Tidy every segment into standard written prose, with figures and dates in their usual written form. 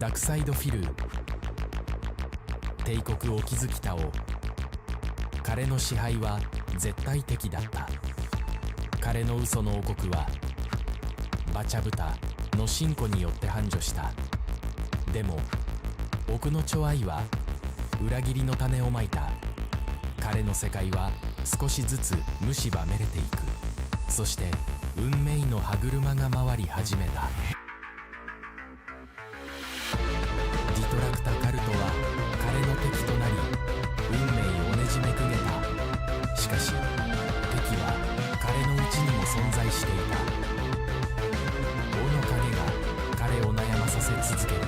ダクサイドフィル帝国を築きたお。彼の支配は絶対的だった。彼の嘘の王国はバチャブタの進歩によって繁盛した。でも奥のチョアイは裏切りの種をまいた。彼の世界は少しずつ蝕めれていく。そして運命の歯車が回り始めた。ディトラクタカルトは彼の敵となり運命をねじめくげた。しかし敵は彼のうちにも存在していた。王の影が彼を悩まさせ続ける。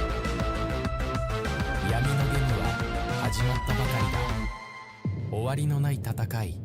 闇のゲームは始まったばかりだ。終わりのない戦い。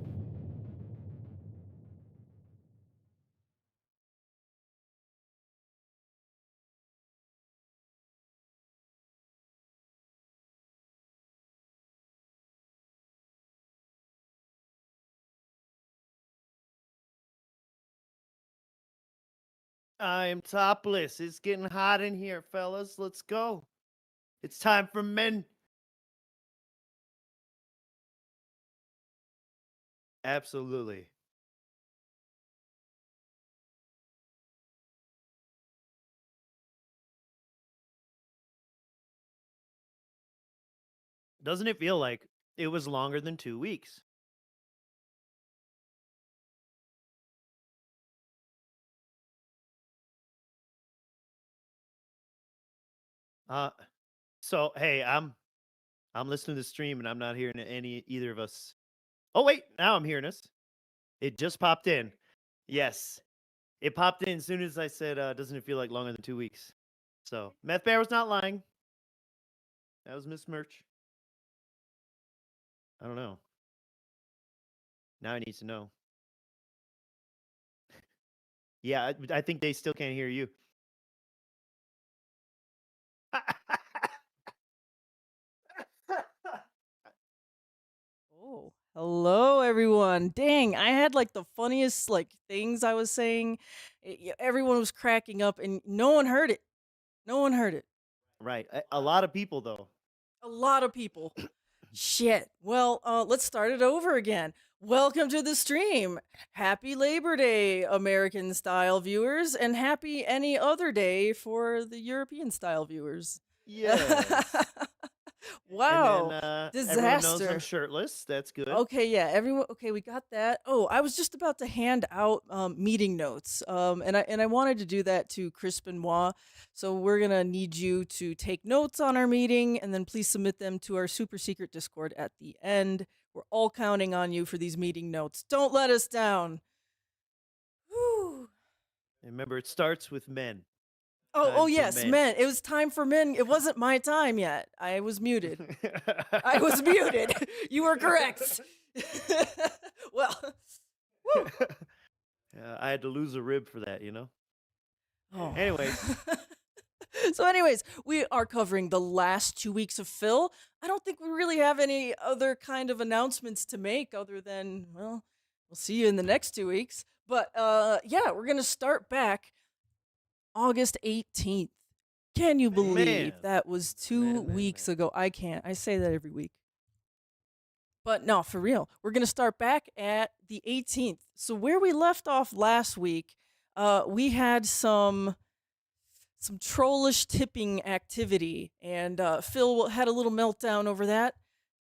I'm topless. It's getting hot in here, fellas. Let's go. It's time for men. Absolutely. Doesn't it feel like it was longer than 2 weeks? So hey, I'm listening to the stream and I'm not hearing either of us. Oh wait, now I'm hearing us. It just popped in. Yes. It popped in as soon as I said, doesn't it feel like longer than 2 weeks? So Meth Bear was not lying. That was Miss Merch. I don't know. Now I need to know. Yeah, I think they still can't hear you. Oh, hello everyone. Dang, I had like the funniest like things I was saying. Everyone was cracking up and no one heard it. No one heard it. Right. A lot of people though. A lot of people. Shit. Well, let's start it over again. Welcome to the stream. Happy Labor Day, American style viewers, and happy any other day for the European style viewers. Yes. Wow. And then, Disaster. everyone knows I'm shirtless. That's good. Okay, yeah, everyone. Okay, we got that. Oh, I was just about to hand out meeting notes, and I wanted to do that to Chris Benoit. So we're gonna need you to take notes on our meeting, and then please submit them to our super secret Discord at the end. We're all counting on you for these meeting notes. Don't let us down. Whew. Remember, it starts with men. Oh yes, men. It was time for men. It wasn't my time yet. I was muted. I was muted. You were correct. Well, woo. I had to lose a rib for that, you know? Oh. Anyways. So anyways, we are covering the last 2 weeks of Phil. I don't think we really have any other kind of announcements to make other than, well, we'll see you in the next 2 weeks. But yeah, we're going to start back August 18th. Can you believe that was 2 weeks ago? I can't. I say that every week. But no, for real. We're going to start back at the 18th. So where we left off last week, we had some trollish tipping activity, and Phil had a little meltdown over that.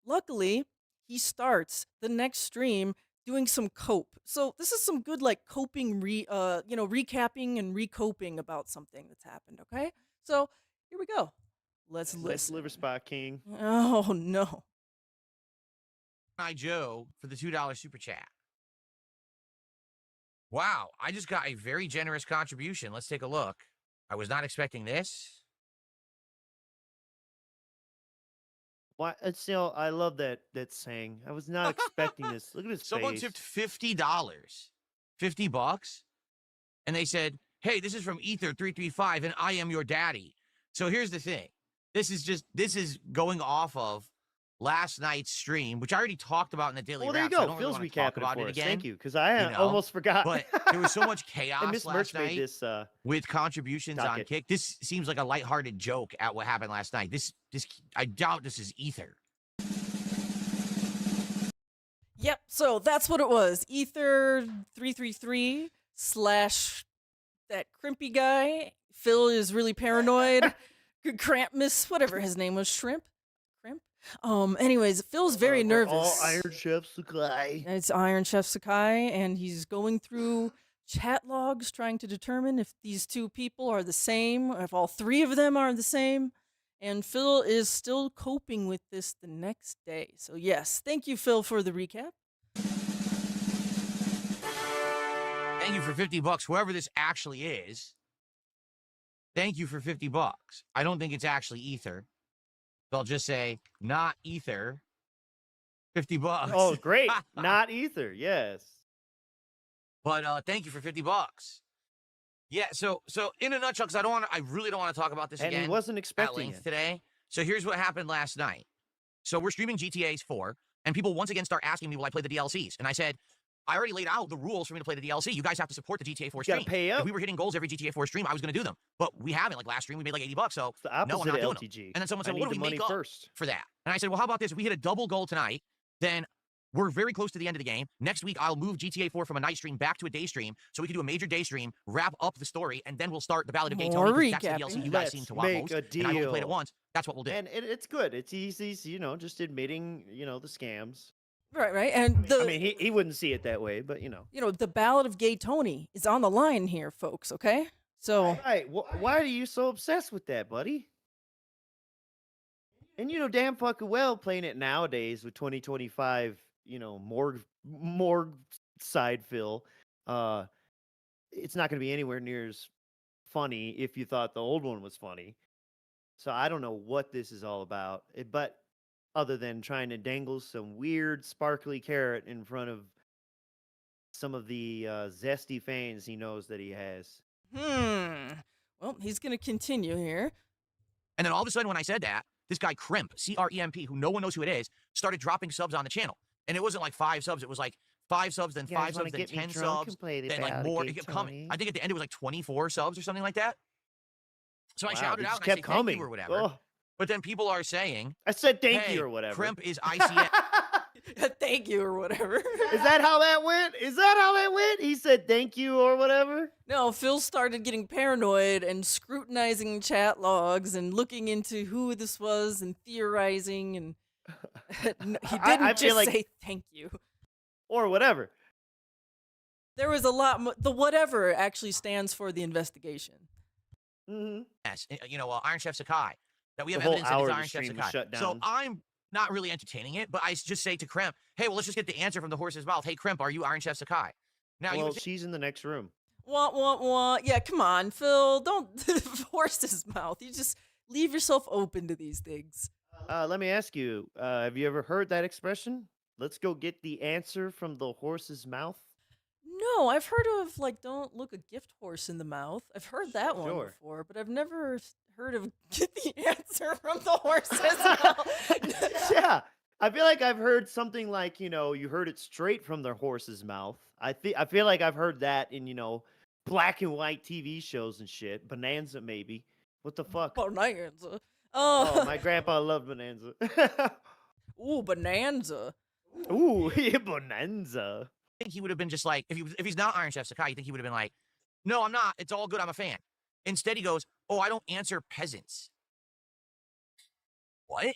Luckily, he starts the next stream doing some cope. So this is some good like coping, recapping and recoping about something that's happened. Okay, so here we go. Let's listen. Liver Spot King. Oh no. Hi Joe for the $2 super chat. Wow, I just got a very generous contribution. Let's take a look. I was not expecting this. Why? Still, I love that saying. I was not expecting this. Look at his Someone face. tipped $50, $50, and they said, "Hey, this is from Ether335, and I am your daddy." So here's the thing. This is going off of last night's stream, which I already talked about in the daily Well, there you wrap, so I go. don't really Phil's want to talk recapping about for it us. again. Thank you, because I you know, almost forgot. But there was so much and chaos Miss last Merch made night this. with contributions on docket. Kick. This seems like a lighthearted joke at what happened last night. This I doubt this is ether. Yep, so that's what it was. Ether 333 slash that crimpy guy. Phil is really paranoid. Cramp Miss, whatever his name was, Crimp? Anyways, Phil's very nervous. All Iron Chef Sakai. It's Iron Chef Sakai, and he's going through chat logs trying to determine if these two people are the same, or if all three of them are the same. And Phil is still coping with this the next day. So yes, thank you, Phil, for the recap. Thank you for $50, whoever this actually is. Thank you for $50. I don't think it's actually ether. They'll just say, not ether. $50. Oh, great. Not Ether. Yes. But thank you for $50. Yeah, so in a nutshell, because I really don't want to talk about this And again he wasn't at expecting length it. today. So here's what happened last night. So we're streaming GTA 4, and people once again start asking me, will I play the DLCs? And I said, I already laid out the rules for me to play the DLC. You guys have to support the GTA 4 You stream. gotta pay up. If we were hitting goals every GTA 4 stream, I was going to do them. But we haven't. Like last stream, we made like $80, so It's the opposite no, I'm not of doing them. LTG. And then someone I said, well, need what do the we money make up first. for that? And I said, well, how about this? If we hit a double goal tonight, then we're very close to the end of the game. Next week, I'll move GTA 4 from a night stream back to a day stream, so we can do a major day stream, wrap up the story, and then we'll start the Ballad of Gay More Tony, because that's the recapping. DLC you guys Let's seem to want make most. a And I've only played it deal. once. That's what we'll do. And it's good. It's easy, just admitting, the scams. Right. And I mean, he wouldn't see it that way, but the Ballad of Gay Tony is on the line here, folks, okay? So Right. Why are you so obsessed with that, buddy? And damn fucking well playing it nowadays with 2025, morgue side fill. It's not going to be anywhere near as funny if you thought the old one was funny. So I don't know what this is all about, but other than trying to dangle some weird sparkly carrot in front of some of the zesty fans he knows that he has. well, he's going to continue here. And then all of a sudden, when I said that, this guy Crimp, C-R-E-M-P, who no one knows who it is, started dropping subs on the channel. And it wasn't like 5 subs. It was like 5 subs, then 5 subs, then 10 subs, then like more. It kept coming. I think at the end it was like 24 subs or something like that. So I shouted out and I said thank you or whatever. Oh, But then people are saying, I said thank hey, you or whatever. Crimp is ICM. Thank you or whatever. Is that how that went? He said thank you or whatever? No, Phil started getting paranoid and scrutinizing chat logs and looking into who this was and theorizing, and he didn't I feel just like- say thank you. Or whatever. There was a lot more. The whatever actually stands for the investigation. Mm-hmm. Yes, Iron Chef Sakai. That we have The whole evidence that hour it's of the Iron Chef stream was Sakai. shut So down. I'm not really entertaining it, but I just say to Crimp, hey, well, let's just get the answer from the horse's mouth. Hey, Crimp, are you Iron Chef Sakai? Now, Well, she's in the next room. Wah. Yeah, come on, Phil. Don't force his mouth. You just leave yourself open to these things. Let me ask you, have you ever heard that expression? Let's go get the answer from the horse's mouth. No, I've heard of, don't look a gift horse in the mouth. I've heard that one Sure. before, but I've never heard of get the answer from the horse's mouth. Yeah. I feel like I've heard something like, you heard it straight from the horse's mouth. I feel like I've heard that in, black and white TV shows and shit. Bonanza, maybe. What the fuck? Bonanza. Oh, my grandpa loved Bonanza. Ooh, Bonanza. Ooh, yeah, Bonanza. I think he would have been just like, if he's not Iron Chef Sakai, you think he would have been like, no, I'm not. It's all good. I'm a fan. Instead, he goes, oh, I don't answer peasants. What?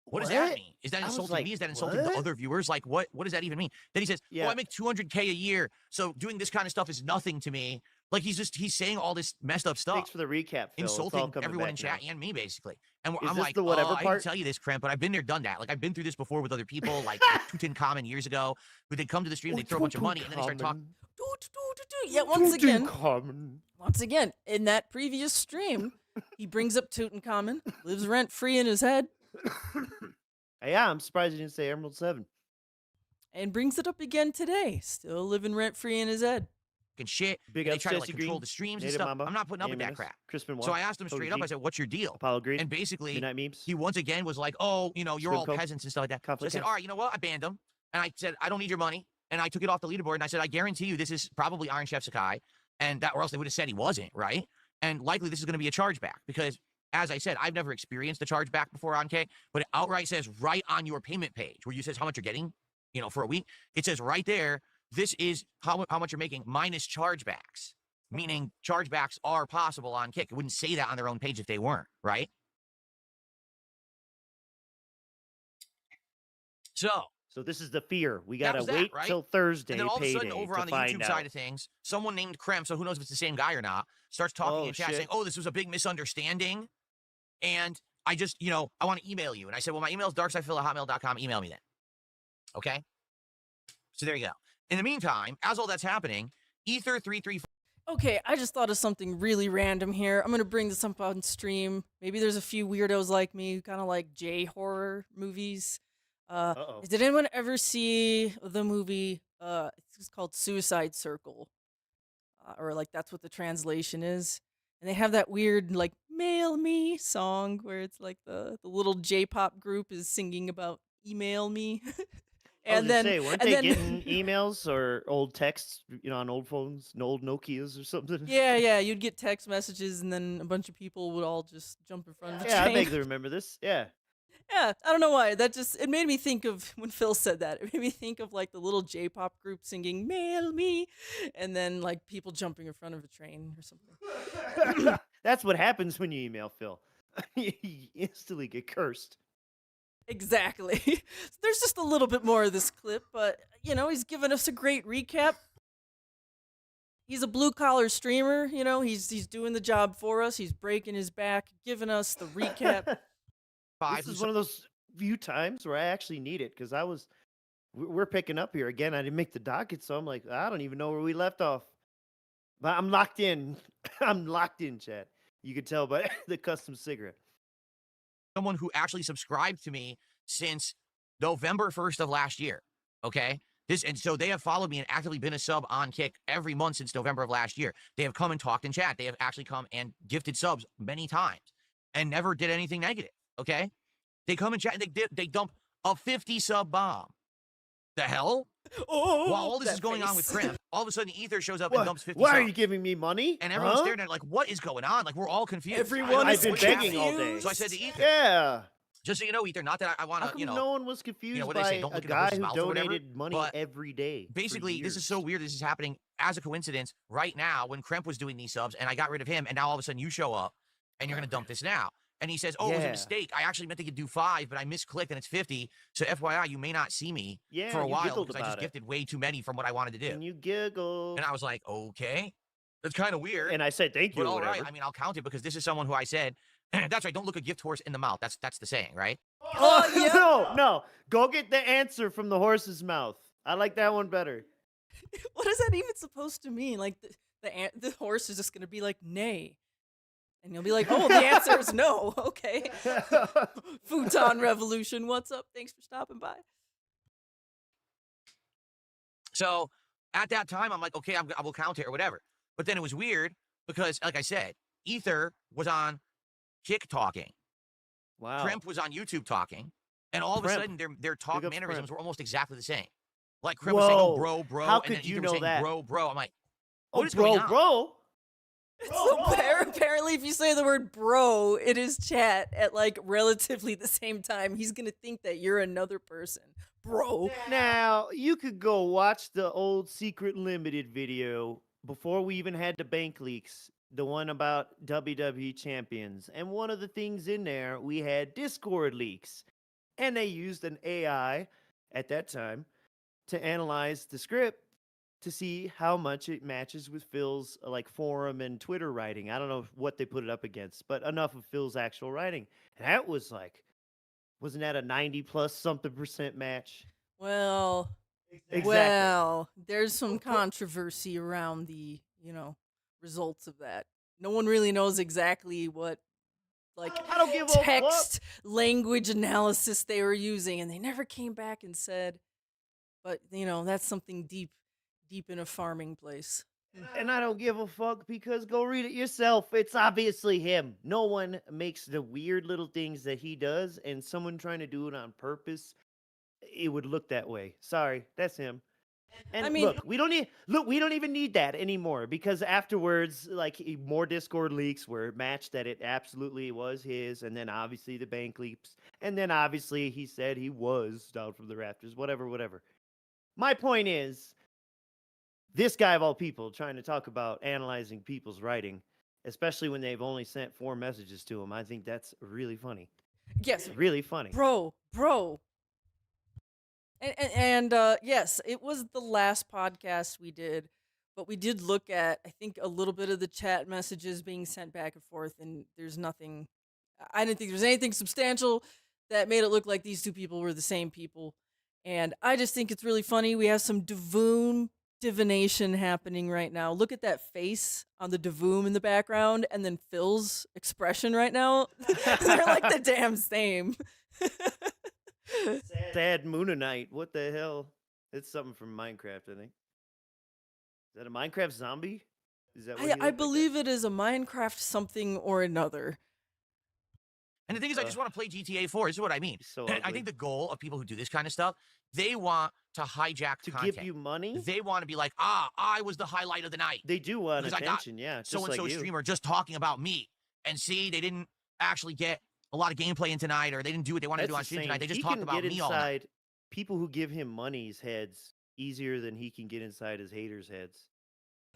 What does that What? mean? Is that I was insulting like, me? Is that insulting what? the other viewers? Like, what does that even mean? Then he says, Yeah. oh, I make 200K a year, so doing this kind of stuff is nothing to me. Like, he's saying all this messed up stuff. Thanks for the recap, Phil. It's all Insulting coming everyone back in chat now. and me, basically. And Is I'm this like, the whatever I didn't part? tell you this, Crimp, but I've been there, done that. Like, I've been through this before with other people, like Tutankhamun years ago, who they'd come to the stream, they'd throw a bunch of money, and then they start talking. Yeah, once again, in that previous stream, he brings up Tutankhamun, lives rent free in his head, Yeah, I'm surprised you didn't say Emerald 7. and brings it up again today, still living rent free in his head. shit. Big And they ups, try to Jesse like control Green, the streams and Native stuff. Mamba, I'm not putting up with that Menace, crap. Crispin So Wall, I asked him straight Cody up. I G, said, "What's your deal?" Apollo Green, And basically, Midnight Memes, he once again was like, "Oh, you know, you're all Scrimco, peasants and stuff like that." So I Conflict said, Cast. "All right, you know what?" I banned him, and I said, "I don't need your money." And I took it off the leaderboard, and I said, "I guarantee you, this is probably Iron Chef Sakai, and that, or else they would have said he wasn't, right? And likely this is going to be a chargeback because." As I said, I've never experienced a chargeback before on Kick, but it outright says right on your payment page where you says how much you're getting, you know, for a week. It says right there, this is how much you're making minus chargebacks, meaning chargebacks are possible on Kick. It wouldn't say that on their own page if they weren't, right? So this is the fear. We that gotta was that, wait right? till Thursday, And then all of a sudden, payday, over to on the find YouTube out. side of things, someone named Crimp, so who knows if it's the same guy or not, starts talking Oh, in chat shit. saying, "Oh, this was a big misunderstanding, and I just, you know, I want to email you." And I said, "Well, my email is darksidephil@hotmail.com. Email me then." Okay? So there you go. In the meantime, as all that's happening, Ether335. Okay, I just thought of something really random here. I'm gonna bring this up on stream. Maybe there's a few weirdos like me who kind of like J horror movies. Uh-oh. Did anyone ever see the movie? It's called Suicide Circle, or like that's what the translation is. And they have that weird like "Mail Me" song where it's like the little J-pop group is singing about email me. And then weren't they then getting emails or old texts, you know, on old phones, old Nokias or something? yeah, you'd get text messages, and then a bunch of people would all just jump in front of the Yeah, I train. vaguely remember this. Yeah. Yeah, I don't know why. It made me think of when Phil said that. It made me think of like the little J-pop group singing "Mail Me," and then like people jumping in front of a train or something. That's what happens when you email Phil. You instantly get cursed. Exactly. There's just a little bit more of this clip, but you know, he's given us a great recap. He's a blue-collar streamer, you know, he's doing the job for us. He's breaking his back, giving us the recap. This is one of those few times where I actually need it because we're picking up here again. I didn't make the docket, so I'm like, I don't even know where we left off. But I'm locked in. I'm locked in, chat. You can tell by the custom cigarette. Someone who actually subscribed to me since November 1st of last year. Okay? And so they have followed me and actively been a sub on Kick every month since November of last year. They have come and talked in chat. They have actually come and gifted subs many times and never did anything negative. Okay? They come and chat and they dump a 50 sub bomb. The hell? Oh, while all this is going on with Crimp, all of a sudden Ether shows up and dumps 50 Why subs. are you giving me money? And everyone's staring at it like, what is going on? Like, we're all confused. Everyone I've is been begging all day. confused. So I said to Ether, Yeah. just so you know, Ether, not that I want How to, come you know, no one was confused what they by say, don't a look at a guy horse's who mouth or whatever, donated money but every day? basically, this is years? so weird. This is happening as a coincidence right now when Crimp was doing these subs and I got rid of him. And now all of a sudden you show up and you're going to dump this now. And he says, "Oh, it was a Yeah. mistake. I actually meant to do 5, but I misclicked and it's 50. So FYI, you may not see me Yeah, for a you while giggled because I just about it. gifted way too many from what I wanted to do." And you giggle. And I was like, okay, that's kind of weird. And I said thank you. But or all right, whatever. I mean, I'll count it because this is someone who I said, that's right, don't look a gift horse in the mouth. That's the saying, right? Oh, yeah. No. Go get the answer from the horse's mouth. I like that one better. What is that even supposed to mean? Like the horse is just gonna be like nay, and you'll be like, "Oh, the answer is no." Okay. Futon Revolution, what's up? Thanks for stopping by. So at that time, I'm like, okay, I will count it or whatever. But then it was weird because, like I said, Ether was on Kick talking. Wow. Crimp was on YouTube talking. And all of a Crimp. sudden, their talk Big ups, mannerisms Crimp. were almost exactly the same. Like Crimp was saying, "Oh, Whoa. bro," How and could then you Ether know was saying, that? bro. I'm like, Oh, what is going on? bro. So apparently, if you say the word bro, it is chat at like relatively the same time. He's gonna think that you're another person, bro. Now, you could go watch the old Secret Limited video before we even had the bank leaks, the one about WWE champions. And one of the things in there, we had Discord leaks. And they used an AI at that time to analyze the script to see how much it matches with Phil's like forum and Twitter writing. I don't know what they put it up against, but enough of Phil's actual writing. And that was like, wasn't that a 90 plus something % match? Well, Exactly. well, there's some controversy around the results of that. No one really knows exactly what like I don't give a text language analysis they were using, and they never came back and said. But that's something deep in a farming place. And I don't give a fuck because go read it yourself. It's obviously him. No one makes the weird little things that he does, and someone trying to do it on purpose, it would look that way. Sorry, that's him. And I mean- we don't even need that anymore because afterwards, like more Discord leaks were matched that it absolutely was his, and then obviously the bank leaks, and then obviously he said he was down from the rafters, whatever. My point is, this guy of all people trying to talk about analyzing people's writing, especially when they've only sent 4 messages to him, I think that's really funny. Yes, Really funny. bro. And yes, it was the last podcast we did, but we did look at, I think, a little bit of the chat messages being sent back and forth, and there's nothing. I didn't think there was anything substantial that made it look like these two people were the same people, and I just think it's really funny. We have some divination happening right now. Look at that face on the Devoom in the background, and then Phil's expression right now. They're like the damn same. Sad Moonanite. What the hell? It's something from Minecraft, I think. Is that a Minecraft zombie? Is that what I believe it is a Minecraft something or another. And the thing is, I just want to play GTA 4. This is what I mean. So I think the goal of people who do this kind of stuff, they want to hijack to content. give you money? They want to be like, I was the highlight of the night. They do want Because I got attention, yeah. Just So-and-so like you. streamer just talking about me. And see, they didn't actually get a lot of gameplay in tonight, or they didn't do what they wanted to do on That's the stream tonight. They same. just He talked can about get me all night. inside people who give him money's heads easier than he can get inside his haters' heads.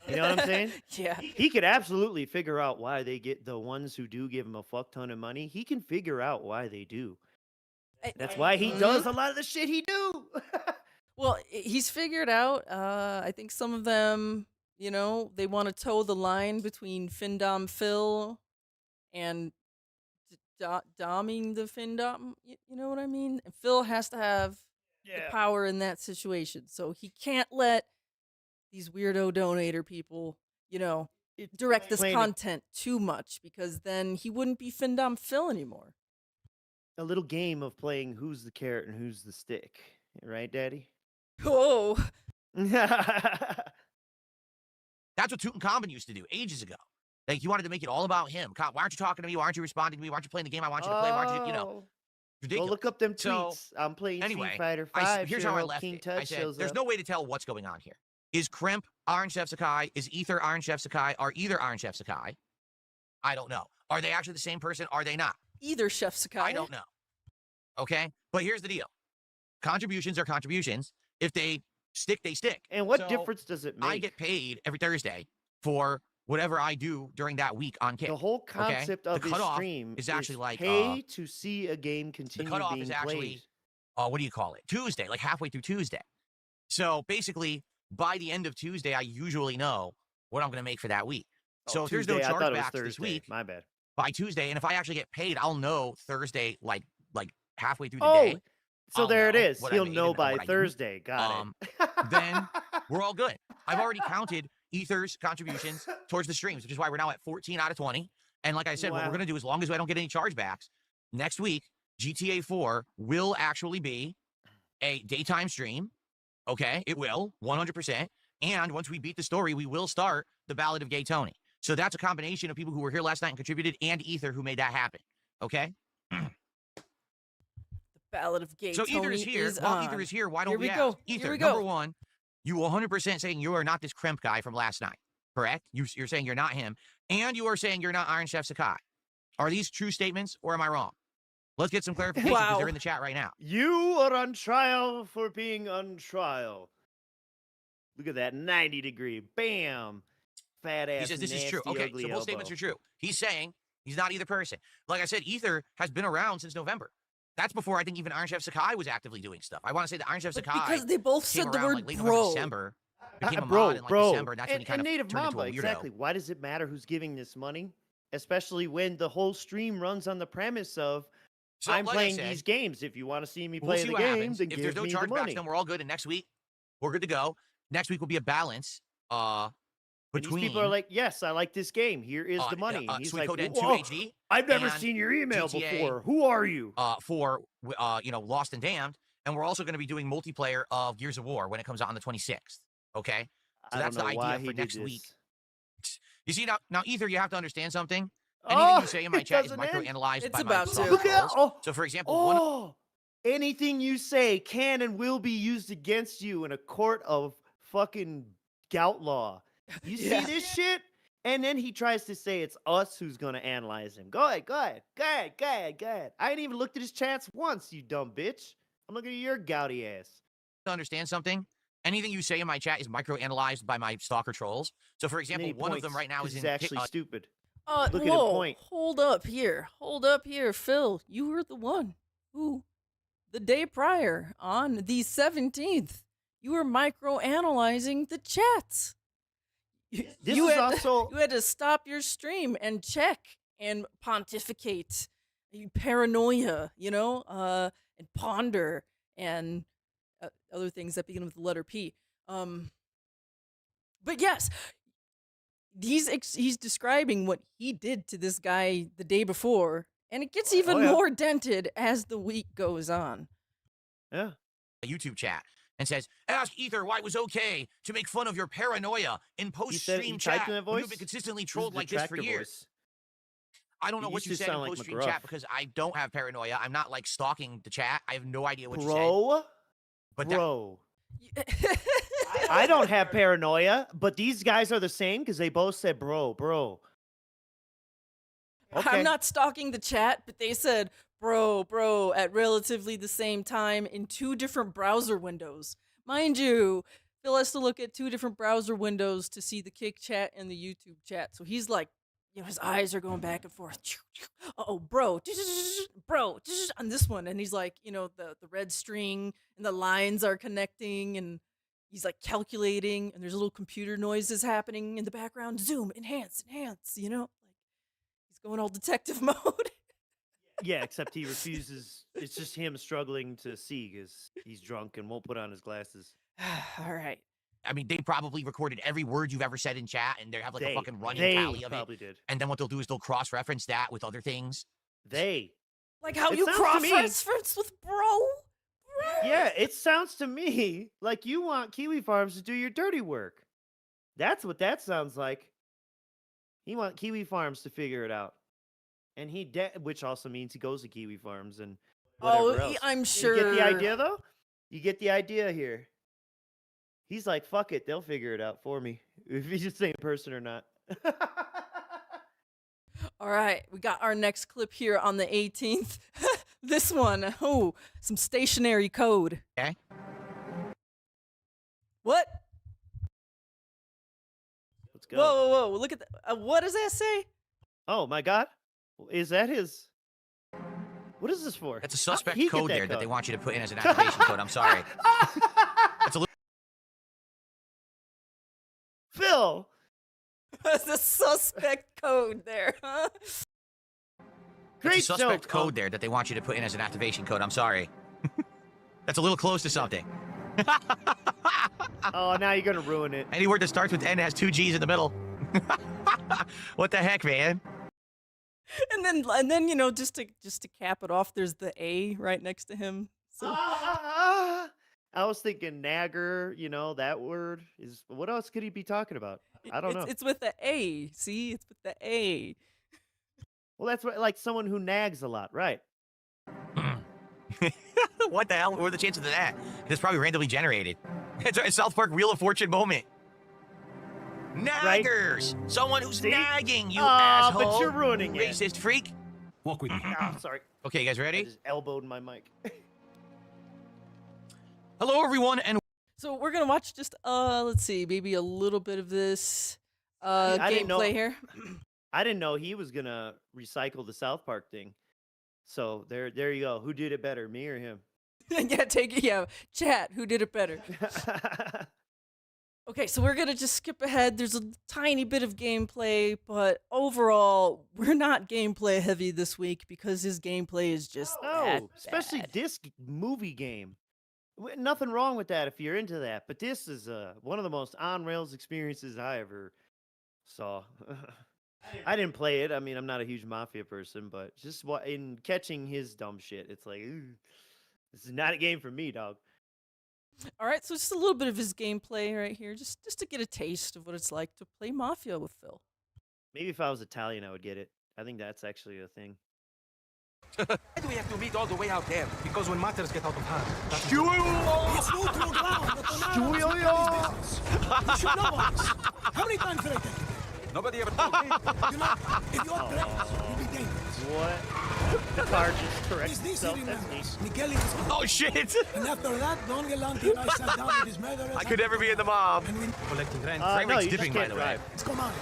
You know what I'm saying? Yeah. He could absolutely figure out why they get the ones who do give him a fuck ton of money. He can figure out why they do. That's why he does a lot of the shit he do. Well, he's figured out. I think some of them, they want to toe the line between Findom Phil and doming the Findom. You know what I mean? And Phil has to have the power in that situation, so he can't let these weirdo donator people, direct this content too much, because then he wouldn't be Findom Phil anymore. A little game of playing who's the carrot and who's the stick. Right, Daddy? Oh. That's what Tutankhamun used to do ages ago. Like, you wanted to make it all about him. Why aren't you talking to me? Why aren't you responding to me? Why aren't you playing the game I want you to play? Why aren't you, ridiculous. Go look up them tweets. So, I'm playing anyway, Street Fighter 5. here's how I left it. I said, there's no way to tell what's going on here. Is Crimp Iron Chef Sakai? Is Ether Iron Chef Sakai? Are either Iron Chef Sakai? I don't know. Are they actually the same person? Are they not? Either Chef Sakai. I don't know. Okay? But here's the deal. Contributions are contributions. If they stick, they stick. And what difference does it make? I get paid every Thursday for whatever I do during that week on Kick. The whole concept of the this cutoff stream is actually like pay to see a game continue the cutoff being is actually played. What do you call it? Tuesday, like halfway through Tuesday. So basically, by the end of Tuesday, I usually know what I'm going to make for that week. So if there's no chargebacks this week, my bad. By Tuesday, and if I actually get paid, I'll know Thursday, like halfway through the day. So I'll there it know is. what I He'll made know and by what I didn't. Thursday. Got it. Then we're all good. I've already counted Ether's contributions towards the streams, which is why we're now at 14 out of 20. And like I said, what we're going to do, as long as I don't get any chargebacks, next week, GTA 4 will actually be a daytime stream. Okay, it will, 100%. And once we beat the story, we will start the Ballad of Gay Tony. So that's a combination of people who were here last night and contributed, and Ether who made that happen. Okay? Ballad of Gay So Tony Ether is here. is While on. Ether is here, why don't Here we we ask? go. Ether, Here we go. number one, you 100% saying you are not this Crimp guy from last night, correct? You're saying you're not him, and you are saying you're not Iron Chef Sakai. Are these true statements, or am I wrong? Let's get some clarification, because Wow. they're in the chat right now. You are on trial for being on trial. Look at that 90-degree. Bam. Fat ass. He says this is true. nasty, Okay, ugly so both elbow. statements are true. He's saying he's not either person. Like I said, Ether has been around since November. That's before I think even Iron Chef Sakai was actively doing stuff. I want to say that Iron Chef But Sakai because they both came said the around, word like, late bro. November, December, became a Bro, mod in like bro. December, and that's when he kind of Native turned Mamba, into a weirdo. exactly. Why does it matter who's giving this money? Especially when the whole stream runs on the premise of So, I'm like I playing said, these games. If you want to see me we'll play see the what game, happens. then If give there's no me the chargebacks, money. then we're all good. And next week, we're good to go. Next week will be a balance And between these people are like, yes, I like this game. Here is the money. And he's Soo-eeeee like, Kooo Den 2 whoa, HD I've never and seen your email GTA, before. Who are you? for Lost and Damned, and we're also going to be doing multiplayer of Gears of War when it comes out on the 26th. Okay. So that's the idea for next week. You see, now, Ether, you have to understand something. Anything Oh, you say in my it chat is doesn't end. microanalyzed It's by my about to. stalker Look at that. trolls. Oh, So, for example, anything you say can and will be used against you in a court of fucking gout law. You see this shit? And then he tries to say it's us who's gonna analyze him. Go ahead. I ain't even looked at his chats once, you dumb bitch. I'm looking at your gouty ass. to understand something. Anything you say in my chat is microanalyzed by my stalker trolls. So, for example, one of them right now is he's in actually stupid. Look at him point. Hold up here, Phil. You were the one who, the day prior, on the 17th, you were microanalyzing the chats. You had to stop your stream and check and pontificate, paranoia, and ponder and other things that begin with the letter P. But yes, he's describing what he did to this guy the day before, and it gets even more dented as the week goes on. Yeah. A YouTube chat and says, ask Ether why it was okay to make fun of your paranoia in post-stream chat when you've been consistently trolled like this for years. I don't know what you said in post-stream chat because I don't have paranoia. I'm not, like, stalking the chat. I have no idea what you said. Bro. I don't have paranoia, but these guys are the same because they both said bro. Okay. I'm not stalking the chat, but they said bro at relatively the same time in two different browser windows. Mind you, Phil has to look at two different browser windows to see the Kick chat and the YouTube chat. So he's like, his eyes are going back and forth. Oh, bro, on this one. And he's like, the red string and the lines are connecting and he's like calculating and there's little computer noises happening in the background. Zoom, enhance, like he's going all detective mode. Yeah, except he refuses. It's just him struggling to see because he's drunk and won't put on his glasses. All right. I mean, they probably recorded every word you've ever said in chat, and they have like a fucking running tally of it. Did. And then what they'll do is they'll cross-reference that with other things. Like how you cross-reference with bro? Yeah, it sounds to me like you want Kiwi Farms to do your dirty work. That's what that sounds like. He want Kiwi Farms to figure it out. And which also means he goes to Kiwi Farms and whatever else. I'm sure. You get the idea, though? You get the idea here. He's like, fuck it, they'll figure it out for me. If he's the same person or not. All right, we got our next clip here on the 18th. This one, some stationary code. Okay. What? Let's go. Whoa, look at that. What does that say? Oh, my God. Is that his... What is this for? That's a suspect code there that they want you to put in as an activation code. I'm sorry. That's a Phil! That's a suspect code there, huh? Great It's a suspect code there that they want you to put in as an activation code. I'm sorry. That's a little close to something. Oh, now you're gonna ruin it. Any word that starts with N has two G's in the middle. What the heck, man? And then just to cap it off, there's the A right next to him. So I was thinking nagger, that word is. What else could he be talking about? I don't know. It's with the A. See, it's with the A. Well, that's like someone who nags a lot, right? What the hell? What are the chances of that? It's probably randomly generated. It's a South Park Wheel of Fortune moment. Naggers! Right? Someone who's nagging, you asshole! But you're ruining it. Racist freak. Walk with me. Oh, sorry. Okay, you guys ready? I just elbowed my mic. Hello, everyone, and so we're gonna watch just let's see, maybe a little bit of this gameplay here. I didn't know he was gonna recycle the South Park thing. So there you go. Who did it better, me or him? Chat. Who did it better? Okay, so we're going to just skip ahead. There's a tiny bit of gameplay, but overall, we're not gameplay heavy this week because his gameplay is just especially this movie game. Nothing wrong with that if you're into that, but this is one of the most on-rails experiences I ever saw. I didn't play it. I mean, I'm not a huge Mafia person, but just in catching his dumb shit, it's like, this is not a game for me, dog. All right, so just a little bit of his gameplay right here, just to get a taste of what it's like to play Mafia with Phil. Maybe if I was Italian, I would get it. I think that's actually a thing. Why do we have to meet all the way out there? Because when matters get out of hand, that's It's neutral ground. You should know all this. How many times did I tell you? nobody ever told me. You know, if you're reckless, you'll be dangerous. What? The car just corrects Is this itself. he That's remembers? neat. Miguel is Oh shit! And after that, Don Galante and I sat down with his murderers. I could never be in the mob. And we... Collecting rent. Frame No, rate's you just dipping, by can't the way. drive. Let's go, Molly.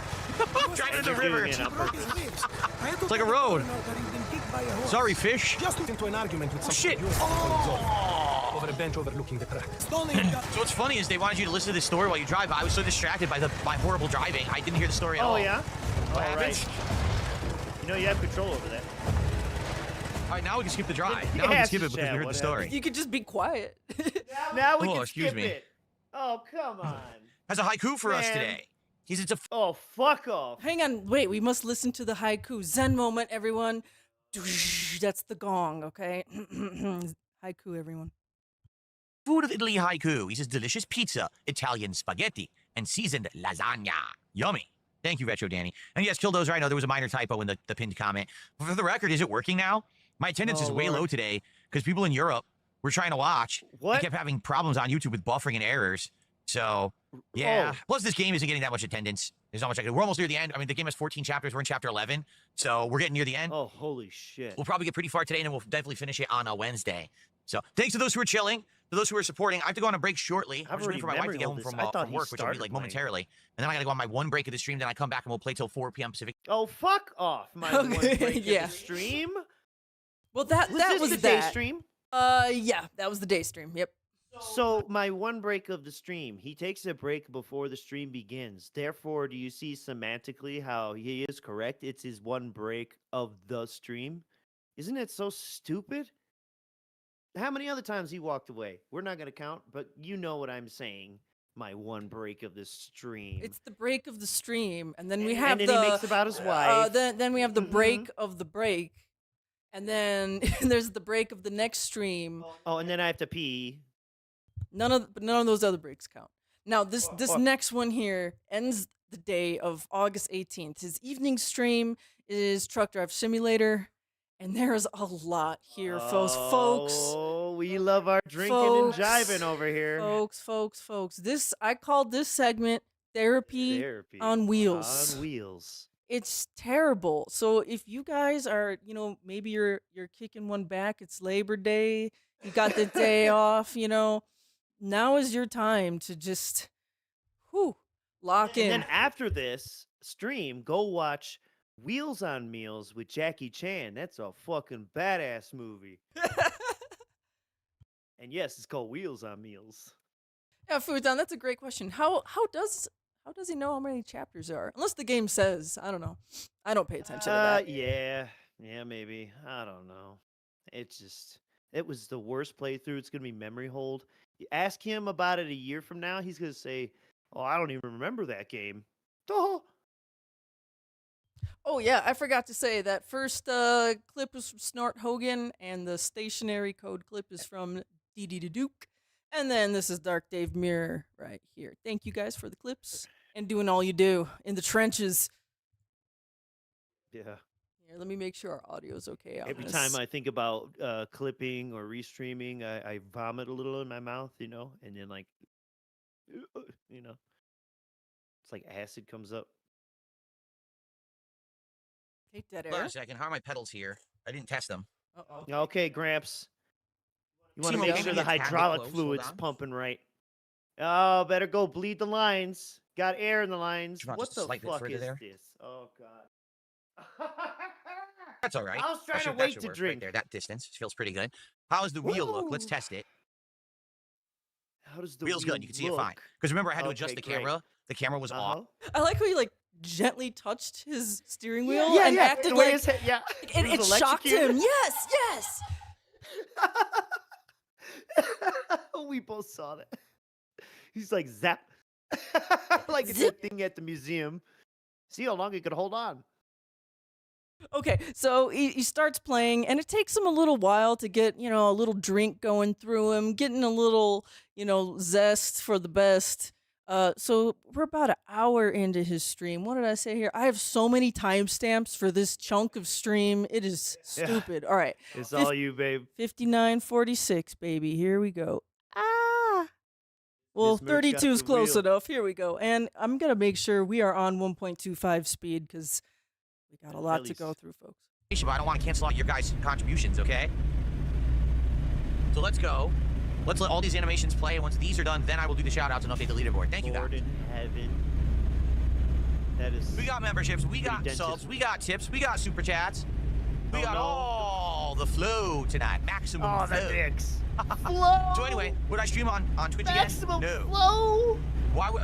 Driving in the You're river. doing it on Broke his purpose. ribs. I had to It's like a tell the road. governor that he'd been kicked by a horse. Sorry, fish. Just Into an argument with some shit. over a bench overlooking the track. Stoney got... So what's funny is they wanted you to listen to this story while you drive. But I was so distracted by my horrible driving, I didn't hear the story at all. Oh, yeah? What All happened? right. You know, you have control over that. All right, now we can skip the drive. Now we Yeah, can skip it because Chad, we heard what the story. You could just be quiet. Now we Oh, can excuse skip me. it. Oh, come on. Has a haiku for us Man. today. It's a Oh, fuck off. Hang on, wait, we must listen to the haiku. Zen moment, everyone. That's the gong, okay? Haiku, everyone. food of Italy haiku. He says delicious pizza, Italian spaghetti, and seasoned lasagna. Yummy. Thank you, Retro Danny. And yes, Killdozer, I know there was a minor typo in the pinned comment. But for the record, is it working now? My attendance is way Lord. low today because people in Europe were trying to watch. What? I kept having problems on YouTube with buffering and errors. So, yeah. Oh. Plus, this game isn't getting that much attendance. There's not much I can do. We're almost near the end. I mean, the game has 14 chapters. We're in chapter 11. So, we're getting near the end. Oh, holy shit. We'll probably get pretty far today, and then we'll definitely finish it on a Wednesday. So, thanks to those who are chilling, to those who are supporting. I have to go on a break shortly. I'm I've just waiting for my wife to get home already from, memory-holed this. I thought from he work, which will be started like playing. momentarily. And then I got to go on my one break of the stream. Then I come back and we'll play till 4 p.m. Pacific. Oh, fuck off. My one Okay, break of yeah. the stream? Well, that this was the day that. stream? Yeah, that was the day stream. Yep. So my one break of the stream, he takes a break before the stream begins. Therefore, do you see semantically how he is correct? It's his one break of the stream. Isn't it so stupid? How many other times he walked away? We're not going to count, but you know what I'm saying. My one break of the stream. It's the break of the stream, and then we And have then the he makes about his wife. then we have the break Mhm. of the break, and then there's the break of the next stream. Oh, and then I have to pee. None of those other breaks count. Now this Oh. next one here ends the day of August 18th. His evening stream is Truck Drive Simulator, and there's a lot here, folks. Oh, we love our drinking Folks. and jiving over here. Folks. This I called this segment therapy. Therapy on wheels. On wheels. It's terrible. So if you guys are, maybe you're kicking one back, it's Labor Day, you got the day off, now is your time to just lock in. And then after this stream, go watch Wheels on Meals with Jackie Chan. That's a fucking badass movie. And yes, it's called Wheels on Meals. Yeah, Futon, that's a great question. How does he know how many chapters there are? Unless the game says, I don't know. I don't pay attention to that. Yeah, maybe. I don't know. It was the worst playthrough. It's gonna be memory hold. You ask him about it a year from now, he's gonna say, "Oh, I don't even remember that game." Oh. Oh yeah, I forgot to say that first clip was from Snort Hogan, and the stationary code clip is from DD Duke. And then this is Dark Dave Mirror right here. Thank you guys for the clips and doing all you do in the trenches. Yeah. Here, let me make sure our audio's okay on Every this. time I think about clipping or restreaming, I vomit a little in my mouth, and then it's like acid comes up. Take that Hold on air. a second. How are my pedals here? I didn't test them. Uh-oh. Okay, Gramps. You want to Timo, make can sure you the get tablet hydraulic close? fluid's Hold on. pumping right. Oh, better go bleed the lines. Got air in the lines. Do you want What just a the slight bit fuck further is there? this? Oh, God. That's all right. I was That trying to should- that wait should to work drink. Right there. That distance feels pretty good. How does the wheel look? Let's Woo. test it. How does the Wheel's wheel good. You can see look? it fine. Because remember, I had to adjust Okay, the great. camera. The camera was off. Uh-huh. I like how you gently touched his steering wheel Yeah, and yeah. acted The way like his head- yeah. it was shocked electrocuted. him. Yes. We both saw that. He's like zap. Like it's Zip. that thing at the museum. See how long he could hold on. Okay, so he starts playing, and it takes him a little while to get, a little drink going through him, getting a little, zest for the best. So we're about an hour into his stream. What did I say here? I have so many timestamps for this chunk of stream. It is Yeah. stupid. All right, It's all you, babe. 59:46, baby. Here we go. Ah. Well, This merch got 32 is the close wheel. enough. Here we go. And I'm going to make sure we are on 1.25 speed because we got a lot to go least. through, folks. But I don't want to cancel out your guys' contributions, okay? So let's go. Let's let all these animations play, and once these are done, then I will do the shout-outs and update the leaderboard. Thank you, Lord guys. in heaven. That is. We got memberships, we got Pretty subs, dentist. we got tips, we got super chats. We Oh, got no. all the flow tonight. Maximum Oh, flow. the dicks. Flow. So anyway, would I stream on Twitch Maximum again? No. flow. Why would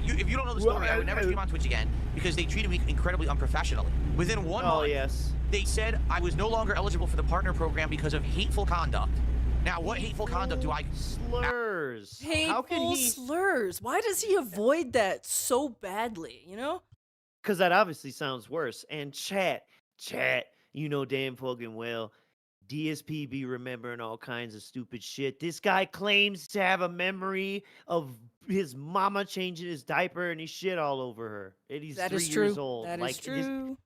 if you don't know the story, I would never stream on Twitch again because they treated me incredibly unprofessionally. Within 1 Oh, month, yes. they said I was no longer eligible for the partner program because of hateful conduct. Now, what hateful conduct do I... Slurs. How Hateful can he? slurs. Why does he avoid that so badly, Because that obviously sounds worse. And chat, you know damn fucking well, DSP be remembering all kinds of stupid shit. This guy claims to have a memory of his mama changing his diaper and he shit all over her. And he's That 3 is true. years old. That like, is true.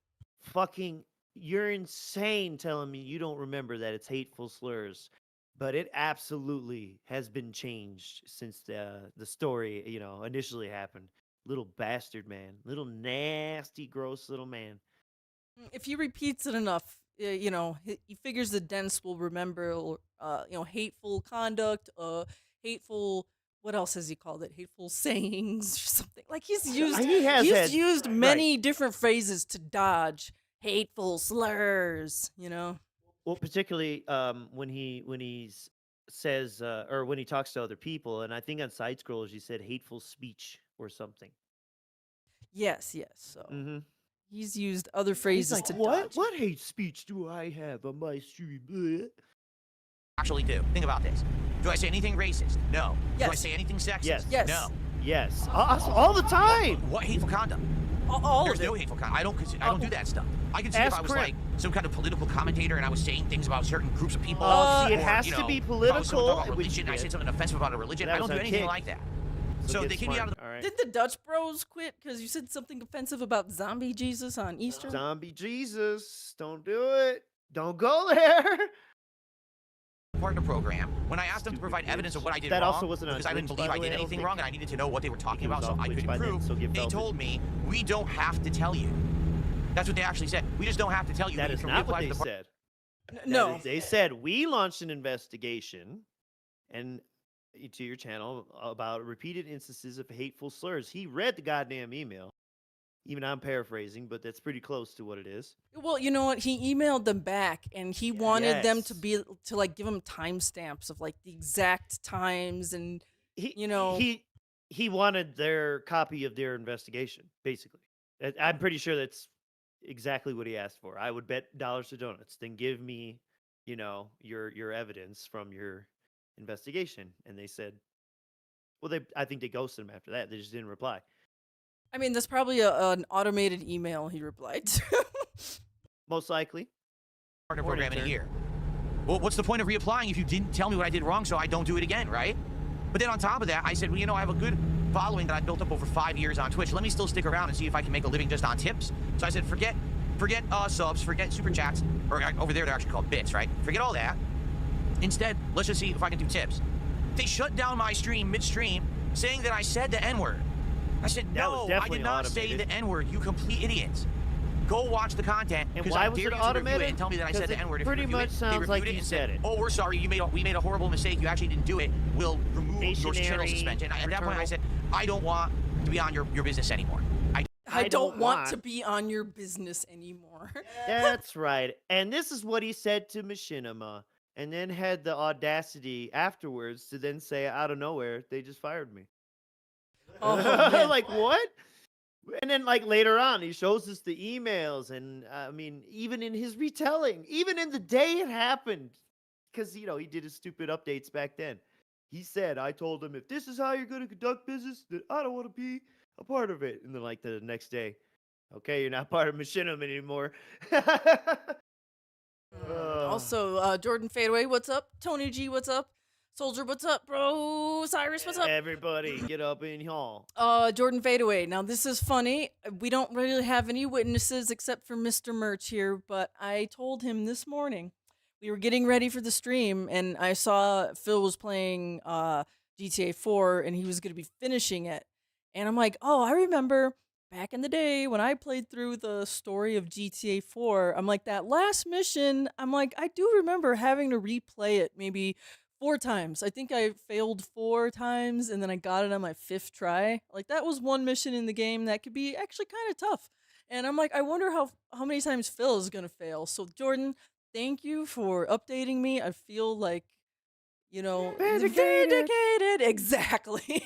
Fucking, you're insane telling me you don't remember that it's hateful slurs. But it absolutely has been changed since the story, initially happened. Little bastard man. Little nasty, gross little man. If he repeats it enough, he figures the Dents will remember, hateful conduct, hateful. What else has he called it? Hateful sayings or something. Like he's used. He's used many different phrases to dodge hateful slurs. Well, particularly when he says or when he talks to other people, and I think on side scrollers he said hateful speech or something. Yes. So Mm-hmm. he's used other phrases He's like, to what? dodge. What hate speech do I have on my stream? Bleh. actually do? Think about this. Do I say anything racist? No. Do I Yes. say anything sexist? Yes. Yes. No. Yes, all the time. What hateful conduct? All There's of it. no hateful conduct. I don't do that stuff. I can see if Ask I was Crimp. like some kind of political commentator and I was saying things about certain groups of people. Oh, see, it or, has you to know, be if I was political. talking about which religion, I did. said something offensive about a religion. That I don't was do on anything Kick. like that. So get they kicked me smart. out of the All right. Did the Dutch Bros quit because you said something offensive about zombie Jesus on Easter? Zombie Jesus, don't do it. Don't go there. partner program when I asked them to Stupid provide bitch. evidence of what I did That wrong also wasn't on because I didn't Twitch, believe by I the way, did I don't anything think. wrong and I needed to know what they were talking He was about so off I Twitch could by then, improve. so give They Velcro. told me we don't have to tell you. That's what they actually said. We just don't have to tell you. That We is can not what reapply they to the said. That No. is- they said we launched an investigation and to your channel about repeated instances of hateful slurs. He read the goddamn email. Even I'm paraphrasing, but that's pretty close to what it is. Well, you know what? He emailed them back, and he wanted them to Yes. give him timestamps of like the exact times, and He, You know- he wanted their copy of their investigation, basically. I'm pretty sure that's exactly what he asked for. I would bet dollars to donuts. Then give me, your evidence from your investigation. And they said, well, I think they ghosted him after that. They just didn't reply. I mean, that's probably an automated email he replied to. Most likely. partner Or an program in a intern. year. Well, what's the point of reapplying if you didn't tell me what I did wrong so I don't do it again, right? But then on top of that, I said, well, I have a good following that I built up over 5 years on Twitch. Let me still stick around and see if I can make a living just on tips. So I said, forget subs, forget super chats, or over there they're actually called bits, right? Forget all that. Instead, let's just see if I can do tips. They shut down my stream midstream saying that I said the N-word. I said, That was no, I definitely did not say automated. the N-word, you complete idiots. Go watch the content, And because why I was dare it you to review it automated? and tell me that I 'Cause said the it N-word. If pretty you review much it, they sounds like reviewed it you and said it. Oh, we're sorry, we made a horrible mistake. You actually didn't do it. We'll remove your channel Stationary suspension. At that point, I return. said, I don't want to be on your business anymore. I don't want to want- be on your business anymore. That's right. And this is what he said to Machinima, and then had the audacity afterwards to then say out of nowhere, they just fired me. Oh, man. Like, what? And then, like, later on, he shows us the emails, and I mean, even in his retelling, even in the day it happened, because, he did his stupid updates back then. He said, I told him, if this is how you're going to conduct business, then I don't want to be a part of it. And then, like, the next day, Okay, you're not part of Machinima anymore. Also, Jordan Fadeaway, what's up? Tony G, what's up? Soldier, what's up, bro? Cyrus, what's up? Everybody, get up in here. Jordan Fadeaway. Now, this is funny. We don't really have any witnesses except for Mr. Merch here, but I told him this morning we were getting ready for the stream, and I saw Phil was playing GTA 4, and he was going to be finishing it. And I'm like, oh, I remember back in the day when I played through the story of GTA 4, I'm like, that last mission, I'm like, I do remember having to replay it maybe 4 times. I think I failed 4 times, and then I got it on my 5th try. Like, that was one mission in the game that could be actually kind of tough. And I'm like, I wonder how many times Phil is going to fail. So, Jordan, thank you for updating me. I feel like, you know, vindicated. Exactly.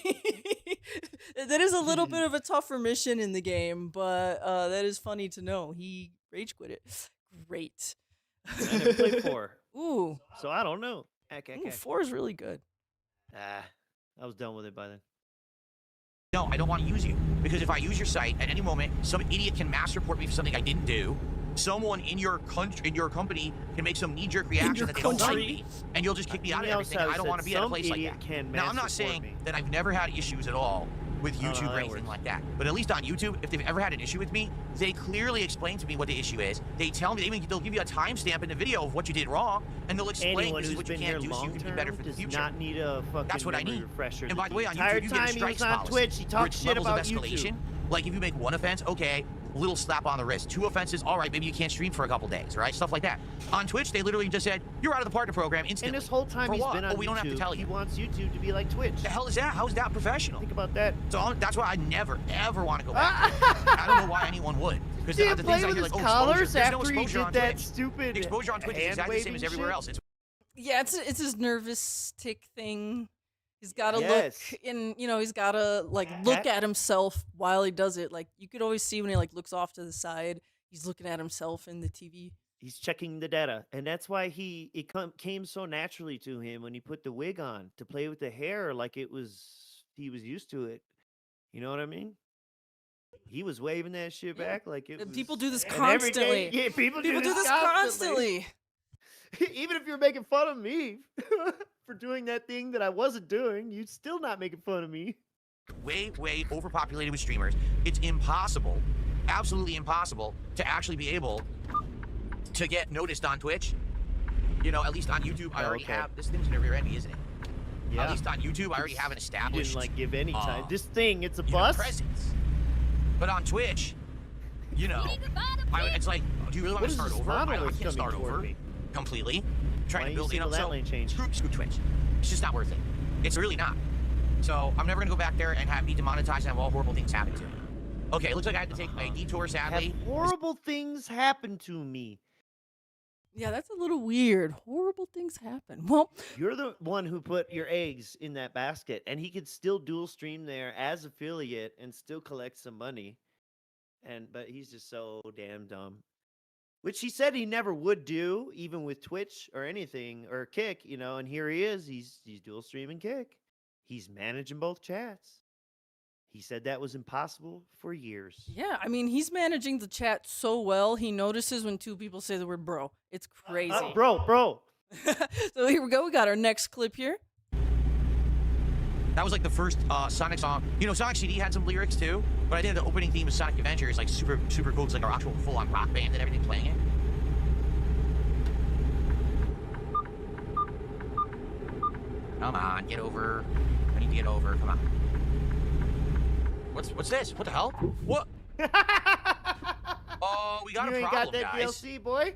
That is a little bit of a tougher mission in the game, but that is funny to know. He rage quit it. Great. I never played 4. Ooh. So I don't know. Ooh, 4 is really good. I was done with it by then. No, I don't want to use you. Because if I use your site, at any moment, some idiot can mass report me for something I didn't do. Someone in your country, in your company, can make some knee-jerk reaction that they don't like me, and you'll just kick me out of everything. I don't want to be at a place like that. Now, I'm not saying that I've never had issues at all with YouTube or anything like that. But at least on YouTube, if they've ever had an issue with me, they clearly explain to me what the issue is. They tell me, they'll give you a timestamp in the video of what you did wrong, and they'll explain this is what you can't do so you can be better for the future. Not need a fucking That's what I need. refresher. And by the way, on YouTube, you get a strikes policy. Twitch, he talks shit about escalation. YouTube. Like if you make 1 offense, okay, little slap on the wrist. 2 offenses, all right, maybe you can't stream for a couple days, right? Stuff like that. On Twitch, they literally just said, you're out of the partner program instantly. And this whole time he's been on YouTube, we don't have to tell you. He wants YouTube to be like Twitch. The hell is that? How's that professional? Think about that. So that's why I never, ever want to go back. I don't know why anyone would. Because the things I hear like, collars exposure. There's no after he exposure did on that Twitch. stupid The exposure on Twitch is exactly the same as everywhere else. Yeah, it's his nervous tick thing. He's got to look in, you know, he's got to like look at himself while he does it. Like you could always see when he like looks off to the side, he's looking at himself in the TV. He's checking the data, and that's why it came so naturally to him when he put the wig on to play with the hair like he was used to it. You know what I mean? He was waving that shit back like it was. People do this constantly. Yeah, people do this constantly. Even if you're making fun of me for doing that thing that I wasn't doing, you'd still not making fun of me. Way overpopulated with streamers. It's impossible, absolutely impossible, to actually be able to get noticed on Twitch. You know, at least on YouTube, I already have. This thing's gonna rear end me, isn't it? Yeah. At least on YouTube, I already have an established. You didn't like give any time. This thing, it's a bus. Presence. But on Twitch, you know, it's like, do you really want to start over? I can't start over completely. Trying to build, you know, screw Twitch. It's just not worth it. It's really not. So I'm never gonna go back there and be demonetized and have all horrible things happen to me. Okay, it looks like I had to take a detour, sadly. Horrible things happen to me. Yeah, that's a little weird. Horrible things happen. Well, you're the one who put your eggs in that basket, and he could still dual stream there as affiliate and still collect some money. But he's just so damn dumb. Which he said he never would do, even with Twitch or anything, or Kick, you know, and here he is. He's dual streaming Kick. He's managing both chats. He said that was impossible for years. Yeah, I mean, he's managing the chat so well, he notices when 2 people say the word bro. It's crazy. Bro. So here we go. We got our next clip here. That was like the first Sonic song. You know, Sonic CD had some lyrics too, but I think the opening theme of Sonic Adventure is like super cool. It's like our actual full-on rock band and everything playing it. Come on, get over. I need to get over. Come on. What's this? What the hell? What? Oh, we got a problem, guys. You ain't got that DLC, boy?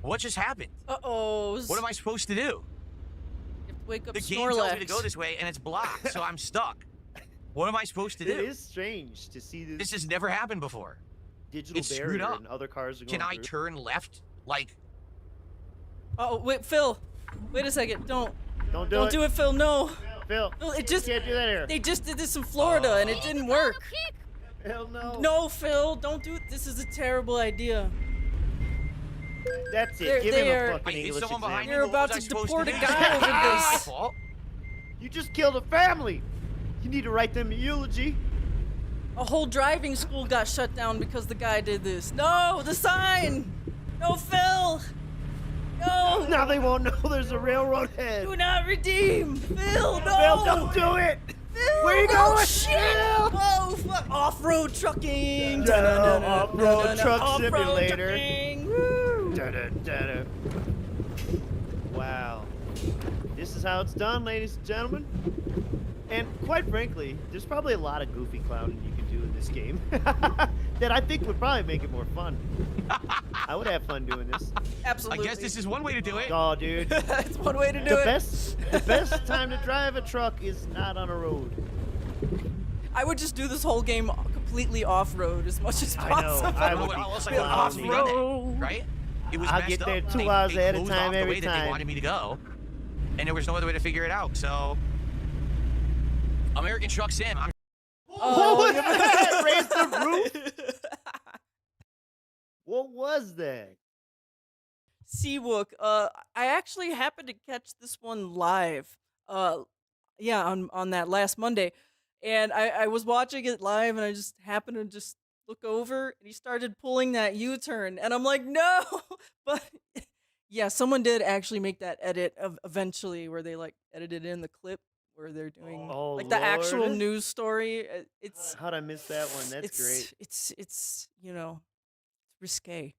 What just happened? Uh-oh. What am I supposed to do? You have to wake up the game tells me to go this way, and it's blocked, so I'm stuck. What am I supposed to do? It is strange to see this. This has never happened before. Digital barrier and other cars are going Can I turn left? Like... Oh, wait, Phil. Wait a second. Don't do it, Phil. No. Phil, it just, you can't do that here. They just did this in Florida, and it didn't work. Hell no. No, Phil, don't do it. This is a terrible idea. That's it. Give him a fucking English exam. You're about to deport a guy over this. You just killed a family. You need to write them a eulogy. A whole driving school got shut down because the guy did this. No, the sign! No, Phil! No! Now they won't know there's a railroad head. Do not redeem! Phil, no! Phil, don't do it! Phil, Where you oh, going? shit! Phil? Whoa, fuck! Off-road trucking! Off-road truck Off-road simulator. trucking. Woo. Da-da-da-da. Wow. This is how it's done, ladies and gentlemen. And quite frankly, there's probably a lot of goofy clowning you can do in this game that I think would probably make it more fun. I would have fun doing this. Absolutely. I guess this is one way to do it. Oh, dude. It's one way to do The it. best time to drive a truck is not on a road. I would just do this whole game completely off-road as much as possible. I know. I would How else I be could have possibly done off-road. that, right? It was I'll messed get there up. 2 They hours ahead of closed time off the every way that time. they wanted me to go, and there was no other way to figure it out. So, American Truck Sim. What was that? Raise the roof? What was that? Seawook, I actually happened to catch this one live. Yeah, on that last Monday. And I was watching it live and I just happened to just look over and he started pulling that U-turn and I'm like, no! But yeah, someone did actually make that edit of eventually where they like edited in the clip where they're doing Oh, like the actual Lord. news story. It's How'd I miss that one? That's great. It's you know, risque.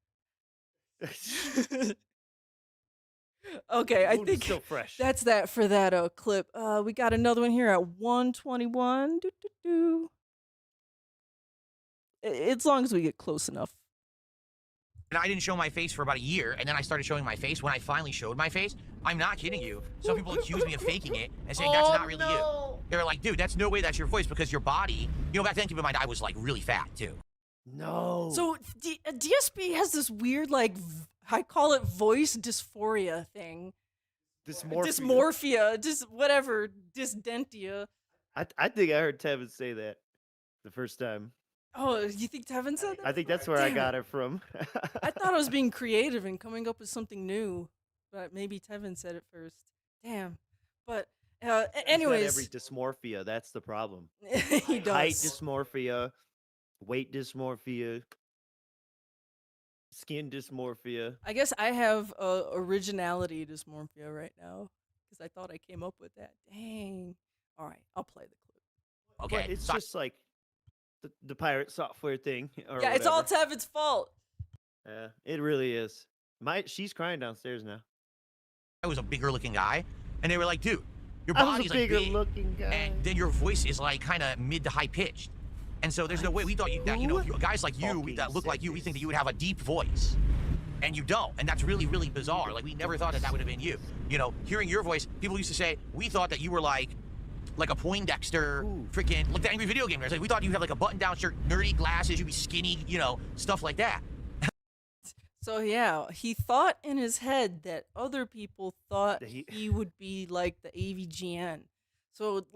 Okay, I Mood is think still fresh. that's that for that clip. We got another one here at 121. As long as we get close enough. And I didn't show my face for about a year, and then I started showing my face. When I finally showed my face, I'm not kidding you. Some people accuse me of faking it and saying that's not really you. They're like, dude, that's no way that's your voice because your body, you know, back then, keep in mind, I was like really fat too. No. So DSP has this weird like I call it voice dysphoria thing. Dysmorphia, just whatever, dysdentia. I think I heard Tevin say that the first time. Oh, you think Tevin said that? I think that's where I got it from. I thought I was being creative and coming up with something new, but maybe Tevin said it first. Damn. But anyways, every dysmorphia, that's the problem. he does. Height dysmorphia, weight dysmorphia, skin dysmorphia. I guess I have originality dysmorphia right now because I thought I came up with that. Dang. All right, I'll play the clip. Okay, But it's so- just like the pirate software thing. Or Yeah, it's all whatever. Tevin's fault. Yeah, it really is. She's crying downstairs now. I was a bigger looking guy, and they were like, dude, your I was body's a like bigger big, looking guy. and then your voice is like kind of mid to high pitched. And so there's no way we thought that, you know, if guys like you Fucking that look like you, we sickness. think that you would have a deep voice. And you don't. And that's really, really bizarre. Like, we never thought that would have been you. You know, hearing your voice, people used to say, we thought that you were like a Poindexter, freaking, like the angry video game. Like, we thought you'd have like a button-down shirt, nerdy glasses, you'd be skinny, you know, stuff like that. So yeah, he thought in his head that other people thought That he would be like the AVGN. So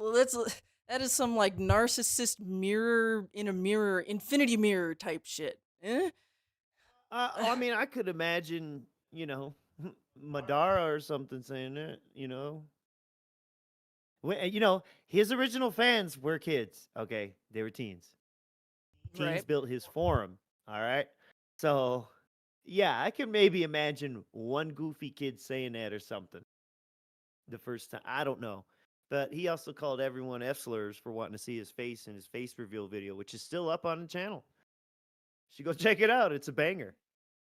that is some like narcissist mirror in a mirror, infinity mirror type shit. Eh? I mean, I could imagine, you know, Madara or something saying that, you know. You know, his original fans were kids. Okay, they were teens. Teens Right. built his forum. All right. So, yeah, I can maybe imagine one goofy kid saying that or something. The first time. I don't know. But he also called everyone F-slurs for wanting to see his face in his face reveal video, which is still up on the channel. You should go check it out. It's a banger.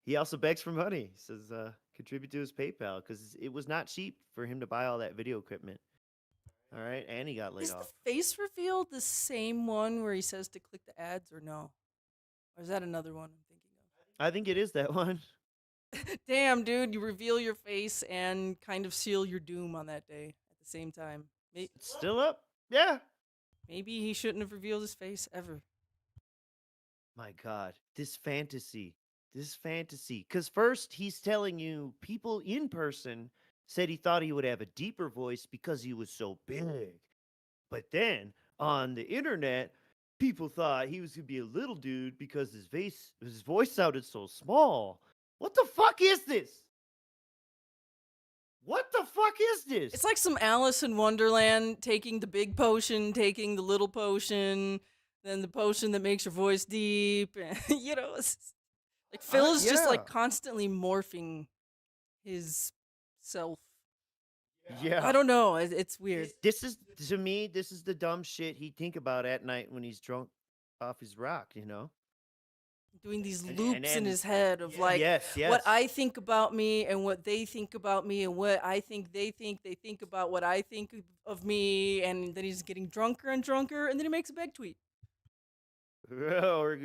He also begs for money. He says, contribute to his PayPal because it was not cheap for him to buy all that video equipment. All right. And he got laid Is off. the face reveal the same one where he says to click the ads or no? Or is that another one I'm thinking I think it is that one. of? Damn, dude, you reveal your face and kind of seal your doom on that day at the same time. It's still up. Yeah. Maybe he shouldn't have revealed his face ever. My God. This fantasy. Because first he's telling you people in person said he thought he would have a deeper voice because he was so big. But then on the internet, people thought he was going to be a little dude because his voice sounded so small. What the fuck is this? What the fuck is this? It's like some Alice in Wonderland taking the big potion, taking the little potion, then the potion that makes your voice deep, and like Phil is just like Yeah. constantly morphing his self. Yeah. I don't know. It's weird. This is to me. This is the dumb shit he'd think about at night when he's drunk off his rock. Doing these And- loops and in then- his head of like yes, what I think about me and what they think about me and what I think they think about what I think of me, and then he's getting drunker and drunker, and then he makes a beg tweet. or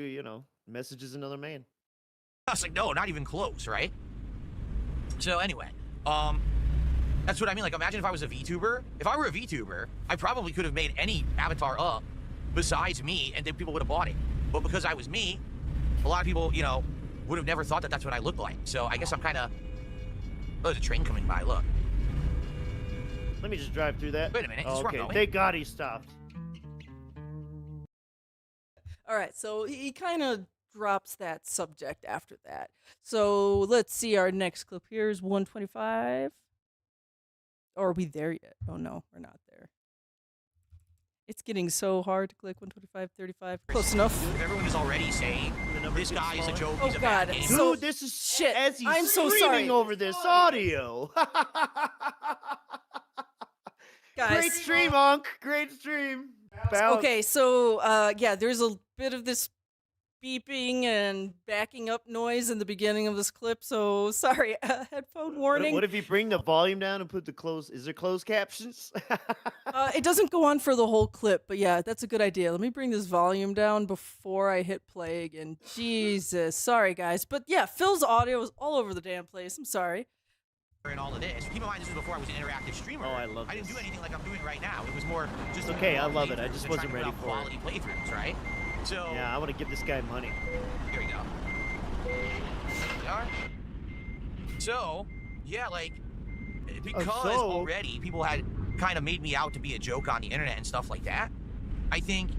messages another man. I was like, no, not even close, right? So anyway, that's what I mean. Like, imagine if I was a VTuber. If I were a VTuber, I probably could have made any avatar up besides me, and then people would have bought it. But because I was me, a lot of people, would have never thought that that's what I looked like. So I guess I'm kind of... Oh, there's a train coming by, look. Let me just drive through that. Wait a minute, Oh, it's where I'm okay, going. thank God he stopped. All right, so he kind of drops that subject after that. So let's see, our next clip here is 125. Or are we there yet? Oh no, we're not there. It's getting so hard to click 125, 35. Close enough. If everyone is already saying, this guy is a joke, he's a bad God, gamer. so- Dude, this is shit, as he's I'm so screaming sorry. over this audio. Guys. Great stream, Unc. Great stream. Bounce. Okay, so yeah, there's a bit of this beeping and backing up noise in the beginning of this clip, so sorry, headphone warning. What if you bring the volume down and put the closed? Is there closed captions? It doesn't go on for the whole clip, but yeah, that's a good idea. Let me bring this volume down before I hit play again. Jesus, sorry guys, but yeah, Phil's audio is all over the damn place. I'm sorry. And all of this. Keep in mind, this was before I was an interactive streamer. Oh, I love I didn't do this. anything like I'm doing right now. It was more just Okay, I more love it. I playthroughs just and wasn't trying to ready put out for it. quality playthroughs, right? So Yeah, I want to give this guy money. here we go. There we are. So yeah, like because so- already people had kind of made me out to be a joke on the internet and stuff like that. I think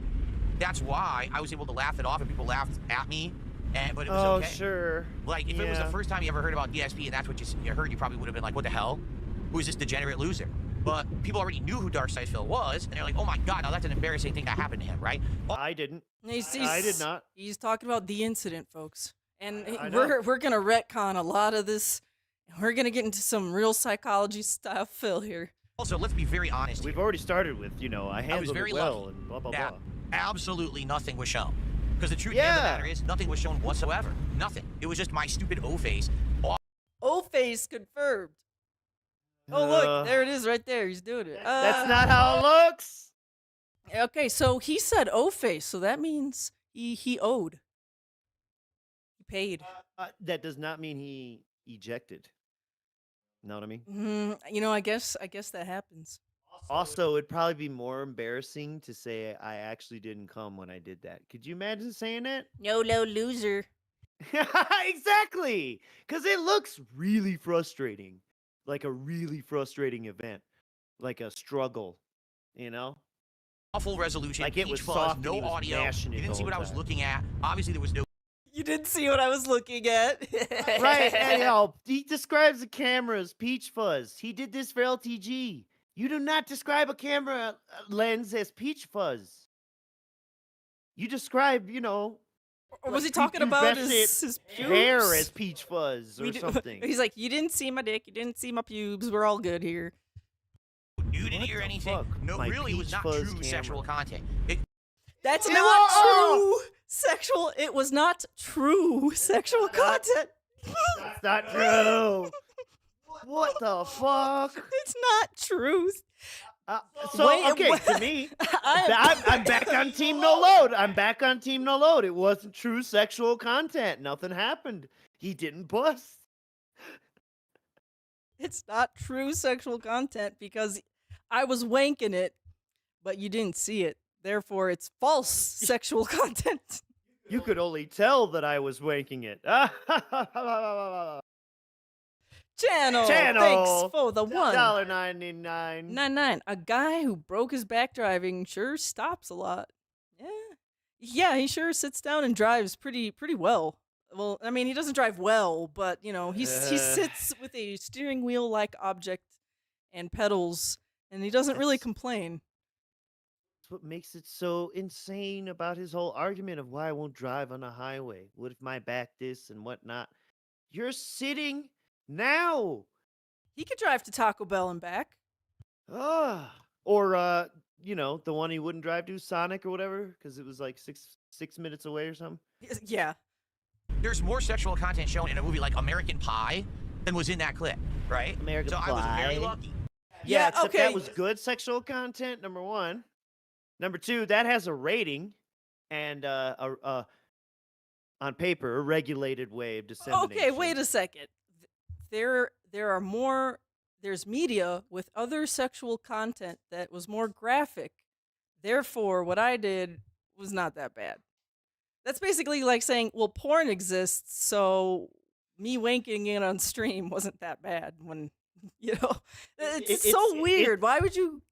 that's why I was able to laugh it off and people laughed at me. But it was Oh, okay. sure. Like, if it was the Yeah. first time you ever heard about DSP and that's what you heard, you probably would have been like, what the hell? Who is this degenerate loser? But people already knew who Darkside Phil was, and they're like, oh my god, now that's an embarrassing thing that happened to him, right? Oh, I didn't. He's, I did not. He's talking about the incident, folks. And I know. we're gonna retcon a lot of this. And we're gonna get into some real psychology style Phil here. also, let's be very honest We've here. already started with, I handled very it well lucky and blah, blah, that blah. absolutely nothing was shown. Because the truth of the Yeah. matter is, nothing was shown whatsoever. Nothing. It was just my stupid O-face. O-face confirmed. Oh Uh, look, there it is right there. He's doing it. That's not how it looks. Okay, so he said O-face, so that means he owed. He paid. That does not mean he ejected. Know what I mean? I guess that happens. Also, it'd probably be more embarrassing to say I actually didn't come when I did that. Could you imagine saying that? YOLO loser. Exactly. Because it looks really frustrating. Like a really frustrating event. Like a struggle, Awful resolution, Like it peach was fuzz, soft and no he was audio. You mashing it didn't the see what I whole was time. looking at. Obviously, there was no You didn't see what I was looking at. Right, anyhow, he describes the camera as peach fuzz. He did this for LTG. You do not describe a camera lens as peach fuzz. You describe, Or was he like talking about prepubescent his hair pubes? as peach fuzz We or do- something. He's like, you didn't see my dick, you didn't see my pubes. We're all good here. You didn't What hear the anything. fuck? No, My really, it was peach not fuzz true camera. sexual content. That's It not was- true sexual. It was not true sexual content. That's not true. What the fuck? It's not true. So, Wait, okay, what? to me, I I'm back on Team No Load. I'm back on Team No Load. It wasn't true sexual content. Nothing happened. He didn't bust. It's not true sexual content because I was wanking it, but you didn't see it. Therefore, it's false sexual content. You could only tell that I was wanking it. Channel. Channel. Thanks for the one. $1.99. 99. A guy who broke his back driving sure stops a lot. Yeah. Yeah, he sure sits down and drives pretty well. Well, I mean, he doesn't drive well, but he sits with a steering wheel like object and pedals, and he doesn't really complain. what makes it so insane about his whole argument of why I won't drive on a highway. What if my back this and whatnot? You're sitting now. He could drive to Taco Bell and back. Or the one he wouldn't drive to, Sonic or whatever, because it was like six minutes away or something. Yeah. There's more sexual content shown in a movie like American Pie than was in that clip, right? American so Pie. I was very lucky. Yeah, except okay. that was good sexual content, number one. Number two, that has a rating and on paper, a regulated way of dissemination. Okay, wait a second. There are more. There's media with other sexual content that was more graphic. Therefore, what I did was not that bad. That's basically like saying, well, porn exists, so me wanking in on stream wasn't that bad. When it's so weird. Why would you?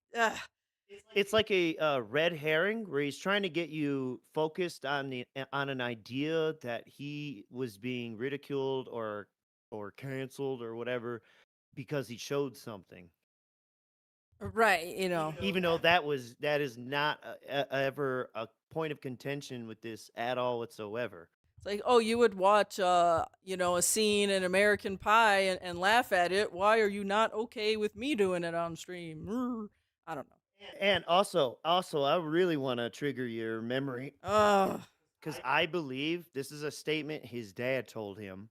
It's like a red herring where he's trying to get you focused on an idea that he was being ridiculed or canceled or whatever because he showed something. Right, Even though that is not ever a point of contention with this at all whatsoever. It's like, oh, you would watch, a scene in American Pie and laugh at it. Why are you not okay with me doing it on stream? I don't know. And also, I really want to trigger your memory. Because I believe this is a statement his dad told him.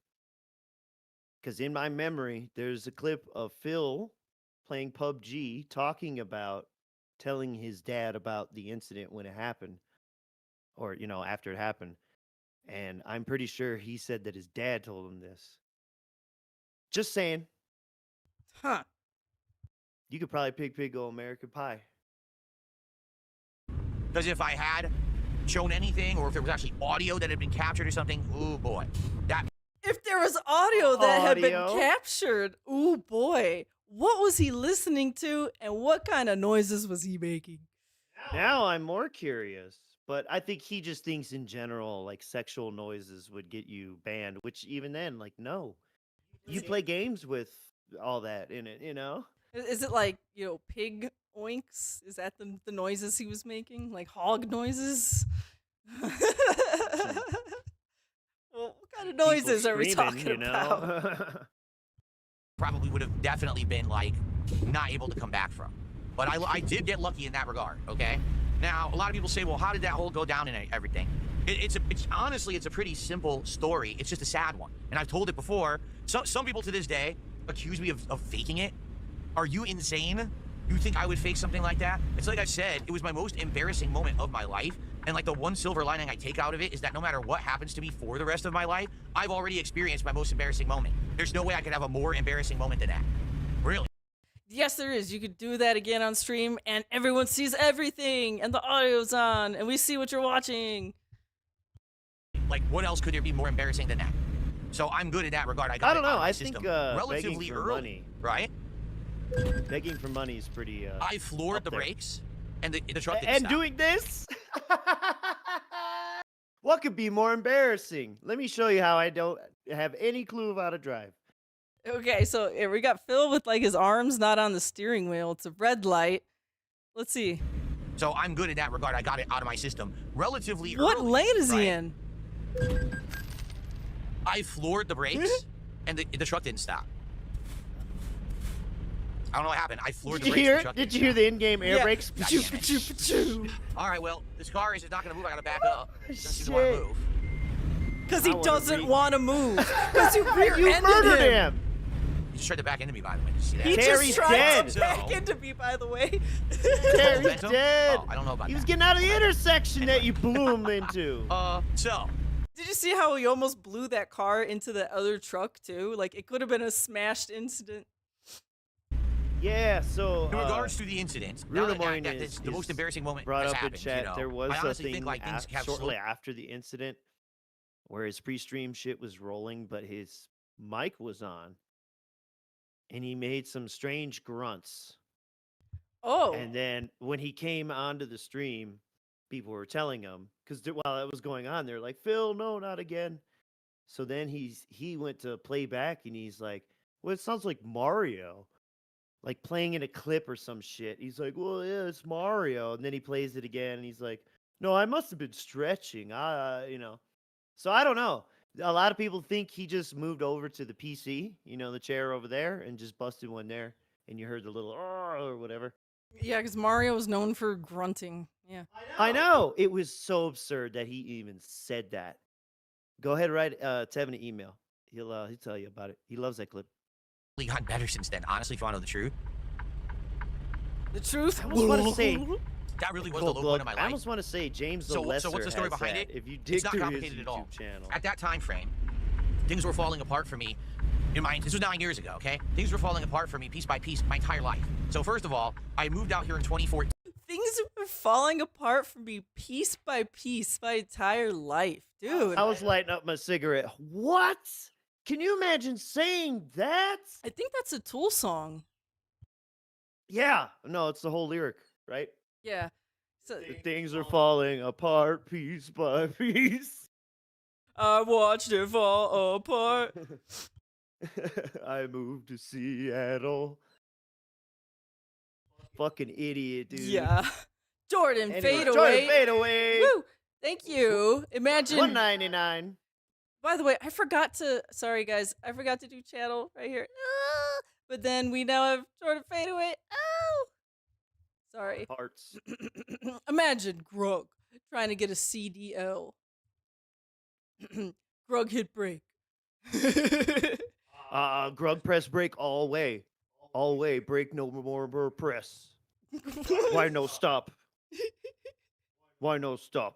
Because in my memory, there's a clip of Phil playing PUBG telling his dad about the incident when it happened. Or, after it happened. And I'm pretty sure he said that his dad told him this. Just saying. Huh. You could probably pig go American Pie. Because if I had shown anything, or if there was actually audio that had been captured or something, ooh boy. If there was audio that had been captured, ooh boy. What was he listening to, and what kind of noises was he making? Now I'm more curious. But I think he just thinks in general, like, sexual noises would get you banned, which even then, like, no. You play games with all that in it, Is it like, pig oinks? Is that the noises he was making? Like hog noises? Well, what kind of noises are we talking about? Probably would have definitely been, like, not able to come back from. But I did get lucky in that regard, okay? Now, a lot of people say, well, how did that whole go down and everything? Honestly, it's a pretty simple story. It's just a sad one. And I've told it before. Some people to this day accuse me of faking it. Are you insane? You think I would fake something like that? It's like I said, it was my most embarrassing moment of my life. And like the one silver lining I take out of it is that no matter what happens to me for the rest of my life, I've already experienced my most embarrassing moment. There's no way I could have a more embarrassing moment than that. Really. Yes, there is. You could do that again on stream, and everyone sees everything, and the audio's on, and we see what you're watching. Like, what else could there be more embarrassing than that? So I'm good in that regard. I don't know. I think relatively early, money, right? Begging for money is pretty. I floored the brakes, and the truck didn't and stop. doing this. What could be more embarrassing? Let me show you how I don't have any clue of how to drive. Okay, so we got Phil with like his arms not on the steering wheel. It's a red light. Let's see. So I'm good in that regard. I got it out of my system relatively early. What lane is he in? I floored the brakes, and the truck didn't stop. I don't know what happened. I floored the brakes. Did you hear the in-game air brakes? All right, well, this car is not going to move. I got to back up. Doesn't want to move. Because he doesn't want to move. Because you murdered him. He just tried to back into me, by the way. Did you see that? He just tried dead. to back into me, by the way. Terry's dead. Oh, I don't know about that. He was getting out of the intersection that you blew him into. Did you see how he almost blew that car into the other truck, too? Like, it could have been a smashed incident. Yeah, so in regards to the incident, the most embarrassing moment brought has up happened, in chat. There was a thing shortly after after the incident where his pre-stream shit was rolling, but his mic was on, and he made some strange grunts. Oh. And then when he came onto the stream, people were telling him, because while that was going on, they're like, "Phil, no, not again." So then he went to play back, and he's like, "Well, it sounds like Mario." like playing in a clip or some shit. He's like, well, yeah, it's Mario. And then he plays it again and he's like, no, I must have been stretching. So I don't know. A lot of people think he just moved over to the PC, the chair over there, and just busted one there. And you heard the little or whatever. Yeah, because Mario is known for grunting. Yeah. I know. It was so absurd that he even said that. Go ahead, write Tevin an email. He'll tell you about it. He loves that clip. Gotten better since then, honestly, if you want to know the truth. The truth? I almost want to say that really was the low point of my life. I almost want to say James the Lesser. So what's the story behind it? If you dig it's not through complicated his at all. YouTube channel. At that time frame, things were falling apart for me. This was 9 years ago, okay? Things were falling apart for me piece by piece my entire life. So first of all, I moved out here in 2014. Things were falling apart for me piece by piece my entire life. Dude. I was lighting up my cigarette. What? Can you imagine saying that? I think that's a Tool song. Yeah. No, it's the whole lyric, right? Yeah. So, things are falling apart piece by piece. I watched it fall apart. I moved to Seattle. Fucking idiot, dude. Yeah. Jordan, Anyway, fade away. Jordan, fade away. Woo! Thank you. Imagine. $1.99. By the way, sorry guys, I forgot to do channel right here. But then we now have Jordan fade away. Oh! Sorry. Parts. Imagine Grug trying to get a CDL. Grug hit break. Grug press break all way. All way. Break no more press. Why no stop? Why no stop?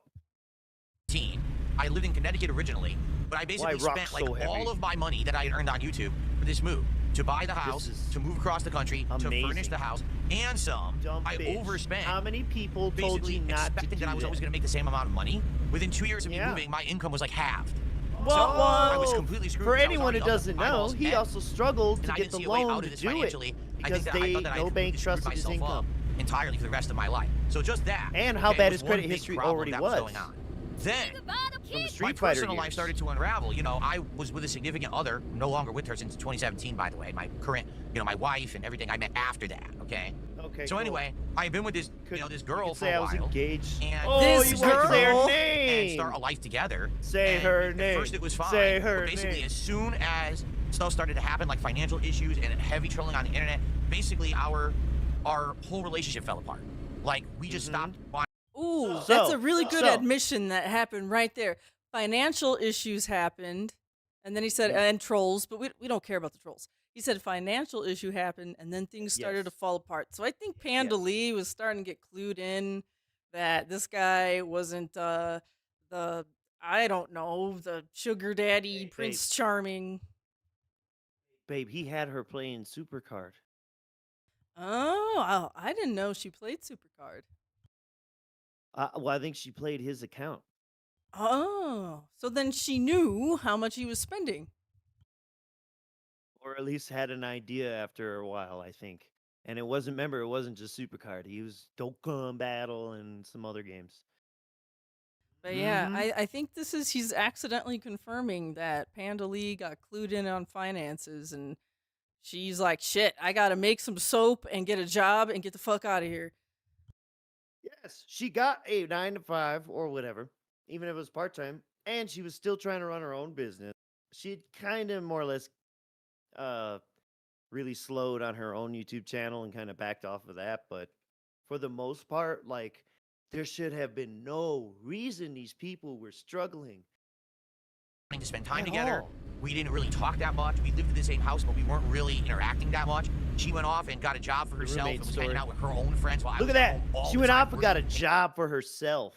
I lived in Connecticut originally, but I basically spent like all of my money that I had earned on YouTube for this move. To buy the house, to move across the country, to furnish the house, and some. I overspent. How many people told you not expecting to that I was always going to make the same amount of money? Within 2 years of me moving, my income was like halved. Whoa! So I was completely screwed. For anyone who doesn't know, he also struggled to get the loan to do it because no bank trusted his income entirely for the rest of my life. So just that. And how bad his credit history already was. Going on. Then, my personal life started to unravel. I was with a significant other, no longer with her since 2017, by the way. My current, my wife and everything I met after that, okay? Okay, so anyway, I've been with this, this girl for a while. I was engaged. And you girl, say her name. And start a life together. Say her name. At first it was fine. Say her basically, name. As soon as stuff started to happen, like financial issues and heavy trolling on the internet, basically our whole relationship fell apart. Like, we just stopped buying. Ooh, that's a really good admission that happened right there. Financial issues happened, and then he said, and trolls, but we don't care about the trolls. He said financial issue happened, and then things started to fall apart. So I think Panda Lee was starting to get clued in that this guy wasn't the sugar daddy, Prince Charming. Babe, he had her playing Supercard. Oh, I didn't know she played Supercard. Well, I think she played his account. Oh, so then she knew how much he was spending. Or at least had an idea after a while, I think. And it wasn't just Supercard. He was Dokkan Battle and some other games. But yeah, I think he's accidentally confirming that Panda Lee got clued in on finances, and she's like, shit, I gotta make some soap and get a job and get the fuck out of here. Yes, she got a 9 to 5 or whatever, even if it was part-time, and she was still trying to run her own business. She'd kind of more or less really slowed on her own YouTube channel and kind of backed off of that, but for the most part, like, there should have been no reason these people were struggling. To spend time together. We didn't really talk that much. We lived in the same house, but we weren't really interacting that much. She went off and got a job for herself and was hanging out with her own friends. While Look at that. She went off and got a job for herself.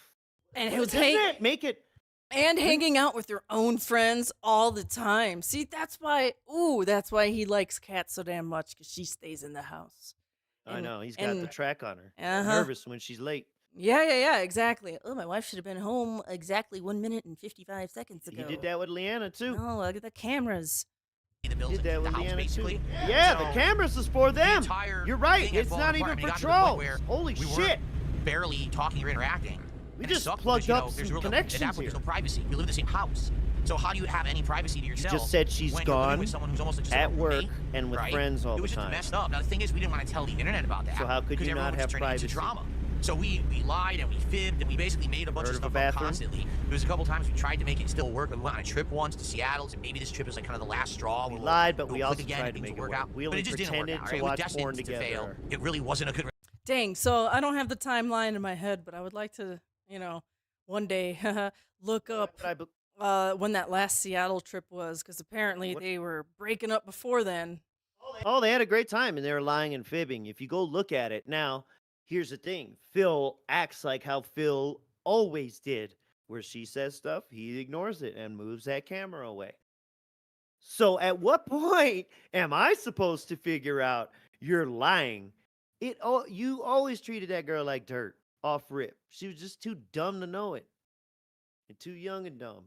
And it was and hanging out with her own friends all the time. See, that's why he likes Kat so damn much, because she stays in the house. I know. He's got the track on her. Nervous when she's late. Yeah, exactly. Oh, my wife should have been home exactly 1 minute and 55 seconds ago. He did that with Leanna, too. Oh, look at the cameras. He did that with Leanna, too. Yeah, the cameras is for them. You're right. It's not even for trolls. Holy shit. Barely talking or interacting. We just plugged up some connections here. There's no privacy. We live in the same house. So how do you have any privacy to yourself? You just said she's when you're living gone with someone who's almost just at a work roommate, and with right? friends all It was the just time. messed up. Now the thing is, we didn't want to tell the internet about that. So how could you not have privacy? Drama. So we lied and we fibbed and we basically made a bunch of stuff up constantly. There was a couple times we tried to make it still work. We went on a trip once to Seattle, and maybe this trip was like kind of the last straw. We lied, but we also again, tried to make it work. Out. We only pretended to watch porn together. It really wasn't a good. Dang, so I don't have the timeline in my head, but I would like to, one day look up when that last Seattle trip was, because apparently they were breaking up before then. Oh, they had a great time, and they were lying and fibbing. If you go look at it now, here's the thing. Phil acts like how Phil always did, where she says stuff, he ignores it and moves that camera away. So at what point am I supposed to figure out you're lying? You always treated that girl like dirt, off rip. She was just too dumb to know it. And too young and dumb.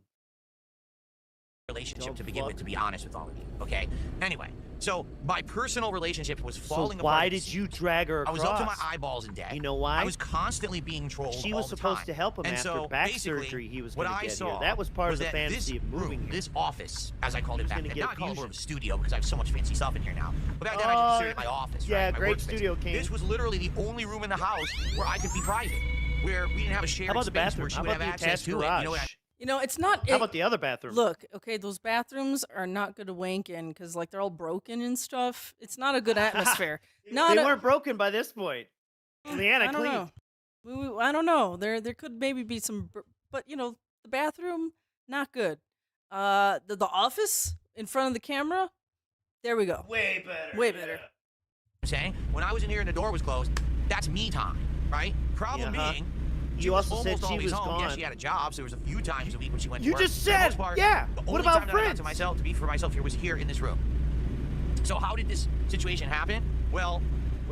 Relationship to begin with, to be honest with all of you. Okay? Anyway, so my personal relationship was falling apart. So why did you drag her across? I was up to my eyeballs in debt. You know why? I was constantly being trolled. She was supposed to help him after back surgery. He was going to get here. That was part of the fantasy of moving here. This office, as I called it back then. Now I call it more of a studio because I have so much fancy stuff in here now. But back then I just considered it my office. Yeah, right? great studio, King. This was literally the only room in the house where I could be private, where we didn't have a shared space where she would have access to it. You know, it's not. How about the other bathroom? Look, okay, those bathrooms are not good to wank in because, like, they're all broken and stuff. It's not a good atmosphere. They weren't broken by this point. Leanna, I don't know. I don't know. There could maybe be some, but the bathroom, not good. The office in front of the camera, there we go. Way better. Way better. I'm saying when I was in here and the door was closed, that's me time, right? Problem being. You also said she was home. gone. Yeah, she had a job, so there was a few times a week when she went to You work. just said, yeah. The what only about time friends? That I got to myself, to be for myself here, was here in this room. So how did this situation happen? Well,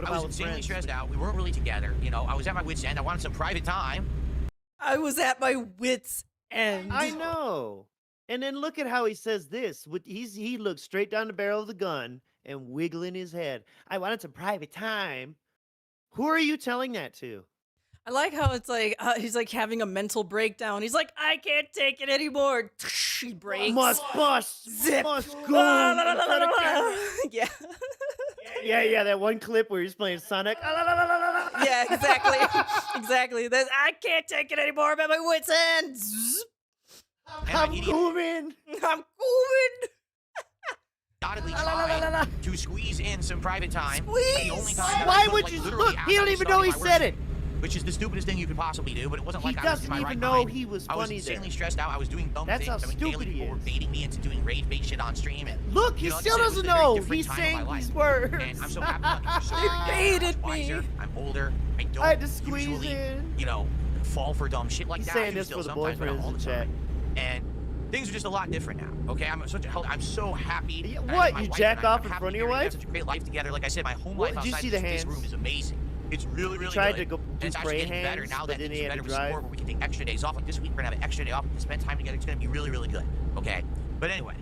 I was insanely stressed out. We weren't really together. I was at my wit's end. I wanted some private time. I was at my wit's end. I know. And then look at how he says this. He looks straight down the barrel of the gun and wiggling his head. I wanted some private time. Who are you telling that to? I like how it's like he's like having a mental breakdown. He's like, I can't take it anymore. He breaks. Must bust. Zip. Must go. Yeah. Yeah. That one clip where he's playing Sonic. Yeah, exactly. Exactly. I can't take it anymore. I'm at my wit's end. I'm moving. I'm moving. Undoubtedly trying to squeeze in some private time. The only time Why would you look? He don't even know he said it. Which is the stupidest thing you could possibly do, but it wasn't like I was in my right mind. He doesn't even know he was funny. I was insanely stressed out. I was doing dumb things. That's how stupid he people were is. baiting me into doing rage-bait shit on stream. And, look, he still doesn't know. He's saying these words. And I'm so happy. They baited me. I'm older. I don't had to squeeze usually, in. fall for dumb shit like He's that. saying this for the boyfriends in the chat. And things are just a lot different now. Okay, I'm so happy. What? You jack off in front of your wife? We have such a great life together. Like I said, my home life outside this room is amazing. It's really, really tried good. to go do spray hands, better now but that then it's he had better to with drive. sport where we can take extra days off. Like this week, we're gonna have an extra day off to spend time together. It's gonna be really, really good. Okay, but anyway,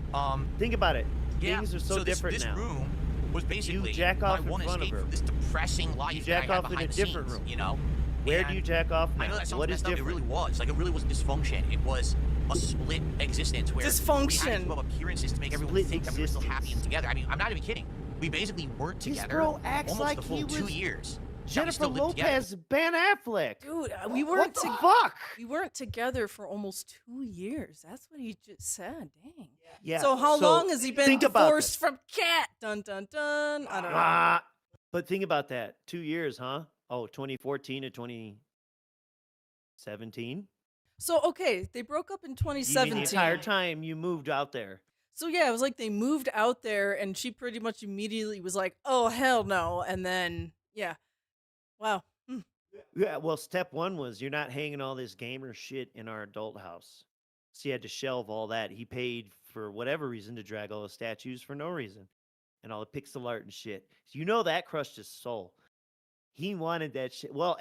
think about it. Yeah, Things are so different this now. room was basically you jack off my one in front escape of her. from this depressing life You jack that I had off in a behind the different scenes, room. Where do you jack off now? I know that sounds what is messed up. different? It really was. Like it really was dysfunction. It was a split existence where we had to give up appearances to make everyone think that we were still happy and together. I mean, I'm not even kidding. We basically weren't together. This bro acts almost like the full he was 2 years. Jennifer Lopez, Ben Affleck. Dude, we weren't fuck? We weren't together for almost 2 years. That's what he just said. Dang. Yeah. So how long has he been divorced from Cat? Dun dun dun. I don't know. But think about that. 2 years, huh? Oh, 2014 to 2017. So okay, they broke up in 2017. The entire time you moved out there. So yeah, it was like they moved out there, and she pretty much immediately was like, "Oh hell no!" And then yeah. Wow. Yeah, well, step one was you're not hanging all this gamer shit in our adult house. So he had to shelve all that. He paid for whatever reason to drag all the statues for no reason. And all the pixel art and shit. So that crushed his soul. He wanted that shit. Well,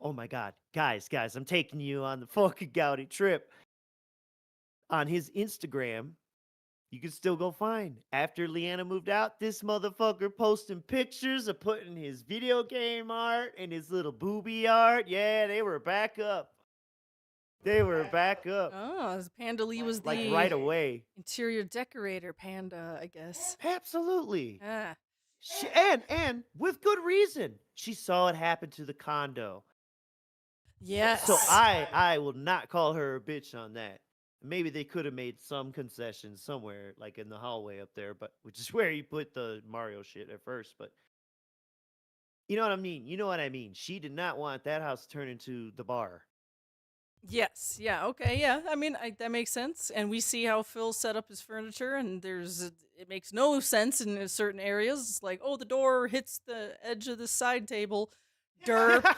oh my God. Guys, I'm taking you on the fucking Gouty trip. On his Instagram, you can still go find. After Leanna moved out, this motherfucker posting pictures of putting his video game art and his little booby art. Yeah, they were back up. They were back up. Oh, Panda Lee was Like the right away. interior decorator panda, I guess. Absolutely. Ah. And with good reason. She saw it happen to the condo. Yes. So I will not call her a bitch on that. Maybe they could have made some concessions somewhere, like in the hallway up there, but which is where you put the Mario shit at first. But you know what I mean? You know what I mean? She did not want that house to turn into the bar. Yes. Yeah. Okay. Yeah. I mean, that makes sense. And we see how Phil set up his furniture, and it makes no sense in certain areas. It's like, oh, the door hits the edge of the side table. Derp.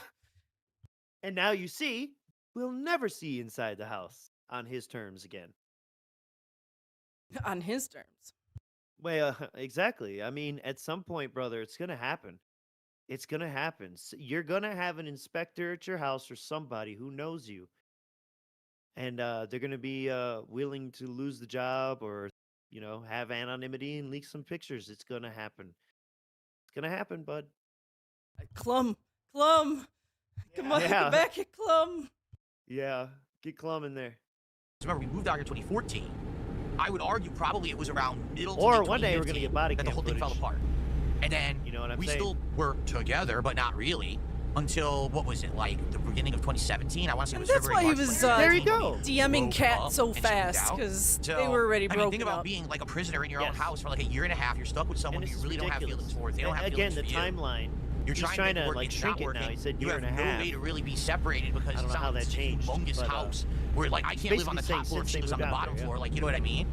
And now you see, we'll never see inside the house on his terms again. On his terms. Well, exactly. I mean, at some point, brother, it's going to happen. It's going to happen. You're going to have an inspector at your house or somebody who knows you. And they're going to be willing to lose the job or, have anonymity and leak some pictures. It's going to happen. It's going to happen, bud. Clum. Come on, get back here, Clum. Yeah, get Clum in there. Remember, we moved out here in 2014. I would argue probably it was around middle to Or late one day we're going to get body that cam the whole thing fell footage. apart. And then You know what I'm we saying? still were together, but not really, until, what was it, like the beginning of 2017? I want to say it And was that's February, why he March was, 2017 There you when go. we DMing broke Cat up so and she moved fast out. because So, they were already I mean, broken think about up. being like a prisoner in your own Yes. house for like a year and a half. You're stuck with someone And you this is really don't have ridiculous. feelings for. They don't have Again, feelings the for you. timeline. You're He's trying to to work, like it's shrink not it now. working. He said You year have and a no half. way to really be separated because I don't it's know how not that this changed, humongous but, house where like I can't live on the basically top floor and since she they lives on the moved out bottom there, floor. Like, you know what I mean?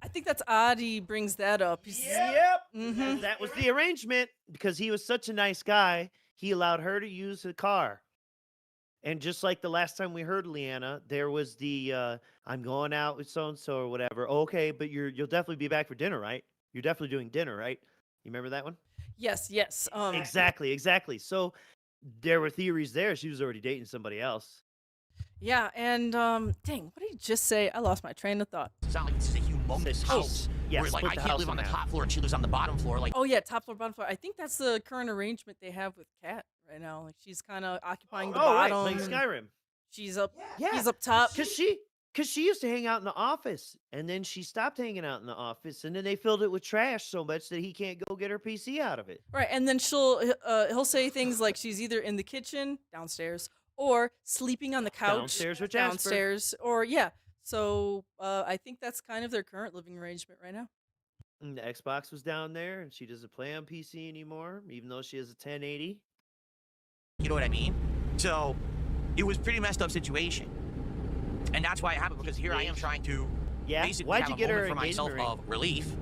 I think that's odd he brings that up. Yep. Mhm. That was the arrangement because he was such a nice guy. He allowed her to use the car. And just like the last time we heard Leanna, there was the I'm going out with so and so or whatever. Okay, but you'll definitely be back for dinner, right? You're definitely doing dinner, right? You remember that one? Yes. Exactly. So there were theories there. She was already dating somebody else. Yeah, and dang, what did he just say? I lost my train of thought. It's not like this is a humongous Said- house yeah, where like split I the can't house live on in the half. top floor and she lives on the bottom floor. Like, Oh yeah, top floor, bottom floor. I think that's the current arrangement they have with Kat right now. Like she's kind of occupying the Oh, right, bottom. like Skyrim. She's up. Yeah. He's up top. Cause she used to hang out in the office, and then she stopped hanging out in the office, and then they filled it with trash so much that he can't go get her PC out of it. Right, and then he'll say things like she's either in the kitchen downstairs or sleeping on the couch Downstairs with Jasper. downstairs, or yeah. So I think that's kind of their current living arrangement right now. And the Xbox was down there, and she doesn't play on PC anymore, even though she has a 1080. you know what I mean? So it was a pretty messed up situation. And that's why it happened, because here I am trying to Yeah. basically Why'd have you a get her moment for myself engagement ring? of relief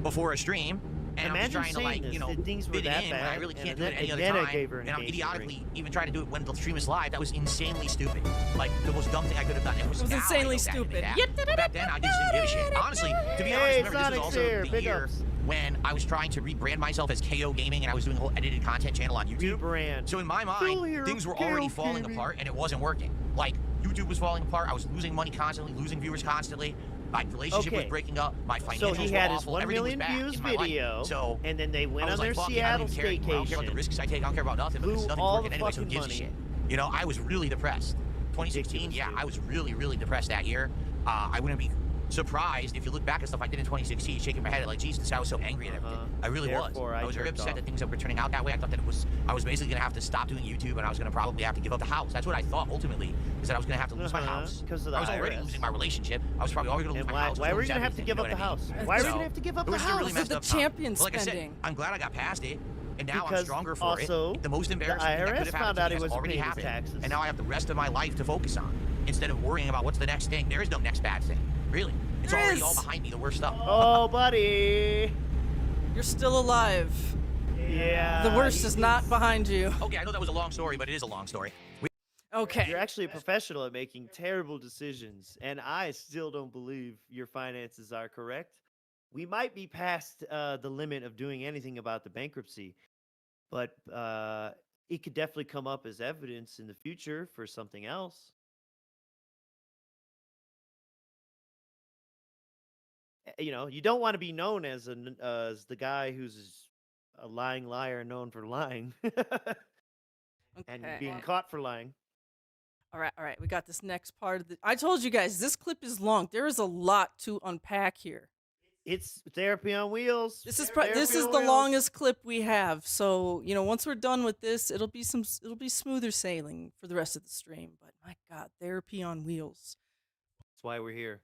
before a stream. And I'm just Imagine trying to, saying like, this, you know, that things were fit it that in when I bad, really and can't do it then- any other and then I time. gave her an And I'm engagement idiotically even trying to do it when the stream is live. That was insanely stupid. Like, the most dumb thing I could have done. It was It was now I insanely know that and stupid. that. But back then, I just didn't give a shit. Honestly, to be honest, Hey, remember, this was Sonic's also here. the Big year ups. when I was trying to rebrand myself as KO Gaming, and I was doing a whole edited content channel on YouTube. Rebrand. So in my Phil mind, here, things were KO already falling Gaming. apart, and it wasn't working. Like, YouTube was falling apart. I was losing money constantly, losing viewers constantly. My relationship was Okay. breaking up. My financials So he were had his awful. 1 Everything was million bad views in my life. video, So and then they I went was on like, their fuck it, I don't Seattle even care anymore. I don't care about the staycation. risks I take. I don't care about nothing because Blew nothing's all working the anyway, so who fucking gives a money. shit? You know, I was really depressed. 2016, Ridiculous, yeah, dude. I was really, really depressed that year. I wouldn't be surprised if you look back at stuff I did in 2016, shaking my head like, Jesus, I was so angry at everything. I really was. Therefore, I I was very jerked upset off. that things were turning out that way. I thought that I was basically going to have to stop doing YouTube, and I was going to probably have to give up the house. That's what I thought ultimately, is that I was going to have to lose my house. 'Cause of the I was already IRS. losing my relationship. I was probably already going to lose And my house. why were you lose gonna have to everything, give you up know the what I mean? house? Why were you So, gonna have to give up it the was just a house? really This is messed the up time. champion But like I said, spending. I'm glad I got past it, and now I'm Because stronger for also, it. The most the embarrassing thing that could IRS have found happened out to he me has wasn't already paying his happened, taxes. and now I have the rest of my life to focus on instead of worrying about what's the next thing. There is no next bad thing, really. It's There already is. all behind me, the worst stuff. Oh, buddy. You're still alive. Yeah. The worst is not behind you. Okay, I know that was a long story, but it is a long story. Okay. You're actually a professional at making terrible decisions, and I still don't believe your finances are correct. We might be past the limit of doing anything about the bankruptcy, but it could definitely come up as evidence in the future for something else. You know, you don't want to be known as as the guy who's a lying liar known for lying and being Okay. caught for lying. All right. We got this next part of the. I told you guys this clip is long. There is a lot to unpack here. It's therapy on wheels. This is Therapy this is on the wheels. longest clip we have. So once we're done with this, it'll be smoother sailing for the rest of the stream. But my God, therapy on wheels. That's why we're here.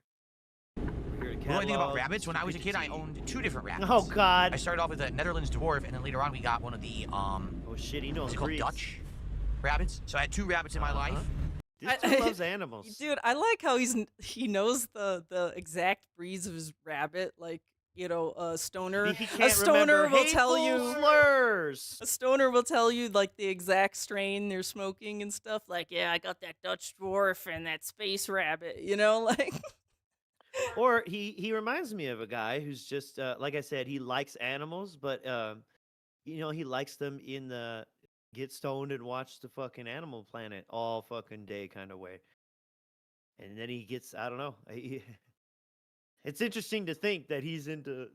We're here to The only thing about catalog rabbits, when I was a kid, I stupidity. owned 2 different rabbits. Oh God. I started off with a Netherlands dwarf, and then later on we got one of the Oh shit, he knows what's it called, breeds. Dutch rabbits. So I had 2 rabbits in my life. This dude loves animals. Dude, I like how he knows the exact breeds of his rabbit. Like, a stoner. He A can't stoner remember will tell hateful you. slurs. A stoner will tell you like the exact strain they're smoking and stuff. Like, yeah, I got that Dutch dwarf and that space rabbit. Like. Or he reminds me of a guy who's just like I said, he likes animals, but he likes them in the get stoned and watch the fucking Animal Planet all fucking day kind of way. And then he gets, I don't know. It's interesting to think that he's into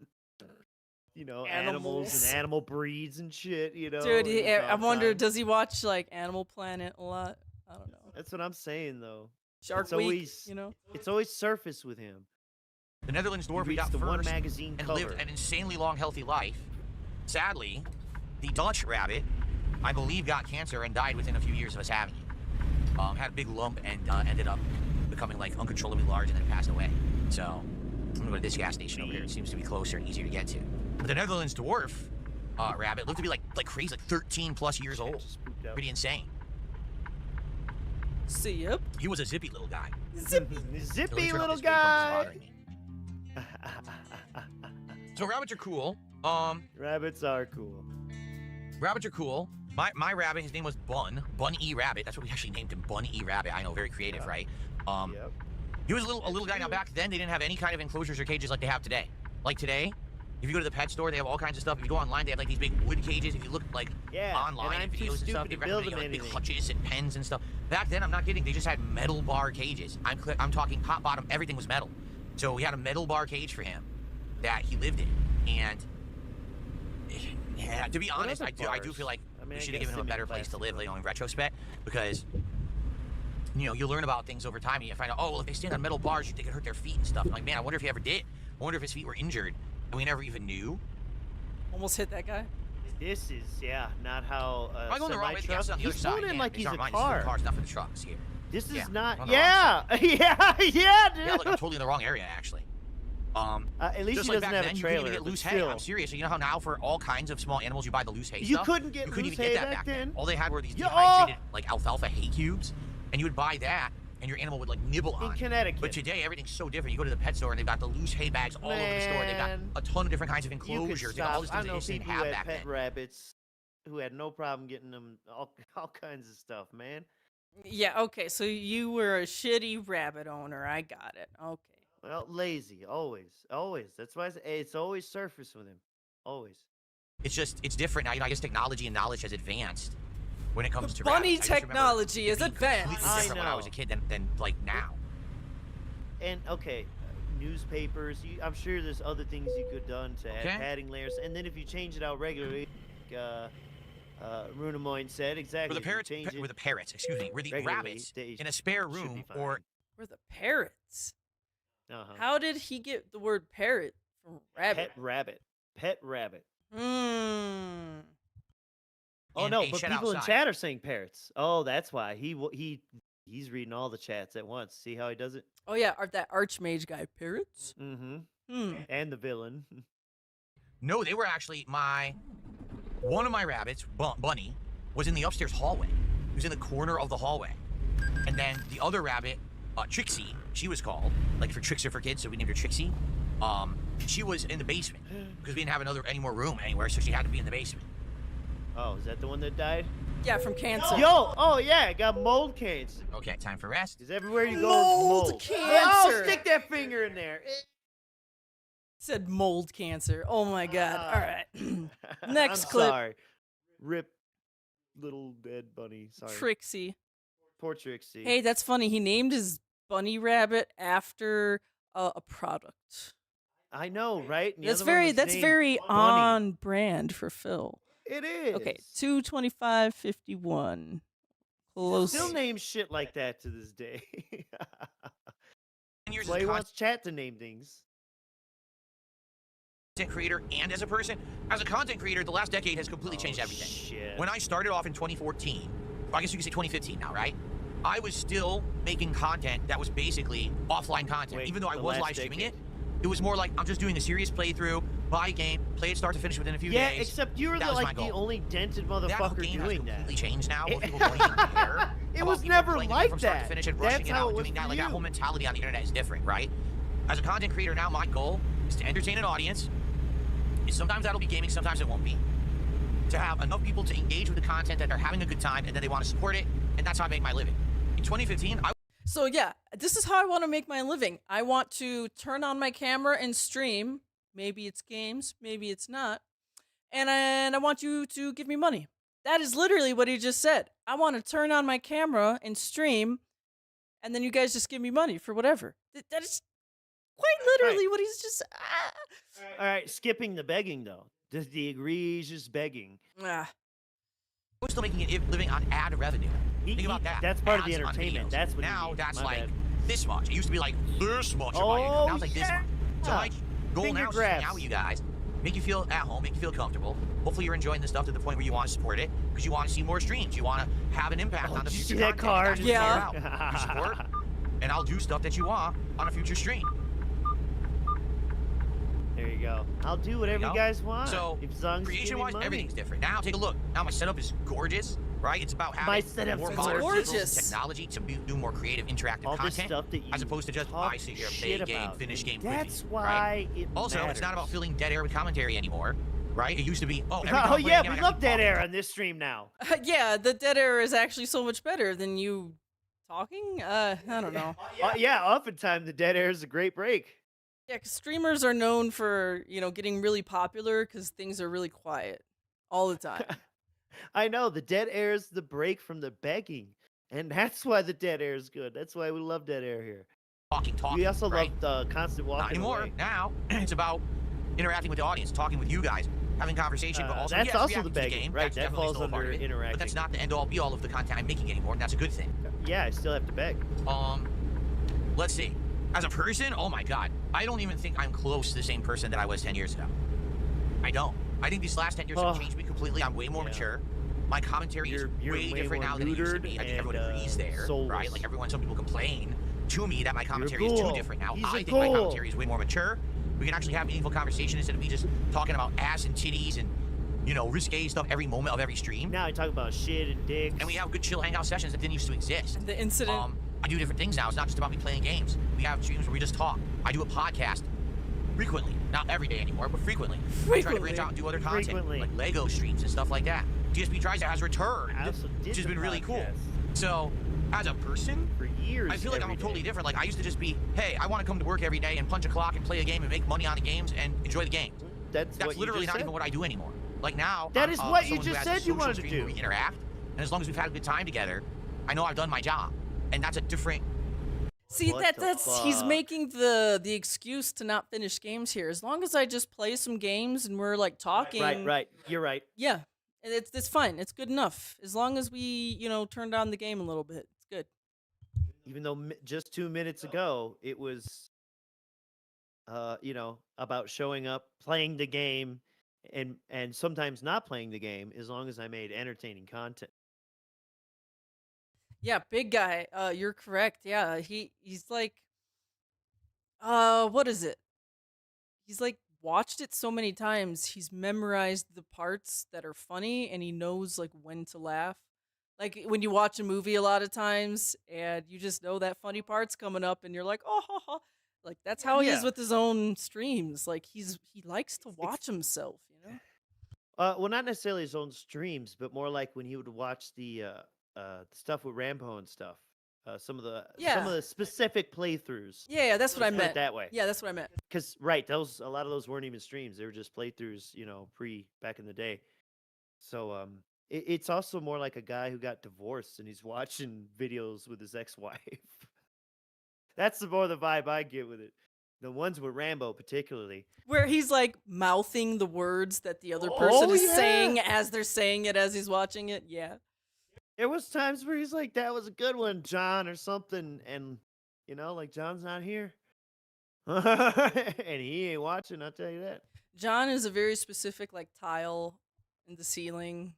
animals and animal breeds and shit, Dude, in I wonder, time. does he watch like Animal Planet a lot? I don't know. That's what I'm saying though. Shark it's Week, always, It's always surface with him. The Netherlands dwarf He we got reads the one first magazine and cover. lived an insanely long, healthy life. Sadly, the Dutch rabbit, I believe, got cancer and died within a few years of us having it. Had a big lump and ended up becoming like uncontrollably large and then passed away. So I'm gonna go to this gas station over here. It seems to be closer and easier to get to. But the Netherlands dwarf rabbit lived to be like crazy, like 13 plus years old. Just spooked out. Pretty insane. See, yep. He was a zippy little guy. Zippy At least we're not little this big one that's guy. bothering me. So rabbits are cool. Rabbits are cool. Rabbits are cool. My rabbit, his name was Bun-E Rabbit. That's what we actually named him, Bun-E Rabbit. I know, very creative, right? Yep. He was a little guy. Now back then, they didn't have any kind of enclosures or cages like they have today. Like today, if you go to the pet store, they have all kinds of stuff. If you go online, they have like these big wood cages. If you look like online and I'm and too videos and stuff, stupid they to build recommend them like big anything. hutches and pens and stuff. Back then, I'm not kidding. They just had metal bar cages. I'm talking top bottom. Everything was metal. So we had a metal bar cage for him that he lived in, and yeah, to be honest, I do feel like we should have given him a better place to live, in retrospect, because you learn about things over time, and you find out, oh, well, if they stand on metal bars, they could hurt their feet and stuff. I'm like, man, I wonder if he ever did. I wonder if his feet were injured, and we never even knew. Almost hit that guy. This is not how. Am I going the wrong way? The gas is on the other He's side. going in Yeah, like these he's a aren't mine. car. This is the cars, not for the trucks here. This is Yeah, not. on the wrong Yeah, yeah, dude. Yeah, look, I'm totally in the wrong area, actually. At least just he like doesn't back have then, a you trailer. couldn't even get but loose hay. still. I'm serious. You know how now for all kinds of small animals you buy the loose hay You stuff? couldn't get You couldn't loose even hay get that back back then. All they had were these Yeah. dehydrated like alfalfa hay cubes, and you would buy that, and your animal would like nibble on In it. Connecticut. But today everything's so different. You go to the pet store and they've got the loose hay bags all over the store. They've got Man. a ton of different kinds of You could enclosures. They got all these stop. I things that know they just didn't people who have had back pet then. rabbits who had no problem getting them all kinds of stuff, man. Yeah, okay, so you were a shitty rabbit owner. I got it. Okay. Well, lazy, always. That's why it's always surface with him, always. It's different now. I guess technology and knowledge has advanced when it comes to Bunny rabbits. I just remember technology it is being completely advanced. different when I was a kid than like now. And okay, newspapers. I'm sure there's other things you could have done to Okay. add padding layers. And then if you change it out regularly, like Runamoyne said, exactly. We're the parrots. We're the parrots. Excuse me. We're the regularly, rabbits they in a spare should be room, fine. or We're the parrots. Uh-huh. How did he get the word parrot from rabbit? Pet rabbit. Hmm. Oh And no, a but shed people in outside. chat are saying parrots. Oh, that's why he's reading all the chats at once. See how he does it? Oh yeah, that archmage guy. Parrots? Mm-hmm. Hmm. And the villain. No, they were actually one of my rabbits, Bunny, was in the upstairs hallway. He was in the corner of the hallway. And then the other rabbit, Trixie, she was called, like for Trixie for kids, so we named her Trixie. She was in the basement because we didn't have any more room anywhere, so she had to be in the basement. Oh, is that the one that died? Yeah, from cancer. Yo! Oh yeah, it got mold cancer. Okay, time for rest. Because everywhere you go, Mold mold. cancer. Oh, stick that finger in there. Said mold cancer. Oh my god. All right. Next I'm clip. Sorry. Rip, little dead bunny. Sorry. Trixie. Poor Trixie. Hey, that's funny. He named his bunny rabbit after a product. I know, right? And the That's other one very was that's named very Bunny. on brand for Phil. It is. Okay, 225.51. Close. Still names shit like that to this day. years That's why as he a wants chat to name things. content creator and as a person. As a content creator, the last decade has completely changed everything. Shit. When I started off in 2014, I guess you could say 2015 now, right? I was still making content that was basically offline content. Wait, Even though I the was last live streaming decade. it was more like I'm just doing a serious playthrough, buy a game, play it start to finish within a few Yeah, days. except you were That the, was my like the goal. only dented That whole motherfucker game has doing that. completely changed now. Most people don't even care. It about was people never playing a game like from start to that. finish and That's rushing it how out it and was doing for that. Like that you. whole mentality on the internet is different, right? As a content creator now, my goal is to entertain an audience. And sometimes that'll be gaming, sometimes it won't be. To have enough people to engage with the content that they're having a good time and then they want to support it, and that's how I make my living. In 2015, So yeah, this is how I want to make my living. I want to turn on my camera and stream. Maybe it's games, maybe it's not. And I want you to give me money. That is literally what he just said. I want to turn on my camera and stream, and then you guys just give me money for whatever. That is quite literally what he's just. All right, skipping the begging though. The egregious begging. Ah. was still making a living on ad revenue. Think about that. That's part of the Ads on entertainment. videos. That's what he now means. that's My like bad. this much. It used to be like this much of my income. Oh, Now it's like this yeah. much. So my goal Finger now is to hang grabs. out with you guys, make you feel at home, make you feel comfortable. Hopefully you're enjoying this stuff to the point where you want to support it because you want to see more streams. You want to have an impact on the did you future see that content. card? That's what Yeah. it's all about. You support, and I'll do stuff that you want on a future stream. There you go. I'll do whatever you know? guys want. So, as long as you give me creation-wise, money. everything's different. Now, take a look. Now, my setup is gorgeous, right? It's about having My setup's more It's modern gorgeous. tools and technology to do more creative, interactive All this content, stuff that you as opposed to just, talk I sit here, play shit a game, about. finish game That's quickly, why right? it Also, it's not about matters. filling dead air with commentary anymore, right? It used to be, oh, every time Oh I play a yeah, game, I we gotta love keep dead talking. air on this stream now. Yeah, the dead air is actually so much better than you talking. I don't know. Yeah, oftentimes the dead air is a great break. Yeah, 'cause streamers are known for, getting really popular because things are really quiet all the time. I know the dead air is the break from the begging, and that's why the dead air is good. That's why we love dead air here. Talking, We also right? love the constant walking Not anymore. away. Now, it's about interacting with the audience, talking with you guys, having conversation, but also, that's yes, also reacting the to begging, game. right? That's That definitely falls still a part under of it, interacting. But that's not the end-all, be-all of the content I'm making anymore, and that's a good thing. Yeah, I still have to beg. Let's see. As a person, oh my god, I don't even think I'm close to the same person that I was 10 years ago. I don't. I think these last 10 years have changed me completely. I'm way more Yeah. mature. My commentary is You're way way different more now than it used to neutered be. I think and, everyone agrees there, soulless. right? Like some people complain to me that my commentary is ghoul. too different now. He's a I think my ghoul. commentary is way more mature. We can actually have meaningful conversation instead of me just talking about ass and titties and, risque stuff every moment of every stream. Now I talk about shit and dicks. And we have good chill hangout sessions that didn't used to exist. The incident. I do different things now. It's not just about me playing games. We have streams where we just talk. I do a podcast frequently. Not every day anymore, but frequently. I try to Frequently. branch out and do other content. Frequently. Like Lego streams and stuff like that. DSP Tries has returned, I also did which has the been really cool. podcast So, as a person, for years. I feel like I'm every totally day. different. Like, I used to just be, hey, I want to come to work every day and punch a clock and play a game and make money on the games and enjoy the game. That's That's what you literally just not said. even what I do anymore. Like now, That I'm, is what you someone who just has a said you social wanted to stream do. where we interact, and as long as we've had a good time together, I know I've done my job, and that's a different. See, What the that's he's fuck? making the excuse to not finish games here. As long as I just play some games and we're like talking. Right. You're right. Yeah. And it's fine. It's good enough. As long as we, turn down the game a little bit. It's good. Even though just 2 minutes ago it was, about showing up, playing the game, and sometimes not playing the game, as long as I made entertaining content. Yeah, big guy. You're correct. Yeah, he's like what is it? He's like watched it so many times. He's memorized the parts that are funny and he knows like when to laugh. Like when you watch a movie a lot of times and you just know that funny part's coming up and you're like, "Oh, ha, ha." Like that's how he is Yeah. with his own streams. Like he likes to watch himself, Well, not necessarily his own streams, but more like when he would watch the stuff with Rambo and stuff. Some of the specific playthroughs. Yeah, that's what I Let's put it meant. that way. Yeah, that's what I meant. Because a lot of those weren't even streams; they were just playthroughs, back in the day. So it's also more like a guy who got divorced and he's watching videos with his ex-wife. That's more the vibe I get with it. The ones with Rambo, particularly. Where he's like mouthing the words that the other person is yeah. saying as they're saying it as he's watching it. Yeah. There was times where he's like, "That was a good one, John," or something, and you know, like John's not here, and he ain't watching. I'll tell you that. John is a very specific like tile in the ceiling.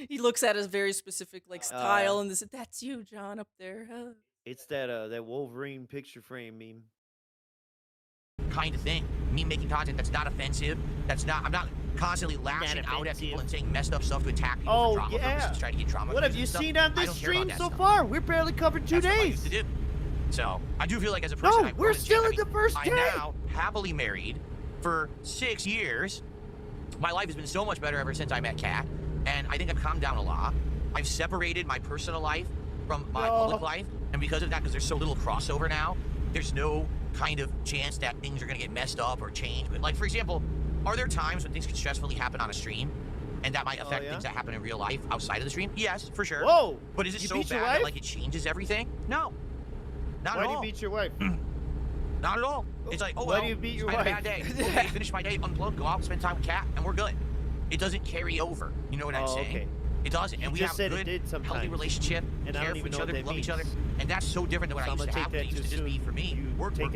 He looks at a very specific like tile and this. That's you, John, up there. It's that Wolverine picture frame meme. Kind of thing. Me making content that's not offensive. I'm not constantly lashing out at people and saying messed up stuff to attack people for drama purposes, trying to get drama. What have you seen on this stream so far? We're barely covered 2 days. What I used to do. So I do feel like as a person, we're still in the first day. I'm now happily married for 6 years. My life has been so much better ever since I met Kat, and I think I've calmed down a lot. I've separated my personal life from my public life, and because of that, because there's so little crossover now, there's no kind of chance that things are going to get messed up or change. But like, for example, are there times when things can stressfully happen on a stream and that might affect things that happen in real life outside of the stream? Yes, for sure. Whoa! But is it so bad that like it changes everything? No. Not at all. Why do you beat your wife? Not at all. It's like, oh, why do you beat your wife? I had a bad day. Okay, finish my day, unplug, go out, spend time with Kat, and we're good. It doesn't carry over. You know what I'm saying? Okay. It doesn't. And we have a good, healthy relationship. And care for each other, love each other. And that's so different than what I used to have. It used to just be for me. Work, games,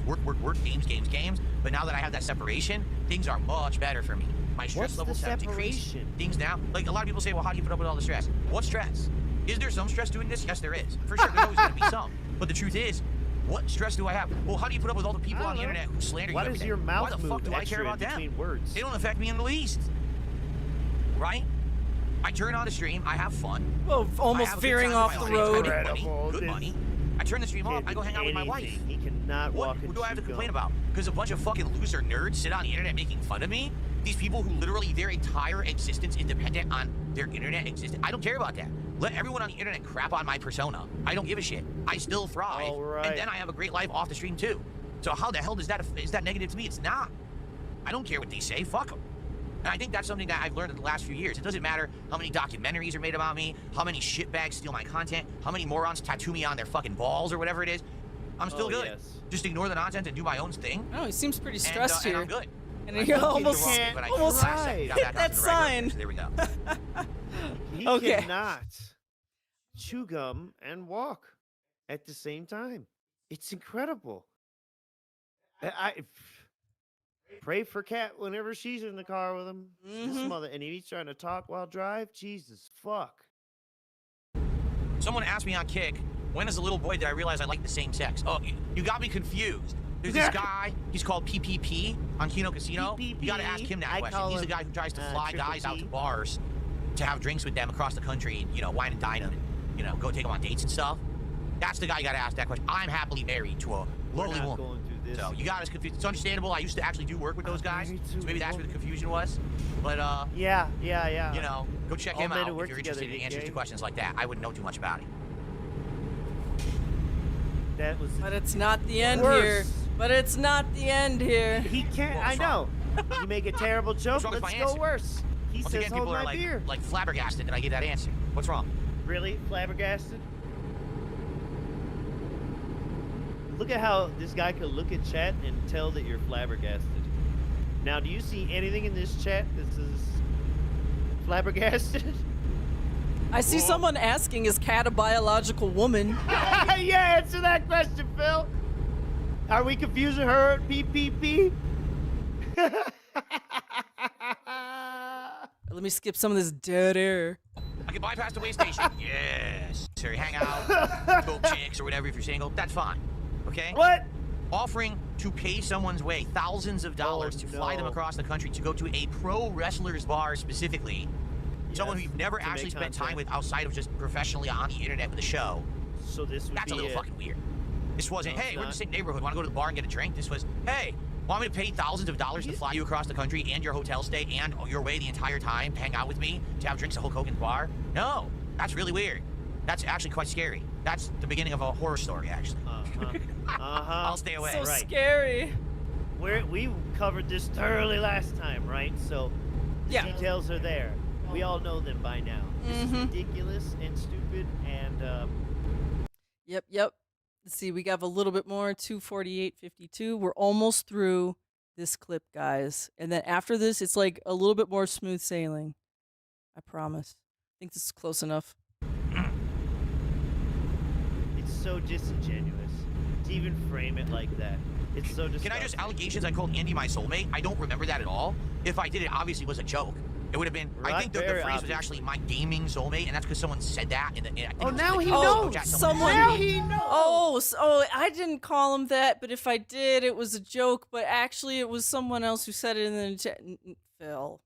work, games. But now that I have that separation, things are much better for me. My stress levels have decreased. Things now, like a lot of people say, well, how do you put up with all the stress? What stress? Is there some stress doing this? Yes, there is. For sure, there's always going to be some. But the truth is, what stress do I have? Well, how do you put up with all the people on the internet who slander you every day? Why does your mouth move? Why the fuck do I care about them? Words? They don't affect me in the least. Right? I turn on the stream, I have fun. Oh, almost veering off the road. I make money, good money. I turn the stream off, I go hang out with my wife. He cannot walk What do I have to complain about? Because a bunch of fucking loser nerds sit on the internet making fun of me? These people who literally, their entire existence is dependent on their internet existence. I don't care about that. Let everyone on the internet crap on my persona. I don't give a shit. I still thrive. And then I have a great life off the stream too. So how the hell is that negative to me? It's not. I don't care what they say. Fuck them. And I think that's something that I've learned in the last few years. It doesn't matter how many documentaries are made about me, how many shitbags steal my content, how many morons tattoo me on their fucking balls or whatever it is. I'm still good. Yes. Just ignore the nonsense and do my own thing. Oh, he seems pretty stressed here. And I'm good. And you almost hit that sign. There we go. He cannot chew gum and walk at the same time. It's incredible. I pray for Kat whenever she's in the car with him. This mother, and he's trying to talk while drive. Jesus fuck. Someone asked me on Kick, when as a little boy did I realize I liked the same sex? Oh, you got me confused. There's this guy, he's called PPP on Kino Casino. You gotta ask him that question. He's the guy who tries to fly guys out to bars to have drinks with them across the country, you know, wine and dine them, and, you know, go take them on dates and stuff. That's the guy you gotta ask that question. I'm happily married to a lowly woman. So you got us confused. It's understandable. I used to actually do work with those guys, so maybe that's where the confusion was. But yeah. You know, go check him out if you're interested in answers to questions like that. I wouldn't know too much about it. That was. But it's not the end here. But it's not the end here. He can't. I know. You make a terrible joke. Let's go worse. He Once says, again, "Hold people my are beer." like flabbergasted that I gave that answer. What's wrong? Really, flabbergasted? Look at how this guy could look at chat and tell that you're flabbergasted. Now, do you see anything in this chat that says flabbergasted? I see someone asking, is Kat a biological woman? Yeah, answer that question, Phil. Are we confusing her at PPP? Let me skip some of this dead air. I can bypass the way station. Yes. Sir, hang out, go chicks or whatever if you're single. That's fine. Okay? What? Offering to pay someone's way thousands of dollars to fly them across the country to go to a pro wrestlers bar specifically. Yes, someone who you've never actually spent time with outside of just professionally on the internet with a show. So this would That's a little fucking weird. This wasn't, hey, we're in the same neighborhood. Want to go to the bar and get a drink? This was, hey, want me to pay thousands of dollars to fly you across the country and your hotel stay and your way the entire time, hang out with me, to have drinks at Hulk Hogan's bar? No, that's really weird. That's actually quite scary. That's the beginning of a horror story, actually. I'll stay away. So scary. We covered this thoroughly last time, right? So the details are there. We all know them by now. This is ridiculous and stupid and Yep. Let's see, we have a little bit more, 2:48:52. We're almost through this clip, guys. And then after this, it's like a little bit more smooth sailing. I promise. I think this is close enough. It's so disingenuous to even frame it like that. It's so disgusting. Can I just allegations? I called Andy my soulmate. I don't remember that at all. If I did, it obviously was a joke. It would have been. Right, I think the phrase was actually my gaming soulmate, and that's because someone said that. I think Oh, it was now like, he Oh, knows. someone. Now he knows. Oh, so I didn't call him that, but if I did, it was a joke. But actually, it was someone else who said it in the chat. Phil.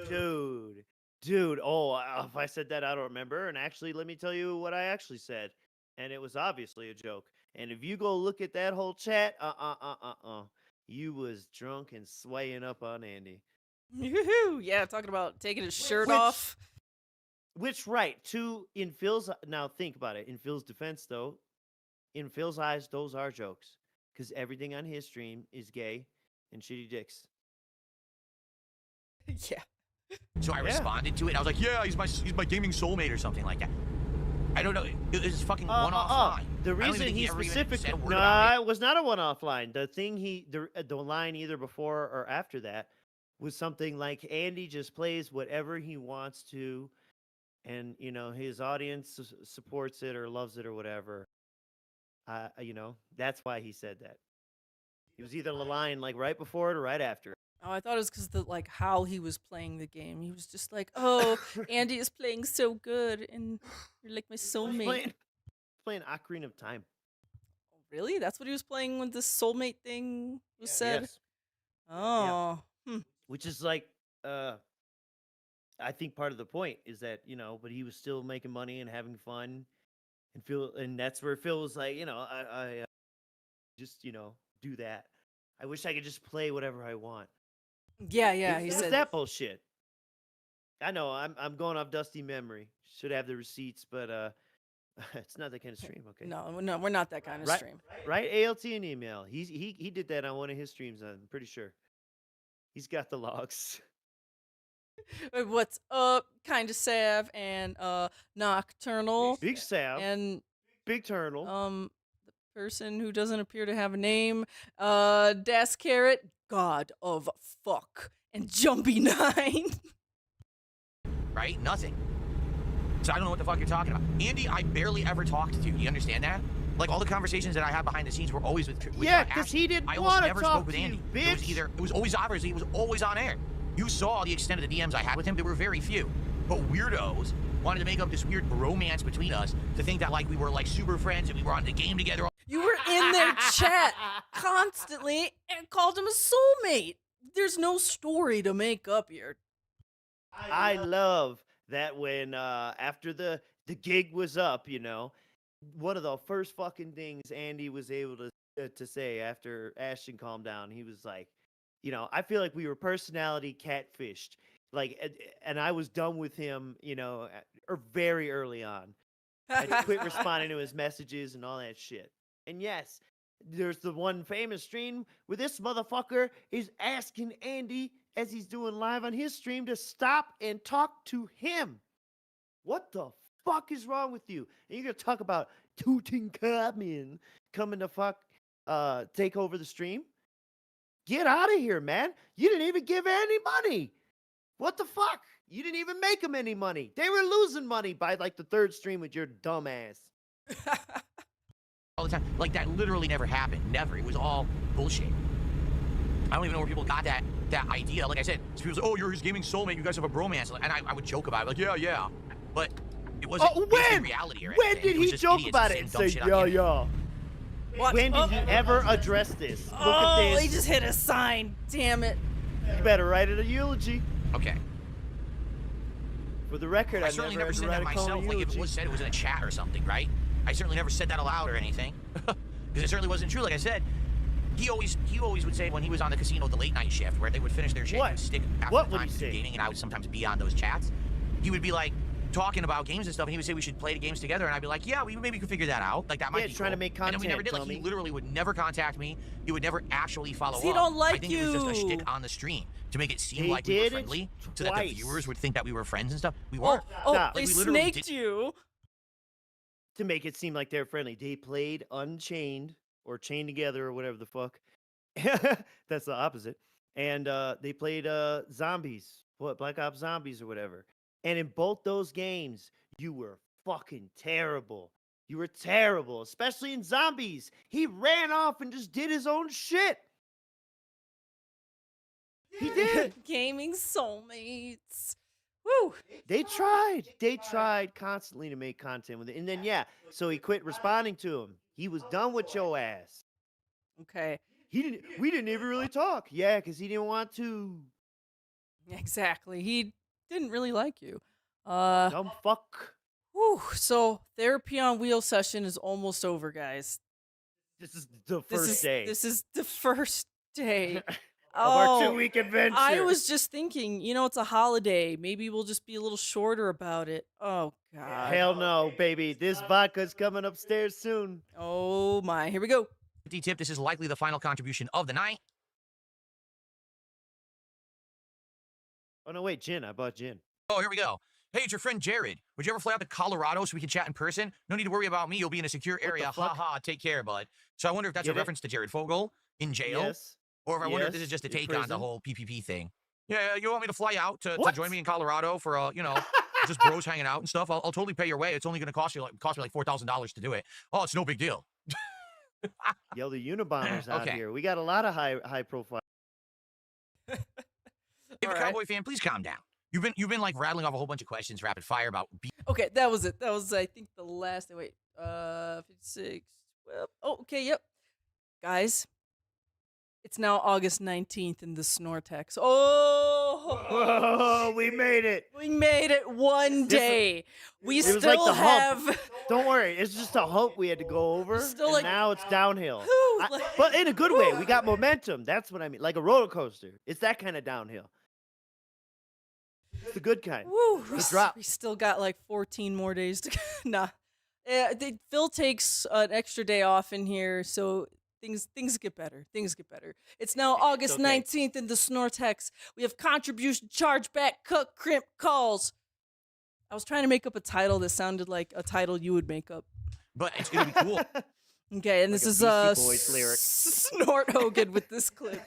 Dude. Oh, if I said that, I don't remember. And actually, let me tell you what I actually said. And it was obviously a joke. And if you go look at that whole chat, you was drunk and swaying up on Andy. Yoo-hoo. Yeah, talking about taking his shirt Which- off. Which, right, in Phil's, now think about it. In Phil's defense, though, in Phil's eyes, those are jokes. Because everything on his stream is gay and shitty dicks. Yeah. So I responded to it. I was like, "Yeah, he's my gaming soulmate or something like that." I don't know. It was fucking one-off line. The I don't even reason think he ever even specifically, said a word about it was not a one-off line. The thing the line either before or after that was something like Andy just plays whatever he wants to, and his audience supports it or loves it or whatever. That's why he said that. It was either the line like right before it or right after it. Oh, I thought it was because how he was playing the game. He was just like, "Oh, Andy is playing so good, and you're like my soulmate." Playing Ocarina of Time. Really? That's what he was playing when this soulmate thing was said? Yes. Oh. Which is like, I think part of the point is that, but he was still making money and having fun, and that's where Phil was like, I just, do that. I wish I could just play whatever I want. Yeah, he It was said that bullshit. I know, I'm going off dusty memory. Should have the receipts, but it's not that kind of stream, okay? No, we're not that kind of Right. stream. Right, ALT and email. He did that on one of his streams, I'm pretty sure. He's got the logs. What's up, kind of Sav and Nocturnal Big Sav, and Big Turtle. the person who doesn't appear to have a name, Das Carrot, God of Fuck, and Jumpy 9. Right? Nothing. So I don't know what the fuck you're talking about. Andy, I barely ever talked to. You understand that? Like all the conversations that I had behind the scenes were always with Yeah, because he didn't I almost want to never talk spoke with to Andy. you, bitch. It was always obviously it was always on air. You saw the extent of the DMs I had with him. There were very few. But weirdos wanted to make up this weird bromance between us to think that like we were like super friends and we were on the game together. You were in their chat constantly and called him a soulmate. There's no story to make up here. I love that when after the gig was up, one of the first fucking things Andy was able to say after Ashton calmed down, he was like, I feel like we were personality catfished. Like, and I was done with him, or very early on. I quit responding to his messages and all that shit. And yes, there's the one famous stream where this motherfucker is asking Andy, as he's doing live on his stream, to stop and talk to him. What the fuck is wrong with you? And you're gonna talk about Tutankhamun coming to take over the stream? Get out of here, man. You didn't even give any money. What the fuck? You didn't even make them any money. They were losing money by like the third stream with your dumb ass. All the time. Like that literally never happened. Never. It was all bullshit. I don't even know where people got that idea. Like I said, people say, "Oh, you're his gaming soulmate. You guys have a bromance." And I would joke about it, like, yeah. But it wasn't based in reality or anything. When did he joke about it and say, yeah? When did he ever address this? Look at this. He just hit a sign. Damn it. You better write it a eulogy. Okay. For the record, I certainly never said that myself. Like if it was said, it was in a chat or something, right? I certainly never said that aloud or anything, because it certainly wasn't true. Like I said, he always would say when he was on the casino, the late night shift, where they would finish their shift and stick after the time to do gaming, and I would sometimes be on those chats. He would be like talking about games and stuff, and he would say we should play the games together, and I'd be like, yeah, we maybe could figure that out. Like that might be trying to make content. And then we never did. Like he literally would never contact me. He would never actually follow up. He don't like I think it was just a shtick on the stream to make it seem like we were friendly, so that the viewers would think that we were friends and stuff. We weren't. Stop. They snaked you. To make it seem like they're friendly. They played Unchained or Chained Together or whatever the fuck. That's the opposite. And they played Zombies. What, Black Ops Zombies or whatever. And in both those games, you were fucking terrible. You were terrible, especially in zombies. He ran off and just did his own shit. He did. Gaming soulmates. Woo. They tried. They tried constantly to make content with it. And then, yeah, so he quit responding to him. He was done with your ass. Okay. We didn't even really talk. Yeah, because he didn't want to. Exactly. He didn't really like you. Dumb fuck. Whew. So therapy on wheel session is almost over, guys. This is the first day. This is the first day. Of our 2-week adventure. I was just thinking, it's a holiday. Maybe we'll just be a little shorter about it. Oh, God. Hell no, baby. This vodka's coming upstairs soon. Oh, my. Here we go. D-tip, this is likely the final contribution of the night. Oh, no, wait. Gin. I bought gin. Oh, here we go. Hey, it's your friend Jared. Would you ever fly out to Colorado so we can chat in person? No need to worry about me. You'll be in a secure area. Ha ha. Take care, bud. So I wonder if that's a reference to Jared Fogle in jail. Yes. Or if I wonder if this is just a take on the prison. whole PPP thing. Yeah, you want me to fly out to join me in Colorado for, just bros hanging out and stuff? I'll totally pay your way. It's only going to cost me like $4,000 to do it. Oh, it's no big deal. Yo, the Unabomber's out Okay. here. We got a lot of high profile. If a Cowboy fan, please calm down. You've been like rattling off a whole bunch of questions rapid fire about. Okay, that was it. That was, I think, the last. Wait, 56. Well, oh, okay, yep. Guys, it's now August 19th in the Snortex. Oh, we made it. We made it one day. We It was still like the have. hump. Don't worry, it's just a hump we had to go over. Still and like- now it's downhill. Whew, But in a good way. We got momentum. That's what I mean. Like a roller coaster. It's that kind of downhill. It's the good kind. Woo, The drop. we still got like 14 more days to go. Nah. Phil takes an extra day off in here, so things get better. Things get better. It's now August okay. 19th in the Snortex. We have contribution, Chargeback, Cuck, Crimp, calls. I was trying to make up a title that sounded like a title you would make up. But it's going to be cool. Okay, and Like this a is Beastie Boys lyric. Snort Hogan with this clip.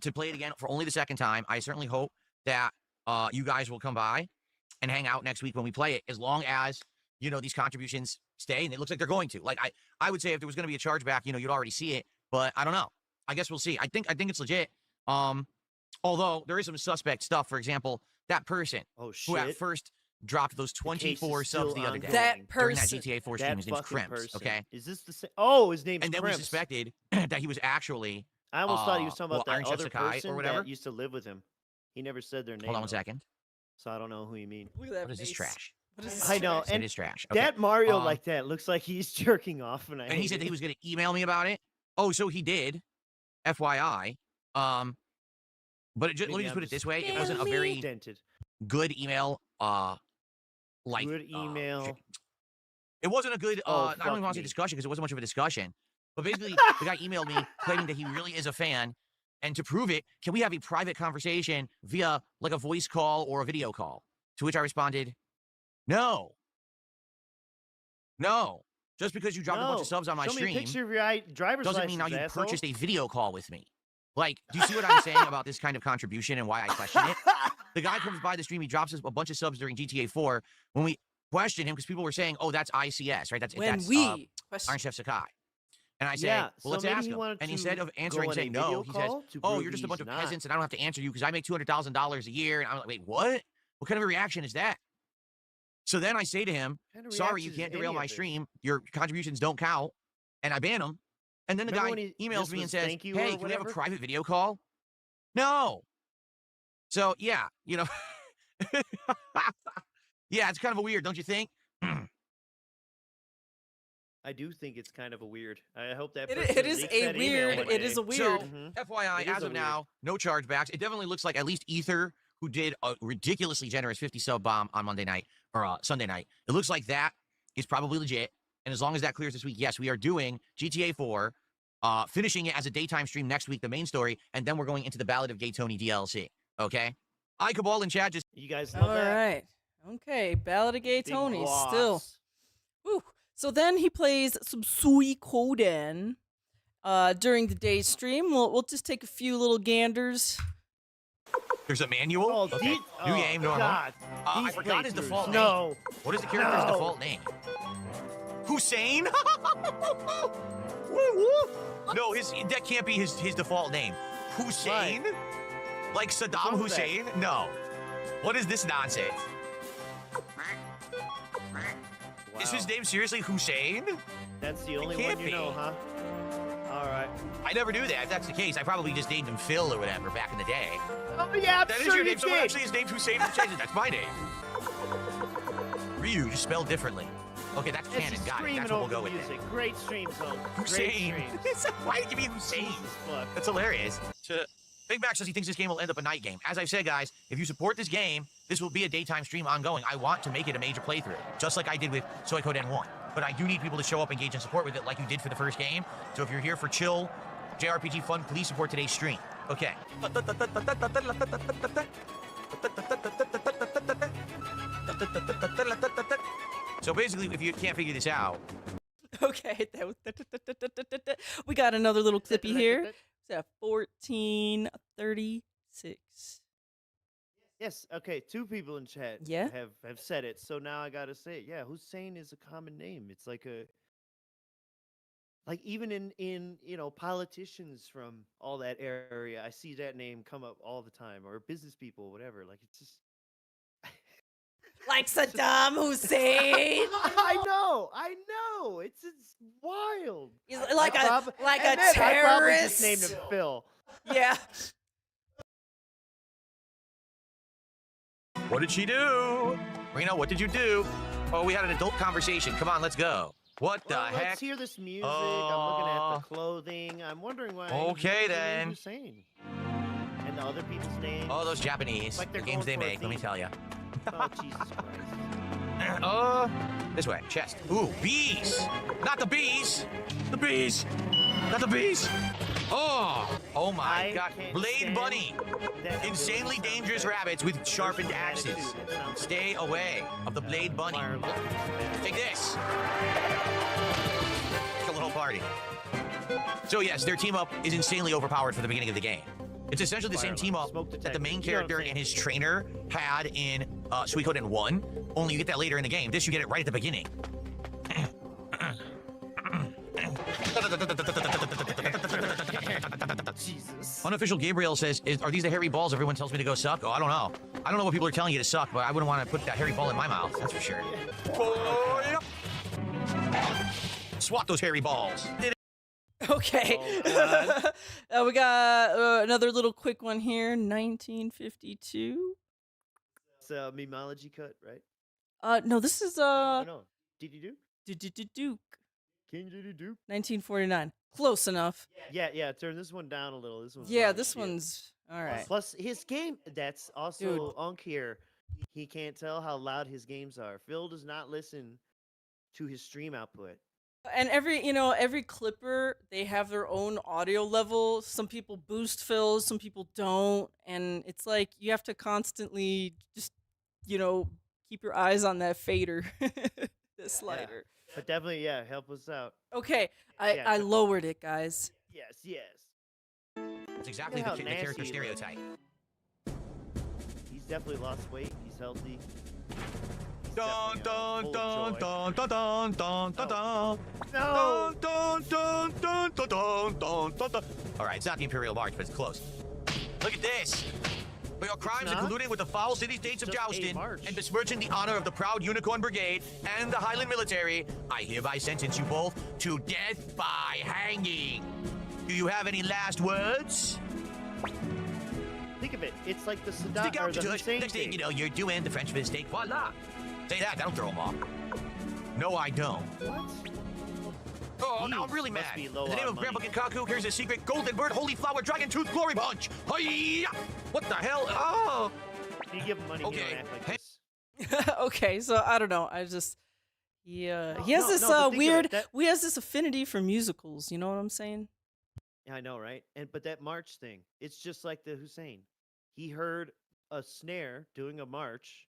To play it again for only the second time. I certainly hope that you guys will come by and hang out next week when we play it, as long as these contributions stay, and it looks like they're going to. Like I would say if there was going to be a chargeback, you'd already see it, but I don't know. I guess we'll see. I think it's legit. Although there is some suspect stuff. For example, that person who at first dropped those 24 subs the other day That during that person. GTA 4 stream. His name's fucking Crimp. person. Okay, Is this the same? Oh, his name's and then we Crimp. suspected that he was actually. I almost thought he was talking about Iron that Chef other Sakai or person whatever. that used to live with him. He never said their name. Hold on one though, second. So I don't know who you mean. Look at that What is this face. trash? What is this I know, trash? and It is trash. Okay. That Mario Um, like that looks like he's jerking off, and And he said that he was going to email me about it. Oh, so he did. FYI. But let me just put it this way: it wasn't a very dented. good email. Like Good email. it wasn't a good. Oh, I don't even fuck want to say me. discussion because it wasn't much of a discussion. But basically, the guy emailed me claiming that he really is a fan, and to prove it, can we have a private conversation via like a voice call or a video call? To which I responded, no. Just because you dropped a bunch of subs on my Show me a stream picture of your driver's doesn't license, mean now you asshole. purchased a video call with me. Like, do you see what I'm saying about this kind of contribution and why I question it? The guy comes by the stream, he drops us a bunch of subs during GTA 4. When we questioned him, because people were saying, "Oh, that's ICS, right? That's When that's we Iron Chef Sakai." And I said, Yeah, "Well, so let's maybe ask he him." wanted And to instead of answering go and saying on a no, video he says, call to "Oh, prove you're just a bunch he's of not. peasants, and I don't have to answer you because I make $200,000 a year." And I'm like, "Wait, what? What kind of a reaction is that?" So then I say to him, What kind of reaction "Sorry, you is can't any derail of my this? stream. Your contributions don't count." And I ban him. And then the Remember guy when he emails just me and was says, thank you "Hey, or can we have a whatever? private video call?" No. So yeah, yeah, it's kind of a weird, don't you think? I do think it's kind of a weird. I hope that It person is leaks a that email weird. one It day. is a weird. So, Mhm. FYI, It is as a of weird. now, no chargebacks. It definitely looks like at least Ether, who did a ridiculously generous 50 sub bomb on Monday night or Sunday night. It looks like that is probably legit. And as long as that clears this week, yes, we are doing GTA 4, finishing it as a daytime stream next week, the main story, and then we're going into the Ballad of Gay Tony DLC. Okay? Cabal in chat just You guys All know that? right. Okay. Ballad of Gay Big Tony still. boss. Woo. So then he plays some Soo-eeeee Kooo Den during the day stream. We'll just take a few little ganders. There's a manual? Oh, Okay. New game, normal. God. I These forgot his playthroughs. default name. No. What is the character's No. default name? Hussein? Woo, woo. No, that can't be his default name. Hussein? Like Saddam wrong with that? Hussein? No. What is this nonsense? Is his name seriously Hussein? That's the only can't one you know, be. huh? All right. I never knew that. If that's the case, I probably just named him Phil or whatever back in the day. Oh yeah, I'm That is sure your you name. Someone did. actually his name's Hussein. That's my name. Ryu, just spelled differently. Okay, that's It's canon. just Got it. screaming That's what we'll over go with. music. Great streams, though. Hussein. Great streams. Why did you give me Hussein? Jesus fuck. That's hilarious. Big Mac says he thinks this game will end up a night game. As I've said, guys, if you support this game, this will be a daytime stream ongoing. I want to make it a major playthrough, just like I did with Soo-eeeee Kooo Den 1. But I do need people to show up, engage, and support with it like you did for the first game. So if you're here for chill, JRPG fun, please support today's stream. Okay. So basically, if you can't figure this out, Okay, we got another little clippy here. It's at 14:36. Yes. Okay. 2 people in chat Yeah? have said it. So now I gotta say it. Yeah, Hussein is a common name. It's like even in politicians from all that area, I see that name come up all the time, or business people, whatever. Like it's just. Like Saddam Hussein. I know. It's wild. He's like I a prob- like and a then I probably just terrorist. named him Phil. Yeah. what did she do? Reno, what did you do? Oh, we had an adult conversation. Come on, let's go. What the Well, heck? let's hear this music. I'm looking at the clothing. I'm wondering why. Okay, he's the name then. Hussein. And the other people's names. Oh, those Japanese. Like the they're games they going for a make, let me theme. tell you. Oh, Jesus Christ. This way. Chest. Ooh, bees. Not the bees. The bees. Not the bees. Oh my I God. can't Blade stand Bunny. that Insanely ability. dangerous rabbits with sharpened axes. Attitude. It sounds Stay away of the Blade Bunny. fire alarm. Take this. It's a little party. So yes, their team up is insanely overpowered for the beginning of the game. It's essentially the same Fire team alarm, up smoke that the detector. main You know what I'm character and saying? his trainer had in Soo-eeeee Kooo Den 1, only you get that later in the game. This, you get it right at the beginning. Jesus. Unofficial Gabriel says, are these the hairy balls everyone tells me to go suck? Oh, I don't know. I don't know what people are telling you to suck, but I wouldn't want to put that hairy ball in my mouth, that's for sure. Oh, yep. Swat those hairy balls. Okay. Oh, we got another little quick one here. 1952. It's a memology cut, right? No, this is No. Did you do? Duke. King Did you do? 1949. Close enough. Yeah. Turn this one down a little. This one's Yeah, loud this as shit. one's all right. Plus, his game, that's also Dude. Unk here. He can't tell how loud his games are. Phil does not listen to his stream output. And every clipper, they have their own audio level. Some people boost fills, some people don't, and it's like you have to constantly just keep your eyes on that fader, the slider. But definitely, yeah, help us out. Okay, Yeah. I lowered it, guys. Yes. That's exactly Look the, how the character nasty he looks. stereotype. He's definitely lost weight. He's healthy. He's Dun definitely, dun full of dun joy. dun dun dun dun dun. No! Dun dun dun dun dun dun dun dun. All right, it's not the Imperial March, but it's close. Look at this. For your crimes not? included with the foul city-states of Just a Joustin march. and besmirching the honor of the proud Unicorn Brigade and the Highland Military, I hereby sentence you both to death by hanging. Do you have any last words? Think of it. It's like the Stick Saddam or out the your tush. Hussein Next thing thing. you know, you're doing the French mistake. Voila. Say that, that'll throw them off. No, I don't. What? Oh, now I'm really must mad. be In low the name on of Grandpa money. Kinkaku, here's a secret golden bird, holy flower, dragon tooth, glory punch. Hi-ya! What the hell? Oh! You give him money, he Okay. don't act like Hey. this. Okay, so I don't know. I just he has No, this no, but think of it, weird that- he has this affinity for musicals. You know what I'm saying? Yeah, I know, right? But that march thing, it's just like the Hussein. He heard a snare doing a march,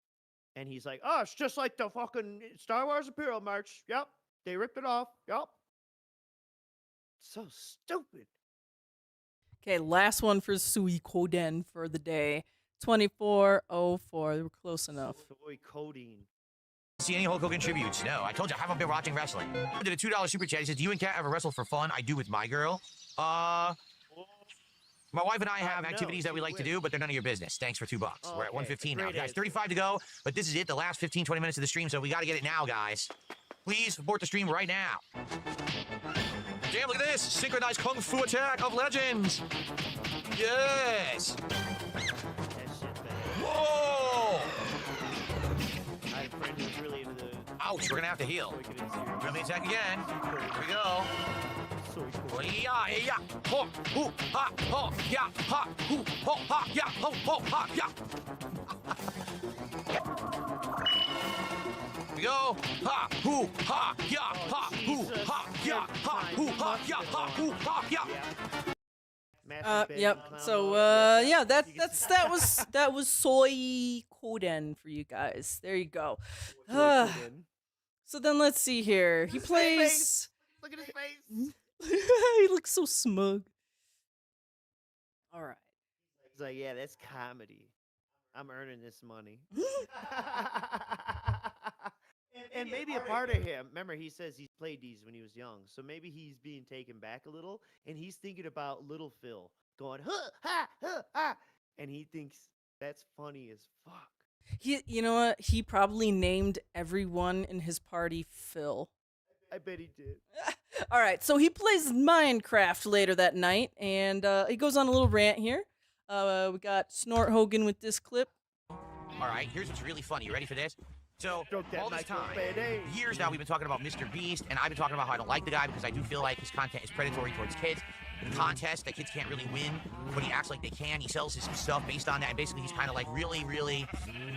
and he's like, "Oh, it's just like the fucking Star Wars Imperial March. Yep, they ripped it off. Yep." So stupid. Okay, last one for Soo-eeeee Kooo Den for the day. 2404. They were close enough. Soo-eeeee Kooo Den. See any Hulk Hogan tributes? No, I told you I haven't been watching wrestling. I did a $2 super chat. He says, "Do you and Kat ever wrestle for fun?" I do with my girl. My wife and I have activities that we like to do, but they're none of your business. Thanks for $2. We're at 1:15 now. Guys, 35 to go, but this is it, the last 15, 20 minutes of the stream, so we got to get it now, guys. Please support the stream right now. Damn, look at this. Synchronized Kung Fu attack of legends. Yes. That shit bad. Whoa. I had a friend who was really into the... Ouch, we're going to have to heal. so we could insert- Let me attack again. Here we go. Soo-eeeee Kooo Oh, Den. yeah. Ho, hoo, ha, ho, yeah, ha, hoo, ho, ha, yeah, ho, ha, yeah. Here we go. Ha, hoo, ha, yeah, ha, hoo, ha, yeah, ha, hoo, ha, yeah, ha, hoo, ha, yeah. Masturbating Yep. clown So mode. yeah, that was Soo-eeeee Kooo Den for you guys. There you go. Soo-eeeee Kooo Den. So then let's see here. He Look at his face. plays. Look at his face. He looks so smug. All right. He's like, yeah, that's comedy. I'm earning this money. And maybe a part of him, remember he says he's played these when he was young, so maybe he's being taken back a little, and he's thinking about little Phil going, huh, ha, huh, ha, and he thinks that's funny as fuck. You know what? He probably named everyone in his party Phil. I bet he did. All right, so he plays Minecraft later that night, and he goes on a little rant here. We got Snort Hogan with this clip. All right, here's what's really funny. You ready for this? So, Stroke that all this micro, time, baby. years now, we've been talking about Mr. Beast, and I've been talking about how I don't like the guy because I do feel like his content is predatory towards kids. In contests that kids can't really win, but he acts like they can. He sells his stuff based on that, and basically he's kind of like really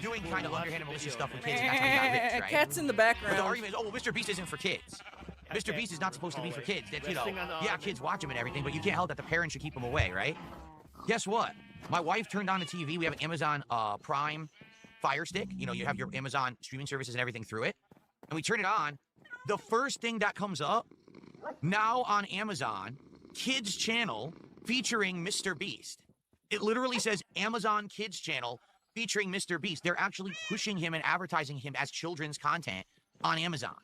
doing kind of underhanded malicious stuff with kids, and that's how he got rich, right? Cat's in the But background. the argument is, oh, well, Mr. Beast isn't for kids. Mr. Beast is not supposed to be for kids. That, you know, Resting on the yeah, arm. kids watch him and everything, but you can't help that the parents should keep him away, right? Guess what? My wife turned on the TV. We have an Amazon Prime Fire Stick. You know, you have your Amazon streaming services and everything through it. And we turn it on. The first thing that comes up, now on Amazon, Kids Channel featuring Mr. Beast. It literally says Amazon Kids Channel featuring Mr. Beast. They're actually pushing him and advertising him as children's content on Amazon.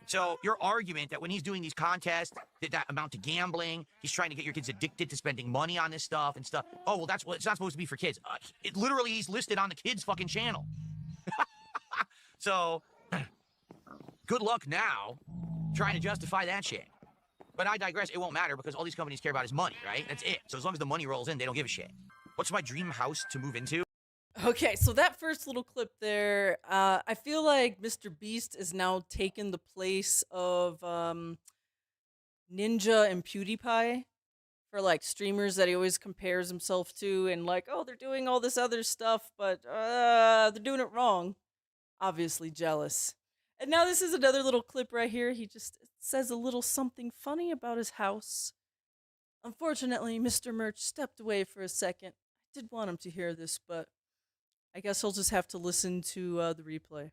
So your argument that when he's doing these contests that amount to gambling, he's trying to get your kids addicted to spending money on this stuff and stuff. Oh, well, that's what it's not supposed to be for kids. It literally, he's listed on the kids' fucking channel. So good luck now trying to justify that shit. But I digress. It won't matter because all these companies care about is money, right? That's it. So as long as the money rolls in, they don't give a shit. What's my dream house to move into? Okay, so that first little clip there, I feel like Mr. Beast is now taking the place of Ninja and PewDiePie for like streamers that he always compares himself to, and like, oh, they're doing all this other stuff, but they're doing it wrong. Obviously jealous. And now this is another little clip right here. He just says a little something funny about his house. Unfortunately, Mr. Merch stepped away for a second. I did want him to hear this, but I guess he'll just have to listen to the replay.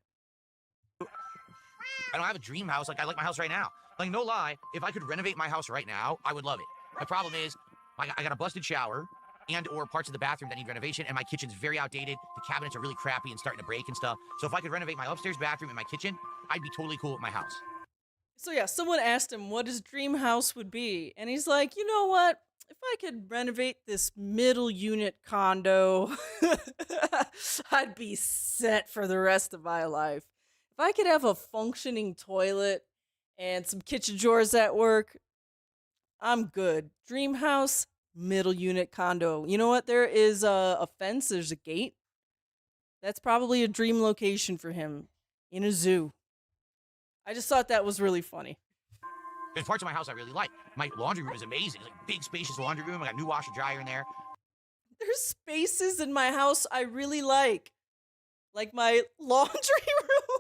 I don't have a dream house. Like, I like my house right now. Like, no lie, if I could renovate my house right now, I would love it. My problem is, I got a busted shower and or parts of the bathroom that need renovation, and my kitchen's very outdated. The cabinets are really crappy and starting to break and stuff. So if I could renovate my upstairs bathroom and my kitchen, I'd be totally cool with my house. So yeah, someone asked him what his dream house would be, and he's like, you know what? If I could renovate this middle unit condo, I'd be set for the rest of my life. If I could have a functioning toilet and some kitchen drawers at work, I'm good. Dream house, middle unit condo. You know what? There is a fence, there's a gate. That's probably a dream location for him, in a zoo. I just thought that was really funny. There's parts of my house I really like. My laundry room is amazing. It's like big, spacious laundry room. I got a new washer dryer in there. There's spaces in my house I really like my laundry room.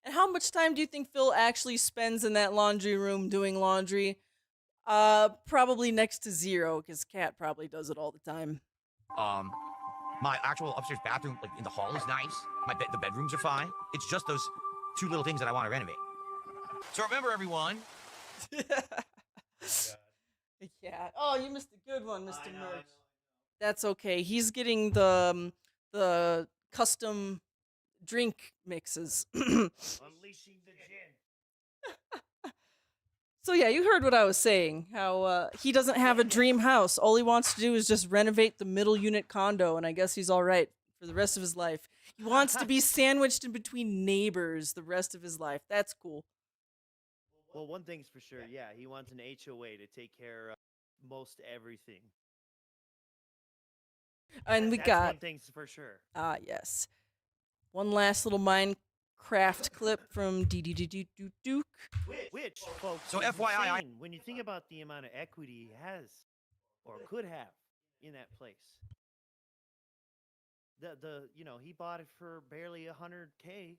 And how much time do you think Phil actually spends in that laundry room doing laundry? Probably next to zero, because Kat probably does it all the time. My actual upstairs bathroom, like in the hall, is nice. The bedrooms are fine. It's just those two little things that I want to renovate. So remember, everyone. Yeah. Oh, you missed a good one, Mr. Merch. That's okay. He's getting the custom drink mixes. Unleashing the gin. So yeah, you heard what I was saying. How he doesn't have a dream house. All he wants to do is just renovate the middle unit condo, and I guess he's all right for the rest of his life. He wants to be sandwiched in between neighbors the rest of his life. That's cool. Well, one thing's for sure. Yeah, he wants an HOA to take care of most everything. And we That's got one thing's for sure. yes, one last little Minecraft clip from Duke. Which, folks, So is FYI, insane when you think about the amount of equity he has or could have in that place. He bought it for barely $100K,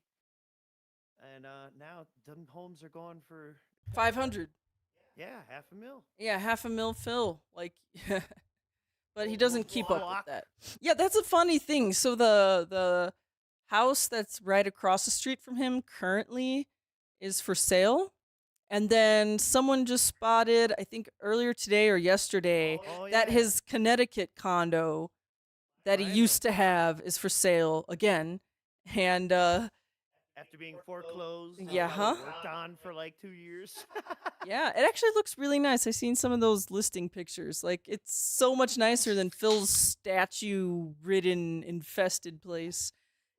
and now them homes are going for 500. $500,000. Yeah, $500,000 Phil. Like, but he doesn't keep up with block. that. Yeah, that's a funny thing. So the house that's right across the street from him currently is for sale. And then someone just spotted, I think earlier today or yesterday, that his Connecticut condo that he used to have is for sale again. And After being foreclosed, worked on for like 2 years. yeah, it actually looks really nice. I've seen some of those listing pictures. Like, it's so much nicer than Phil's statue-ridden, infested place.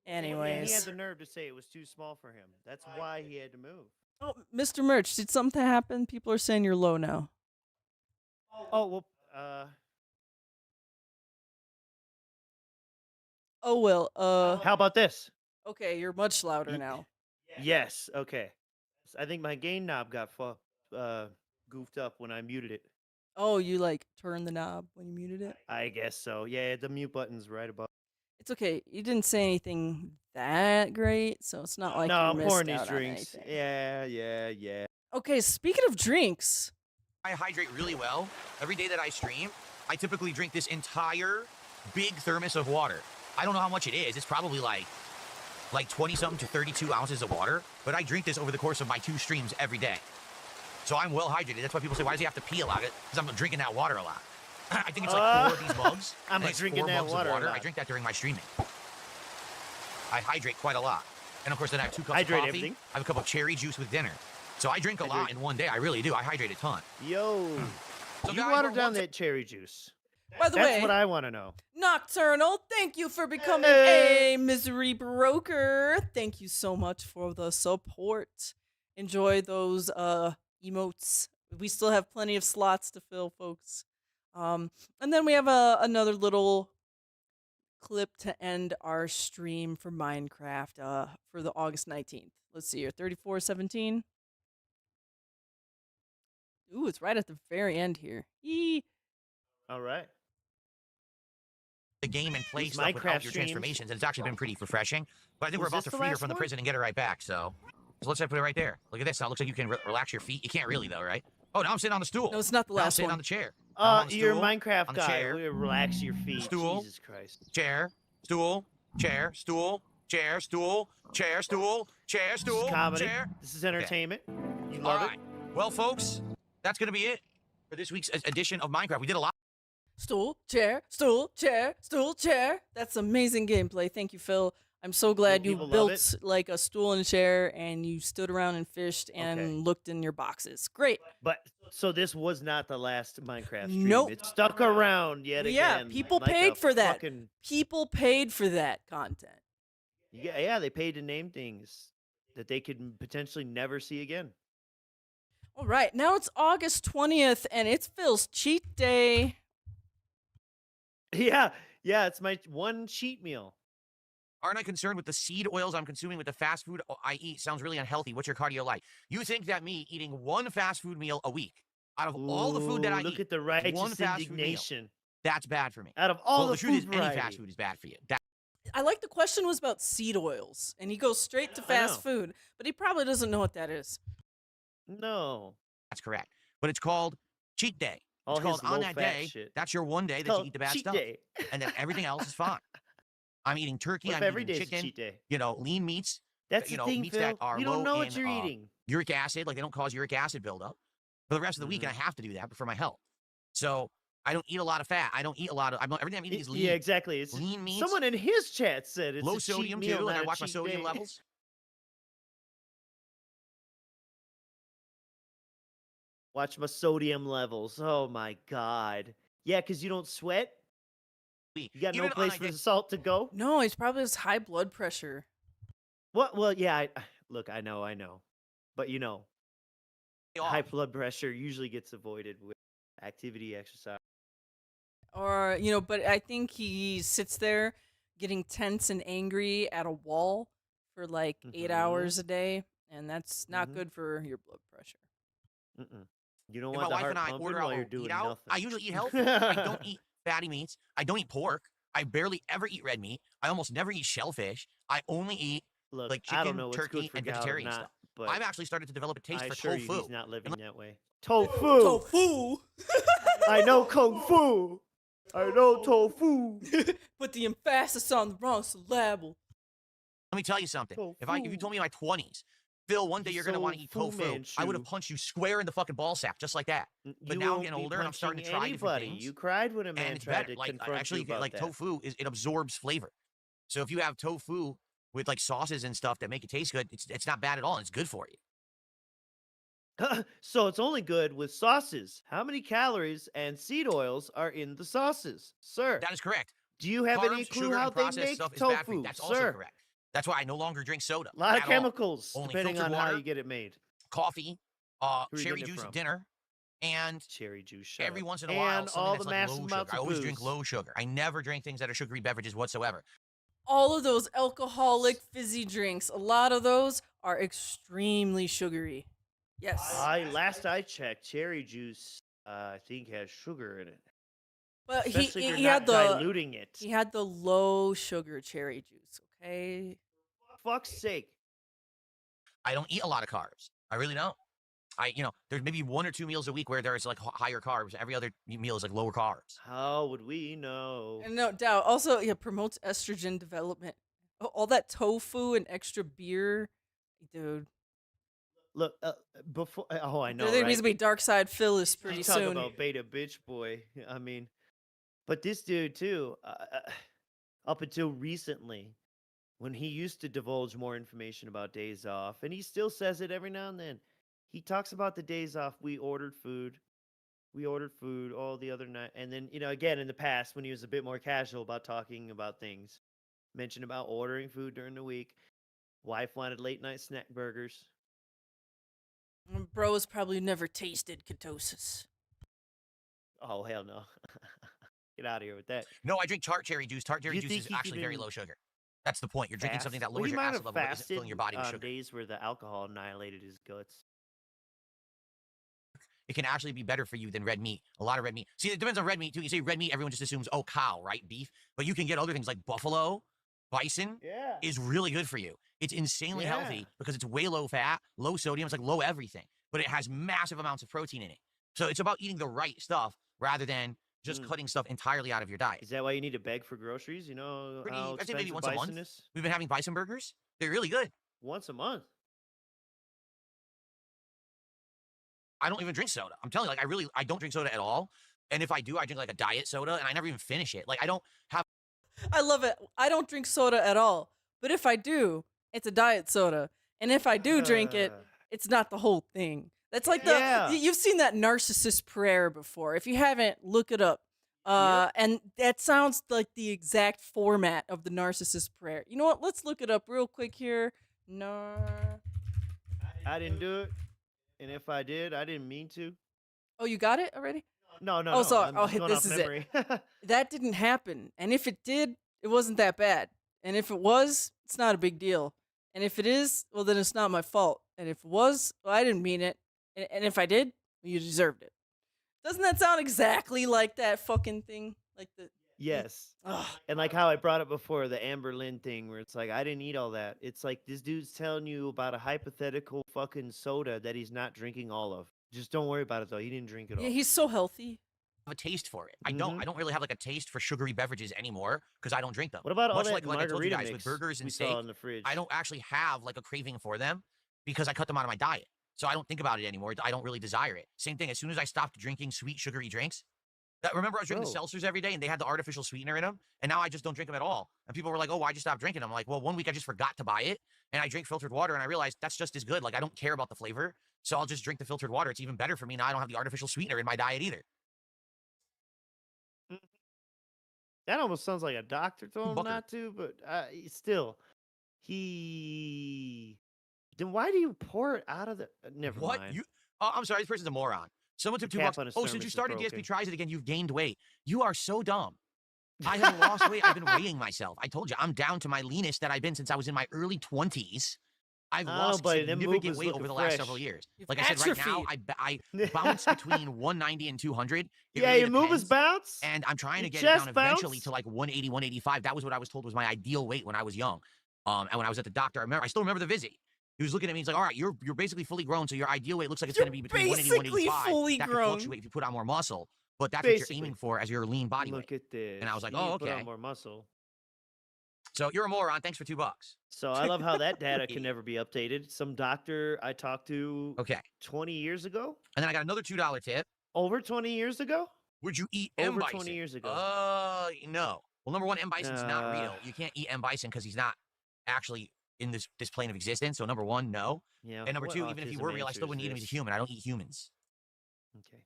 Anyways. He had the nerve to say it was too small for him. That's why he had to move. Oh, Mr. Merch, did something happen? People are saying you're low now. Oh, well, Oh, well, how about this? okay, you're much louder now. Yes, okay. I think my gain knob got goofed up when I muted it. Oh, you, like, turned the knob when you muted it? I guess so. Yeah, the mute button's right above. It's okay. You didn't say anything that great, so it's not like No, you I'm missed pouring out these on drinks. anything. Yeah. Okay, speaking of drinks, I hydrate really well. Every day that I stream, I typically drink this entire big thermos of water. I don't know how much it is. It's probably like 20-something to 32 ounces of water, but I drink this over the course of my 2 streams every day. So I'm well hydrated. That's why people say, why does he have to pee a lot? Because I'm drinking that water a lot. I think it's like 4 of these mugs. I'm drinking that water. I drink that during my streaming. I hydrate quite a lot. And of course, then I have 2 cups Hydrate of coffee. everything. I have a cup of cherry juice with dinner. So I drink a lot in one day. I really do. I hydrate a ton. Yo, So you guys, watered but down once- that cherry juice. by the That's way, what I want to know. Nocturnal, thank you for becoming a misery broker. Thank you so much for the support. Enjoy those emotes. We still have plenty of slots to fill, folks. And then we have another little clip to end our stream for Minecraft for the August 19th. Let's see here, 34:17. Ooh, it's right at the very end here. Yee. All right. The game and play These stuff Minecraft without your streams. transformations, and it's actually been pretty refreshing. But I think we're Was about this to the free her last from the one? prison and get her right back. So let's put it right there. Look at this. Now it looks like you can relax your feet. You can't really though, right? Oh, now I'm sitting on the stool. No, it's not the Now I'm last sitting one. on the chair. Now I'm on the You're a stool, Minecraft on the guy. chair, Relax your feet. stool, Jesus Christ. chair, stool, chair, stool, chair, stool, chair, stool, chair, This stool, is comedy. chair. This is entertainment. You All love right. Well, folks, that's gonna be it for this week's edition of Minecraft. We did a lot. Stool, chair, stool, chair, stool, chair. That's amazing gameplay. Thank you, Phil. I'm so glad you People love built it. like a stool and chair and you stood around and fished and Okay. looked in your boxes. Great. But so this was not the last Minecraft stream. Nope. It stuck around yet Yeah, again. people like paid a for that. fucking- People paid for that content. Yeah, they paid to name things that they could potentially never see again. All right, now it's August 20th and it's Phil's cheat day. Yeah, it's my one cheat meal. Aren't I concerned with the seed oils I'm consuming with the fast food I eat? Sounds really unhealthy. What's your cardio like? You think that me eating one fast food meal a week out of all the food that I Ooh, look eat, at the one righteous fast food meal. indignation. that's bad for me? Out of all Well, the the truth is, food any variety. fast food is bad for you. I like the question was about seed oils and he goes straight to I fast know. food, but he probably doesn't know what that is. No. That's correct. But it's called cheat day. All It's called his on that low-fat day. shit. That's your one day It's that you called eat the bad cheat stuff, day. and then everything else is fine. I'm eating turkey. What if I'm every eating day's a chicken. cheat day? Lean meats. That's you the know, thing, meats Phil. that are You low don't know what in, you're eating. uric acid. Like they don't cause uric acid buildup for the rest of the week, and I have to do that for my health. So I don't eat a lot of fat. I don't eat a lot of. Everything I'm eating is lean. Yeah, exactly. It's lean meats. Someone in his chat said it's low a cheat sodium meal, too. Like not I a watch my cheat sodium day. levels. Watch my sodium levels. Oh my god. Yeah, because you don't sweat. You got no place for the salt to go. No, it's probably his high blood pressure. What? Well, yeah. Look, I know, but you know, high blood pressure usually gets avoided with activity, exercise. Or, you know, but I think he sits there getting tense and angry at a wall for like 8 hours a day, and that's not good for your blood pressure. You don't If want my the wife heart and I pumping order while out you're or doing eat out, nothing. I usually eat healthy. I don't eat fatty meats. I don't eat pork. I barely ever eat red meat. I almost never eat shellfish. I only eat Look, like I don't chicken, know what's turkey, good for and gout or vegetarian not, stuff. but I've actually started to develop a taste I for assure you tofu. he's not living that way. Tofu. Tofu. I know kung fu. I know tofu. Put the emphasis on the wrong syllable. Let me tell you something. If you told me in my 20s, Phil, one day you're going to want to eat tofu, I would have punched you square in the fucking ball sack, just like that. But now I'm getting older and I'm starting to try different things. You cried when a man and it's tried better. to Like confront actually, you about like that. tofu it absorbs flavor. So if you have tofu with like sauces and stuff that make it taste good, it's not bad at all. And it's good for you. So it's only good with sauces. How many calories and seed oils are in the sauces, sir? That is correct. Do you have any Carbs, clue sugar, how and they processed make stuff is tofu, bad for you. That's sir? also correct. That's why I no longer drink soda. A lot of at all. chemicals, Only depending on filtered how water, you get it made. coffee, Who are you cherry getting it juice from? at dinner, and Cherry juice. every once in a while And all something the that's like massive low amounts sugar. I of always drink booze. low sugar. I never drink things that are sugary beverages whatsoever. All of those alcoholic fizzy drinks, a lot of those are extremely sugary. Yes. Last I checked, cherry juice, I think has sugar in it. But Especially if he you're had not the diluting it. he had the low sugar cherry juice, okay? Fuck's sake. I don't eat a lot of carbs. I really don't. There's maybe 1 or 2 meals a week where there's like higher carbs. Every other meal is like lower carbs. How would we know? And no doubt. Also, yeah, promotes estrogen development. All that tofu and extra beer, dude. Look, before I know, There right? needs to be Dark Side Phyllis pretty you talk soon. about beta bitch boy. I mean, but this dude too, up until recently, when he used to divulge more information about days off, and he still says it every now and then. He talks about the days off. We ordered food all the other night, and then again in the past when he was a bit more casual about talking about things, mentioned about ordering food during the week. Wife wanted late night snack burgers. Bro has probably never tasted ketosis. Oh hell no! Get out of here with that. No, I drink tart cherry juice. Tart cherry You juice think is he actually very couldn't low sugar. That's the point. You're drinking something that Well, lowers he your might acid have level, but isn't fasted filling your body with on sugar. days where the alcohol annihilated his guts. It can actually be better for you than red meat. A lot of red meat. See, it depends on red meat too. You say red meat, everyone just assumes, oh, cow, right? Beef. But you can get other things like buffalo, bison is really good for you. It's insanely healthy because it's way low fat, low sodium. It's like low everything, but it has massive amounts of protein in it. So it's about eating the right stuff rather than just cutting stuff entirely out of your diet. Is that why you need to beg for groceries? You know how I'd say maybe expensive once a bison month. is? We've been having bison burgers. They're really good. Once a month. I don't even drink soda. I'm telling you, I don't drink soda at all. And if I do, I drink like a diet soda, and I never even finish it. Like I don't have. I love it. I don't drink soda at all. But if I do, it's a diet soda. And if I do drink it, it's not the whole thing. That's like you've seen that narcissist prayer before. If you haven't, look it up. And that sounds like the exact format of the narcissist prayer. You know what? Let's look it up real quick here. I didn't do it. And if I did, I didn't mean to. Oh, you got it already? No. Oh, sorry. I'm just going This off is memory. it. That didn't happen. And if it did, it wasn't that bad. And if it was, it's not a big deal. And if it is, well, then it's not my fault. And if it was, well, I didn't mean it. And if I did, well, you deserved it. Doesn't that sound exactly like that fucking thing? Like the Yes. And like how I brought up before, the Amber Lynn thing where it's like, I didn't eat all that. It's like this dude's telling you about a hypothetical fucking soda that he's not drinking all of. Just don't worry about it though. He didn't drink it all. Yeah, he's so healthy. A taste for it. I don't really have like a taste for sugary beverages anymore because I don't drink them. What about all Much that like I told you margarita guys with mix burgers and we steak, saw in the fridge? I don't actually have like a craving for them because I cut them out of my diet. So I don't think about it anymore. I don't really desire it. Same thing. As soon as I stopped drinking sweet sugary drinks, Remember I was drinking the Bro. seltzers every day and they had the artificial sweetener in them, and now I just don't drink them at all. And people were like, "Oh, why'd you stop drinking them?" I'm like, "Well, one week I just forgot to buy it, and I drink filtered water, and I realized that's just as good. Like, I don't care about the flavor, so I'll just drink the filtered water. It's even better for me now. I don't have the artificial sweetener in my diet either." That almost sounds like a doctor told him Bucker. not to, but still, Then why do you pour it out of the? Never What? mind. Oh, I'm sorry. This person's a moron. Someone took The $2. cap on his Oh, since thermos you is started broken. DSP Tries It Again, you've gained weight. You are so dumb. I haven't lost weight. I've been weighing myself. I told you, I'm down to my leanest that I've been since I was in my early 20s. I've lost buddy, them significant movements weight looking over the last fresh. several years. You've Like I said, right now, atrophied. I bounce between 190 and 200. It Yeah, really your movers depends. bounce. And I'm trying to Your get it down chest eventually bounce? to like 180, 185. That was what I was told was my ideal weight when I was young. And when I was at the doctor, I still remember the visit. He was looking at me. He's like, "All right, you're basically fully grown, so your ideal weight looks like it's going to be between 180 and basically 185. fully that could grown. fluctuate if you put on more muscle, but that's what Basically. you're aiming for as your lean body weight." Look at this. And I was like, You need "Oh, to put on okay." more muscle. So you're a moron. Thanks for $2. So I love how that data can never be updated. Some doctor I talked to Okay. 20 years ago, And then I got another $2 tip. over 20 years ago. Would you eat M. Over Bison? 20 years ago. No. Well, number one, M. Bison's not real. Uh. You can't eat M. Bison because he's not actually in this plane of existence. So number one, no. Yeah. And number what two, even if he autism were real, I answer still wouldn't is eat him as a this? human. I don't eat humans. Okay.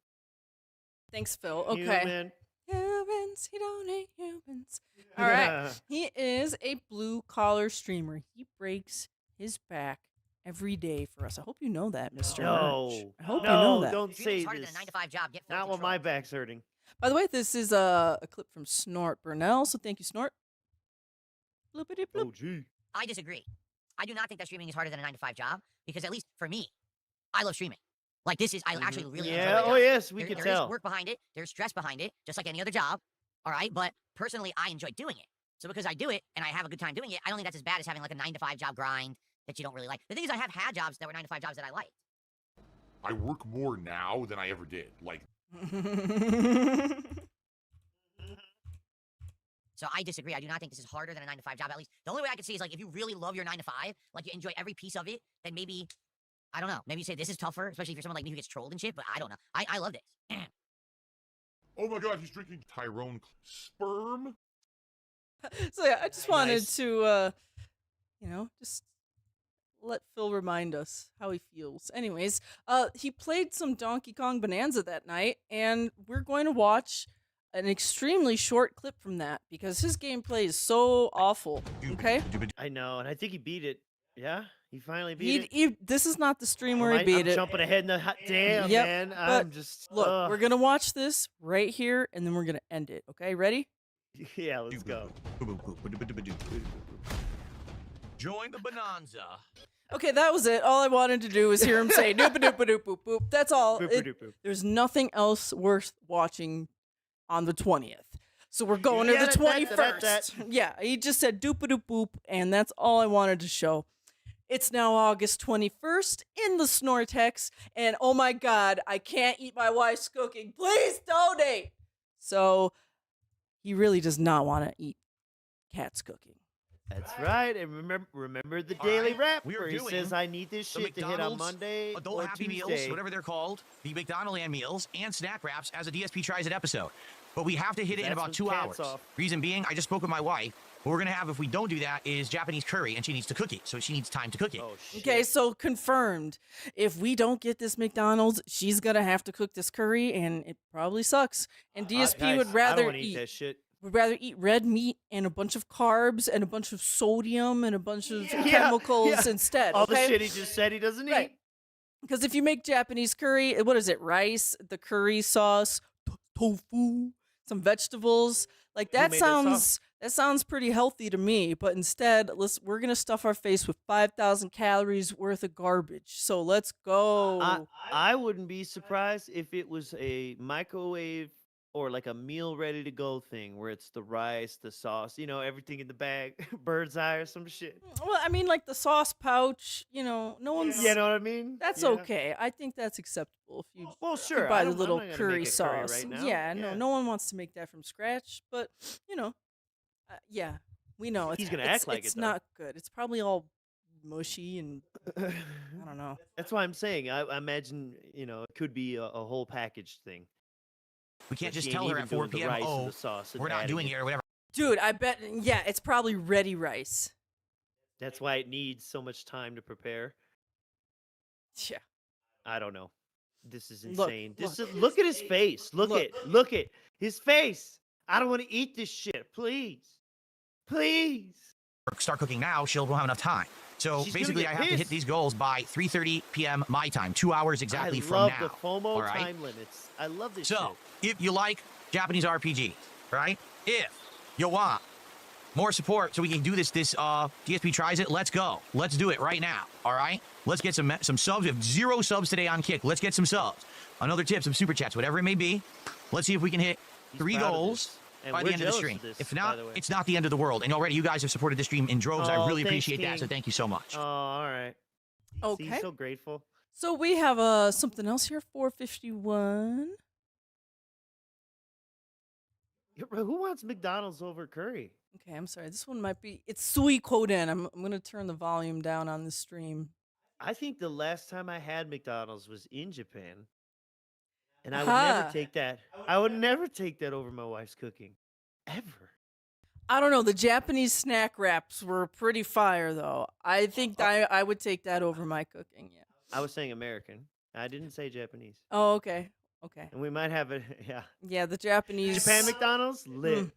Thanks, Phil. Okay. Human. Humans, he don't hate humans. All right. He is a blue collar streamer. He breaks his back every day for us. I hope you know that, Mr. No. I hope no, you know that. don't If you say think it's harder this. than a 9 to 5 job, get Not when my back's hurting. By the way, this is a clip from Snort Burnell, so thank you, Snort. Bloopity bloop. Oh, gee. I disagree. I do not think that streaming is harder than a 9 to 5 job because, at least for me, I love streaming. Like, this is, I actually really enjoy Yeah. it. Oh, yes. We There can is tell. work behind it. There's stress behind it, just like any other job. All right. But personally, I enjoy doing it. So because I do it and I have a good time doing it, I don't think that's as bad as having like a 9 to 5 job grind that you don't really like. The thing is, I have had jobs that were 9 to 5 jobs that I liked. I work more now than I ever did. Like, So I disagree. I do not think this is harder than a 9 to 5 job. At least the only way I could see is like if you really love your 9 to 5, like you enjoy every piece of it, then maybe, I don't know, maybe you say this is tougher, especially if you're someone like me who gets trolled and shit. But I don't know. I loved it. oh my god, he's drinking Tyrone sperm? So yeah, I just wanted Nice. to, just let Phil remind us how he feels. Anyways, he played some Donkey Kong Bonanza that night, and we're going to watch an extremely short clip from that because his gameplay is so awful. Okay, I know, and I think he beat it. Yeah, he finally beat it. this is not the stream where Am he beat I'm it. jumping ahead in the hot damn, Yep, man. but I'm just Look, we're gonna watch this right here, and then we're gonna end it. Okay, ready? yeah, let's go. Join the Bonanza. Okay, that was it. All I wanted to do was hear him say doop doop doop boop boop. That's all. Boop, boop, boop. There's nothing else worth watching on the 20th. So we're going to the Yeah, that. 21st. Yeah, he just said doop doop boop, and that's all I wanted to show. It's now August 21st in the Snortex, and oh my god, I can't eat my wife's cooking. Please donate. So he really does not want to eat Cat's cooking. That's right. And remember the All daily right, rap we are where he doing says I need this The shit to hit on McDonald's Monday Adult or Happy Tuesday. Meals, whatever they're called, the McDonaldland meals, and snack wraps as a DSP Tries It episode. But we have to hit it in That's about when 2 Cat's hours. off. Reason being, I just spoke with my wife. What we're going to have if we don't do that is Japanese curry, and she needs to cook it. So she needs time to cook it. Oh, shit. Okay, so confirmed. If we don't get this McDonald's, she's gonna have to cook this curry, and it probably sucks. And DSP Guys, would I rather don't wanna eat that shit. would rather eat red meat and a bunch of carbs and a bunch of sodium and a bunch of Yeah, chemicals yeah. instead. All Okay, the shit he just said he doesn't Right. eat. because if you make Japanese curry, what is it? Rice, the curry sauce, tofu, some vegetables. Like Who that made that sauce? sounds pretty healthy to me. But instead, we're gonna stuff our face with 5,000 calories worth of garbage. So let's go. I wouldn't be surprised if it was a microwave or like a meal ready to go thing where it's the rice, the sauce, everything in the bag, bird's eye or some shit. Well, I mean, like the sauce pouch. No one's. You know what I mean? That's Yeah. okay. I think that's acceptable if you Well, sure. buy I the don't- I'm little not gonna curry make a sauce. right now. Yeah, no one wants to make that from scratch. But yeah, we know He's gonna it's- act like it's it, though. not good. It's probably all mushy and I don't know. That's why I'm saying I imagine it could be a whole package thing. We can't But just she tell ain't her even at 4 doing the p.m. rice and Oh, the sauce and we're not adding doing it or whatever. Dude, I bet. Yeah, it's probably ready rice. That's why it needs so much time to prepare. Yeah. I don't know. This is Look, insane. look. Look at his face. Look Look. at his face. I don't want to eat this shit. Please. Please. Start cooking now, she won't have enough time. So She's gonna basically, get I have to hit pissed. these goals by 3:30 p.m. my time, 2 hours exactly I from love now. the FOMO all right? time limits. I love this So, shit. if you like Japanese RPG, right? If you want more support so we can do this DSP tries it, let's go. Let's do it right now, all right? Let's get some subs. We have 0 subs today on Kick. Let's get some subs. Another tip, some super chats, whatever it may be. Let's see if we can hit He's 3 proud of goals this. And by we're the end of the jealous stream. of this, If by not, the way. it's not the end of the world. And already you guys have supported the stream in droves. I Oh, really thanks, appreciate that, so King. thank you so much. Oh, all right. Okay. See, so grateful. So we have something else here. 451. Who wants McDonald's over curry? Okay, I'm sorry. This one might be. It's Soo-eeeee Kooo Den. I'm gonna turn the volume down on the stream. I think the last time I had McDonald's was in Japan. And I would never take that. I would never take that over my wife's cooking. Ever. I don't know. The Japanese snack wraps were pretty fire, though. I think I would take that over my cooking. Yeah. I was saying American. I didn't say Japanese. Oh, okay. Okay. And we might have it. Yeah. Yeah, the Japanese. Japan McDonald's? Lit.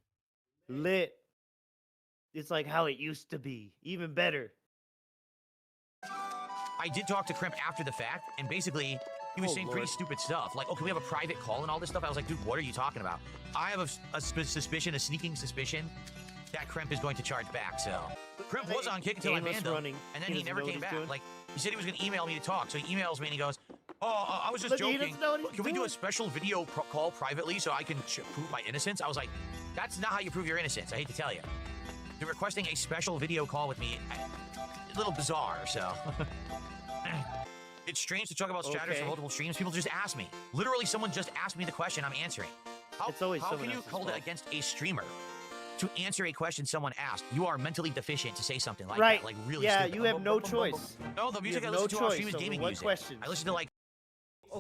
Lit. It's like how it used to be. Even better. I did talk to Crimp after the fact, and basically, he was saying pretty stupid stuff. Like, oh, can we have a private call and all this stuff? I was like, dude, what are you talking about? I have a suspicion, a sneaking suspicion, that Crimp is going to charge back, so. Crimp was on Kick until I banned him, and then he never came back. Like, he said he was going to email me to talk, so he emails me and he goes, oh, I was just joking. Can we do a special video call privately so I can prove my innocence? I was like, that's not how you prove your innocence, I hate to tell you. You're requesting a special video call with me. A little bizarre, so. It's strange to talk about strategies for multiple streams. People just ask me. Literally, someone just asked me the question I'm answering. How can you hold it against a streamer to answer a question someone asked? You are mentally deficient to say something like that. Like, really stupid. you have no choice. No, the music I listen to on stream is gaming music. Question? I listen to, like...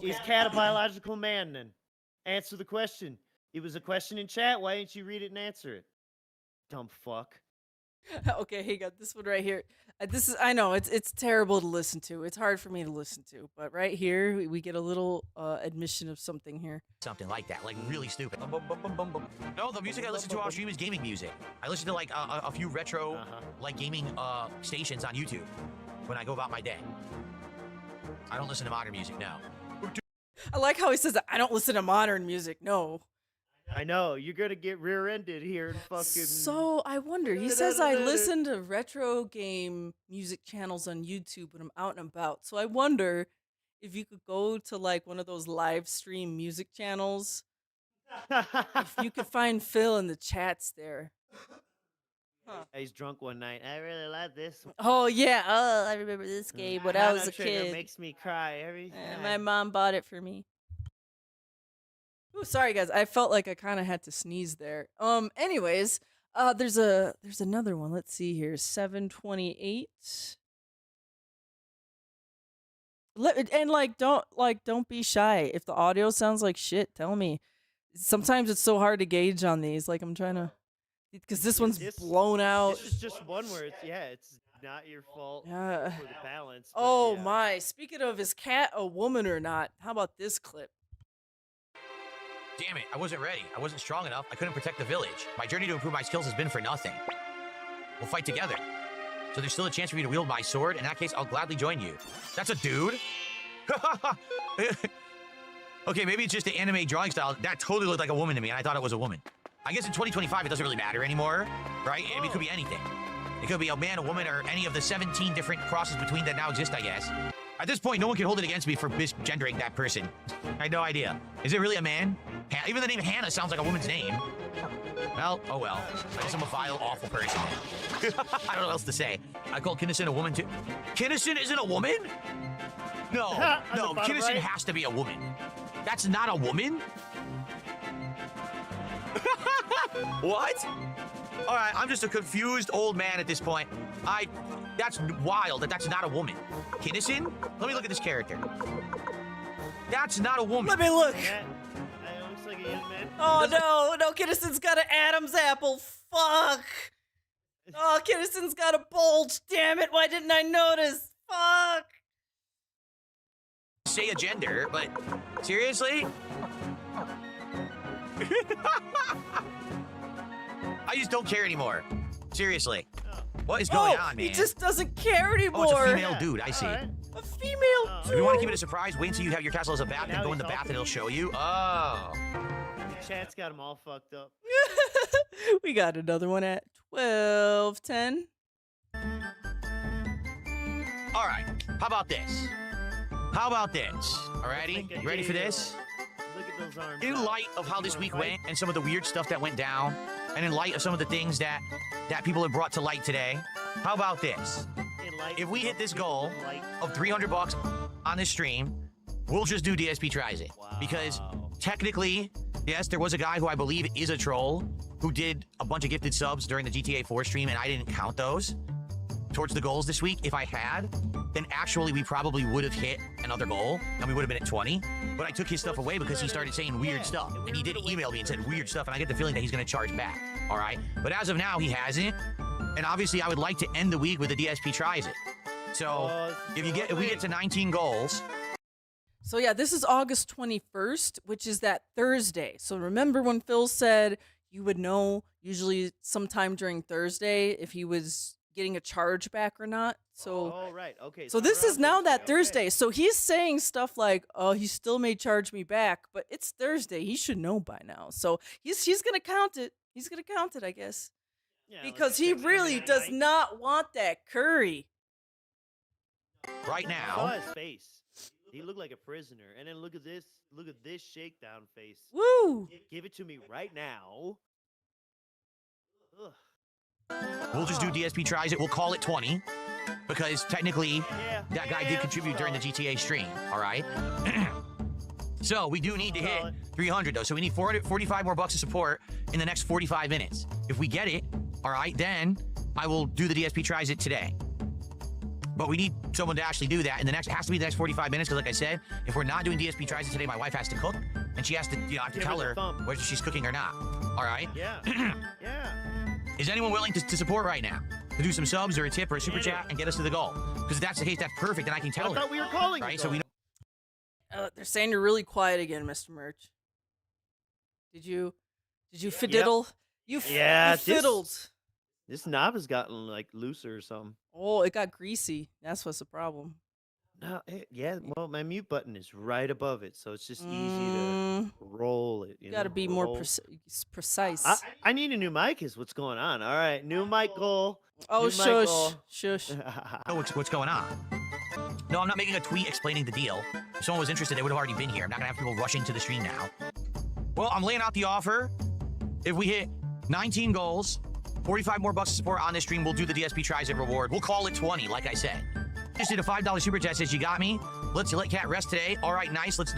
Is Cat a biological man, then? Answer the question. It was a question in chat. Why didn't you read it and answer it? Dumb fuck. Okay, he got this one right here. This is, I know, it's terrible to listen to. It's hard for me to listen to. But right here, we get a little admission of something here. Something like that, like really stupid. No, the music I listen to on stream is gaming music. I listen to like a few retro, like gaming stations on YouTube when I go about my day. I don't listen to modern music, no. I like how he says that. I don't listen to modern music, no. I know, you're gonna get rear-ended here and fucking... So, I wonder, he says I listen to retro game music channels on YouTube when I'm out and about. So I wonder if you could go to like one of those live stream music channels. If you could find Phil in the chats there. He's drunk one night. I really like this one. Oh, yeah. Oh, I remember this game when I was a kid. It makes me cry every time. My mom bought it for me. Ooh, sorry guys, I felt like I kind of had to sneeze there. Anyways, there's another one. Let's see here. 728. And don't be shy. If the audio sounds like shit, tell me. Sometimes it's so hard to gauge on these. Like I'm trying to, because this one's blown out. This is just one where it's not your fault Yeah. for the balance. Oh my! Speaking of, is Cat a woman or not? How about this clip? Damn it, I wasn't ready. I wasn't strong enough. I couldn't protect the village. My journey to improve my skills has been for nothing. We'll fight together. So there's still a chance for me to wield my sword. In that case, I'll gladly join you. That's a dude? Okay, maybe it's just the anime drawing style. That totally looked like a woman to me, and I thought it was a woman. I guess in 2025, it doesn't really matter anymore, right? I mean, it could be anything. It could be a man, a woman, or any of the 17 different crosses between that now exist, I guess. At this point, no one can hold it against me for misgendering that person. I had no idea. Is it really a man? Even the name Hannah sounds like a woman's name. Well, oh well. I guess I'm a vile, awful person. I don't know what else to say. I call Kinnison a woman too. Kinnison isn't a woman? No, no, Kinnison has to be a woman. That's not a woman? What? All right, I'm just a confused old man at this point. That's wild that's not a woman. Kinnison? Let me look at this character. That's not a woman. Let me look. Yeah, it looks like a young man. Oh no, Kinnison got an Adam's apple. Fuck. Oh, Kinnison's got a bulge. Damn it, why didn't I notice? Fuck. Say a gender, but seriously? I just don't care anymore. Seriously. What is going on, man? He just doesn't care anymore. Oh, it's a female dude, I see. Right. A female dude. If you want to keep it a surprise, wait until you have your castle as a bath Now and go he's in the bath talking and it'll to show you. Oh. The chat's got him all fucked up. We got another one at 12:10. All right. How about this? Alrighty? You ready for this? Look at those arms. In light of how this week went and some of the weird stuff that went down, and in light of some of the things that people have brought to light today, how about this? If we hit this goal of $300 on this stream, we'll just do DSP Tries It. Wow. Because technically, yes, there was a guy who I believe is a troll who did a bunch of gifted subs during the GTA 4 stream, and I didn't count those towards the goals this week. If I had, then actually we probably would have hit another goal, and we would have been at 20. But I took his stuff away because he started saying weird stuff. And he did email me and said weird stuff, and I get the feeling that he's going to charge back. All right? But as of now, he hasn't. And obviously, I would like to end the week with a DSP Tries It. So if we get to 19 goals. So yeah, this is August 21st, which is that Thursday. So remember when Phil said you would know usually sometime during Thursday if he was getting a charge back or not. So right. Okay. So this is now that okay. Thursday. So he's saying stuff like, "Oh, he still may charge me back," but it's Thursday. He should know by now. So he's going to count it. He's going to count it, I guess. Yeah, Because he really does not want that curry. Right I saw now, his face. He looked like a prisoner. And then look at this. Look at this shakedown face. Woo! Give it to me right now. Ugh. we'll just do DSP Tries It. We'll call it 20. Because technically, that guy did contribute during the GTA stream. All right? So we do need to hit 300, though. So we need 445 more bucks of support in the next 45 minutes. If we get it, all right, then I will do the DSP Tries It today. But we need someone to actually do that. And it has to be the next 45 minutes, because like I said, if we're not doing DSP Tries It today, my wife has to cook. And she has to, I have to tell her whether she's cooking or not. All right? Yeah. Yeah. Is anyone willing to support right now? To do some subs or a tip or a super chat and get us to the goal? Because if that's the case, that's perfect, and I can tell her. I thought we were calling right? it, So we know. They're saying you're really quiet again, Mr. Merch. Did you fiddle? You fiddled. This knob has gotten like looser or something. Oh, it got greasy. That's what's the problem. No, yeah. Well, my mute button is right above it, so it's just easy to roll it. You got to know, be more roll. precise. I need a new mic. Is what's going on? All right, new mic goal. Oh, new shush, mic goal. shush. Oh, what's going on? No, I'm not making a tweet explaining the deal. If someone was interested, they would have already been here. I'm not going to have people rushing to the stream now. Well, I'm laying out the offer. If we hit 19 goals, 45 more bucks of support on this stream, we'll do the DSP Tries It reward. We'll call it 20, like I said. Just did a $5 super chat. Says you got me. Let's let Cat rest today. All right, nice. Let us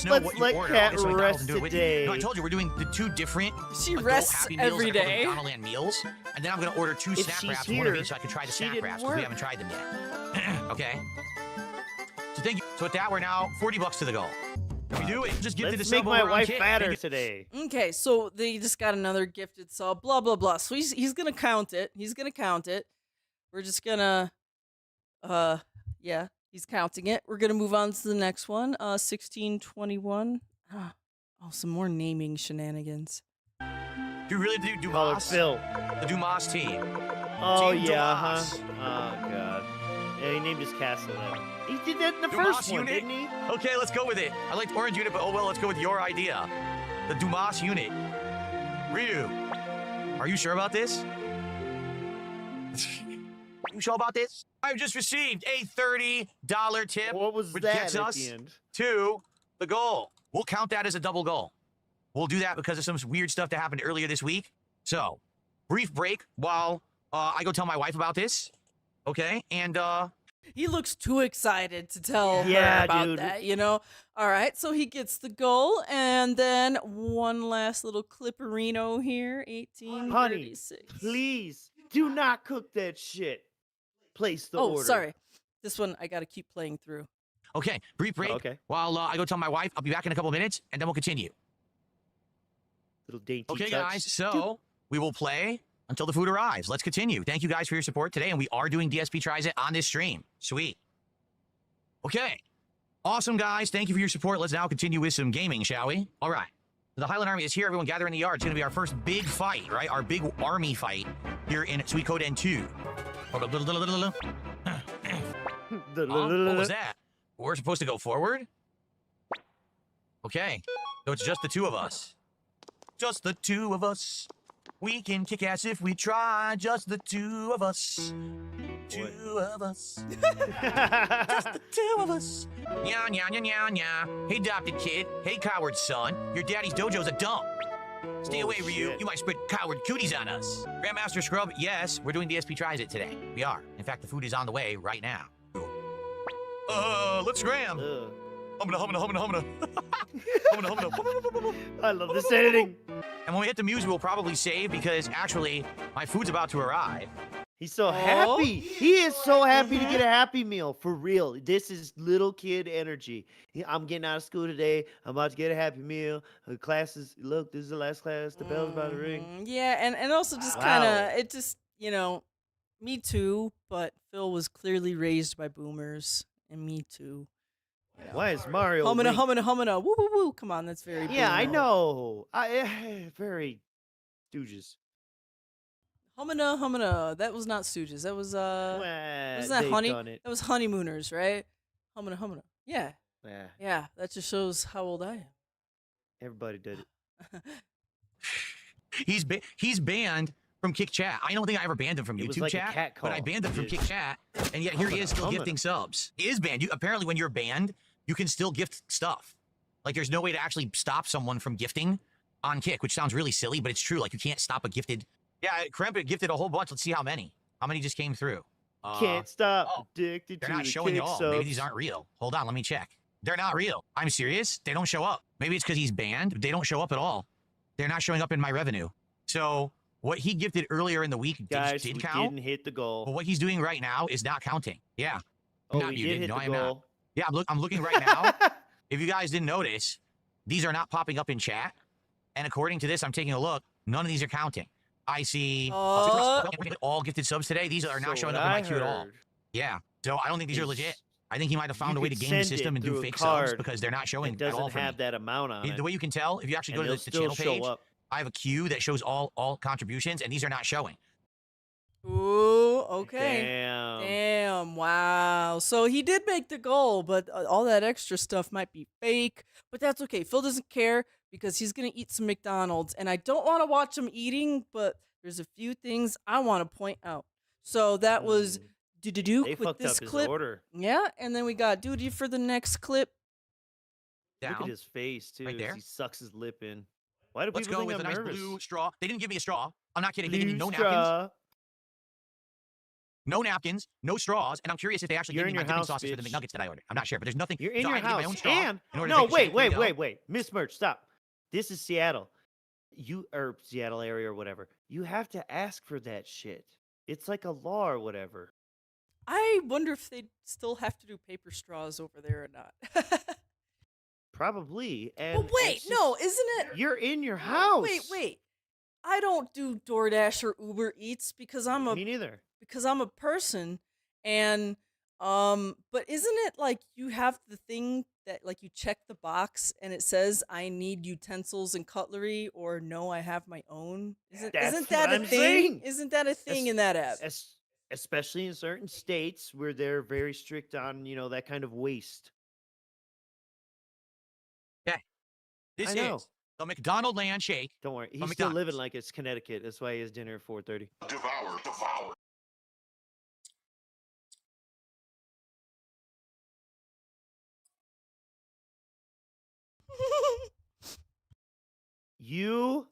know what you order. Cat so rest do it with today. you. No, I told you we're doing the two different. She adult rests Happy Meals every that are day. called McDonald's meals, and then I'm gonna order 2 If snack she's wraps, one here, of each, so I can try the she snack didn't wraps because work. we haven't tried them yet. Okay. So thank you. So with that, we're now 40 bucks to the goal. If we do it, just give to the Let's sub make my over on wife Kit. fatter today. Okay, so they just got another gifted sub, blah, blah, blah. So he's going to count it. We're just going to, yeah, he's counting it. We're going to move on to the next one, 1621. Oh, some more naming shenanigans. Do you really do Call it Dumas? Phil. The Dumas team. Oh Team yeah, Dumas. huh? Oh god. Yeah, he named his castle that. He did that in the Dumas first one, unit? didn't he? Okay, let's go with it. I liked Orange Unit, but oh well, let's go with your idea. The Dumas unit. Ryu, are you sure about this? You sure about this? I've just received a $30 tip. What was which that gets at us the end? to the goal. We'll count that as a double goal. We'll do that because of some weird stuff that happened earlier this week. So, brief break while I go tell my wife about this. Okay, and He looks too excited to tell her Yeah, about dude. that, you know? All right, so he gets the goal, and then one last little clipperino here, 1836. Please do not cook that shit. Place the Oh, order. sorry. This one I got to keep playing through. okay, brief break Okay. while I go tell my wife. I'll be back in a couple minutes, and then we'll continue. Little dainty Okay, touch. guys, so we will play until the food arrives. Let's continue. Thank you guys for your support today, and we are doing DSP Tries It on this stream. Sweet. Okay. Awesome, guys. Thank you for your support. Let's now continue with some gaming, shall we? All right. The Highland Army is here. Everyone gather in the yard. It's going to be our first big fight, right? Our big army fight here in Soo-eeeee Kooo Den 2. What was that? We're supposed to go forward? Okay. So it's just the two of us. Just the two of us. We can kick ass if we try. Just the two of us. Two of us. Just the two of us. Nya, nya, nya, nya, nya. Hey, adopted kid. Hey, coward son. Your daddy's dojo's a dump. Stay away, Ryu. You might spread coward cooties on us. Grandmaster Scrub, yes, we're doing DSP Tries It today. We are. In fact, the food is on the way right now. Let's scram. Humna, humna, humna, humna. Humna, humna. I love this editing. And when we hit the muse, we'll probably save because actually, my food's about to arrive. He's so happy. He is so happy to get a Happy Meal. For real. This is little kid energy. I'm getting out of school today. I'm about to get a Happy Meal. Classes, look, this is the last class. The bell's about to ring. Yeah, and also just kind of, it just, you know, me too, but Phil was clearly raised by boomers, and me too. You know. Why is Mario Humana, woo, woo, woo. Come on, that's very Yeah, I boomer. know. Very Stooges. Humana. That was not Stooges. That was wasn't that Honey? That was Honeymooners, right? Humana. Yeah. Yeah. That just shows how old I am. Everybody did it. He's banned from Kick Chat. I don't think I ever banned him from YouTube like Chat, but I banned him from Kick Chat, and yet here he is still gifting subs. He is banned. Apparently, when you're banned, you can still gift stuff. Like, there's no way to actually stop someone from gifting on Kick, which sounds really silly, but it's true. Like, you can't stop a gifted. Yeah, Crimp gifted a whole bunch. Let's see how many. How many just came through? Can't stop. Addicted they're to not the showing kick at all. subs. Maybe these aren't real. Hold on, let me check. They're not real. I'm serious. They don't show up. Maybe it's because he's banned. They don't show up at all. They're not showing up in my revenue. So what he gifted earlier in the week Guys, did we count. didn't hit the goal. But what he's doing right now is not counting. Yeah. Oh, Not we muted. did hit No, the I am not. goal. Yeah, I'm looking right now. If you guys didn't notice, these are not popping up in chat. And according to this, I'm taking a look. None of these are counting. I see all gifted subs today. These are not showing up in my queue at all. Yeah. So I don't think these are legit. I think he might have found a way to game the system and do fake subs because they're not showing It at all doesn't for have me. that amount on it. The way you can tell, if you actually go to the channel page, I have a queue that shows all contributions, and these are not showing. Ooh, okay. Damn. Wow. So he did make the goal, but all that extra stuff might be fake. But that's okay. Phil doesn't care because he's going to eat some McDonald's. And I don't want to watch him eating, but there's a few things I want to point out. So that was Duke with this clip. Order. Yeah, and then we got Duty for the next clip. Down. Look at his face, too, Right there. as he sucks his lip in. Why do Let's people go think with a I'm nice nervous? blue straw. They didn't give me a straw. I'm not kidding. They gave me no Blue napkins. straw. No napkins, no straws, and I'm curious if they actually You're gave me in my your dipping house, sauces for the bitch. McNuggets that I ordered. I'm not sure, but there's nothing. You're in so your I had to get my own house. straw And in order to no, take a shit and wait. Miss Merch, stop. This is Seattle. Seattle area or whatever. You have to ask for that shit. It's like a law or whatever. I wonder if they still have to do paper straws over there or not. Probably. And But wait, no, isn't it? You're in your house. Wait. I don't do DoorDash or Uber Eats because I'm Me neither. a person, and but isn't it like you have the thing that like you check the box and it says I need utensils and cutlery or no, I have my own? Isn't that what a I'm thing? saying. Isn't that a thing in that app? Especially in certain states where they're very strict on, that kind of waste. Okay. This I know. is the McDonald Land Shake. Don't worry. He's From still McDonald's. living like it's Connecticut. That's why he has dinner at 4:30. Devour. You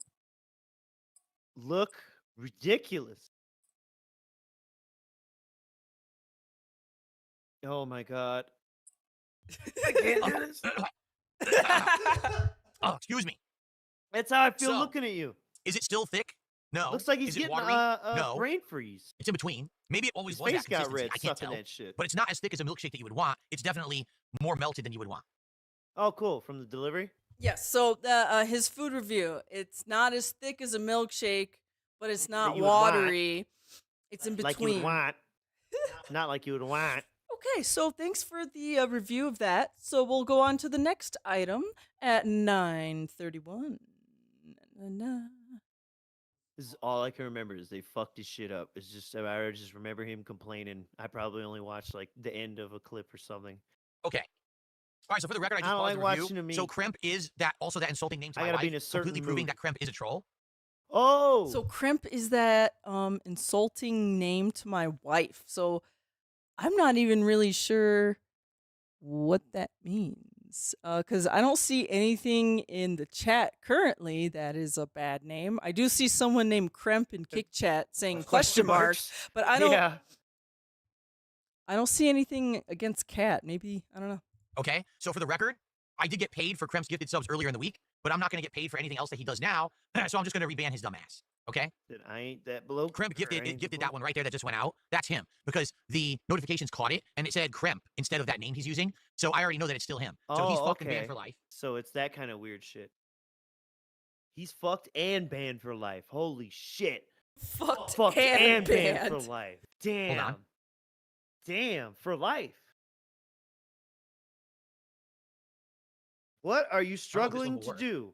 look ridiculous. Oh my god. I can't do this. Oh, excuse me. That's how I feel So, looking at you. Is it still thick? No. Looks like he's Is it getting watery? a No. brain freeze. It's in between. Maybe it always His was face that got consistency. red I can't sucking tell. that shit. But it's not as thick as a milkshake that you would want. It's definitely more melted than you would want. Oh, cool. From the delivery? Yes, so his food review. It's not as thick as a milkshake, but it's not you would want. watery. It's in Like you would between. want. Not like you would want. Okay, so thanks for the review of that. So we'll go on to the next item at 9:31. This is all I can remember is they fucked his shit up. It's just I just remember him complaining. I probably only watched like the end of a clip or something. Okay. All right, so for the record, I just don't paused like the watching review. him So eat. Crimp is that insulting name to I my gotta be wife, in a certain completely proving mood. that Crimp is a troll. Oh, So Crimp is that insulting name to my wife. So I'm not even really sure what that means. Because I don't see anything in the chat currently that is a bad name. I do see someone named Crimp in Kick Chat saying question marks, but I don't. Yeah. I don't see anything against Cat. Maybe I don't know. Okay, so for the record, I did get paid for Crimp's gifted subs earlier in the week, but I'm not going to get paid for anything else that he does now, so I'm just going to reban his dumb ass. Okay? Then I ain't that below. Crimp gifted that one right there that just went out. That's him because the notifications caught it and it said Crimp instead of that name he's using. So I already know that it's still him. So he's fucking banned for life. So it's that kind of weird shit. He's fucked and banned for life. Holy shit. Fucked and banned banned for life. Damn. Damn, for life. What are you struggling to do?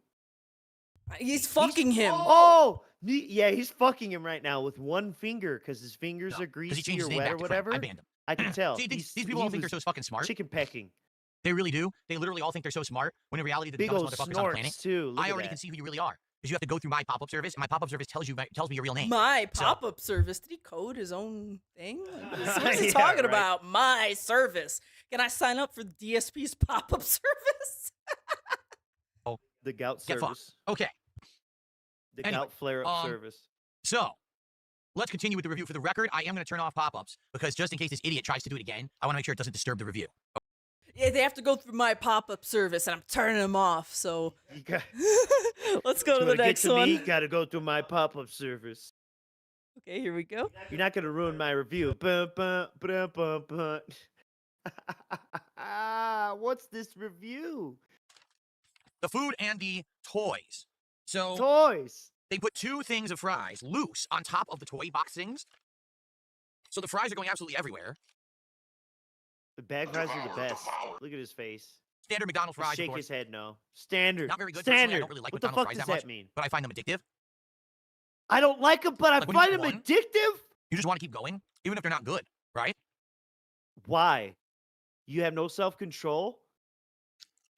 He's fucking him. Oh, yeah, he's fucking him right now with one finger because his fingers are greasy or wet or whatever. I banned him. I can tell. See, these people all think they're so fucking smart. Chicken pecking. They really do. They literally all think they're so smart when in reality they're the Big dumbest old motherfuckers on the planet. snorts too. I already can see who you really are because you have to go through my pop-up service, and my pop-up service tells me your real name. My pop-up service. Did he code his own thing? Like, what is he Yeah, talking right. about? My service. Can I sign up for DSP's pop-up service? The gout Get fucked. service. Okay, The Anyway, gout flare-up service. so let's continue with the review. For the record, I am going to turn off pop-ups because just in case this idiot tries to do it again, I want to make sure it doesn't disturb the review. Yeah, they have to go through my pop-up service, and I'm turning them off. So You got, let's go to the get next to one. me, gotta go through my pop-up service. Okay, here we go. You're not gonna ruin my review. Bum, bum, bum, bum, bum. What's this review? The food and the toys. So Toys. they put 2 things of fries loose on top of the toy box things. So the fries are going absolutely everywhere. The bag fries are the best. Look at his face. Standard McDonald's fries, of Shake course. his head no. Standard. Not very good. Personally, I Standard. don't really like What the McDonald's fuck fries does that much, that mean? but I find them addictive. I don't like them, but I Like, when you find eat them one- addictive. You just want to keep going, even if they're not good, right? Why? You have no self-control?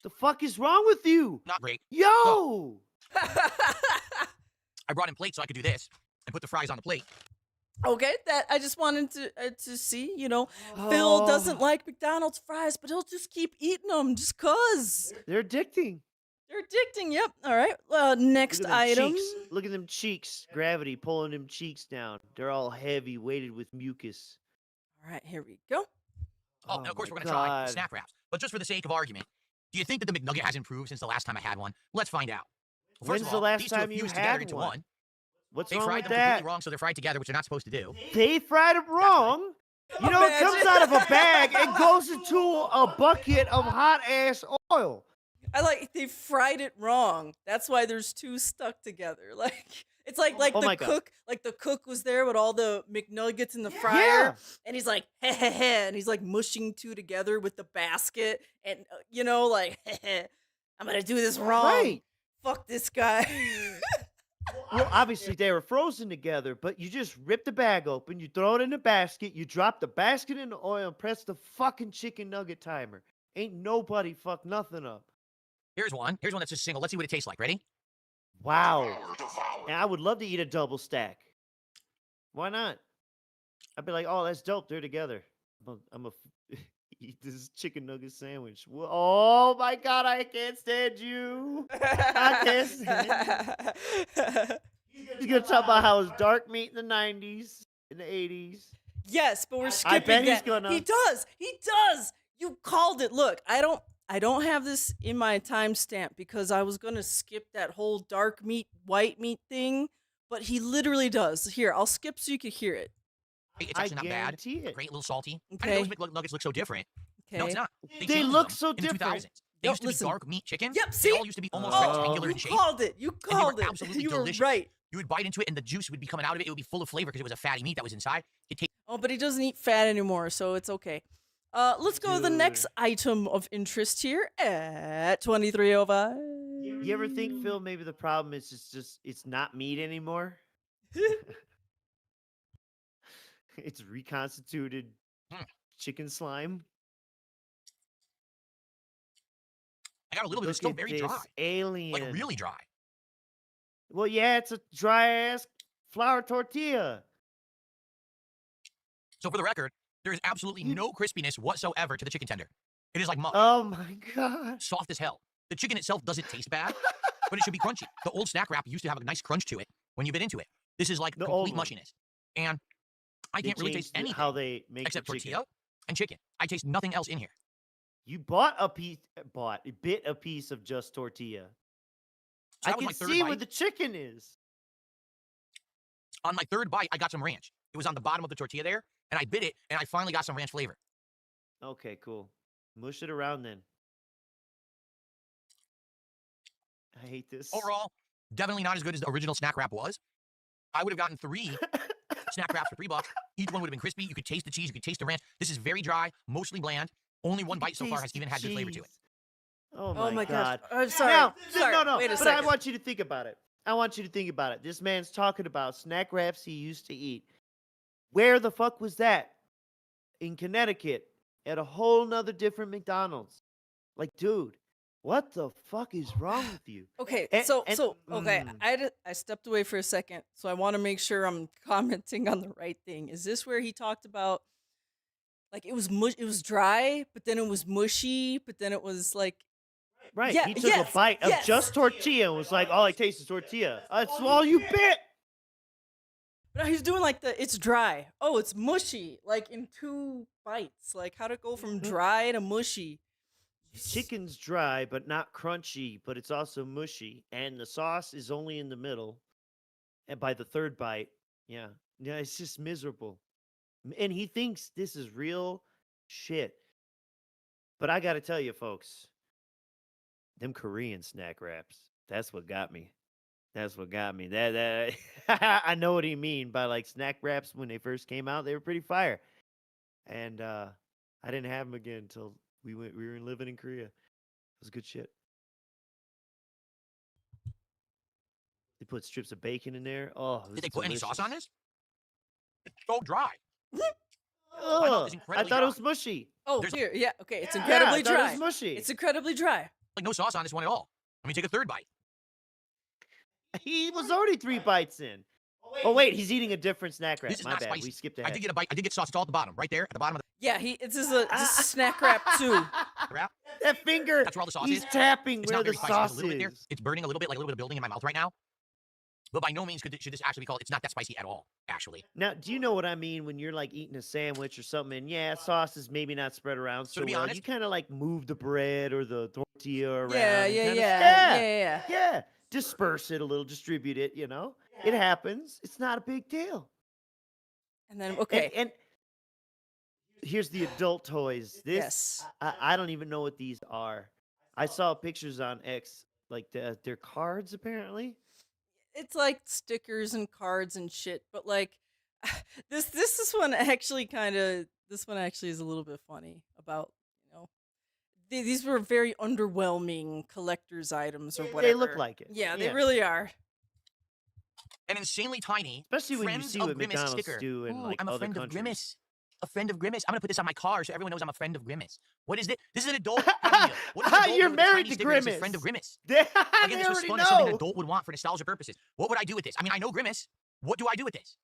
The fuck is wrong with you? Not great. Yo! I brought in plates so I could do this and put the fries on the plate. Okay, that I just wanted to see. You know, Phil doesn't like McDonald's fries, but he'll just keep eating them just cause. They're addicting. They're addicting. Yep. All right. Next Look at them item. cheeks. Look at them cheeks. Gravity pulling them cheeks down. They're all heavy, weighted with mucus. All right, here we go. Oh, and of course my we're going to try God. snack wraps. But just for the sake of argument, do you think that the McNugget has improved since the last time I had one? Let's find out. Well, first When's of the all, last these two time are you fused had together into one? one. What's They wrong fried with them that? completely wrong, so they're fried together, which they're not supposed to do. They fried them wrong. You know, it comes out of a bag and goes into a bucket of hot ass oil. I like they fried it wrong. That's why there's 2 stuck together. Like it's like Oh the my God. cook, like the cook was there with all the McNuggets in the fryer, Yeah. and he's like, heh heh heh, and he's like mushing 2 together with the basket, and you know, like, heh heh, I'm gonna do this wrong. Right. Fuck this guy. Well, obviously they were frozen together, but you just rip the bag open, you throw it in the basket, you drop the basket in the oil, and press the fucking chicken nugget timer. Ain't nobody fucked nothing up. Here's one. Here's one that's just single. Let's see what it tastes like. Ready? Wow. And I would love to eat a double stack. Why not? I'd be like, oh, that's dope. They're together. I'm a eat this chicken nugget sandwich. Oh my God, I can't stand you. I can't stand you. He's gonna talk about how it's dark meat in the 90s, in the 80s. Yes, but we're skipping I bet he's that. gonna. He does. He does. You called it. Look, I don't have this in my timestamp because I was gonna skip that whole dark meat, white meat thing, but he literally does. Here, I'll skip so you can hear it. It's actually not bad. guarantee it. Great, a little salty. Okay. I didn't know those McNuggets look so different. Okay. No, it's not. They changed look them so in the different. 2000s. They Yep, used to listen. be dark meat chicken. Yep, see? They all used to be almost Oh, rectangular you in shape. called it. You And they were called it. absolutely You delicious. were right. You would bite into it, and the juice would be coming out of it. It would be full of flavor because it was a fatty meat that was inside. It tastes Oh, but he doesn't eat fat anymore, so it's okay. Let's go to the next Dude. item of interest here at 2305. You ever think, Phil, maybe the problem is it's not meat anymore? It's reconstituted chicken slime. I got a little bit. It's Look still at very this dry, alien. like really dry. Well, yeah, it's a dry ass flour tortilla. So for the record, there is absolutely no crispiness whatsoever to the chicken tender. It is like mush, Oh my god. soft as hell. The chicken itself doesn't taste bad, but it should be crunchy. The old snack wrap used to have a nice crunch to it when you bit into it. This is like The old complete one. mushiness, and I They can't really taste changed anything how they make except the chicken. tortilla and chicken. I taste nothing else in here. You bit a piece of just tortilla. So I that was can my third see where bite. the chicken is. On my third bite, I got some ranch. It was on the bottom of the tortilla there, and I bit it, and I finally got some ranch flavor. Okay, cool. Mush it around then. I hate this. Overall, definitely not as good as the original snack wrap was. I would have gotten 3 snack wraps for $3. Each one would have been crispy. You could taste the cheese. You could taste the ranch. This is very dry, mostly bland. Only one bite so far has even had good flavor to it. Oh my gosh. god. I'm sorry. Now, Sorry. no. Wait a But second. I want you to think about it. This man's talking about snack wraps he used to eat. Where the fuck was that? In Connecticut, at a whole nother different McDonald's. Like, dude, what the fuck is wrong with you? Okay, And- okay, mm. I stepped away for a second, so I want to make sure I'm commenting on the right thing. Is this where he talked about like it was dry, but then it was mushy, but then it was like Right. Yeah, he took yes, a bite of yes. just tortilla and was like, all I taste is tortilla. That's all you bit. But he's doing like it's dry. Oh, it's mushy, like in 2 bites. Like how'd it go from dry to mushy? Chicken's dry, but not crunchy, but it's also mushy. And the sauce is only in the middle. And by the third bite, yeah, it's just miserable. And he thinks this is real shit. But I got to tell you, folks, them Korean snack wraps, that's what got me. That's what got me. That I know what he mean by like snack wraps when they first came out. They were pretty fire. And I didn't have them again until we were living in Korea. It was good shit. They put strips of bacon in there. Oh, it was Did they put any sauce on delicious. this? It's so dry. Ugh, it's I incredibly thought it dry. was mushy. Oh, There's- here, yeah, okay, it's Yeah, incredibly I thought dry. It was mushy. It's incredibly dry. Like no sauce on this one at all. Let me take a third bite. He was already 3 bites in. Oh wait, he's eating a different snack wrap. This is My not bad. spicy. We skipped I ahead. did get a bite. I did get sauce. It's all at the bottom, right there, at the bottom of Yeah, this is a snack wrap too. the wrap. That finger. That's where all the sauce He's is. tapping It's where not the very spicy. sauce There's a little bit there. is. It's burning a little bit, like a little bit of building in my mouth right now. But by no means should this actually be called. It's not that spicy at all, actually. Now, do you know what I mean when you're like eating a sandwich or something? And yeah, sauce is maybe not spread around so to be well. honest- You kind of like move the bread or the tortilla around. Yeah, and yeah, kinda- yeah. yeah. Disperse it a little, distribute it. It happens. It's not a big deal. And then okay. And here's the adult toys. This Yes. I don't even know what these are. I saw pictures on X, like they're cards apparently. It's like stickers and cards and shit, but like this one actually is a little bit funny about, these were very underwhelming collector's items or whatever. They look like it. Yeah, they really are. An insanely tiny, Especially when you Friends see of what Grimace McDonald's sticker. do in Ooh, like I'm a other friend countries. of Grimace. A friend of Grimace. I'm gonna put this on my car so everyone knows I'm a friend of Grimace. What is this? This is an adult. Happy Meal. What is an adult You're with a tiny married to sticker that says Grimace. Friend of Grimace. They Again, this was already fun. It's something an know. adult would want for nostalgia purposes. What would I do with this? I mean, I know Grimace. What do I do with this?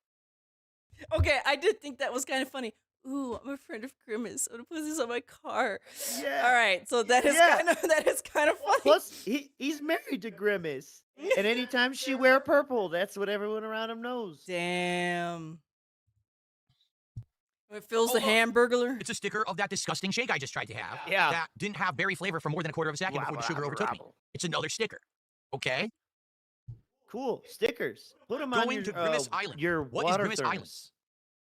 Okay, I did think that was kind of funny. Ooh, I'm a friend of Grimace. I'm gonna put this on my car. Yeah. All right, so that is Yeah. kind of funny. Plus, he's married to Grimace, and anytime she wear purple, that's what everyone around him knows. Damn. It fills Oh, the look. Hamburglar. It's a sticker of that disgusting shake I just tried to have. Yeah. That didn't have berry flavor for more than a quarter of a second before the sugar overtook me. It's another sticker. Okay. Cool stickers. Put them on Going your to Grimace Island. Your What is water Grimace thermos. Island?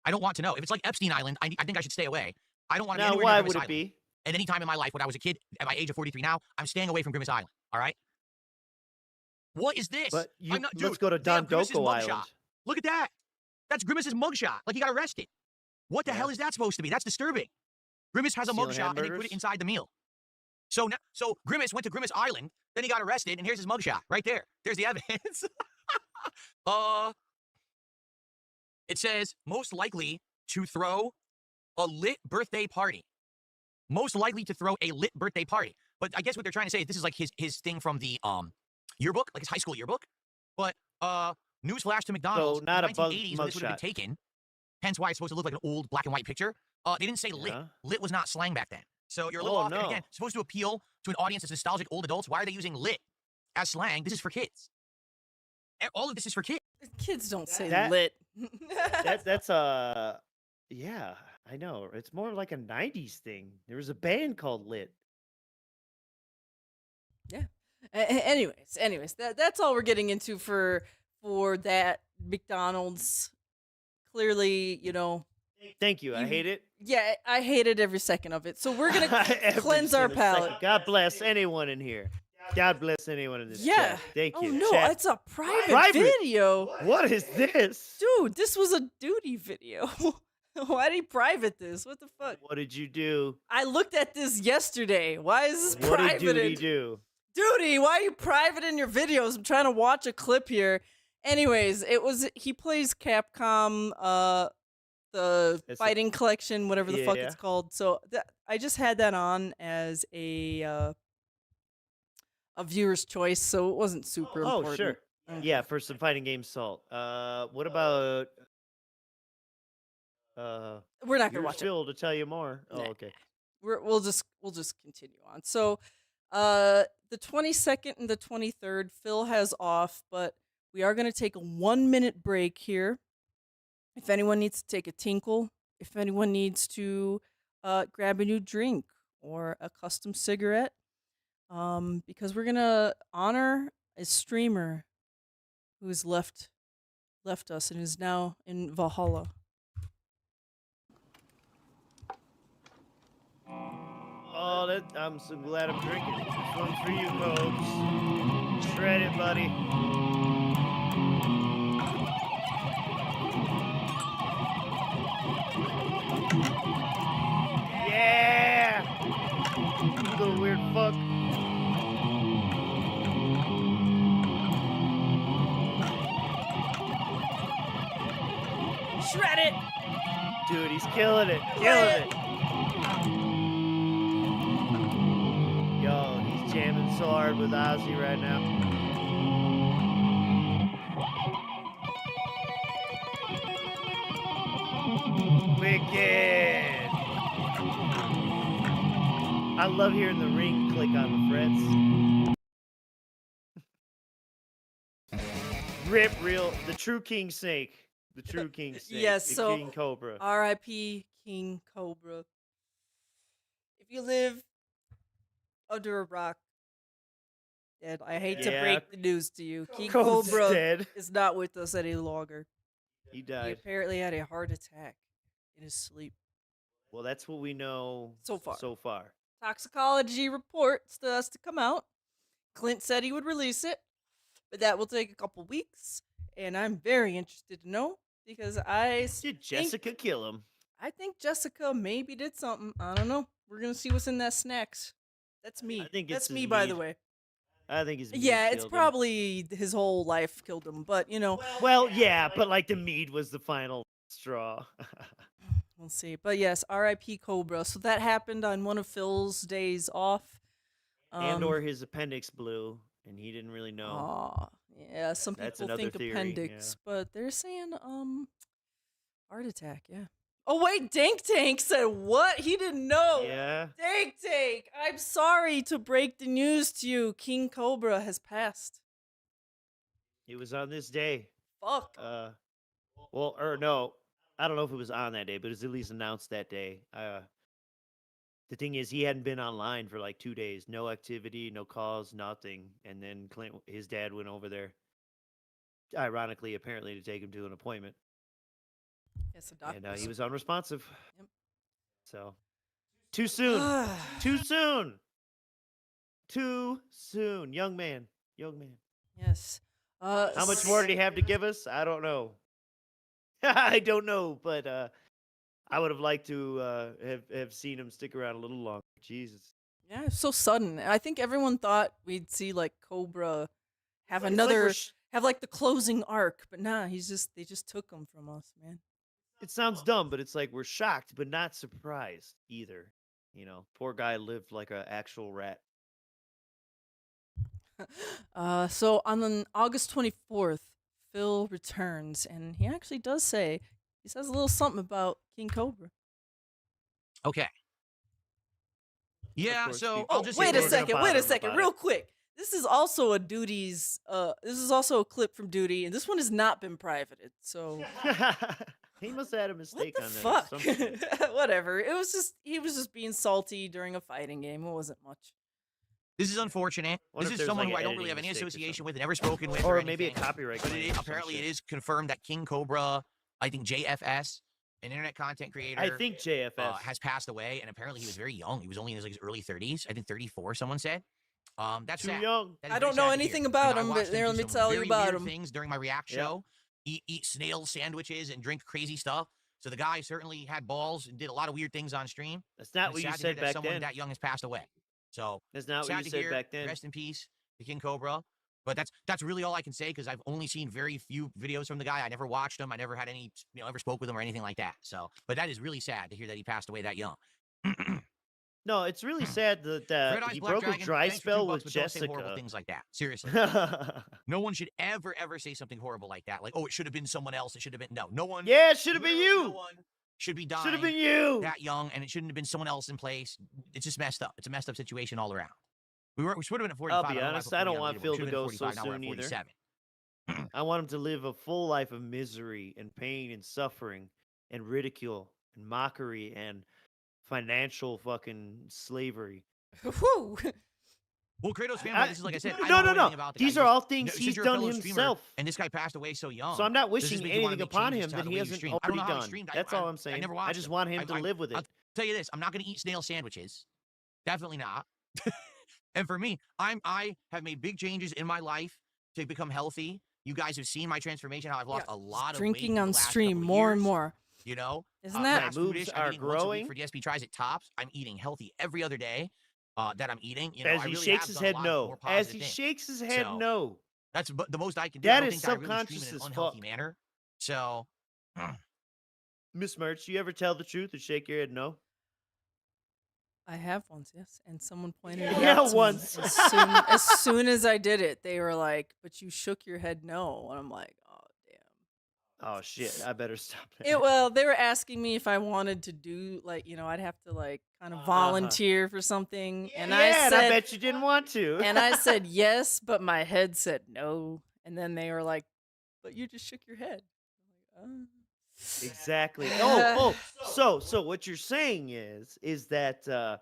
I don't want to know. If it's like Epstein Island, I think I should stay away. I don't want to be Now, anywhere why near would Grimace it Island. be? at any time in my life when I was a kid, at my age of 43 now, I'm staying away from Grimace Island. All right. What is this? But you, I'm not, let's dude, go to they have Grimace's Dondoko mugshot. Island. Look at that. That's Grimace's mugshot. Like he got arrested. What the hell is that supposed to be? That's disturbing. Grimace has a Stealing mugshot and they put hamburgers? it inside the meal. So now, so Grimace went to Grimace Island, then he got arrested, and here's his mugshot right there. There's the evidence. It says most likely to throw a lit birthday party. Most likely to throw a lit birthday party. But I guess what they're trying to say is this is like his thing from the yearbook, like his high school yearbook. But newsflash to McDonald's, So not in a the 1980s when this would have mugshot. been taken, hence why it's supposed to look like an old black and white picture. They didn't say lit. Yeah. Lit was not slang back then. So you're a little Oh, off. And no. again, supposed to appeal to an audience that's nostalgic old adults. Why are they using lit as slang? This is for kids. All of this is for kids. Kids don't say That- lit. That's yeah, I know. It's more like a 90s thing. There was a band called Lit. Anyways, that's all we're getting into for that McDonald's. Clearly, you know. Thank you. I hate it. Yeah, I hated every second of it. So we're gonna Every cleanse our single palate. second. God bless anyone in here. God bless anyone in this Yeah. chat. Thank Oh you. no, Chat. it's a private Private? video. What is this? Dude, this was a duty video. Why did he private this? What the fuck? What did you do? I looked at this yesterday. Why is this What private? did Duty do? Duty, why are you private in your videos? I'm trying to watch a clip here. Anyways, he plays Capcom, the It's a- fighting collection, whatever the fuck Yeah. it's called. So I just had that on as a viewer's choice, so it wasn't super Oh, important. sure. Okay. Yeah, for some fighting game salt. What about We're not gonna your watch it. Phil to tell you more? Oh, Nah. okay. We'll just continue on. So, the 22nd and the 23rd, Phil has off, but we are gonna take a 1-minute break here. If anyone needs to take a tinkle, if anyone needs to grab a new drink or a custom cigarette, because we're gonna honor a streamer who has left us and is now in Valhalla. Oh, I'm so glad I'm drinking. This one's for you, Cobes. Shred it, buddy. Yeah! You little weird fuck. Shred it! Dude, he's killing it. Killing it. Yo, he's jamming so hard with Ozzy right now. Wicked. I love hearing the ring click on the frets. Rip real, the true Kingsnake. The true Kingsnake. Yes, the so King Cobra. R.I.P. King Cobra. If you live under a rock, and I hate to Yeah. break the news to you, King Cobra's Cobra dead. is not with us any longer. He He died. apparently had a heart attack in his sleep. Well, that's what we know So far. So far. Toxicology report still has to come out. Clint said he would release it, but that will take a couple weeks, and I'm very interested to know because Did Jessica kill him? I think Jessica maybe did something. I don't know. We're gonna see what's in that snacks. That's me. I think That's it's me, his by the meat. way. I think his mead Yeah, it's killed him. probably his whole life killed him, but you know, Well, yeah, but like the mead was the final straw. we'll see. But yes, R.I.P. Cobra. So that happened on one of Phil's days off. And or his appendix blew, and he didn't really know. Aw, yeah, some That's people another think theory, appendix, yeah. but they're saying heart attack. Yeah. Oh wait, Dank Tank said what? He didn't know. Yeah. Dank Tank, I'm sorry to break the news to you. King Cobra has passed. It was on this day. Fuck. Well, or no, I don't know if it was on that day, but it was at least announced that day. The thing is, he hadn't been online for like 2 days. No activity, no calls, nothing. And then Clint, his dad, went over there. Ironically, apparently, to take him to an appointment. Yes, a doctor. And he was unresponsive. Yep. So, Too soon. Too soon. Too soon. Young man. Yes. How much more did he have to give us? I don't know. I don't know, but I would have liked to have seen him stick around a little longer. Jesus. Yeah, it's so sudden. I think everyone thought we'd see like Cobra have It's like another have like the closing arc, but nah, they just took him from us, man. It sounds dumb, but it's like we're shocked, but not surprised either. You know, poor guy lived like an actual rat. So on August 24th, Phil returns, and he actually does say, he says a little something about King Cobra. Okay. Yeah, course, so people- I'll just wait say a this. second, bother him about real it. quick. This is also this is also a clip from Duty, and this one has not been privated, so He must have had a mistake what the on fuck? that. Or something. Whatever. He was just being salty during a fighting game. It wasn't much. This is unfortunate. What This if is there's, someone like, who I an don't really have editing any mistake or association something? with, never spoken with, Or maybe a anything. copyright But claim or some apparently shit. it is confirmed that King Cobra, I think JFS, an internet content creator, I think JFS. has passed away, and apparently he was very young. He was only in his early 30s. I think 34. Someone said. That's Too sad. young. That is I very don't know sad to anything hear. about I him, watched but there, do let me some tell you very about weird him. things during my React Yep. show. Eat snail sandwiches and drink crazy stuff. So the guy certainly had balls and did a lot of weird things on stream. That's not And what it's you sad to hear said that back someone then. that young has passed away. So That's not what sad you to said hear. back then. Rest in peace, the King Cobra. But that's really all I can say because I've only seen very few videos from the guy. I never watched him. I never had any, ever spoke with him or anything like that. So, but that is really sad to hear that he passed away that young. No, it's really sad that Red Eyes he Black broke Dragon, a dry thanks for spell $2, with but don't say horrible Jessica. things like that. Seriously. Yeah, No one should ever say something horrible like that. Like, oh, it should have been someone else. It should have been no one. it should have been literally you. No one should be dying Should have been you. that young, and it shouldn't have been someone else in place. It's just messed up. It's a messed up situation all around. We should have been at 45. I'll be honest, I don't want Phil to go so soon either. 47. I want him to live a full life of misery and pain and suffering and ridicule and mockery and financial fucking slavery. Whew. Well, Kratos fanboy, this is like I said. I No, don't know no, anything no. about the These guy. are all Since things he's you're a done fellow streamer, himself. and this guy passed away so young. So I'm not does this wishing make you wanna anything make upon changes him to that the he way you hasn't stream? I don't know already how he done. streamed. That's all I'm saying. I never I watched just him. want him to live with it. I'll tell you this: I'm not going to eat snail sandwiches. Definitely not. And for me, I have made big changes in my life to become healthy. You guys have seen my transformation. How I've lost a lot of weight Drinking in the on last stream couple more and years. more. Isn't that fast boobs food-ish, are I'm eating once a growing? week for DSP tries at tops. I'm eating healthy every other day that I'm eating. As I he really shakes have his done a head lot of no. more As positive he things. shakes his head So, no. That's the most I can do. That I don't is think that I really subconscious stream in as an unhealthy fuck. manner. So, Miss Merch, you ever tell the truth or shake your head no? I have once, yes. And someone pointed it Yeah, out to me. once. As soon as I did it, they were like, "But you shook your head no." And I'm like, "Oh, damn." Oh shit! I better stop that. Well, they were asking me if I wanted to do I'd have to kind of volunteer for something, and I and said, I bet you didn't want to. and I said yes, but my head said no, and then they were like, "But you just shook your head." I'm like, Exactly. So what you're saying is that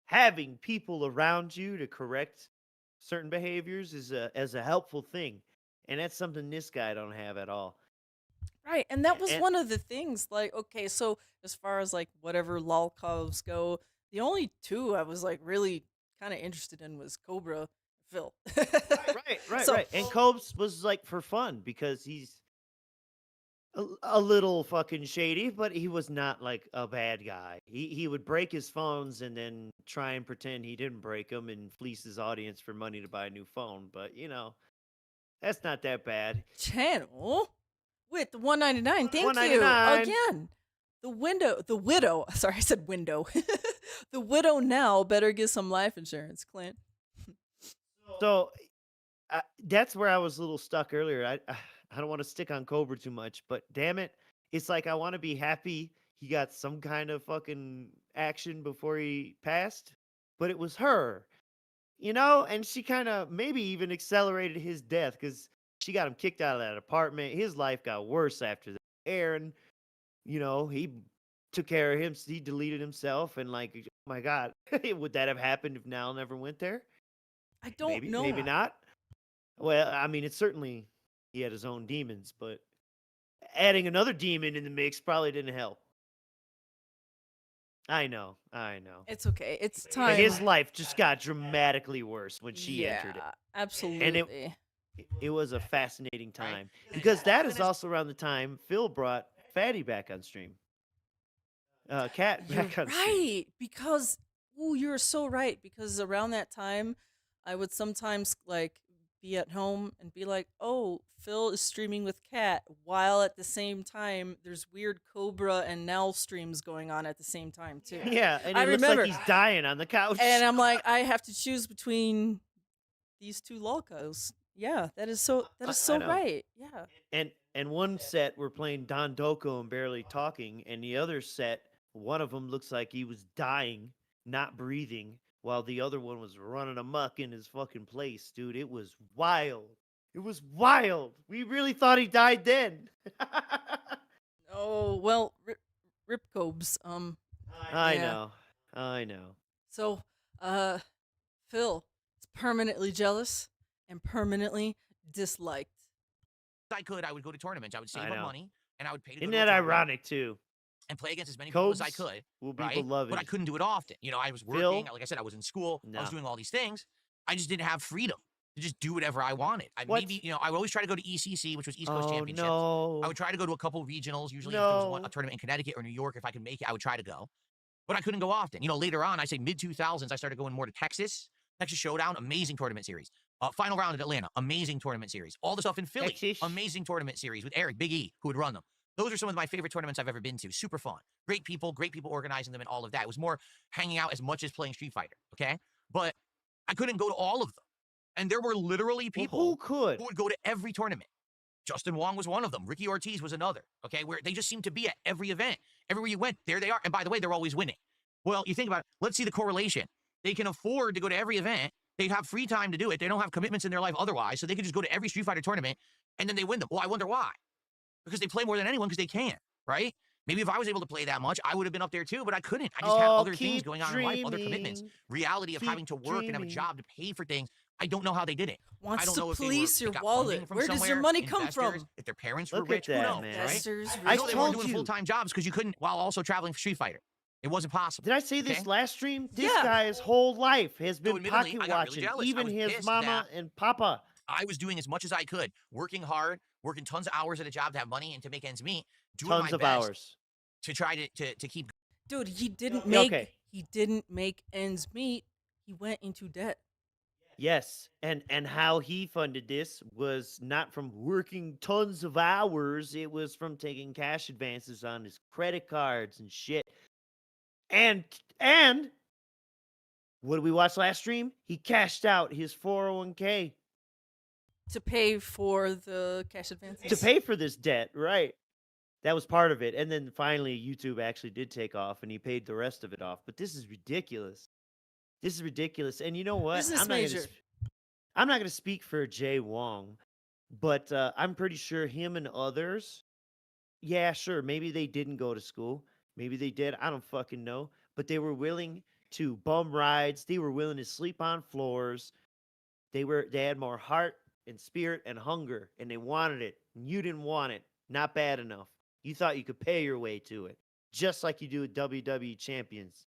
having people around you to correct certain behaviors is a helpful thing, and that's something this guy don't have at all. Right, and that was And- one of the things. Okay, so as far as whatever lolcows go, the only two I was really kind of interested in was Cobra, Phil. Right, So- right. And Cobes was for fun because he's a little fucking shady, but he was not a bad guy. He would break his phones and then try and pretend he didn't break them and fleece his audience for money to buy a new phone. But that's not that bad. Channel with the $199. Thank you $1.99. again. The widow. Sorry, I said window. The widow now better get some life insurance, Clint. So that's where I was a little stuck earlier. I don't want to stick on Cobra too much, but damn it, it's I want to be happy he got some kind of fucking action before he passed, but it was her, and she kind of maybe even accelerated his death because she got him kicked out of that apartment. His life got worse after that. Aaron, he took care of him. He deleted himself, and oh my God, would that have happened if Nal never went there? I don't know. Maybe not. Well, I mean, it's certainly he had his own demons, but adding another demon in the mix probably didn't help. I know. It's okay. It's But time. his life just got dramatically worse when she entered it. Absolutely. It was a fascinating Right. time And because that often is as- also around the time Phil brought Fatty back on stream. Cat You're back on stream. right, because you're so right. Because around that time, I would sometimes like be at home and be like, "Oh, Phil is streaming with Cat," while at the same time there's weird Cobra and Nell streams going on at the same time too. Yeah, and I it looks remember. like he's dying on the couch. And I'm like, I have to choose between these two lolcos. Yeah, that is so I know. right. Yeah. And one set we're playing Don Doko and barely talking, and the other set, one of them looks like he was dying, not breathing, while the other one was running amok in his fucking place, dude. It was wild. It was wild. We really thought he died then. Oh, well, Rip Cobes. I Yeah. know. So, Phil is permanently jealous and permanently disliked. I could, I would go to tournaments. I would save I up know. money, and I would pay to go Isn't to a that tournament ironic too? and play against as many people as I Cobes could. will be Right? beloved. But I couldn't do it often. You know, I was Phil? working. Like I said, I was in school. I was No. doing all these things. I just didn't have freedom to just do whatever I wanted. I What? maybe, you know, I would always try to go to ECC, which was East Coast Oh Championships. no. I would try to go to a couple regionals. Usually, if there was No. a tournament in Connecticut or New York, if I could make it, I would try to go. But I couldn't go often. You know, later on, I say mid 2000s, I started going more to Texas. Texas Showdown, amazing tournament series. Final round at Atlanta, amazing tournament series. All the stuff in Philly, Texas. amazing tournament series with Eric, Big E, who would run them. Those are some of my favorite tournaments I've ever been to. Super fun. Great people organizing them and all of that. It was more hanging out as much as playing Street Fighter, okay? But I couldn't go to all of them. And there were literally Well, people who could? who would go to every tournament. Justin Wong was one of them. Ricky Ortiz was another, okay? Where they just seemed to be at every event. Everywhere you went, there they are. And by the way, they're always winning. Well, you think about it. Let's see the correlation. They can afford to go to every event. They have free time to do it. They don't have commitments in their life otherwise, so they can just go to every Street Fighter tournament, and then they win them. Well, I wonder why. Because they play more than anyone because they can, right? Maybe if I was able to play that much, I would have been up there too, but I couldn't. I just had other things going on in life, other commitments. Reality of Keep having to work and have a dreaming. job to pay for things. I don't know how they did it. I Wants don't to know if police they your got wallet. funding from Where does your somewhere, money come investors, from? if their parents Look were at rich, that, who knows, man. right? Investors, I I know they weren't told doing you. full-time jobs because you couldn't, while also traveling for Street Fighter. It wasn't possible. Did I say this Okay? last stream? This Yeah. guy's whole life has So been admittedly, pocket I got really watching, jealous. I even was his pissed mama that and papa. I was doing as much as I could, working hard, working tons of hours at a job to have money and to make ends meet, doing Tons my of best hours. to try to keep. Dude, he didn't Yeah, make okay. he didn't make ends meet. He went into debt. Yes, and how he funded this was not from working tons of hours. It was from taking cash advances on his credit cards and shit. And what did we watch last stream? He cashed out his 401k To pay for the cash advances. to pay for this debt, right? That was part of it. And then finally YouTube actually did take off and he paid the rest of it off. But this is ridiculous. This is ridiculous. And you know what? Business major. I'm not going to speak for Jay Wong, but I'm pretty sure him and others, yeah, sure, maybe they didn't go to school. Maybe they did. I don't fucking know. But they were willing to bum rides. They were willing to sleep on floors. They had more heart and spirit and hunger, and they wanted it. And you didn't want it. Not bad enough. You thought you could pay your way to it, just like you do with WWE champions.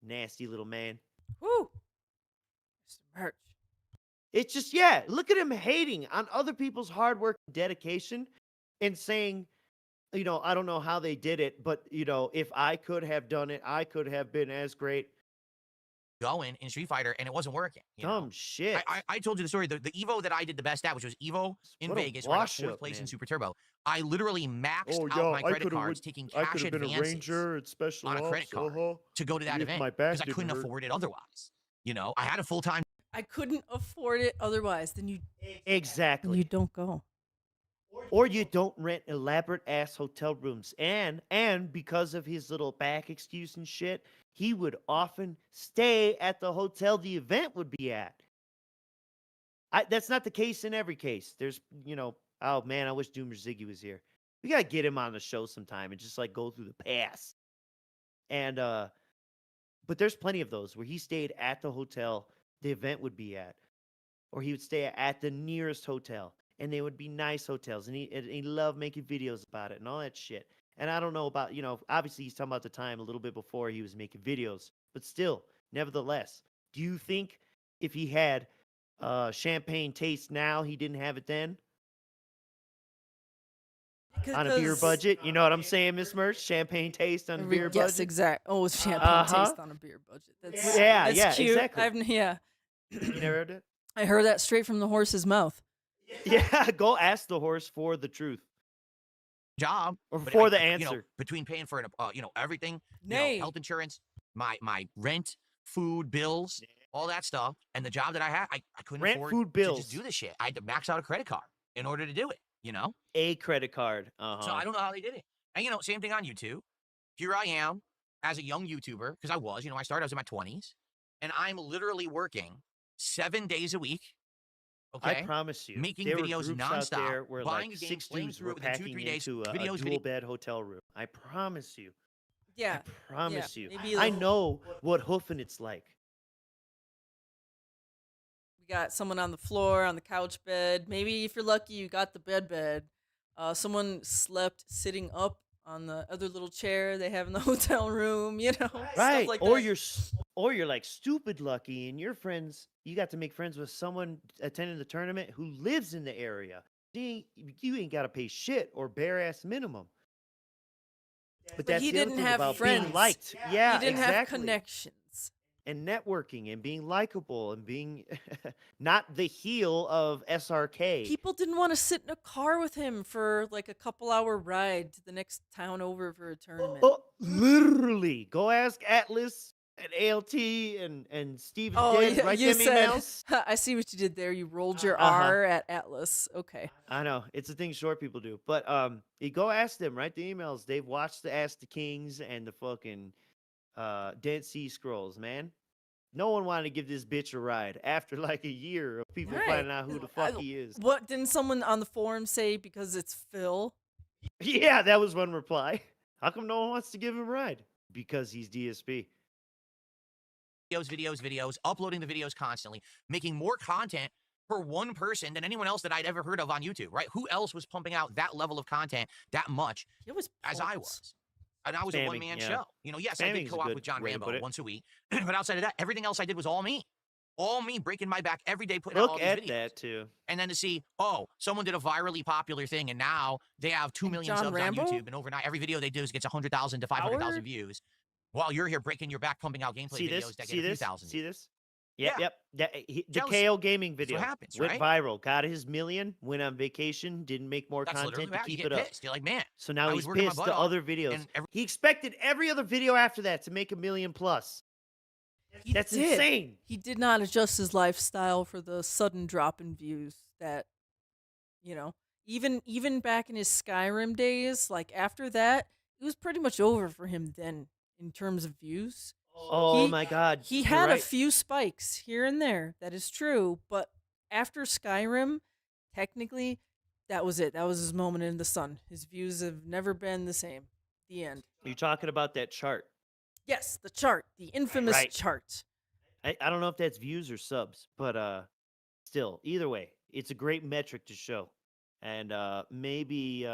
Nasty little man. Woo. Mr. Merch. It's just, yeah, look at him hating on other people's hard work and dedication and saying, you know, I don't know how they did it, but, you know, if I could have done it, I could have been as great. Going in Street Fighter, and it wasn't working. You know? Dumb shit. I told you the story. The Evo that I did the best at, which was Evo in What a Vegas, where I got wash fourth up, place in man. Super Turbo. I literally maxed Oh, out yeah, my I credit could've cards, went- taking I cash could have been a advances ranger at special on a credit ops, card to go to that If event my back because I didn't couldn't hurt. afford it otherwise. You know, I had a full-time I couldn't afford it otherwise. Then you Exactly. don't go. Or you don't rent elaborate ass hotel rooms. And because of his little back excuse and shit, he would often stay at the hotel the event would be at. That's not the case in every case. There's, you know, oh man, I wish Doomer Ziggy was here. We gotta get him on the show sometime and just like go through the past. And but there's plenty of those where he stayed at the hotel the event would be at, or he would stay at the nearest hotel, and they would be nice hotels, and he loved making videos about it and all that shit. And I don't know about, obviously he's talking about the time a little bit before he was making videos, but still, nevertheless, do you think if he had champagne taste now, he didn't have it then? On a beer budget, you know what I'm saying, Miss Merch? Champagne taste on a beer budget. Yes, exact. Oh, it's champagne taste on a beer budget. That's yeah, cute. exactly. Yeah. You never heard it? I heard that straight from the horse's mouth. Yeah, go ask the horse for the truth job or for the answer. You know, between paying for everything, health insurance, my rent, food, bills, all that stuff, and the job that I had, I couldn't afford to just do this shit. I had to max out a credit card in order to do it. A credit card. So I don't know how they did it. And same thing on YouTube. Here I am as a young YouTuber, because I was in my 20s, and I'm literally working 7 days a week. Okay, I promise you, making there videos were groups nonstop, out there where buying like a game, 6 playing dudes through were it within packing 2-3 days. into a dual bed hotel room. I promise you. Yeah, I promise you. maybe I know what hoofing it's like. We got someone on the floor, on the couch bed. Maybe if you're lucky, you got the bed. Someone slept sitting up on the other little chair they have in the hotel room. Right, stuff like or that. you're like stupid lucky, and your friends, you got to make friends with someone attending the tournament who lives in the area. You ain't got to pay shit or bare ass minimum. But that's he the other didn't thing have about friends. being liked. Yeah, He didn't exactly. have connections. And networking and being likable and being not the heel of SRK. People didn't want to sit in a car with him for like a couple-hour ride to the next town over for a tournament. Literally, go ask Atlas and ALT and Steven. Write you them said. emails. I see what you did there. You rolled your R at Atlas. Okay. I know it's a thing short people do, but you go ask them. Write the emails. They've watched the Ask the Kings and the fucking Dead Sea Scrolls, man. No one wanted to give this bitch a ride after like a year of people finding out who the fuck he is. What didn't someone on the forum say because it's Phil? Yeah, that was one reply. How come no one wants to give him a ride? Because he's DSP. Videos, uploading the videos constantly, making more content for one person than anyone else that I'd ever heard of on YouTube, right? Who else was pumping out that level of content that much as I was? And I was a one-man show. Yes, I did co-op with John Rambo once a week. But outside of that, everything else I did was all me. All me, breaking my back every day, putting out all these videos. Look at that, too. And then to see, someone did a virally popular thing, and now they have 2 million subs on YouTube, and overnight, every video they do gets 100,000 to 500,000 views. While you're here breaking your back, pumping out gameplay videos that get a few thousand. See this? Yep. The KO gaming video went viral, got his million, went on vacation, didn't make more content to keep it up. You're like, man. So now he's pissed to other videos. He expected every other video after that to make 1 million plus. That's insane. He did not adjust his lifestyle for the sudden drop in views that, even back in his Skyrim days, like after that, it was pretty much over for him then in terms of views. Oh my God. He had a few spikes here and there. That is true. But after Skyrim, technically, that was it. That was his moment in the sun. His views have never been the same. The end. You're talking about that chart. Yes, the chart. The infamous chart. I don't know if that's views or subs, but still, either way, it's a great metric to show. And maybe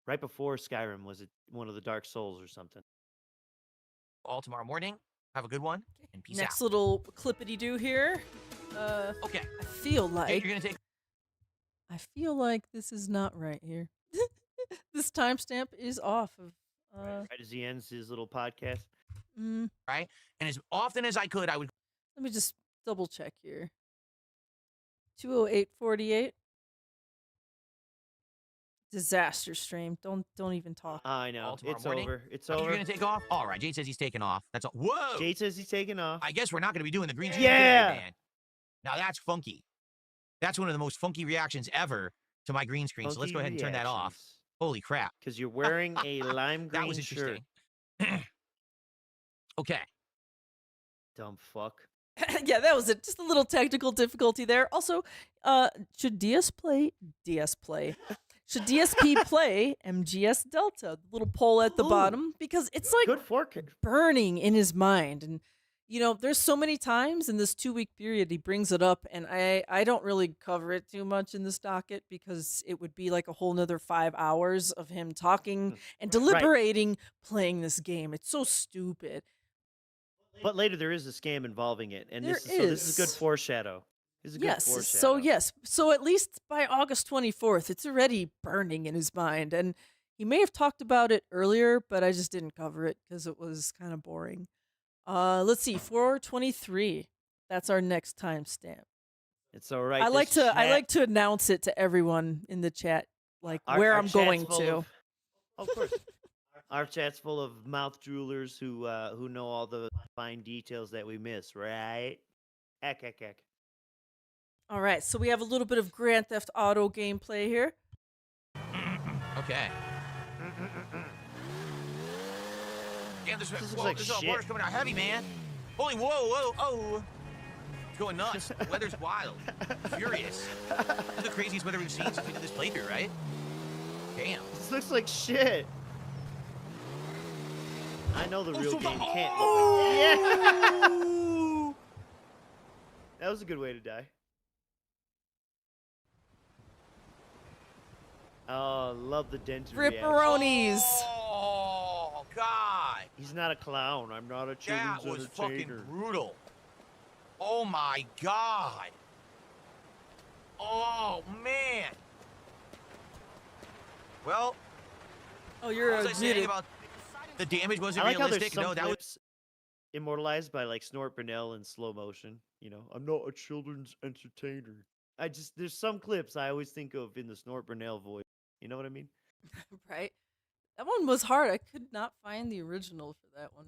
right before Skyrim, was it one of the Dark Souls or something? All tomorrow morning. Have a good one, and peace out. Next little clippity-do here. Okay. I feel like... You're going to take... I feel like this is not right here. This timestamp is off of... Right as he ends his little podcast. Right? And as often as I could, I would... Let me just double-check here. 2:08:48. Disaster stream. Don't even talk. I know. It's morning. over. It's You're over. going to take off? All right. Jade says he's taking off. That's all. Whoa. Jade says he's taking off. I guess we're not going to be doing the green screen today, man. Now that's funky. That's one of the most funky reactions ever to my green screen. So let's go ahead and turn that off. Holy crap. Because you're wearing a lime green that was interesting. Shirt. Okay. Dumb fuck. Yeah, that was it. Just a little technical difficulty there. Also, should DSP play MGS Delta? The little poll at the bottom, because it's like good fork burning in his mind, and you know, there's so many times in this 2-week period he brings it up, and I don't really cover it too much in this docket because it would be like a whole nother 5 hours of him talking and deliberating playing this game. It's so stupid. But later there is a scam involving it, and There this is good is. foreshadow. This is a good Yes. foreshadow. So yes. So at least by August 24th, it's already burning in his mind, and he may have talked about it earlier, but I just didn't cover it because it was kind of boring. Let's see, 4/23. That's our next timestamp. It's all right. I like to announce it to everyone in the chat, like where I'm going to. Of course. Our chat's full of mouth droolers who know all the fine details that we miss, right? Heck. All right, so we have a little bit of Grand Theft Auto gameplay here. Okay. Damn, this looks like this shit. water's coming out heavy, man. Holy, whoa. It's going nuts. The weather's wild. Furious. This is the craziest weather we've seen since we did this playthrough, right? Damn. This looks like shit. I know the real game can't. Yeah. That was a good way to die. Oh, love the Denty reaction. Ripperonis. Oh, God. He's not a clown. I'm not a children's That was entertainer. fucking brutal. Oh, my God. Oh, man. Well, Oh, you're what was I saying muted. about the damage wasn't I like how there's realistic? some No, that was... clips immortalized by like Snort Burnell in slow motion. You know, I'm not a children's entertainer. There's some clips I always think of in the Snort Burnell voice. You know what I mean? Right? That one was hard. I could not find the original for that one.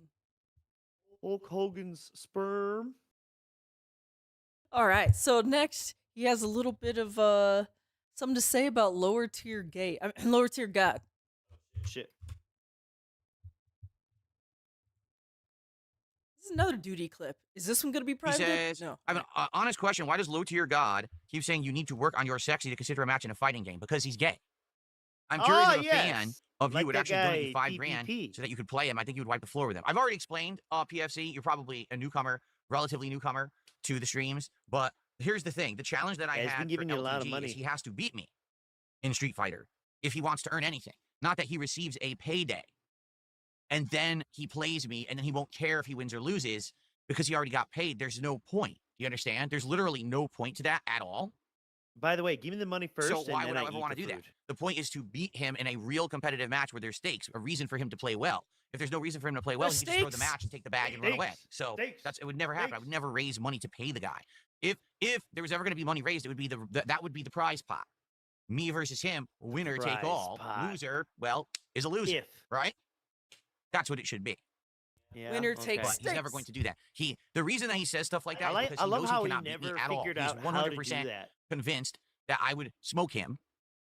Hulk Hogan's sperm. All right, so next he has a little bit of something to say about lower tier lower tier God. Shit. This is another duty clip. Is this one going to be He private? says, No. I have an honest question. Why does low-tier God keep saying you need to work on your sexy to consider a match in a fighting game? Because he's gay. I'm curious if a fan of Like you would that actually donate you guy, 5 grand PPP. so that you could play him. I think you would wipe the floor with him. I've already explained, PFC, you're probably a newcomer, relatively newcomer to the streams. But here's the thing. The challenge that I Yeah, he's been had giving for you a lot of LTG money. is he has to beat me in Street Fighter if he wants to earn anything. Not that he receives a payday. And then he plays me, and then he won't care if he wins or loses because he already got paid. There's no point. You understand? There's literally no point to that at all. By the way, give me the money first. So why and would then I ever eat want to the do that? food. The point is to beat him in a real competitive match where there's stakes, a reason for him to play well. If there's no reason for him to play well, he There's can just throw the stakes. match and take the bag and run away. Stakes. So Stakes. it would never happen. I would never raise money to pay the guy. If there was ever going to be money raised, it would be that would be the prize pot. Me versus him, winner take Prize all. pot. Loser, well, is a loser, If. right? That's what it should be. Yeah, Winner okay. takes But he's never Stakes. going to do that. The reason that he says stuff like that I is because I he love knows how he he cannot beat me never at all. figured He's out how to do 100% that. convinced that I would smoke him,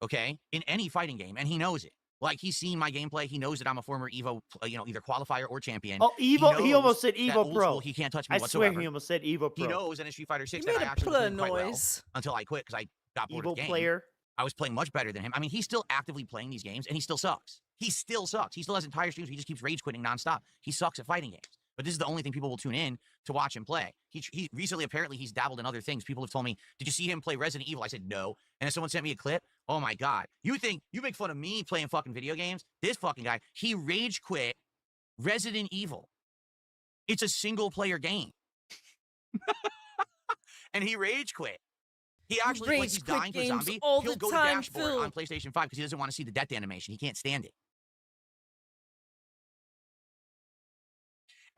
okay, in any fighting game, and he knows it. Like, he's seen my gameplay. He knows that I'm a former Evo, either qualifier or champion. Oh, Evo! He knows almost said that Evo old Pro. school, he can't touch me I whatsoever. swear he almost said Evo Pro. He knows in Street Fighter 6 You that made I a actually was play doing quite well noise. until I quit because I got bored of the Evo game. player. I was playing much better than him. I mean, he's still actively playing these games, and he still sucks. He still sucks. He still has entire streams where he just keeps rage quitting nonstop. He sucks at fighting games. But this is the only thing people will tune in to watch him play. He recently, apparently, he's dabbled in other things. People have told me, did you see him play Resident Evil? I said, no. And then someone sent me a clip. Oh, my God. You make fun of me playing fucking video games? This fucking guy, he rage quit Resident Evil. It's a single-player game. And he rage quit. He actually, like, he's rage quit dying for games zombie. all He'll the go to time, dashboard Phil. on PlayStation 5 because he doesn't want to see the death animation. He can't stand it.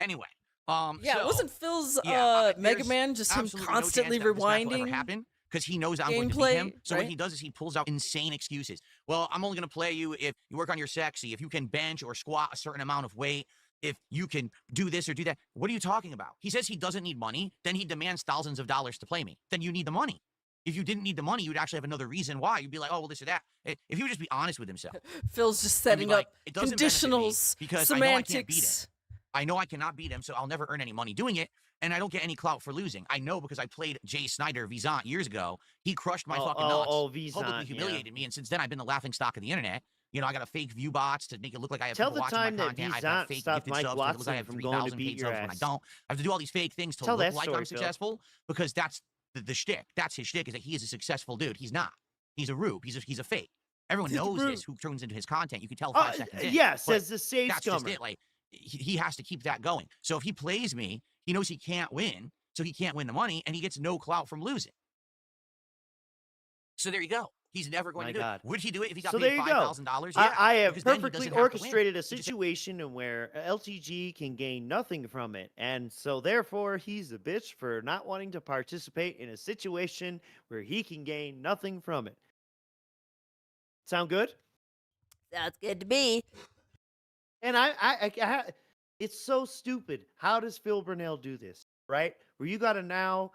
Anyway, Yeah, so, wasn't Phil's there's Mega Man just him absolutely no constantly chance that this match will ever rewinding? happen because he knows I'm going to beat gameplay, him. So what right? he does is he pulls out insane excuses. Well, I'm only going to play you if you work on your sexy, if you can bench or squat a certain amount of weight, if you can do this or do that. What are you talking about? He says he doesn't need money, then he demands thousands of dollars to play me. Then you need the money. If you didn't need the money, you'd actually have another reason why. You'd be like, oh, well, this or that. If he would just be honest with himself. Phil's just and be setting like, up it doesn't benefit me conditionals, because I know I can't beat him. semantics. I know I cannot beat him, so I'll never earn any money doing it, and I don't get any clout for losing. I know because I played Jay Snyder, Vizant, years ago. He crushed my fucking nuts, Vizant, publicly humiliated me, and since then I've been the laughing stock of the internet. You know, I got a fake view bots to make it look like I have Tell people the watching time my that content. I Bizant have fake stopped gifted Mike subs to look like I Watson have from going to 3,000 beat paid your subs when I ass. don't. I have to do all these fake things to Tell look that like story, I'm Phil. successful because that's the shtick. That's his shtick, is that he is a successful dude. He's not. He's a rube. He's a fake. Everyone He's a knows rube. this who tunes into his content. You can tell 5 seconds in. Yeah, but says the safe that's just scummer. it. Like, he has to keep that going. So if he plays me, he knows he can't win, so he can't win the money, and he gets no clout from losing. So there you go. He's never going My to do God. it. Would he do it if he got So paid there you go. $5,000? Yeah, I have because then he perfectly doesn't have to win. orchestrated a He just- situation in where LTG can gain nothing from it, and so therefore he's a bitch for not wanting to participate in a situation where he can gain nothing from it. Sound good? Sounds good to me. And it's so stupid. How does Phil Burnell do this? Right? Where you got to now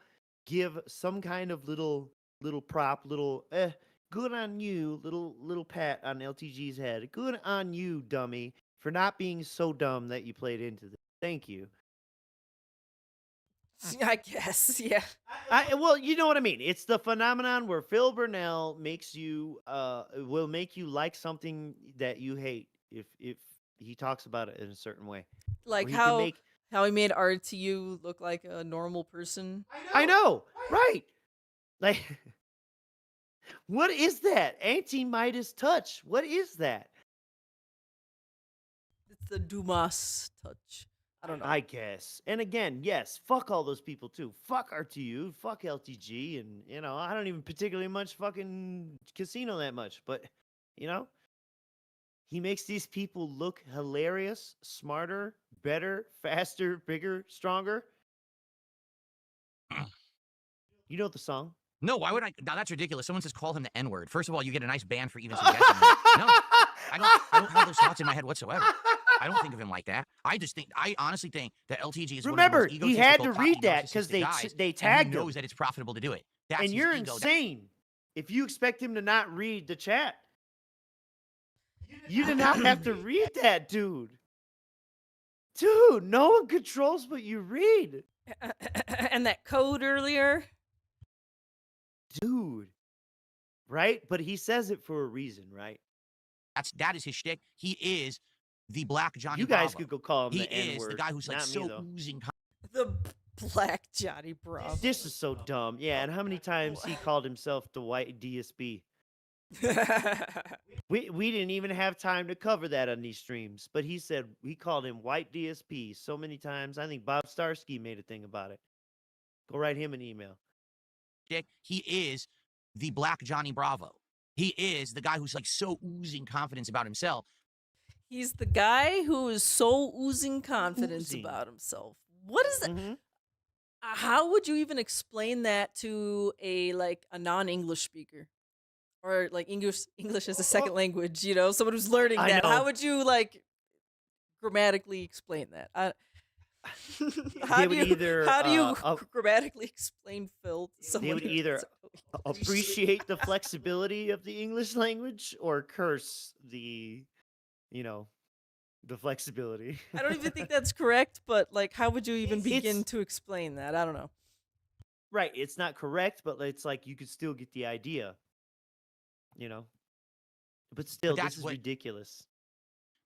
give some kind of little prop, good on you, little pat on LTG's head. Good on you, dummy, for not being so dumb that you played into this. Thank you. I guess, yeah. Well, you know what I mean. It's the phenomenon where Phil Burnell makes you will make you like something that you hate if he talks about it in a certain way. Like Where he can make- how he made RTU look like a normal person. I know, right? Like, what is that? Anti-Midas touch. What is that? It's the Dumas touch. I don't know. I guess. And again, yes, fuck all those people too. Fuck RTU, fuck LTG, and you know, I don't even particularly much fucking casino that much, but you know, he makes these people look hilarious, smarter, better, faster, bigger, stronger. You know the song? No, why would I? Now that's ridiculous. Someone says call him the N-word. First of all, you get a nice ban for even suggesting that. No, I don't have those thoughts in my head whatsoever. I don't think of him like that. I honestly think that LTG is Remember, one of the most he had to egotistical, read cocky, that because narcissistic guys, they and tagged he him. knows that it's profitable to do it. That's And his you're ego. insane if you expect him to not read the chat. You did not have to read that, dude. Dude, no one controls what you read. And that code earlier. Dude. Right? But he says it for a reason, right? That is his shtick. He is the Black Johnny You guys Bravo. could go call him He the N-word. is the guy who's like not me, so though. oozing. The Black Johnny Bravo. This is so dumb. Yeah, and how many times he called himself the white DSB? We didn't even have time to cover that on these streams, but he called him white DSP so many times. I think Bob Starsky made a thing about it. Go write him an email. He is the Black Johnny Bravo. He is the guy who's like so oozing confidence about himself. He's the guy who is so oozing confidence about himself. What is that? Mhm. How would you even explain that to a non-English speaker, or like English as a second language? You know, someone who's learning I that. know. How would you grammatically explain that? They would either, how do you grammatically explain Phil to someone? They would who either doesn't really appreciate the flexibility of the English language or curse the flexibility. I don't even think that's correct, but how would you even begin to explain that? I don't know. Right, it's not correct, but it's like you could still get the idea. But still, But that's this is what- ridiculous.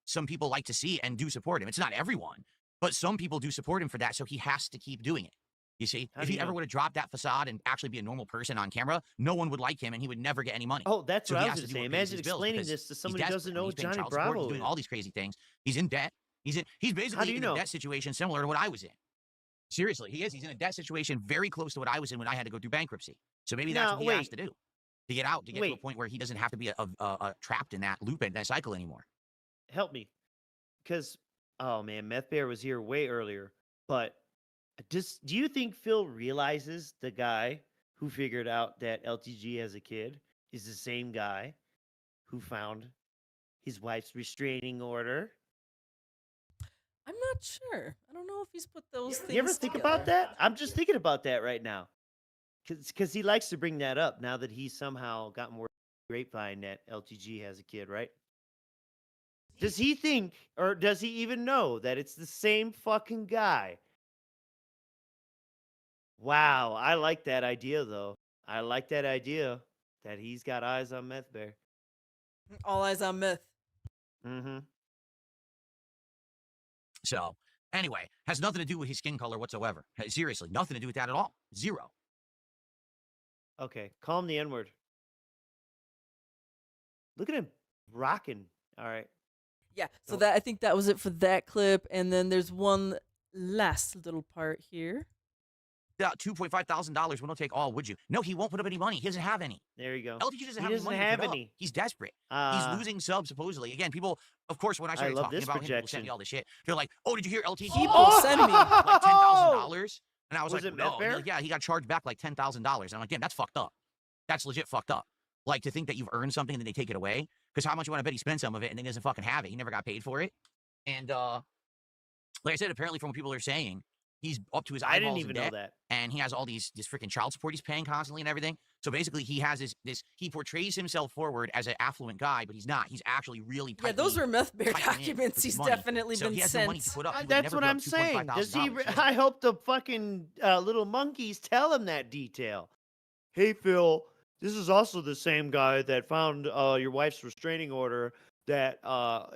Some people like to see and do support him. It's not everyone, but some people do support him for that, so he has to keep doing it. You see, How if do he you ever know? would have dropped that facade and actually be a normal person on camera, no one would like him, and he would never get any money. Oh, that's So what he I has was to going to do say. what pays Imagine his bills explaining because this to he's someone who desperate. doesn't know He's paying Johnny child support, Bravo he's doing is. all these crazy things. He's in debt. He's basically you in know? a debt situation similar to what I was in. Seriously, he is. He's in a debt situation very close to what I was in when I had to go through bankruptcy. So maybe that's Now, what he has to do to get out, to get to a Wait. point where he doesn't have to be trapped in that loop and that cycle anymore. Help me. Because, oh man, Meth Bear was here way earlier. But do you think Phil realizes the guy who figured out that LTG as a kid is the same guy who found his wife's restraining order? I'm not sure. I don't know if he's put those things You ever think about that? I'm just thinking about that right now. Because he likes to bring that up now that he's somehow got more grapevine that LTG has a kid, right? Does he think, or does he even know that it's the same fucking guy? Wow, I like that idea, though. I like that idea that he's got eyes on Meth Bear. All eyes on Myth. Mm-hmm. So, anyway, has nothing to do with his skin color whatsoever. Seriously, nothing to do with that at all. Zero. Okay, call him the N-word. Look at him rocking. All right. Yeah. So Nope. that I think that was it for that clip, and then there's one last little part here. Yeah, $2,500 will not take all, would you? No, he won't put up any money. He doesn't have any. There you go. LTG doesn't He have doesn't any money have to put up. any. He's desperate. He's losing subs, supposedly. Again, people, of course, when I started love talking this about him, people projection. sent me all this shit. They're like, oh, did you hear LTG? People send me. Like $10,000? And I was Was like, it no. And they're Medbear? like, yeah, he got charged back like $10,000. And I'm like, damn, that's fucked up. That's legit fucked up. Like, to think that you've earned something and then they take it away. Because how much you want to bet he spent some of it and then he doesn't fucking have it? He never got paid for it. And, like I said, apparently from what people are saying, he's up to his eyeballs I didn't even in know debt, that. and he has all this freaking child support he's paying constantly and everything. So basically, he has he portrays himself forward as an affluent guy, but he's not. He's actually really Yeah, those are meth bear tightening in documents. with He's money. definitely So been he has sent. no money to put up. He would That's never what put up I'm saying. Does he? $2,500. I hope the fucking little monkeys tell him that detail. Hey, Phil, this is also the same guy that found your wife's restraining order that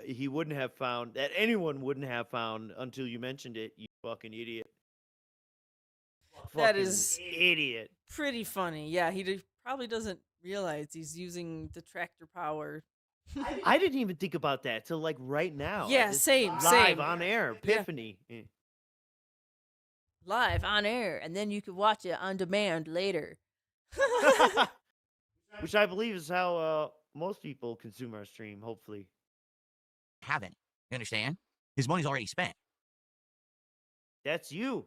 he wouldn't have found, that anyone wouldn't have found until you mentioned it, you fucking idiot. That Fucking is idiot. pretty funny. Yeah, he probably doesn't realize he's using detractor power. I didn't even think about that till like right now. Yeah, This same, live same. on air, epiphany. Yeah. Live on air, and then you could watch it on demand later. Which I believe is how most people consume our stream, hopefully. Have any. You understand? His money's already spent. That's you.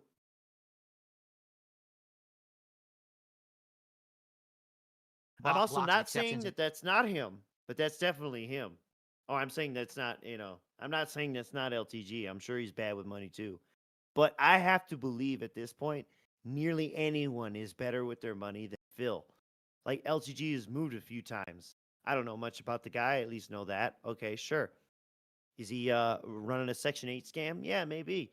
I'm Bought also lots of not saying exceptions. that that's not him, but that's definitely him. Oh, I'm saying that's not, I'm not saying that's not LTG. I'm sure he's bad with money too. But I have to believe at this point, nearly anyone is better with their money than Phil. Like LTG has moved a few times. I don't know much about the guy, at least know that. Okay, sure. Is he running a Section 8 scam? Yeah, maybe.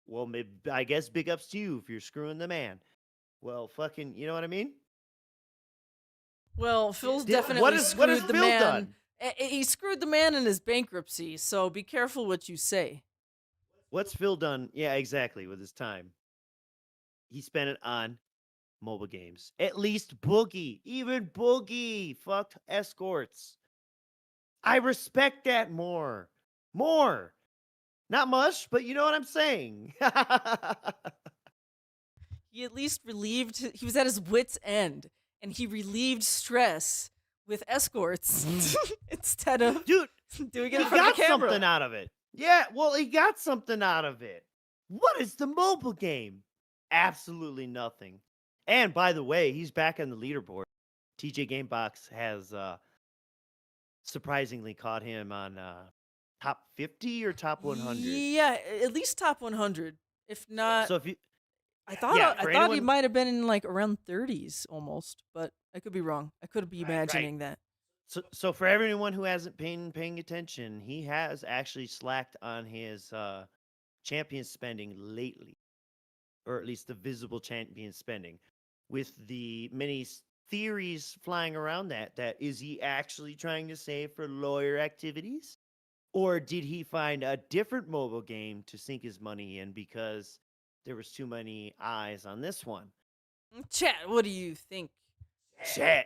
Well, maybe, I guess big ups to you if you're screwing the man. Well, fucking, you know what I mean? Well, Phil's Did- definitely what has screwed the Phil man. done? He screwed the man in his bankruptcy, so be careful what you say. What's Phil done? Yeah, exactly, with his time. He spent it on mobile games. At least Boogie. Even Boogie fucked escorts. I respect that more. More. Not much, but you know what I'm saying. He at least relieved. He was at his wit's end, and he relieved stress with escorts instead of Dude, doing he it in front of got the camera. something out of it. Yeah, well, he got something out of it. What is the mobile game? Absolutely nothing. And by the way, he's back on the leaderboard. TJ Gamebox has surprisingly caught him on top 50 or top 100. Yeah, at least top 100. If not, So if you I thought yeah, I for thought he anyone- might have been in like around 30s almost, but I could be wrong. I could be Right. imagining that. So for everyone who hasn't been paying attention, he has actually slacked on his champion spending lately, or at least the visible champion spending, with the many theories flying around that is he actually trying to save for lawyer activities, or did he find a different mobile game to sink his money in because there was too many eyes on this one? Chat, what do you think? Chat.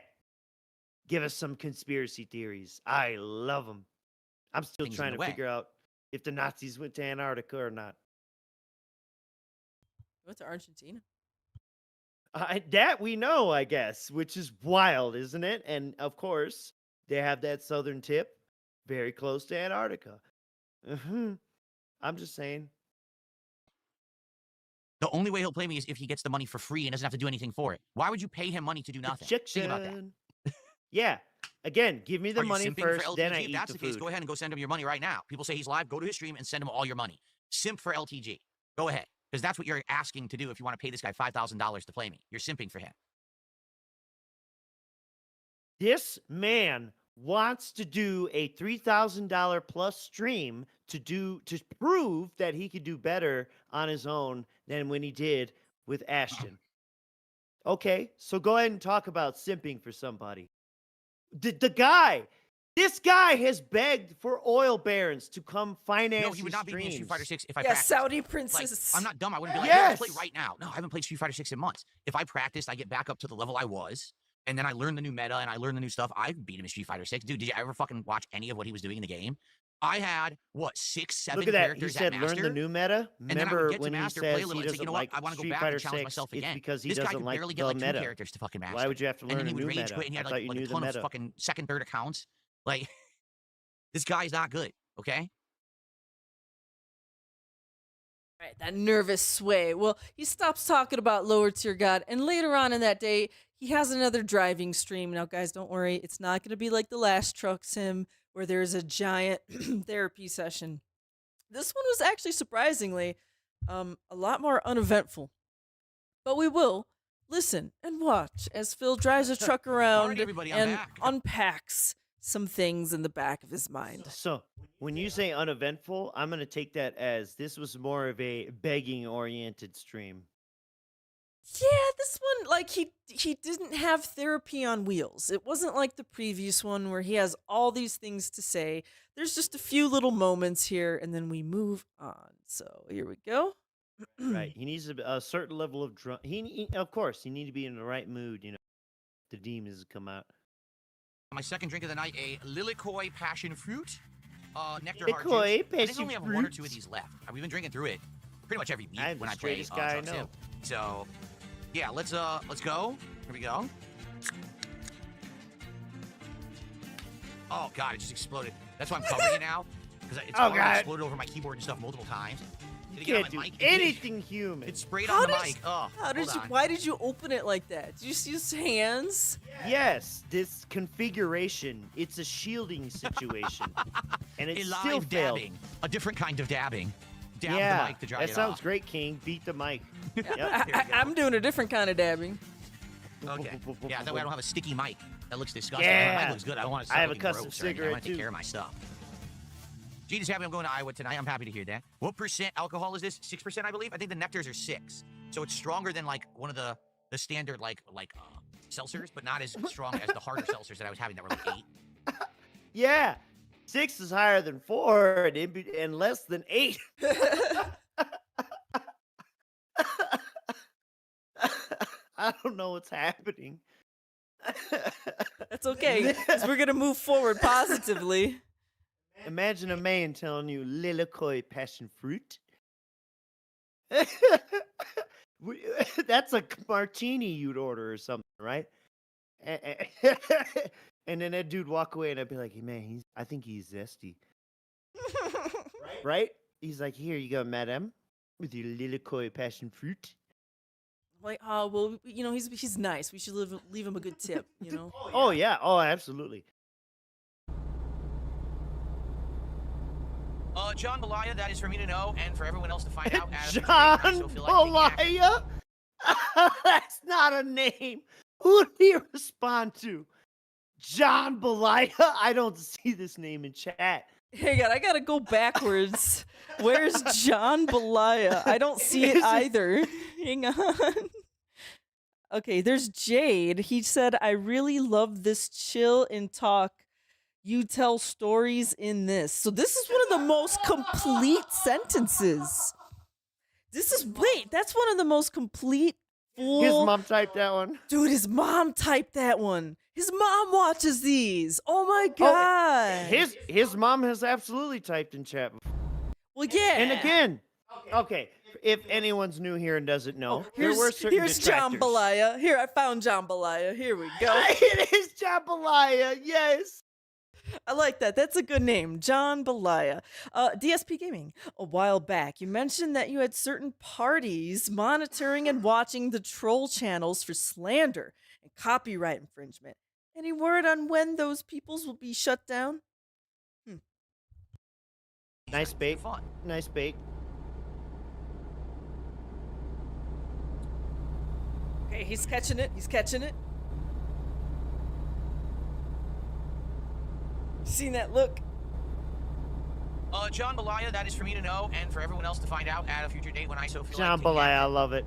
Give us some conspiracy theories. I love them. I'm still Things in trying the to way. figure out if the Nazis went to Antarctica or not. Went to Argentina. That we know, I guess, which is wild, isn't it? And of course, they have that southern tip very close to Antarctica. I'm just saying. The only way he'll play me is if he gets the money for free and doesn't have to do anything for it. Why would you pay him money to do nothing? Think about that. Projection. Yeah. Again, give me the Are you money simping first, for LTG? then I If eat that's the the case, food. go ahead and go send him your money right now. People say he's live. Go to his stream and send him all your money. Simp for LTG. Go ahead. Because that's what you're asking to do if you want to pay this guy $5,000 to play me. You're simping for him. This man wants to do a $3,000 plus stream to prove that he could do better on his own than when he did with Ashton. Okay, so go ahead and talk about simping for somebody. The guy This guy has begged for oil barons to come finance. No, he would not beat me in Street Fighter 6 if I Yeah, practiced. Saudi Like, princess. I'm not dumb. I wouldn't be like, Yes! let's play right now. No, I haven't played Street Fighter 6 in months. If I practiced, I get back up to the level I was, and then I learn the new meta and I learn the new stuff. I've beat him in Street Fighter 6. Dude, did you ever fucking watch any of what he was doing in the game? I had, what, 6, 7 Look at that. He characters said at learn Master? the new meta. And then I would Remember get to when he Master, play says a little, he and say, doesn't you know like what, I want to go Street back Fighter and challenge 6? myself It's again. because he This guy doesn't could like barely get the like 2 meta. characters to fucking Master. Why would you have to And learn then a he would new rage meta? quit, and he had I like, thought you a knew the ton of meta. fucking second, third accounts. Like, this guy's not good, okay? Right, that nervous sway. Well, he stops talking about lower tier God, and later on in that day, he has another driving stream. Now, guys, don't worry. It's not going to be like the last truck sim where there's a giant therapy session. This one was actually surprisingly a lot more uneventful. But we will listen and watch as Phil drives a truck around Alright, everybody, I'm and back. unpacks some things in the back of his mind. So when you say uneventful, I'm gonna take that as this was more of a begging-oriented stream. Yeah, this one, like, he didn't have therapy on wheels. It wasn't like the previous one where he has all these things to say. There's just a few little moments here, and then we move on. So here we go. Right. He needs a certain level of drunk. Of course, he need to be in the right mood. You know, the demons come out. My second drink of the night, a Lilikoi passion fruit. Nectar Lilikoi hard juice. I think passion we only have 1 or 2 of fruit. these left. We've been drinking through it pretty much every week I'm the when I play straightest guy I Truck know. Sim. So, yeah, let's go. Here we go. Oh god, it just exploded. That's why I'm covering it now because it's Oh, already God. exploded over my keyboard and stuff multiple times. Did it You get can't on do my mic? It did. anything human. It sprayed How on the did- mic. Oh, How did hold you? on. Why did you open it like that? Did you just use hands? Yes, this configuration. It's a shielding situation, and it A still live failed. dabbing, a different kind of dabbing. Dab Yeah, the mic to dry that it sounds off. great, King. Beat the mic. I, Yep. Here we go. am doing a different kind of dabbing. Okay. Yeah, that way I don't have a sticky mic. That looks disgusting. Yeah. My mic looks good. I don't want to. I have a custom cigarette, I want to take too. care of my stuff. Gene is happy I'm going to Iowa tonight. I'm happy to hear that. What percent alcohol is this? 6%, I believe. I think the nectars are 6, so it's stronger than like one of the standard like seltzers, but not as strong as the harder seltzers that I was having that were like 8. Yeah, 6 is higher than 4, and less than 8. I don't know what's happening. That's okay, 'cause we're gonna move forward positively. Imagine a man telling you Lilikoi passion fruit. That's a martini you'd order or something, right? And then that dude walk away, and I'd be like, "Hey man, I think he's zesty, right?" He's like, "Here you go, madam, with your Lilikoi passion fruit." Like, oh well, you know, he's nice. We should leave him a good tip, you know. Oh yeah, oh absolutely. John Malaya, that is for me to know and for everyone else to find out. John Malaya? That's not a name. Who do you respond to? John Malaya? I don't see this name in chat. Hang on, I gotta go backwards. Where's John Belaya? I don't see it either. Hang on. Okay, there's Jade. He said, I really love this chill and talk. You tell stories in this. So this is one of the most complete sentences. That's one of the most complete full. His mom typed that one. Dude, his mom typed that one. His mom watches these. Oh my god. His mom has absolutely typed in chat before. Well, yeah. And again, okay, if anyone's new here and doesn't know, there were certain here's John detractors. Belaya. Here, I found John Belaya. Here we go. It is John Belaya, yes. I like that. That's a good name, John Belaya. DSP Gaming, a while back, you mentioned that you had certain parties monitoring and watching the troll channels for slander and copyright infringement. Any word on when those peoples will be shut down? Nice bait. Fun. Nice bait. Okay, he's catching it. He's catching it. Seen that look? John Malaya, that is for me to know and for everyone else to find out at a future date when I so feel John like. Belaya, I love it.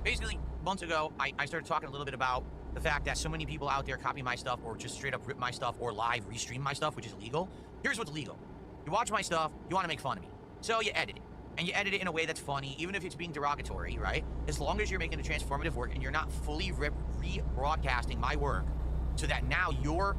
Basically, months ago, I started talking a little bit about the fact that so many people out there copy my stuff or just straight up rip my stuff or live restream my stuff, which is illegal. Here's what's legal. You watch my stuff, you want to make fun of me. So you edit it. And you edit it in a way that's funny, even if it's being derogatory, right? As long as you're making a transformative work and you're not fully rebroadcasting my work so that now your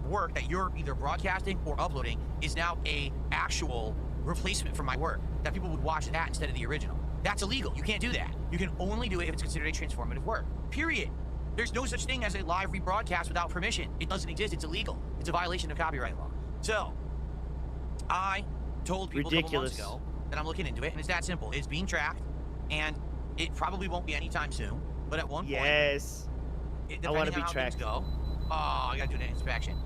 work that you're either broadcasting or uploading is now a actual replacement for my work, that people would watch that instead of the original. That's illegal. You can't do that. You can only do it if it's considered a transformative work. Period. There's no such thing as a live rebroadcast without permission. It doesn't exist. It's illegal. It's a violation of copyright law. So, I told people a couple months ago that I'm looking into it, and it's that simple. It's being tracked, and it probably won't be anytime soon, but at one point... Yes. I want to be tracked. Go, I gotta do an inspection.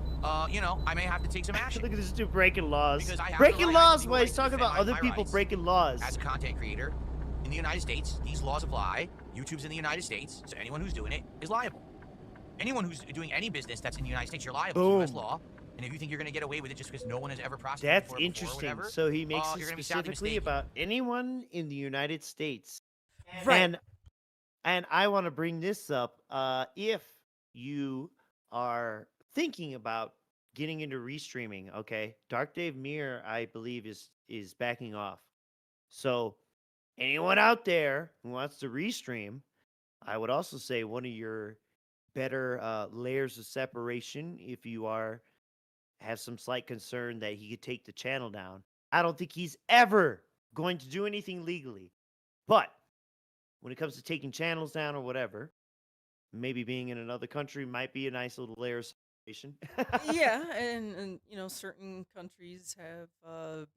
You know, I may have to take some action. Look at this dude breaking laws. Breaking laws while he's talking about other people breaking laws. As a content creator in the United States, these laws apply. YouTube's in the United States, so anyone who's doing it is liable. Anyone who's doing any business that's in the United States, you're liable. It's US law. And if you think you're going to get away with it just because no one has ever prosecuted That's interesting. So he makes it specifically about anyone in the United States. Right. And I want to bring this up. If you are thinking about getting into restreaming, okay, Dark Dave Mir, I believe, is backing off. So anyone out there who wants to restream, I would also say one of your better layers of separation, if you have some slight concern that he could take the channel down. I don't think he's ever going to do anything legally. But when it comes to taking channels down or whatever, maybe being in another country might be a nice little layer of separation. Yeah, and you know, certain countries have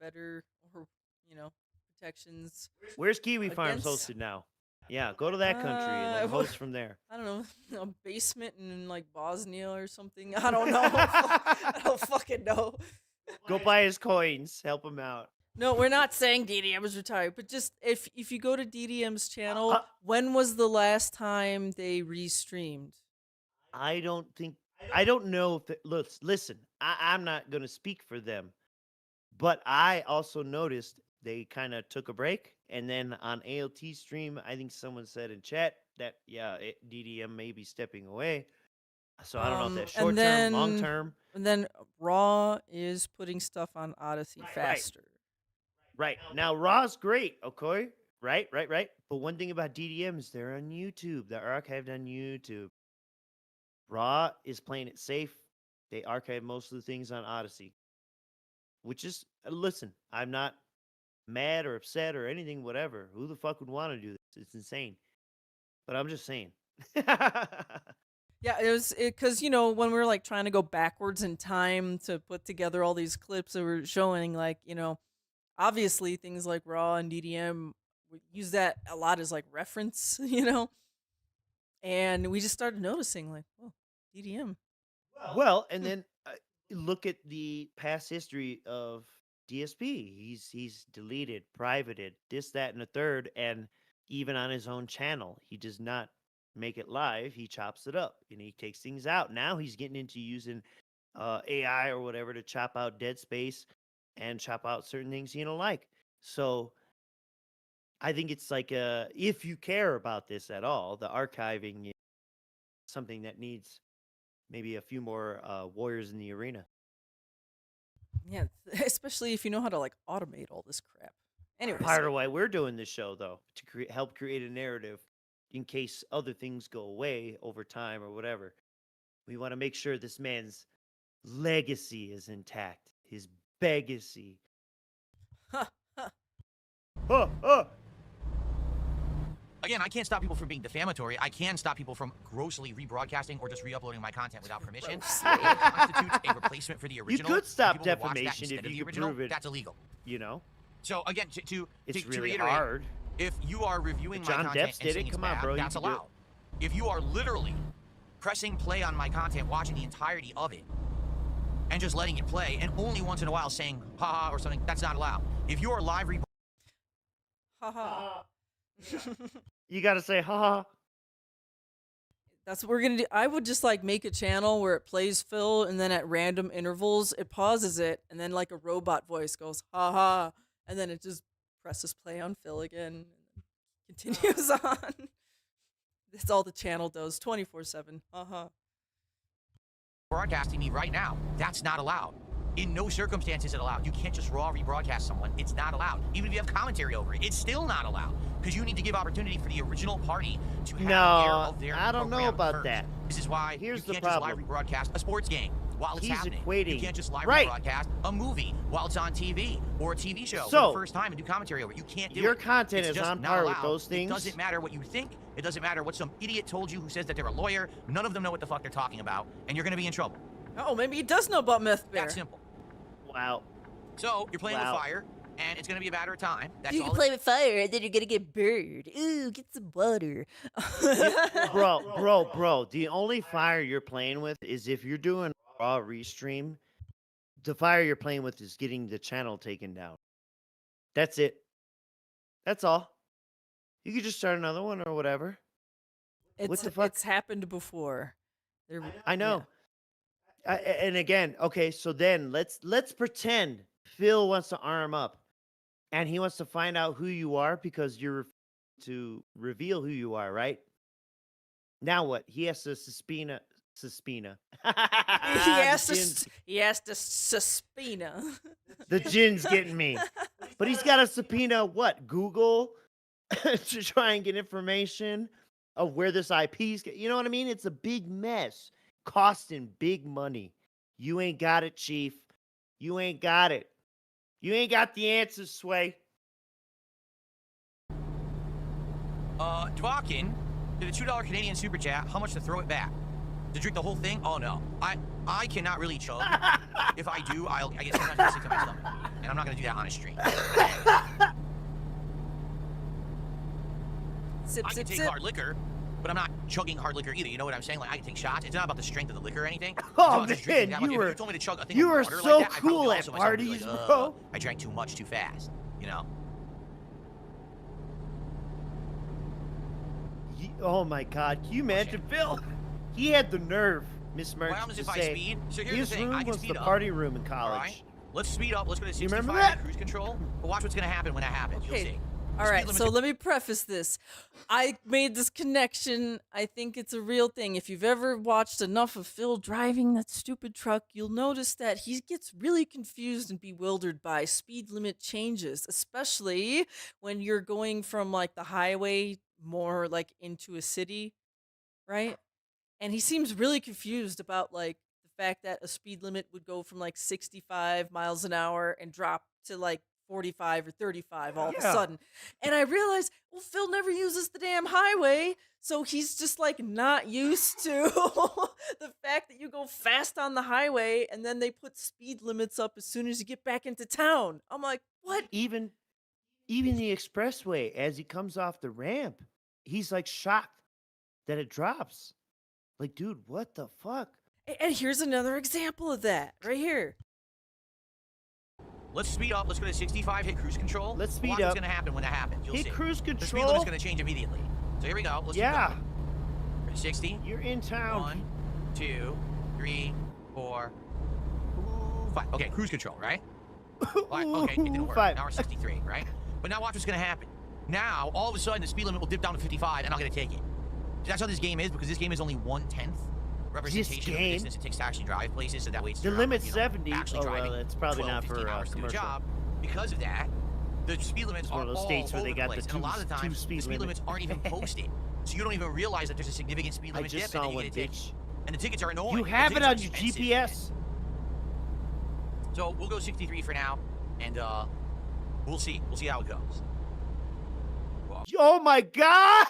better, or you know, protections. Where's Kiwi Farms hosted now? Yeah, go to that country and then host from there. I don't know, a basement in like Bosnia or something. I don't know. I don't fucking know. Go buy his coins. Help him out. No, we're not saying DDM is retired, but just if you go to DDM's channel, when was the last time they restreamed? I don't know if listen, I'm not going to speak for them, but I also noticed they kind of took a break. And then on ALT stream, I think someone said in chat that, DDM may be stepping away. So I don't know if that's short term, long term. And then Raw is putting stuff on Odyssey faster. Right. Now, Raw's great, okay? Right. But one thing about DDM is they're on YouTube. They're archived on YouTube. Raw is playing it safe. They archive most of the things on Odyssey. Which is, listen, I'm not mad or upset or anything, whatever. Who the fuck would want to do this? It's insane. But I'm just saying. Yeah, it was because, you know, when we were like trying to go backwards in time to put together all these clips that were showing, like, you know, obviously things like Raw and DDM would use that a lot as like reference, you know, and we just started noticing like, oh, DDM. Well, and then look at the past history of DSP. He's deleted, privated, this, that, and the third, and even on his own channel, he does not make it live. He chops it up and he takes things out. Now he's getting into using AI or whatever to chop out dead space and chop out certain things you don't like. So I think it's like if you care about this at all, the archiving is something that needs maybe a few more warriors in the arena. Yeah, especially if you know how to like automate all this crap. Anyway, part of why we're doing this show, though, to help create a narrative in case other things go away over time or whatever. We want to make sure this man's legacy is intact. His legacy. Again, I can't stop people from being defamatory. I can stop people from grossly rebroadcasting or just re-uploading my content without permission. It constitutes a replacement for the original. You could stop defamation if you could prove it. That's illegal. You know? So again, to really reiterate, hard. If you are reviewing my John content Depp and saying it's bad, bro, that's allowed. If you are literally pressing play on my content, watching the entirety of it, and just letting it play, and only once in a while saying haha or something, that's not allowed. If you are live haha. You gotta say haha. That's what we're gonna do. I would just like make a channel where it plays Phil, and then at random intervals it pauses it, and then like a robot voice goes haha, and then it just presses play on Phil again, and continues on. That's all the channel does, 24/7. Broadcasting me right now. That's not allowed. In no circumstances is it allowed. You can't just raw rebroadcast someone. It's not allowed. Even if you have commentary over it, it's still not allowed. Because you need to give opportunity for the original party to have air of their I don't know program about first. that. This is why Here's you the can't just problem. live rebroadcast a sports game while it's He's happening. equating- You can't just live Right. rebroadcast a movie while it's on TV or a TV show for So, the first time and do commentary over it. You can't do your it. content It's is just on not par with allowed. those things. It doesn't matter what you think. It doesn't matter what some idiot told you who says that they're a lawyer. None of them know what the fuck they're talking about, and you're going to be in trouble. Oh, maybe he does know about Meth Bear. That's simple. Wow. So you're playing Wow. with fire, and it's going to be a matter of time. That's You all can play with fire, and then you're gonna get burned. Ooh, get some water. Bro, the only fire you're playing with is if you're doing raw restream, the fire you're playing with is getting the channel taken down. That's it. That's all. You could just start another one or whatever. It's, the fuck? It's happened before. I know. And again, okay, so then let's pretend Phil wants to arm up and he wants to find out who you are because you're to reveal who you are, right? Now what? He has to subpoena. He has to subpoena. The gin's getting me. But he's got to subpoena what? Google to try and get information of where this IP's. You know what I mean? It's a big mess, costing big money. You ain't got it, Chief. You ain't got it. You ain't got the answers, Sway. Dwakin, to the $2 Canadian super chat, how much to throw it back? To drink the whole thing? Oh no, I cannot really chug. If I do, I get sometimes sick to my stomach, and I'm not gonna do that on a stream. Sip, I can sip, take sip. hard liquor, but I'm not chugging hard liquor either. You know what I'm saying? Like I can take shots. It's not about the strength of the liquor or anything. It's Oh, about just drinking man, that much. you If were- you told me to chug a thing you of were water so like that, I'd probably cool also at myself and be parties, like, bro. I drank too much too fast. You know? Oh my God! Can you imagine, Phil? He had the nerve, Miss What Merch, happens to if I say speed? So here's his the thing. I room can was speed the up. party room in All college. right? Let's speed up. Let's go to You remember 65 that? cruise control. But watch what's gonna happen when that happens. You'll Okay. see. All Speed right, limit's so let me preface this. I made this connection. I think it's a real thing. If you've ever watched enough of Phil driving that stupid truck, you'll notice that he gets really confused and bewildered by speed limit changes, especially when you're going from like the highway more like into a city, right? And he seems really confused about like the fact that a speed limit would go from like 65 miles an hour and drop to like 45 or 35 all of a Yeah. sudden. And I realized, well, Phil never uses the damn highway, so he's just like not used to the fact that you go fast on the highway and then they put speed limits up as soon as you get back into town. I'm like, what? Even the expressway, as he comes off the ramp, he's like shocked that it drops. Like, dude, what the fuck? And here's another example of that right here. Let's speed up. Let's go to 65. Hit cruise control. Let's speed Watch up. what's gonna happen when that happens. You'll Hit see. cruise The speed control. limit's gonna change immediately. So here we go. Let's keep Yeah, going. Ready, 60. you're in town. 1, 2, 3, 4, 5. Okay, cruise control, right? Okay, it didn't work. 5. Now we're 63, right? But now watch what's gonna happen. Now, all of a sudden, the speed limit will dip down to 55, and I'm gonna take it. That's how this game is, because this game is only 1/10 representation of the game? distance it takes to actually drive places, so that way it's The you're limit's you know, 70. actually Oh, well, driving it's probably 12, not for 15 hours to do a commercial. job. Because of that, the speed limits one are of those all states where over they the got the place, and two- a lot of the two time, speed the speed limits limit. aren't even posted, so you don't even realize that there's a significant speed I limit just dip, and saw then you one, get a ticket. bitch. And the tickets are annoying. You The have it tickets are on your expensive. GPS. So we'll go 63 for now, and we'll see. We'll see how it goes. Oh my God!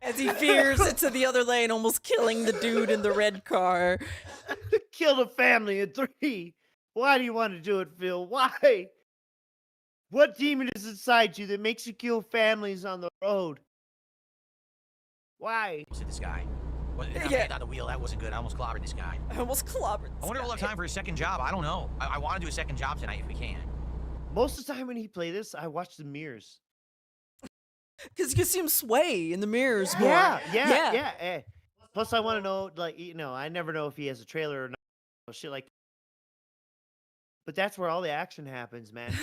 As he veers into the other lane, almost killing the dude in the red car. Killed a family in 3. Why do you want to do it, Phil? Why? What demon is inside you that makes you kill families on the road? Why? We'll see this guy. Well, Yeah. on the wheel, that wasn't good. I almost clobbered this guy. I almost clobbered I wonder if we'll have time for a second job. I don't know. I want to do a second job tonight if we can. Most of the time when he play this, I watch the mirrors. Because you can see him sway in the mirrors more. Yeah. Plus, I want to know, like, I never know if he has a trailer or not. Shit like But that's where all the action happens, man.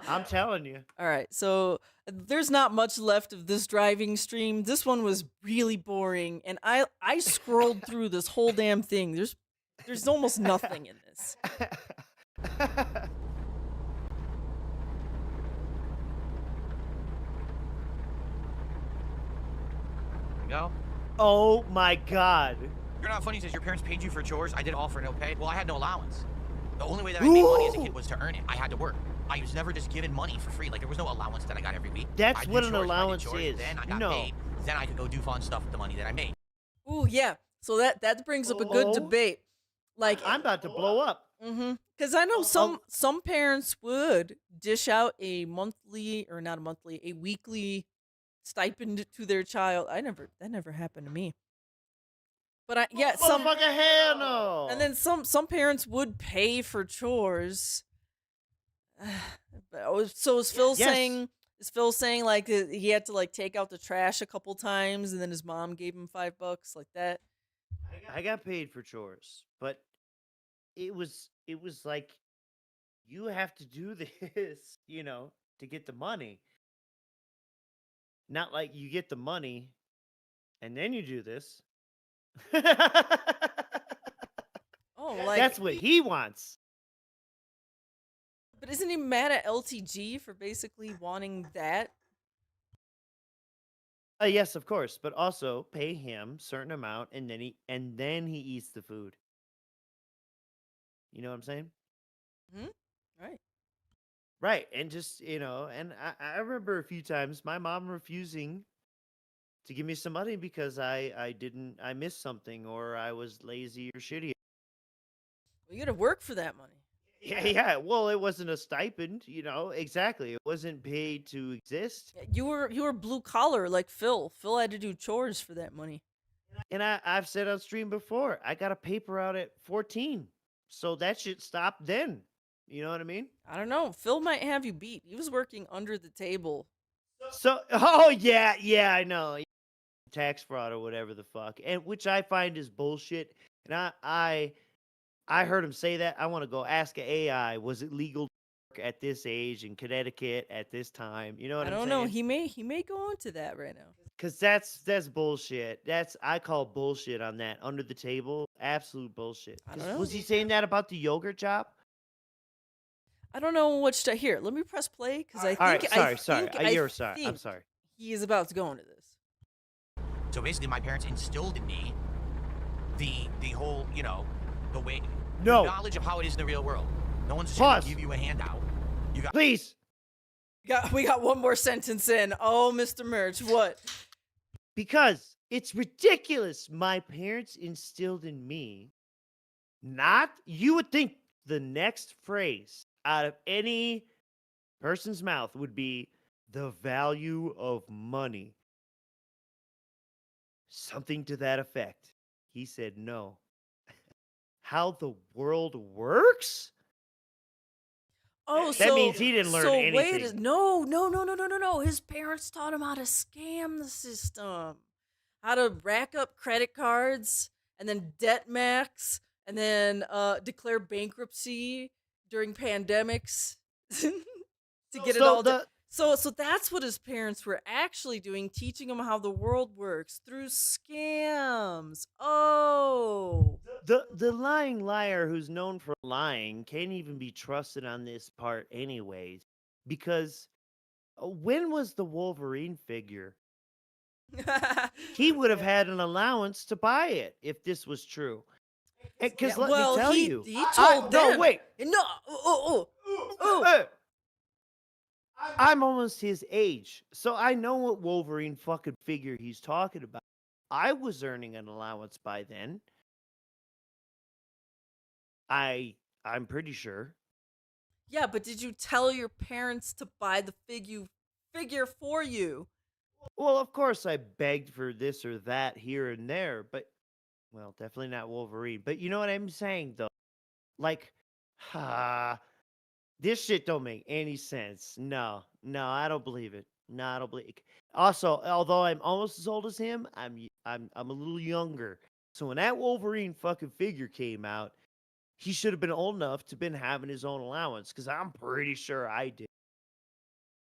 I'm telling you. All right, so there's not much left of this driving stream. This one was really boring, and I scrolled through this whole damn thing. There's almost nothing in this. Go. Oh my God. You're not funny. Says your parents paid you for chores. I did all for no pay. Well, I had no allowance. The only way that I made money as a kid was to earn it. I had to work. I was never just given money for free. Like, there was no allowance that I got every week. That's I'd do what an chores, allowance chores, is. Then I got paid. Then I could go do fun stuff with the money that I made. Ooh, yeah. So that brings up a good debate. Like, I'm about to blow up. Because I know some parents would dish out a monthly, or not a monthly, a weekly stipend to their child. That never happened to me. But some fucking hell no. And then some parents would pay for chores. So is Phil saying? Is Phil saying like he had to like take out the trash a couple times, and then his mom gave him $5 like that? I got paid for chores, but it was like you have to do this, to get the money. Not like you get the money and then you do this. Oh, like that's what he wants. But isn't he mad at LTG for basically wanting that? Yes, of course, but also pay him certain amount, and then he eats the food. You know what I'm saying? Right. Right, and just and I remember a few times my mom refusing to give me some money because I missed something, or I was lazy or shitty. Well, you got to work for that money. Yeah. Well, it wasn't a stipend, exactly. It wasn't paid to exist. You were blue collar like Phil. Phil had to do chores for that money. And I've said on stream before, I got a paper out at 14, so that shit stopped then. You know what I mean? I don't know. Phil might have you beat. He was working under the table. So, yeah, I know. Tax fraud or whatever the fuck, and which I find is bullshit. And I heard him say that. I want to go ask an AI, was it legal to work at this age in Connecticut at this time? You know what I'm saying? I don't know. He may go into that right now. Cause that's bullshit. I call bullshit on that under the table. Absolute bullshit. I don't know. Was he saying that about the yogurt job? I don't know what to hear. Let me press play because I think. All right, sorry. You're sorry. I'm sorry. He is about to go into this. So basically, my parents instilled in me the whole, the way, the knowledge of how it is in the real world. No one's just going to give you a handout. You got Please. We got one more sentence in. Oh, Mr. Merch, what? Because it's ridiculous. My parents instilled in me, you would think the next phrase out of any person's mouth would be the value of money. Something to that effect. He said no. How the world works? Oh, that means he didn't learn anything. No. His parents taught him how to scam the system, how to rack up credit cards, and then debt max, and then declare bankruptcy during pandemics to get it all done. So that's what his parents were actually doing, teaching him how the world works through scams. Oh. The lying liar who's known for lying can't even be trusted on this part anyways. Because when was the Wolverine figure? He would have had an allowance to buy it if this was true. Because let me tell you. He told them. No, wait. No. I'm almost his age, so I know what Wolverine fucking figure he's talking about. I was earning an allowance by then. I'm pretty sure. Yeah, but did you tell your parents to buy the figure for you? Well, of course I begged for this or that here and there, but well, definitely not Wolverine. But you know what I'm saying though? Like, this shit don't make any sense. No, I don't believe it. No, I don't believe it. Also, although I'm almost as old as him, I'm a little younger. So when that Wolverine fucking figure came out, he should have been old enough to been having his own allowance, because I'm pretty sure I did.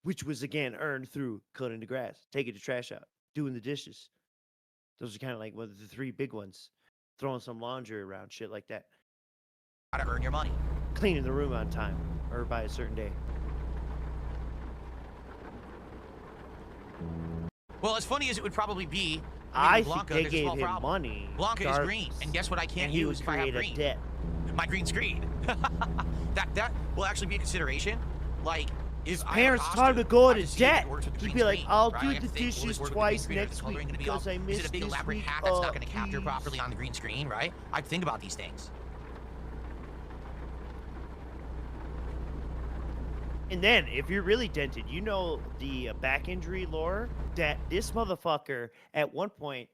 Which was, again, earned through cutting the grass, taking the trash out, doing the dishes. Those are kind of like one of the 3 big ones. Throwing some laundry around, shit like that. Gotta earn your money. Cleaning the room on time, or by a certain day. Well, as funny as it would probably be, I Blanca, think they there's a gave small him problem. money. Blanca is green, and guess what I can't use if I have green? Debt. My green screen. that will actually be a consideration. Like, if Parents taught him to go into debt. He'd be like, I'll do the dishes twice next week because I missed this week. Is it a big elaborate hat that's not going to capture properly on the green screen, right? I think about these things. And then, if you're really dented, you know the back injury lore that this motherfucker at one point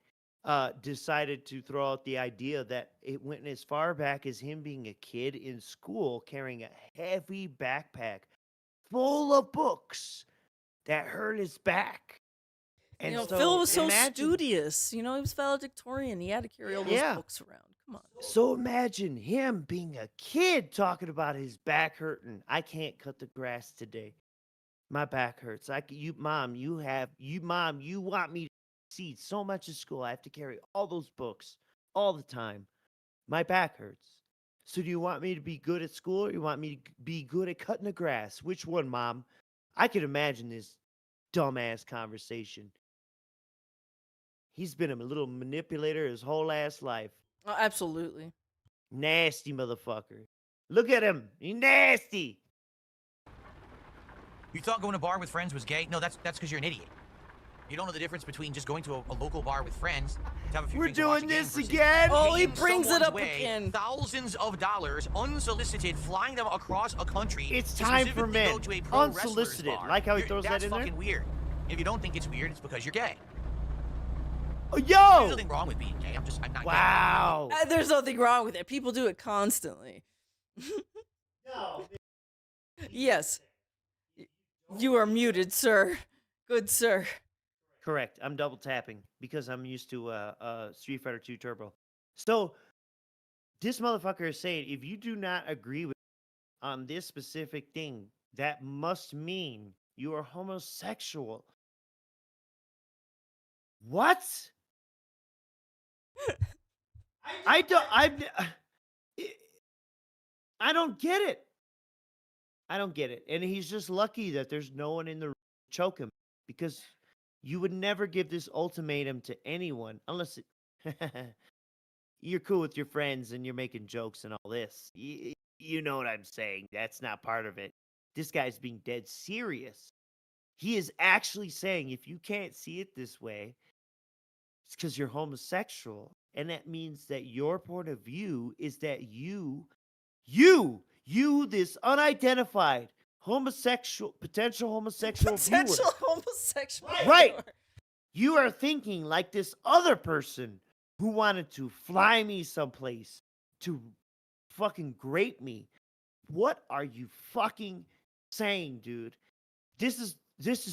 decided to throw out the idea that it went as far back as him being a kid in school carrying a heavy backpack full of books that hurt his back. And you know, so Phil was so studious. You know, he was valedictorian. He had to carry all those books around. Come on. So imagine him being a kid talking about his back hurting. I can't cut the grass today. My back hurts. Mom, you want me to succeed so much in school. I have to carry all those books all the time. My back hurts. So do you want me to be good at school or you want me to be good at cutting the grass? Which one, Mom? I can imagine this dumbass conversation. He's been a little manipulator his whole ass life. Oh, absolutely. Nasty motherfucker. Look at him. He's nasty. You thought going to a bar with friends was gay? No, that's because you're an idiot. You don't know the difference between just going to a local bar with friends to have a few We're drinks and watch doing a game this versus again? Oh, he paying brings it someone's up way again. Thousands of dollars, unsolicited, flying them across a country. It's to time for specifically men. go to a pro wrestler's Unsolicited. bar. Like how he throws that in there? That's fucking weird. If you don't think it's weird, it's because you're gay. Oh, There's yo! nothing wrong with being gay. I'm not Wow. There's nothing wrong with it. People do it constantly. No. Yes. You are muted, sir. Good sir. Correct. I'm double tapping because I'm used to Street Fighter 2 Turbo. So this motherfucker is saying if you do not agree with on this specific thing, that must mean you are homosexual. What? I don't get it. I don't get it. And he's just lucky that there's no one in the room to choke him, because you would never give this ultimatum to anyone unless you're cool with your friends and you're making jokes and all this. You know what I'm saying. That's not part of it. This guy's being dead serious. He is actually saying if you can't see it this way, it's because you're homosexual. And that means that your point of view is that you, this unidentified potential homosexual viewer. Potential homosexual. Right. viewer. You are thinking like this other person who wanted to fly me someplace to fucking grape me. What are you fucking saying, dude? This is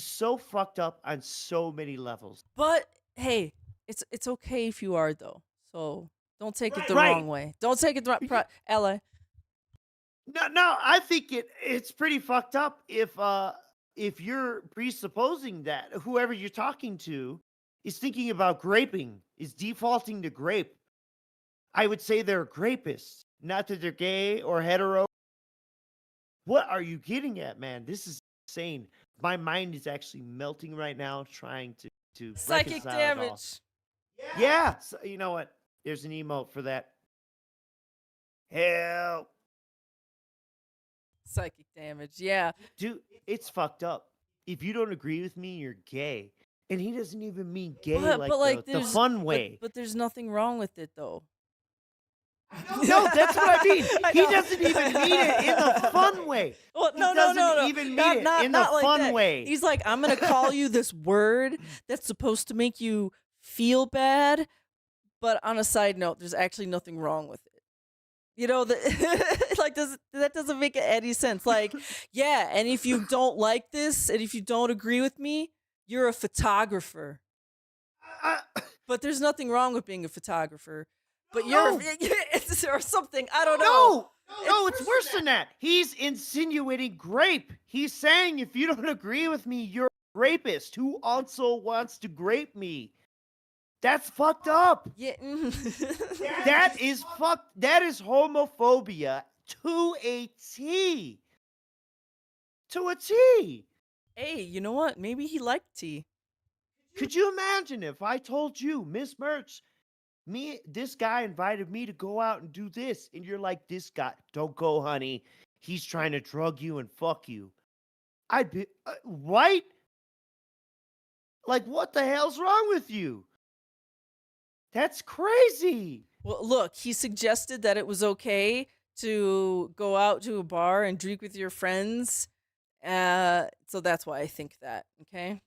so fucked up on so many levels. But hey, it's okay if you are though. So don't take it the Right. wrong way. Don't take it the wrong. Ella. No, I think it's pretty fucked up if you're presupposing that whoever you're talking to is thinking about graping, is defaulting to grape. I would say they're grapists, not that they're gay or hetero. What are you getting at, man? This is insane. My mind is actually melting right now trying to Psychic reconcile it all. damage. Yeah, so, you know what? There's an emote for that. Help. Psychic damage. Yeah. Dude, it's fucked up. If you don't agree with me, you're gay. And he doesn't even mean gay like the fun way. But there's nothing wrong with it though. No, that's what I mean. He doesn't even mean it in the fun way. Well, He no. doesn't even mean it in the like fun that. way. He's like, I'm gonna call you this word that's supposed to make you feel bad, but on a side note, there's actually nothing wrong with it. You know, that doesn't make any sense. Like, yeah, and if you don't like this, and if you don't agree with me, you're a photographer. But there's nothing wrong with being a photographer. but you're or something. I don't know. No, it's worse than that. He's insinuating grape. He's saying if you don't agree with me, you're a rapist who also wants to grape me. That's fucked up. Yeah. That is that is homophobia to a T. To a T. Hey, you know what? Maybe he liked tea. Could you imagine if I told you, Miss Merch, this guy invited me to go out and do this, and you're like, this guy, don't go, honey. He's trying to drug you and fuck you. I'd be, right? Like, what the hell's wrong with you? That's crazy. Well, look, he suggested that it was okay to go out to a bar and drink with your friends. So that's why I think that, okay?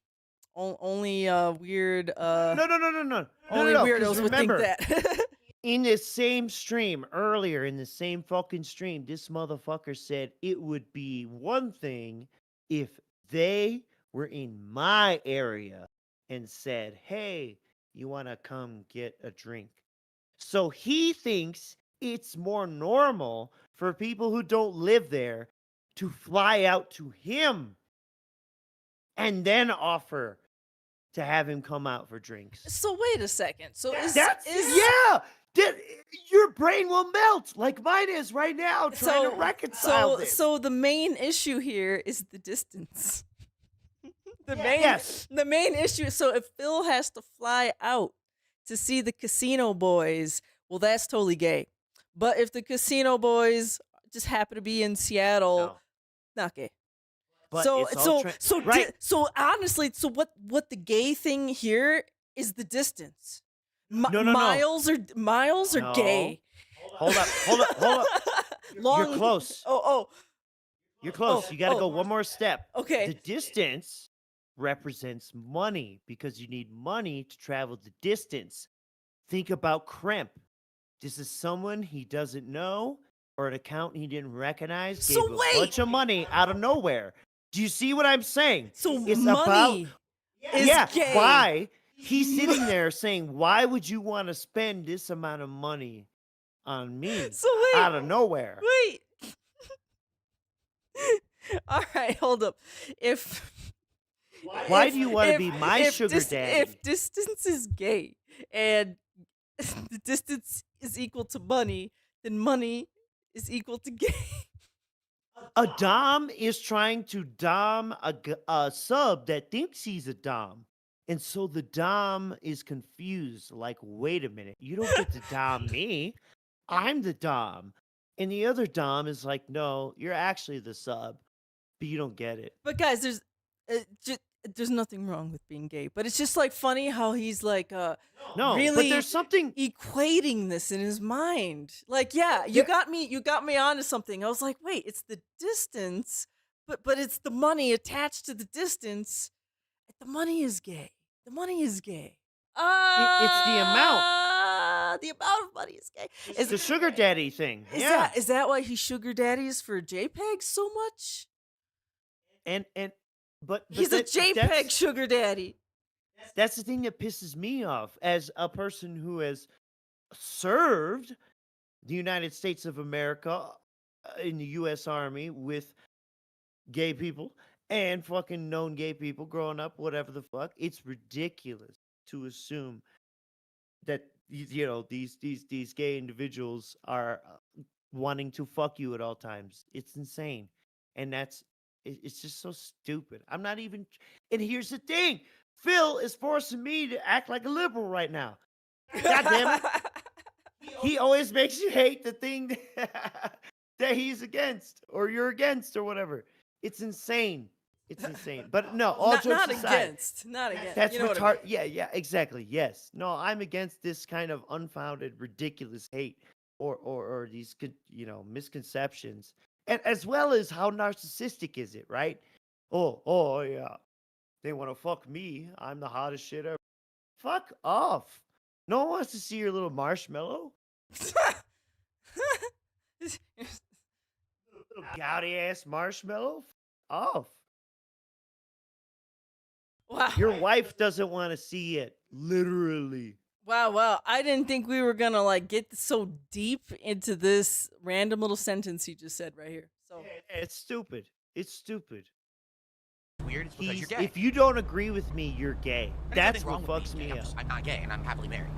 Only weird No. only weirdos would think remember, that. in this same stream, earlier in the same fucking stream, this motherfucker said it would be one thing if they were in my area and said, hey, you want to come get a drink? So he thinks it's more normal for people who don't live there to fly out to him and then offer to have him come out for drinks. So wait a second. So your brain will melt like mine is right now trying to reconcile this. So the main issue here is the distance. The main issue. So if Phil has to fly out to see the casino boys, well, that's totally gay. But if the casino boys just happen to be in Seattle, not gay. But so honestly, so what the gay thing here is the distance. Miles are gay. Hold up. You're close. You're close. You got to go one more step. Okay. The distance represents money because you need money to travel the distance. Think about Crimp. This is someone he doesn't know or an account he didn't recognize. Gave a bunch of money out of nowhere. Do you see what I'm saying? So it's money is gay. Why? He's sitting there saying, why would you want to spend this amount of money on me out of nowhere? Wait. All right, hold up. Why do you want to be my sugar daddy? If distance is gay and the distance is equal to money, then money is equal to gay. A dom is trying to dom a sub that thinks he's a dom. And so the dom is confused. Like, wait a minute. You don't get to dom me. I'm the dom. And the other dom is like, no, you're actually the sub. But you don't get it. But guys, there's nothing wrong with being gay. But it's just like funny how he's like really but there's something equating this in his mind. Like, you got me onto something. I was like, wait, it's the distance, but it's the money attached to the distance. The money is gay. The money is gay. It's the amount. The amount of money is gay. It's the sugar daddy thing. Is that why he sugar daddies for JPEGs so much? But he's a JPEG sugar daddy. That's the thing that pisses me off as a person who has served the United States of America in the U.S. Army with gay people and fucking known gay people growing up, whatever the fuck. It's ridiculous to assume that these gay individuals are wanting to fuck you at all times. It's insane, and it's just so stupid. I'm not even. And here's the thing: Phil is forcing me to act like a liberal right now. God damn it! He always makes you hate the thing that he's against, or you're against, or whatever. It's insane. It's insane. But no, all jokes aside, not against. That's retarded. Yeah, exactly. Yes. No, I'm against this kind of unfounded, ridiculous hate or these misconceptions. And as well as how narcissistic is it, right? Oh yeah. They want to fuck me. I'm the hottest shit ever. Fuck off. No one wants to see your little marshmallow. Little gouty ass marshmallow. Off. Wow. Your wife doesn't want to see it. Literally. Wow. I didn't think we were gonna like get so deep into this random little sentence he just said right here. So It's stupid. It's stupid. Weird. It's because you're gay. If you don't agree with me, you're gay. And That's nothing what wrong with fucks being me gay. up. I'm not gay, and I'm happily married.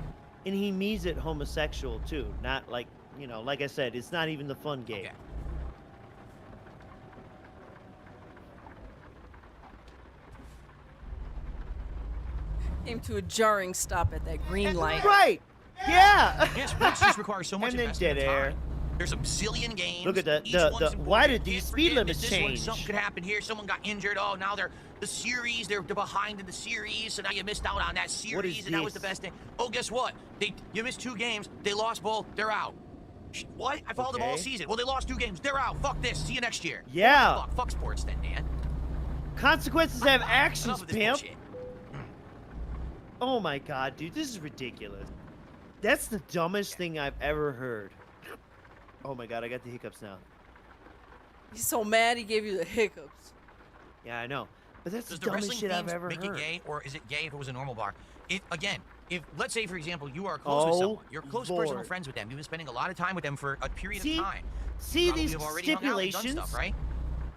And he means it homosexual too, not like, you know, like I said, it's not even the fun gay. Okay. came to a jarring stop at that green light. Right. Yeah. Yeah, sports just require so much And then investment dead of air. time. There's a bazillion games. Look at Each the one's why important. did these Can't speed forget limits this one, change? something could happen here. Someone got injured. Oh, now they're the series. They're behind in the series, so now you missed out on that series, and that was the this? best thing. Oh, guess what? You missed 2 games. They lost both. They're out. What? I followed them all Okay. season. Well, they lost 2 games. They're out. Fuck this. See you next year. Yeah. Fuck sports then, man. Consequences have actions, Enough of this pimp. bullshit. Oh my god, dude, this is ridiculous. That's the dumbest thing I've ever heard. Oh my god, I got the hiccups now. He's so mad he gave you the hiccups. Yeah, I know. But that's Does the the dumbest wrestling shit I've themes ever make heard. it gay, or is it gay if it was a normal bar? Again, if let's say for example you are close with Oh, someone, you're close personal Lord. friends with them, you've been spending a lot of time with them for a period See? of time. See Probably these have already hung out and done stipulations? stuff, right?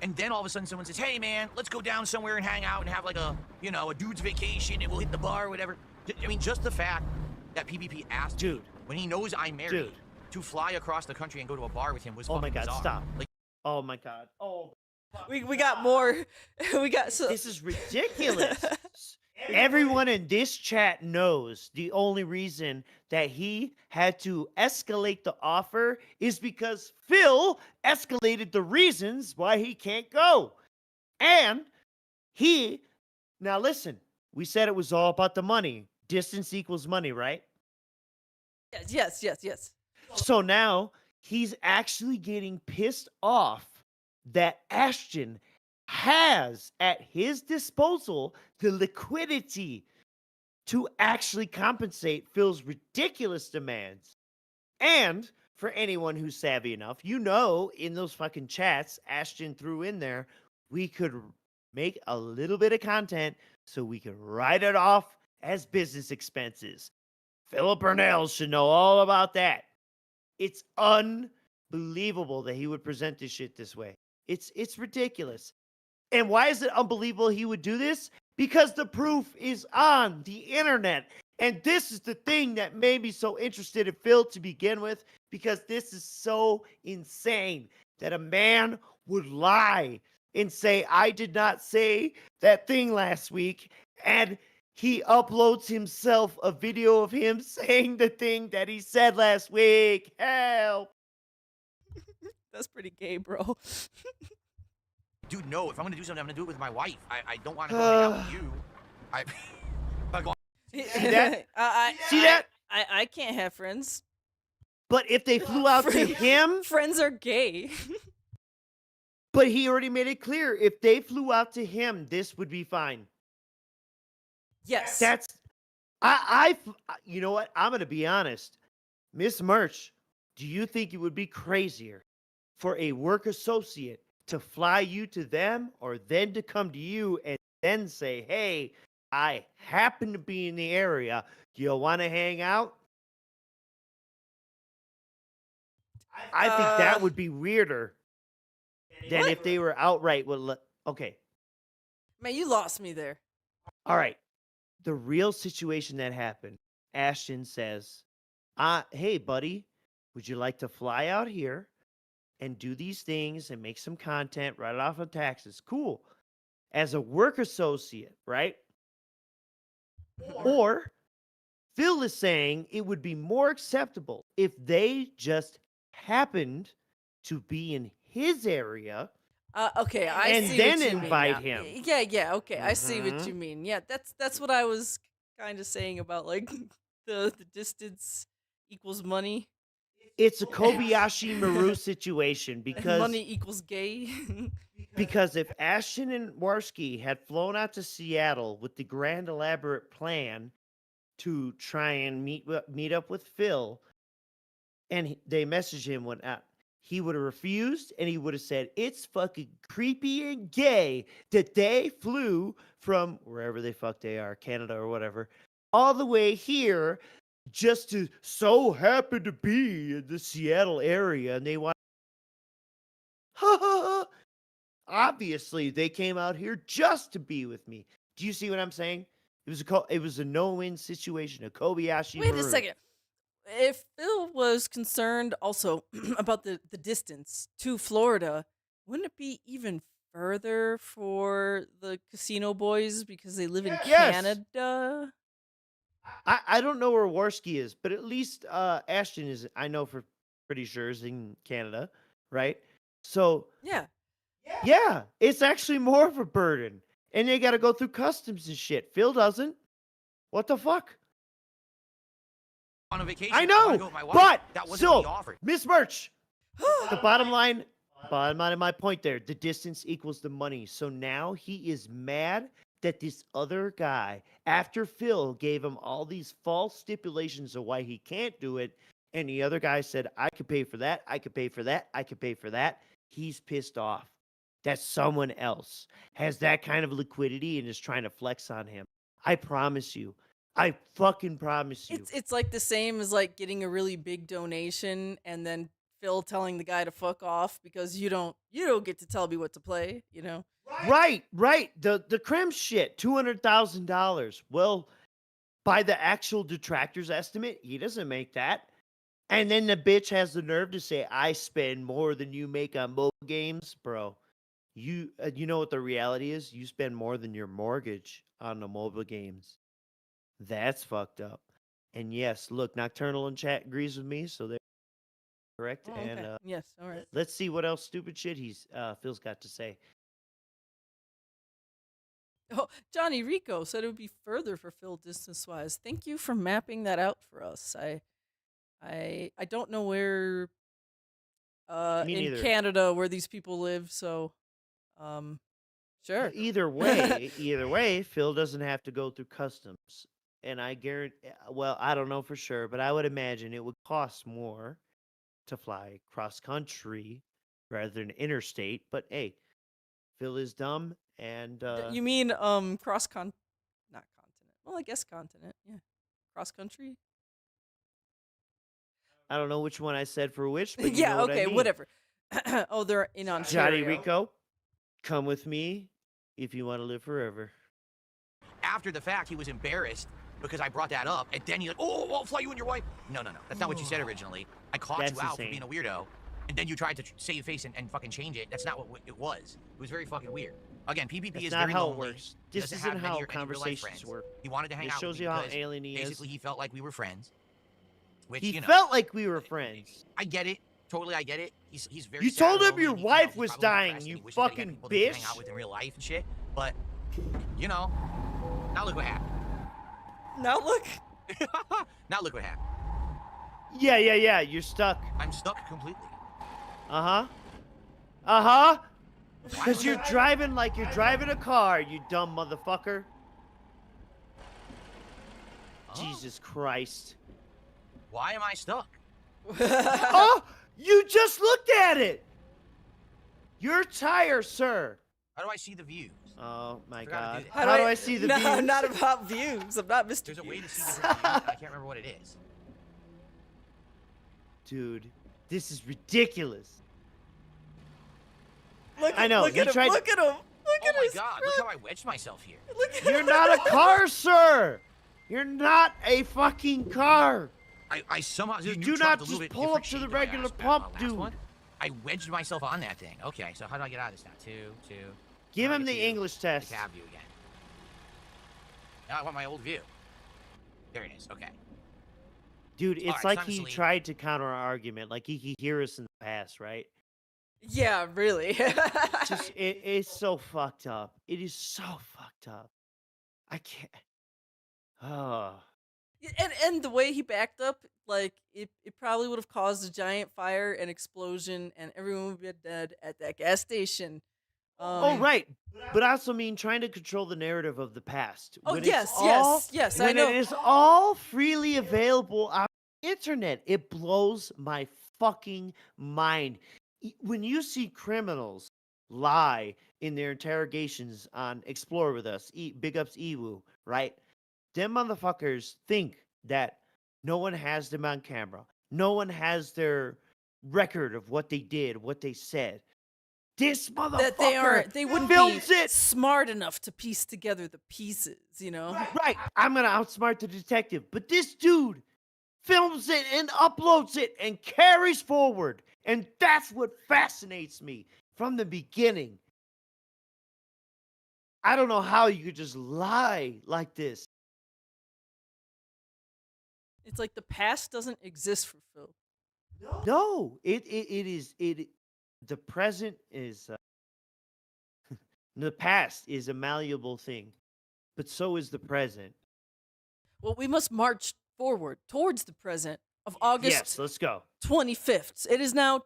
And then all of a sudden someone says, "Hey man, let's go down somewhere and hang out and have like a a dude's vacation and we'll hit the bar or whatever." I mean, just the fact that PvP asked Dude. me, when he knows I'm married, Dude. to fly across the country and go to a bar with him was Oh fucking my god, bizarre. stop. Like, Oh my god. Oh. We got more. We got so. This is ridiculous. Everyone in this chat knows the only reason that he had to escalate the offer is because Phil escalated the reasons why he can't go. And now listen, we said it was all about the money. Distance equals money, right? Yes. So now he's actually getting pissed off that Ashton has at his disposal the liquidity to actually compensate Phil's ridiculous demands. And for anyone who's savvy enough, you know, in those fucking chats, Ashton threw in there, we could make a little bit of content so we could write it off as business expenses. Philip Burnell should know all about that. It's unbelievable that he would present this shit this way. It's ridiculous. And why is it unbelievable he would do this? Because the proof is on the internet. And this is the thing that made me so interested in Phil to begin with, because this is so insane that a man would lie and say, I did not say that thing last week. And he uploads himself a video of him saying the thing that he said last week. Help. That's pretty gay, bro. dude, no, if I'm gonna do something, I'm gonna do it with my wife. I don't want to go hang out with you. See that? See that? I can't have friends. But if they flew out to him, Friends are gay. but he already made it clear, if they flew out to him, this would be fine. Yes. That's, you know what? I'm going to be honest. Miss Merch, do you think it would be crazier for a work associate to fly you to them, or then to come to you and then say, hey, I happen to be in the area. Do you want to hang out? I think that would be weirder than if they were outright. Okay. Man, you lost me there. All right. The real situation that happened, Ashton says, hey, buddy, would you like to fly out here and do these things and make some content, write it off on taxes? Cool. As a work associate, right? Or Phil is saying it would be more acceptable if they just happened to be in his area. Okay, I and see then what you invite mean now. him. Yeah, okay, I see what Mhm. you mean. Yeah, that's what I was kind of saying about like the distance equals money. It's a Kobayashi Maru situation And because money equals gay. Because if Ashton and Warski had flown out to Seattle with the grand elaborate plan to try and meet up with Phil, and they messaged him whatnot, he would have refused, and he would have said, it's fucking creepy and gay that they flew from wherever they fuck they are, Canada or whatever, all the way here just to so happen to be in the Seattle area, and they want. Obviously, they came out here just to be with me. Do you see what I'm saying? It was a no-win situation. A Kobayashi. Wait a Maru. second. If Phil was concerned also about the distance to Florida, wouldn't it be even further for the casino boys because they live in Yes. Canada? I don't know where Warski is, but at least Ashton is. I know for pretty sure is in Canada, right? So Yeah. yeah, it's actually more of a burden, and they got to go through customs and shit. Phil doesn't. What the fuck? On a vacation. I wanna know, go with my wife. but that wasn't what he still, offered. Miss Birch. The bottom line of my point there, the distance equals the money. So now he is mad that this other guy, after Phil gave him all these false stipulations of why he can't do it, and the other guy said, I could pay for that, I could pay for that, I could pay for that. He's pissed off that someone else has that kind of liquidity and is trying to flex on him. I promise you. I fucking promise you. It's like the same as like getting a really big donation and then Phil telling the guy to fuck off because you don't get to tell me what to play, you know? Right. The Crimp shit, $200,000. Well, by the actual detractor's estimate, he doesn't make that. And then the bitch has the nerve to say, I spend more than you make on mobile games. Bro, you know what the reality is? You spend more than your mortgage on the mobile games. That's fucked up. And yes, look, Nocturnal in chat agrees with me, so they're correct. Oh, And okay. Yes, all right. let's see what else stupid shit Phil's got to say. Oh, Johnny Rico said it would be further for Phil distance-wise. Thank you for mapping that out for us. I don't know where Me in neither. Canada where these people live, so sure. Either way, Phil doesn't have to go through customs. And I guarantee, well, I don't know for sure, but I would imagine it would cost more to fly cross country rather than interstate. But hey, Phil is dumb, and You mean not continent. Well, I guess continent. Yeah. Cross country? I don't know which one I said for which, but you Yeah, know what okay, I mean. whatever. Oh, they're in Ontario. Johnny Rico, come with me if you want to live forever. After the fact, he was embarrassed because I brought that up, and then he's like, "Oh, I'll fly you and your wife." No. That's not what you said originally. I called That's you out for insane. being a weirdo, and then you tried to save face and fucking change it. That's not what it was. It was very fucking weird. Again, PPP That's is not very how it lonely. works. He This doesn't isn't have how any real-life conversations friends. work. He wanted to hang This out with shows me you how because alien he is. basically he felt like we were friends. Which, He you know, felt like we were friends. I get it. Totally, I get it. He's very. You sad told and him your lonely, and wife he's was probably dying, depressed, you and he wishes that he had fucking people that he could hang bitch. out with in real life and shit. But you know, now look what happened. Now look. Now look what happened. Yeah. You're stuck. I'm stuck completely. Because you're driving like you're driving a car, you dumb motherfucker. Jesus Christ. Why am I stuck? Oh, you just looked at it. Your tire, sir. How do I see the views? Oh my Forgot to God. do that. How do I see the no, views? I'm not about views. I'm not Mr. There's a way to Views. see different views. I can't remember what it is. Dude, this is ridiculous. Look, I know, Look you at him. tried- Look at him. Look Oh at my his god, look how I wedged myself here. Look at You're him. not a car, sir. You're not a fucking car. I somehow You knew do Trump's not a little just bit pull different up to the shape than I regular asked back pump, on the last dude. one. I wedged myself on that thing. Okay, so how do I get out of this now? Two. Give How him do I the get to English the test. cab view again. Now I want my old view. There it is. Okay. Dude, it's Alright, like time to he sleep. tried to counter our argument. Like he could hear us in the past, right? Yeah, really. Just it's so fucked up. It is so fucked up. I can't. Oh. and the way he backed up, like it probably would have caused a giant fire and explosion, and everyone would be dead at that gas station. Oh right, but I also mean trying to control the narrative of the past. Oh, When yes, it's yes, all- yes, I When know. it is all freely available on the internet, it blows my fucking mind. When you see criminals lie in their interrogations on Explore with Us, Big Ups Ewu, right? Them motherfuckers think that No one has them on camera. No one has their record of what they did, what they said. This motherfucker That they wouldn't films be it. smart enough to piece together the pieces, you know? Right. I'm going to outsmart the detective. But this dude films it and uploads it and carries forward. And that's what fascinates me from the beginning. I don't know how you could just lie like this. It's like the past doesn't exist for Phil. No, it is the present is the past is a malleable thing, but so is the present. Well, we must march forward towards the present of August Yes, let's go. 25th. It is now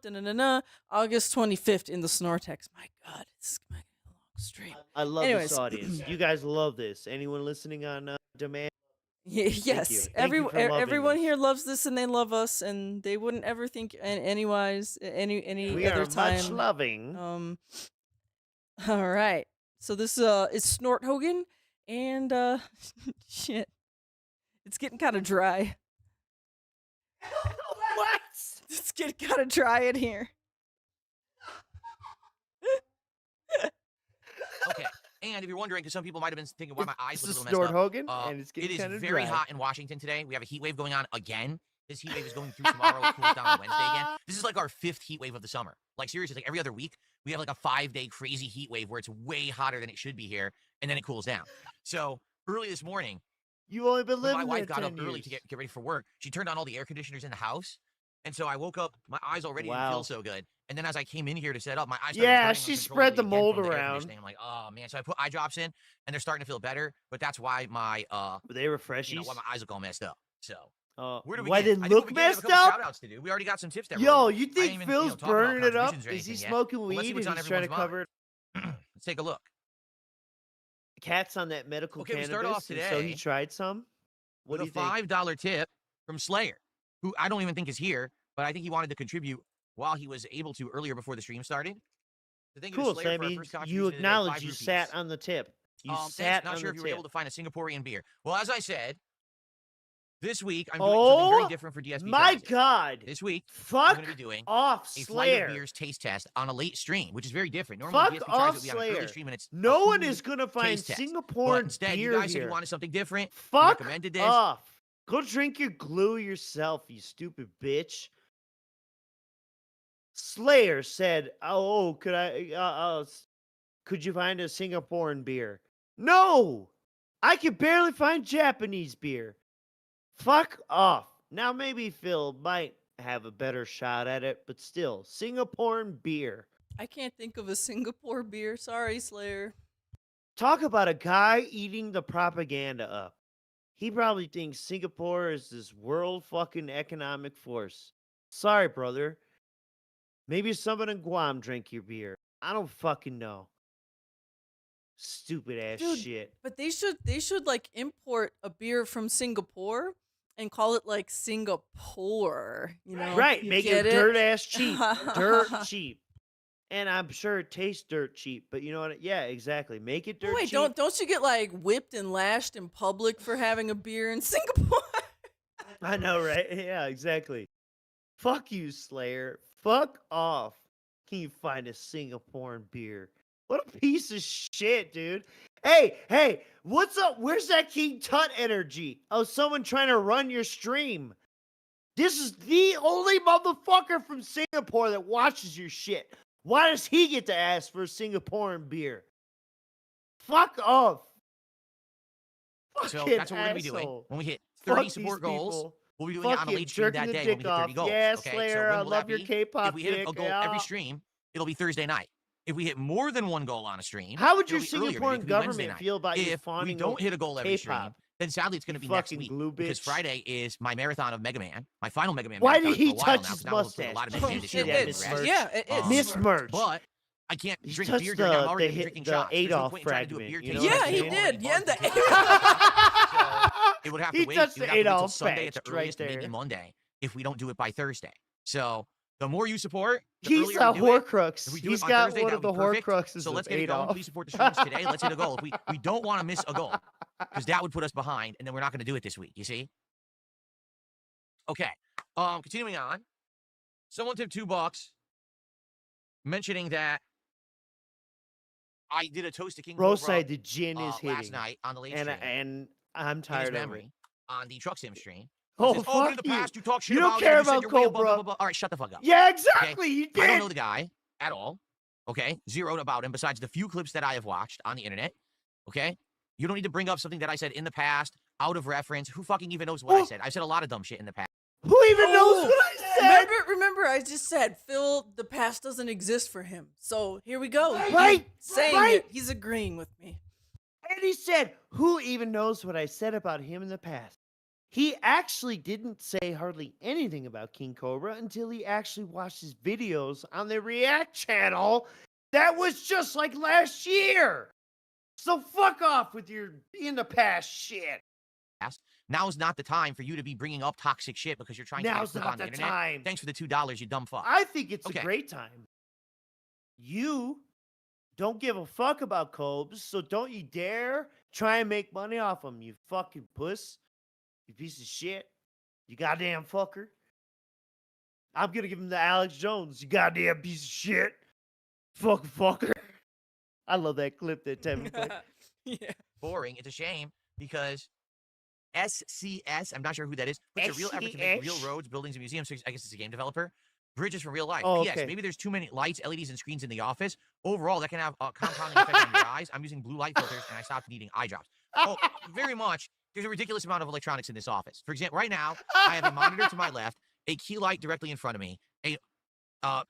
August 25th in the Snortex. My God, it's my long stream. I love Anyways. this audience. You guys love this. Anyone listening on demand? Yes, Thank you for loving everyone this. here loves this, and they love us, and they wouldn't ever think any We other are time. much loving. All right. So this is Snort Hogan, and shit, it's getting kind of dry. What? It's getting kind of dry in here. Okay. And if you're wondering, because some people might have been thinking why my eyes This look is a little Snort messed up. Hogan, and it's getting It is kind of very dry. hot in Washington today. We have a heat wave going on again. This heat wave is going through tomorrow. It cools down on Wednesday again. This is like our 5th heat wave of the summer. Like seriously, like every other week, we have like a 5-day crazy heat wave where it's way hotter than it should be here, and then it cools down. So early this morning, You've only been when living my wife there got up 10 early years. to get ready for work, she turned on all the air conditioners in the house. And so I woke up, my eyes already didn't Wow. feel so good. And then as I came in here to set up, my eyes started Yeah, burning she spread uncontrollably the again mold from the air around. conditioning. I'm like, oh man. So I put eye drops in, and they're starting to feel better. But that's why my Were they refreshies? why my eyes look all messed up. So where do we why begin? they I think look we begin. We have a messed couple up? shout outs to do. We already got some tips there. Yo, you I think ain't even, Phil's talk about burning it up? contributions or Is he anything yet. smoking Well, let's see weed what's and on he's trying to everyone's cover it? Let's take a look. Cat's on that medical Okay, we cannabis, start off and so he today tried some. What With do a you think? $5 tip from Slayer, who I don't even think is here, but I think he wanted to contribute while he was able to earlier before the stream started. So thank you Cool, to Slayer for our Sammy. first You contribution today, acknowledge 5 you rupees. sat on the tip. You Thanks. sat Not on sure the if you were able tip. to find a Singaporean beer. Well, as I said, this week I'm doing something very Oh different for DSP my prizes. God! This week I'm Fuck going to be doing off a Flight of Slayer. Beers taste test on a late stream, which is very different. Normally Fuck DSP tries off to be on an early Slayer. stream and it's No a one food is gonna find taste test. Singapore But instead, you beer guys said here. you wanted something different. You Fuck recommended this. off. Go drink your glue yourself, you stupid bitch. Slayer said, "Oh, could you find a Singaporean beer?" No, I can barely find Japanese beer. Fuck off. Now maybe Phil might have a better shot at it, but still, Singaporean beer. I can't think of a Singapore beer. Sorry, Slayer. Talk about a guy eating the propaganda up. He probably thinks Singapore is this world fucking economic force. Sorry, brother. Maybe someone in Guam drank your beer. I don't fucking know. Stupid ass Dude, shit. But they should like import a beer from Singapore and call it like Singapore, you know? Right, You make get it dirt ass cheap. Dirt cheap. And I'm sure it tastes dirt cheap, but you know what? Yeah, exactly. Make it dirt Wait, cheap. don't you get like whipped and lashed in public for having a beer in Singapore? I know, right? Yeah, exactly. Fuck you, Slayer. Fuck off. Can you find a Singaporean beer? What a piece of shit, dude. Hey, what's up? Where's that King Tut energy? Oh, someone trying to run your stream. This is the only motherfucker from Singapore that watches your shit. Why does he get to ask for a Singaporean beer? Fuck off. So Fucking that's what we're going to be doing. asshole. When we hit Fuck 30 these support goals, people. we'll be doing it Fuck on a you, late stream jerking that the day when dick we hit off. 30 goals. Yeah, Okay, Slayer, so when I will love that your be? K-pop If we hit a dick, goal yeah. every stream, it'll be Thursday night. If we hit more than one goal on a stream, How would your it'll be earlier today. It Singaporean could be Wednesday government night. feel about you If we fawning don't over hit a goal every stream, K-pop? then sadly it's going to be You next fucking week glue because bitch. Friday is my marathon of Mega Man, my final Mega Man. Why marathon did he for a while touch now, his 'cause now we'll play a lot of mustache? Mega Man this year. It Yeah, with is. Miss Reg. Yeah, it is. Miss Merch. But I can't He drink touched beer during. I'm the already hit- drinking the shots. There's no Adolf point in trying to do a fragment, beer you tasting know Yeah, what I'm he session. saying? did. Yeah, the It would have to He wait. touched It would the have to wait till Adolf Sunday at the patch right earliest, maybe there. Monday, if we don't do it by Thursday. So the more you support, the He's earlier a we do it. Horcrux. If we do He's it on got Thursday, one that of the would be perfect. Horcruxes So of let's get it going. Adolf. Please support the streams today. Let's hit a goal. We don't want to miss a goal because that would put us behind, and then we're not going to do it this week. You see? Okay. Continuing on. Someone tipped $2 mentioning that I did a toast to King Cobra Rosai, the gin is hitting. last night on the late stream. And I'm in his tired of it. memory on the Truck Sim stream. Oh, says, fuck but in the past you talk shit You don't about care it. You said about you're way above, Cobra. blah, blah, blah. All right, shut the fuck up. Yeah, exactly. Okay? You did. I don't know the guy at all. Okay? Zeroed about him besides the few clips that I have watched on the internet. Okay? You don't need to bring up something that I said in the past, out of reference. Who fucking even knows what I said? I've said a lot of dumb shit in the past. Who even knows what I said? Remember, I just said, Phil, the past doesn't exist for him. So here we go. Right, He's saying right. it. He's agreeing with me. And he said, who even knows what I said about him in the past? He actually didn't say hardly anything about King Cobra until he actually watched his videos on the React channel. That was just like last year. So fuck off with your in the past shit. Now's not the time for you to be bringing up toxic shit because you're trying to get a Now's clip not on the the internet. time. Thanks for the $2, you dumb fuck. I think it's Okay. a great time. You don't give a fuck about Cobes, so don't you dare try and make money off him, you fucking puss. You piece of shit. You goddamn fucker. I'm gonna give him the Alex Jones, you goddamn piece of shit. Fucking fucker. I love that clip that Tevin played. Yeah. Boring. It's a shame because SCS, I'm not sure who that is, puts a real effort to make real roads, buildings, and museums. So I guess it's a game developer. Bridges from real life. Oh, Yes, okay. maybe there's too many lights, LEDs, and screens in the office. Overall, that can have a compounding effect on your eyes. I'm using blue light filters, and I stopped needing eye drops. Oh, very much. There's a ridiculous amount of electronics in this office. For example, right now, I have a monitor to my left, a key light directly in front of me, a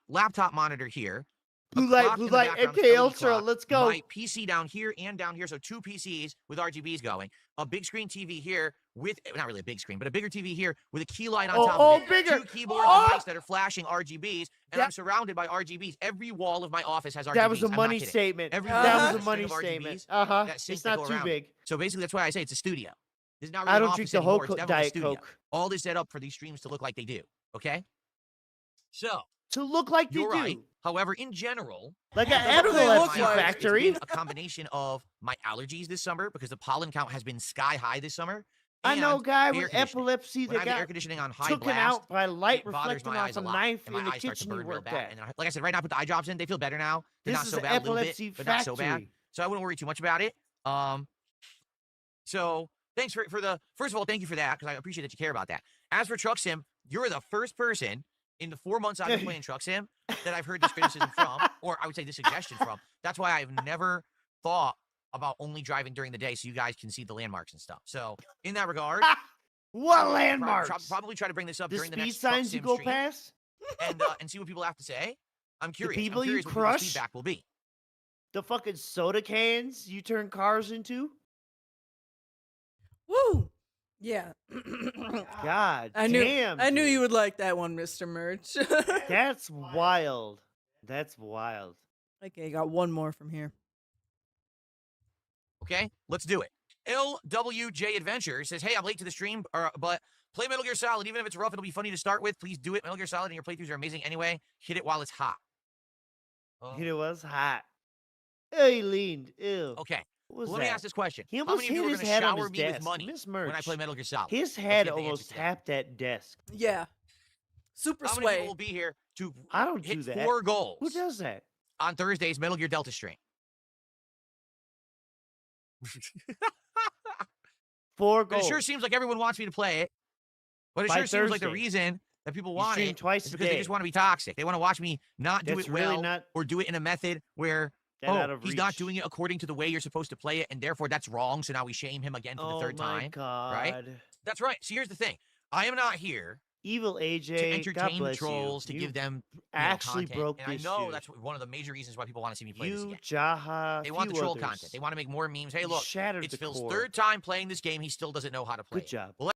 laptop monitor here, Blue a light, clock blue in the light, background, MK LED Ultra, clock, let's go. my PC down here and down here, so 2 PCs with RGBs going, a big screen TV here with, not really a big screen, but a bigger TV here with a key light on top of it, bigger. 2 keyboards Oh! and mics that are flashing RGBs, and I'm surrounded by RGBs. Every wall of my office has RGBs. That was a I'm not money kidding. statement. Every That wall was has a money string of statement. RGBs Uh-huh. that sync It's that not go too around. big. So basically, that's why I say it's a studio. This is not really I an don't office drink the anymore. whole It's definitely a Diet studio. Coke. All this set up for these streams to look like they do. Okay? So, To look like they you're do. right. However, in general, Like because an of do they my look epilepsy like? allergies, factory. It's been a combination of my allergies this summer because the pollen count has been sky high this summer. I know a and guy air with conditioning. epilepsy When I that have the air got conditioning on high taken blast, out by light it bothers reflecting my off eyes a a lot, knife and my in the eyes start to kitchen he burn real worked bad. at. And like I said, right now I put the eye drops in. They feel better now. They're This not is so an bad, a little bit, epilepsy but not so bad. factory. So I wouldn't worry too much about it. So thanks for the, first of all, thank you for that because I appreciate that you care about that. As for Truck Sim, you're the first person in the 4 months I've been playing Truck Sim that I've heard this criticism from, or I would say this suggestion from. That's why I've never thought about only driving during the day so you guys can see the landmarks and stuff. So in that regard, What I'll landmarks? probably try to bring this up The during the speed next Truck signs you Sim go stream past? and see what people have to say. I'm curious. people I'm you curious what people's crush? feedback will be. The fucking soda cans you turn cars into? Woo! Yeah. God I knew damn. I knew dude. you would like that one, Mr. Merch. That's wild. That's wild. Okay, got one more from here. Okay, let's do it. LWJ Adventure says, hey, I'm late to the stream, but play Metal Gear Solid. Even if it's rough, it'll be funny to start with. Please do it. Metal Gear Solid and your playthroughs are amazing anyway. Hit it while it's hot. It was hot. Oh, he leaned. Ew. Okay, What was let that? me ask this question. He How almost many of you hit are his going to head on shower his me desk. with money Miss when I Merch. play Metal Gear Solid? His Let's head get the answers almost to that. tapped that desk. Yeah. Super How many people sway. will be here to I don't hit do that. 4 goals Who does that? on Thursday's Metal Gear Delta stream? 4 But it goals. sure seems like everyone wants me to play it. But it By sure seems like the Thursday. reason that people You want stream it twice is a because they day. just want to be toxic. They want to watch me not do That's it really well not or do it in a method where that out of he's not reach. doing it according to the way you're supposed to play it, and therefore that's wrong. So now we shame him again for the third Oh my time. god. That's right. So here's the thing: I am not here Evil AJ. to God entertain the bless trolls, you. to You give them actually content. broke And I this know dude. that's one of the major reasons why people want to see me play this You, again. Jaha. They want the few troll others. content. They want to make more memes. Hey, You look, shattered it's the Phil's core. 3rd time playing this game. He still doesn't know how to play Good it. job. Well,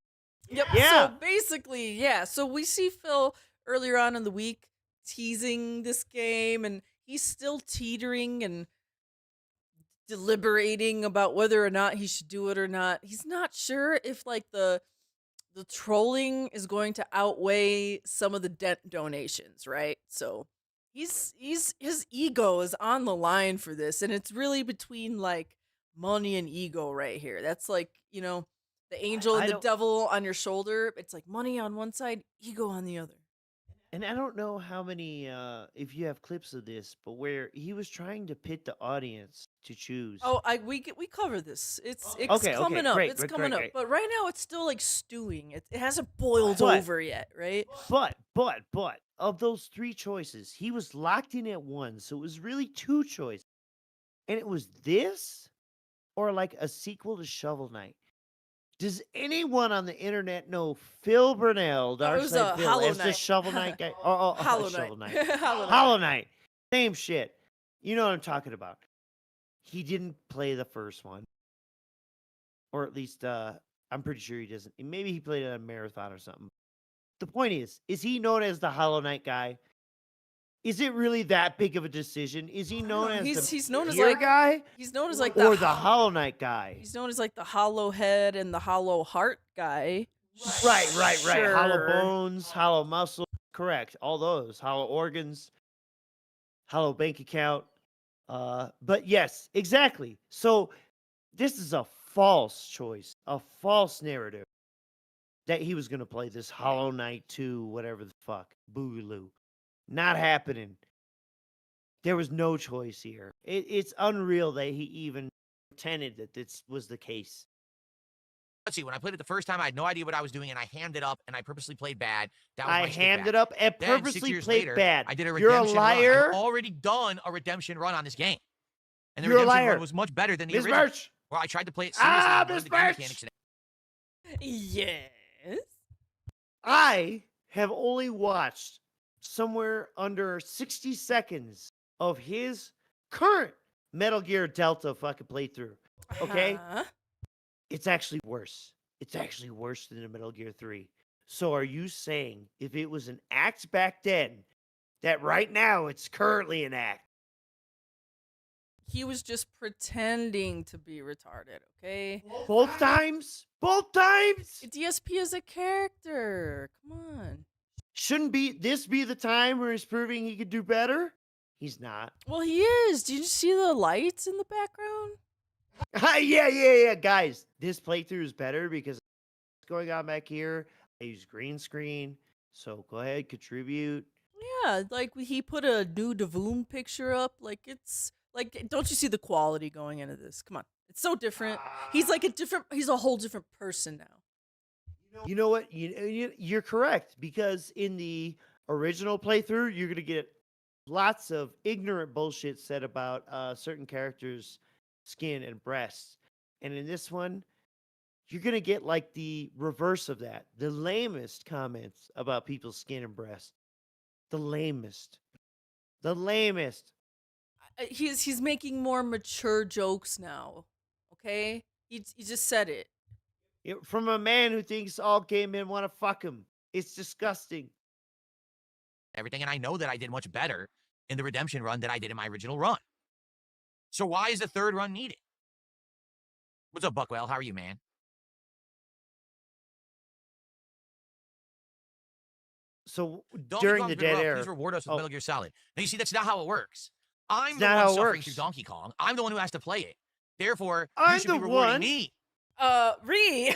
Yep. Yeah. So basically, yeah. So we see Phil earlier on in the week teasing this game, and he's still teetering and deliberating about whether or not he should do it or not. He's not sure if like the trolling is going to outweigh some of the donations, right? So his ego is on the line for this, and it's really between like money and ego right here. That's like, The angel I and the don't- devil on your shoulder. It's like money on one side, ego on the other. And I don't know how many, if you have clips of this, but where he was trying to pit the audience to choose. Oh, we cover this. It's Okay, coming up. great, It's great, coming great, up. great. But right now it's still like stewing. It hasn't boiled But- over yet, right? But of those 3 choices, he was locked in at 1, so it was really 2 choices. And it was this or like a sequel to Shovel Knight. Does anyone on the internet know Phil Burnell, Oh, it was, Darkside Phil, Hollow as the Knight. Shovel Knight guy? Oh, Hollow Shovel Knight. Knight. Hollow Knight. Hollow Knight. Same shit. You know what I'm talking about. He didn't play the first one. Or at least, I'm pretty sure he doesn't. Maybe he played it on a marathon or something. The point is he known as the Hollow Knight guy? Is it really that big of a decision? Is he known as He's known as gear like guy? he's known as like Or the Hollow Knight guy? He's known as like the hollow head and the hollow heart guy. Right. Hollow Sure. bones, hollow muscle. Correct. All those. Hollow organs, hollow bank account. But yes, exactly. So this is a false choice, a false narrative that he was going to play this Hollow Knight 2, whatever the fuck, Boogaloo. Not happening. There was no choice here. It's unreal that he even pretended that this was the case. Let's see. When I played it the first time, I had no idea what I was doing, and I hammed it up, and I purposely played bad. That was I my stick hammed back. it up and Then, 6 purposely years played later, bad. I did a You're a redemption run. liar. I've already done a redemption run on this game, and the You're a redemption liar. run was much better than the Miss original. Birch. Where I tried to play it seriously and learn Miss the game Birch. mechanics. Yes. I have only watched somewhere under 60 seconds of his current Metal Gear Delta fucking playthrough. Okay? Uh-huh. It's actually worse. It's actually worse than the Metal Gear 3. So are you saying if it was an act back then, that right now it's currently an act? He was just pretending to be retarded, okay? Both times? Both times? DSP is a character. Come on. Shouldn't this be the time where he's proving he could do better? He's not. Well, he is. Did you see the lights in the background? Yeah. Guys, this playthrough is better because what's going on back here? I use green screen. So go ahead, contribute. Yeah, like he put a new Davoom picture up. Like it's like, don't you see the quality going into this? Come on, it's so different. He's like he's a whole different person now. You know what? You're correct because in the original playthrough, you're gonna get lots of ignorant bullshit said about certain characters' skin and breasts, and in this one, you're gonna get like the reverse of that. The lamest comments about people's skin and breasts. The lamest. He's making more mature jokes now. Okay, he just said it. From a man who thinks all gay men want to fuck him. It's disgusting. Everything, and I know that I did much better in the redemption run than I did in my original run. So why is the third run needed? What's up, Buckwell? How are you, man? So Donkey during Kong's the been dead rough. air, Please reward us with Oh. Metal Gear Solid. Now you see, that's not how it works. I'm It's the not one how it suffering works. through Donkey Kong. I'm the one who has to play it. Therefore, I'm you should the be rewarding one- me. Ree.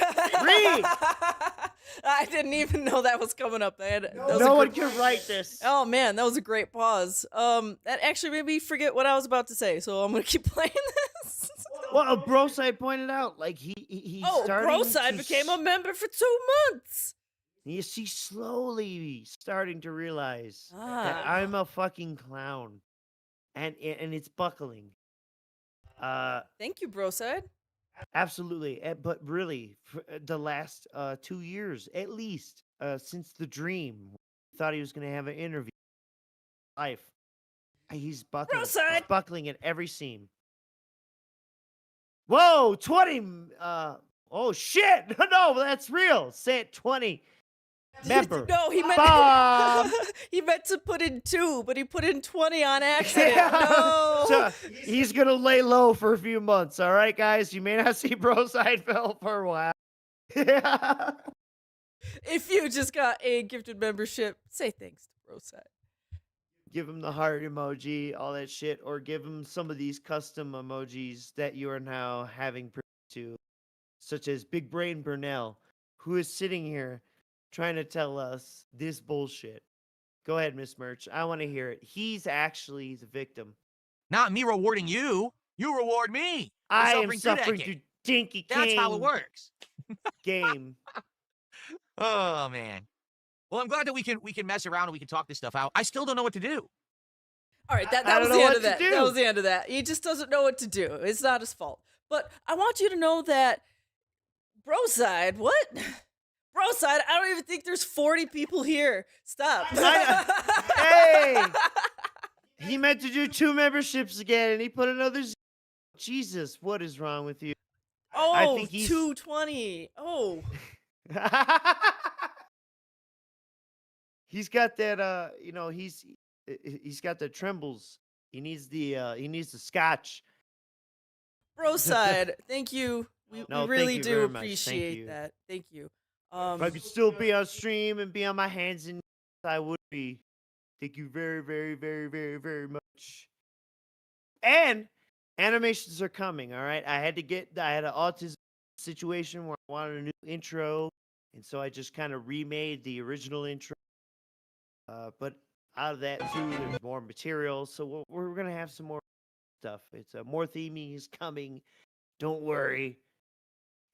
I didn't even know that was coming up. That was no a one good- can write this. Oh man, that was a great pause. That actually made me forget what I was about to say, so I'm gonna keep playing this. Well, Broside pointed out, like he's starting Broside to became a member for 2 months. She's slowly starting to realize that Ah. I'm a fucking clown, and it's buckling. Thank you, Broside. Absolutely, but really, for the last 2 years at least, since the dream, thought he was going to have an interview. Life, he's buckling. He's Broside! buckling at every seam. Whoa, 20. Oh shit! No, that's real. Say it, 20. Member. No, he meant Bob! he meant to put in 2, but he put in 20 on accident. Yeah. No. So he's gonna lay low for a few months. All right, guys. You may not see Broside Fell for a while. Yeah. If you just got a gifted membership, say thanks to Broside. Give him the heart emoji, all that shit, or give him some of these custom emojis that you are now having to such as Big Brain Burnell, who is sitting here trying to tell us this bullshit. Go ahead, Miss Merch. I want to hear it. He's actually the victim. Not me rewarding you. You reward me. I am through that suffering game. through Dinky King. That's how it works. Game. Oh man. Well, I'm glad that we can mess around and we can talk this stuff out. I still don't know what to do. All right, that I was don't the know end what of to that. do. That was the end of that. He just doesn't know what to do. It's not his fault. But I want you to know that Broside, what? Broside, I don't even think there's 40 people here. Stop. Hey! He meant to do 2 memberships again, and he put another. Jesus, what is wrong with you? I Oh, think he's 220. Oh. He's got that. He's got the trembles. He needs the scotch. Broside, thank you. We No, really thank you do very much. Thank appreciate you. that. Thank you. If I could still be on stream and be on my hands and knees, I would be. Thank you very, very, very, very, very much. And animations are coming. All right, I had an autism situation where I wanted a new intro, and so I just kind of remade the original intro. But out of that too, there's more material, so we're gonna have some more stuff. It's more theming is coming. Don't worry,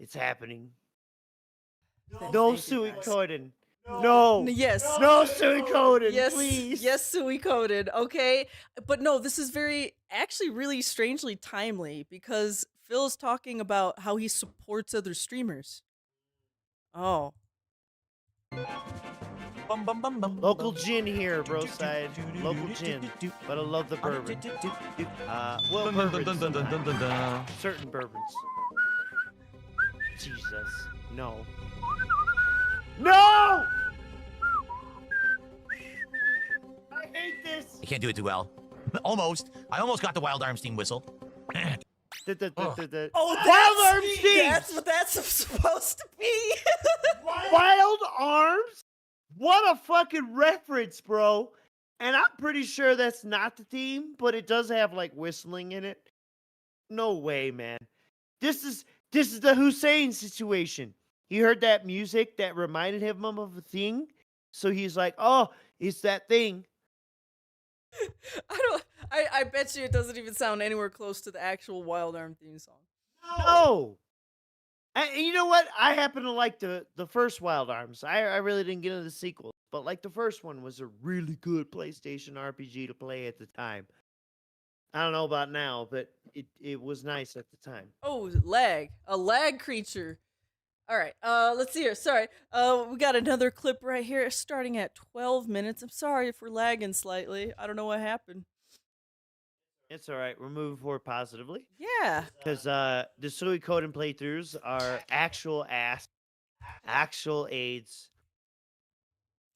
it's happening. No Soo-eeeee Kooo Den. No. Yes. No Soo-eeeee Kooo Den, Yes. please. Yes, Soo-eeeee Kooo Den. Okay. But no, this is actually really strangely timely because Phil is talking about how he supports other streamers. Oh. Local gin here, bro side. Local gin. But I love the bourbon. Well, bourbons. Certain bourbons. Jesus. No. No! I hate this! I can't do it too well. Almost. I almost got the Wild Arms team whistle. Oh, Wild Arms team! That's what that's supposed to be. Wild Arms? What a fucking reference, bro. And I'm pretty sure that's not the theme, but it does have like whistling in it. No way, man. This is the Hussein situation. He heard that music that reminded him of a thing, so he's like, "Oh, it's that thing." I bet you it doesn't even sound anywhere close to the actual Wild Arm theme song. No. And you know what? I happen to like the first Wild Arms. I really didn't get into the sequel, but like the first one was a really good PlayStation RPG to play at the time. I don't know about now, but it was nice at the time. Oh, lag. A lag creature. All right, let's see here. Sorry. We got another clip right here starting at 12 minutes. I'm sorry if we're lagging slightly. I don't know what happened. It's all right. We're moving forward positively. Yeah. Because the Soo-eeeee Kooo Den playthroughs are actual AIDS.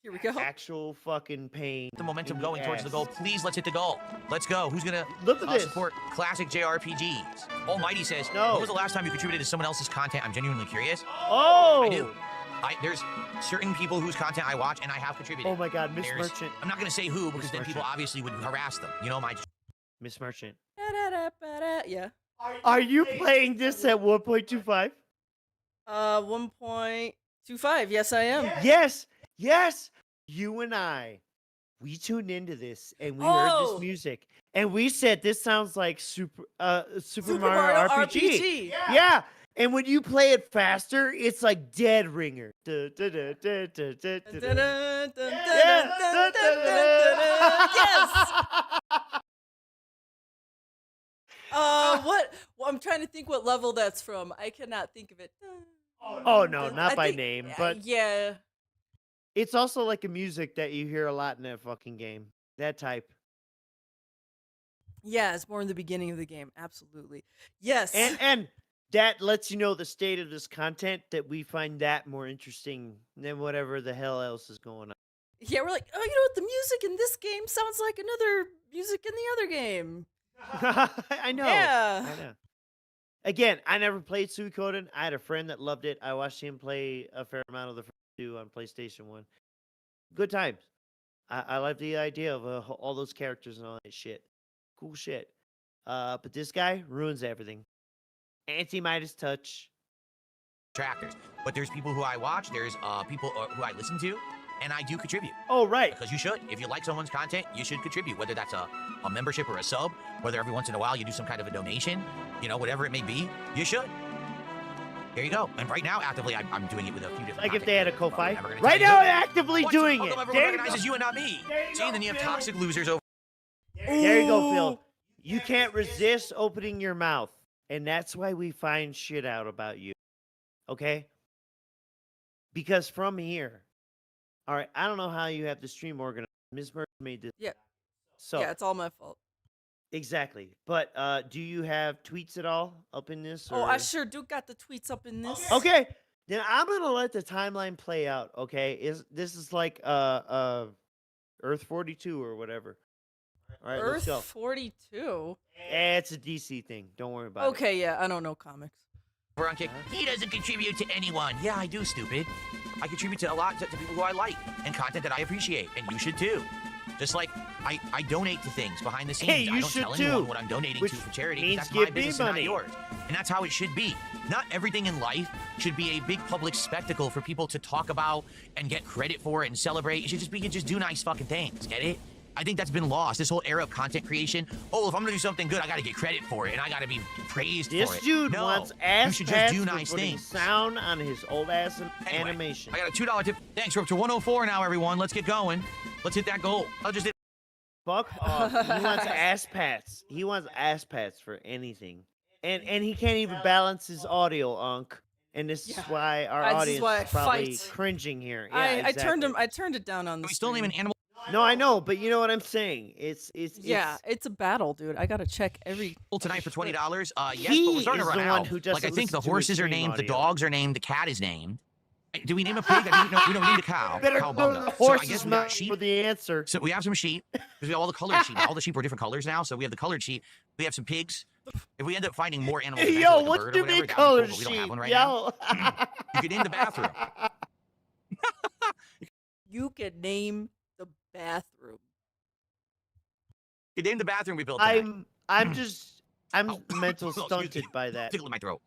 Here we go. Actual fucking pain. The momentum in going towards the ass. goal. Please, let's hit the goal. Let's go. Who's gonna Look at this. support classic JRPGs? Almighty says, No. when was the last time you contributed to someone else's content? I'm genuinely curious. Oh! I do. There's certain people whose content I watch and I have contributed. Oh my God, Miss There's- Merchant. I'm not gonna say who because Miss then people Merchant. obviously would harass them. You know, Miss Merchant. Yeah. Are you playing this at 1.25? 1.25. Yes, I am. Yes, yes. You and I, we tuned into this and we heard Oh. this music and we said this sounds like Super Mario RPG. Yeah. And when you play it faster, it's like Dead Ringer. Yes. What? Well, I'm trying to think what level that's from. I cannot think of it. Oh no, not I by think- name, but yeah. it's also like a music that you hear a lot in that fucking game. That type. Yeah, it's more in the beginning of the game. Absolutely. Yes. And that lets you know the state of this content, that we find that more interesting than whatever the hell else is going on. yeah, we're like, oh, you know what? The music in this game sounds like another music in the other game. I know. Yeah. I know. Again, I never played Soo-eeeee Kooo Den. I had a friend that loved it. I watched him play a fair amount of the first two on PlayStation 1. Good times. I like the idea of all those characters and all that shit. Cool shit. But this guy ruins everything. Anti-Midas touch. detractors. But there's people who I watch, there's people who I listen to, and I do contribute. Oh, right. Because you should. If you like someone's content, you should contribute, whether that's a membership or a sub, whether every once in a while you do some kind of a donation, you know, whatever it may be, you should. There you go. And right now, actively, I'm doing it with a few different. Like if they had a Ko-Fi. Right Right now, I'm actively doing it. Everyone recognizes you and not me. See, then you have toxic losers over. There you go, Phil. You can't resist opening your mouth. And that's why we find shit out about you. Okay? Because from here, all right, I don't know how you have the stream organized. Ms. Murphy made this. Yeah. So Yeah, it's all my fault. exactly. But do you have tweets at all up in this? Oh, I or- sure do got the tweets up in this. Okay. Then I'm gonna let the timeline play out. Okay. This is like Earth 42 or whatever. All right, let's Earth go. 42. It's a DC thing. Don't worry about it. Okay, yeah, I don't know comics. Over on Kick. He doesn't contribute to anyone. Yeah, I do, stupid. I contribute to a lot to people who I like and content that I appreciate, and you should too. Just like I donate to things behind the scenes. Hey, you I don't should tell too. anyone what I'm donating Which to for charity. means That's my give me business and not money. yours. And that's how it should be. Not everything in life should be a big public spectacle for people to talk about and get credit for it and celebrate. It should just be just do nice fucking things. Get it? I think that's been lost. This whole era of content creation. Oh, if I'm gonna do something good, I gotta get credit for it and I gotta be praised This for it. dude No, wants you ass should pats just do for nice putting things. sound on his old ass Anyway, animation. I got a $2 tip. Thanks. We're up to 104 now, everyone. Let's get going. Let's hit that goal. I'll just hit. Fuck off. He wants ass pats. He wants ass pats for anything. And he can't even balance his audio, Unk. And this is why our This is audience why I is probably fight. cringing here. Yeah, I turned exactly. I turned it down on the We still name stream. an animal. No, I know, but you know what I'm saying. It's Yeah, it's a battle, dude. I gotta check every. Tonight for $20. Yes, but He we're starting is to run the out. one who doesn't Like I think the listen to his horses are stream named, the audio. dogs are named, the cat is named. Do we name a pig? I didn't know, we don't need a cow. better Cow go to bummed the up. So I horse's guess we got mouth sheep. for the answer. So we have some sheep because we have all the colored sheep. All the sheep are different colors now. So we have the colored sheep. We have some pigs. If we end up finding more animals, Hey, eventually, yo, like a what's bird the or whatever, big that'd be cool, color but we don't have sheep? one right Yo. now. You could name the bathroom. You could name the bathroom. You could name the bathroom we built tonight. I'm Oh. mental Excuse stunted me. by that. Tickle in my throat.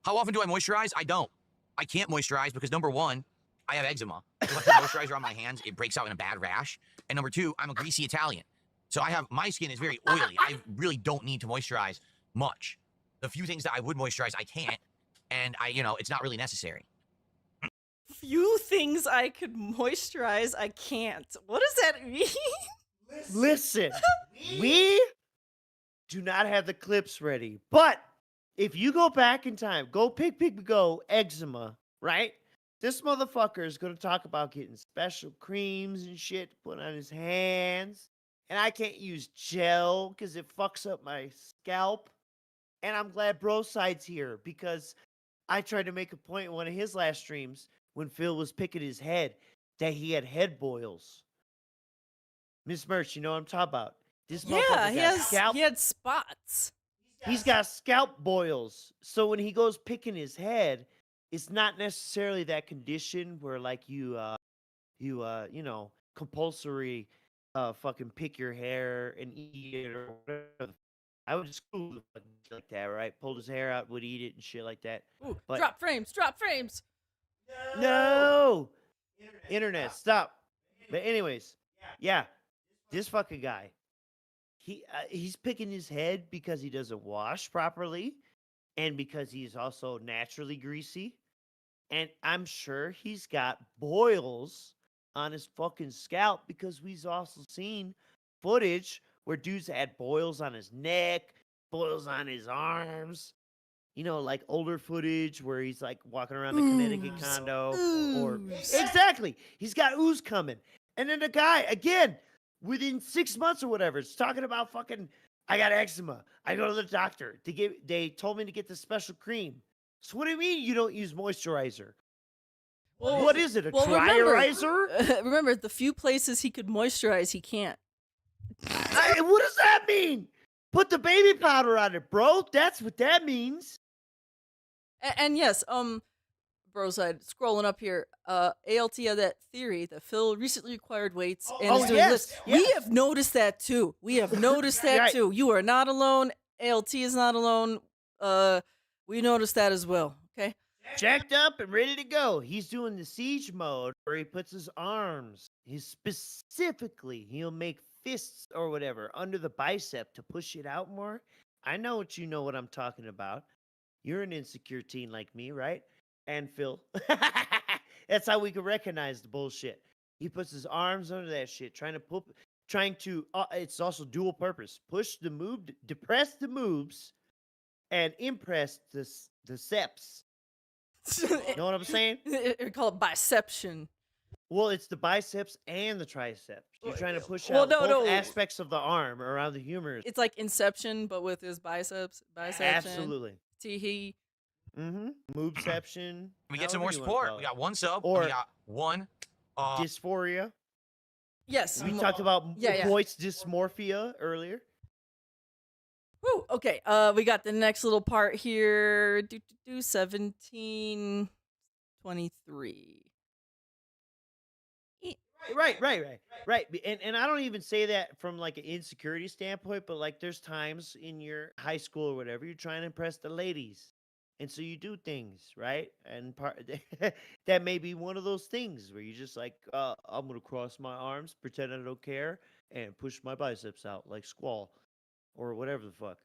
How often do I moisturize? I don't. I can't moisturize because number one, I have eczema. If I put moisturizer on my hands, it breaks out in a bad rash. And number two, I'm a greasy Italian. So my skin is very oily. I really don't need to moisturize much. The few things that I would moisturize, I can't. And it's not really necessary. Few things I could moisturize, I can't. What does that mean? Listen, we do not have the clips ready, but if you go back in time, go go eczema, right? This motherfucker is going to talk about getting special creams and shit to put on his hands. And I can't use gel because it fucks up my scalp. And I'm glad Broside's here because I tried to make a point in one of his last streams when Phil was picking his head that he had head boils. Miss Merch, you know what I'm talking about. This Yeah, motherfucker got scalp. he had spots. He's got scalp boils. So when he goes picking his head, it's not necessarily that condition where like you compulsory fucking pick your hair and eat it or whatever. I would just cool like that, right? Pulled his hair out, would eat it and shit like that. Ooh, But- drop frames, drop frames. No! Internet, stop. But anyways, yeah, this fucking guy, he's picking his head because he doesn't wash properly and because he's also naturally greasy. And I'm sure he's got boils on his fucking scalp because we've also seen footage where dudes had boils on his neck, boils on his arms. You know, like older footage where he's like walking around the Connecticut Ooze. condo. Or Ooze. exactly, he's got ooze coming. And then the guy, again, within 6 months or whatever, is talking about fucking, I got eczema. I go to the doctor. They told me to get this special cream. So what do you mean you don't use moisturizer? Well, What is it, a well, remember- dryerizer? Remember, the few places he could moisturize, he can't. What does that mean? Put the baby powder on it, bro. That's what that means. And yes, Broside, scrolling up here, ALT had that theory that Phil recently acquired weights and is doing yes, this. yes. We have noticed that too. We have noticed that Right. too. You are not alone. ALT is not alone. We noticed that as well. Okay. Jacked up and ready to go. He's doing the siege mode where he puts his arms. He'll make fists or whatever under the bicep to push it out more. I know what I'm talking about. You're an insecure teen like me, right? And Phil. That's how we can recognize the bullshit. He puts his arms under that shit, it's also dual purpose. Depress the moves, and impress the seps. Know what I'm saying? We call it biception. Well, it's the biceps and the triceps. You're trying to push Well, out no, both no. aspects of the arm around the humerus. It's like Inception, but with his biception. Absolutely. Tee-hee. Moveception. We get some more however you wanna support. call We it. got one sub. Or we got one. Dysphoria. Yes. We talked about yeah. voice dysmorphia earlier. Woo, okay. We got the next little part here. 1723. Right. And I don't even say that from like an insecurity standpoint, but like there's times in your high school or whatever you're trying to impress the ladies. And so you do things, right? And that may be one of those things where you just like, I'm going to cross my arms, pretend I don't care, and push my biceps out like Squall or whatever the fuck.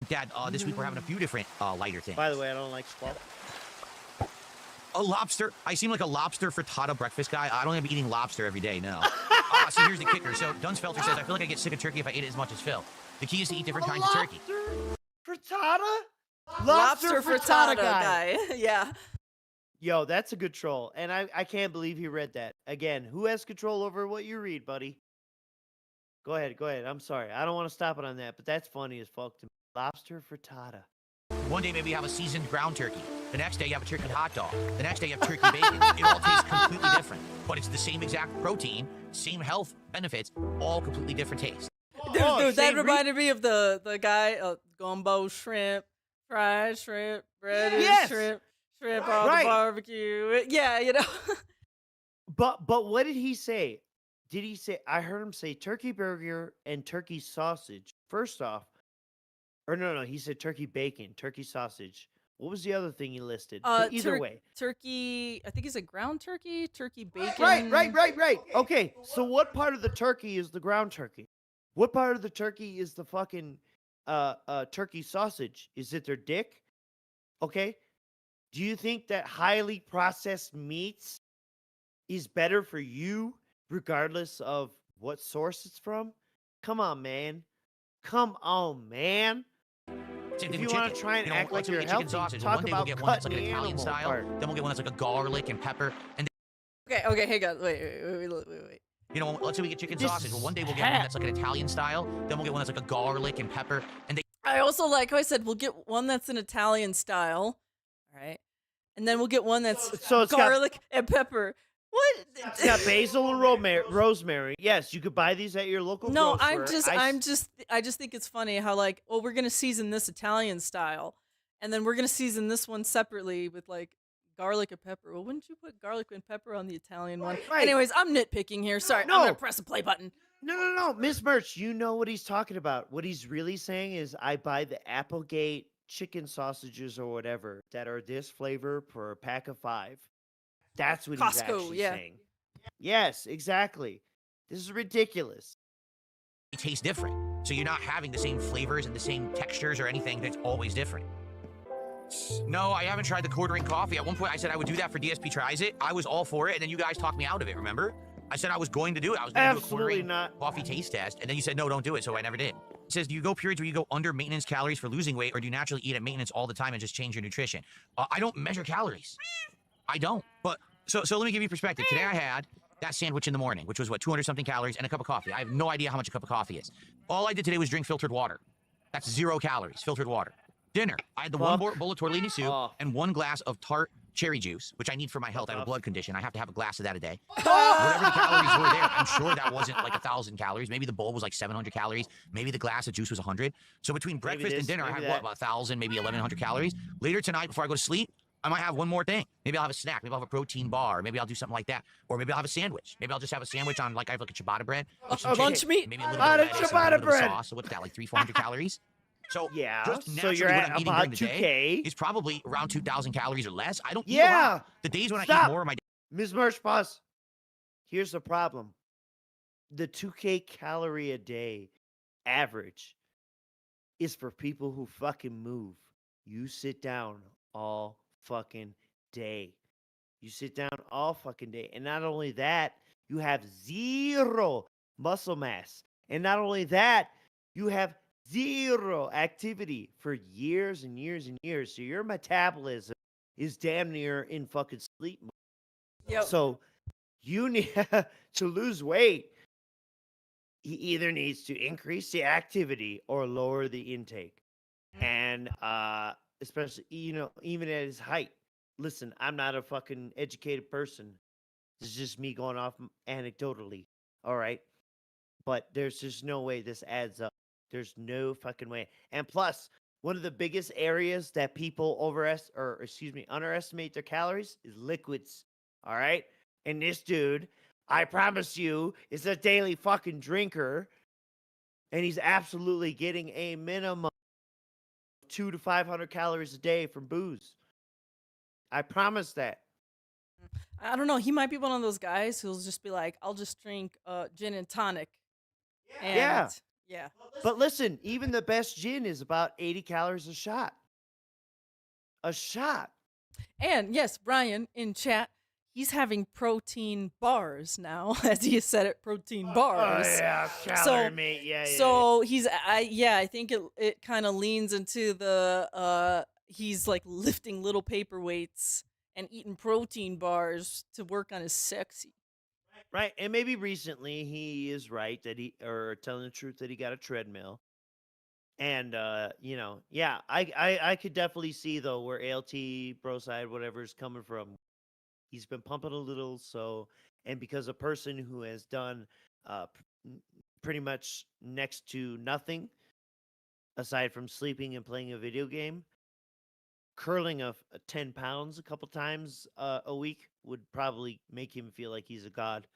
Dad, this week we're having a few different lighter things. By the way, I don't like Squall. A lobster. I seem like a lobster frittata breakfast guy. I don't even be eating lobster every day, no. So here's the kicker. So Dunsfelter says, I feel like I get sick of turkey if I ate it as much as Phil. The key is to eat different kinds of turkey. Frittata? Lobster frittata guy. Yeah. Yo, that's a good troll. And I can't believe he read that. Again, who has control over what you read, buddy? Go ahead. I'm sorry. I don't want to stop it on that, but that's funny as fuck to me. Lobster frittata. One day maybe you have a seasoned ground turkey. The next day you have a turkey hot dog. The next day you have turkey bacon. It all tastes completely different. But it's the same exact protein, same health benefits, all completely different taste. Dude, that reminded me of the guy, gumbo shrimp, fried shrimp, breaded shrimp on the barbecue. Yeah, you know. But what did he say? Did he say, I heard him say turkey burger and turkey sausage. First off, or no, he said turkey bacon, turkey sausage. What was the other thing he listed? But either way. Turkey, I think it's a ground turkey, turkey bacon. Right. Okay, so what part of the turkey is the ground turkey? What part of the turkey is the fucking turkey sausage? Is it their dick? Okay. Do you think that highly processed meats is better for you regardless of what source it's from? Come on, man. If you want to try and act like you're healthy, sausage. talk One day about we'll get one that's like an cutting the Italian animal style. apart. Then we'll get one that's like a garlic and pepper. And Okay, hang on. Wait. you know, let's say we get chicken sausage. Well, one day we'll get one that's like an Italian style. Then we'll get one that's like a garlic and pepper. And I also like how I said we'll get one that's an Italian style. All right. And then we'll get one that's it's garlic and pepper. What? It's got basil and rosemary. Yes, you could buy these at your local No, grocer. I just think it's funny how like, oh, we're gonna season this Italian style, and then we're gonna season this one separately with like garlic and pepper. Well, wouldn't you put garlic and pepper on the Italian one? Right. Anyways, I'm nitpicking here. Sorry, No. I'm gonna press the play button. No, Miss Birch, you know what he's talking about. What he's really saying is I buy the Applegate chicken sausages or whatever that are this flavor for a pack of 5. That's what he's actually saying. Yes, exactly. This is ridiculous. they taste different. So you're not having the same flavors and the same textures or anything that's always different. No, I haven't tried the quartering coffee. At one point, I said I would do that for DSP Tries It. I was all for it, and then you guys talked me out of it, remember? I said I was going to do it. I was going to do a quartering coffee taste test, and then you said, no, don't do it, so I never did. It says, do you go periods where you go under maintenance calories for losing weight, or do you naturally eat at maintenance all the time and just change your nutrition? I don't measure calories. I don't. But so let me give you perspective. Today I had that sandwich in the morning, which was, what, 200-something calories, and a cup of coffee. I have no idea how much a cup of coffee is. All I did today was drink filtered water. That's 0 calories, filtered water. Dinner, I had the one bowl of tortellini soup and 1 glass of tart cherry juice, which I need for my health. I have a blood condition. I have to have a glass of that a day. Whatever the calories were there, I'm sure that wasn't like 1,000 calories. Maybe the bowl was like 700 calories. Maybe the glass of juice was 100. So between breakfast and dinner, I had, what, about 1,000, maybe 1,100 calories. Later tonight, before I go to sleep, I might have one more thing. Maybe I'll have a snack. Maybe I'll have a protein bar. Maybe I'll do something like that. Or maybe I'll have a sandwich. Maybe I'll just have a sandwich on, like, I have like a ciabatta bread. Lunch meat? Maybe a little bit of lettuce, a little bit of sauce. So what's that, like 300-400 calories? So Yeah, just so naturally you're what at I'm eating about during the day 2K. is probably around 2,000 calories or less. I don't eat a Yeah. lot. The days when I eat Stop. more of my Ms. Merch, pause. Here's the problem. The 2K calorie a day average is for people who fucking move. You sit down all fucking day. You sit down all fucking day. And not only that, you have zero muscle mass. And not only that, you have zero activity for years and years and years. So your metabolism is damn near in fucking sleep mode. Yep. So you need to lose weight. He either needs to increase the activity or lower the intake. And especially, even at his height. Listen, I'm not a fucking educated person. This is just me going off anecdotally. All right. But there's just no way this adds up. There's no fucking way. And plus, one of the biggest areas that people underestimate their calories is liquids. All right. And this dude, I promise you, is a daily fucking drinker. And he's absolutely getting a minimum of 200 to 500 calories a day from booze. I promise that. I don't know. He might be one of those guys who'll just be like, I'll just drink gin and tonic. And Yeah. yeah. But listen, even the best gin is about 80 calories a shot. A shot. And yes, Brian in chat, he's having protein bars now, as he said it, protein bars. Oh, yeah, calorie meat. Yeah, yeah. So I think it kind of leans into the he's like lifting little paperweights and eating protein bars to work on his sexy. Right. And maybe recently he is right that or telling the truth that he got a treadmill. And yeah, I could definitely see though where ALT, Broside, whatever is coming from. He's been pumping a little, and because a person who has done pretty much next to nothing aside from sleeping and playing a video game, curling of 10 pounds a couple times a week would probably make him feel like he's a god.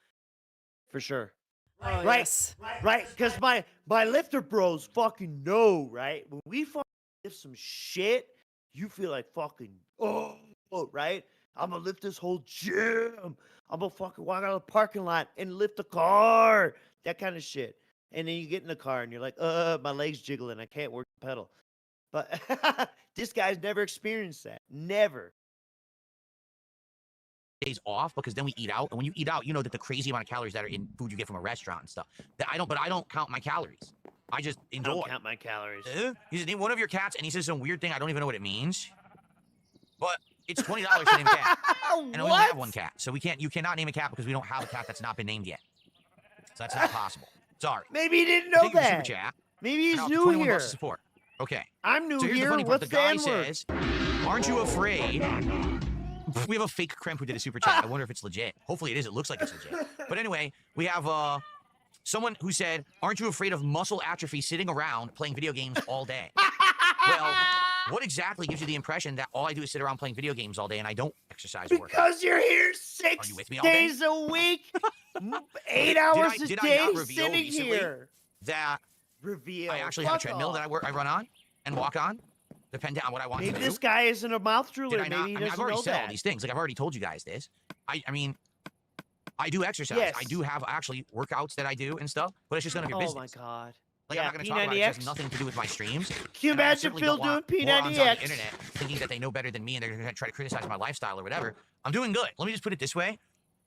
For sure. Oh, Right. yes. Right. Because my lifter bros fucking know, right? When we fucking lift some shit, you feel like fucking, right? I'm going to lift this whole gym. I'm going to fucking walk out of the parking lot and lift the car. That kind of shit. And then you get in the car and you're like, my leg's jiggling. I can't work the pedal. But this guy's never experienced that. Never. days off because then we eat out, and when you eat out, you know that the crazy amount of calories that are in food you get from a restaurant and stuff. But I don't count my calories. I just enjoy. I don't count my calories. He said, name one of your cats, and he says some weird thing. I don't even know what it means. But it's $20 to name a cat. And I only have one cat, so you cannot name a cat because we don't have a cat that's not been named yet. So that's not possible. Sorry. Maybe he didn't know that. Super chat. Maybe he's Now, new 21 here. bucks to support. Okay. I'm new So here's here. the funny part. What's The guy the N-word? says, aren't you afraid? We have a fake Crimp who did a super chat. I wonder if it's legit. Hopefully it is. It looks like it's legit. But anyway, we have someone who said, aren't you afraid of muscle atrophy sitting around playing video games all day? Well, what exactly gives you the impression that all I do is sit around playing video games all day and I don't exercise or work out? Because you're here 6 you with me all day? days a week, 8 hours a did day I not reveal sitting recently here. that Reveal. I actually have a Fuck treadmill off. that I run on and walk on, depending on what I want Maybe to do? this guy isn't a mouth drooler. Did I not? Maybe he I mean, I've doesn't already know said all that. these things. Like, I've already told you guys this. I mean, I do exercise. Yes. I do have actually workouts that I do and stuff, but it's just none of your business. Oh my god. Like, Yeah, I'm not going to talk about it. It has P90X. nothing to do with my streams. Can you And I imagine certainly Phil don't want doing morons on the P90X? internet thinking that they know better than me and they're going to try to criticize my lifestyle or whatever. I'm doing good. Let me just put it this way.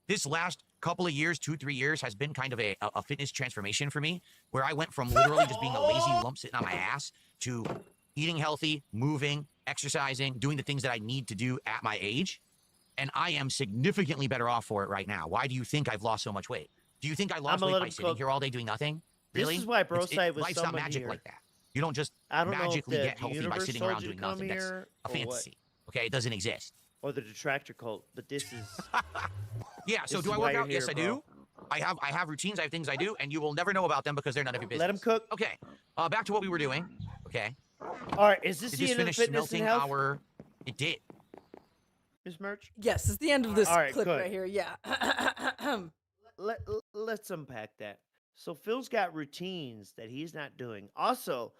This last couple of years, 2-3 years, has been kind of a fitness transformation for me, where I went from literally just being a lazy lump sitting on my ass to eating healthy, moving, exercising, doing the things that I need to do at my age. And I am significantly better off for it right now. Why do you think I've lost so much weight? Do you think I lost weight by sitting here all day doing nothing? Really? This is why Broside was life's not someone magic here. like that. You don't just I don't magically know if get healthy by universe sitting told around you to doing come nothing. That's here a or what. fantasy. Okay, it doesn't exist. Or the detractor cult, but this is. Yeah, so This do is I why work you're out? Yes, here, I do. I have routines, I have things I do, and you will never know about them because they're none of your business. Let him cook. Okay, back to what we were doing. Okay. All right, is this Did the this end of the finish fitness and smelting health? our... It did. Miss Merch? Yes, it's the end of this All right, clip good. right here. Yeah. Let's unpack that. So Phil's got routines that he's not doing. Also,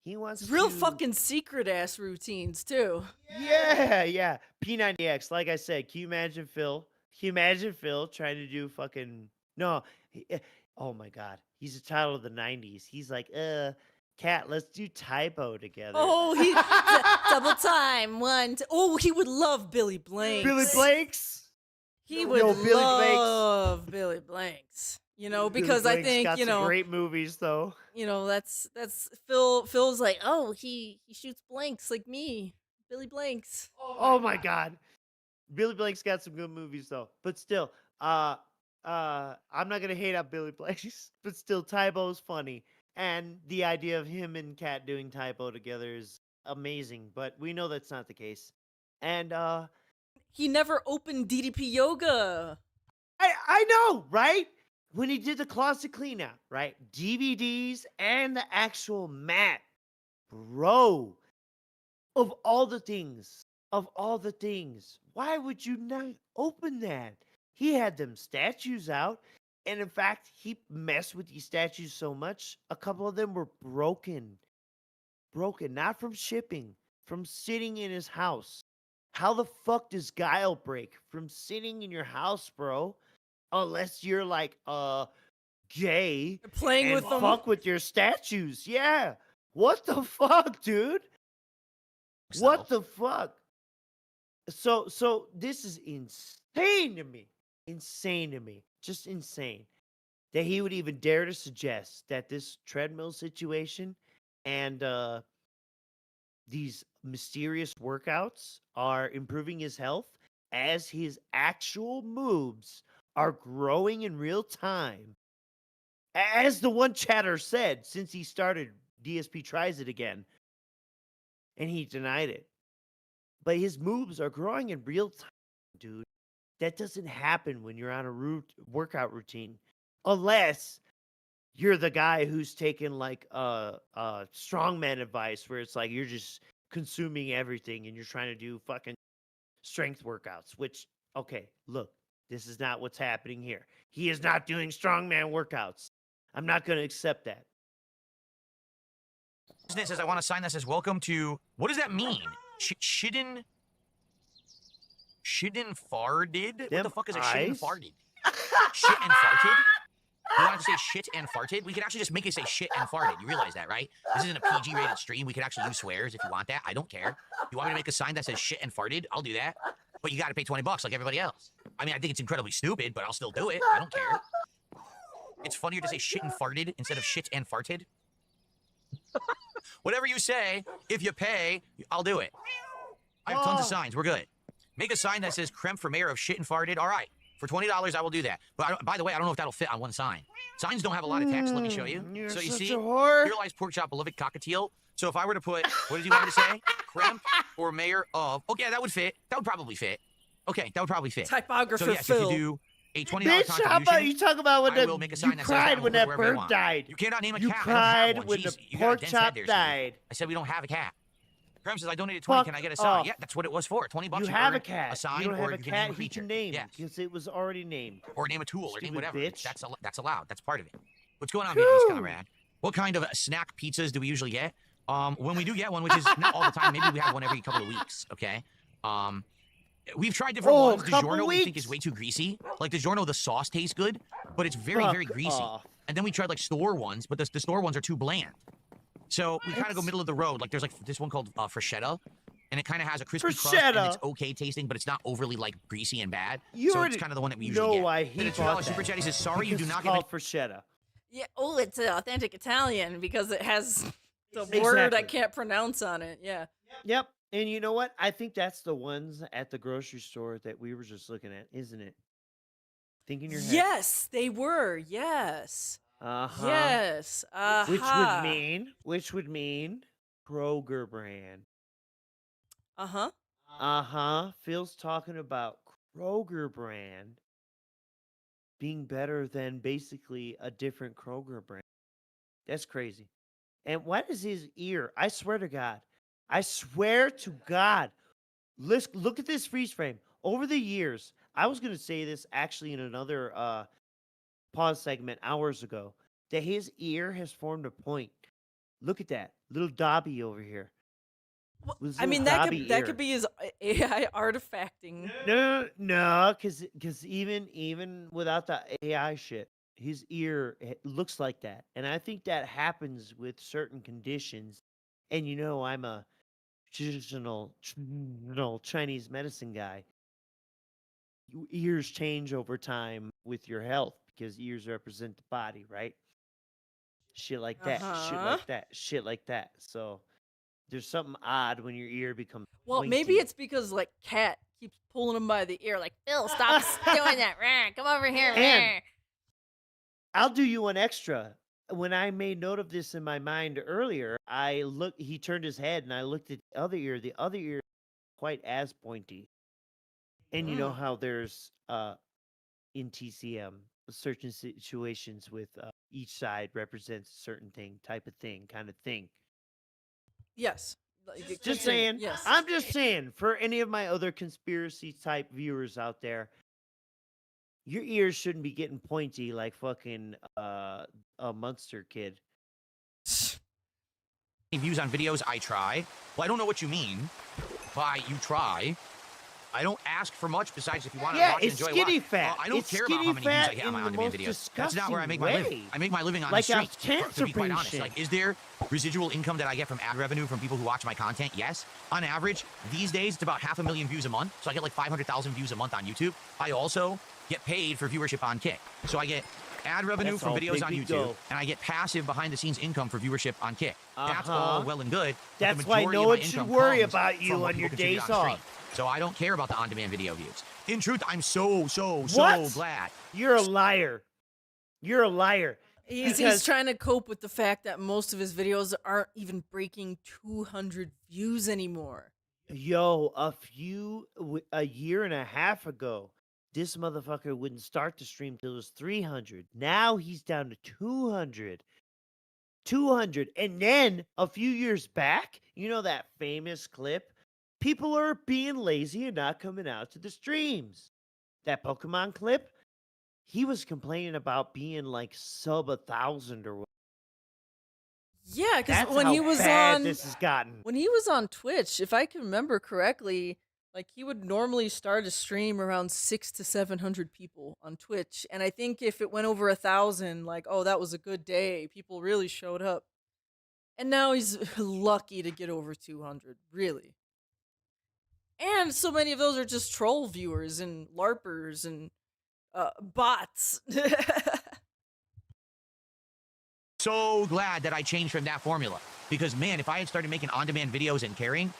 He wants Real to... fucking secret ass routines too. Yeah. P90X, like I said, can you imagine Phil? Can you imagine Phil trying to do fucking... No. Oh my God. He's a child of the 90s. He's like, Cat, let's do typo together. Oh, he double time. Oh, he would love Billy Blanks. Billy Blanks? He would love Billy Blanks. You know, because Billy I Blanks think, got you some know, great movies though. you know, that's Phil's like, oh, he shoots blanks like me. Billy Blanks. Oh my God. Billy Blanks got some good movies though. But still, I'm not gonna hate on Billy Blanks, but still Tybo's funny. And the idea of him and Kat doing Tybo together is amazing, but we know that's not the case. And He never opened DDP Yoga. I know, right? When he did the closet clean out, right? DVDs and the actual mat. Bro, of all the things, why would you not open that? He had them statues out. And in fact, he messed with these statues so much, a couple of them were broken. Broken, not from shipping, from sitting in his house. How the fuck does Guile break from sitting in your house, bro? Unless you're like, gay. You're playing and with them. fuck with your statues. Yeah. What the fuck, dude? What the fuck? So this is insane to me. Insane to me. Just insane. That he would even dare to suggest that this treadmill situation and these mysterious workouts are improving his health as his actual moves are growing in real time. As the one chatter said, since he started, DSP tries it again. And he denied it. But his moves are growing in real time, dude. That doesn't happen when you're on a workout routine. Unless you're the guy who's taken like strongman advice where it's like you're just consuming everything and you're trying to do fucking strength workouts, which, okay, look, this is not what's happening here. He is not doing strongman workouts. I'm not going to accept that. It says, I want to sign that says, welcome to, what does that mean? Shidden farted? What the fuck is a shidden farted? Shit and farted? You want to say shit and farted? We could actually just make it say shit and farted. You realize that, right? This isn't a PG-rated stream. We could actually use swears if you want that. I don't care. You want me to make a sign that says shit and farted? I'll do that. But you got to pay $20 like everybody else. I mean, I think it's incredibly stupid, but I'll still do it. I don't care. It's funnier to say shit and farted instead of shit and farted. Whatever you say, if you pay, I'll do it. I have tons of signs. We're good. Make a sign that says Crimp for mayor of shit and farted. All right. For $20, I will do that. But by the way, I don't know if that'll fit on one sign. Signs don't have a lot of text. Let me show you. So you see, here lies pork chop, beloved cockatiel. So if I were to put, what did you want me to say? Crimp or mayor of? Okay, that would fit. That would probably fit. Okay, that would probably fit. Typographer so yes, Phil. if you do a $20 Bitch, contribution, how about you talk about when you cried when that bird died? You cannot name a you cat. cried when the pork chop died. I said we don't have a cat. Crimp says I donated 20. Can I get a sign? Yeah, that's what it was for. $20. You have a cat. A sign, you don't or have a you can cat. name a creature. He can name because it was already named. Or name a tool, or name whatever. Bitch. That's allowed. That's part of it. What's going on, Vietnamese comrade? What kind of snack pizzas do we usually get? When we do get one, which is not all the time, maybe we have one every couple of weeks. Okay. We've tried different ones. DiGiorno we think is way too greasy. Like DiGiorno, the sauce tastes good, but it's very greasy. And then we tried like store ones, but the store ones are too bland. So we kind of go middle of the road. Like there's like this one called Freshetta, and it kind of has a crispy crust, and it's okay tasting, but it's not overly like greasy and bad. So it's kind of the one that we usually get. Why he bought Super Chat, he says, sorry, you do not get get Freshetta. Yeah. Oh, it's authentic Italian because it has the word I can't pronounce on it. Yeah. Yep. And you know what? I think that's the ones at the grocery store that we were just looking at, isn't it? Think in your head. Yes, they were. Yes. Uh-huh. Yes. Which would mean Kroger brand. Uh-huh. Uh-huh. Phil's talking about Kroger brand being better than basically a different Kroger brand. That's crazy. And what is his ear? I swear to God. Let's look at this freeze frame. Over the years, I was going to say this actually in another pause segment hours ago, that his ear has formed a point. Look at that. Little Dobby over here. Well, With his I mean, little that Dobby that ear. could be his AI artifacting. No, because even without the AI shit, his ear looks like that, and I think that happens with certain conditions. And I'm a traditional Chinese medicine guy. Ears change over time with your health because ears represent the body, right? Shit like that, shit Uh-huh. like that, shit like that. So there's something odd when your ear becomes Well, pointy. maybe it's because like Cat keeps pulling him by the ear, like Phil, stop doing that. Rah, come over here. And Rah." I'll do you one extra. When I made note of this in my mind earlier, he turned his head and I looked at the other ear. The other ear quite as pointy. And you know how there's in TCM certain situations with each side represents a certain type of thing, kind of thing. Yes. Like, Just continue. saying. Yes. I'm just saying for any of my other conspiracy type viewers out there, your ears shouldn't be getting pointy like fucking a Munster kid. Views on videos, I try. Well, I don't know what you mean by you try. I don't ask for much besides if you want to watch and it's enjoy skinny watch. fat. I don't It's care about how many skinny views I fat get on my in the on-demand most videos. That's not where I make my disgusting living. I make my living on like the a street. To be quite honest, cancer like, is there residual income that I get from ad revenue from people who watch my content? Yes. On average, these days it's about 500,000 views a month. So I get like 500,000 views a month on YouTube. I also get paid for viewership on Kick. So I get ad revenue That's from all videos big on we YouTube, go. and I get passive behind-the-scenes income for viewership on Kick. That's all well and good. but the That's why majority no of my one should income worry comes about from you what on your people contribute days on stream. off. So I don't care about the on-demand video views. In truth, I'm so What? glad. You're a liar. You're a liar. He's Because- trying to cope with the fact that most of his videos aren't even breaking 200 views anymore. Yo, a year and a half ago, this motherfucker wouldn't start the stream till it was 300. Now he's down to 200. 200. And then a few years back, you know that famous clip? People are being lazy and not coming out to the streams. That Pokemon clip, he was complaining about being like sub 1,000 or what. Yeah, because That's when how he was bad on this has gotten. when he was on Twitch, if I can remember correctly, like he would normally start a stream around 600 to 700 people on Twitch, and I think if it went over 1,000, like, oh, that was a good day, people really showed up. And now he's lucky to get over 200, really. And so many of those are just troll viewers and LARPers and bots. So glad that I changed from that formula. Because, man, if I had started making on-demand videos and caring,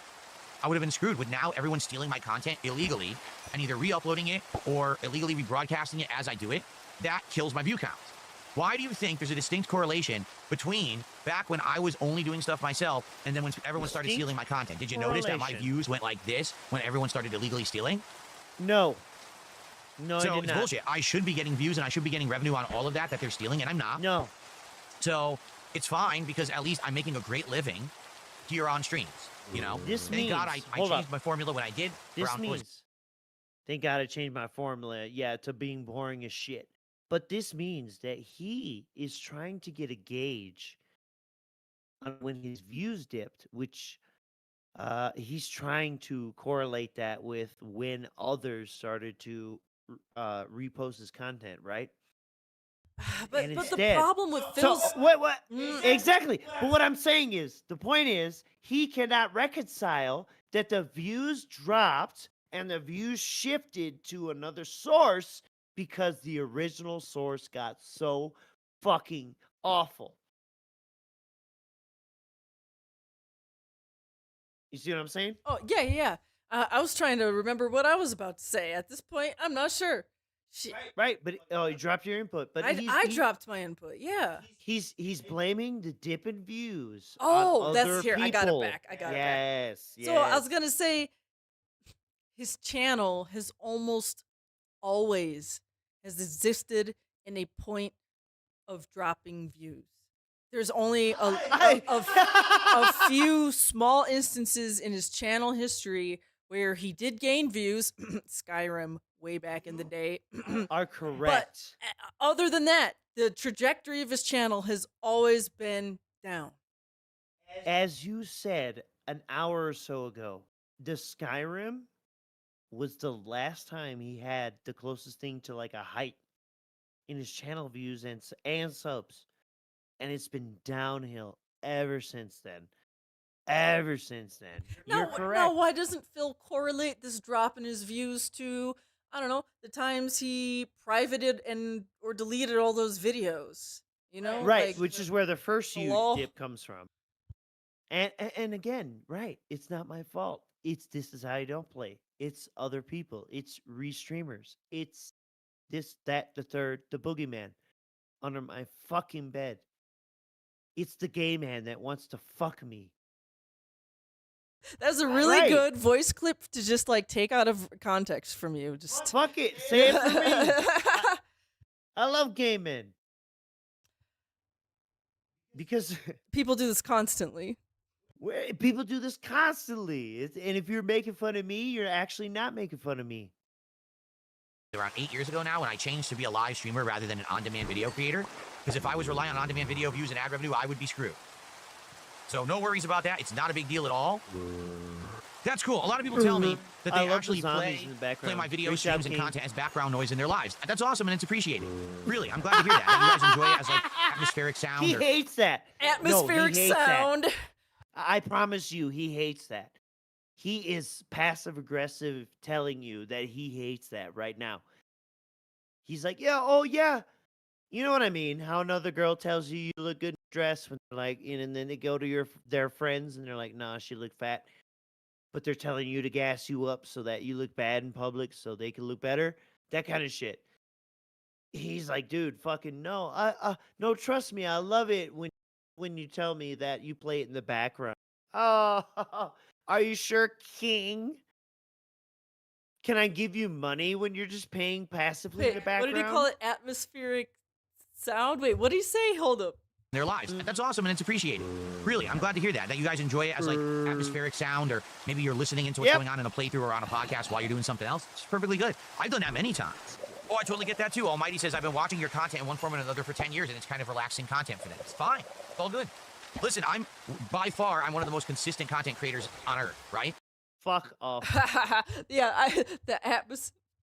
I would have been screwed with now everyone stealing my content illegally and either re-uploading it or illegally rebroadcasting it as I do it. That kills my view counts. Why do you think there's a distinct correlation between back when I was only doing stuff myself and then when everyone started stealing my content? Did you notice that my views went like this when everyone started illegally stealing? No. No, So I did it's not. bullshit. I should be getting views and I should be getting revenue on all of that they're stealing, and I'm not. No. So it's fine because at least I'm making a great living here on streams. You know, This thank God means- I hold changed up. my formula when I did. This around Twitch. means, thank God I changed my formula, to being boring as shit. But this means that he is trying to get a gauge on when his views dipped, which he's trying to correlate that with when others started to repost his content, right? but And the instead- problem with So, Phil's what? Exactly. But what I'm saying is, the point is, he cannot reconcile that the views dropped and the views shifted to another source because the original source got so fucking awful. You see what I'm saying? Oh, yeah. I was trying to remember what I was about to say. At this point, I'm not sure. Right, but you dropped your input. But I dropped my input. Yeah. He's blaming the dip in views. Oh, on that's other here. I got it people. back. I got it back. Yes. So I was gonna say, his channel has almost always has existed in a point of dropping views. There's only a few small instances in his channel history where he did gain views. Skyrim, way back in the day, are correct. But other than that, the trajectory of his channel has always been down. As you said an hour or so ago, the Skyrim was the last time he had the closest thing to like a height in his channel views and subs, and it's been downhill ever since then. Ever since then. You're correct. Now, why doesn't Phil correlate this drop in his views to, I don't know, the times he privated or deleted all those videos? You know, right, like, which is where the first huge hello? dip comes from. And again, right, it's not my fault. This is how I don't play. It's other people. It's restreamers. It's this, that, the third, the boogeyman under my fucking bed. It's the gay man that wants to fuck me. That's a really Right. good voice clip to just like take out of context from you. Just Fuck it. Say it for me. I love gay men. Because people do this constantly. people do this constantly. And if you're making fun of me, you're actually not making fun of me. Around 8 years ago now when I changed to be a live streamer rather than an on-demand video creator. Because if I was relying on on-demand video views and ad revenue, I would be screwed. So no worries about that. It's not a big deal at all. That's cool. A lot of people tell me that they actually play my video streams and content as background noise in their lives. That's awesome and it's appreciated. Really, I'm glad to hear that. That you guys enjoy it as like atmospheric sound. He hates that. Atmospheric sound. That. I promise you, he hates that. He is passive-aggressive telling you that he hates that right now. He's like, yeah, oh yeah. You know what I mean? How another girl tells you look good in a dress when they're like, and then they go to their friends and they're like, nah, she look fat. But they're telling you to gas you up so that you look bad in public so they can look better. That kind of shit. He's like, dude, fucking no. No, trust me, I love it when you tell me that you play it in the background. Oh, are you sure, King? Can I give you money when you're just paying passively in the background? What did he call it? Atmospheric sound? Wait, what did he say? Hold up. Their lives. That's awesome and it's appreciated. Really, I'm glad to hear that. That you guys enjoy it as like atmospheric sound, or maybe you're listening into what's going on in a playthrough or on a podcast while you're doing something else. It's perfectly good. I've done that many times. Oh, I totally get that too. Almighty says, I've been watching your content in one form or another for 10 years and it's kind of relaxing content for them. It's fine. It's all good. Listen, I'm one of the most consistent content creators on earth, right? Fuck off. Yeah,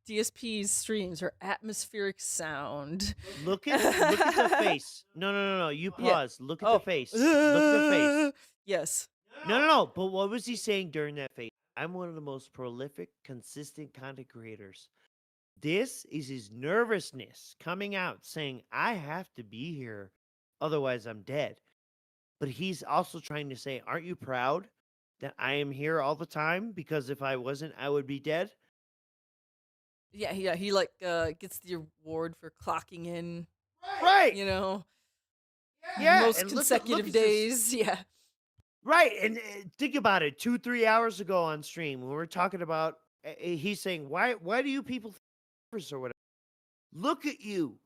DSP's streams are atmospheric sound. Look at the face. No. You pause. Yeah. Look at the face. Look at the face. Yes. No. But what was he saying during that face? I'm one of the most prolific, consistent content creators. This is his nervousness coming out, saying, I have to be here, otherwise I'm dead. But he's also trying to say, aren't you proud that I am here all the time? Because if I wasn't, I would be dead. Yeah, he like gets the award for clocking in. Right. You know. Yeah. Most consecutive days. Yeah. Right. And think about it. 2-3 hours ago on stream, when we're talking about, he's saying, why do you people think or whatever? Look at you.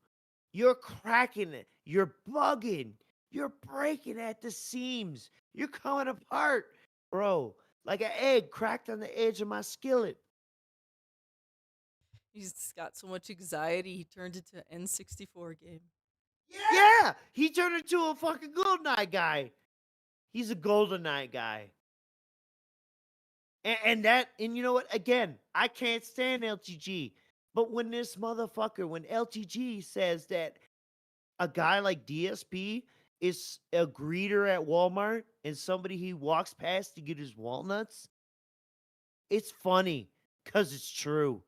You're cracking it. You're bugging. You're breaking at the seams. You're coming apart, bro. Like an egg cracked on the edge of my skillet. He's got so much anxiety, he turned into an N64 game. Yeah! He turned into a fucking GoldenEye guy. He's a GoldenEye guy. And you know what? Again, I can't stand LTG. But when this motherfucker, when LTG says that a guy like DSP is a greeter at Walmart and somebody he walks past to get his walnuts, it's funny because it's true.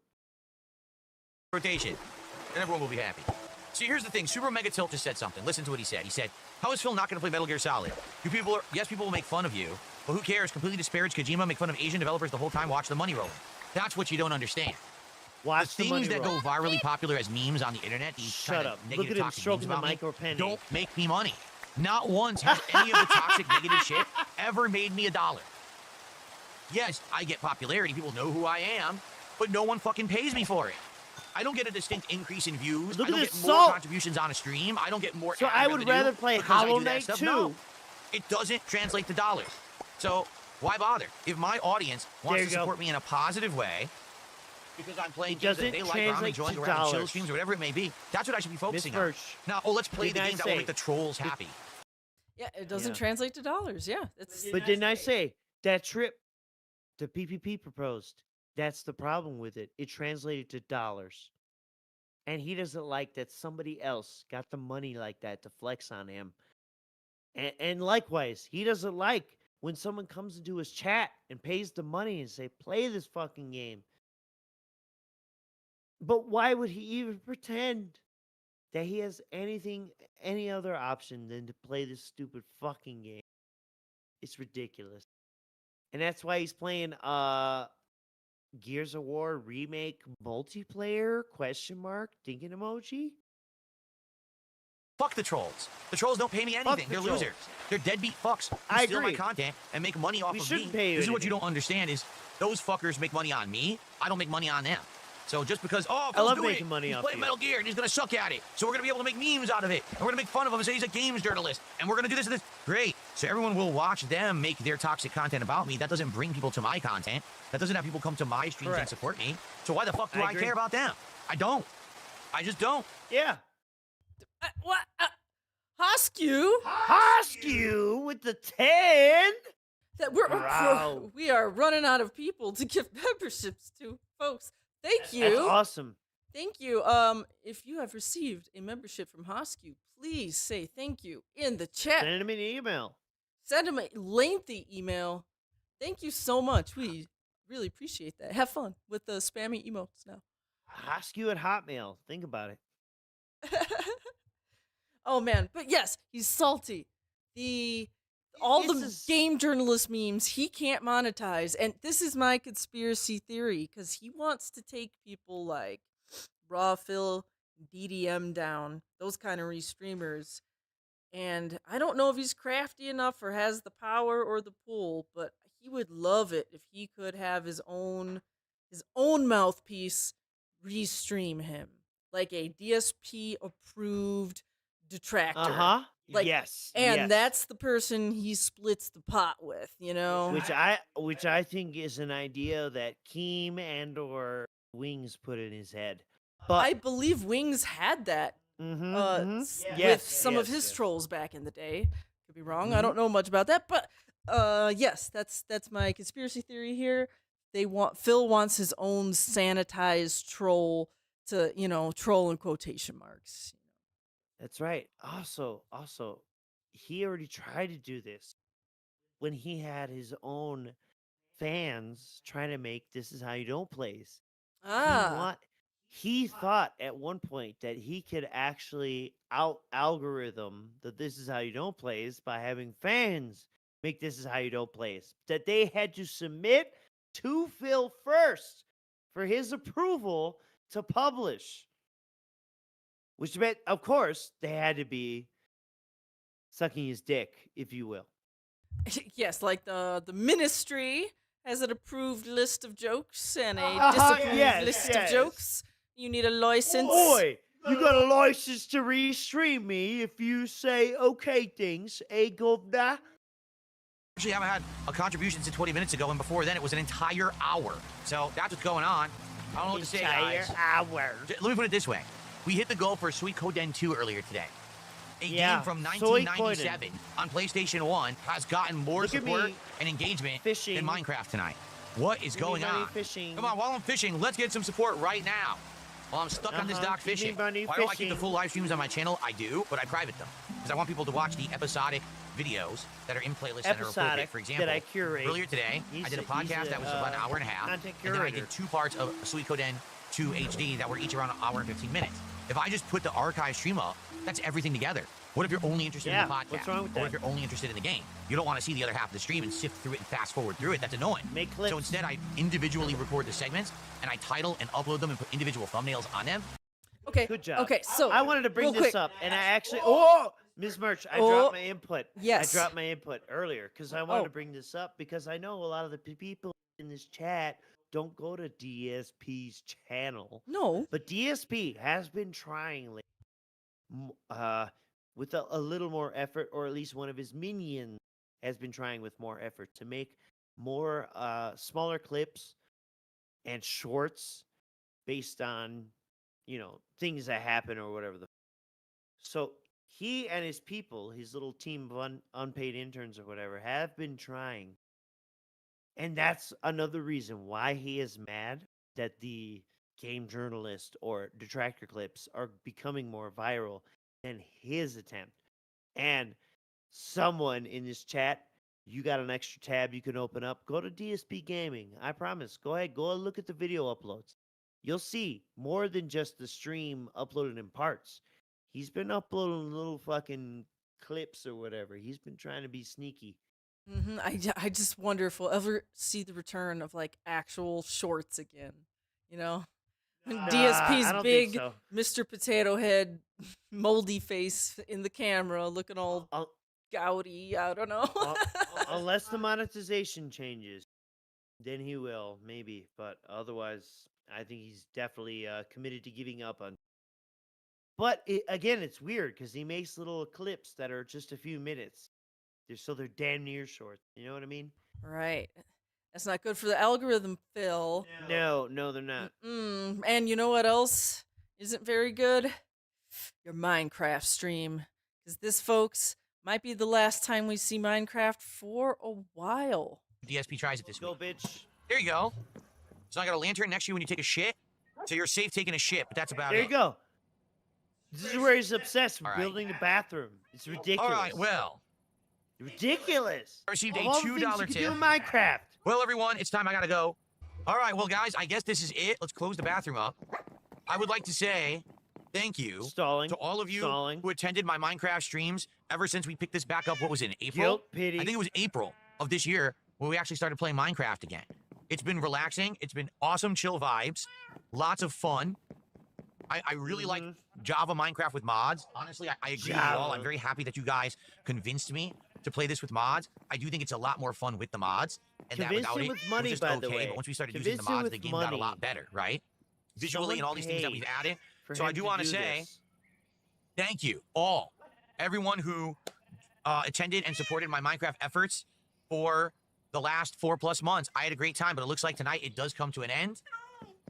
Rotation, and everyone will be happy. See, here's the thing. Super Mega Tilt just said something. Listen to what he said. He said, how is Phil not going to play Metal Gear Solid? People will make fun of you, but who cares? Completely disparage Kojima, make fun of Asian developers the whole time, watch the money roll. That's what you don't understand. Watch the things that go virally popular as memes on the internet, these kind of negative toxic memes about me, don't make me money. Not once has any of the toxic negative shit ever made me $1. Yes, I get popularity. People know who I am, but no one fucking pays me for it. I don't get a distinct increase in views. I don't get more contributions on a stream. I don't get more. So I would rather play Hollow Knight too. No, it doesn't translate to dollars. So why bother? If my audience wants to support me in a positive way, because I'm playing games that they like, or I'm enjoying around chill streams or whatever it may be, that's what I should be focusing on. Now, let's play the game that will make the trolls happy. Yeah, it doesn't Yeah. translate to dollars. Yeah, it's But didn't I say that trip to PPP proposed? That's the problem with it. It translated to dollars. And he doesn't like that somebody else got the money like that to flex on him. And likewise, he doesn't like when someone comes into his chat and pays the money and say, play this fucking game. But why would he even pretend that he has any other option than to play this stupid fucking game? It's ridiculous. And that's why he's playing Gears of War remake multiplayer ? Thinking emoji. Fuck the trolls. The trolls don't pay me anything. the They're trolls. losers. They're deadbeat fucks who I steal my agree. content and make money off We of shouldn't me. pay you This is what you anything. don't understand is those fuckers make money on me. I don't make money on them. So just because, I Phil's love doing making it. money He's off playing you. Metal Gear and he's gonna suck at it. So we're gonna be able to make memes out of it. And we're gonna make fun of him and say he's a games journalist. And we're gonna do this and this. Great. So everyone will watch them make their toxic content about me. That doesn't bring people to my content. That doesn't have people come to my streams and Correct. support me. So why the fuck do I I agree. care about them? I don't. I just don't. Yeah. what? Hoskew? Hoskew with the 10. That Wow. we are running out of people to give memberships to, folks. Thank you. That's awesome. Thank you. If you have received a membership from Hoskew, please say thank you in the chat. Send him an email. Send him a lengthy email. Thank you so much. We really appreciate that. Have fun with the spammy emotes now. Hoskew at Hotmail. Think about it. Oh man, but yes, he's salty. All the This is- game journalist memes he can't monetize, and this is my conspiracy theory because he wants to take people like Raw Phil, DDM down, those kind of restreamers. And I don't know if he's crafty enough or has the power or the pull, but he would love it if he could have his own mouthpiece restream him, like a DSP approved detractor. Uh-huh. Like, yes. And yes. that's the person he splits the pot with, you know? Which I think is an idea that Keem and or Wings put in his head. But I believe Wings had that with Yes, some of yes, his yes. trolls back in the day. Could be wrong. I don't know much about that, but yes, that's my conspiracy theory here. Phil wants his own sanitized troll to, troll in quotation marks. That's right. Also, he already tried to do this when he had his own fans trying to make This Is How You Don't plays. He thought at one point that he could actually out-algorithm the This Is How You Don't plays by having fans make This Is How You Don't plays. That they had to submit to Phil first for his approval to publish. Which meant, of course, they had to be sucking his dick, if you will. Yes, like the ministry has an approved list of jokes and a Uh-huh, disapproved yes, list yes. of jokes. You need a license. Boy, you got a license to restream me if you say okay things, governor. Actually haven't had a contribution since 20 minutes ago, and before then it was an entire hour. So that's what's going on. I don't know what to say, guys. Hour. Let me put it this way. We hit the goal for Soo-eeeee Kooo Den 2 earlier today. A Yeah, game from Soo-eeeee 1997 on PlayStation 1 has gotten more Look at support me and engagement fishing. than Minecraft tonight. What is Give me going money on? fishing. Come on, while I'm fishing, let's get some support right now. While I'm stuck on this dock Give me fishing. money Why do I keep the fishing. full live streams on my channel? I do, but I private them. Because I want people to watch the episodic videos that are in playlists that are appropriate. Episodic For example, that I curate. earlier today, I did a podcast that was about an hour and a half. content And then I curator. did 2 parts of Soo-eeeee Kooo Den 2 HD that were each around an hour and 15 minutes. If I just put the archive stream up, that's everything together. What if you're only interested in the podcast? what's wrong with Or that? if you're only interested in the game? You don't want to see the other half of the stream and sift through it and fast forward through it. That's annoying. Make clips. So instead, I individually record the segments and I title and upload them and put individual thumbnails on them. Okay. Good job. Okay, so I wanted to bring real this quick. up, and I actually Ms. Merch, I Oh, dropped my input. yes. I dropped my input earlier because I wanted Oh. to bring this up because I know a lot of the people in this chat don't go to DSP's channel. No. But DSP has been trying lately, with a little more effort, or at least one of his minions has been trying with more effort to make more smaller clips and shorts based on, things that happen or whatever. So he and his people, his little team of unpaid interns or whatever, have been trying. And that's another reason why he is mad that the game journalist or detractor clips are becoming more viral than his attempt. And someone in this chat, you got an extra tab you can open up. Go to DSP Gaming. I promise. Go ahead. Go look at the video uploads. You'll see more than just the stream uploaded in parts. He's been uploading little fucking clips or whatever. He's been trying to be sneaky. I just wonder if we'll ever see the return of like actual shorts again. You know, I DSP's don't big think so. Mr. Potato Head, moldy face in the camera, looking all gouty. I don't know. Unless the monetization changes, then he will, maybe. But otherwise, I think he's definitely committed to giving up on. But again, it's weird because he makes little clips that are just a few minutes. They're damn near short. You know what I mean? Right. That's not good for the algorithm, Phil. No, they're not. And you know what else isn't very good? Your Minecraft stream. Because this, folks, might be the last time we see Minecraft for a while. DSP tries it this Go, week. bitch. There you go. So I got a lantern next to you when you take a shit. So you're safe taking a shit, but that's about There it. you go. This is where he's obsessed with All right. building the bathroom. It's ridiculous. All right, well. Ridiculous. I received a Of all the things $2 you could tip. do in Minecraft. Well, everyone, it's time I gotta go. All right, well, guys, I guess this is it. Let's close the bathroom up. I would like to say thank you Stalling. to all of you Stalling. who attended my Minecraft streams ever since we picked this back up. What was it, in April? Guilt, pity. I think it was April of this year when we actually started playing Minecraft again. It's been relaxing. It's been awesome, chill vibes. Lots of fun. I really like Java Minecraft with mods. Honestly, I agree with you all. I'm very happy that you guys convinced me to play this with mods. I do think it's a lot more fun with the mods. And that Convince without him it, with it money, was just by okay. the way. But once we started using the Convince him mods, with the game got a money. lot better, right? Visually Someone and all these things that paid we've added. for So I him do to want to do say this. thank you all. Everyone who attended and supported my Minecraft efforts for the last 4+ months. I had a great time, but it looks like tonight it does come to an end.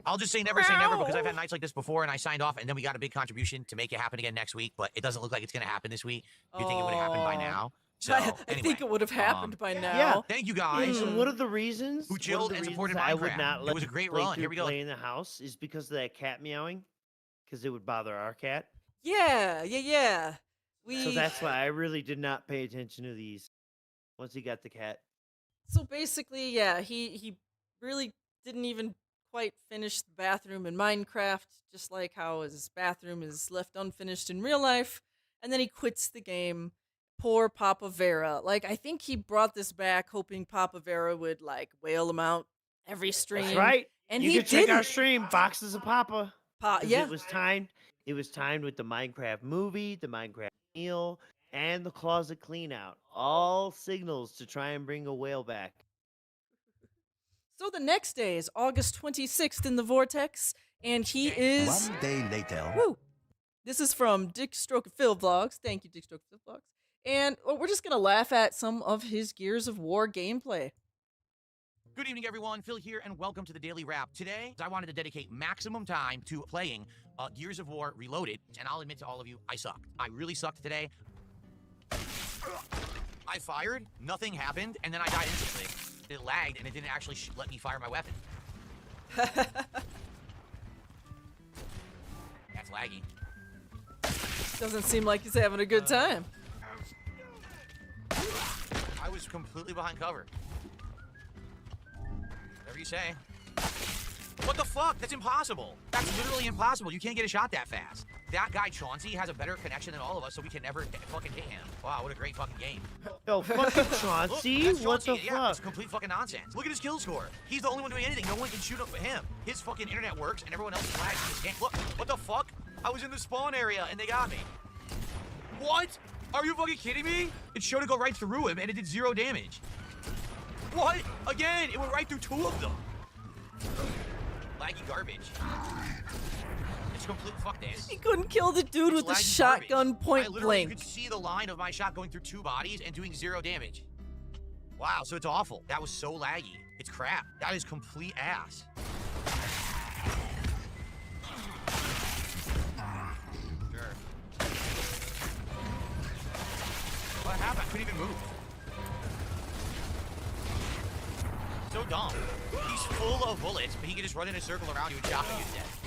I'll just say never because I've had nights like this before and I signed off and then we got a big contribution to make it happen again next week, but it doesn't look like it's going to happen this week. You think it would have happened by now. So, I anyway, think it would have happened by now. Yeah. Thank you guys. And one of the reasons Who chilled and supported I would Minecraft. not It let was a great play run. through Here we go. Play in the house is because of that cat meowing, because it would bother our cat. Yeah. So that's why I really did not pay attention to these once he got the cat. So basically, yeah, he really didn't even quite finish the bathroom in Minecraft, just like how his bathroom is left unfinished in real life, and then he quits the game. Poor Papa Vera. Like, I think he brought this back hoping Papa Vera would, like, wail him out every stream. That's right. And you he can check our didn't. stream, Boxes of Papa. 'Cause Yeah. It was timed with the Minecraft movie, the Minecraft meal, and the closet clean out. All signals to try and bring a whale back. So the next day is August 26th in the Vortex, and he is... One day later. Woo! This is from Dick Stroke of Phil Vlogs. Thank you, Dick Stroke of Phil Vlogs. And we're just going to laugh at some of his Gears of War gameplay. Good evening, everyone. Phil here, and welcome to the Daily Wrap. Today, I wanted to dedicate maximum time to playing Gears of War Reloaded, and I'll admit to all of you, I sucked. I really sucked today. I fired, nothing happened, and then I died instantly. It lagged, and it didn't actually let me fire my weapon. That's laggy. Doesn't seem like he's having a good time. I was completely behind cover. Whatever you say. What the fuck? That's impossible. That's literally impossible. You can't get a shot that fast. That guy Chauncey has a better connection than all of us, so we can never fucking hit him. Wow, what a great fucking game. Yo, fucking Chauncey? Look, that's What the Chauncey. Yeah, it's fuck? complete fucking nonsense. Look at his kill score. He's the only one doing anything. No one can shoot up him. His fucking internet works, and everyone else is lagging in this game. Look, what the fuck? I was in the spawn area, and they got me. What? Are you fucking kidding me? It showed it go right through him, and it did 0 damage. What? Again, it went right through 2 of them. Laggy garbage. It's complete fuck this. He couldn't kill the dude with the Laggy shotgun garbage. point I literally blank. could see the line of my shot going through 2 bodies and doing 0 damage. Wow, so it's awful. That was so laggy. It's crap. That is complete ass. Sure. happened? I couldn't even move. So dumb. He's full of bullets, but he can just run in a circle around you and chop you to death.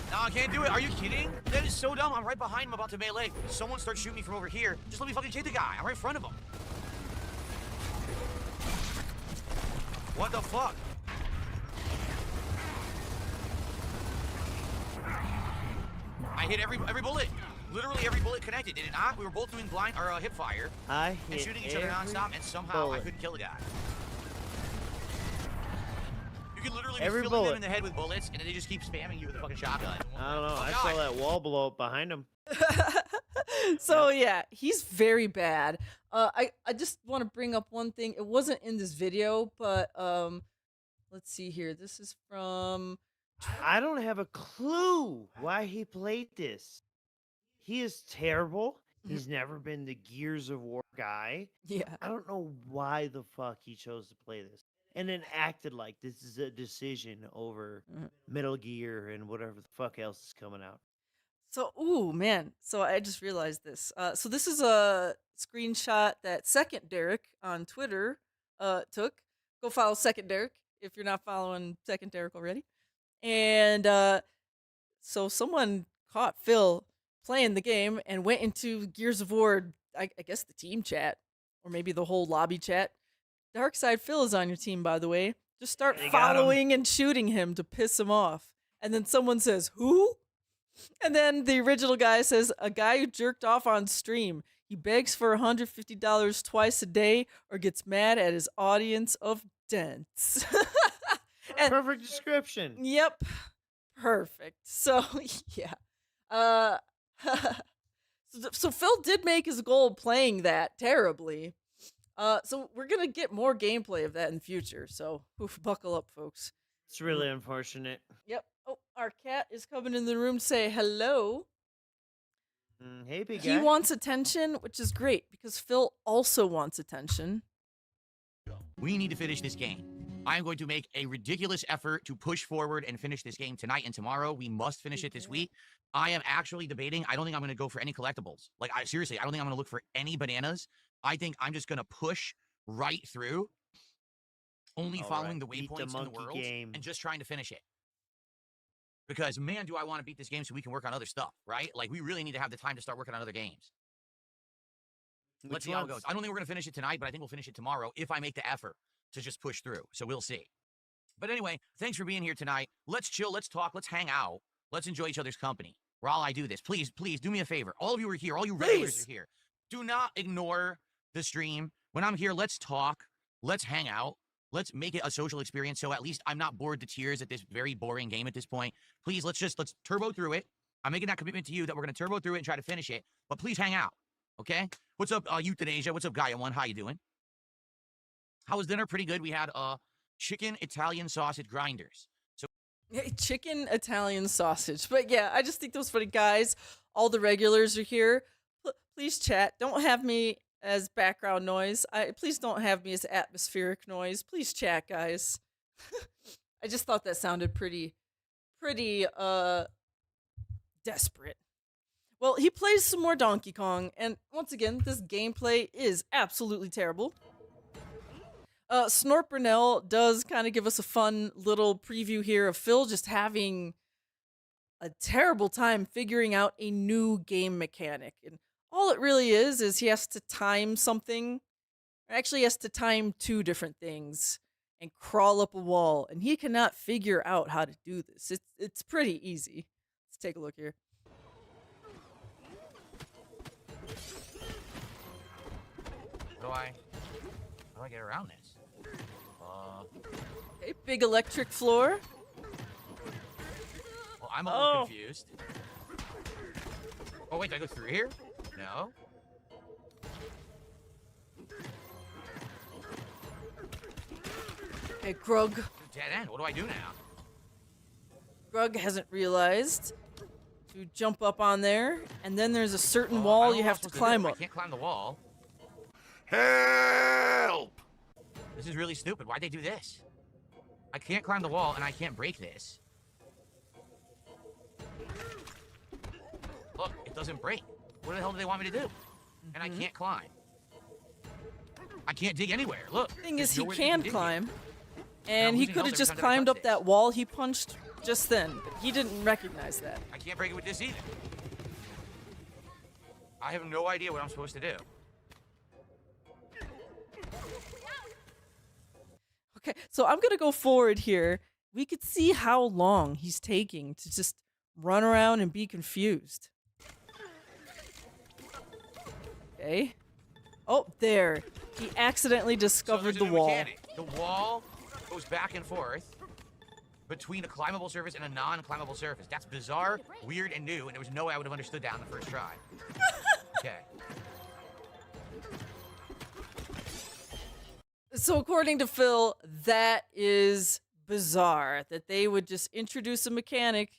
No, I can't do it. Are you kidding? That is so dumb. I'm right behind him about to melee. Someone starts shooting me from over here. Just let me fucking hit the guy. I'm right in front of him. What the fuck? I hit every bullet. Literally every bullet connected, did it not? We were both doing blind or hip fire I and hit shooting each other nonstop, and somehow I couldn't kill the guy. You can literally be filling them in the head with bullets, and then they just keep spamming you with a fucking shotgun. I don't know. I saw that wall blow up behind him. So yeah, he's very bad. I just want to bring up one thing. It wasn't in this video, but let's see here. This is from. I don't have a clue why he played this. He is terrible. He's never been the Gears of War guy. Yeah. I don't know why the fuck he chose to play this. And then acted like this is a decision over Metal Gear and whatever the fuck else is coming out. So, ooh, man. So I just realized this. So this is a screenshot that Second Derek on Twitter took. Go follow Second Derek if you're not following Second Derek already. And so someone caught Phil playing the game and went into Gears of War, I guess the team chat, or maybe the whole lobby chat. Darkside Phil is on your team, by the way. Just start following and shooting him to piss him off. And then someone says, who? And then the original guy says, a guy who jerked off on stream. He begs for $150 twice a day or gets mad at his audience of dents. Perfect description. Yep. Perfect. So, yeah. So Phil did make his goal playing that terribly. So we're going to get more gameplay of that in the future. So buckle up, folks. It's really unfortunate. Yep. Oh, our cat is coming in the room to say hello. Hey, big guy. He wants attention, which is great because Phil also wants attention. We need to finish this game. I am going to make a ridiculous effort to push forward and finish this game tonight and tomorrow. We must finish it this week. I am actually debating. I don't think I'm going to go for any collectibles. Like, seriously, I don't think I'm going to look for any bananas. I think I'm just going to push right through, only following the waypoints in the world and just trying to finish it. Because, man, do I want to beat this game so we can work on other stuff, right? Like, we really need to have the time to start working on other games. Let's see how it goes. I don't think we're going to finish it tonight, but I think we'll finish it tomorrow if I make the effort to just push through. So we'll see. But anyway, thanks for being here tonight. Let's chill. Let's talk. Let's hang out. Let's enjoy each other's company. While I do this, please, please do me a favor. All of you are here. All you regulars are here. Do not ignore the stream. When I'm here, let's talk. Let's hang out. Let's make it a social experience. So at least I'm not bored to tears at this very boring game at this point. Please, let's turbo through it. I'm making that commitment to you that we're going to turbo through it and try to finish it. But please hang out. Okay? What's up, Euthanasia? What's up, Gaia1? How you doing? How was dinner? Pretty good. We had chicken Italian sausage grinders. So chicken Italian sausage. But yeah, I just think that was funny. Guys, all the regulars are here. Please chat. Don't have me as background noise. Please don't have me as atmospheric noise. Please chat, guys. I just thought that sounded pretty desperate. Well, he plays some more Donkey Kong, and once again, this gameplay is absolutely terrible. Snorpernell does kind of give us a fun little preview here of Phil just having a terrible time figuring out a new game mechanic. And all it really is he has to time something. Actually, he has to time two different things and crawl up a wall. And he cannot figure out how to do this. It's pretty easy. Let's take a look here. How do I get around this? Okay, big electric floor. Well, I'm a little confused. Oh, wait, did I go through here? No. Okay, Grug. Dead end. What do I do now? Grug hasn't realized to jump up on there, and then there's a certain wall you have to climb up. I can't climb the wall. Help! This is really stupid. Why'd they do this? I can't climb the wall, and I can't break this. Look, it doesn't break. What the hell do they want me to do? And I can't climb. I can't dig anywhere. Look. Thing is, there's he nowhere can dig climb, here. and he losing could health have every just time that I climbed touch up that this. wall he punched just then. But he didn't recognize that. I can't break it with this either. I have no idea what I'm supposed to do. Okay, so I'm gonna go forward here. We could see how long he's taking to just run around and be confused. Okay. Oh, there. He accidentally discovered the wall. Mechanic. The wall goes back and forth between a climbable surface and a non-climbable surface. That's bizarre, weird, and new, and there was no way I would have understood that on the first try. Okay. So according to Phil, that is bizarre that they would just introduce a mechanic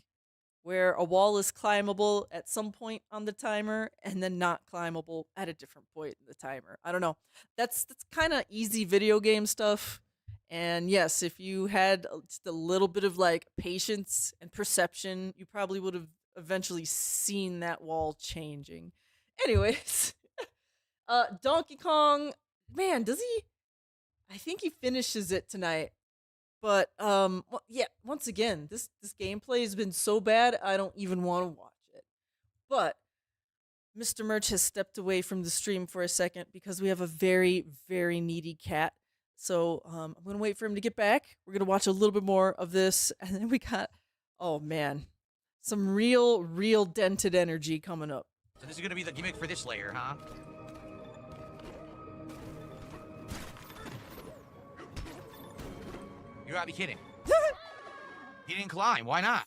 where a wall is climbable at some point on the timer and then not climbable at a different point in the timer. I don't know. That's kind of easy video game stuff. And yes, if you had just a little bit of like patience and perception, you probably would have eventually seen that wall changing. Anyways, Donkey Kong, man, does he? I think he finishes it tonight. But yeah, once again, this gameplay has been so bad I don't even want to watch it. But Mr. Merch has stepped away from the stream for a second because we have a very, very needy cat. So I'm gonna wait for him to get back. We're gonna watch a little bit more of this, and then we got, oh man, some real dented energy coming up. So this is gonna be the gimmick for this layer, huh? You gotta be kidding. He didn't climb. Why not?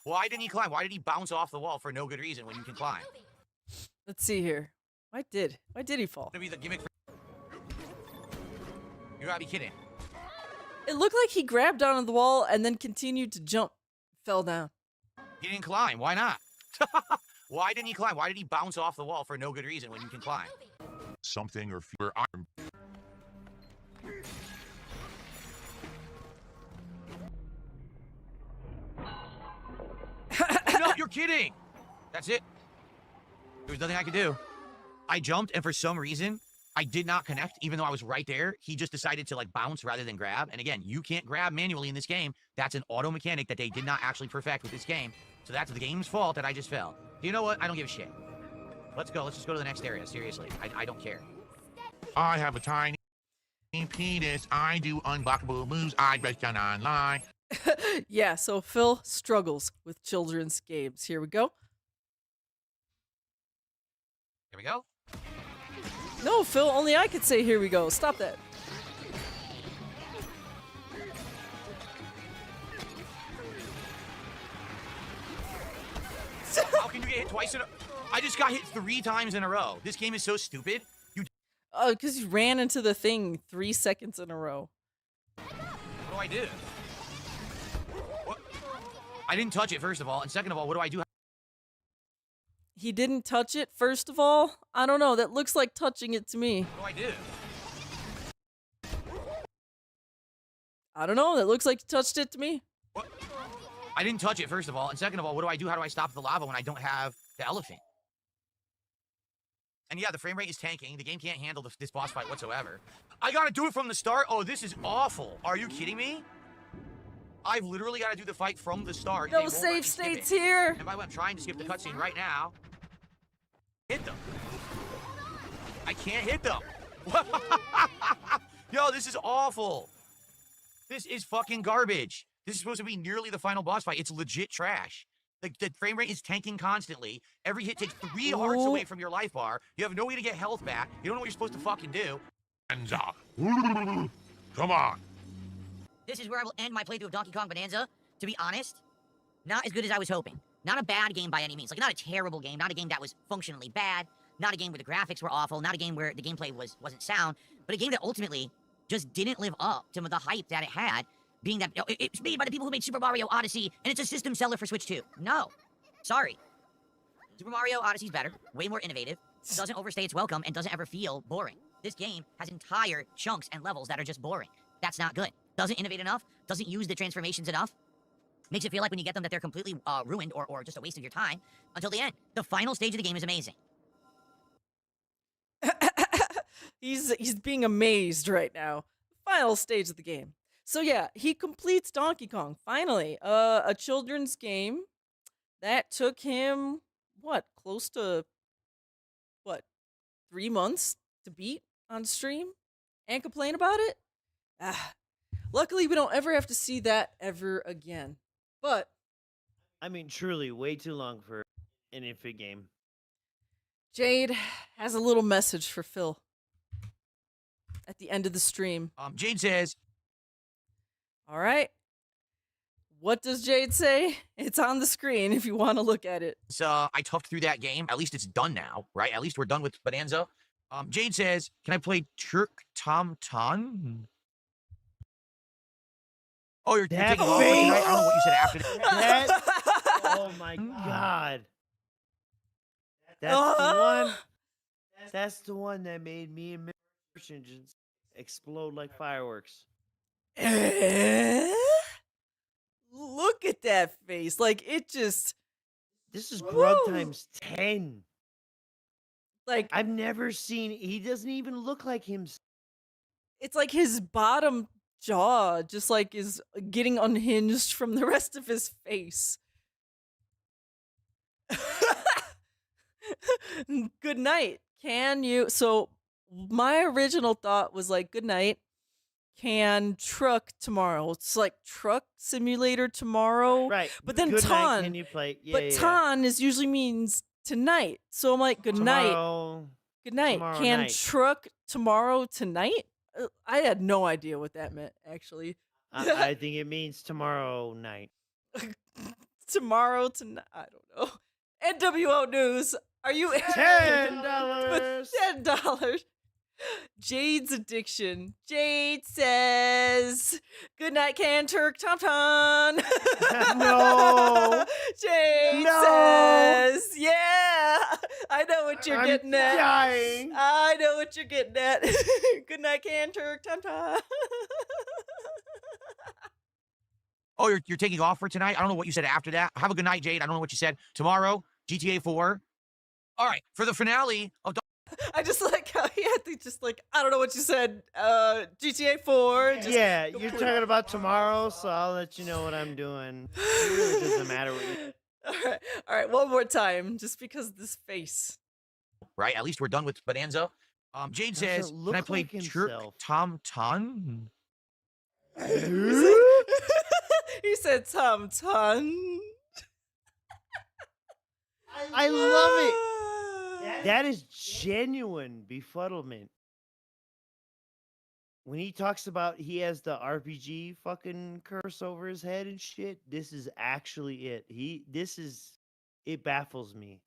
Why didn't he climb? Why did he bounce off the wall for no good reason when you can climb? Let's see here. Why did he fall? Gonna be the gimmick for... You gotta be kidding. It looked like he grabbed onto the wall and then continued to jump. Fell down. He didn't climb. Why not? Why didn't he climb? Why did he bounce off the wall for no good reason when you can climb? Something or fear. I'm. No, you're kidding. That's it. There was nothing I could do. I jumped, and for some reason, I did not connect, even though I was right there. He just decided to like bounce rather than grab. And again, you can't grab manually in this game. That's an auto mechanic that they did not actually perfect with this game. So that's the game's fault that I just fell. You know what? I don't give a shit. Let's go. Let's just go to the next area. Seriously, I don't care. I have a tiny penis. I do unblockable moves. I break down online. Yeah, so Phil struggles with children's games. Here we go. Here we go. No, Phil, only I could say here we go. Stop that. How can you get hit twice in a... I just got hit 3 times in a row. This game is so stupid. You... Because you ran into the thing 3 seconds in a row. What do I do? What? I didn't touch it, first of all. And second of all, what do I do? He didn't touch it, first of all? I don't know. That looks like touching it to me. What do I do? I don't know. That looks like you touched it to me. What? I didn't touch it, first of all. And second of all, what do I do? How do I stop the lava when I don't have the elephant? And yeah, the frame rate is tanking. The game can't handle this boss fight whatsoever. I gotta do it from the start? Oh, this is awful. Are you kidding me? I've literally gotta do the fight from the start. No save states here. And by the way, I'm trying to skip the cutscene right now. Hit them. I can't hit them. Yo, this is awful. This is fucking garbage. This is supposed to be nearly the final boss fight. It's legit trash. The frame rate is tanking constantly. Every hit takes 3 hearts away from your life bar. You have no way to get health back. You don't know what you're supposed to fucking do. Come on. This is where I will end my playthrough of Donkey Kong Bonanza. To be honest, not as good as I was hoping. Not a bad game by any means. Like, not a terrible game. Not a game that was functionally bad. Not a game where the graphics were awful. Not a game where the gameplay wasn't sound. But a game that ultimately just didn't live up to the hype that it had. Being that it's made by the people who made Super Mario Odyssey, and it's a system seller for Switch 2. No. Sorry. Super Mario Odyssey's better, way more innovative, doesn't overstay its welcome, and doesn't ever feel boring. This game has entire chunks and levels that are just boring. That's not good. Doesn't innovate enough, doesn't use the transformations enough. Makes it feel like when you get them that they're completely ruined or just a waste of your time until the end. The final stage of the game is amazing. He's being amazed right now. Final stage of the game. So yeah, he completes Donkey Kong finally. A children's game that took him close to 3 months to beat on stream and complain about it. Luckily, we don't ever have to see that ever again. But I mean, truly, way too long for an infant game. Jade has a little message for Phil at the end of the stream. Jade says, all right. What does Jade say? It's on the screen if you want to look at it. So I toughed through that game. At least it's done now, right? At least we're done with Bonanza. Jade says, can I play Turk Tom Ton? Oh, you're taking off for tonight? I don't know what you said after that. Oh my god. That's the one. That's the one that made me and Merchant just explode like fireworks. Look at that face. Like, it just... This is Grub times 10. Like, I've never seen... He doesn't even look like him. It's like his bottom jaw just, like, is getting unhinged from the rest of his face. Good night. Can you... So, my original thought was, like, good night. Can truck tomorrow. It's like truck simulator tomorrow. Right. But then good Ton. Night, can you play? Yeah, but yeah, Ton is usually means tonight. So I'm like, good tomorrow, night. Good night. Tomorrow Can night. truck tomorrow tonight? I had no idea what that meant, actually. I think it means tomorrow night. Tomorrow tonight. I don't know. NWO News. Are you $10? $10. Jade's addiction. Jade says, good night, Can Turk Tom Tom. No. Jade No. says, yeah. I know what you're getting at. Dying. I know what you're getting at. Good night, Can Turk Tom Tom. oh, you're taking off for tonight? I don't know what you said after that. Have a good night, Jade. I don't know what you said. Tomorrow, GTA 4. All right, for the finale of... I just like how he had to just like, I don't know what you said, GTA 4. Just yeah, you're talking about tomorrow, so I'll let you know what I'm doing. It really doesn't matter what you... All right, one more time, just because of this face. Right, at least we're done with Bonanza. Jade says, can I play like Turk Tom Ton? He said Tom Ton. I love it. That is genuine befuddlement. When he talks about he has the RPG fucking curse over his head and shit, this is actually it. It baffles me.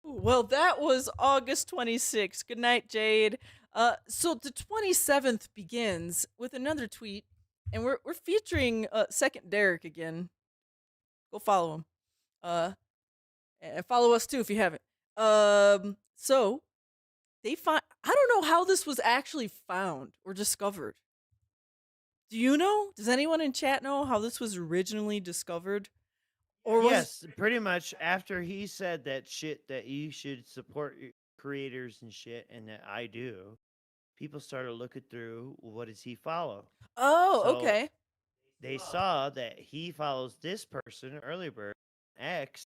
Well, that was August 26th. Good night, Jade. So the 27th begins with another tweet, and we're featuring Second Derek again. Go follow him. And follow us too if you haven't. So they find, I don't know how this was actually found or discovered. Do you know? Does anyone in chat know how this was originally discovered? Or was yes, pretty much after he said that shit that you should support your creators and shit, and that I do, people started looking through what does he follow. Oh, So okay. They saw that he follows this person, Early Bird X,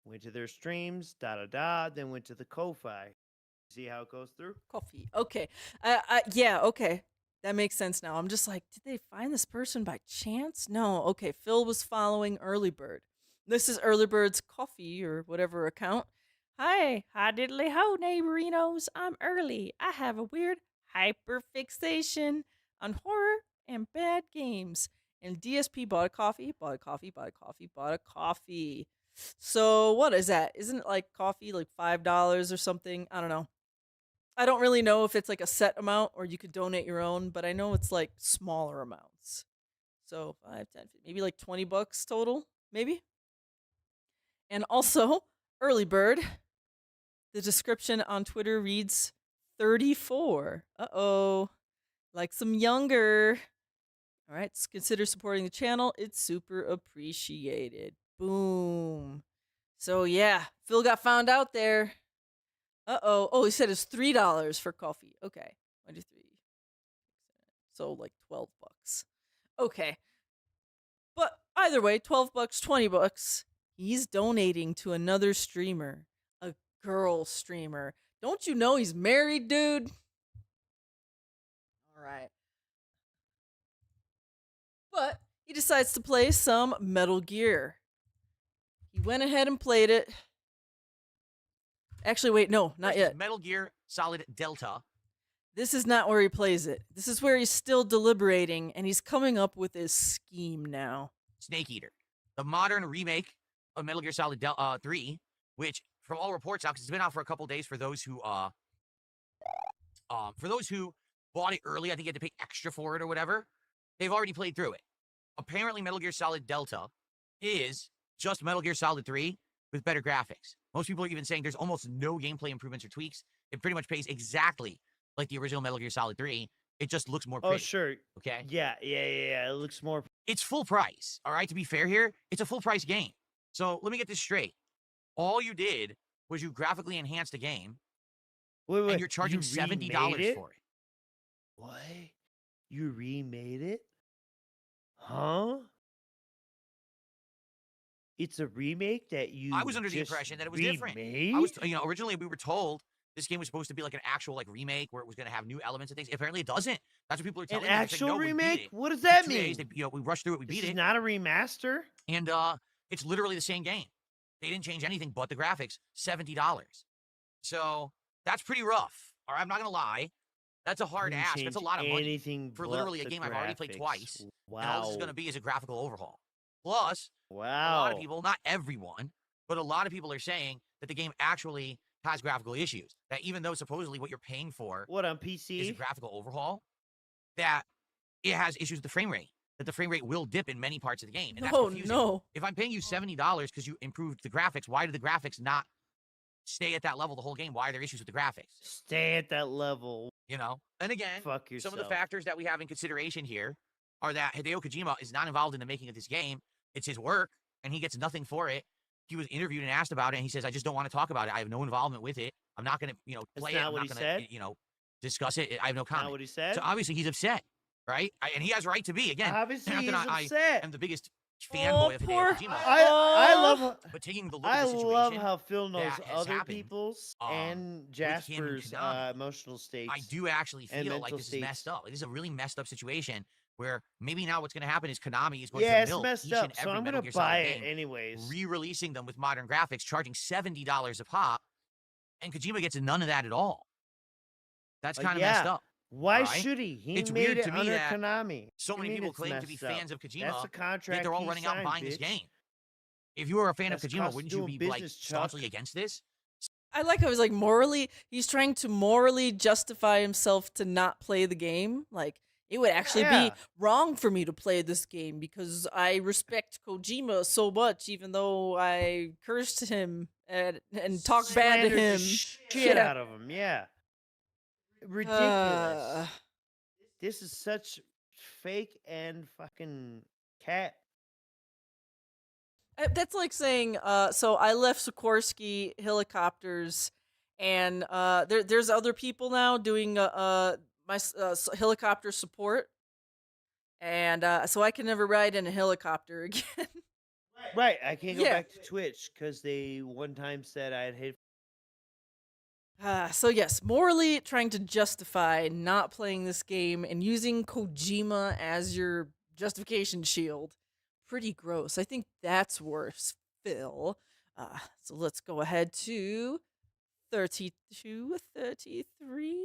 went to their streams, then went to the Ko-Fi. See how it goes through? Coffee. Okay. Yeah, okay. That makes sense now. I'm just like, did they find this person by chance? No. Okay, Phil was following Early Bird. This is Early Bird's coffee or whatever account. Hi diddly ho, neighborinos. I'm Early. I have a weird hyperfixation on horror and bad games. And DSP bought a coffee. So what is that? Isn't it like coffee like $5 or something? I don't know. I don't really know if it's like a set amount or you could donate your own, but I know it's like smaller amounts. So 5, 10, maybe like $20 total, maybe. And also, Early Bird, the description on Twitter reads 34. Uh-oh. Like some younger. All right, consider supporting the channel. It's super appreciated. Boom. So yeah, Phil got found out there. Uh-oh. Oh, he said it's $3 for coffee. Okay. 1, 2, 3. So like $12. Okay. But either way, $12, $20. He's donating to another streamer. A girl streamer. Don't you know he's married, dude? All right. But he decides to play some Metal Gear. He went ahead and played it. Actually, wait, no, not yet. Metal Gear Solid Delta. This is not where he plays it. This is where he's still deliberating, and he's coming up with his scheme now. Snake Eater, the modern remake of Metal Gear Solid 3, which, from all reports out, because it's been out for a couple days for those who bought it early, I think you had to pay extra for it or whatever. They've already played through it. Apparently, Metal Gear Solid Delta is just Metal Gear Solid 3 with better graphics. Most people are even saying there's almost no gameplay improvements or tweaks. It pretty much plays exactly like the original Metal Gear Solid 3. It just looks more pretty. Oh, sure. Okay? Yeah. It looks more... It's full price, all right? To be fair here, it's a full price game. So let me get this straight. All you did was you graphically enhanced the game, Wait, and you're charging $70 for it. What? You remade it? Huh? It's a remake that you I was under the impression that it was different. Originally we were told this game was supposed to be like an actual remake where it was going to have new elements and things. Apparently it doesn't. That's what people are telling me. An actual remake? What does that mean? We rushed through it, we beat it. It's not a remaster? And it's literally the same game. They didn't change anything but the graphics. $70. So that's pretty rough. All right, I'm not going to lie. That's a hard ask. That's a lot of money for literally a game I've already played twice. Wow. And all this is going to be is a graphical overhaul. Plus, a wow. lot of people, not everyone, but a lot of people are saying that the game actually has graphical issues. That even though supposedly what you're paying for on PC is a graphical overhaul, that it has issues with the frame rate. That the frame rate will dip in many parts of the game. And that's confusing. No. If I'm paying you $70 because you improved the graphics, why do the graphics not stay at that level the whole game? Why are there issues with the graphics? Stay at that level. And again, Fuck yourself. some of the factors that we have in consideration here are that Hideo Kojima is not involved in the making of this game. It's his work, and he gets nothing for it. He was interviewed and asked about it, and he says, I just don't want to talk about it. I have no involvement with it. I'm not going to, play it. I'm not going to, discuss it. I have no comment. Not what he said? So obviously he's upset, right? And he has right to be. Again, obviously he's upset. I am the biggest fanboy of Hideo Kojima. I love... But taking the look at the situation, I love how Phil knows other happened, people's and Jasper's emotional states. I do actually feel like this states. is messed up. This is a really messed up situation where maybe now what's going to happen is Konami is going to milk each and every Metal Gear Solid game, anyways, re-releasing them with modern graphics, charging $70 a pop, and Kojima gets none of that at all. That's kind of messed up. Why should he? It's made weird it to me under that Konami. So many people claim to be fans of Kojima. That's a contract. Yet they're all running out and buying this game. If you were a fan of Kojima, wouldn't you be staunchly against this? I like how he's trying to morally justify himself to not play the game. Like, it would actually be wrong for me to play this game because I respect Kojima so much, even though I cursed him and talked bad to him. Shit out of him, ridiculous. This is such fake and fucking cat. That's like saying, so I left Sikorsky Helicopters, and there's other people now doing my helicopter support, and so I can never ride in a helicopter again. Right, I can't go back to Twitch because they one time said I had hate. So yes, morally trying to justify not playing this game and using Kojima as your justification shield. Pretty gross. I think that's worse, Phil. So let's go ahead to 32, 33.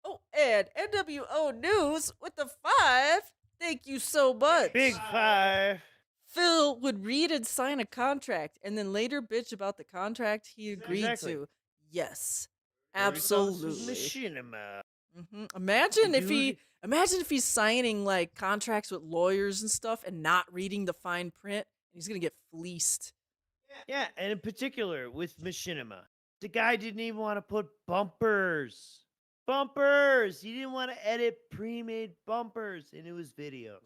Oh, and NWO News with the 5. Thank you so much. Big 5. Phil would read and sign a contract and then later bitch about the contract he agreed to. Yes. Absolutely. Machinima. Imagine if he's signing like contracts with lawyers and stuff and not reading the fine print. He's gonna get fleeced. Yeah, and in particular with Machinima. The guy didn't even want to put bumpers. Bumpers! He didn't want to edit pre-made bumpers into his videos.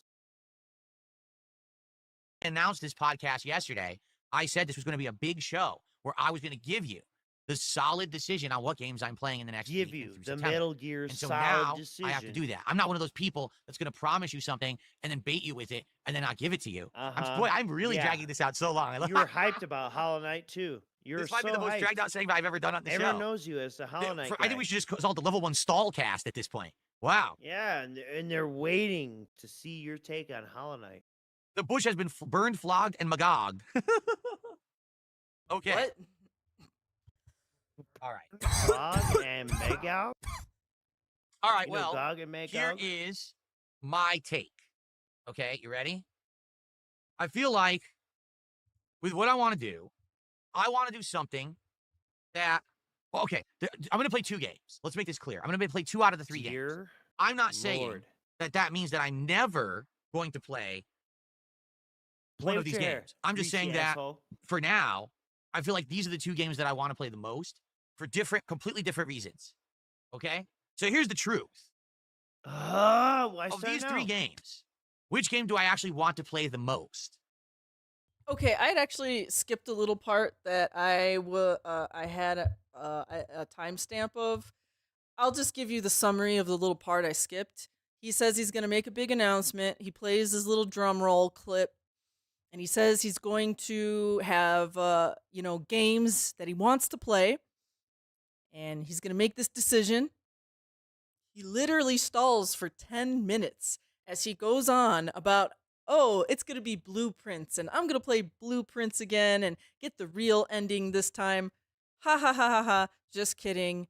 Announced this podcast yesterday. I said this was going to be a big show where I was going to give you the solid decision on what games I'm playing in the next Give week you through the September. Metal Gear And so solid now decision. I have to do that. I'm not one of those people that's going to promise you something and then bait you with it and then not give it to you. I'm really dragging this out so long. You were hyped about Hollow Knight too. This might be the most dragged out segment I've ever done on the show. Everyone knows you as the Hollow Knight guy. I think we should just call it the level 1 stall cast at this point. Wow. Yeah, and they're waiting to see your take on Hollow Knight. The bush has been burned, flogged, and magogged. Okay. What? All right. Dog and Megog? All right, You know well, Dog and Megog? here is my take. Okay, you ready? I feel like with what I want to do, I want to do something that, well, okay, I'm going to play 2 games. Let's make this clear. I'm going to play 2 out of the 3 games. Dear I'm not saying Lord. that means that I'm never going to play one of with these your hair, games. I'm just greasy saying that asshole. for now, I feel like these are the 2 games that I want to play the most for completely different reasons. Okay? So here's the truth. Why Of start these now? 3 games, which game do I actually want to play the most? Okay, I had actually skipped a little part that I had a timestamp of. I'll just give you the summary of the little part I skipped. He says he's going to make a big announcement. He plays his little drum roll clip, and he says he's going to have games that he wants to play, and he's going to make this decision. He literally stalls for 10 minutes as he goes on about, oh, it's going to be Blueprints, and I'm going to play Blueprints again and get the real ending this time. Ha ha ha ha ha. Just kidding.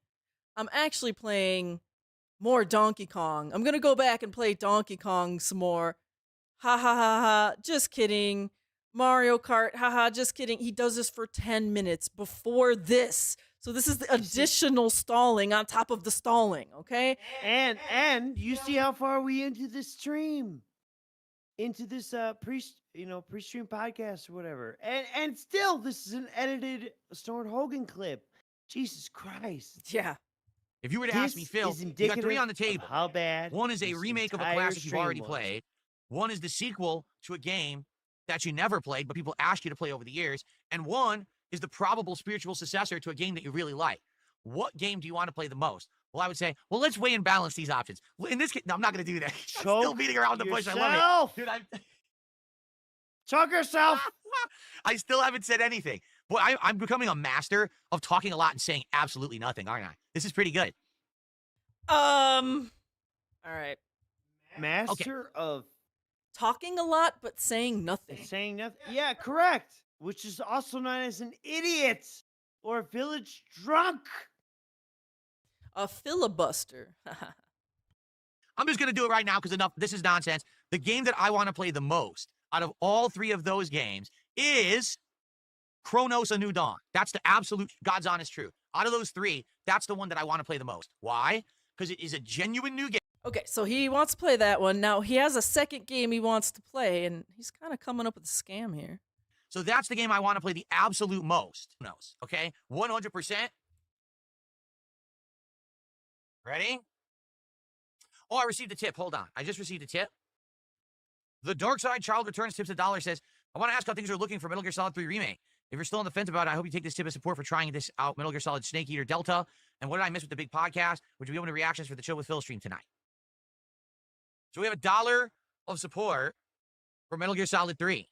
I'm actually playing more Donkey Kong. I'm going to go back and play Donkey Kong some more. Ha ha ha ha. Just kidding. Mario Kart. Ha ha. Just kidding. He does this for 10 minutes before this. So this is the additional stalling on top of the stalling, okay? And you see how far we into this stream. Into this pre-stream podcast or whatever. And still this is an edited Storm Hogan clip. Jesus Christ. Yeah. If you were to ask me, Phil, you got 3 on the table. How bad? One is a remake of a classic you've already played. One is the sequel to a game that you never played, but people asked you to play over the years. And one is the probable spiritual successor to a game that you really like. What game do you want to play the most? Well, I would say, well, let's weigh and balance these options. In this case, no, I'm not going to do that. I'm still beating around the bush. I love it. Dude, Choke yourself. I still haven't said anything. Boy, I'm becoming a master of talking a lot and saying absolutely nothing, aren't I? This is pretty good. All right. Master of talking a lot but saying nothing. Saying nothing. Yeah, correct. Which is also known as an idiot or a village drunk. A filibuster. I'm just going to do it right now because enough. This is nonsense. The game that I want to play the most out of all 3 of those games is Chronos: A New Dawn. That's the absolute God's honest truth. Out of those 3, that's the one that I want to play the most. Why? Because it is a genuine new game. Okay, so he wants to play that one. Now, he has a second game he wants to play, and he's kind of coming up with a scam here. So that's the game I want to play the absolute most. Okay? 100%. Ready? Oh, I received a tip. Hold on. I just received a tip. The Dark Side Child Returns tips $1 says, I want to ask how things are looking for Metal Gear Solid 3 Remake. If you're still on the fence about it, I hope you take this tip as support for trying this out, Metal Gear Solid Snake Eater Delta. And what did I miss with the big podcast? Would you be open to reactions for the Chill with Phil stream tonight? So we have $1 of support for Metal Gear Solid 3.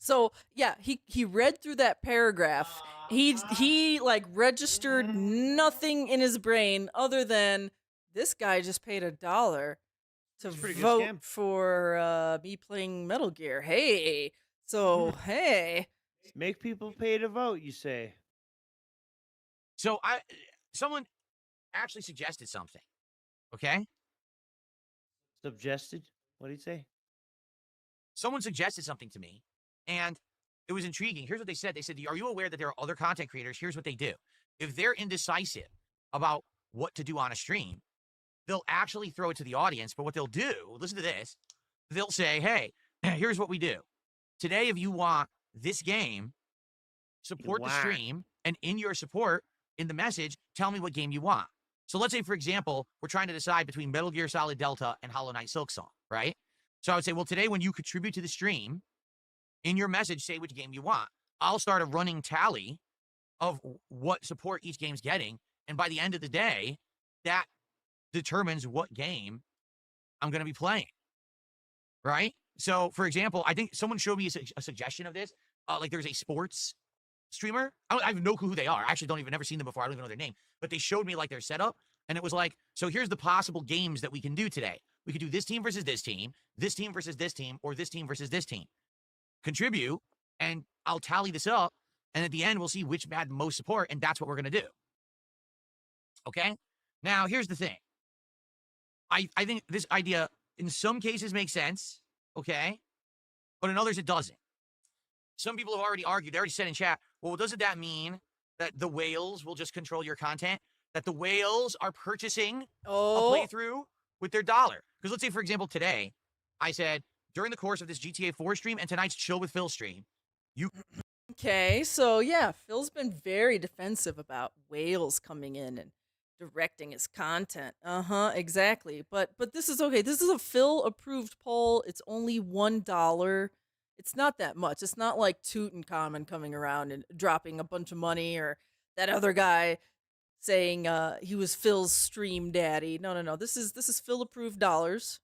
So, yeah, he read through that paragraph. He like registered nothing in his brain other than this guy just paid $1 to vote for me playing Metal Gear. Hey. So, hey. Make people pay to vote, you say. So someone actually suggested something. Okay? Suggested? What did he say? Someone suggested something to me, and it was intriguing. Here's what they said. They said, are you aware that there are other content creators? Here's what they do. If they're indecisive about what to do on a stream, they'll actually throw it to the audience. But what they'll do, listen to this, they'll say, hey, here's what we do. Today, if you want this game, support the stream, and in your support, in the message, tell me what game you want. So let's say, for example, we're trying to decide between Metal Gear Solid Delta and Hollow Knight Silksong, right? So I would say, well, today when you contribute to the stream, in your message, say which game you want. I'll start a running tally of what support each game's getting. And by the end of the day, that determines what game I'm going to be playing, right? So, for example, I think someone showed me a suggestion of this. Like there's a sports streamer. I have no clue who they are. I actually don't even ever seen them before. I don't even know their name. But they showed me like their setup. And it was like, so here's the possible games that we can do today. We could do this team versus this team versus this team, or this team versus this team. Contribute, and I'll tally this up. And at the end, we'll see which had the most support, and that's what we're going to do. Okay? Now, here's the thing. I think this idea, in some cases, makes sense, okay? But in others, it doesn't. Some people have already argued, they already said in chat, well, doesn't that mean that the whales will just control your content? That the whales are purchasing a playthrough with their dollar? Because let's say, for example, today, I said, during the course of this GTA 4 stream and tonight's Chill with Phil stream, you... Okay, so yeah, Phil's been very defensive about whales coming in and directing his content. Exactly. But this is okay. This is a Phil-approved poll. It's only $1. It's not that much. It's not like Tutankhamun coming around and dropping a bunch of money, or that other guy saying he was Phil's stream daddy. No. This is Phil-approved dollars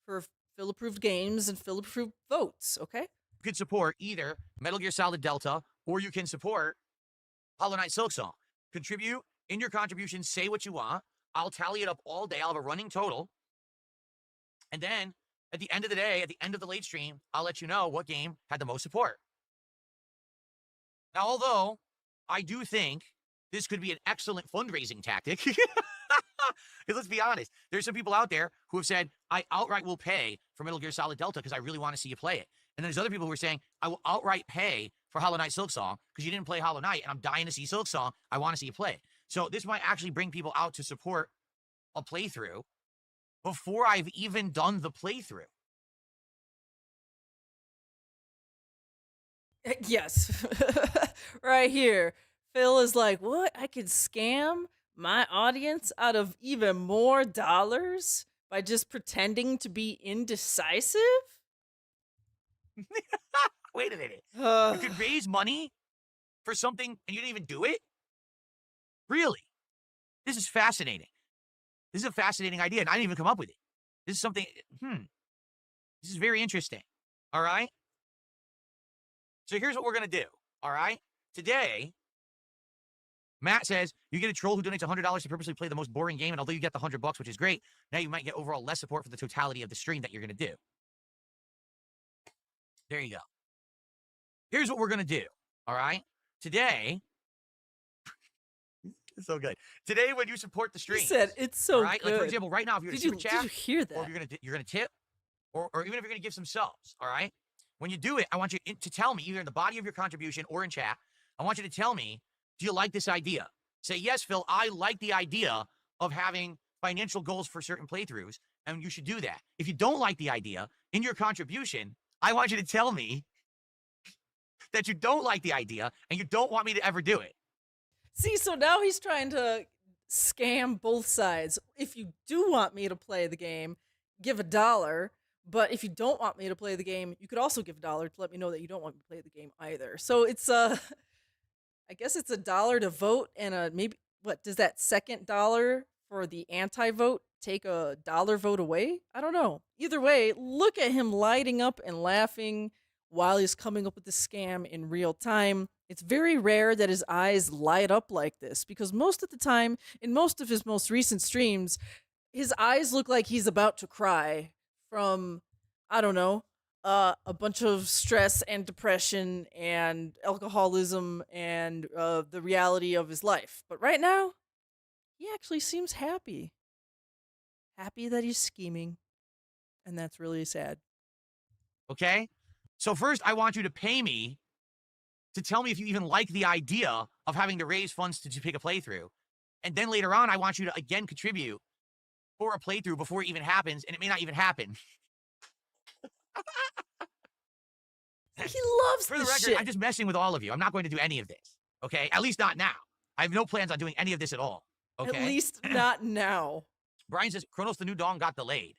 for Phil-approved games and Phil-approved votes, okay? You can support either Metal Gear Solid Delta, or you can support Hollow Knight Silksong. Contribute. In your contribution, say what you want. I'll tally it up all day. I'll have a running total. And then, at the end of the day, at the end of the late stream, I'll let you know what game had the most support. Now, although I do think this could be an excellent fundraising tactic, because let's be honest, there's some people out there who have said, I outright will pay for Metal Gear Solid Delta because I really want to see you play it. And then there's other people who are saying, I will outright pay for Hollow Knight Silksong because you didn't play Hollow Knight, and I'm dying to see Silksong. I want to see you play it. So this might actually bring people out to support a playthrough before I've even done the playthrough. Yes. Right here. Phil is like, what? I could scam my audience out of even more dollars by just pretending to be indecisive? Wait a minute. You could raise money for something and you didn't even do it? Really? This is fascinating. This is a fascinating idea, and I didn't even come up with it. This is something, This is very interesting, all right? So here's what we're going to do, all right? Today, Matt says, you get a troll who donates $100 to purposely play the most boring game, and although you get the $100, which is great, now you might get overall less support for the totality of the stream that you're going to do. There you go. Here's what we're going to do, all right? Today, it's so good. Today, when you support the stream, He said it's so right? good. Like, for example, right now, if you're Did going to super chat, you hear that? or if you're gonna tip, or even if you're gonna give some subs, all right? When you do it, I want you to tell me, either in the body of your contribution or in chat, I want you to tell me, do you like this idea? Say, yes, Phil, I like the idea of having financial goals for certain playthroughs, and you should do that. If you don't like the idea, in your contribution, I want you to tell me that you don't like the idea and you don't want me to ever do it. See, so now he's trying to scam both sides. If you do want me to play the game, give $1. But if you don't want me to play the game, you could also give $1 to let me know that you don't want me to play the game either. So it's I guess it's $1 to vote, and maybe, what does that second dollar for the anti-vote take a $1 vote away? I don't know. Either way, look at him lighting up and laughing while he's coming up with the scam in real time. It's very rare that his eyes light up like this, because most of the time, in most of his most recent streams, his eyes look like he's about to cry from, I don't know, a bunch of stress and depression and alcoholism and the reality of his life. But right now, he actually seems happy. Happy that he's scheming. And that's really sad. Okay? So first, I want you to pay me to tell me if you even like the idea of having to raise funds to pick a playthrough. And then later on, I want you to again contribute for a playthrough before it even happens, and it may not even happen. He loves For the this record, shit. I'm just messing with all of you. I'm not going to do any of this, okay? At least not now. I have no plans on doing any of this at all. Okay. At least not now. Brian says Kronos the new dong got delayed.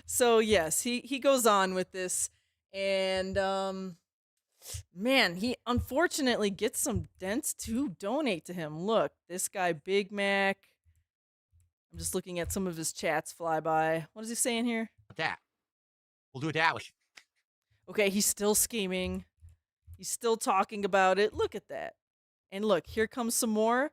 So yes, he goes on with this, and man, he unfortunately gets some dents to donate to him. Look, this guy Big Mac. I'm just looking at some of his chats fly by. What is he saying here? That. We'll do it that way. Okay, he's still scheming. He's still talking about it. Look at that. And look, here comes some more.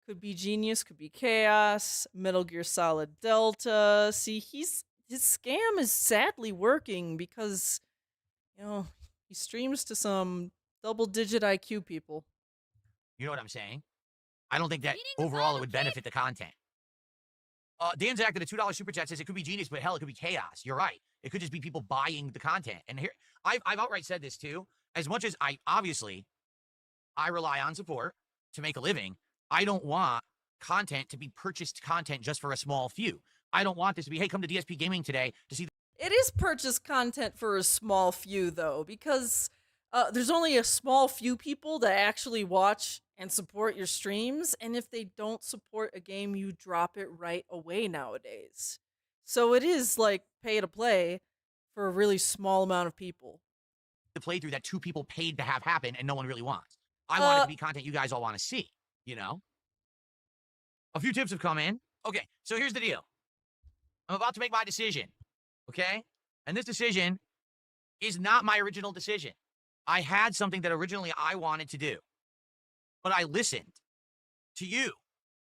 Could be Genius, could be Chaos, Metal Gear Solid Delta. See, his scam is sadly working because, you know, he streams to some double-digit IQ people. You know what I'm saying? I don't think that overall it would benefit the content. Dan Zach, the $2 super chat says it could be Genius, but hell, it could be Chaos. You're right. It could just be people buying the content. And here, I've outright said this too. As much as I rely on support to make a living, I don't want content to be purchased content just for a small few. I don't want this to be, hey, come to DSP Gaming today to see. It is purchased content for a small few, though, because there's only a small few people that actually watch and support your streams, and if they don't support a game, you drop it right away nowadays. So it is like pay to play for a really small amount of people. The playthrough that 2 people paid to have happen and no one really wants. I want it to be content you guys all want to see, you know? A few tips have come in. Okay, so here's the deal. I'm about to make my decision, okay? And this decision is not my original decision. I had something that originally I wanted to do, but I listened to you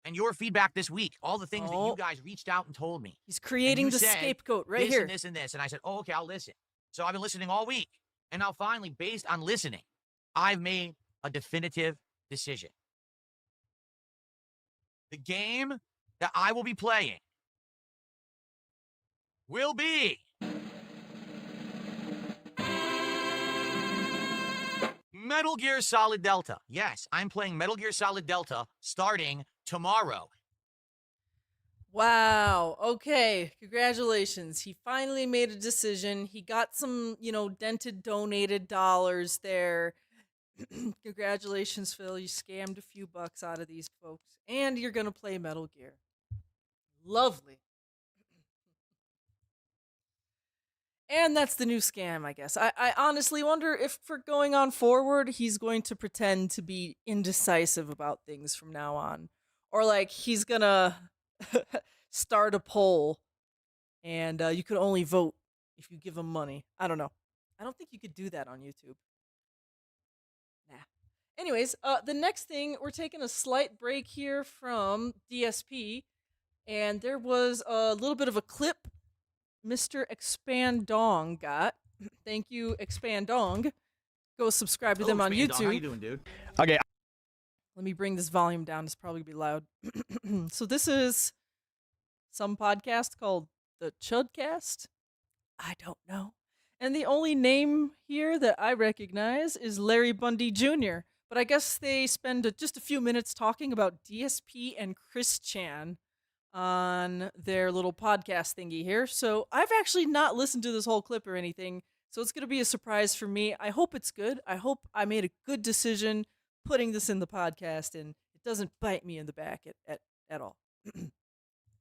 and your feedback this week, all the things that you guys reached out and told me. He's creating the scapegoat right here. This and this and this. And I said, oh, okay, I'll listen. So I've been listening all week. And now finally, based on listening, I've made a definitive decision. The game that I will be playing will be Metal Gear Solid Delta. Yes, I'm playing Metal Gear Solid Delta starting tomorrow. Wow. Okay. Congratulations. He finally made a decision. He got some, dented donated dollars there. Congratulations, Phil. You scammed a few bucks out of these folks. And you're going to play Metal Gear. Lovely. And that's the new scam, I guess. I honestly wonder if for going on forward, he's going to pretend to be indecisive about things from now on. Or like he's going to start a poll and you could only vote if you give him money. I don't know. I don't think you could do that on YouTube. Nah. Anyways, the next thing, we're taking a slight break here from DSP. And there was a little bit of a clip Mr. Expandong got. Thank you, Expandong. Go subscribe to them on YouTube. How you doing, dude? Okay. Let me bring this volume down. It's probably gonna be loud. So this is some podcast called the Chudcast. I don't know. And the only name here that I recognize is Larry Bundy Jr. But I guess they spend just a few minutes talking about DSP and Chris Chan on their little podcast thingy here. So I've actually not listened to this whole clip or anything, so it's going to be a surprise for me. I hope it's good. I hope I made a good decision putting this in the podcast and it doesn't bite me in the back at all.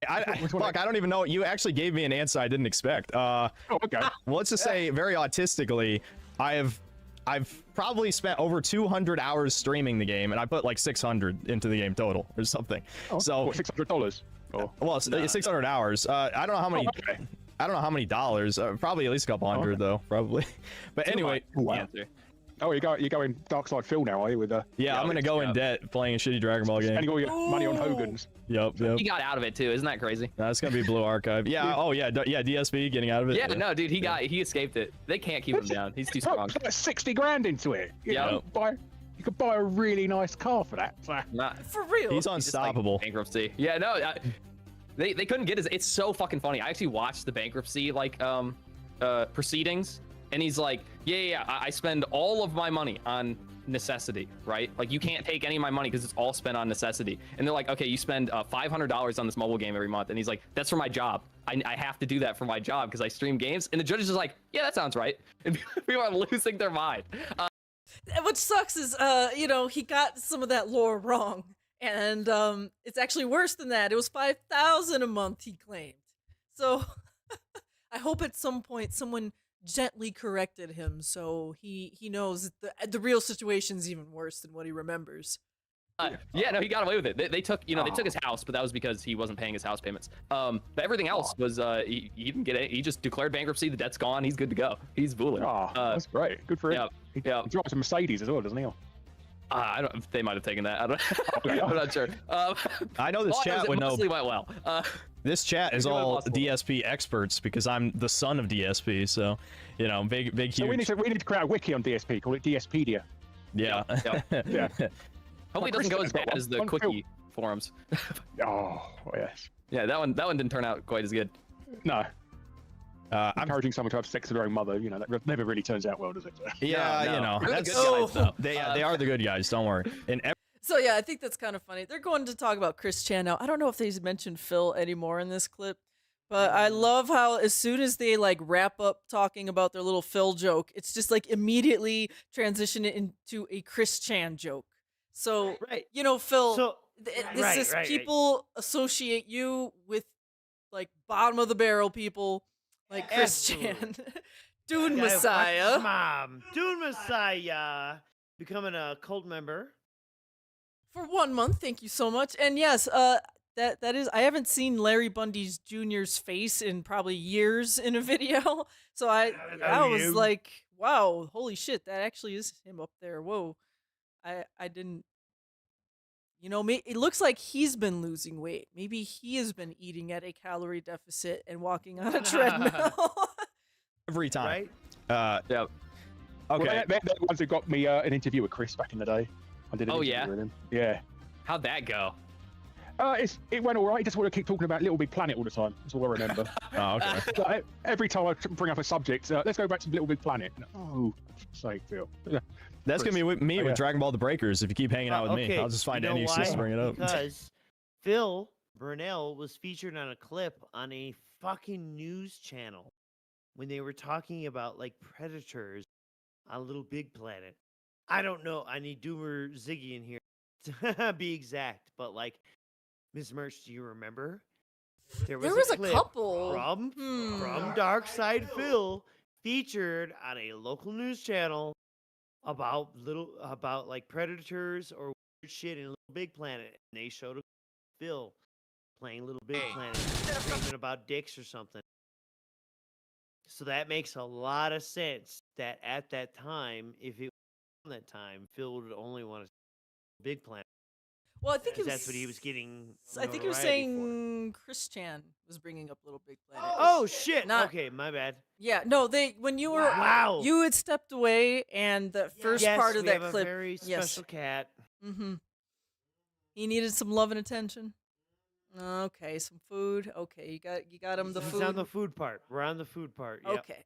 Fuck, I don't even know. You actually gave me an answer I didn't expect. Okay. Well, let's just say very autistically, I've probably spent over 200 hours streaming the game, and I put like 600 into the game total or something. Oh, so $600. Oh. Well, it's 600 hours. I don't know how many. Okay. I don't know how many dollars. Probably at least a couple hundred though, probably. But anyway. Wow. Oh, you're going Dark Side Phil now, are you? With yeah, I'm gonna go in debt playing a shitty Dragon Ball game. And you got your money on Hogan's. Yep. He got out of it too, isn't that crazy? That's gonna be Blue Archive. Yeah. Oh yeah. Yeah. DSP getting out of it. Yeah. No, dude, he escaped it. They can't keep him down. He's too strong. Put 60 grand into it. You could buy a really nice car for that. So. For real. He's unstoppable. Like, bankruptcy. Yeah. No. They couldn't get his. It's so fucking funny. I actually watched the bankruptcy proceedings, and he's like, yeah. I spend all of my money on necessity, right? Like you can't take any of my money because it's all spent on necessity. And they're like, okay, you spend $500 on this mobile game every month, and he's like, that's for my job. I have to do that for my job because I stream games. And the judge is just like, yeah, that sounds right. And people are losing their mind. What sucks is, you know, he got some of that lore wrong, and it's actually worse than that. It was 5,000 a month he claimed. So I hope at some point someone gently corrected him so he knows that the real situation's even worse than what he remembers. Yeah, no, he got away with it. They took, you know, they took his house, but that was because he wasn't paying his house payments. But everything else was, he didn't get it. He just declared bankruptcy. The debt's gone. He's good to go. He's fooling. Oh, that's great. Good for him. He drives a Mercedes as well, doesn't he? I don't. They might have taken that. I don't. I'm not sure. I know this chat would know. Mostly went well. This chat is all DSP experts because I'm the son of DSP. So, you know, big, huge. So we need to create a wiki on DSP. Call it DSpedia. Yeah. Yeah. Hopefully it doesn't go as bad as the Quickie forums. Oh yes. Yeah, that one didn't turn out quite as good. No. I'm encouraging someone to have sex with their own mother, you know, that never really turns out well, does it? Yeah, no. you know, They're that's the good guys, though. they are the good guys. Don't worry. So yeah, I think that's kind of funny. They're going to talk about Chris Chan now. I don't know if they mentioned Phil anymore in this clip, but I love how as soon as they like wrap up talking about their little Phil joke, it's just like immediately transition it into a Chris Chan joke. So, you know, Phil, people associate you with like bottom of the barrel people like Chris Chan. Dune Messiah. Mom. Dune Messiah. Becoming a cult member. For 1 month, thank you so much. And yes, that is, I haven't seen Larry Bundy's Jr.'s face in probably years in a video. So I was like, wow, holy shit, that actually is him up there. Whoa. I didn't, you know, it looks like he's been losing weight. Maybe he has been eating at a calorie deficit and walking on a treadmill. Every time. Right? Yeah. Okay. Well, they're the ones who got me an interview with Chris back in the day. I did an interview with him. Yeah. How'd that go? It went all right. He just want to keep talking about Little Big Planet all the time. That's all I remember. Oh, okay. So every time I bring up a subject, let's go back to Little Big Planet. Oh, say Phil. That's gonna be with me with Dragon Ball The Breakers. If you keep hanging out with me, I'll just find any excuse to bring it up. Because Phil Burnell was featured on a clip on a fucking news channel when they were talking about like predators on Little Big Planet. I don't know. I need Doomer Ziggy in here to be exact, but like, Miss Merch, do you remember? There was a clip couple from Dark Side Phil featured on a local news channel about like predators or weird shit in Little Big Planet, and they showed Phil playing Little Big Planet, screaming about dicks or something. So that makes a lot of sense that at that time, if it was that time, Phil would only want to Big Planet. Well, I think that's what he was getting. I think he was saying Chris Chan was bringing up Little Big Planet. Oh shit! Okay, my bad. Yeah, no, when you were you had stepped away, and the first part of that have clip, a very special cat. Mm-hmm. He needed some love and attention. Okay, some food. Okay, you got him the food. It's on the food part. We're on the food part. Yep. Okay.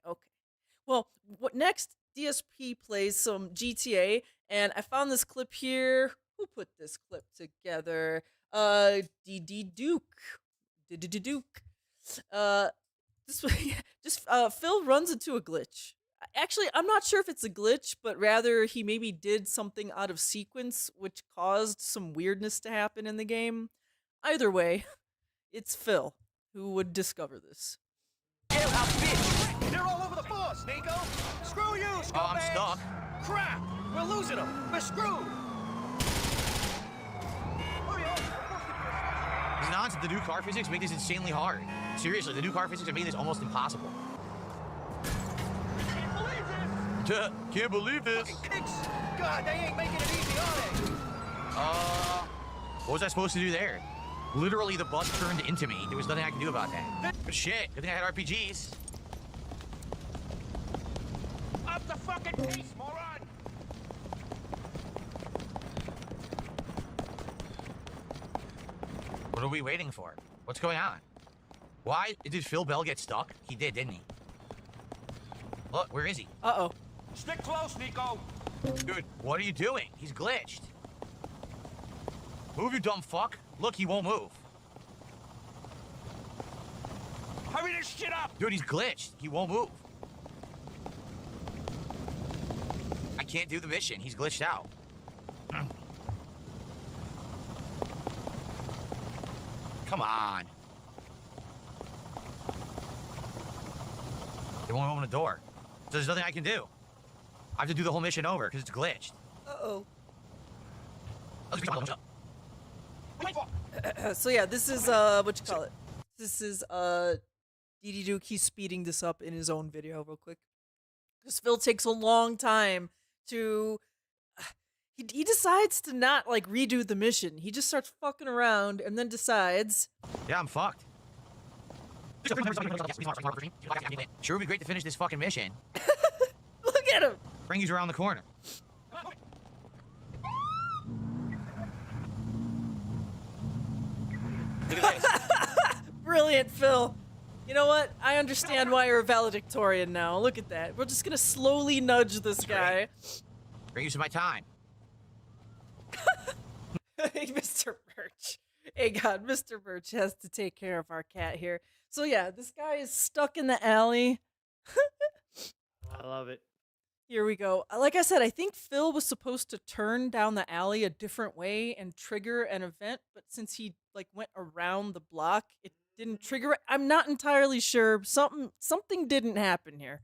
Well, what next? DSP plays some GTA, and I found this clip here. Who put this clip together? Duke. Phil runs into a glitch. Actually, I'm not sure if it's a glitch, but rather he maybe did something out of sequence, which caused some weirdness to happen in the game. Either way, it's Phil who would discover this. Jailhouse bitch! They're all over the floor, Nico! Screw you, scumbag! Oh, I'm stuck. Crap! We're losing them! We're screwed! These nonsense, the new car physics make this insanely hard. Seriously, the new car physics have made this almost impossible. Can't believe this. God, they ain't making it easy, are they? What was I supposed to do there? Literally, the bus turned into me. There was nothing I could do about that. But shit, good thing I had RPGs. Up the fucking pace, moron! What are we waiting for? What's going on? Why did Phil Bell get stuck? He did, didn't he? Look, where is he? Uh-oh. Stick close, Nico! Dude, what are you doing? He's glitched. Move, you dumb fuck. Look, he won't move. Hurry this shit up! Dude, he's glitched. He won't move. I can't do the mission. He's glitched out. Come on. They won't open the door. So there's nothing I can do. I have to do the whole mission over because it's glitched. Uh-oh. So yeah, this is what you call it. This is DD Duke. He's speeding this up in his own video real quick. Because Phil takes a long time to he decides to not like redo the mission. He just starts fucking around and then decides, yeah, I'm fucked. Sure would be great to finish this fucking mission. Look at him. Bring you around the corner. Look at this. Brilliant, Phil. You know what? I understand why you're a valedictorian now. Look at that. We're just gonna slowly nudge this guy. Bring you some of my time. Hey, Mr. Birch. Hey, God, Mr. Birch has to take care of our cat here. So yeah, this guy is stuck in the alley. I love it. Here we go. Like I said, I think Phil was supposed to turn down the alley a different way and trigger an event, but since he like went around the block, it didn't trigger it. I'm not entirely sure. Something didn't happen here.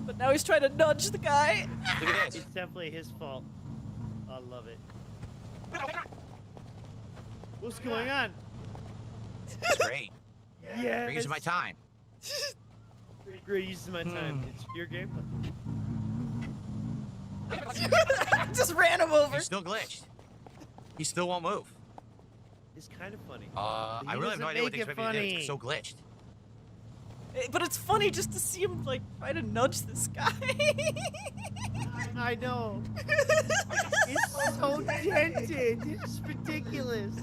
But now he's trying to nudge the guy. Look at this. It's definitely his fault. I love it. What's going on? That's great. Yeah. Bring you some of my time. Great use of my time. It's your game. Just ran him over. He's still glitched. He still won't move. It's kind of funny. I really have no idea what they expect me to do. It's so glitched. But it's funny just to see him like try to nudge this guy. I know. It's so dented. It's ridiculous.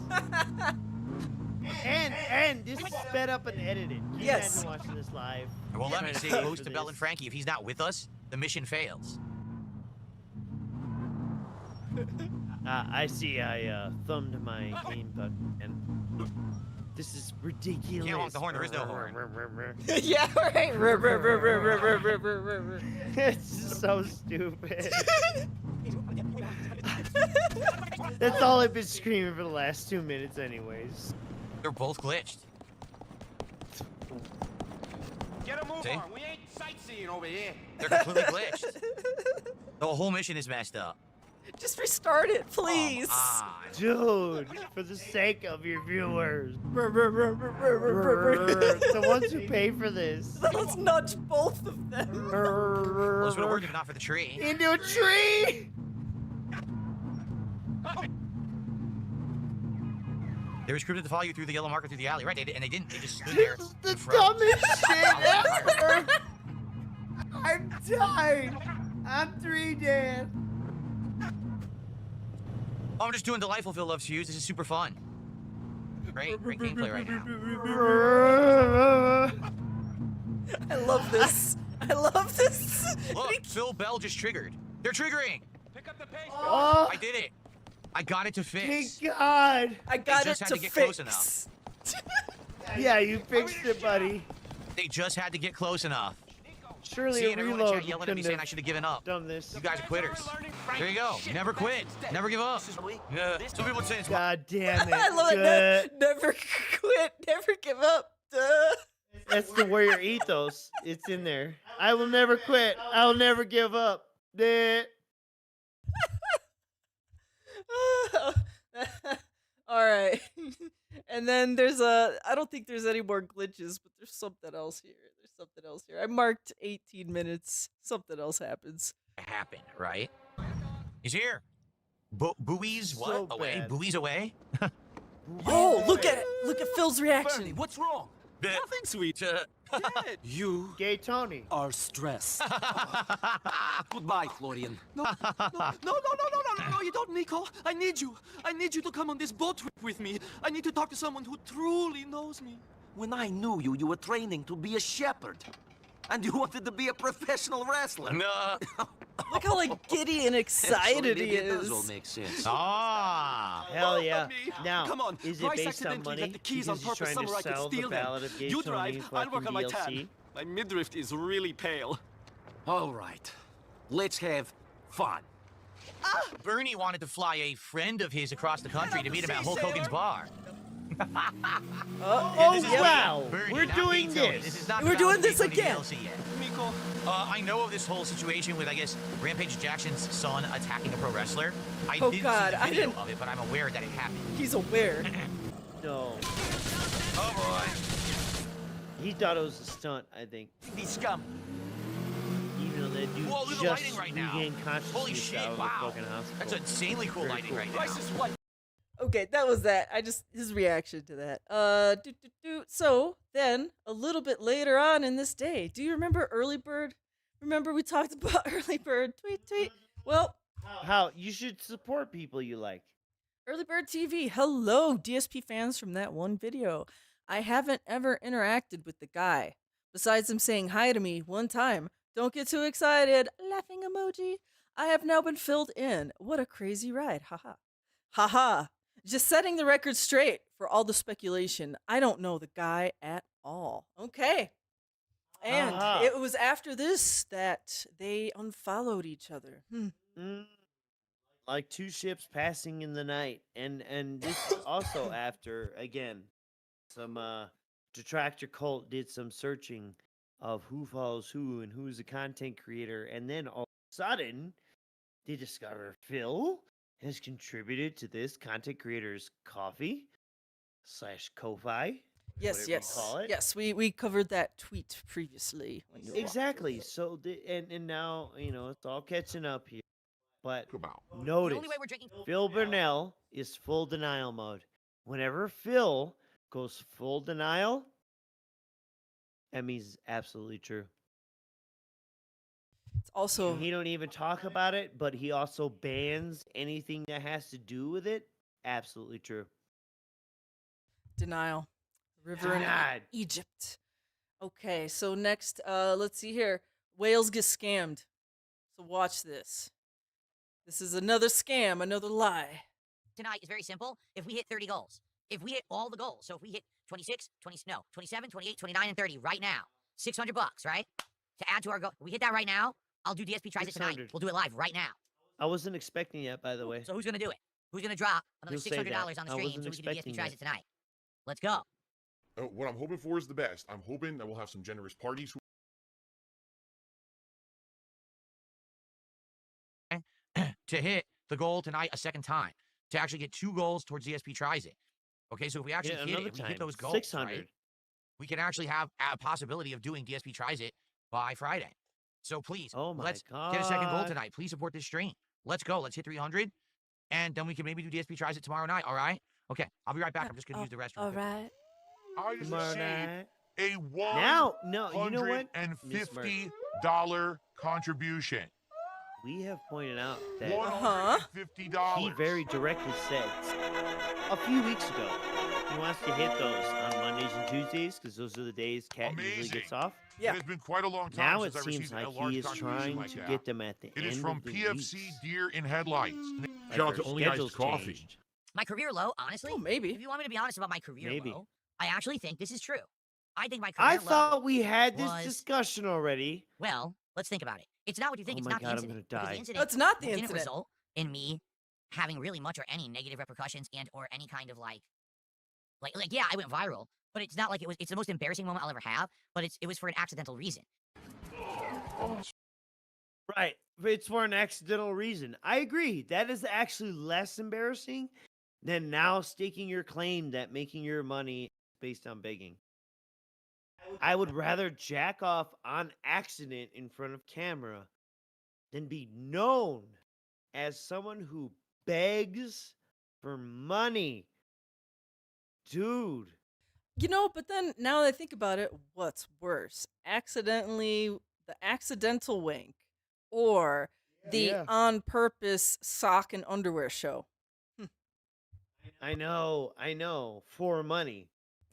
And this is sped up and edited. Can you imagine watching this live? It won't let me say close to Bell and Frankie. If he's not with us, the mission fails. I see. I thumbed my game button, and this is ridiculous. Can't honk the horn. There is no horn. Yeah, right. It's so stupid. That's all I've been screaming for the last 2 minutes, anyways. They're both glitched. Get a move See? on. We ain't sightseeing over here. They're completely glitched. The whole mission is messed up. Just restart it, please. Dude, for the sake of your viewers. The ones who pay for this. Let's nudge both of them. Well, this would have worked if not for the tree. Into a tree! They were scripted to follow you through the yellow marker through the alley, right? And they didn't. They just stood there. This is the dumbest shit ever! I'm dying! I'm 3 dead. Oh, I'm just doing delightful Phil Loves Fuse. This is super fun. Great gameplay right now. I love this. I love this. Look, Phil Bell just triggered. They're triggering. Pick up the pace. Oh, I did it. I got it to fix. thank God. I got They just it had to to get fix. close enough. Yeah, you fixed it, buddy. They just had to get close enough. Surely See, a and everyone in reload chat yelling at me couldn't saying I have should have given up. done this. You guys are quitters. There you go. Never quit. Never give up. Yeah. Some people would say it's God damn it. I love it. Never quit. Never give up. Duh. That's the warrior ethos. It's in there. I will never quit. I will never give up. Duh. All right. And then there's I don't think there's any more glitches, but there's something else here. I marked 18 minutes. Something else happens. happened, right? He's here. Buoys what? So away? bad. Buoys away? Oh, look at it. Look at Phil's reaction. Bernie, what's wrong? Nothing, sweet. You Gay Tony. are stressed. Goodbye, Florian. No, you don't, Nico. I need you. I need you to come on this boat trip with me. I need to talk to someone who truly knows me. When I knew you, you were training to be a shepherd. And you wanted to be a professional wrestler. No. Look how like giddy and excited he It does all is. make sense. Ah. Hell yeah. Me. Now, Come on. is it Bryce based on accidentally money? left the keys on Because he's purpose trying to somewhere I could sell the steal them. Ballad of Gay You Tony drive, I'll work fucking on my DLC? tan. My midriff is really pale. All right. Let's have Fun. Bernie wanted to fly a friend of his across the country to meet him at Hulk Hogan's bar. Wow! Bernie, We're not doing me, Tony. this. This is not We're doing this developing again. DLC yet. Nico, I know of this whole situation with, I guess, Rampage Jackson's son attacking a pro wrestler. I Oh, didn't God, see the I video didn't- of it, but I'm aware that it happened. He's aware. No. Oh boy. He thought it was a stunt, I think. These scum. Even though that dude Whoa, look at the just lighting right now. regained consciousness Holy shit, out of wow. the fucking hospital. That's insanely cool Very lighting cool. right now. price is what? Okay, that was that. His reaction to that. So then a little bit later on in this day, do you remember Early Bird? Remember we talked about Early Bird? Tweet. Well, How you should support people you like. Early Bird TV. Hello, DSP fans from that one video. I haven't ever interacted with the guy. Besides him saying hi to me one time. Don't get too excited. Laughing emoji. I have now been filled in. What a crazy ride. Haha. Haha. Just setting the record straight for all the speculation. I don't know the guy at all. Okay. And Aha. it was after this that they unfollowed each other. Like two ships passing in the night, and this is also after again some detractor cult did some searching of who follows who and who's a content creator, and then all of a sudden they discover Phil has contributed to this content creator's coffee / Ko-fi. Yes, whatever you yes. call it. Yes, we covered that tweet previously. When you were Exactly. So and now it's all catching up here. But About. notice The only way we're drinking. Phil Burnell is full denial mode. Whenever Phil goes full denial, that means absolutely true. It's also He don't even talk about it, but he also bans anything that has to do with it. Absolutely true. denial. River in Denied. Egypt. Okay, so next, let's see here. Whales get scammed. So watch this. This is another scam, another lie. Tonight is very simple. If we hit 30 goals, if we hit all the goals, so if we hit 26, 27, 28, 29, and 30 right now, $600, right? To add to our goal, we hit that right now. I'll do DSP tries it tonight. 600. We'll do it live right now. I wasn't expecting that, by the way. So who's gonna do it? Who's gonna drop another You'll say $600 that. on the I stream wasn't so we can do expecting DSP tries that. it tonight? Let's go. What I'm hoping for is the best. I'm hoping that we'll have some generous parties who To hit the goal tonight a second time. To actually get 2 goals towards DSP tries it. Okay, so if we actually Yeah, hit another it, we hit time. those goals, 600. right? We can actually have a possibility of doing DSP tries it by Friday. So please, Oh my let's get a second goal God. tonight. Please support this stream. Let's go. Let's hit 300. And then we can maybe do DSP tries it tomorrow night, all right? Okay, I'll be right back. I'm just going to use the restroom. All right. I just Tomorrow received night. a Now, no, you know what? Miss Mark, $150 contribution. we have pointed out that $150. he very directly said a few weeks ago he wants to hit those on Mondays and Tuesdays because those are the days Cat usually Amazing. gets off. It has been quite a long time Now it since I seems received like a large he is contribution trying like to that. get them at the It end is from of the PFC week. Deer in Headlights. Like Shout out their to Only Iced schedules Coffee. changed. My career low, honestly. Oh, maybe. If you want me to be honest about my career Maybe. low, I actually think this is true. I think my career I low. thought we had this was- discussion already. Well, let's think about it. It's not what you think. Oh it's my not God, the I'm incident. gonna because die. The incident That's not the didn't incident. result in me having really much or any negative repercussions and or any kind of like yeah, I went viral, but it's not like it's the most embarrassing moment I'll ever have, but it was for an accidental reason. Right. It's for an accidental reason. I agree. That is actually less embarrassing than now staking your claim that making your money based on begging. I would rather jack off on accident in front of camera than be known as someone who begs for money. Dude. You know, but then now that I think about it, what's worse? The accidental wank or the Yeah. on purpose sock and underwear show? I know. For money.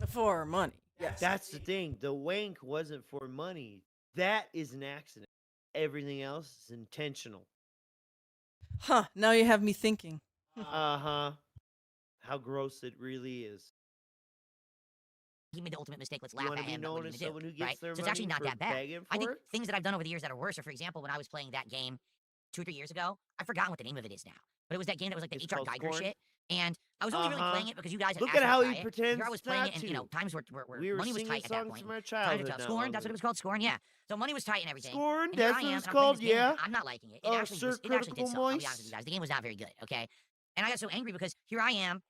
For money. Yes. That's the thing. The wank wasn't for money. That is an accident. Everything else is intentional. Huh. Now you have me thinking. Uh-huh. How gross it really is. He made the ultimate mistake. Let's You laugh wanna at be him. But known what are you as gonna someone do? who gets Right? their So it's actually money not for that bad. begging I think for it? things that I've done over the years that are worse are, for example, when I was playing that game 2 or 3 years ago. I've forgotten what the name of it is now. But it was that game that was like the It's HR called Geiger Scorn? shit. And I was only really playing it because you guys had Look asked at me to how try he it. pretends Here I was playing not it, and to. times were We were money was singing tight at that songs point. from our Time to childhood. tell. not Scorn, long that's what it ago. was called, Scorn, yeah. So money was tight and everything. Scorn, And here that's I what am, it's and I'm playing called, this game, and yeah. I'm not liking it. It actually Sir was, it actually did Critical suck. I'll be Moist? honest with you guys. The game was not very good, okay? And I got so angry because here I am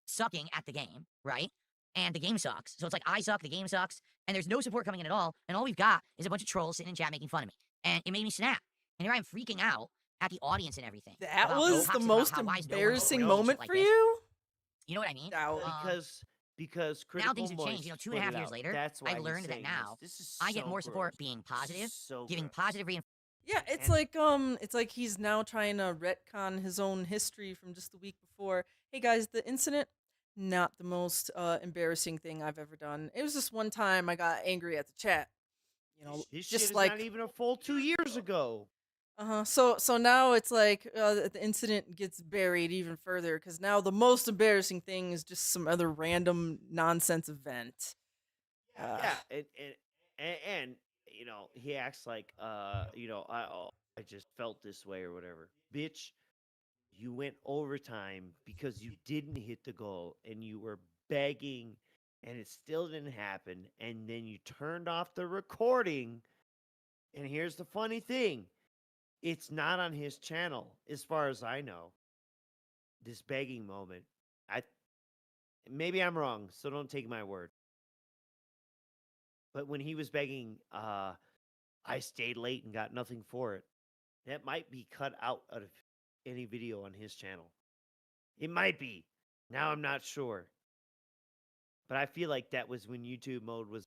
sucking at the game, right? And the game sucks. So it's like I suck, the game sucks, and there's no support coming in at all. And all we've got is a bunch of trolls sitting in chat making fun of me. And it made me snap. And here I am freaking out at the audience and everything. That about was how the toxic, most about how why is no one embarrassing supporting moment shit like for this. you? You know what I mean? Because now Critical things have changed. Moist 2.5 put it years out. later, That's why I've he's learned that saying now this is I get so more support gross. being This positive, is so giving gross. positive reinforcement. Yeah, it's And- like he's now trying to retcon his own history from just the week before. Hey guys, the incident, not the most embarrassing thing I've ever done. It was just one time I got angry at the chat. You know, This just shit is like not even a full 2 years ago. So now it's like the incident gets buried even further because now the most embarrassing thing is just some other random nonsense event. Yeah, and you know, he acts like you know, I just felt this way or whatever. Bitch, you went overtime because you didn't hit the goal and you were begging and it still didn't happen, and then you turned off the recording. And here's the funny thing. It's not on his channel as far as I know. This begging moment. Maybe I'm wrong, so don't take my word. But when he was begging, I stayed late and got nothing for it. That might be cut out of any video on his channel. It might be. Now I'm not sure. But I feel like that was when YouTube mode was.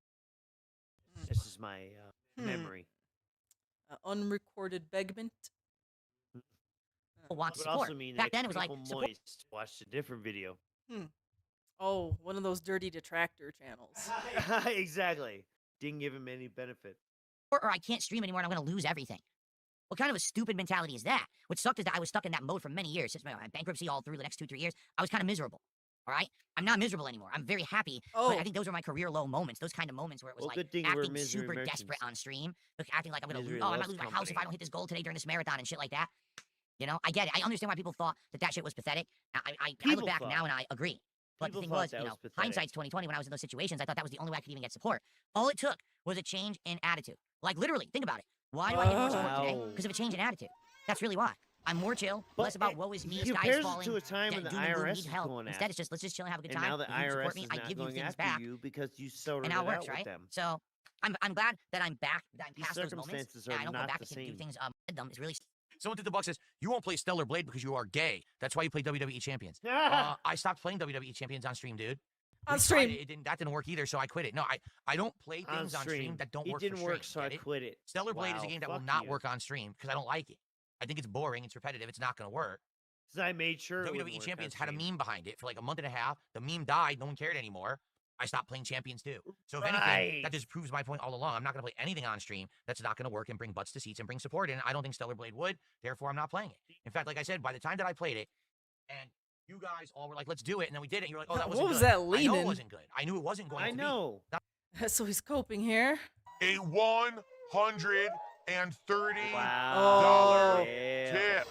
This is my memory. Unrecorded begment. Want It would support. also mean Back that then it was like Critical support. Moist watched a different video. Oh, one of those dirty detractor channels. Exactly. Didn't give him any benefit. Or I can't stream anymore and I'm going to lose everything. What kind of a stupid mentality is that? What sucked is that I was stuck in that mode for many years. Since my bankruptcy all through the next 2-3 years, I was kind of miserable. All right? I'm not miserable anymore. I'm very happy. Oh. But I think those were my career low moments. Those kind of moments where it was Well, like good thing we're acting misery super merchants. desperate on stream. Like acting like I'm going to Misery lose. Oh, I might loves lose my house if company. I don't hit this goal today during this marathon and shit like that. You know, I get it. I understand why people thought that shit was pathetic. I look People back thought. now and I agree. But People the thing thought was, that you was know, pathetic. hindsight's 2020. When I was in those situations, I thought that was the only way I could even get support. All it took was a change in attitude. Like literally, think about it. Why do I get more support today? Wow. Because of a change in attitude. That's really why. I'm more chill, But less about it- woe is me, he skies compares it falling, to a time when the doom and gloom, IRS need is help. going Instead, it's just let's just chill and have a good And time. now the If you support IRS me, is I not give you going things after back, you because you sorted and it how it out works, with right? them. So I'm glad that I'm back, that I'm These past those moments, circumstances and are I don't go not back the and do same. things them. It's really Someone through the box says, you won't play Stellar Blade because you are gay. That's why you play WWE Champions. I stopped playing WWE Champions on stream, dude. On We tried stream. it. That didn't work either, so I quit it. No, I don't play things on stream that don't it work didn't for work, stream. so I Get it? quit it. Stellar Blade is a Wow, game that will fuck not you. work on stream because I don't like it. I think it's boring, it's repetitive, it's not going to work. 'Cause I made sure it wouldn't WWE work on Champions had a stream. meme behind it for like a month and a half. The meme died, no one cared anymore. I stopped playing Champions too. So if anything, Right. that just proves my point all along. I'm not going to play anything on stream that's not going to work and bring butts to seats and bring support in. I don't think Stellar Blade would. Therefore, I'm not playing it. In fact, like I said, by the time that I played it, and you guys all were like, "Let's do it," and then we did it. And you were like, "Oh, that What wasn't was good." that I know leaning? it wasn't good. I knew it wasn't going I to know. So he's coping here. A $130 Oh. Yeah. tip.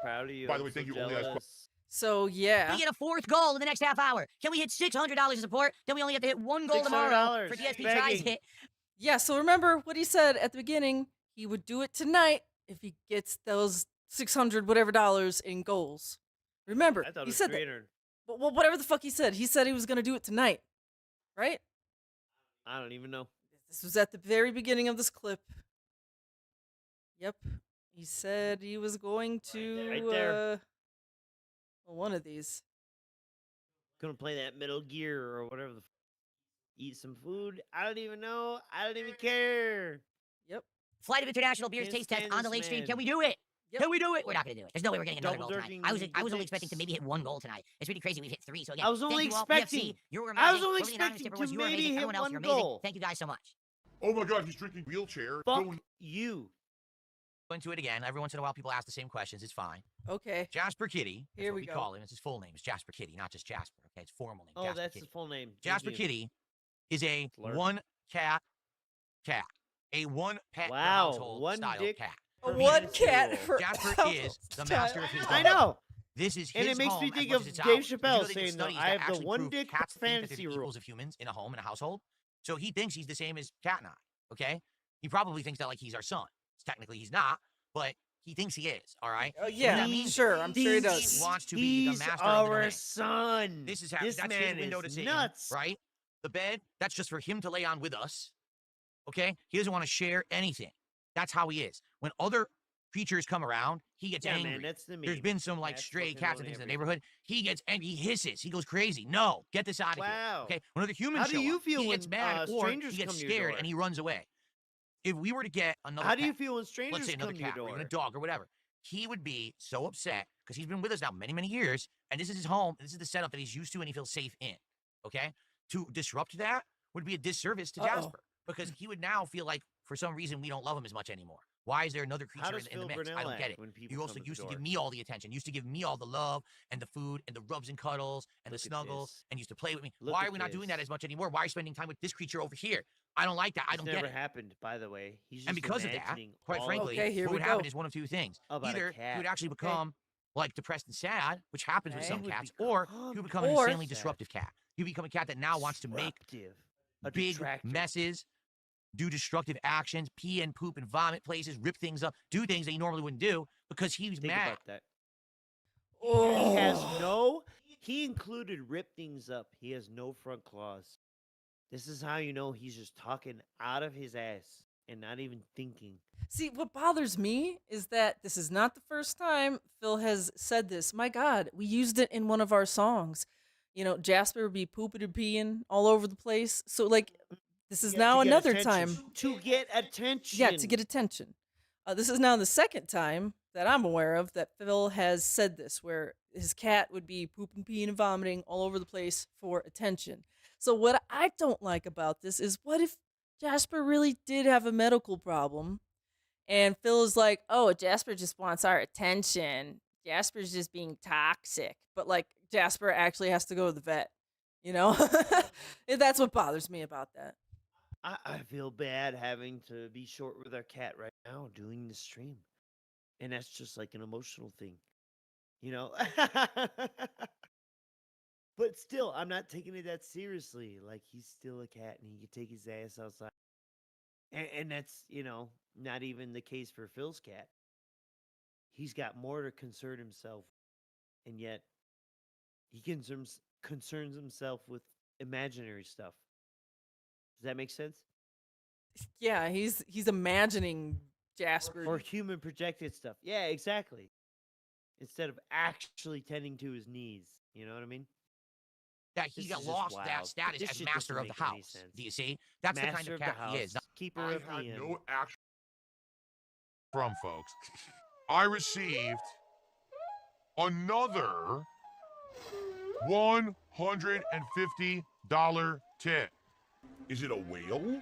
Proud of you. By the I'm way, thank so you, only asked jealous. So yeah. We get a 4th goal in the next half hour. Can we hit $600 of support? Then we only have to hit 1 goal tomorrow for $600, DSP tries begging. it. Yeah, so remember what he said at the beginning. He would do it tonight if he gets those 600 whatever dollars in goals. Remember, I thought it he was said that. 300. Well, whatever the fuck he said he was gonna do it tonight, right? I don't even know. This was at the very beginning of this clip. Yep, he said he was going to Right there. one of these. Gonna play that Metal Gear or whatever. Eat some food. I don't even know. I don't even care. Yep. Flight of International Beers Can't taste test stand on the this late stream. man. Can we do it? Yep. Can we do it? We're not gonna do it. There's no way we're getting another Double goal tonight. jerking I was good only dicks. expecting to maybe hit 1 goal tonight. It's really crazy. We've hit 3. So again, I was only thank you all. expecting- PFC, you were I was amazing. only Totally anonymous, expecting everyone, to you were maybe amazing. hit Everyone else, one you're amazing. goal. Thank you guys so much. Oh my God, he's drinking wheelchair. Fuck Going you. Go into it again. Every once in a while, people ask the same questions. It's fine. Okay. Jasper Kitty. That's Here what we go. call him. It's his full name. It's Jasper Kitty, not just Jasper. Okay, it's formal name. Oh, Jasper that's Kitty. the full name. Thank Jasper you. Kitty is a Slur. one cat. A one pet per Wow, household one style dick cat. One cat for Jasper is the time. master of his I dog. know. This is his And it makes home me as think much of as it's Dave ours. Did you Chappelle know that there's saying, though, studies I that have the actually one prove dick cats think that they're fantasy the rule. equals of humans in a home, in a household? So he thinks he's the same as Cat and I, okay? He probably thinks that, like, he's our son. Technically, he's not, but he thinks he is, all right? So what Yeah, that means sure. I'm sure he is does. He wants to be the He's master of the our domain. son. This is how This that's man his window is to nuts. Satan, right? The bed, that's just for him to lay on with us. Okay? He doesn't want to share anything. That's how he is. When other creatures come around, he gets Yeah, angry. man, that's the There's meme. been some like Cats stray fucking cats own and things in the everything. neighborhood. He gets angry, he hisses, he goes crazy. No, get this out of here. Wow. Okay? When other humans How do show you up, feel he gets when, mad or strangers he gets come to your scared door? and he runs away. If we were to get another How do you pet, feel when let's strangers say another come to your cat or even door? a dog or whatever, he would be so upset because he's been with us now many, many years, and this is his home, and this is the setup that he's used to and he feels safe in. Okay? To disrupt that would be a disservice to Jasper because he would now feel like for some reason we don't love him as much anymore. Why is there another How creature does in the Phil mix? I Burnell don't get act it. when people You come also to the used to door? give me all the attention, used to give me all the love and the food and the rubs and cuddles and Look the at snuggles this. and used to play with me. Look Why at are we not doing this. that as much anymore? Why are you spending time with this creature over here? I don't like that. I It's don't get never it. happened, by the way. He's just And because of that, imagining quite all frankly, Okay, here what we would happen go. is one of two things. About a Either cat. he would actually Okay. become like depressed and sad, which happens with Okay. some Would cats, or he would become an Or- insanely disruptive cat. He would become a cat that now wants to make disruptive. A big detractor. messes, do destructive actions, pee and poop and vomit places, rip things up, do things that he normally wouldn't do because he was Think mad. about that. Oh. He has no. He included rip things up. He has no front claws. This is how you know he's just talking out of his ass and not even thinking. See, what bothers me is that this is not the first time Phil has said this. My God, we used it in one of our songs. You know, Jasper would be pooping and peeing all over the place. So, like, this is Yeah, now to get another attention. time. To get attention. Yeah, to get attention. This is now the second time that I'm aware of that Phil has said this, where his cat would be pooping, peeing, and vomiting all over the place for attention. So what I don't like about this is, what if Jasper really did have a medical problem, and Phil is like, "Oh, Jasper just wants our attention. Jasper's just being toxic," but like Jasper actually has to go to the vet. You know, and that's what bothers me about that. I feel bad having to be short with our cat right now doing the stream. And that's just like an emotional thing. You know? But still, I'm not taking it that seriously. Like, he's still a cat and he can take his ass outside. And that's, you know, not even the case for Phil's cat. He's got more to concern himself. And yet, he concerns himself with imaginary stuff. Does that make sense? Yeah, he's imagining Jasper. Or human projected stuff. Yeah, exactly. Instead of actually tending to his needs. You know what I mean? That he This got is just lost that wild. status This as shit master doesn't of the make any house. sense. Do you see? That's the kind Master of the cat house, he is. Keeper I of had the inn. no action from folks. I received another $150 tip. Is it a whale?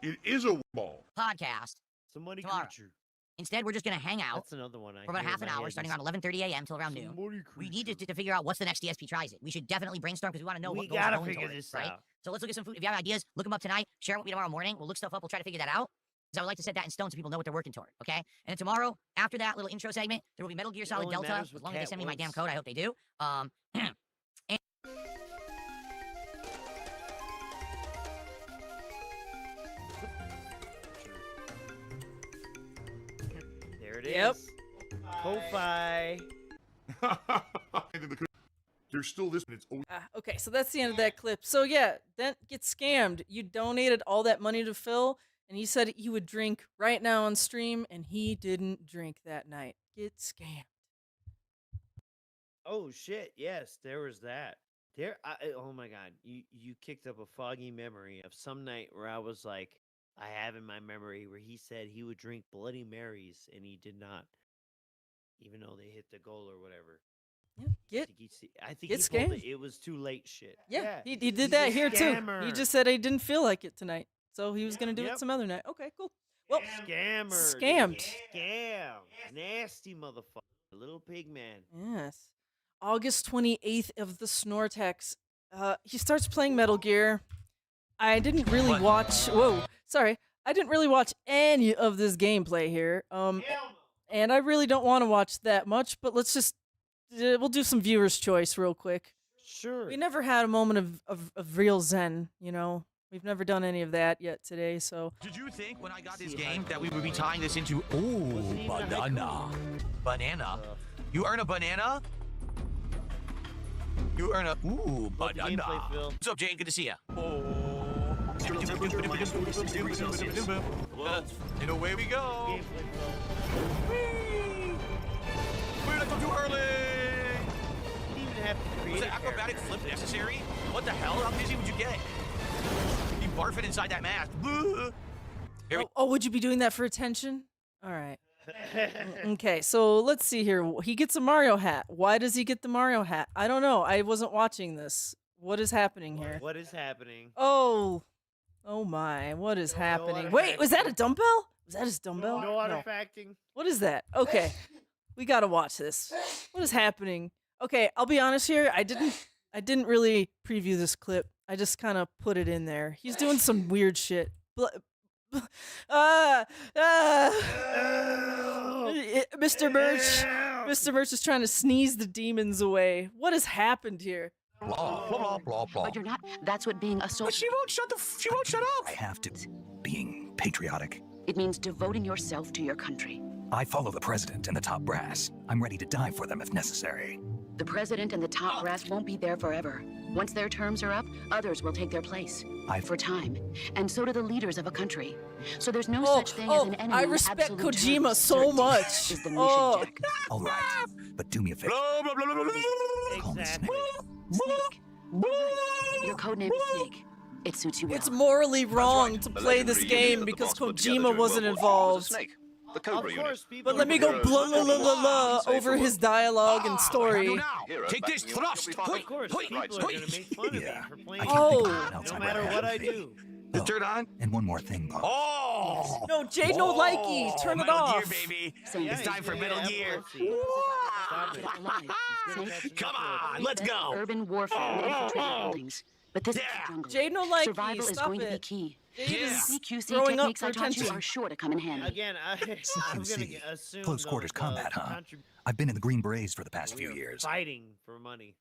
It is a ball. Podcast. Somebody Tomorrow. creature. Instead, we're just going to hang out That's another one. for about half an hour, starting around 11:30 a.m. till around noon. We need to figure out what's the next DSP tries it. We should definitely brainstorm because we want to know We what goals gotta are going figure toward it, this right? out. So let's look at some food. If you have ideas, look them up tonight. Share them with me tomorrow morning. We'll look stuff up. We'll try to figure that out. Because I would like to set that in stone so people know what they're working toward. Okay. And then tomorrow, after that little intro segment, there will be Metal Gear Solid only Delta. matters As what long as they Cat send me my damn wants. code, I hope they do. There it is. Yep. Ko-Fi. There's still this, but it's always Okay, so that's the end of that clip. So yeah, Dent gets scammed. You donated all that money to Phil, and he said he would drink right now on stream, and he didn't drink that night. Get scammed. Oh shit! Yes, there was that. Oh my god, you kicked up a foggy memory of some night where I was like, I have in my memory where he said he would drink Bloody Marys, and he did not, even though they hit the goal or whatever. Yeah, I think get he pulled scammed. it was too late. Shit. Yeah, he he's did that a here too. He scammer. just said he didn't feel like it tonight, so he was gonna do Yep. it some other night. Okay, cool. Well, Scammer. dude. scammed. Scam. Nasty motherfucker. Little pig man. Yes. August 28th of the Snortex. He starts playing Metal Gear. I didn't really watch. Whoa, sorry. I didn't really watch any of this gameplay here. And I really don't want to watch that much, but let's just we'll do some viewer's choice real quick. Sure. We never had a moment of real zen, you know. We've never done any of that yet today, so. Did you think when I got this game that we would be tying this into banana. Banana? You earn a banana? You earn a banana. What's up, Jane? Good to see ya. And away we go. We're not too early. Was the acrobatic flip necessary? What the hell? How busy would you get? You barf it inside that mask. Oh, would you be doing that for attention? All right. Okay, so let's see here. He gets a Mario hat. Why does he get the Mario hat? I don't know. I wasn't watching this. What is happening here? What is happening? Oh my. What is happening? Wait, was that a dumbbell? Was that his dumbbell? No artifacting. What is that? Okay. We got to watch this. What is happening? Okay, I'll be honest here. I didn't really preview this clip. I just kind of put it in there. He's doing some weird shit. Mr. Merch is trying to sneeze the demons away. What has happened here? Blah, blah, blah, blah. But you're not. That's what being a soldier. But she won't shut up. I have to. Being patriotic. It means devoting yourself to your country. I follow the president and the top brass. I'm ready to die for them if necessary. The president and the top brass won't be there forever. Once their terms are up, others will take their place. For time. And so do the leaders of a country. So there's no such thing as an enemy. I respect Kojima so much. Is the mission, Jack. All right, but do me a favor. Blah, blah, blah, blah, blah. Call me Snake. Snake. Your codename is Snake. It suits you well. It's morally wrong to play this game because Kojima wasn't involved. The Cobra unit. But let me go blah blah blah blah blah over his dialogue and story. Take this thrust. Of course, people are gonna make fun of me for playing. No matter what I do. Turn on. And one more thing, Bob. Oh! No, Jade, no likey. Turn it off. Metal Gear, baby. It's time for Metal Gear. Come on, let's go. Urban warfare and infiltrated buildings. But this is the jungle. Jade, no likey. Survival is going to be key. CQC techniques I taught you are sure to come in handy. Again, I'm gonna assume Close quarters combat, huh? I've been in the Green Berets for the past few years. Fighting for money.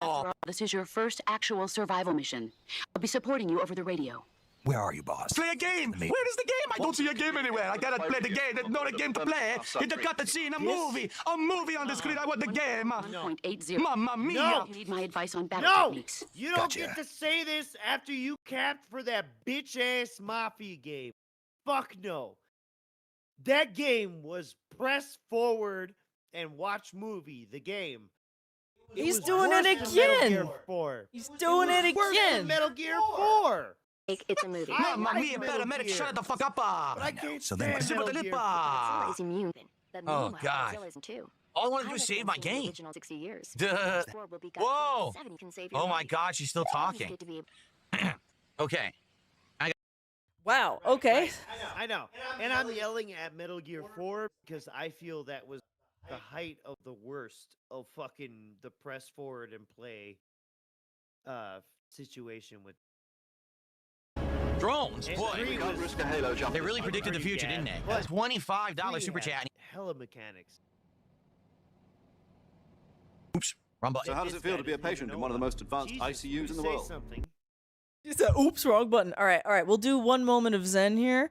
After all, this is your first actual survival mission. I'll be supporting you over the radio. Where are you, boss? Play a game! Where is the game? I don't see a game anywhere. I gotta play the game. There's not a game to play. You just got to see a movie. A movie on the screen. I want the game. 1.80. Mamma mia. No. You need my advice on battle techniques. You don't get to say this after you capped for that bitch-ass Mafia game. Fuck no. That game was press forward and watch movie, the game. He's doing it again. He's doing it again. Worse than Metal Gear 4. It's a movie. Mamma mia, paramedic, shut the fuck up. I can't So then stand what? Metal Gear 4. Godzilla is immune. Oh, God. All I want to do is save my game. Duh. Whoa. Oh, my God, she's still talking. Okay. Wow, okay. I know. And I'm yelling at Metal Gear 4 because I feel that was the height of the worst of fucking the press forward and play situation with drones. Boy, they really predicted the future, didn't they? $25 super chat. Hella mechanics. Oops, wrong button. So how does it feel to be a patient in one of the most advanced ICUs in the world? He said, oops, wrong button. All right. We'll do one moment of Zen here.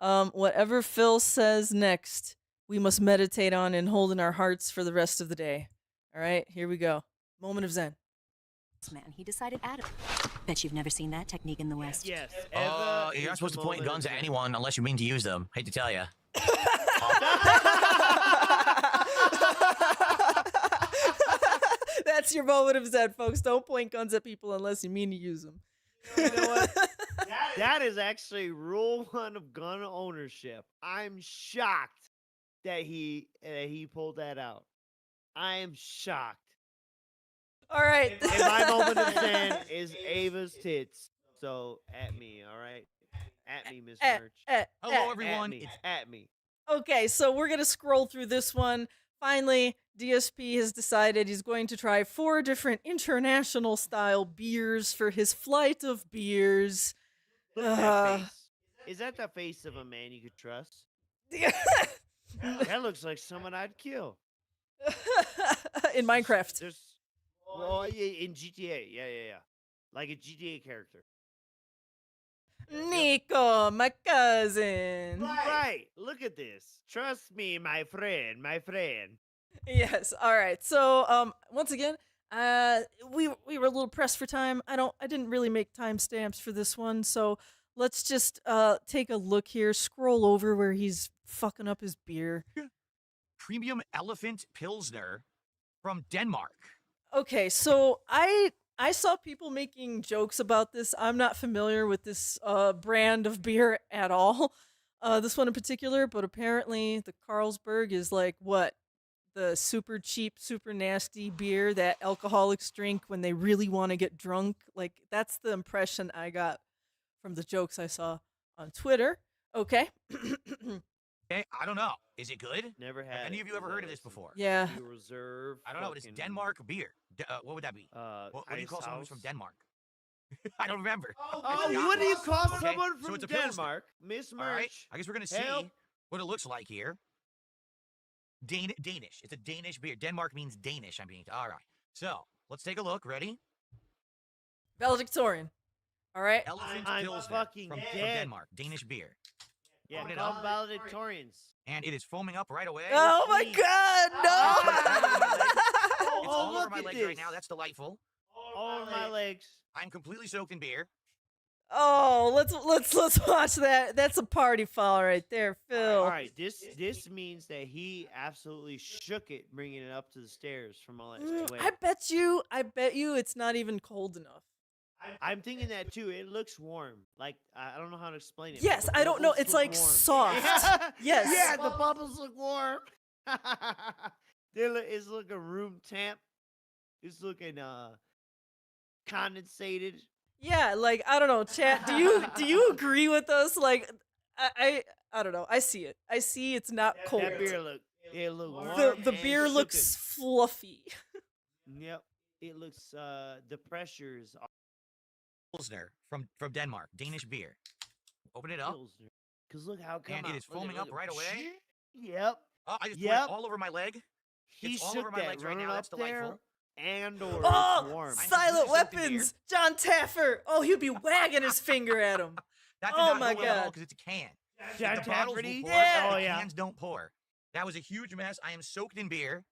Whatever Phil says next, we must meditate on and hold in our hearts for the rest of the day. All right, here we go. Moment of Zen. Man, he decided Adam. Bet you've never seen that technique in the West. Yes. You're not supposed to point guns at anyone unless you mean to use them. Hate to tell you. That's your moment of Zen, folks. Don't point guns at people unless you mean to use them. You know what? That is actually rule 1 of gun ownership. I'm shocked that he pulled that out. I am shocked. All right. And my moment of Zen is Ava's tits. So at me, all right? At me, Miss Merch. Hello, everyone. It's at me. Okay, so we're going to scroll through this one. Finally, DSP has decided he's going to try 4 different international style beers for his flight of beers. Look at that face. Is that the face of a man you could trust? That looks like someone I'd kill. In Minecraft. Well, in GTA, yeah. Like a GTA character. Nico, my cousin. Right. Look at this. Trust me, my friend. Yes. All right. So, once again, we were a little pressed for time. I didn't really make timestamps for this one, so let's just take a look here. Scroll over where he's fucking up his beer. Premium Elephant Pilsner from Denmark. Okay, so I saw people making jokes about this. I'm not familiar with this brand of beer at all. This one in particular, but apparently the Carlsberg is like what? The super cheap, super nasty beer that alcoholics drink when they really want to get drunk. Like, that's the impression I got from the jokes I saw on Twitter. Okay. Okay, I don't know. Is it good? Never had. Have any of you ever heard of this before? Yeah. Reserve. I don't know. It's Denmark beer. What would that be? What do you call someone who's from Denmark? I don't remember. What do you call someone so from it's a Denmark? Miss Merch. All right. I guess we're gonna see what it looks like here. Danish. It's a Danish beer. Denmark means Danish. All right. So let's take a look. Ready? Valedictorian. All right. Elephant I'm Pilsner fucking from dead. Denmark. Danish beer. Yeah, Open it call up. valedictorians. And it is foaming up right away. Oh my God! No. It's all over my legs right now. That's delightful. All my legs. I'm completely soaked in beer. Oh, let's watch that. That's a party foul right there, Phil. All right, this means that he absolutely shook it, bringing it up to the stairs from all that way. I bet you it's not even cold enough. I'm thinking that too. It looks warm. Like, I don't know how to explain it. Yes, but the I don't know. bubbles It's look like warm. soft. Yes. Yeah, the bubbles look warm. It's looking room temp. It's looking condensated. Yeah, like, I don't know, chat. Do you agree with us? Like, I don't know. I see it. I see it's not cold. That beer look warm. The beer and looks fluffy. Yep. It looks the pressures are Pilsner from Denmark. Danish beer. Open it up. Because look how it comes And out. it is foaming up right away. Yep. Oh, I just put it all over my leg. It's all over my legs right now. That's delightful. And or Oh, it's warm. silent weapons. John Taffer. Oh, he'd be wagging his finger at him. That did Oh not my go well at all God. because it's a can. John The bottles will Tafferty? pour, Yeah. the cans don't pour. That was a huge mess. I am soaked in beer.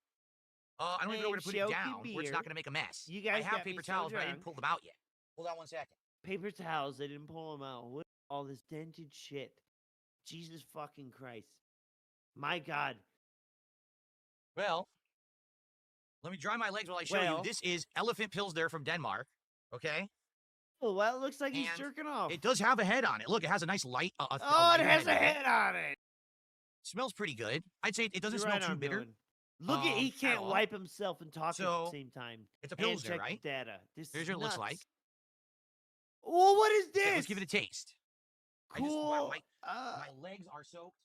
I don't even know where to put it Choky down where it's beer. not going to make a mess. You guys I have got me paper so towels, but I drunk. didn't pull them out yet. Hold on one second. Paper towels. They didn't pull them out. What all this dented shit? Jesus fucking Christ. My God. Well, let me dry my legs while I show you. This is Elephant Pilsner from Denmark. Okay? Oh, well, it looks like he's And jerking off. It does have a head on it. Look, it has a nice light. Oh, light it has on a head on it. Smells pretty good. I'd say it doesn't You're smell right too on, bitter. Dylan. Look at he at can't all. wipe himself and talk at So, the same time. It's a And Pilsner, check right? Data. This Here's is what it looks nuts. like. Well, what is Yeah, this? let's give it a taste. Cool. Wow, my legs are soaked.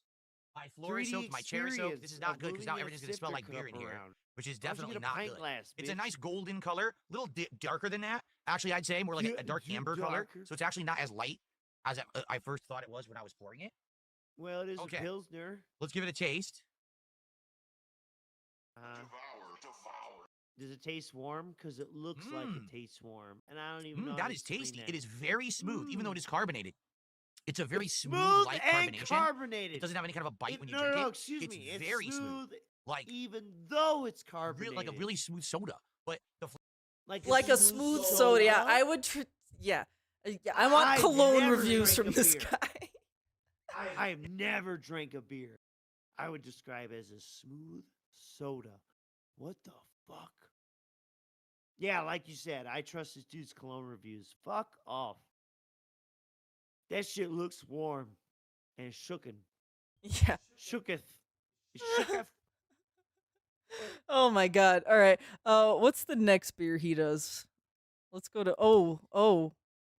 My floor is 3D soaked. My chair is soaked. This is not good because now moving a everything's going to smell like sipper beer in cup here, around. which is Why don't you definitely get a not pint good. glass, It's a bitch? nice golden color, a little darker than that. Actually, I'd say more like a dark amber color. darker. So it's actually not as light as I first thought it was when I was pouring it. Well, it is Okay. a Pilsner. Let's give it a taste. Does it taste warm? Because it looks like it tastes warm. And I don't even know. how That to is explain tasty. that. It is very smooth, even though it is carbonated. It's a very smooth, Smooth light and carbonation. carbonated. It doesn't have any kind of a bite when you no, drink no, it. excuse It's me. It's very smooth. Like even though it's carbonated, Like a really smooth soda. But the Like a smooth soda. Yeah, I would. Yeah, I want I've cologne never reviews drank from a this beer. guy. I have never drank a beer. I would describe as a smooth soda. What the fuck? Yeah, like you said, I trust this dude's cologne reviews. Fuck off. That shit looks warm and shooken. Yeah. Shooketh. It shooketh. Oh my God. All right. What's the next beer he does? Let's go to oh,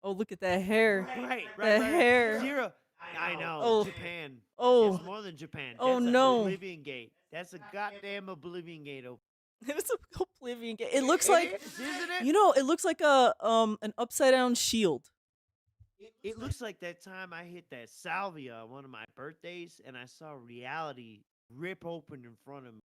look at that hair. Right. That hair. Zero. I know. Oh. Japan. Oh. It's more than Japan. Oh, That's a no. Oblivion Gate. That's a goddamn Oblivion Gate. It's a Oblivion game. It looks like, is, isn't it? you know, it looks like a an upside down shield. It looks like that time I hit that salvia on one of my birthdays, and I saw reality rip open in front of me.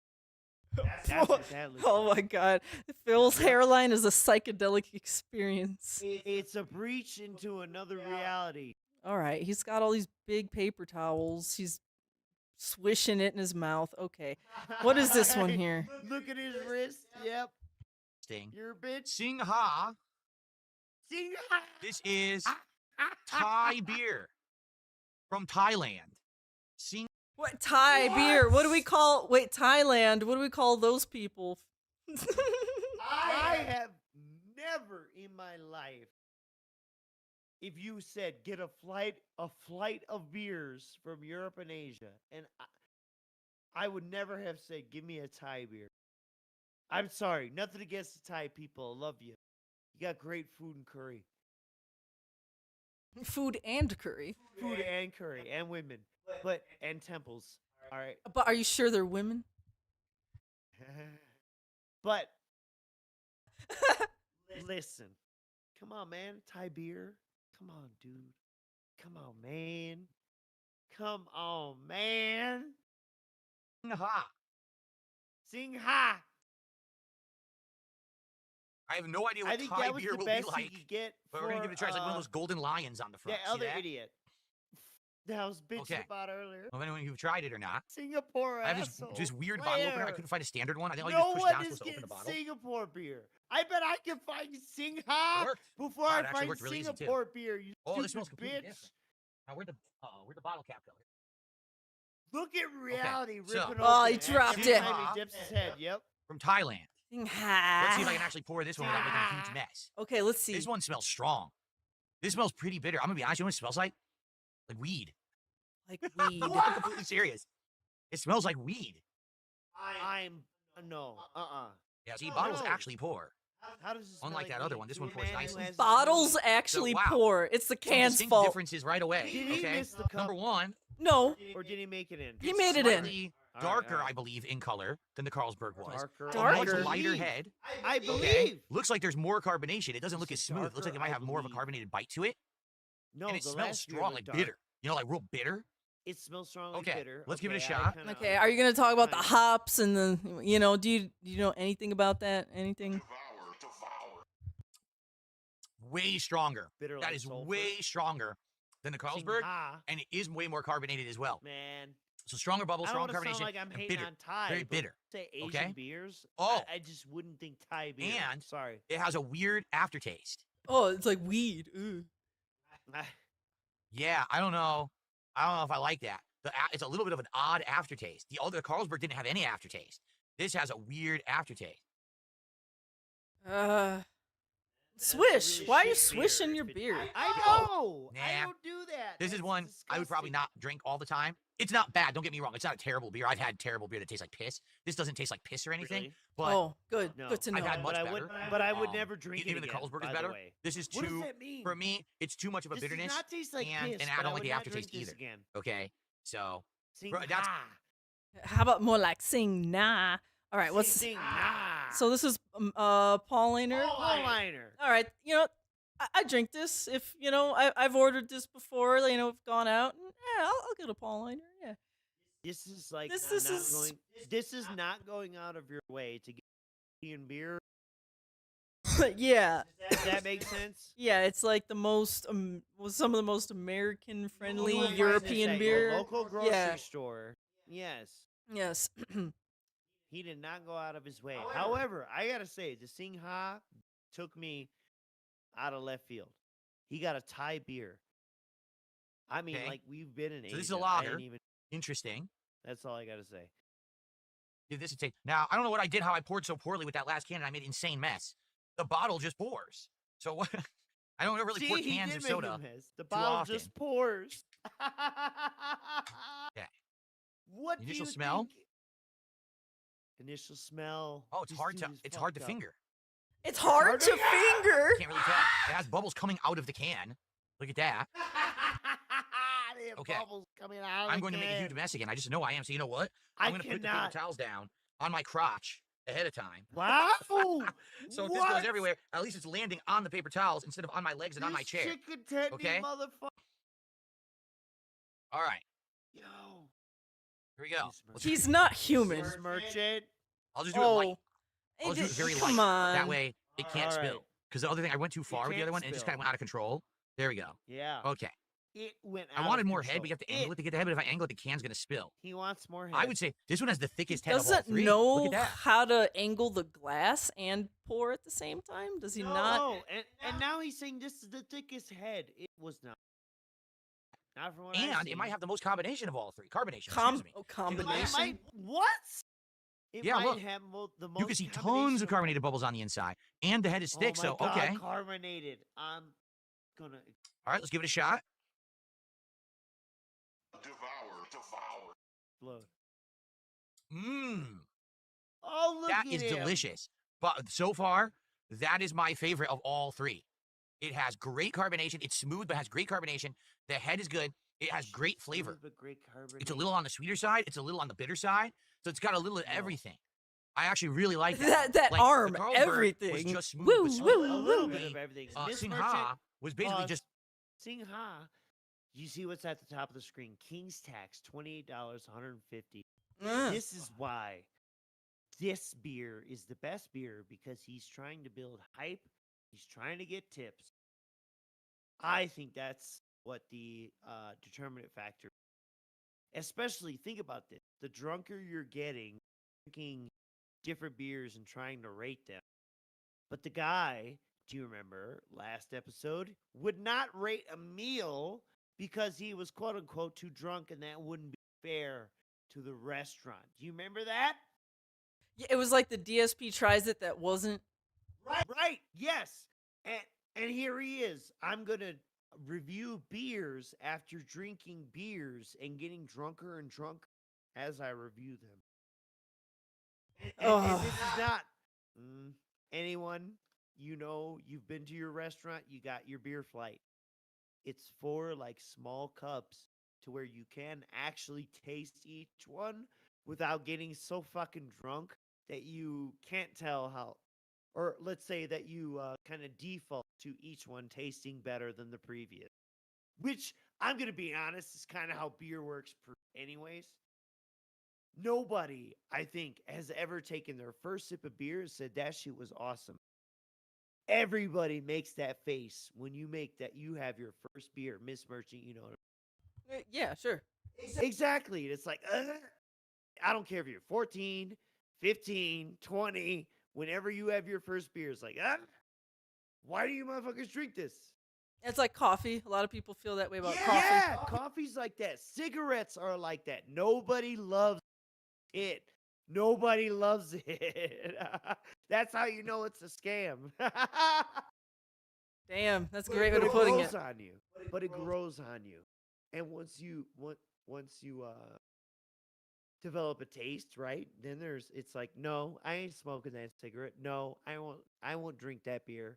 That's what that looks Oh like. my god. Phil's hairline is a psychedelic experience. It's a breach into another reality. All right, he's got all these big paper towels. He's swishing it in his mouth. Okay. What is this one here? Look at his wrist. Yep. Sting. You're a bitch. Sing Ha. Sing Ha. This is Thai beer from Thailand. Sing. What Thai beer? What do we call? Wait, Thailand. What do we call those people? I have never in my life, if you said get a flight of beers from Europe and Asia, and I would never have said give me a Thai beer. I'm sorry, nothing against the Thai people. I love you. You got great food and curry. Food and curry. Food and curry and women, and temples. All right. But are you sure they're women? But listen, come on, man. Thai beer. Come on, dude. Come on, man. Come on, man. Sing Ha. Sing Ha. I have no idea I what think Thai that was beer the will best be like, you could get but we're gonna give it a try. It's like one of those golden lions on the front. that See other that? idiot that I was bitching Okay. about earlier. Well, anyone who've tried it or not. Singapore I have asshole. this weird bottle opener. I Where? couldn't find a standard one. I think all you No just push one down is supposed to open getting the bottle. Singapore beer. I bet I can find Sing Ha Worked. before Wow, I it actually find worked really easy, too. Singapore beer. You Oh, this stupid smells completely bitch. different. Now where'd the bottle cap go? Look at reality so- ripping Oh, open. he dropped Every it. time he dips his head. Yep. From Thailand. Sing Let's see if Ha. I can actually pour this one without making a huge mess. Okay, let's see. This one smells strong. This smells pretty bitter. I'm gonna be honest. You know what it smells like? Like weed. Like weed. I'm completely serious. It smells like weed. I'm no. Yeah. See, bottles no. actually pour. How does this smell Unlike like that other weed? one, this To one a pours man who nicely. has- Bottles actually wow. pour. It's the Some can's distinct fault. differences right away. Did he Okay. miss the cup? Number one, No, Or did he make it in? he it's made it in. slightly All right, darker, all right. I believe, in color than the Carlsberg was. Darker. Darker. A much I lighter believe. head. I Okay. believe. Looks like there's more carbonation. It doesn't look This as is smooth. It looks like it darker, might I have more of a believe. carbonated bite to it. No, And it the smells last beer strong, was like dark. bitter. You know, like real bitter. It smells strong like Okay, bitter. let's give it a I shot. kinda Okay, are you gonna talk about the kinda- hops and the, do you know anything about that? Anything? Way stronger. Bitter That like is sulfur. way stronger than the Carlsberg, Sing-ha. and it is way more carbonated as well. Man. So stronger bubble, I don't strong want to carbonation, sound like I'm and hating bitter. on Thai. Very but bitter. Say Asian Okay? beers. Oh. I just wouldn't think Thai beer. And- Sorry. It has a weird aftertaste. Oh, it's like weed. Ooh. Yeah, I don't know. I don't know if I like that. It's a little bit of an odd aftertaste. The other Carlsberg didn't have any aftertaste. This has a weird aftertaste. Swish. really Why are you shit beer swishing if your it- beer? I know. I Nah. don't do that. This is That's one I would probably disgusting. not drink all the time. It's not bad. Don't get me wrong. It's not a terrible beer. I've had terrible beer that tastes like piss. This doesn't taste like piss or anything. Really? But Oh, good. No. Good to know. I've had much but I better. would, but I would Um, never drink it even the again, Carlsberg is by better. The way. This is What does too. that mean? For me, it's too much of a This bitterness. does not taste like and piss, I but don't like would the not aftertaste drink this either. Again. Okay, so Sing Bro, that's- ha. How about more like sing nah? All right, what's Sing nah. so this is Pauliner. Pauliner. All right, I drink this if I've ordered this before. I've gone out and I'll get a Pauliner. Yeah. This is like This not is- going. This is not going out of your way to get European beer. Yeah. Does that make sense? Yeah, it's like the most some of the most American friendly You will find this European at beer. your local grocery Yeah. store. Yes. Yes. He did not go out of his way. However, I gotta say, the Sing Ha took me out of left field. He got a Thai beer. I mean, Okay. like we've been in So Asia. this is a I lager. didn't even. interesting. That's all I gotta say. Give this a taste. Now I don't know what I did. How I poured so poorly with that last can, and I made an insane mess. The bottle just pours. So what? I don't really pour See, he cans did of make a soda. mess. The too bottle often. just pours. Okay. What do Initial you smell? think? Initial smell. Oh, it's This hard to dude is it's hard to fucked up. finger. It's hard to finger. Can't really tell. It has bubbles coming out of the can. Look at that. They have Okay. bubbles coming out. I'm going to make a huge mess again. I just know I am. So you know what? I'm going to put the paper cannot. towels down on my crotch ahead of time. Wow. So if this goes everywhere, at least it's landing on the paper towels instead of on my legs and on my chair. Okay? Motherfucker. All right. Yo. Here we go. He's not human. Merchant. I'll just do it light. I'll just do it very light. Come on. That way it can't All right. spill. Because the other thing, I went too far with the other one, and it just kind of went out of control. There we go. Yeah. Okay. It went out I wanted of more control. head, but you have to angle it to get the head, but if I angle it, the can's going to spill. He wants more head. I would say this one has the thickest head of all Doesn't three. Look know at that. how to angle the glass and pour at the same time? Does he not? No, and now he's saying this is the thickest head. It was not. Not from what I've And seen. it might have the most combination of all three. Carbonation, excuse me. Combination? What? It Yeah, might look. have the most You can see tons of carbonated bubbles on the inside, and the head is thick, so God, okay. carbonated. I'm gonna. All right, let's give it a shot. Explode. Mmm. Oh, look That at is him. delicious. But so far, that is my favorite of all three. It has great carbonation. It's smooth, but has great carbonation. The head is good. It has great flavor. Smooth but great carbonation. It's a little on the sweeter side. It's a little on the bitter side. So it's got a little of everything. I actually really like that. That like, arm, the Carlsberg everything. was just smooth, Woo, but sweet. woo, A woo. little bit of everything. Miss Sing Merchant, Ha was basically pause. just Sing Ha. You see what's at the top of the screen? King's Tax, $28, $150. This is why this beer is the best beer, because he's trying to build hype. He's trying to get tips. I think that's what the determinant factor. Especially, think about this: the drunker you're getting, drinking different beers and trying to rate them. But the guy, do you remember last episode, would not rate a meal because he was quote unquote too drunk, and that wouldn't be fair to the restaurant. Do you remember that? Yeah, it was like the DSP tries it that wasn't. Right. Yes. And here he is. I'm gonna review beers after drinking beers and getting drunker and drunker as I review them. And this is not anyone, you know, you've been to your restaurant, you got your beer flight. It's for like small cups to where you can actually taste each one without getting so fucking drunk that you can't tell how, or let's say that you kind of default to each one tasting better than the previous. Which, I'm going to be honest, is kind of how beer works anyways. Nobody, I think, has ever taken their first sip of beer and said that shit was awesome. Everybody makes that face when you make that, you have your first beer. Miss Merchant, you know what I mean? Yeah, sure. Exactly. It's like, I don't care if you're 14, 15, 20, whenever you have your first beer, it's like, why do you motherfuckers drink this? It's like coffee. A lot of people feel that way about coffee. Yeah, coffee's like that. Cigarettes are like that. Nobody loves it. Nobody loves it. That's how you know it's a scam. Damn, that's a great way of putting it. On you. But it grows on you. And once you develop a taste, right? Then it's like, no, I ain't smoking that cigarette. No, I won't drink that beer.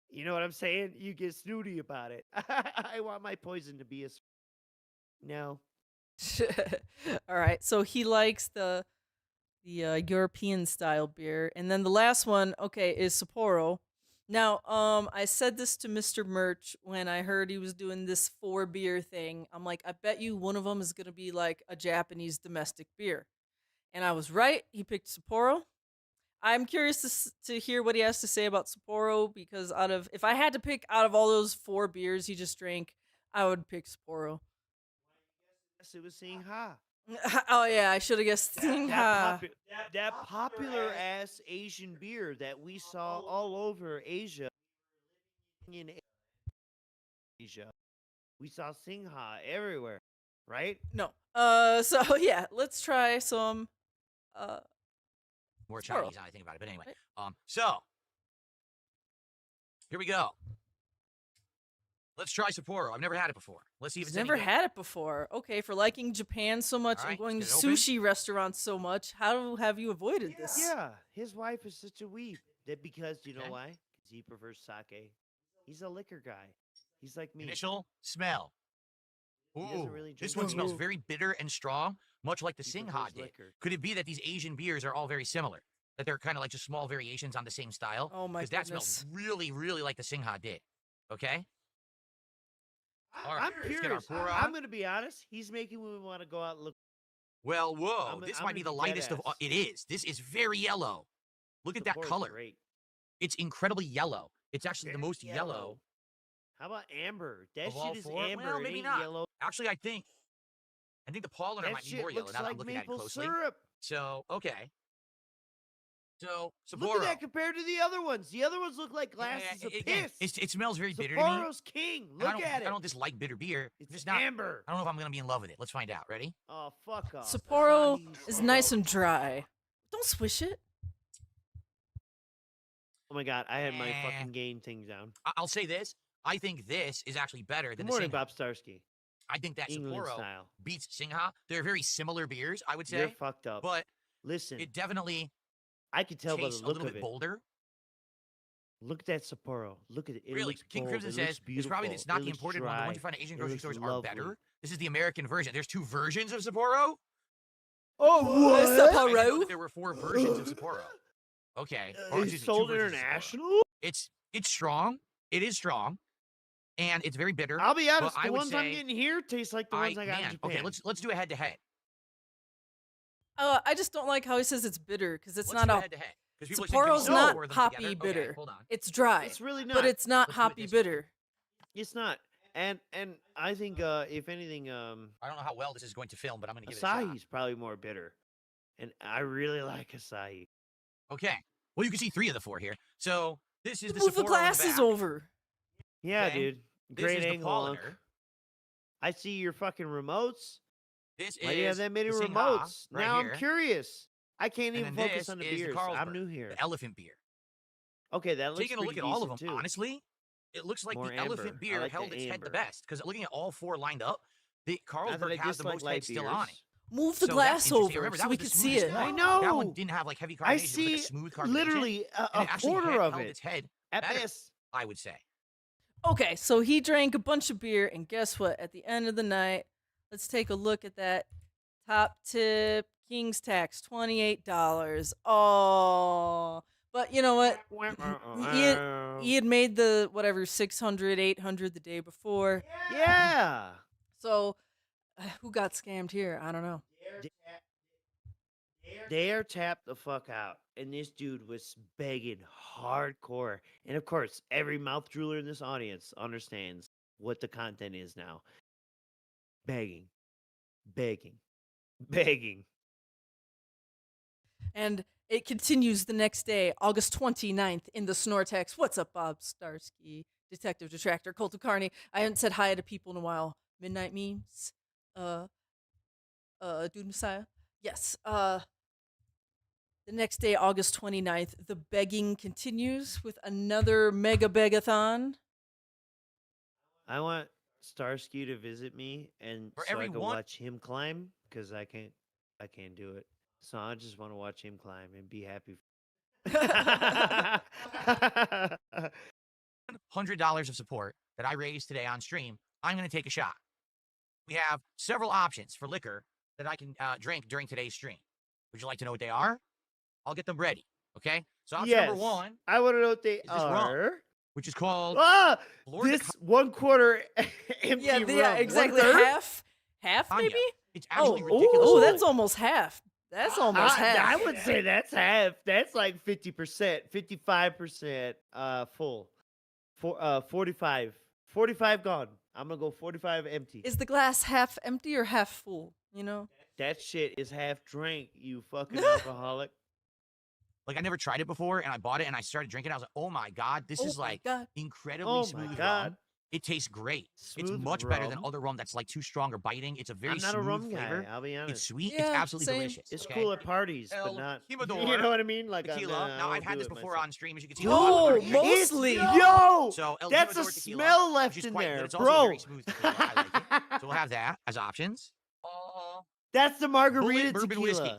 You know what I'm saying? You get snooty about it. I want my poison to be no. All right, so he likes the European style beer, and then the last one, okay, is Sapporo. Now, I said this to Mr. Merch when I heard he was doing this 4 beer thing. I'm like, I bet you one of them is gonna be like a Japanese domestic beer, and I was right. He picked Sapporo. I'm curious to hear what he has to say about Sapporo, because if I had to pick out of all those 4 beers he just drank, I would pick Sapporo. Yes, it was Sing Ha. Oh yeah, I should have guessed Sing Ha. That popular ass Asian beer that we saw all over Asia. In Asia, we saw Sing Ha everywhere, right? No. So yeah, let's try some. More Chinese now I think about it, but anyway. So here we go. Let's try Sapporo. I've never had it before. Let's see if it's never any good. had it before. Okay, for liking Japan so much All and right, going to let's get it open. sushi restaurants so much, how have you avoided this? Yeah, his wife is such a weeb. That because you know why? Because he prefers sake. He's a liquor guy. He's like me. Initial smell. He doesn't Ooh, really this drink one smells liquor. very bitter and strong, much like the He Sing Ha prefers did. liquor. Could it be that these Asian beers are all very similar? that they're kind of like just small variations on the same style. Oh my Because that goodness. smells really, really like the Singha did. Okay? All right, I'm let's get our curious. pour I'm on. going to be honest. He's making me want to go out and look. Well, whoa, I'm this gonna might be the be lightest of deadass. It is. This is very yellow. Look at that Sephora's color. Great. It's incredibly yellow. It's actually the most yellow How about amber? That of all shit is four. amber. Well, It maybe ain't not. yellow. Actually, I think the polliner That might be shit more yellow looks now that I'm like looking at it maple closely. syrup. So, okay. So, Look Sapporo. at that compared to the other ones. The other ones look like glasses of Again, piss. it smells very bitter to me. Sapporo's king. And Look at it. I don't dislike bitter beer. It's just not amber. I don't know if I'm going to be in love with it. Let's find out. Ready? Oh, fuck off. Sapporo Asahi's is so nice dope. and dry. Don't swish it. Oh my god, I had my fucking game thing down. I'll say this. I think this is actually better Good than morning, the Singha. Bob Starsky. I think that England Sapporo style. beats Singha. They're very similar beers, I would say. You're fucked up. But listen, it definitely I could tell by the tastes a look little of bit it. bolder. Look at that Sapporo. Look at it. It Really, looks King bold. Crimson It says looks it's probably beautiful. it's not It the looks imported one. The ones you dry. find at Asian It grocery looks stores are better. lovely. This is the American version. There's 2 versions of Sapporo. Oh, I didn't know Sapporo? that there were 4 versions of Sapporo. Okay. Or, They excuse me, 2 sold versions of Sapporo. international? It's strong. It is strong, and it's very bitter. I'll be honest. but I The would ones I'm say getting here taste like the ones I got in Japan. Okay, let's do a head to head. I just don't like how he says it's bitter because it's Let's not do a. head to head. 'Cause people are saying, Sapporo's "Can we not pour them hoppy together?" bitter. Okay, hold on. It's dry. It's really not. But it's not Let's do it hoppy this way. bitter. It's not. And I think if anything, I don't know how well this is going to film, but I'm going to give it a shot. Asahi's probably more bitter. And I really like Asahi. Okay. Well, you can see 3 of the 4 here. So this is the Move the Sapporo in glasses back. over. Yeah, Okay. dude. This Great is the angle. Unc. polliner. I see your fucking remotes. This Why do you have is that many the Singha remotes? right now here. I'm curious. I can't And even then focus this on the is beers. the I'm Carlsberg, new here. the elephant beer. Okay, that looks Taking a look pretty at all of them, decent, too. honestly, it looks like More the elephant amber. I beer like the held its head the amber. best. Because looking at all 4 lined up, the Not that I Carlsberg has the dislike most light head still on it. beers. Move the So that's glass interesting. over Remember, so that we was the could see it. smoothest I one. know. That one didn't have like heavy carbonation. I It was see like a smooth carbonation. literally and a it actually quarter of held it. its head At better, best. I would say. Okay, so he drank a bunch of beer, and guess what? At the end of the night, let's take a look at that top tip. King's tax, $28. Oh, but you know what? he had made the whatever 600, 800 the day before. Yeah. So, who got scammed here? I don't know. Dare tap the fuck out. And this dude was begging hardcore. And of course, every mouth drooler in this audience understands what the content is now. Begging. Begging. Begging. And it continues the next day, August 29th, in the Snortex. What's up, Bob Starsky? Detective Detractor, Colt Carney. I haven't said hi to people in a while. Midnight memes. Dude Messiah. Yes. The next day, August 29th, the begging continues with another mega begathon. I want Starsky to visit me and For so I can everyone- watch him climb because I can't do it. So I just want to watch him climb and be happy. $100 of support that I raised today on stream, I'm going to take a shot. We have several options for liquor that I can drink during today's stream. Would you like to know what they are? I'll get them ready. Okay. So option number 1 I want to know what they is this rum, are. which is called This 1/4 empty Yeah, rum. exactly. 1/3? Half Tanya, maybe? it's actually ridiculous. Oh, that's almost half. That's almost half. I would say that's half. That's like 50%, 55% full. 45 gone. I'm gonna go 45 empty. Is the glass half empty or half full? You know? That shit is half drank, you fucking alcoholic. Like, I never tried it before, and I bought it, and I started drinking it. I was like, oh my God, this is like incredibly Oh my smooth God. rum. It tastes great. It's Smooth much better than rum. other rum that's like too strong or biting. It's a very I'm not smooth a rum flavor. guy, I'll be honest. It's sweet. Yeah, it's absolutely same. delicious. It's okay? cool at parties, but El not. Jimador You know what I mean? Like tequila. Now, I've had this this before on stream, as you can see. Oh, a lot of mostly. Yo, So El that's a Jimador tequila, smell left which is in quite there, good. It's also bro. very smooth tequila. I like it. So we'll have that as options. That's the margarita Bullet bourbon tequila. whiskey.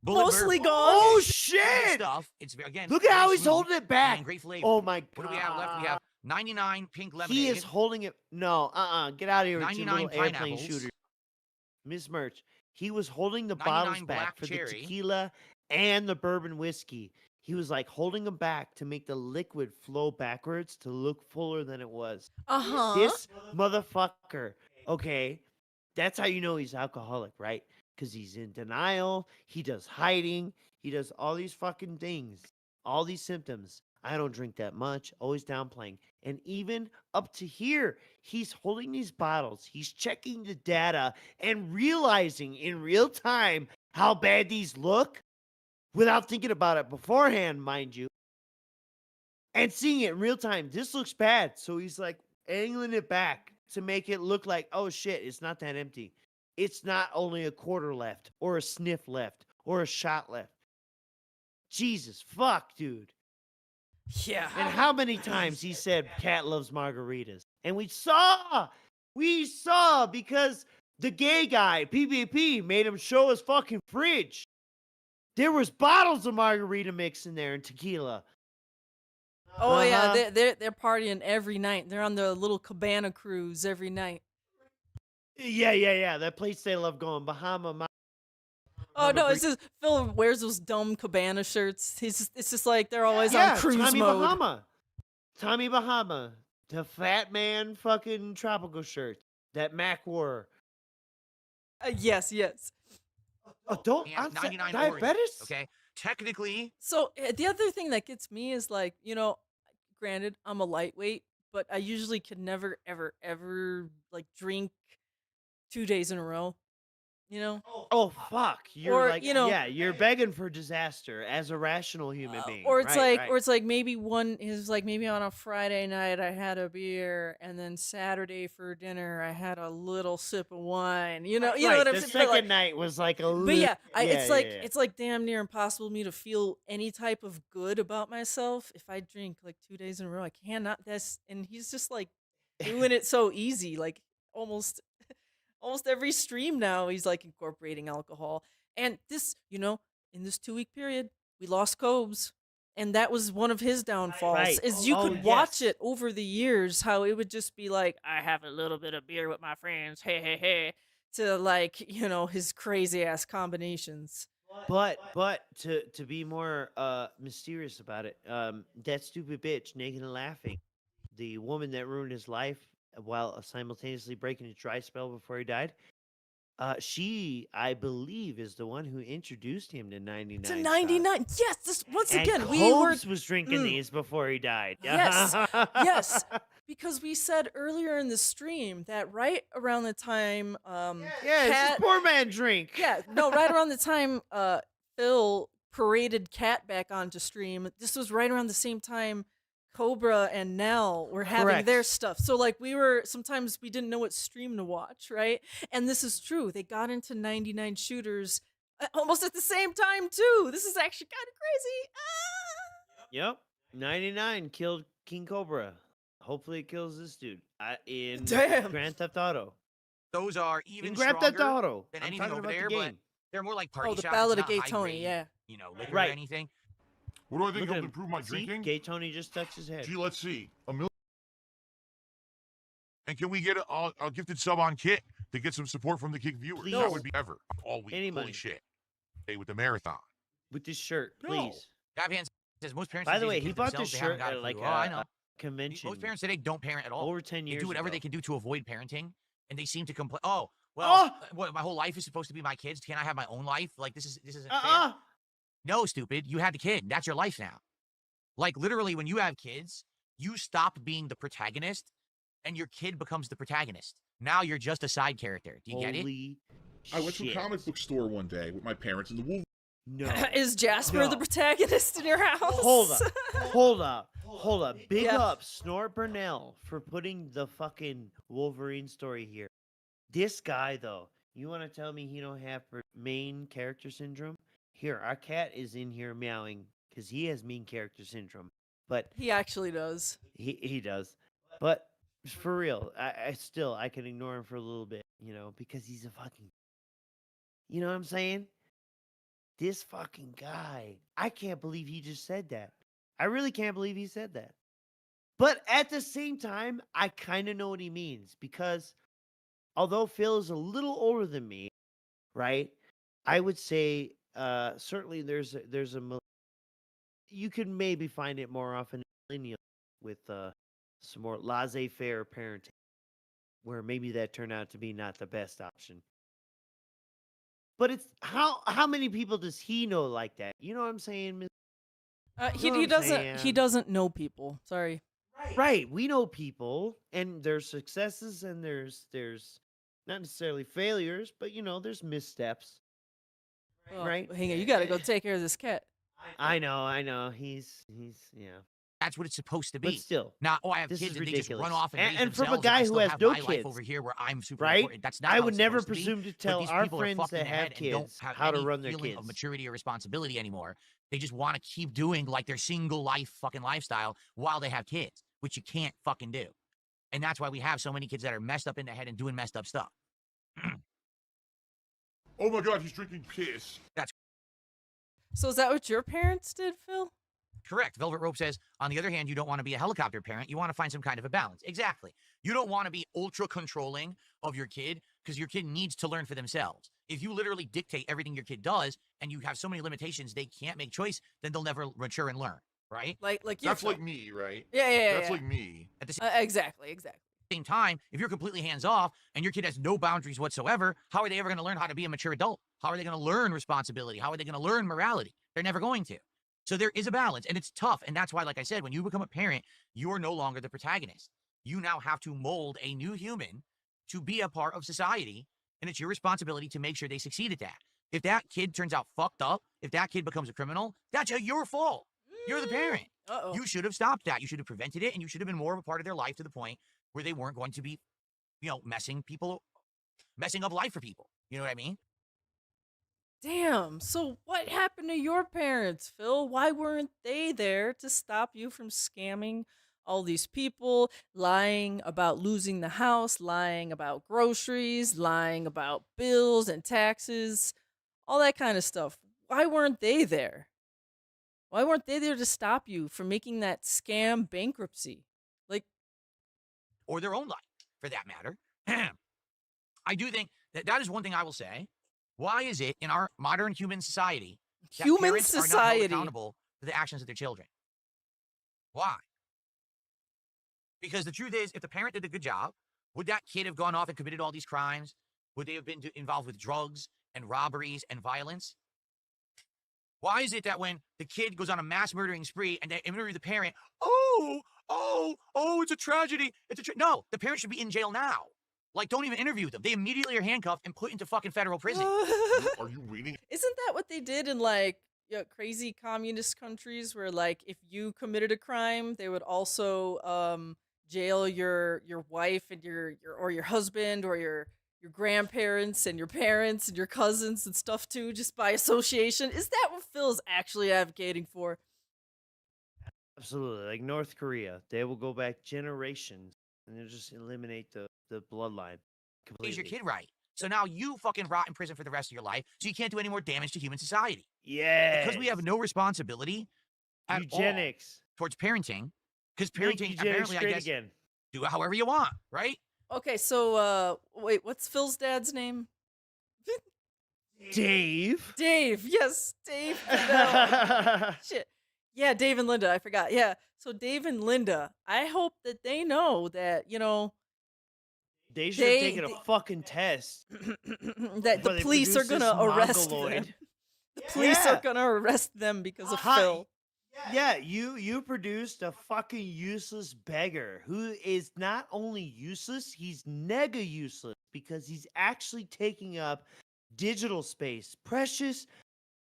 Bullet Mostly bourbon. gone. Oh Good shit! stuff. It's again. Look at how very he's smooth holding it back. and great flavor. Oh my god. What do we have left? We have 99 pink lemonade. He is holding it. No, get out of here with your 99 little airplane pineapples. shooter. Miss Merch. He was holding the 99 bottles back black for cherry. the tequila and the bourbon whiskey. He was like holding them back to make the liquid flow backwards to look fuller than it was. This motherfucker, okay, that's how you know he's alcoholic, right? Because he's in denial, he does hiding, he does all these fucking things, all these symptoms. I don't drink that much, always downplaying. And even up to here, he's holding these bottles, he's checking the data and realizing in real time how bad these look without thinking about it beforehand, mind you. And seeing it in real time, this looks bad. So he's like angling it back to make it look like, oh shit, it's not that empty. It's not only a quarter left or a sniff left or a shot left. Jesus, fuck, dude. Yeah. And how many times he said Cat loves margaritas. And we saw because the gay guy, PvP, made him show his fucking fridge. There was bottles of margarita mix in there and tequila. Oh yeah, they're partying every night. They're on the little cabana cruise every night. Yeah. That place they love going, Bahama. Oh no, it's just Phil wears those dumb cabana shirts. It's just like they're always on cruise Tommy mode. Bahama. Tommy Bahama. The fat man fucking tropical shirt that Mac wore. Yes. Adult Yeah, onset 99 diabetes? Oreos, okay? Technically. So the other thing that gets me is like, granted, I'm a lightweight, but I usually could never, ever like drink 2 days in a row. Oh fuck! You're Or, like, you're begging for disaster as a rational human being. Or it's right, or it's like maybe maybe on a Friday night I had a beer, and then Saturday for dinner I had a little sip of wine. You know what I'm the saying? second night was like a little. But yeah, it's like damn near impossible for me to feel any type of good about myself if I drink like 2 days in a row. I cannot. And he's just like doing it so easy, like almost every stream now he's like incorporating alcohol. And this, in this 2-week period, we lost Cobes. And that was one of his downfalls. Right. Is you could watch it over the years how it would just be like, I have a little bit of beer with my friends, hey, to like, his crazy ass combinations. But to be more mysterious about it, that stupid bitch, naked and laughing, the woman that ruined his life while simultaneously breaking a dry spell before he died. She, I believe, is the one who introduced him to 99. To 99, yes. This once And again, Cobes was drinking these before he died. Yes, because we said earlier in the stream that right around the time, it's a poor man drink. Yeah, no, right around the time Phil paraded Cat back onto stream. This was right around the same time Cobra and Nell were having their stuff. So like sometimes we didn't know what stream to watch, right? And this is true. They got into 99 shooters almost at the same time too. This is actually kind of crazy. Yep. 99 killed King Cobra. Hopefully it kills this dude in Grand Theft Auto. Those are even in Grand Theft stronger Auto. than I'm anything talking over about there, the but game. they're more like party the shots. Ballad It's of not Gay high Tony, grade, yeah. Liquor Right. or anything. What do I think Look helped at him. improve my See? drinking? Gay Tony just touched his head. Gee, let's see. $1 million. And can we get a gifted sub on Kit to get some support from the Kick viewers? Please. That would be ever all week. Any money. Holy shit! Hey, with the marathon. With this shirt, No. please. Guypan says most parents. By the these way, days he give bought this themselves, they haven't shirt got a at like clue. I know. a convention. Most parents today don't parent at all. Over 10 years They do whatever ago. they can do to avoid parenting, and they seem to complain. Oh, well, what? My whole life is supposed to be my kids. Can't I have my own life? Like this isn't fair. No, stupid. You had the kid. That's your life now. Like literally, when you have kids, you stop being the protagonist, and your kid becomes the protagonist. Now you're just a side character. Do you get it? I went to a comic book store one day with my parents and the Wolverine. No. Is Jasper the protagonist in your house? Hold up. Big up Snort Burnell for putting the fucking Wolverine story here. This guy, though, you want to tell me he don't have main character syndrome? Here, our cat is in here meowing because he has main character syndrome. But he actually does. He does. But for real, I can ignore him for a little bit, because he's a fucking... You know what I'm saying? This fucking guy. I can't believe he just said that. I really can't believe he said that. But at the same time, I kind of know what he means. Because although Phil is a little older than me, right? I would say certainly there's a you can maybe find it more often in millennial with some more laissez-faire parenting, where maybe that turned out to be not the best option. But it's how many people does he know like that? You know what I'm saying? He doesn't know people. Sorry. Right. We know people, and there's successes, and there's not necessarily failures, but there's missteps. Oh, right. Hang on, you gotta go take care of this cat. I know. He's yeah. That's what it's supposed to be. But still, not I have this kids is and they just ridiculous. run off and raise and from a themselves, guy and I who still has have no my kids life over here where I'm super right? important. That's not I how would it's never supposed to be. presume to But tell these our people are friends fucked in that the have head and don't kids have how to any run their feeling kids. of maturity or responsibility anymore. They just want to keep doing like their single life fucking lifestyle while they have kids, which you can't fucking do. And that's why we have so many kids that are messed up in the head and doing messed up stuff. Oh my God, he's drinking piss. That's So is that what your parents did, Phil? correct. Velvet Rope says, on the other hand, you don't want to be a helicopter parent. You want to find some kind of a balance. Exactly. You don't want to be ultra controlling of your kid because your kid needs to learn for themselves. If you literally dictate everything your kid does and you have so many limitations they can't make choice, then they'll never mature and learn, right? Like you. That's like me, right? Yeah. That's like me. At the exactly. same time, if you're completely hands-off and your kid has no boundaries whatsoever, how are they ever going to learn how to be a mature adult? How are they going to learn responsibility? How are they going to learn morality? They're never going to. So there is a balance, and it's tough. And that's why, like I said, when you become a parent, you're no longer the protagonist. You now have to mold a new human to be a part of society, and it's your responsibility to make sure they succeed at that. If that kid turns out fucked up, if that kid becomes a criminal, that's your fault. You're the parent. Uh-oh. You should have stopped that. You should have prevented it, and you should have been more of a part of their life to the point where they weren't going to be, messing up life for people. You know what I mean? Damn. So what happened to your parents, Phil? Why weren't they there to stop you from scamming all these people, lying about losing the house, lying about groceries, lying about bills and taxes, all that kind of stuff? Why weren't they there? Why weren't they there to stop you from making that scam bankruptcy? Or their own life, for that matter. I do think that is one thing I will say. Why is it in our modern human society that parents are not held accountable for the actions of their children? Why? Because the truth is, if the parent did a good job, would that kid have gone off and committed all these crimes? Would they have been involved with drugs and robberies and violence? Why is it that when the kid goes on a mass murdering spree and they interview the parent, it's a tragedy. No, the parent should be in jail now. Like, don't even interview them. They immediately are handcuffed and put into fucking federal prison. Are you reading? Isn't that what they did in crazy communist countries where if you committed a crime, they would also jail your wife and your husband or your grandparents and your parents and your cousins and stuff too, just by association? Is that what Phil's actually advocating for? Absolutely. Like North Korea, they will go back generations and they'll just eliminate the bloodline completely. Raise your kid right. So now you fucking rot in prison for the rest of your life, so you can't do any more damage to human society. Yeah. Because we have no responsibility at eugenics all towards parenting. Because parenting, apparently, I guess, again. do it however you want, right? Okay, so wait, what's Phil's dad's name? Dave. Dave, yes, Dave. Shit. Yeah, Dave and Linda, I forgot. Yeah, so Dave and Linda, I hope that they know that, they should have taken a fucking test. that the police are going to arrest them. The police are going to arrest them because of Phil. Yeah, you produced a fucking useless beggar who is not only useless, he's nega useless because he's actually taking up digital space, precious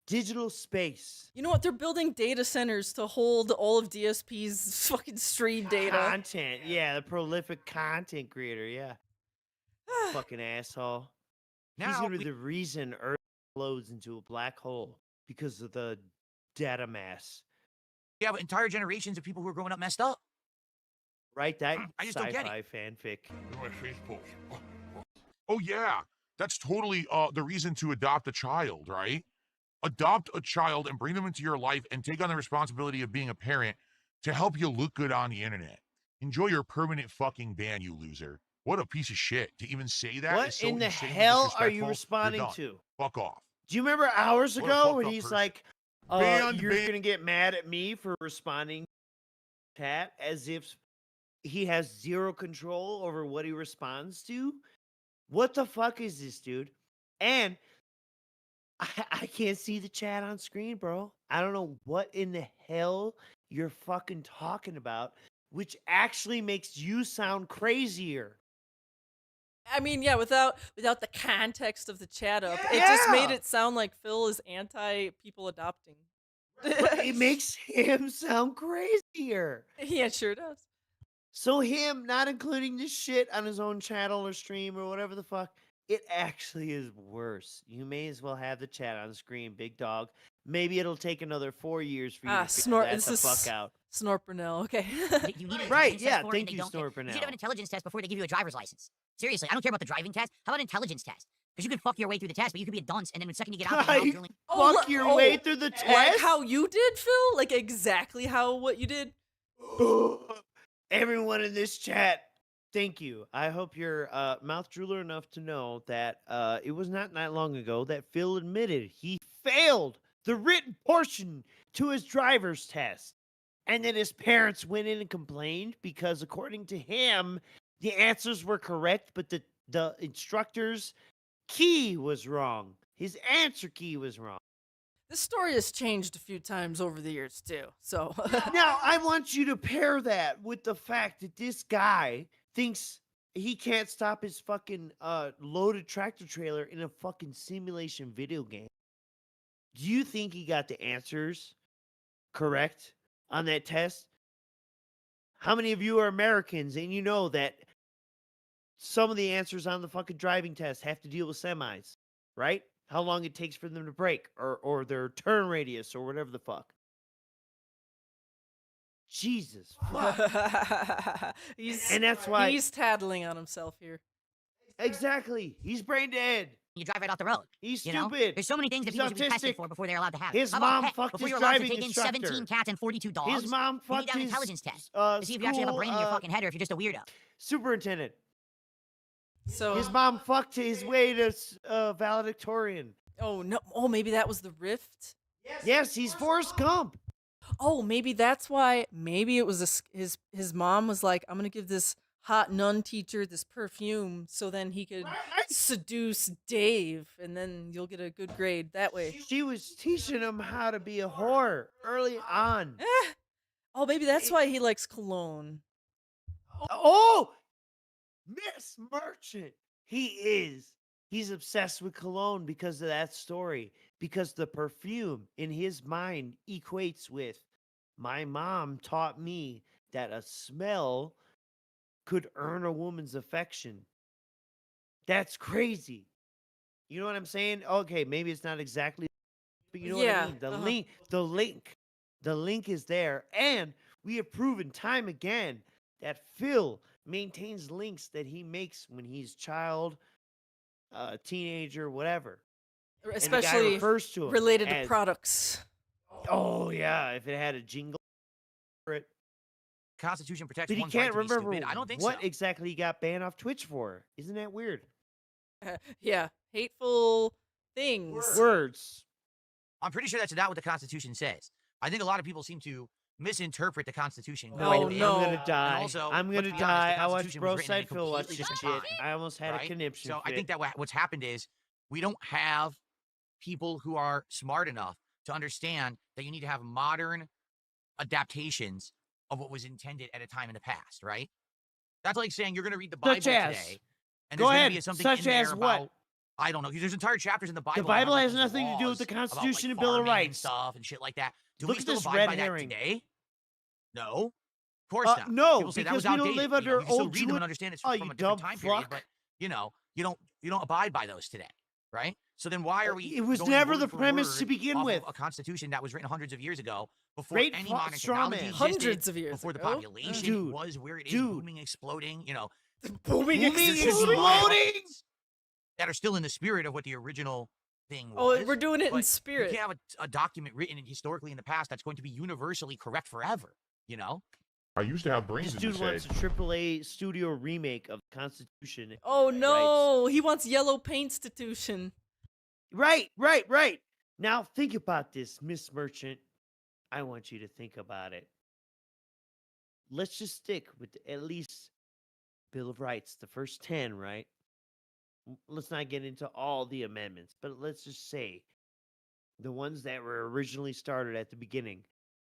digital space. You know what? They're building data centers to hold all of DSP's fucking stream data. Content, yeah, the prolific content creator, yeah. Fucking asshole. Now He's gonna be the reason Earth explodes into a black hole because of the data mass. You have entire generations of people who are growing up messed up. Right? That I just don't get sci-fi it. fanfic. My Facebook. Oh yeah, that's totally the reason to adopt a child, right? Adopt a child and bring them into your life and take on the responsibility of being a parent to help you look good on the internet. Enjoy your permanent fucking ban, you loser. What a piece of shit to even say that. What is so in the insanely hell are you disrespectful. responding You're done. to? Fuck off. Do you remember hours What a ago fucked when up he's person. like, Banned, you're banned. gonna get mad at me for responding to chat as if he has zero control over what he responds to? What the fuck is this, dude? And I can't see the chat on screen, bro. I don't know what in the hell you're fucking talking about, which actually makes you sound crazier. I mean, yeah, without the context of the chat up, it just made Yeah. it sound like Phil is anti people adopting. But it makes him sound crazier. Yeah, it sure does. So him not including this shit on his own channel or stream or whatever the fuck, it actually is worse. You may as well have the chat on screen, big dog. Maybe it'll take another 4 years for you to figure that the fuck out. Snorpernell, okay. You need an Right, intelligence yeah, test for it, thank and they you, don't get- You Snorpernell. should have an intelligence test before they give you a driver's license. Seriously, I don't care about the driving test. How about an intelligence test? Because you can fuck your way through the test, but you could be a dunce, and then the second you get out, You drilling. fuck your way through the test? Like how you did, Phil? Like exactly what you did? Everyone in this chat, thank you. I hope you're mouth drooler enough to know that it was not that long ago that Phil admitted he failed the written portion to his driver's test. And then his parents went in and complained because, according to him, the answers were correct, but the instructor's key was wrong. His answer key was wrong. This story has changed a few times over the years too. So Now, I want you to pair that with the fact that this guy thinks he can't stop his fucking loaded tractor trailer in a fucking simulation video game. Do you think he got the answers correct on that test? How many of you are Americans and you know that some of the answers on the fucking driving test have to deal with semis, right? How long it takes for them to brake or their turn radius or whatever the fuck. Jesus fuck. And that's why he's tattling on himself here. Exactly. He's brain dead. You drive right off the road. He's You know? stupid. There's so many things that He's people should be tested autistic. for before they're allowed to have it. His How about mom pet? fucked Before his you're allowed to driving take in instructor. 17 cats and 42 dogs. His mom you fucked need to have an his intelligence test to see if you actually have a brain in your fucking head or if you're just a weirdo. Superintendent. So his mom fucked his way to valedictorian. Oh no! Oh, maybe that was the rift. Yes, he's Forrest Gump. Oh, maybe that's why. Maybe it was his mom was like, "I'm gonna give this hot nun teacher this perfume, so then he could seduce Dave, and then you'll get a good grade that way." She was teaching him how to be a whore early on. Oh, maybe that's why he likes cologne. Oh, Miss Merchant. He is. He's obsessed with cologne because of that story. Because the perfume in his mind equates with, my mom taught me that a smell could earn a woman's affection. That's crazy. You know what I'm saying? Okay, maybe it's not exactly, but you know what I mean? The link is there. And we have proven time again that Phil maintains links that he makes when he's child, teenager, whatever. Especially refers to him related as- to products. Oh yeah, if it had a jingle for it. Constitution protects But he one's right can't to be remember stupid. I don't think what so. exactly he got banned off Twitch for. Isn't that weird? Yeah, hateful things. Words. I'm pretty sure that's not what the Constitution says. I think a lot of people seem to misinterpret the Constitution. No, quite a I'm bit. gonna And die. also, I'm let's gonna be honest, the die. I watched Constitution was Bro written in a Side Phil watch completely this different shit. time, I almost had right? a conniption. So I fit. think that what's happened is we don't have people who are smart enough to understand that you need to have modern adaptations of what was intended at a time in the past, right? That's like saying you're going to read the Bible Such as? today, and Go there's going ahead. to be something Such in there as what? about, I don't know. There's entire chapters in the Bible. The that Bible have, has like, these nothing to do with the laws about, like, Constitution and Bill of farming and Rights. stuff and shit like that. Do Look we at still this abide red by herring. that today? No. Of course not. No, People say that because was we don't outdated. live You know, under you can still old read them Jewish- and understand it's Oh, from you a different dumb time period, fuck. but you know, you don't abide by those today, right? So then why are we? It was going never word the for premise word to begin off of with. a constitution that was written hundreds of years ago, before Great any fu- modern straw technology man. existed, Hundreds of years before the ago. population Dude, was where it is, dude. booming, exploding. You know, Booming there should be exploding. laws that are still in the spirit of what the original thing was. Oh, we're doing it in but spirit. You can't have a document written historically in the past that's going to be universally correct forever. You know. I used to have brains This in dude this wants head. a AAA studio remake of the Constitution. Oh no, he wants yellow paint institution. Right, right, right. Now think about this, Miss Merchant. I want you to think about it. Let's just stick with at least Bill of Rights, the first 10, right? Let's not get into all the amendments, but let's just say the ones that were originally started at the beginning.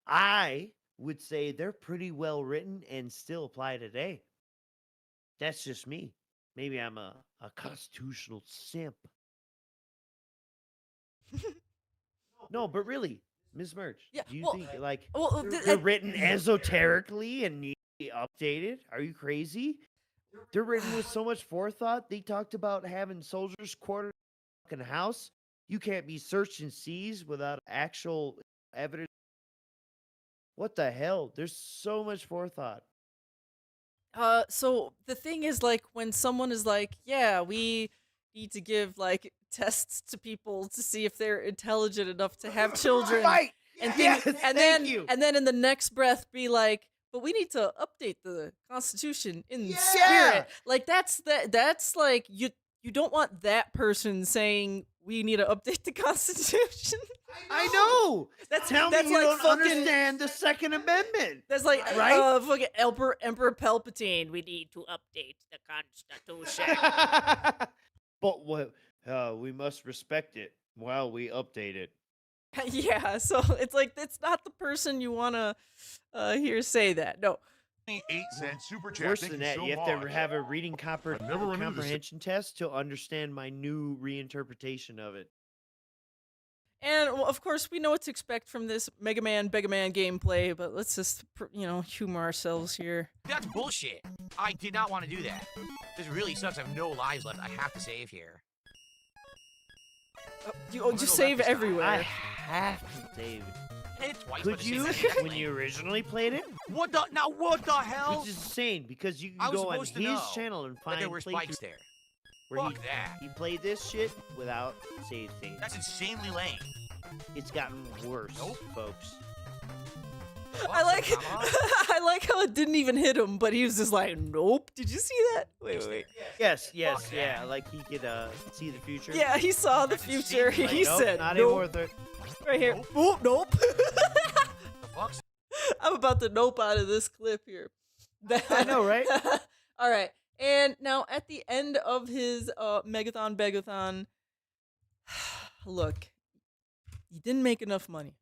I would say they're pretty well written and still apply today. That's just me. Maybe I'm a constitutional simp. No, but really, Ms. Merch, do you think like they're written esoterically and need to be updated? Are you crazy? They're written with so much forethought. They talked about having soldiers quartered in a house. You can't be searched and seized without actual evidence. What the hell? There's so much forethought. So the thing is, like, when someone is like, yeah, we need to give like tests to people to see if they're intelligent enough to have children, Right? And Yes, and thank then you. and then in the next breath be like, but we need to update the Constitution in Yeah. spirit. Like that's like you don't want that person saying we need to update the Constitution. I know. Tell me that's you like don't fucking- understand the Second Amendment. That's like Right? fucking Emperor Palpatine. We need to update the Constitution. But what? We must respect it while we update it. Yeah, so it's like it's not the person you want to hear say that. No. 8-cent super chat. Worse Thank than you that, so you have to much. have a reading never run into this. comprehension test to understand my new reinterpretation of it. And well, of course, we know what to expect from this Mega Man gameplay, but let's just humor ourselves here. That's bullshit. I did not want to do that. This really sucks. I have no lives left. I have to save here. You save everywhere. I have to save. It's twice Could by the you same when you originally played it? What the? Now what the hell? Which is insane because you I can was go on supposed to his know channel and that find there were spikes playthroughs there. where Fuck that. he played this shit without save states. That's insanely lame. It's gotten worse, folks. I like I like how it didn't even hit him, but he was just like, nope. Did you see that? Wait. Yes, yeah. Like he could see the future. Yeah, he saw the future. Like, He nope, said, not nope. anymore. Right here. Nope. Nope. The fuck's I'm about to nope out of this clip here. I know, right? All right. And now at the end of his Begathon, look, you didn't make enough money.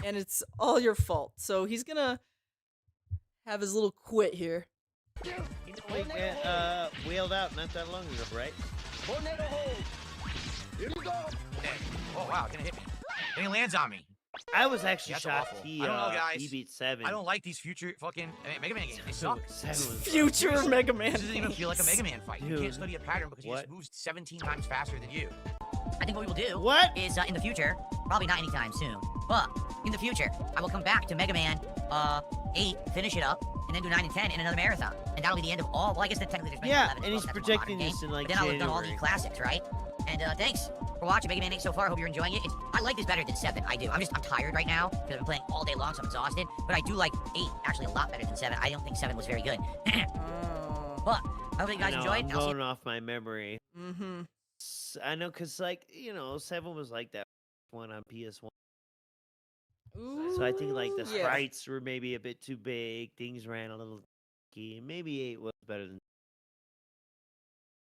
And it's all your fault. So he's gonna have his little quit here. You know, he wheeled out not that long ago, right? Here we go. Oh wow, gonna hit me. And he lands on me. I was actually That's shocked awful. he, I don't know, guys. he beat 7. I don't like these future fucking Mega Man games. They suck. 7 was Future Mega Man. This doesn't even feel like a Mega Man fight. You Dude. can't study a pattern because he just moves 17 times faster than you. I think what we will do What? is in the future, probably not anytime soon, but in the future, I will come back to Mega Man 8, finish it up, and then do 9 and 10 in another marathon. And that'll be the end of all, well, I guess that technically there's Mega Man 11 and as he's well, that's a projecting modern this game. in like But then I'll have done all the January. classics, right? And thanks for watching Mega Man 8 so far. I hope you're enjoying it. I like this better than 7. I do. I'm tired right now because I've been playing all day long, so I'm exhausted. But I do like 8 actually a lot better than 7. I don't think 7 was very good. But I hope you guys enjoyed. I'm I'll see you- going off my memory. Mm-hmm. I know, cause like 7 was like that one on PS1. So I think like the Yeah. sprites were maybe a bit too big. Things ran a little key. Maybe 8 was better than.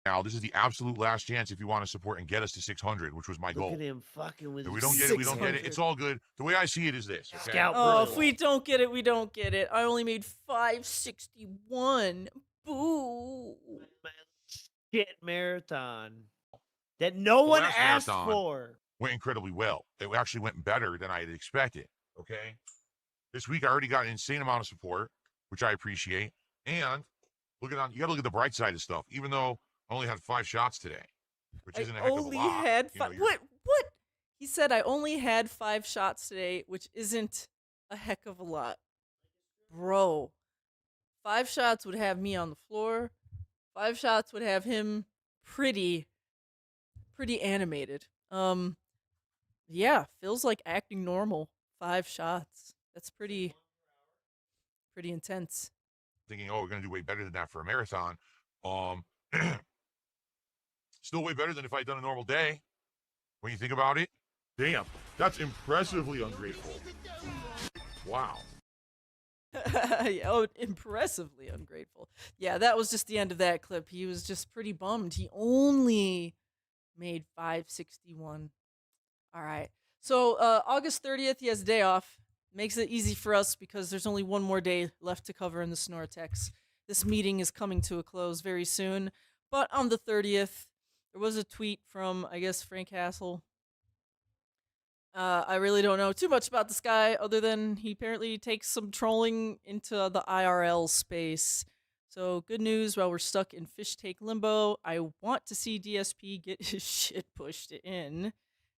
Now, this is the absolute last chance if you want to support and get us to 600, which was my Look goal. at him fucking with. If we his don't get it, we don't get it. 600. It's all good. The way I see it is this. Okay? Scout Oh, Bro. if we don't get it, we don't get it. I only made 561. Boo. Shit marathon that no one last asked marathon for. Went incredibly well. It actually went better than I had expected. Okay. This week I already got an insane amount of support, which I appreciate. And you got to look at the bright side of stuff. Even though I only had 5 shots today, which isn't a I heck of a only lot. had you know, 5. you're- What? He said I only had 5 shots today, which isn't a heck of a lot. Bro, 5 shots would have me on the floor. 5 shots would have him pretty animated. Yeah, feels like acting normal. 5 shots. That's pretty intense. Thinking, oh, we're going to do way better than that for a marathon. Still way better than if I'd done a normal day. When you think about it, damn, that's impressively ungrateful. Wow. Oh, impressively ungrateful. Yeah, that was just the end of that clip. He was just pretty bummed. He only made 561. All right. So August 30th, he has a day off. Makes it easy for us because there's only one more day left to cover in the Snortex. This meeting is coming to a close very soon. But on the 30th, there was a tweet from, I guess, Frank Hassel. I really don't know too much about this guy other than he apparently takes some trolling into the IRL space. So good news, while we're stuck in fish take limbo, I want to see DSP get his shit pushed in.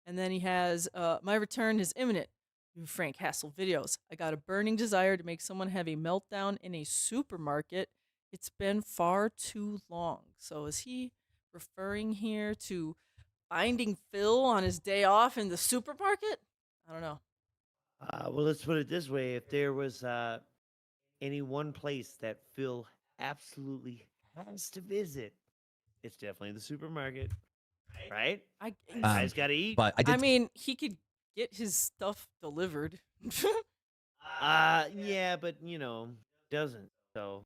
And then he has, my return is imminent. New Frank Hassel videos. I got a burning desire to make someone have a meltdown in a supermarket. It's been far too long. So is he referring here to finding Phil on his day off in the supermarket? I don't know. Well, let's put it this way. If there was any one place that Phil absolutely has to visit, it's definitely the supermarket. Right? Guys got to eat. But I mean, he could get his stuff delivered. Yeah, but, doesn't. So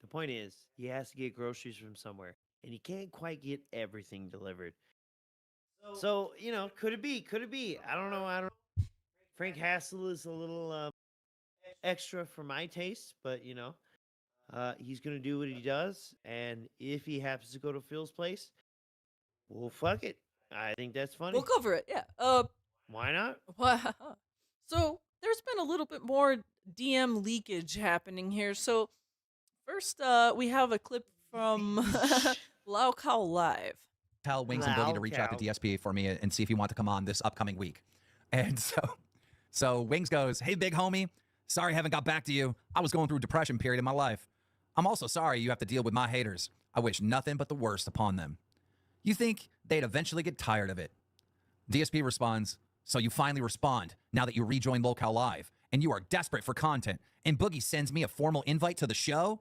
the point is, he has to get groceries from somewhere. And he can't quite get everything delivered. So, could it be? Could it be? I don't know. Frank Hassel is a little extra for my taste, but, he's going to do what he does. And if he happens to go to Phil's place, well, fuck it. I think that's funny. We'll cover it, yeah. Why not? So there's been a little bit more DM leakage happening here. So first, we have a clip from Lao Cow Live. Tell Wings and Boogie to reach out to DSP for me and see if you want to come on this upcoming week. And so Wings goes, "Hey, big homie, sorry I haven't got back to you. I was going through a depression period in my life. I'm also sorry you have to deal with my haters. I wish nothing but the worst upon them. You think they'd eventually get tired of it?" DSP responds, "So you finally respond now that you rejoined Locale Live and you are desperate for content and Boogie sends me a formal invite to the show? ?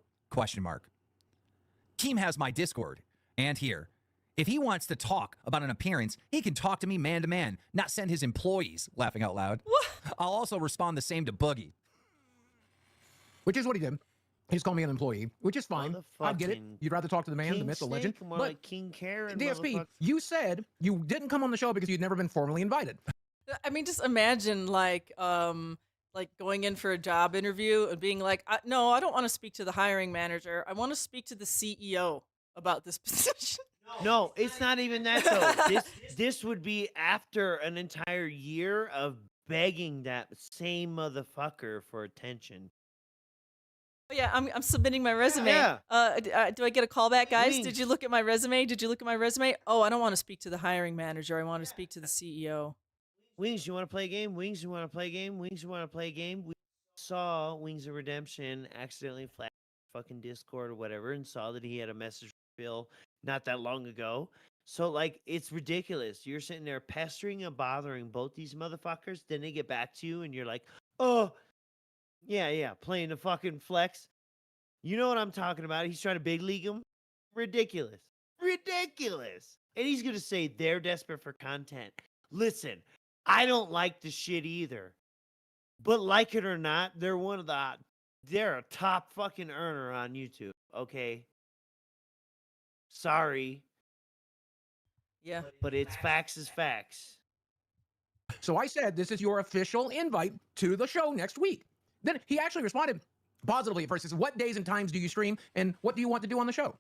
Team has my Discord and here. If he wants to talk about an appearance, he can talk to me man to man, not send his employees," laughing out loud. What? "I'll also respond the same to Boogie." Which is what he did. He's called me an employee, which is fine. I get it. You'd rather talk to the man, the myth, the legend. More But like King Karen, DSP, you said you didn't come on the show because you'd never been formally invited. I mean, just imagine like going in for a job interview and being like, "No, I don't want to speak to the hiring manager. I want to speak to the CEO about this position." No, it's not even that though. This would be after an entire year of begging that same motherfucker for attention. Oh, yeah, I'm submitting my resume. Yeah. Do I get a call back, guys? Wings. Did you look at my resume? Did you look at my resume? Oh, I don't want to speak to the hiring manager. I want to speak to the CEO. Wings, you want to play a game? Wings, you want to play a game? Wings, you want to play a game? We saw Wings of Redemption accidentally flash fucking Discord or whatever and saw that he had a message from Phil not that long ago. So, like, it's ridiculous. You're sitting there pestering and bothering both these motherfuckers. Then they get back to you and you're like, "Oh, yeah, playing the fucking flex." You know what I'm talking about. He's trying to big league him. Ridiculous. And he's going to say they're desperate for content. Listen, I don't like the shit either. But like it or not, they're a top fucking earner on YouTube, okay? Sorry. Yeah. But it's facts is facts. So I said, this is your official invite to the show next week. Then he actually responded positively at first. He said, "What days and times do you stream, and what do you want to do on the show?"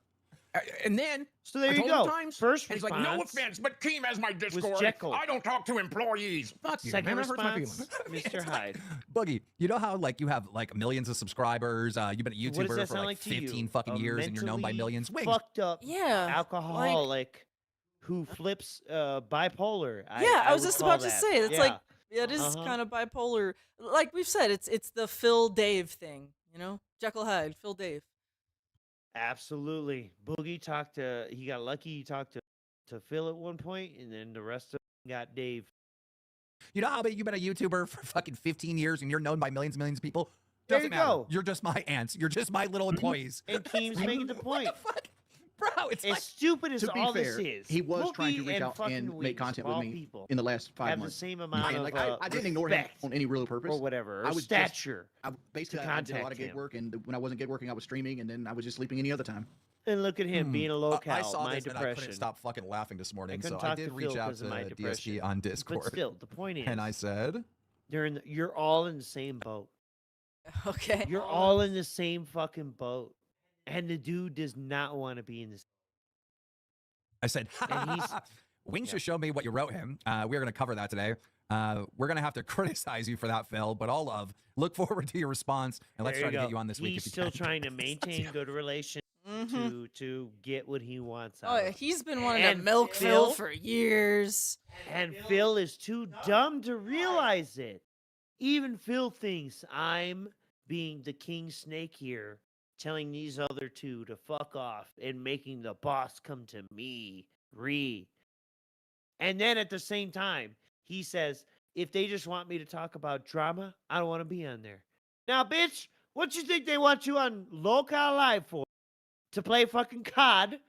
And then, so there I you told him go. the times, First and he's like, "No offense, but Keem has my Discord. Jekyll. I don't talk to employees." Fuck you, Second man. That hurts my response, feelings. Mr. Hyde. Boogie, you know how like you have like millions of subscribers, you've been a What does YouTuber that for sound like like to you? 15 fucking A years and you're known by mentally millions. Wings. Fucked up Yeah. alcoholic who flips bipolar. I was would just call about to that. say it's like Yeah. it is kind of bipolar. Like we've said, it's the Phil Dave thing, Jekyll Hyde, Phil Dave. Absolutely. Boogie he got lucky. He talked to Phil at one point, and then the rest of them got Dave. You know how you've been a YouTuber for fucking 15 years and you're known by millions and millions of people? There Doesn't you matter. go. You're just my ants. You're just my little employees. And Keem's making the point. Bro, It's as like, stupid as To be all fair, this is, he was trying to Whoopi reach and out fucking and make Wings, content of with all me people, in the last 5 have months. the same amount And of I didn't ignore him respect on any real purpose. or whatever, or I was stature. basically, to I did a lot contact of gig him. work, and when I wasn't gig working, I was streaming, and then I was just sleeping any other time. And look at him being a locale. I saw my this depression. and I couldn't stop fucking laughing this morning. couldn't So I talk did to reach Phil out 'cause to of my DSP depression. on Discord. But still, the point is, And I said, you're all in the same boat. Okay. You're all in the same fucking boat, and the dude does not want to be in this. I said, And he's Wings just showed me what you wrote him. We're going to cover that today. We're going to have to criticize you for that, Phil, but all love. Look forward to your response, and let's There try you to go. get you on this week. He's if you still can. trying to maintain good relations to get what he wants. Oh, Out of he's been wanting to And milk Phil Phil- for years. And Phil is too dumb to realize it. Even Phil thinks I'm being the Kingsnake here, telling these other two to fuck off and making the boss come to me. And then at the same time, he says, if they just want me to talk about drama, I don't want to be on there. Now, bitch, what you think they want you on Local Live for? To play fucking COD?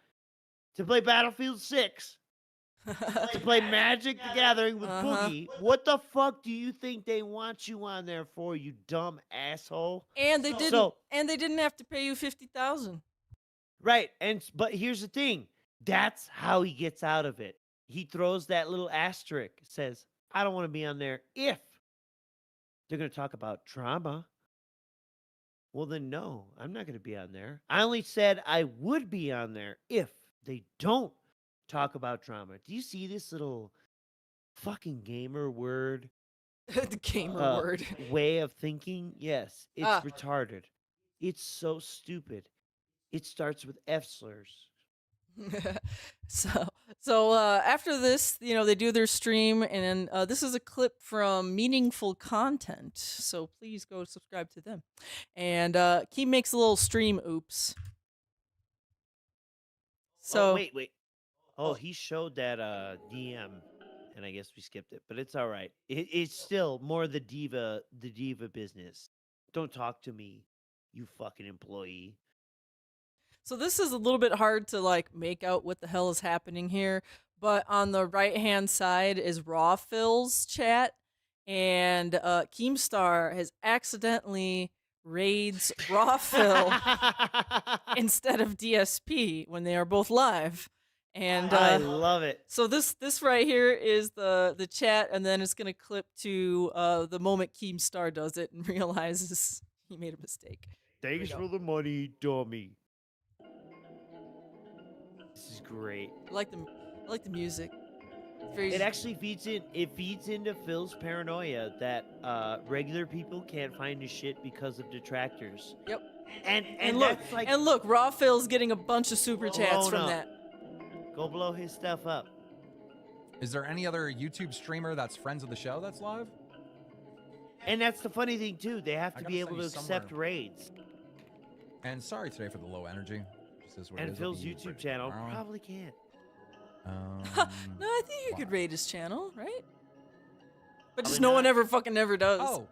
To play Battlefield 6? To play Magic the Gathering with Boogie? What the fuck do you think they want you on there for, you dumb asshole? And they didn't have to pay you $50,000. Right, but here's the thing. That's how he gets out of it. He throws that little asterisk, says, I don't want to be on there if they're going to talk about drama. Well, then no, I'm not going to be on there. I only said I would be on there if they don't talk about drama. Do you see this little fucking gamer word? The gamer word. Way of thinking? Yes, it's retarded. It's so stupid. It starts with F slurs. So after this, they do their stream, and this is a clip from Meaningful Content. So please go subscribe to them. And Keem makes a little stream oops. So wait. Oh, he showed that DM, and I guess we skipped it, but it's all right. It's still more the diva business. Don't talk to me, you fucking employee. So this is a little bit hard to make out what the hell is happening here, but on the right hand side is Raw Phil's chat, and Keemstar has accidentally raids Raw Phil instead of DSP when they are both live. And I love it. So this right here is the chat, and then it's gonna clip to the moment Keemstar does it and realizes he made a mistake. Thanks for the money, dummy. This is great. I like the music. It's very It actually feeds into Phil's paranoia that regular people can't find his shit because of detractors. Yep. And look, that's like, and look, Raw Phil's getting a bunch of super chats from that. Go blow his stuff up. is there any other YouTube streamer that's friends of the show that's live? And that's the funny thing too. They have I to gotta be able send to you accept somewhere. raids. And sorry today for the low energy. Just is what it And is. Phil's I'll be YouTube ready channel tomorrow. probably can't. No, I think you could raid his channel, right? But just Probably no one not. ever does. Oh,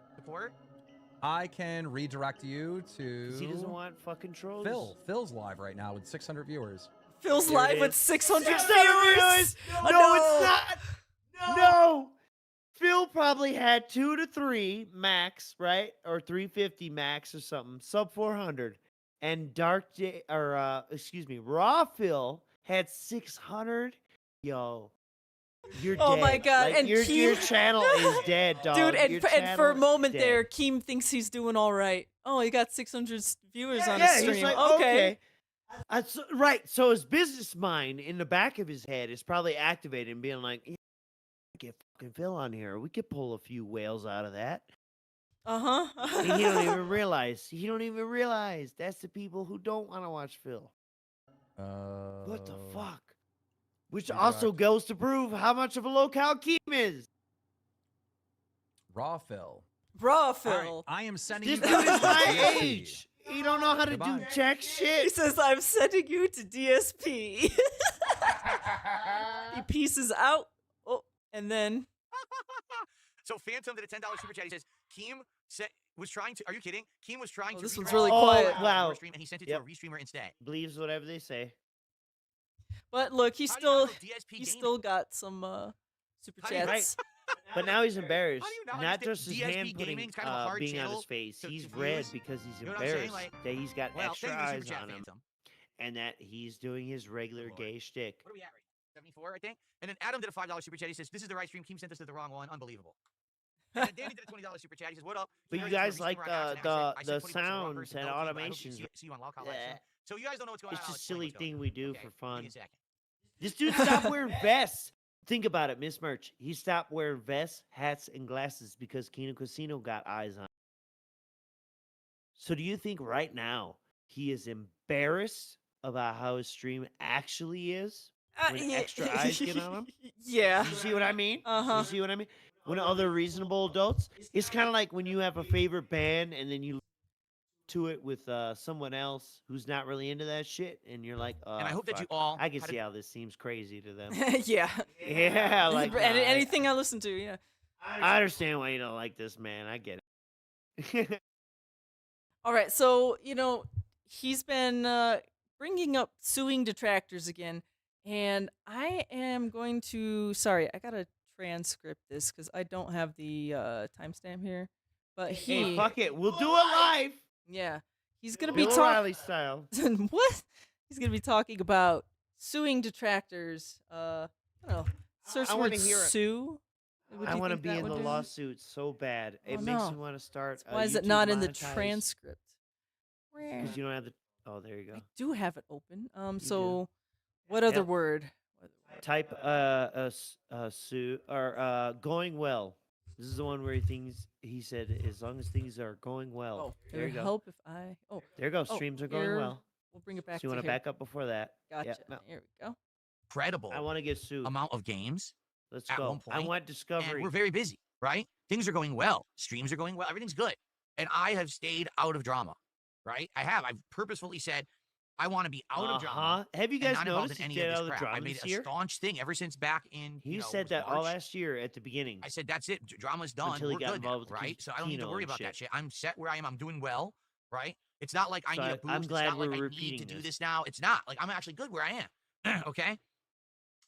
I can redirect you to 'Cause he doesn't want fucking trolls. Phil's live right now with 600 viewers. Phil's There it live with is. 600 viewers. viewers. No, it's not. No. Phil probably had 2 to 3 max, right? Or 350 max or something. Sub 400. And Raw Phil had 600. Yo. You're dead. Oh my god! Like, And your Keem, channel is dead, dog. dude. Your And for channel a moment is there, dead. Keem thinks he's doing all right. Oh, he got 600 viewers on Yeah, his stream. he's like, okay. Right. So his business mind in the back of his head is probably activated and being like, yeah, get fucking Phil on here. We could pull a few whales out of that. And he don't even realize. He don't even realize that's the people who don't want to watch Phil. What the fuck? Which also goes to prove how much of a locale Keem is. Raw Phil. Raw Phil. All right, I am sending This you dude is my DSP. age. He don't know how to do Goodbye. jack shit. He says, "I'm sending you to DSP." He pieces out. Oh, and then So Phantom did a $10 super chat. He says, Keem was trying to. Are you kidding? Keem was trying to. this restream one's really Oh, quiet. wow. Stream, and he sent it Yep. to a restreamer instead. Believes whatever they say. But look, he's How do you not still know DSP he's gaming? still got some super How do you- chats. But now he's embarrassed. How do you not Not understand just his DSP hand putting gaming's kind of a hard being on channel his face. to He's views? red because he's You know what I'm saying? embarrassed Like, that he's got well, extra thank you for eyes Super Chat, on him, Phantom. and that he's doing his regular gay shtick. What are we at right now? 74, I think. And then Adam did a $5 super chat. He says, "This is the right stream. Keem sent us to the wrong one. Unbelievable." And then Danny did a $20 super chat. He says, "What up?" But you Sorry, guys this is like where I'm at. I said the 20% wrong sounds person, and no, Keem, but I hope automations. see you on Lockout Live soon. So you guys don't know what's going It's on. a silly thing we do for fun. Give me a second. This dude stopped wearing vests. Think about it, Miss Merch. He stopped wearing vests, hats, and glasses because Kino Casino got eyes on him. So do you think right now he is embarrassed about how his stream actually is? When extra eyes get on him? Yeah. You see what I mean? Uh-huh. You see what I mean? When other reasonable adults, it's kind of like when you have a favorite band and then you to it with someone else who's not really into that shit, and you're like, And I hope that you fuck, all I can had see a- how this seems crazy to them. Yeah. Yeah, like anything I listen to, yeah. I understand why you don't like this, man. I get it. All right, so he's been bringing up suing detractors again, and I am going to. Sorry, I gotta transcript this because I don't have the timestamp here. But Hey, fuck it, we'll do it live. Yeah, he's gonna be Bill talking. O'Reilly style. What? He's gonna be talking about suing detractors. I don't know. Search I the wanna word hear it. sue. What do I you want to think be that in would the do? lawsuit so bad. It Oh, makes no. me want to start. Why is it YouTube not in the monetized. transcript? Because you don't have the. Oh, there you go. I do have it open. do. So what other Yep. word? Type sue or going well. This is the one where he said as long as things are going well. Oh, there it you would go. help if I. Oh, There you go. oh, Streams are going here, well. We'll bring it back. So you want to to here. back up before that? Gotcha. Yeah, no. Here we go. Incredible. I want to get sued. Amount of games. Let's at go. one point. I want discovery. And we're very busy, right? Things are going well. Streams are going well. Everything's good. And I have stayed out of drama, right? I have. I've purposefully said I want to be out of drama. Have you and guys not involved noticed in he any stayed of out this of the crap. I drama made this a year? staunch thing ever since back in. He you know, it said was that all March. last year at the beginning. I said that's it. Drama's done. Until he We're got good now, involved with right? So I don't need to Kino worry and about shit. that shit. I'm set where I am. I'm doing well, right? It's not like I So need a boost. I'm glad it's not like we're I need repeating to do this. this now. It's not like I'm actually good where I am. Okay.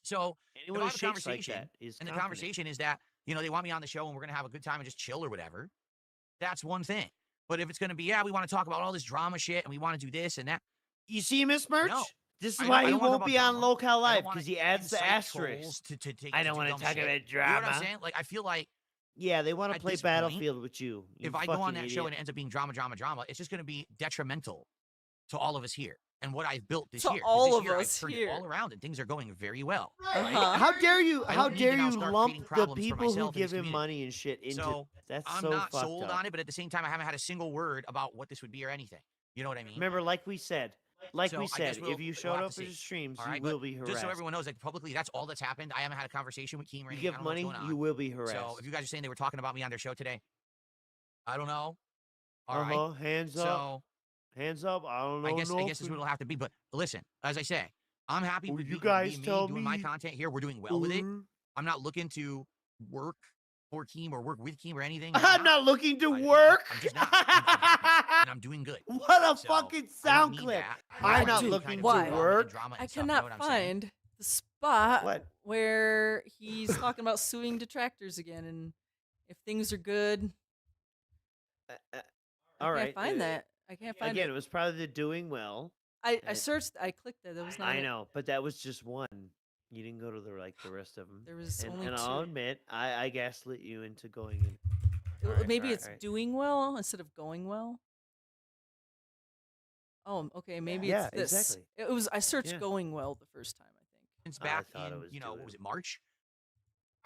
So Anyone if I who have a shakes like conversation, that is and the confident. conversation is that they want me on the show and we're gonna have a good time and just chill or whatever. That's one thing. But if it's gonna be we want to talk about all this drama shit and we want to do this and that. You see, Miss Merch? No. This is I why don't he wanna talk won't about be on drama. Local I don't Live wanna because he adds the incite asterisk. trolls to I don't want to talk shit. about You know drama. what I'm saying? Like I feel like Yeah, they want to at play this point, Battlefield with you. You if I go on fucking that show and idiot. it ends up being drama, it's just going to be detrimental to all of us here and what I've built this To year. 'Cause all this of year, us I've turned here. it all around and things are going very well. Uh-huh. How dare you? I How don't need to dare now you start lump creating the problems for people who myself and give this him community. money and shit into? So That's I'm so not fucked sold up. on it, but at the same time, I haven't had a single word about what this would be or anything. You know what I mean? Remember, like we said, So I guess if you we'll showed have up to at see. his streams, All you right, will but be harassed. just so everyone knows, like publicly, that's all that's happened. I haven't had a conversation with Keem or You anything. give I don't know what's money, going on. you will be harassed. So if you guys are saying they were talking about me on their show today, I don't know. All right. Hands up. So Hands up. I don't know. I guess this is nothing. what it'll have to be. But listen, as I say, I'm happy Well, with you me guys being tell doing my me. content here. We're doing well with it. I'm not looking to work for Keem or work with Keem or anything. I'm not looking to work. I'm just not. And I'm doing good. What a So, fucking I don't sound need clip. that. I'm I not do looking kind of to Why? drama and work. drama and I stuff, you know cannot what I'm saying? find the spot What? where he's talking about suing detractors again, and if things are good. All I right. can't find that. I can't find Again, it. it was probably the doing well. I and- searched. I clicked it. That was not. I it. know, but that was just one. You didn't go to the rest of them. There was and, only and two. I'll admit, I gaslit you into going in. Maybe Alright, it's alright. doing well instead of going well. Oh, okay. Maybe Yeah, it's this. exactly. It was. I searched Yeah. going well the first time. I think. Since I back thought it in, was what doing was it, March?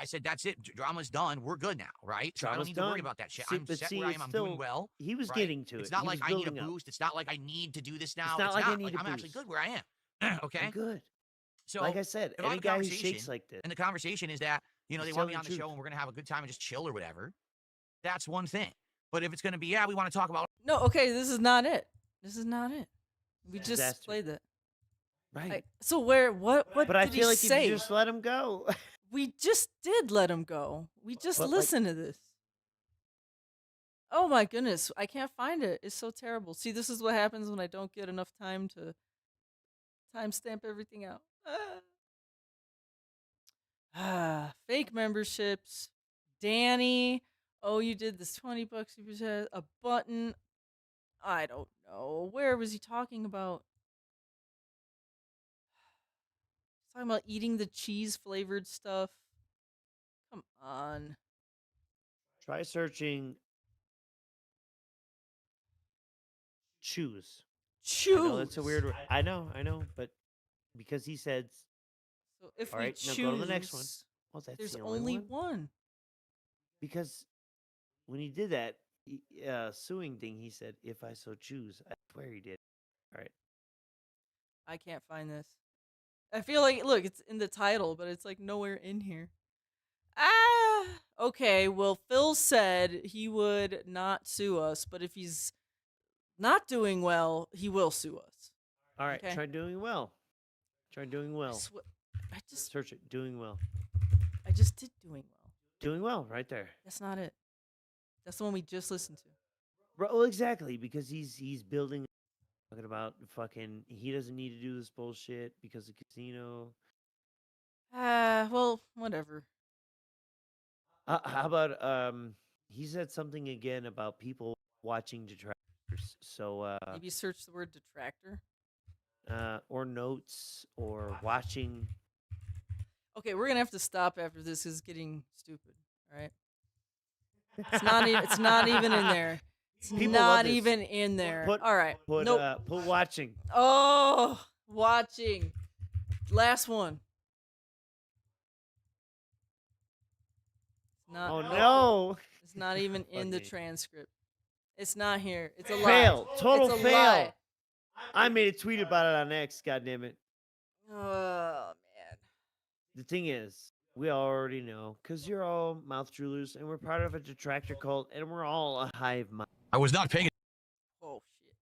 I said, that's it. Drama's done. We're good now, right? So I don't Drama's need to worry done. about that shit. See- I'm but set see, where I it's am. I'm still- doing well. he was right? getting to It's it. not He like was I need a building up. boost. It's not like I need to do this now. not like I need a I'm actually boost. good where I am. Okay? I'm good. So Like I said, if I have any a guy who conversation, shakes like this. and the conversation is that, they He's want me telling on the the show truth. and we're going to have a good time and just chill or whatever, that's one thing. But if it's going to be, we want to talk about. No. Okay. This is not it. This is not it. We just Disaster. played that. Right. So where? What? But I did feel he like say? if you just let him go. We just did let him go. We just But, like- listened to this. Oh my goodness, I can't find it. It's so terrible. See, this is what happens when I don't get enough time to timestamp everything out. Fake memberships. Danny. Oh, you did this $20 super chat. A button. I don't know. Where was he talking about? He's talking about eating the cheese flavored stuff. Come on. Try searching choose. Choose. I know that's a weird word. I know, but because he said. So if All we right, choose, now go to the next one. Oh, that's there's the only one. one. Because when he did that suing thing, he said, "If I so choose." I swear he did. All right. I can't find this. I feel like, look, it's in the title, but it's like nowhere in here. Okay, well, Phil said he would not sue us, but if he's not doing well, he will sue us. All right, Okay. try doing well. Try doing well. I just Search it. Doing well. I just did doing well. Doing well, right there. That's not it. That's the one we just listened to. Well, exactly, because he's building, talking about fucking. He doesn't need to do this bullshit because of casino. Well, whatever. How about he said something again about people watching detractors. So Maybe search the word detractor. Or notes or watching. Okay, we're gonna have to stop after this. Is getting stupid. All right. It's not even. It's not even in there. It's People not love this. even in there. Put, All right. Put Nope. put watching. Oh, watching. Last one. It's not, Oh no! It's not even in the Okay. transcript. It's not here. It's a lie. Fail. Total It's a fail. lie. I made a tweet about it on X. God damn it. Oh man. The thing is, we already know because you're all mouth droolers, and we're part of a detractor cult, and we're all a hive mind. I was not paying Oh shit.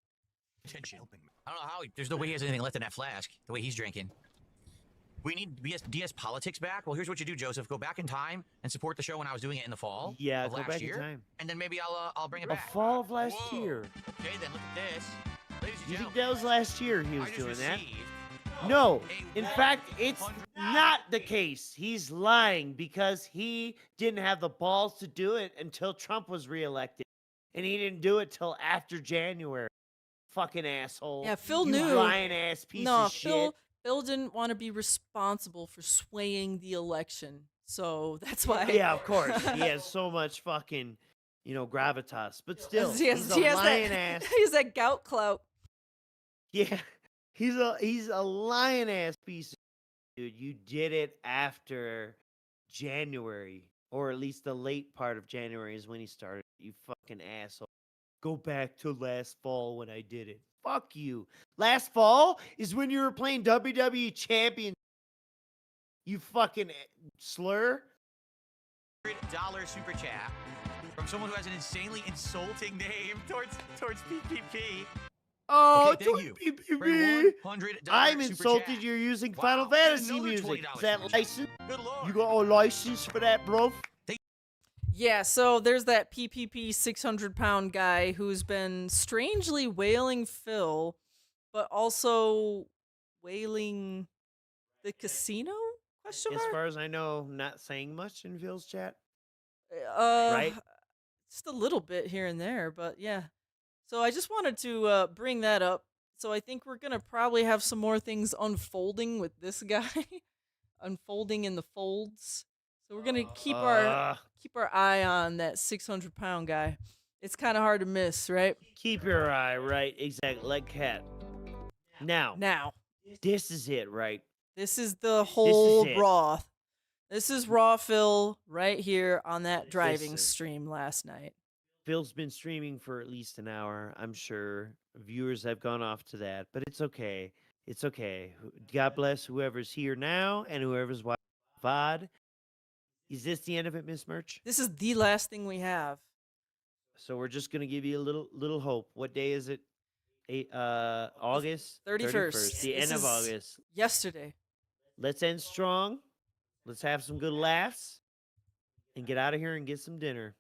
attention. I don't know how. There's no way he has anything left in that flask. The way he's drinking. We need DS politics back. Well, here's what you do, Joseph. Go back in time and support the show when I was doing it in the fall. Yeah, of go last back year, in time. and then maybe I'll bring it The back. fall of last Whoa. year. Okay, then look at this. Ladies and You think gentlemen, that was last year he was I just doing that? received No. a In fact, it's 100 not the case. He's lying because he didn't have the balls to do it until Trump was reelected. And he didn't do it till after January. Fucking asshole. Yeah, Phil you knew. lying ass piece No, of Phil. shit. Phil didn't want to be responsible for swaying the election, so that's why. Yeah, of course. He has so much fucking, gravitas. But still, he has, he's he a has lying that, ass. he has that gout clout. Yeah, he's a lying ass piece of dude. You did it after January, or at least the late part of January is when he started. You fucking asshole. Go back to last fall when I did it. Fuck you. Last fall is when you were playing WWE Champion. You fucking slur. $100 super chat from someone who has an insanely insulting name towards PPP. Oh, Okay, thank you. For a PPP. $100 I'm super insulted chat. you're using Wow, Final and Fantasy another music. $20 Is that super chat. license? Good lord. You got a license for that, bro? Yeah, so there's that PPP 600-pound guy who's been strangely wailing Phil, but also wailing the casino? Question As mark? far as I know, not saying much in Phil's chat. Right? Just a little bit here and there, but yeah. So I just wanted to bring that up. So I think we're gonna probably have some more things unfolding with this guy, unfolding in the folds. So we're gonna keep our eye on that 600-pound guy. It's kind of hard to miss, right? Keep your eye right, exactly, like Cat. Now, this is it, right? This is the whole it. Raw. This is Raw Phil right here on that driving Listen. stream last night. Phil's been streaming for at least an hour, I'm sure. Viewers have gone off to that, but it's okay. It's okay. God bless whoever's here now and whoever's watching VOD. Is this the end of it, Miss Merch? This is the last thing we have. So we're just gonna give you a little hope. What day is it? August 31st. The This end of is August. Yesterday. Let's end strong. Let's have some good laughs and get out of here and get some dinner.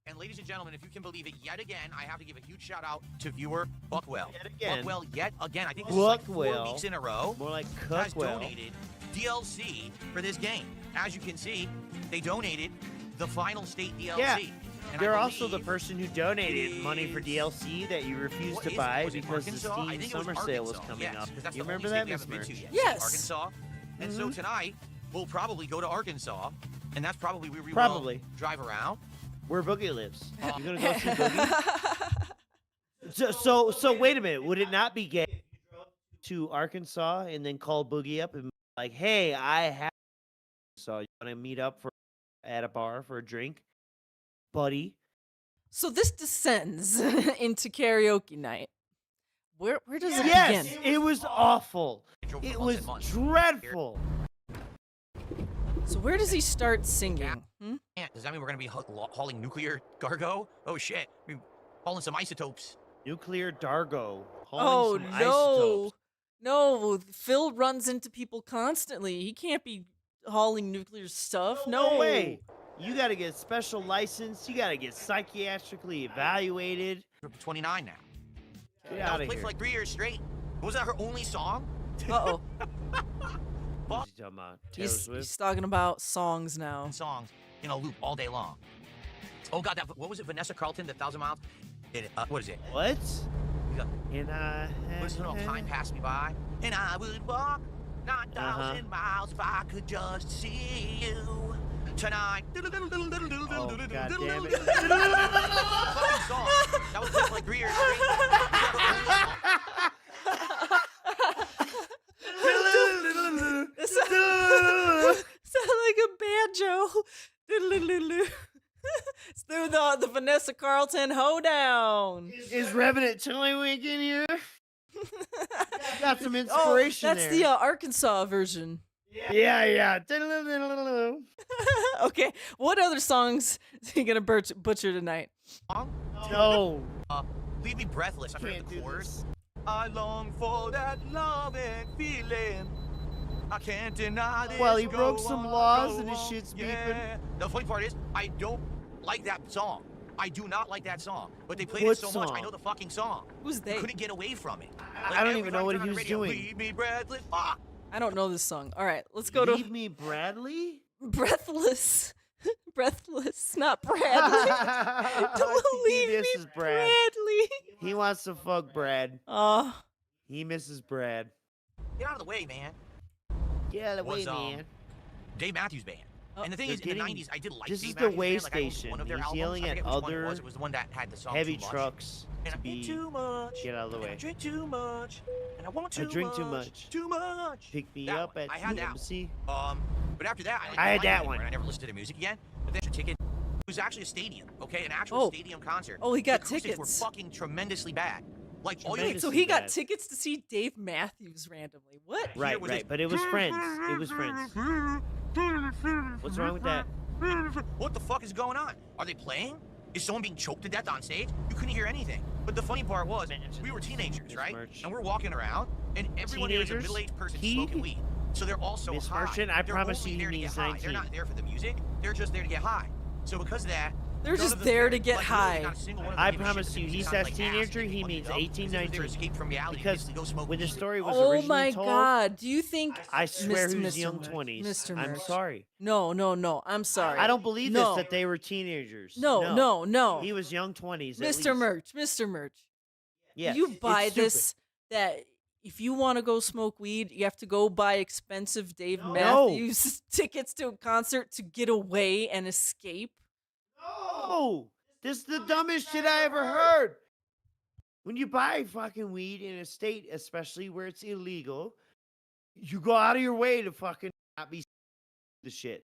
And ladies and gentlemen, if you can believe it, yet again, I have to give a huge shout out to viewer Buckwell. Yet again. Buckwell, yet again. I think this is like 4 Buckwell. weeks in a row. More like Has Cuckwell. donated DLC for this game. As you can see, they donated the Final State DLC. Yeah. And You're I also the believe person who donated money for DLC that you refused to buy because the Steam summer sale was coming up. You remember that, Miss Merch? Yes. Arkansas. And so tonight, we'll probably go to Arkansas, and that's probably where we Probably. will drive around. Where Boogie lives. You're gonna go see Boogie? So wait a minute. Would it not be gay to Arkansas and then call Boogie up and be like, hey, I have so you want to meet up at a bar for a drink, buddy? So this descends into karaoke night. Where does it Yes, begin? it was awful. It was dreadful. So where does he start singing? Hmm? Does that mean we're going to be hauling nuclear cargo? Oh, shit. I mean, hauling some isotopes. Nuclear Dargo. Oh, Hauling some no. isotopes. No, Phil runs into people constantly. He can't be hauling nuclear stuff. No way. You got to get a special license. You got to get psychiatrically evaluated. We're 29 now. Get That out was of played here. for like 3 years straight. Was that her only song? Uh-oh. What's he talking about? Taylor Swift? He's talking about songs now. Songs in a loop all day long. Oh, God, what was it? Vanessa Carlton, the 1,000 Miles? What is it? What? And what is it? Oh, time passed me by. And I would walk 9,000 miles if I could just see you tonight. Oh, God damn it. Fucking song. That was played for like 3 years Sound like a banjo. It's through the Vanessa Carlton hoedown. Is Revenant Tiddlywink in here? Got some inspiration that's there. the Arkansas version. Yeah. Okay, what other songs is he gonna butcher tonight? No. Leave me breathless. I heard the chorus. I long for that love and feeling. I can't deny this. Well, he broke Go some on, laws go and his on, shit's yeah. beeping. The funny part is, I don't like that song. I do not like that song. But they played What it so much, I song? know the fucking song. Who's they? I couldn't get away from it. I don't even know what he was doing. Leave me breathless. Fuck. I don't know this song. All right, let's go to Leave Me Bradley? Breathless. Breathless, not Bradley. Don't leave me, misses Brad. Bradley. He wants to fuck Brad. He misses Brad. Get out of the way, man. Get out of the way, Was, man. Dave Matthews Band. And the thing They're is, in the getting- 90s, I did like this Dave is the Matthews way Band. Like, I owned station. one of their He's albums. yelling I at forget which one it other was. It was the one that had the song heavy Too Much. trucks And to I eat be. too much. Get out of the And I way. drink too much. And I want too I much. drink too much. Too much. Pick me That up one. at I had that CMC. one. But after that, I had liked it that anymore, one. and I never listened to their music again. But then a ticket. It was actually a stadium, okay? An actual stadium concert. Oh, he got the acoustics tickets. were fucking tremendously bad. Like, all you Wait, so he got tickets to see Dave Matthews randomly. What? Right, but it was friends. It was friends. What's wrong with that? What the fuck is going on? Are they playing? Is someone being choked to death on stage? You couldn't hear anything. But the funny part was, we were teenagers, right? And we're walking around, and everyone here is a Teenagers? middle-aged person He? smoking weed. So they're all so Miss high. Merchant, I They're promise only you he there to get means high. 19. They're not there for the music. They're just there to get high. So because of that, They're none just of them there care. to get Like, literally high. not a single one of them I gave a shit promise that the you, he music says sounded like ass teenager, and he they means fucked it up 18, because it was their 19. escape from reality. Because They go smoke when the weed. story was Oh originally my told, God! Do you think? I swear he Mr. was Mr. young Merch, 20s. Mr. I'm Merch. sorry. No. I'm sorry. I don't believe No. this that they were teenagers. No. He was young 20s. at Mr. least. Mr. Merch. Yes, You it's buy stupid. this that if you want to go smoke weed, you have to go buy expensive Dave Matthews tickets to a concert to get away and escape. No! This is the dumbest shit I ever heard. When you buy fucking weed in a state, especially where it's illegal, you go out of your way to fucking not be the shit.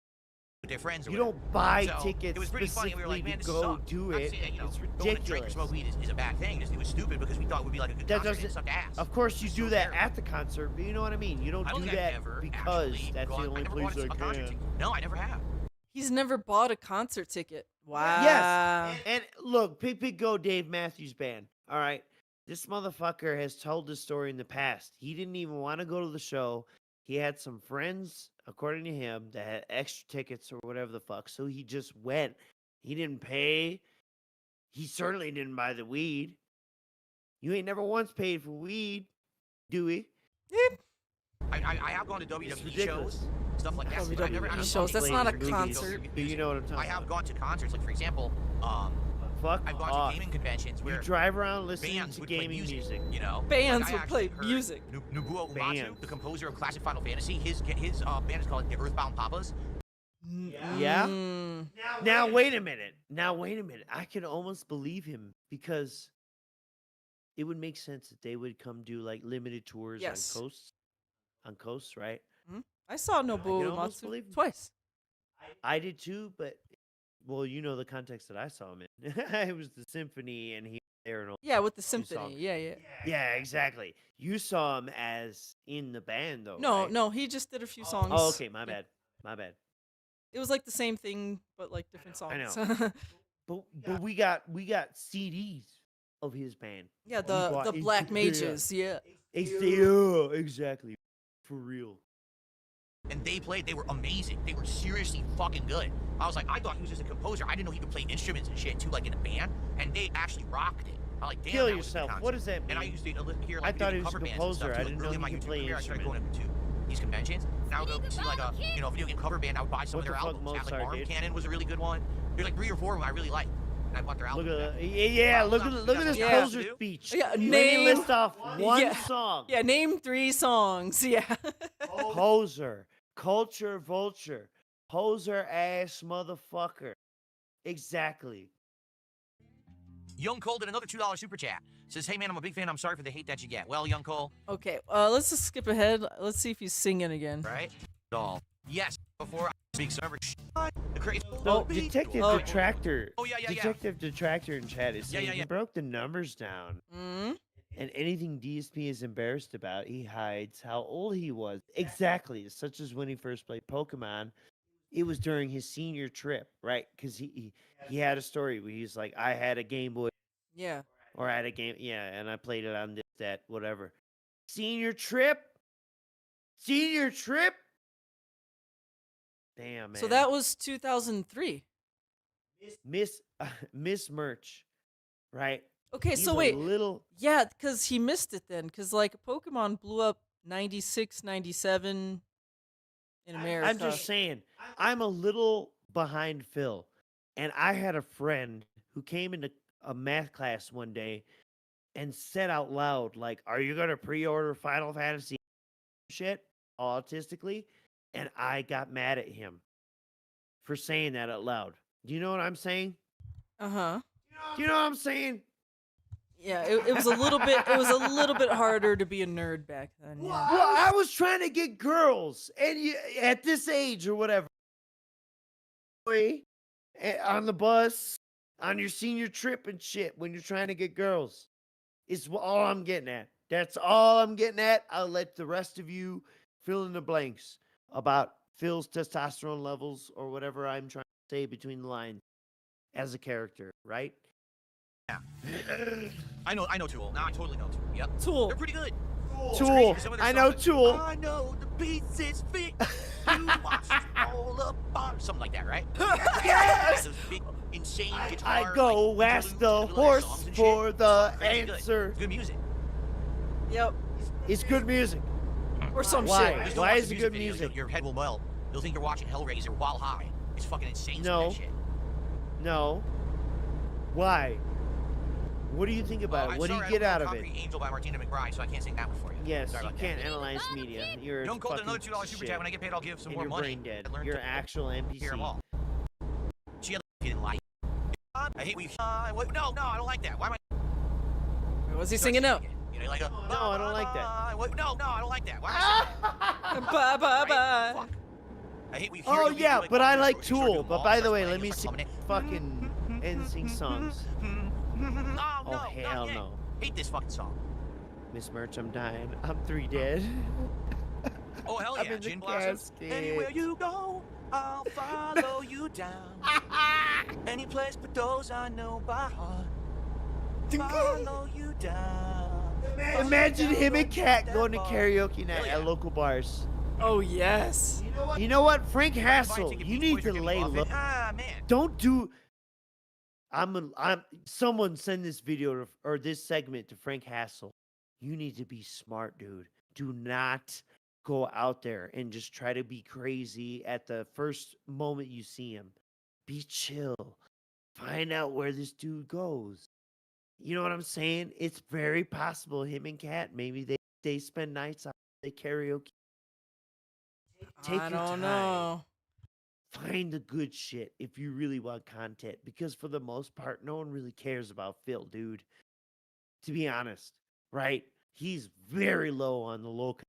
With their friends or You whatever. don't buy So, tickets it was pretty funny. We were like, specifically man, to this go sucks. do Not it. saying that, you know, It's going to drink or ridiculous. smoke weed is a bad thing. It was stupid because we thought it would be like a good That concert and it doesn't. sucked ass. Of course, you do that at the concert, but you know what I mean. You don't I don't do think I've that ever because actually that's the gone- I only never place bought I a concert can. ticket. No, I never have. He's never bought a concert ticket. Wow. Yes. And look, Pick Go Dave Matthews Band. All right. This motherfucker has told this story in the past. He didn't even want to go to the show. He had some friends, according to him, that had extra tickets or whatever the fuck. So he just went. He didn't pay. He certainly didn't buy the weed. You ain't never once paid for weed, do we? I have gone to WWE shows, stuff like that. WWE but I've never, shows. That's not a concert. You know what I'm talking I have about. gone to concerts, like for example, Fuck I've gone off. to gaming conventions where You drive around listening bands to would play gaming music. You know, Bands like, would play heard music. Nobuo Uematsu, Bands. the composer of classic Final Fantasy, his band is called the Earthbound Papas. Yeah. Mm. Now wait a minute. I can almost believe him because it would make sense that they would come do like limited tours Yes. on coasts, right? I saw I can Nobuo almost Uematsu believe him. twice. I did too, but well, you know the context that I saw him in. It was the symphony, and he was there and all. Yeah, with the two symphony. songs. Yeah. Yeah, exactly. You saw him as in the band though. No, right? no, he just did a few songs. Oh, okay, my Yeah. bad. It was like the same thing, but like different songs. I know. But we got CDs of his band. Yeah, We bought the into- Black Mages. Yeah. Exactly. For real. And they were amazing. They were seriously fucking good. I was like, I thought he was just a composer. I didn't know he could play instruments and shit too, like in a band. And they actually rocked it. I'm like, damn, Kill that was a good yourself. concert. What does that mean? And I used to hear I like thought video he was a cover bands and composer. stuff, I too. Like, didn't know early he in my could YouTube play career, I started going instruments. to these conventions. And I would go see like a video game cover band. I would buy some What of their the fuck, albums. Like Mozart, Arm dude? Cannon was a really good one. There's like 3 or 4 of them I really liked. And I bought their Look albums. at yeah. Wow, Look sounds- at this Yeah. poser speech. Yeah, Let me name- list off one Yeah. song. Yeah, name 3 songs. Yeah. Poser, culture vulture, poser ass motherfucker. Exactly. Young Cole did another $2 super chat. Says, hey man, I'm a big fan. I'm sorry for the hate that you get. Well, Young Cole. Okay, let's just skip ahead. Let's see if he's singing again. Right? Doll. Yes. Before I speak, so the crazy. Detective Oh. Detractor. Oh, yeah. Detective Detractor in chat is saying Yeah. he broke the numbers down. And anything DSP is embarrassed about, he hides how old he was. Exactly. Such as when he first played Pokemon. It was during his senior trip, right? Because he had a story where he's like, I had a Game Boy. Yeah. Or I had a game, and I played it on this, that, whatever. Senior trip? Damn, man. So that was 2003. Miss Merch, right? Okay, He's so a wait. little. Yeah, because he missed it then. Because, like, Pokemon blew up 96, 97 in America. I'm just saying, I'm a little behind Phil. And I had a friend who came into a math class one day and said out loud, like, are you going to pre-order Final Fantasy shit autistically? And I got mad at him for saying that out loud. Do you know what I'm saying? Uh-huh. Do you know what I'm saying? Yeah, it was a little bit. It was a little bit harder to be a nerd back then. Yeah. Well, I was trying to get girls, and at this age or whatever, on the bus, on your senior trip and shit, when you're trying to get girls, is all I'm getting at. That's all I'm getting at. I'll let the rest of you fill in the blanks about Phil's testosterone levels or whatever I'm trying to say between the lines as a character, right? Yeah. I know Tool. Now I totally know Tool. Yep. Tool. They're pretty good. Tool. I know Tool. I know the pieces fit. You must all apart. Something like that, right? Yes! Those big, insane guitar. I go like, ask the interludes in the middle of their horse songs and for shit. the Pretty good. answer. It's good music. Yep. It's good music. Or some Why? shit. Just don't Why watch is the it good videos, music? Your head will melt. You'll think you're watching Hellraiser while high. It's fucking insane. No. That shit. No. Why? What do you think about it? I'm What do sorry, you get I out don't of know it? Concrete Angel by Martina McBride, so I can't sing that one for you. Yes, Sorry you about can't that. analyze media. You're Young Cole did another fucking $2 super shit. chat. When I get paid, I'll give some And more you're money. brain dead. I learned You're to actual hear NPC. them all. She had he didn't like. I hate when you. No, I don't like that. Why am I? Was he singing now? You know, like a. No, I don't like that. No, I don't like that. Why am I singing that? Bye, bye, bye. Fuck. I hate when you hear Oh them, yeah, you but I like you start Tool. doing But all by this the way, stuff, let me you see start humming fucking NSYNC songs. Oh hell no. Hate this fucking song. Miss Merch, I'm dying. I'm 3 dead. Oh hell I'm yeah, in the Gin Blossom. casket. Anywhere you go, I'll follow you down. Any place but those I know by heart. Follow you down. Imagine him and Cat going to karaoke night at local bars. Oh yes. You know what, Frank Hassel, you need to lay low. Ah man. Don't do. Someone send this video or this segment to Frank Hassel. You need to be smart, dude. Do not go out there and just try to be crazy at the first moment you see him. Be chill. Find out where this dude goes. You know what I'm saying? It's very possible him and Kat, maybe they spend nights out, they karaoke. Take I your don't time. know. Find the good shit if you really want content, because for the most part, no one really cares about Phil, dude. To be honest, right? He's very low on the local.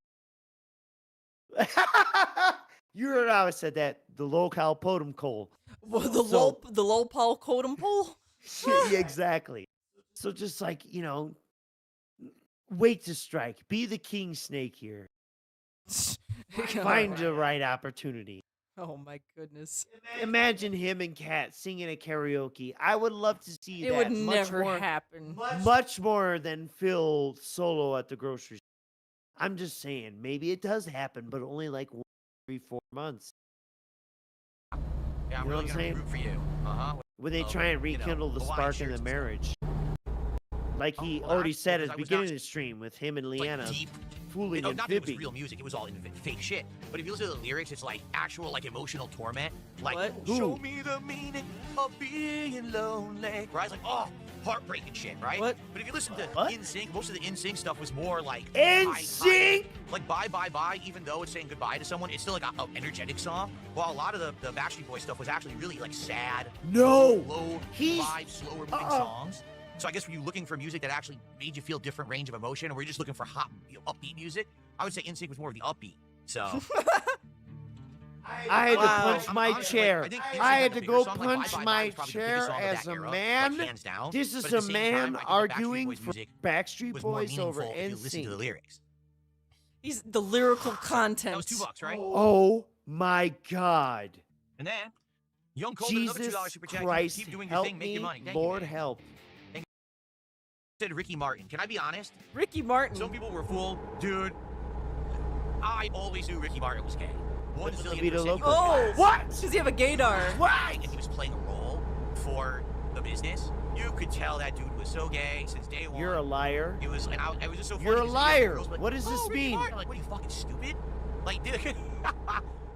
You heard how I said that. The locale totem pole. Well, the low Paul Kodum pole. Yeah, exactly. So just like, you know, wait to strike. Be the Kingsnake here. Find the right opportunity. Oh my goodness. Imagine him and Kat singing at karaoke. I would love to see that. It would much never more, happen. Much more than Phil solo at the grocery store. I'm just saying, maybe it does happen, but only like 3-4 months. Yeah, I'm You know really what I'm gonna saying? root for you. Would they try and rekindle the spark in the marriage? Like he already said at the beginning of the stream with him and Leanna fooling and not that it was fibbing. real music, it was all fake shit. But if you listen to the lyrics, it's like actual like emotional torment. Like, What? show me the meaning of being lonely. Right? It's like, oh, heartbreaking shit, right? What? But if you listen to NSYNC, most of the NSYNC stuff was more like NSYNC? Like bye bye bye, even though it's saying goodbye to someone, it's still like an energetic song. While a lot of the Backstreet Boys stuff was actually really like sad, No! low vibe, slower moving songs. So I guess were you looking for music that actually made you feel different range of emotion, or were you just looking for hot, upbeat music? I would say NSYNC was more of the upbeat. So I had to punch my honestly, chair. I think NSYNC I had had the to bigger go song, like punch Bye Bye Bye my is probably the biggest chair song of as that a era, man. like, hands down. This But is at the a same man time, I think the Backstreet arguing Boys for music Backstreet was more Boys over meaningful if you listen to the NSYNC. lyrics. He's the lyrical content. That was $2, right? Oh my God. And then, Young Cole did another Jesus $2 super chat. Christ, Keep doing your help thing, make me, your money. Thank you, Lord man. help. Said Ricky Martin. Can I be honest? Ricky Martin. Some people were fooled. Dude, I always knew Ricky Martin was gay. 1,000,000,000%. Oh, what? Does he have a gaydar? Why? And he was playing a role for the business. You could tell that dude was so gay since day one. You're a liar. It was, and I was just so funny. You're a because liar. girls were like, What does this "Oh, Ricky mean?" Martin." Like, what are you, fucking stupid? Like, dude.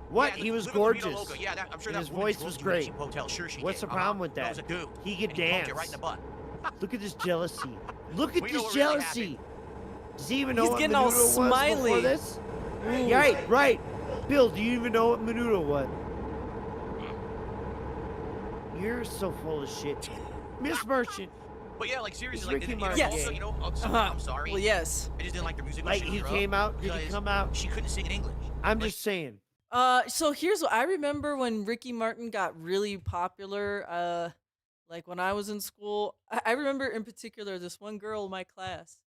What? Yeah, He was Living La Vida gorgeous. Loca. Yeah, that, I'm sure And that his woman voice drove was to a great. cheap hotel. Sure she What's did. the problem with That that? was a dude. He could And he poked dance. it right in the butt. Look at this jealousy. Look at We know this what really jealousy. Does he even know He's what getting Menudo all was before smiley. this? Yeah, right. Bill, do you even know what Menudo was? You're so full of shit. Miss Merchant. But yeah, like seriously, Is like, Ricky you know, Martin also, gay? you know, I'm sorry. Well, yes. I just didn't like the music. Like, he came out, did he because come out? She couldn't sing in English. I'm just saying. So here's what I remember when Ricky Martin got really popular. Like when I was in school, I remember in particular this one girl in my class,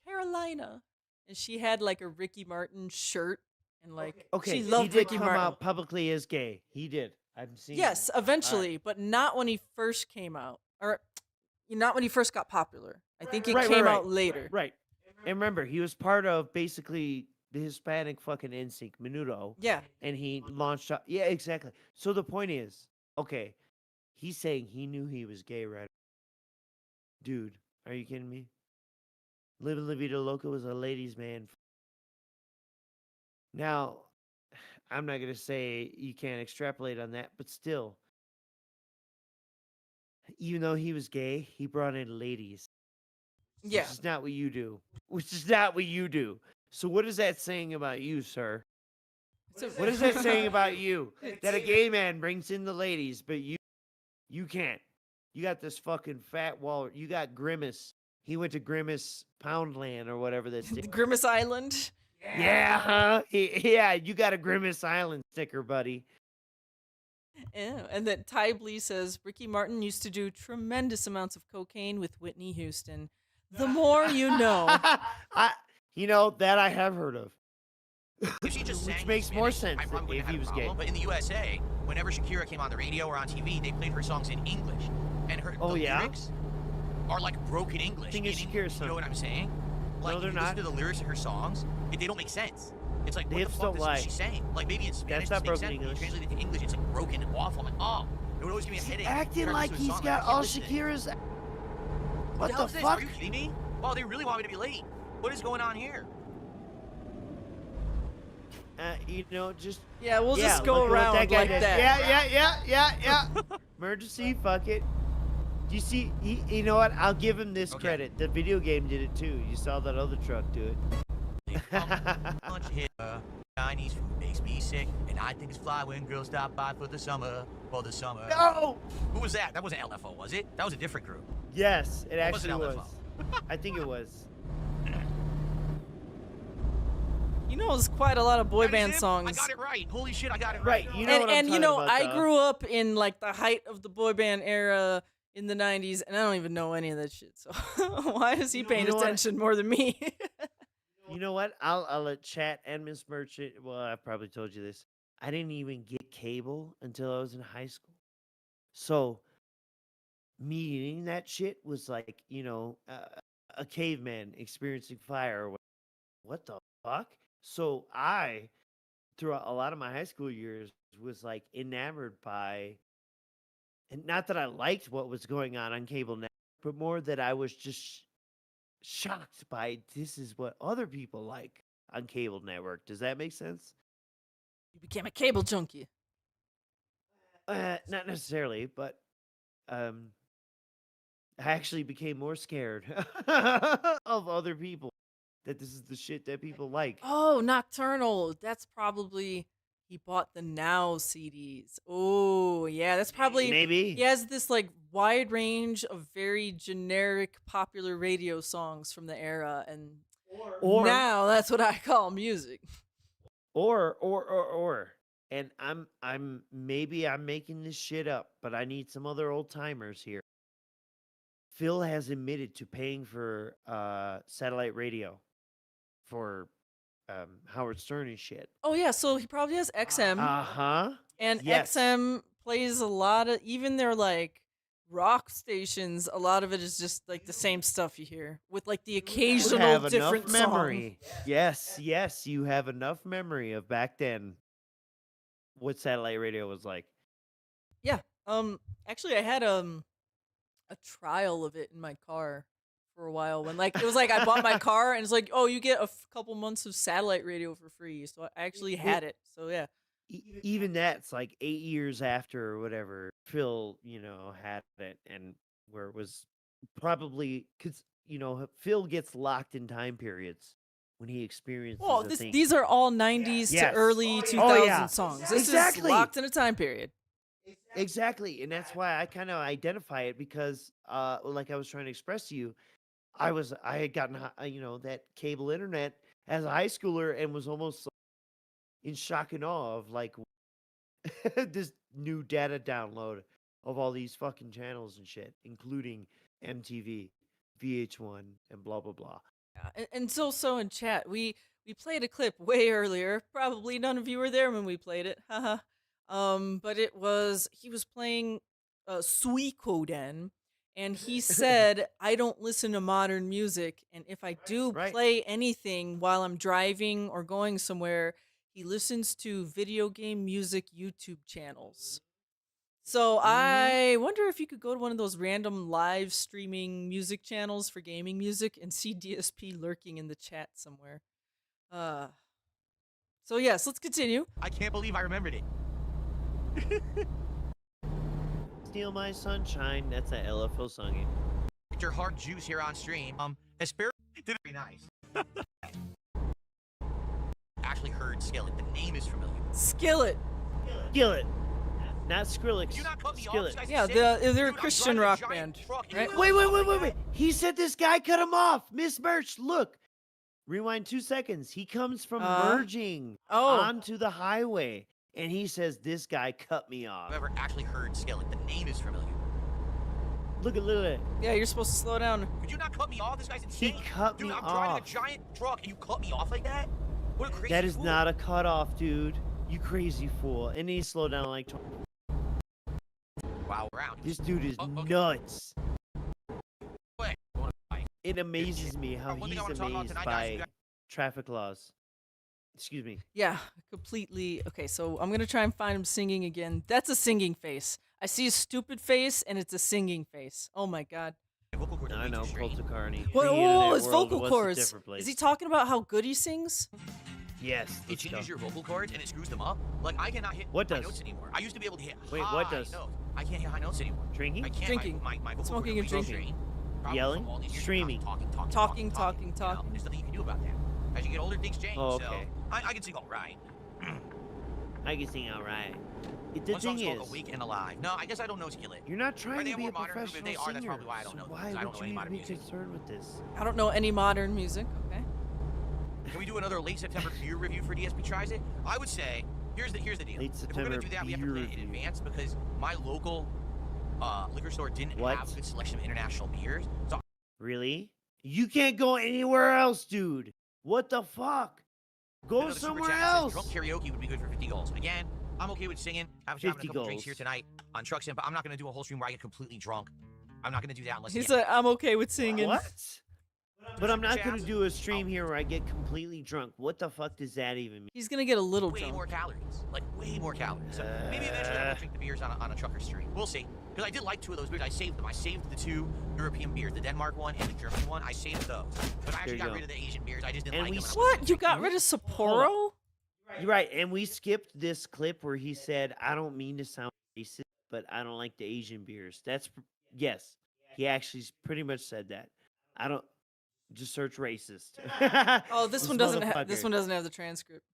Carolina, and she had like a Ricky Martin shirt, and like Okay, she he loved did Ricky come Martin. out publicly as gay. He did. I've seen. Yes, it. eventually, but not when he first came out, or not when he first got popular. I think it Right, came right, out later. Right. And remember, he was part of basically the Hispanic fucking NSYNC, Menudo. Yeah. And he launched up. Yeah, exactly. So the point is, okay, he's saying he knew he was gay, right? Dude, are you kidding me? Living La Vida Loca was a ladies' man. Now, I'm not going to say you can't extrapolate on that, but still, even though he was gay, he brought in ladies. Yeah. Which is not what you do. Which is not what you do. So what is that saying about you, sir? What is that saying about you? That a gay man brings in the ladies, but you can't. You got this fucking fat wall. You got Grimace. He went to Grimace Poundland or whatever that's. Grimace Island. Yeah, huh? Yeah, you got a Grimace Island sticker, buddy. Yeah, and then Ty Blee says Ricky Martin used to do tremendous amounts of cocaine with Whitney Houston. The more you know. That I have heard of. If she just Which sang makes in more Spanish, sense I probably if wouldn't he have was a gay. problem. But in the USA, whenever Shakira came on the radio or on TV, they played her songs in English, and the lyrics are like broken English. Think it's Shakira's You song. know what I'm saying? Like, No, they're if you listen not. to the lyrics of her songs, they don't make sense. It's like, The what the hips fuck don't is lie. she saying? Like, maybe in Spanish not this makes broken sense, but when you English. translate it to English, it's like broken and awful. I'm like, oh, it would always give me a headache. Acting trying to like listen to a he's song, got I can't all listen to it. Shakira's. What the hell the is this? fuck? Are you kidding me? Wow, they really want me to be late. What is going on here? You know, just Yeah, we'll just go look at what around that guy like did. that. Yeah. Emergency, fuck it. You see, you know what? I'll give him this credit. The video game did it too. You saw that other truck do it. Lunch hit. Chinese food makes me sick, and I think it's fly when girls stop by for the summer. No! Who was that? That wasn't LFO, was it? That was a different group. Yes, it Or actually was it was. I think it was. He knows quite a lot of boy That is band him? songs. I got it right. Holy shit, I got it right. You know what I'm And you talking know, about, I though. grew up in like the height of the boy band era in the 90s, and I don't even know any of that shit. So why is he paying know what? attention more than me? You know what? I'll let Chat and Miss Merchant. Well, I've probably told you this. I didn't even get cable until I was in high school. So me eating that shit was like, you know, a caveman experiencing fire. Or what the fuck? So I, throughout a lot of my high school years, was like enamored by, and not that I liked what was going on cable network, but more that I was just shocked by this is what other people like on cable network. Does that make sense? You became a cable junkie. Not necessarily, but I actually became more scared of other people, that this is the shit that people like. Oh, Nocturnal. That's probably he bought the Now CDs. Oh, yeah, that's probably Maybe. He has this like wide range of very generic popular radio songs from the era, and Or- now that's what I call music. Or and I'm maybe I'm making this shit up, but I need some other old timers here. Phil has admitted to paying for satellite radio for Howard Stern and shit. Oh yeah, so he probably has XM. Uh-huh. And Yes. XM plays a lot of, even their like rock stations, a lot of it is just like the same stuff you hear with like the You occasional have different enough memory. Yes, you have enough memory of back then what satellite radio was like. Yeah. Actually I had a trial of it in my car for a while when like it was like I bought my car and it's like, "Oh, you get a couple months of satellite radio for free." So I actually had it. So yeah. Even that's like 8 years after or whatever Phil, you know, had it, and where it was probably because, you know, Phil gets locked in time periods when he experiences Well, a thing. these are all 90s to Yes. early Oh, 2000 yeah. songs. This Exactly. is locked in a time period. Exactly, and that's why I kind of identify it because, like I was trying to express to you, I had gotten you know, that cable internet as a high schooler and was almost in shock and awe of like this new data download of all these fucking channels and shit, including MTV, VH1, and blah blah blah. And so in chat, we played a clip way earlier. Probably none of you were there when we played it. Haha. But he was playing Soo-eeeee Kooo Den, and he said, "I don't listen to modern music, and if I do play anything while I'm driving or going somewhere, he listens to video game music YouTube channels." So I wonder if you could go to one of those random live streaming music channels for gaming music and see DSP lurking in the chat somewhere. So yes, let's continue. I can't believe I remembered it. Steal My Sunshine, that's a LFO song. Your heart juice here on stream. Aspir did it very nice. Actually heard Skillet. The name is familiar. Skillet. Not Skrillex. You not cut me off, Skillet. this guy's Yeah, insane. they're a Dude, I'm Christian driving a rock giant band, truck and right? you- Wait. He said this guy cut him off. Miss Merch, look. Rewind 2 seconds. He comes from merging onto the highway, and he says, this guy cut me off. Whoever actually heard Skillet, the name is familiar. Look at it. Yeah, you're supposed to slow down. Could you not cut me off? This guy's insane. He cut Dude, me I'm driving off. a giant truck and you cut me off like that? What a crazy That is fool. not a cutoff, dude. You crazy fool. And he slowed down like... Wow, round. This dude is nuts. It amazes me how One thing he's I wanna talk about amazed tonight, guys, you by traffic laws. Excuse me. Yeah, completely. Okay, so I'm gonna try and find him singing again. That's a singing face. I see a stupid face, and it's a singing face. Oh my god. I know, Colta Carney. What? Oh, his vocal cords. Is he talking about how good he sings? Yes. It changes your vocal cords and it screws them up. Like I cannot hit What high does? notes anymore. I used to be able to hit Wait, high what does? notes. I can't hit high notes anymore. Drinking? I can't. Drinking. My vocal Smoking cords and are drinking. Yelling? from all these years of Streaming. Talking. You know, there's nothing you can do about that. As you get older, things change. Oh, So okay. I can sing all right. I can sing all right. The One thing song's called is, Awake and Alive. No, I guess I don't know skill it. you're not trying Are they to be more a modern? professional If they are, singer. that's probably why I don't know So them, why 'cause I don't would know any you modern be music. concerned with this? I don't know any modern music. Okay. Can we do another late September beer review for DSP Tries It? I would say, here's the deal. Late If we're September gonna do that, we have to beer plan it in review. advance because my local liquor store didn't What? have a good selection of international beers. So Really? You can't go anywhere else, dude. What the fuck? Go another super somewhere chat says else. drunk karaoke would be good for 50 goals. Again, I'm okay with singing. Having 50 a couple drinks here goals. tonight on Truck Sim, but I'm not gonna do a whole stream where I get completely drunk. I'm not gonna do that unless He said, "I'm okay with singing." What? But I'm not Super gonna chats. do a stream here where I get completely drunk. What the fuck does that even mean? He's gonna get a little way drunk. more calories. Like, way more calories. So maybe eventually I will drink the beers on a trucker stream. We'll see. Because I did like 2 of those beers. I saved them. I saved the 2 European beers, the Denmark one and the German one. I saved those. But I actually you got go. rid of the Asian beers. I just didn't And like we them. What? You got rid of Sapporo? You're right, and we skipped this clip where he said, "I don't mean to sound racist, but I don't like the Asian beers." Yes, he actually pretty much said that. I don't. Just search racist. Oh, this one doesn't. This one doesn't have the transcript.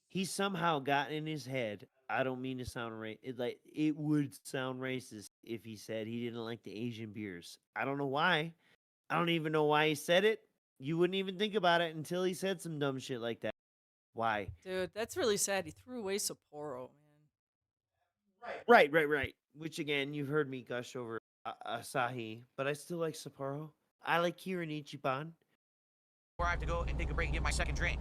He somehow got in his head. I don't mean to sound it would sound racist if he said he didn't like the Asian beers. I don't know why. I don't even know why he said it. You wouldn't even think about it until he said some dumb shit like that. Why? Dude, that's really sad. He threw away Sapporo, man. Right. Which again, you've heard me gush over Asahi, but I still like Sapporo. I like Kirin Ichiban. Or I have to go and take a break and get my second drink.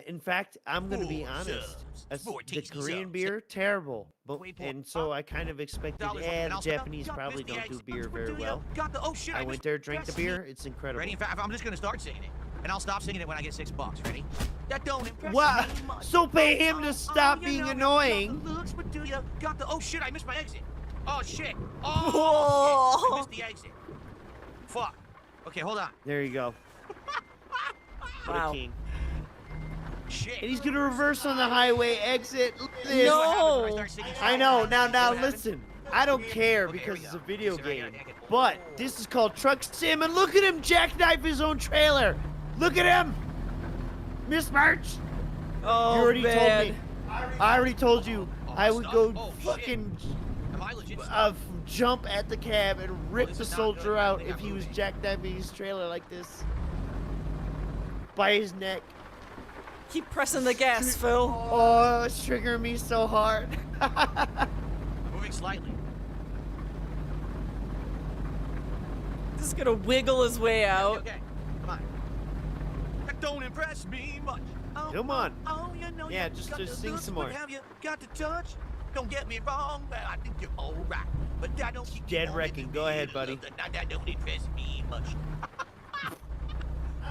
In fact, I'm going to be honest. The Korean beer, terrible. But and so I kind of expected, the Japanese probably don't do beer very well. I went there, drank the beer. It's incredible. Ready? In fact, I'm just going to start singing it. And I'll stop singing it when I get $6. Ready? That don't impress What? me much. So pay him to stop being annoying. Oh shit, I missed my exit. Oh shit. Oh, shit. I missed the exit. Fuck. Okay, hold on. There you go. Wow. King. Shit. And he's gonna reverse on the highway exit. Look at this. No. I know. Now listen. I don't care because it's a video game. But this is called Truck Sim, and look at him jackknife his own trailer. Look at him. Mismatch. Oh, You already man. told me. I already told you I would go fucking Am I legit? jump at the cab and rip the soldier out if he was jackknifing his trailer like this. By his neck. Keep pressing the gas, Phil. Oh, it's triggering me so hard. Moving slightly. Just gonna wiggle his way out. Okay, come on. That don't impress me much. Oh, Come on. Oh, you know Yeah, you just got the sing looks, some but more. Have you got the touch? Don't get me wrong, but I think you're all right. But that don't keep Dead me wrecking. Go ahead, buddy. That don't impress me much. I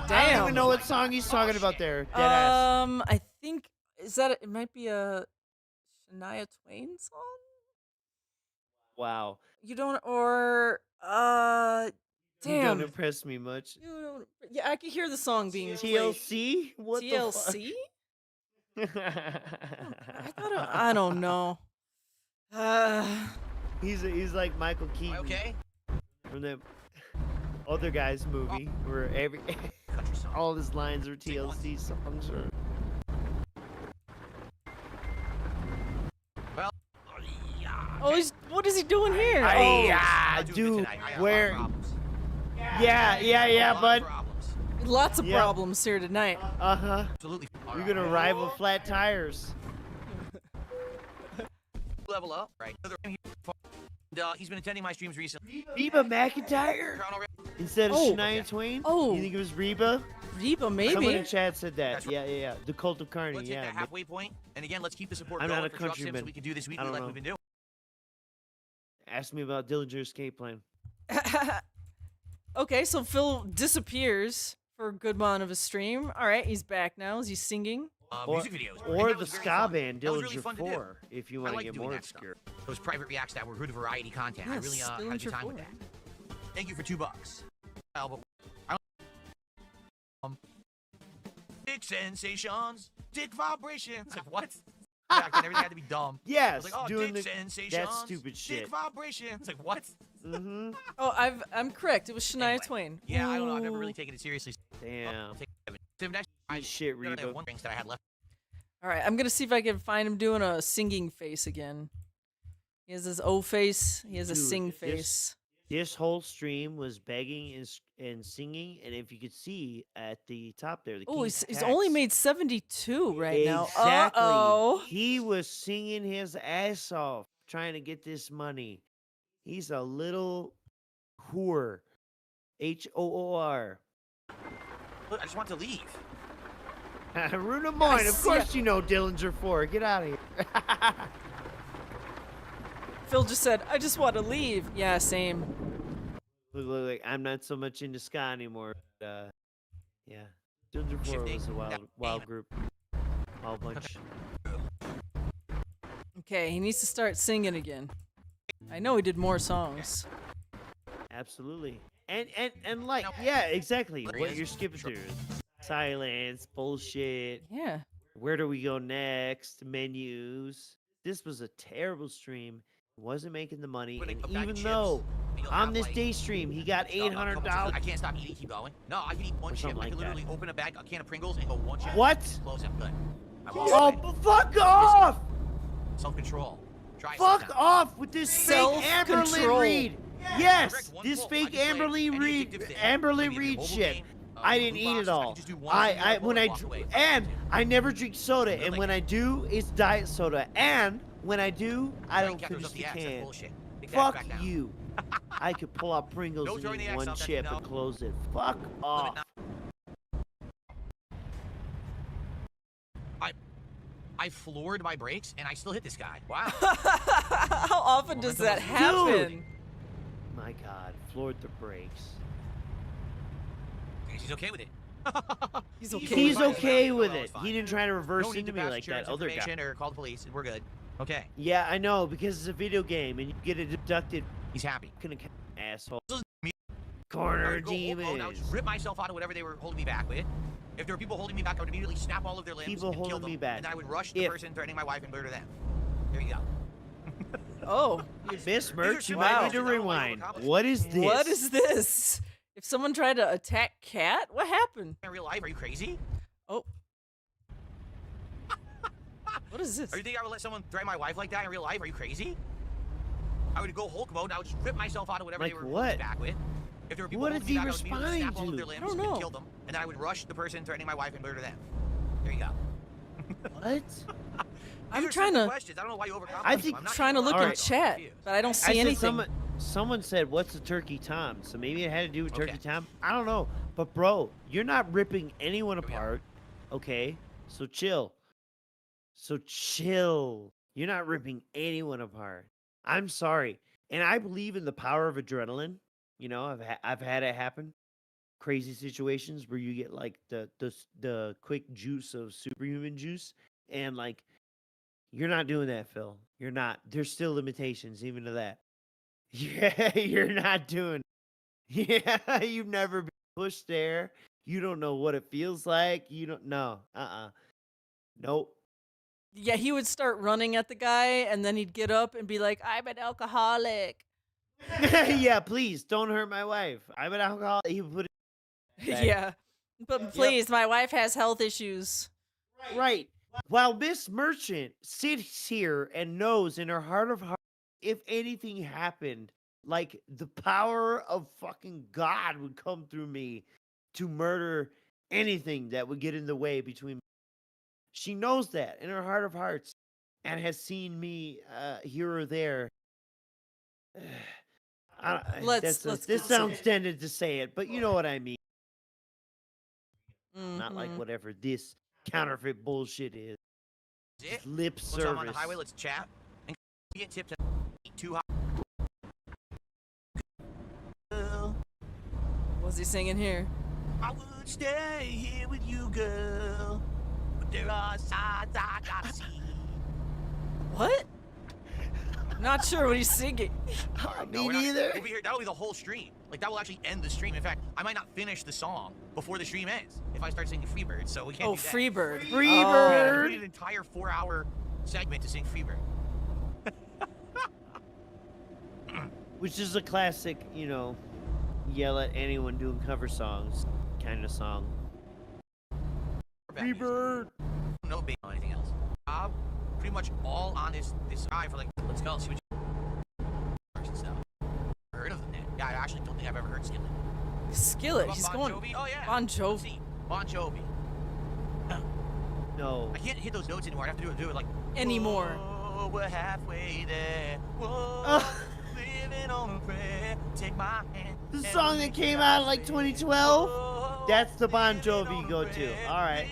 don't Damn. even know what song he's talking about there. Deadass. I think it might be a Shania Twain song. Wow. You don't or You damn. don't impress me much. You don't, yeah, I can hear the song being played. TLC? What TLC? the fuck? I don't know. He's like Michael Keaton Okay. from the other guy's movie where all his lines are TLC songs. Or Well, Oh, what is he doing here? dude, where? Yeah, bud. Lots of Yep. problems here tonight. Absolutely. You're gonna rival flat tires. Level up, right? And, he's been attending my streams recently. Reba McEntire instead of Shania Twain. Oh. You think it was Reba? Reba, maybe. Someone in chat said that. Yeah. The Cult of Carney. Let's hit Yeah. that halfway point. And again, let's keep the support I'm going not a for Truck Sim so countryman. we can do this I weekly don't like know. we've been doing. Ask me about Dillinger Escape Plan. Okay, so Phil disappears for a good amount of a stream. All right, he's back now. Is he singing? Music videos. And Or that the was very ska fun. band That was really Dillinger fun to do. 4, if you I want to like get doing more that stuff. obscure. Those private reacts that were good variety content. I Yes, really had a Dillinger good time 4. with that. Thank you for $2. But dick sensations, dick vibrations. Like, what? Back then, everything had to be dumb. Yes, I was like, oh, doing dick that sensations, stupid shit. dick vibrations. Like, what? Mm-hmm. Oh, I'm correct. It was Shania Twain. Yeah, I don't know. I've never really taken it seriously. Damn. Shit, Rebo. One drinks that I had left. All right, I'm gonna see if I can find him doing a singing face again. He has his O face. He has a Dude, sing face. This whole stream was begging and singing, and if you could see at the top there, the Oh, King's he's Tax. only made 72 right now. Exactly. Uh-oh. He was singing his ass off trying to get this money. He's a little whore. H-O-O-R. Look, I just want to leave. Rune of mine. Of course you know Dillinger 4. Get out of here. Phil just said, I just want to leave. Yeah, same. Look, I'm not so much into ska anymore. But, yeah. Dillinger 4 was a wild group. Wild bunch. Okay, he needs to start singing again. I know he did more songs. Absolutely. And like, yeah, exactly. What you're skipping through. Silence, bullshit. Yeah. Where do we go next? Menus. This was a terrible stream. Wasn't making the money. And even though on this day stream he got $800. I can't stop eating, keep going. No, I can eat one chip. I can literally open a can of Pringles and go one chip. What? Close it, good. Oh, fuck off! Self-control. Fuck off with this fake Amberlynn Reed. Yes, this fake Amberlynn Reed shit. I didn't eat it all. I never drink soda, and when I do, it's diet soda. And when I do, I don't finish the can. Fuck you. I could pull out Pringles and eat one chip and close it. Fuck off. I floored my brakes and I still hit this guy. Wow. How often does that happen? Dude. My God, floored the brakes. He's okay with it. He's okay with it. He didn't try to reverse into me like that other guy. Or call the police and we're good. Okay. Yeah, I know, because it's a video game and you get it deducted. He's happy. Asshole. Corner demons. Now just rip myself out of whatever they were holding me back with. If there were people holding me back, I would immediately snap all of their limbs and kill them. And then I would rush the person threatening my wife and murder them. There you go. Oh. Miss Merch, you might need to rewind. What is this? What is this? If someone tried to attack Cat, what happened? In real life, are you crazy? Oh. What is this? Are you think I would let someone threaten my wife like that in real life? Are you crazy? I would go Hulk mode and I would just rip myself out of whatever they were holding me back with. If there were people holding me back, I would immediately snap all of their limbs and kill them. And then I would rush the person threatening my wife and murder them. There you go. What? I'm trying to. I don't know why you overcomplicate. I think trying to look in chat, but I don't see anything. Someone said, "What's a turkey tom?" So maybe it had to do with turkey tom. I don't know, but bro, you're not ripping anyone apart, okay? So chill. You're not ripping anyone apart. I'm sorry, and I believe in the power of adrenaline. You know, I've had it happen. Crazy situations where you get like the quick juice of superhuman juice, and like you're not doing that, Phil. You're not. There's still limitations even to that. Yeah, you're not doing it. Yeah, you've never been pushed there. You don't know what it feels like. You don't know. Nope. Yeah, he would start running at the guy, and then he'd get up and be like, I'm an alcoholic. Yeah, please, don't hurt my wife. I'm an alcoholic. He would put it back. Yeah, but please, my wife has health issues. Right. While Miss Merchant sits here and knows in her heart of hearts, if anything happened, like the power of fucking God would come through me to murder anything that would get in the way between. She knows that in her heart of hearts and has seen me here or there. This sounds tended to say it, but you know what I mean. Not like whatever this counterfeit bullshit is. Lip service. I'm on the highway, let's chat. And get tipped too hot. What's he singing here? I would stay here with you, girl. But there are sides I gotta see. What? I'm Not sure what he's singing. Me neither. That'll be the whole stream. Like, that will actually end the stream. In fact, I might not finish the song before the stream ends if I start singing Freebird, so we can't do that. Freebird. Freebird! We need an entire 4-hour segment to sing Freebird. Which is a classic, you know, yell at anyone doing cover songs kind of song. Freebird! No big on anything else. Pretty much all on this guy for like, let's go, see what you stuff. Heard of them yet? Yeah, I actually don't think I've ever heard Skillet. Skillet? He's Bon going. Jovi? Oh, yeah. Bon Jovi. Bon Jovi. No. I can't hit those notes anymore. I have to do it like anymore. Whoa, we're halfway there. Whoa, living on a prayer. Take my hand. The song that came out in like 2012? That's the Bon Jovi go-to. All right.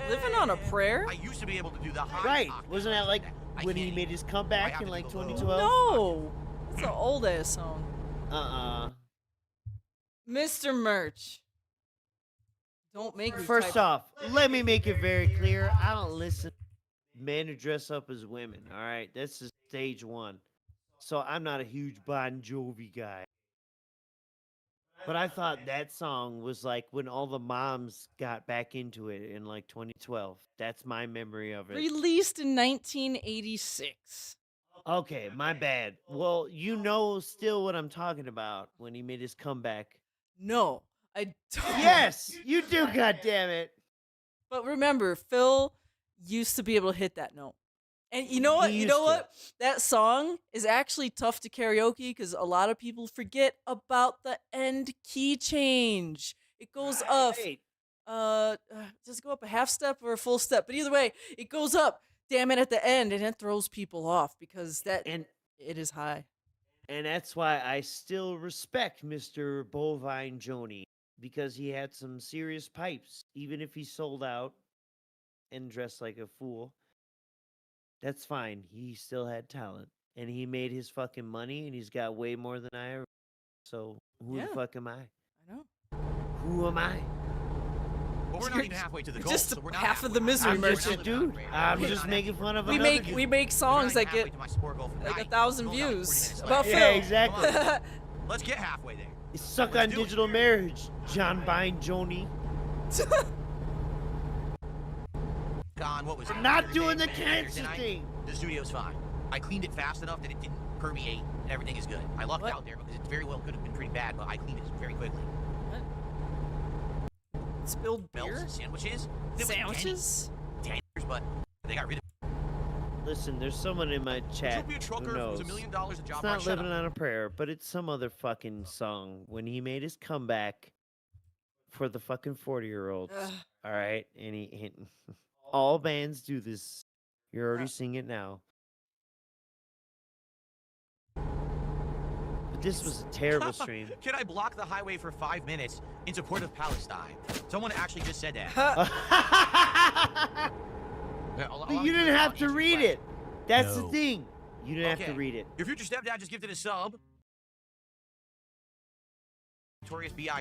Living on a prayer? I used to be able to do the high. Right. Wasn't that like when he made his comeback in like 2012? No. It's an old ass song. Mr. Merch. Don't make me First off, let me make it very clear. I don't listen to men who dress up as women. All right. That's just stage one. So I'm not a huge Bon Jovi guy. But I thought that song was like when all the moms got back into it in like 2012. That's my memory of it. Released in 1986. Okay, my bad. Well, you know still what I'm talking about when he made his comeback. No, I don't. Yes, you do, goddammit. But remember, Phil used to be able to hit that note. And you know what? You know what? That song is actually tough to karaoke because a lot of people forget about the end key change. It goes up. Does it go up a half step or a full step? But either way, it goes up. Damn it, at the end, and it throws people off because it is high. And that's why I still respect Mr. Bovine Joni because he had some serious pipes, even if he sold out and dressed like a fool. That's fine. He still had talent. And he made his fucking money, and he's got way more than I ever. So, who the fuck am I? I know. Who am I? Well, we're not even halfway to the goal. Just so we're not half of the misery merchant. Dude, I'm just making fun of we make songs that get like 1,000 views about Phil. Yeah, exactly. Let's get halfway there. You suck on digital marriage, John Bine Joni. God, what was it? Not doing the cancer thing. The studio's fine. I cleaned it fast enough that it didn't permeate. Everything is good. I lucked out there because it very well could have been pretty bad, but I cleaned it very quickly. Spilled beer? Melts, sandwiches? Sandwiches? Tanners, but they got rid of it. Listen, there's someone in my chat who knows. $1 million a job. It's not Living on a Prayer, but it's some other fucking song when he made his comeback for the fucking 40-year-olds. All right? And he all bands do this. You're already seeing it now. But this was a terrible stream. Can I block the highway for 5 minutes in support of Palestine? Someone actually just said that. But you didn't have to read it. That's the thing. You didn't have to read it. Your future stepdad just gifted a sub. Notorious B.I.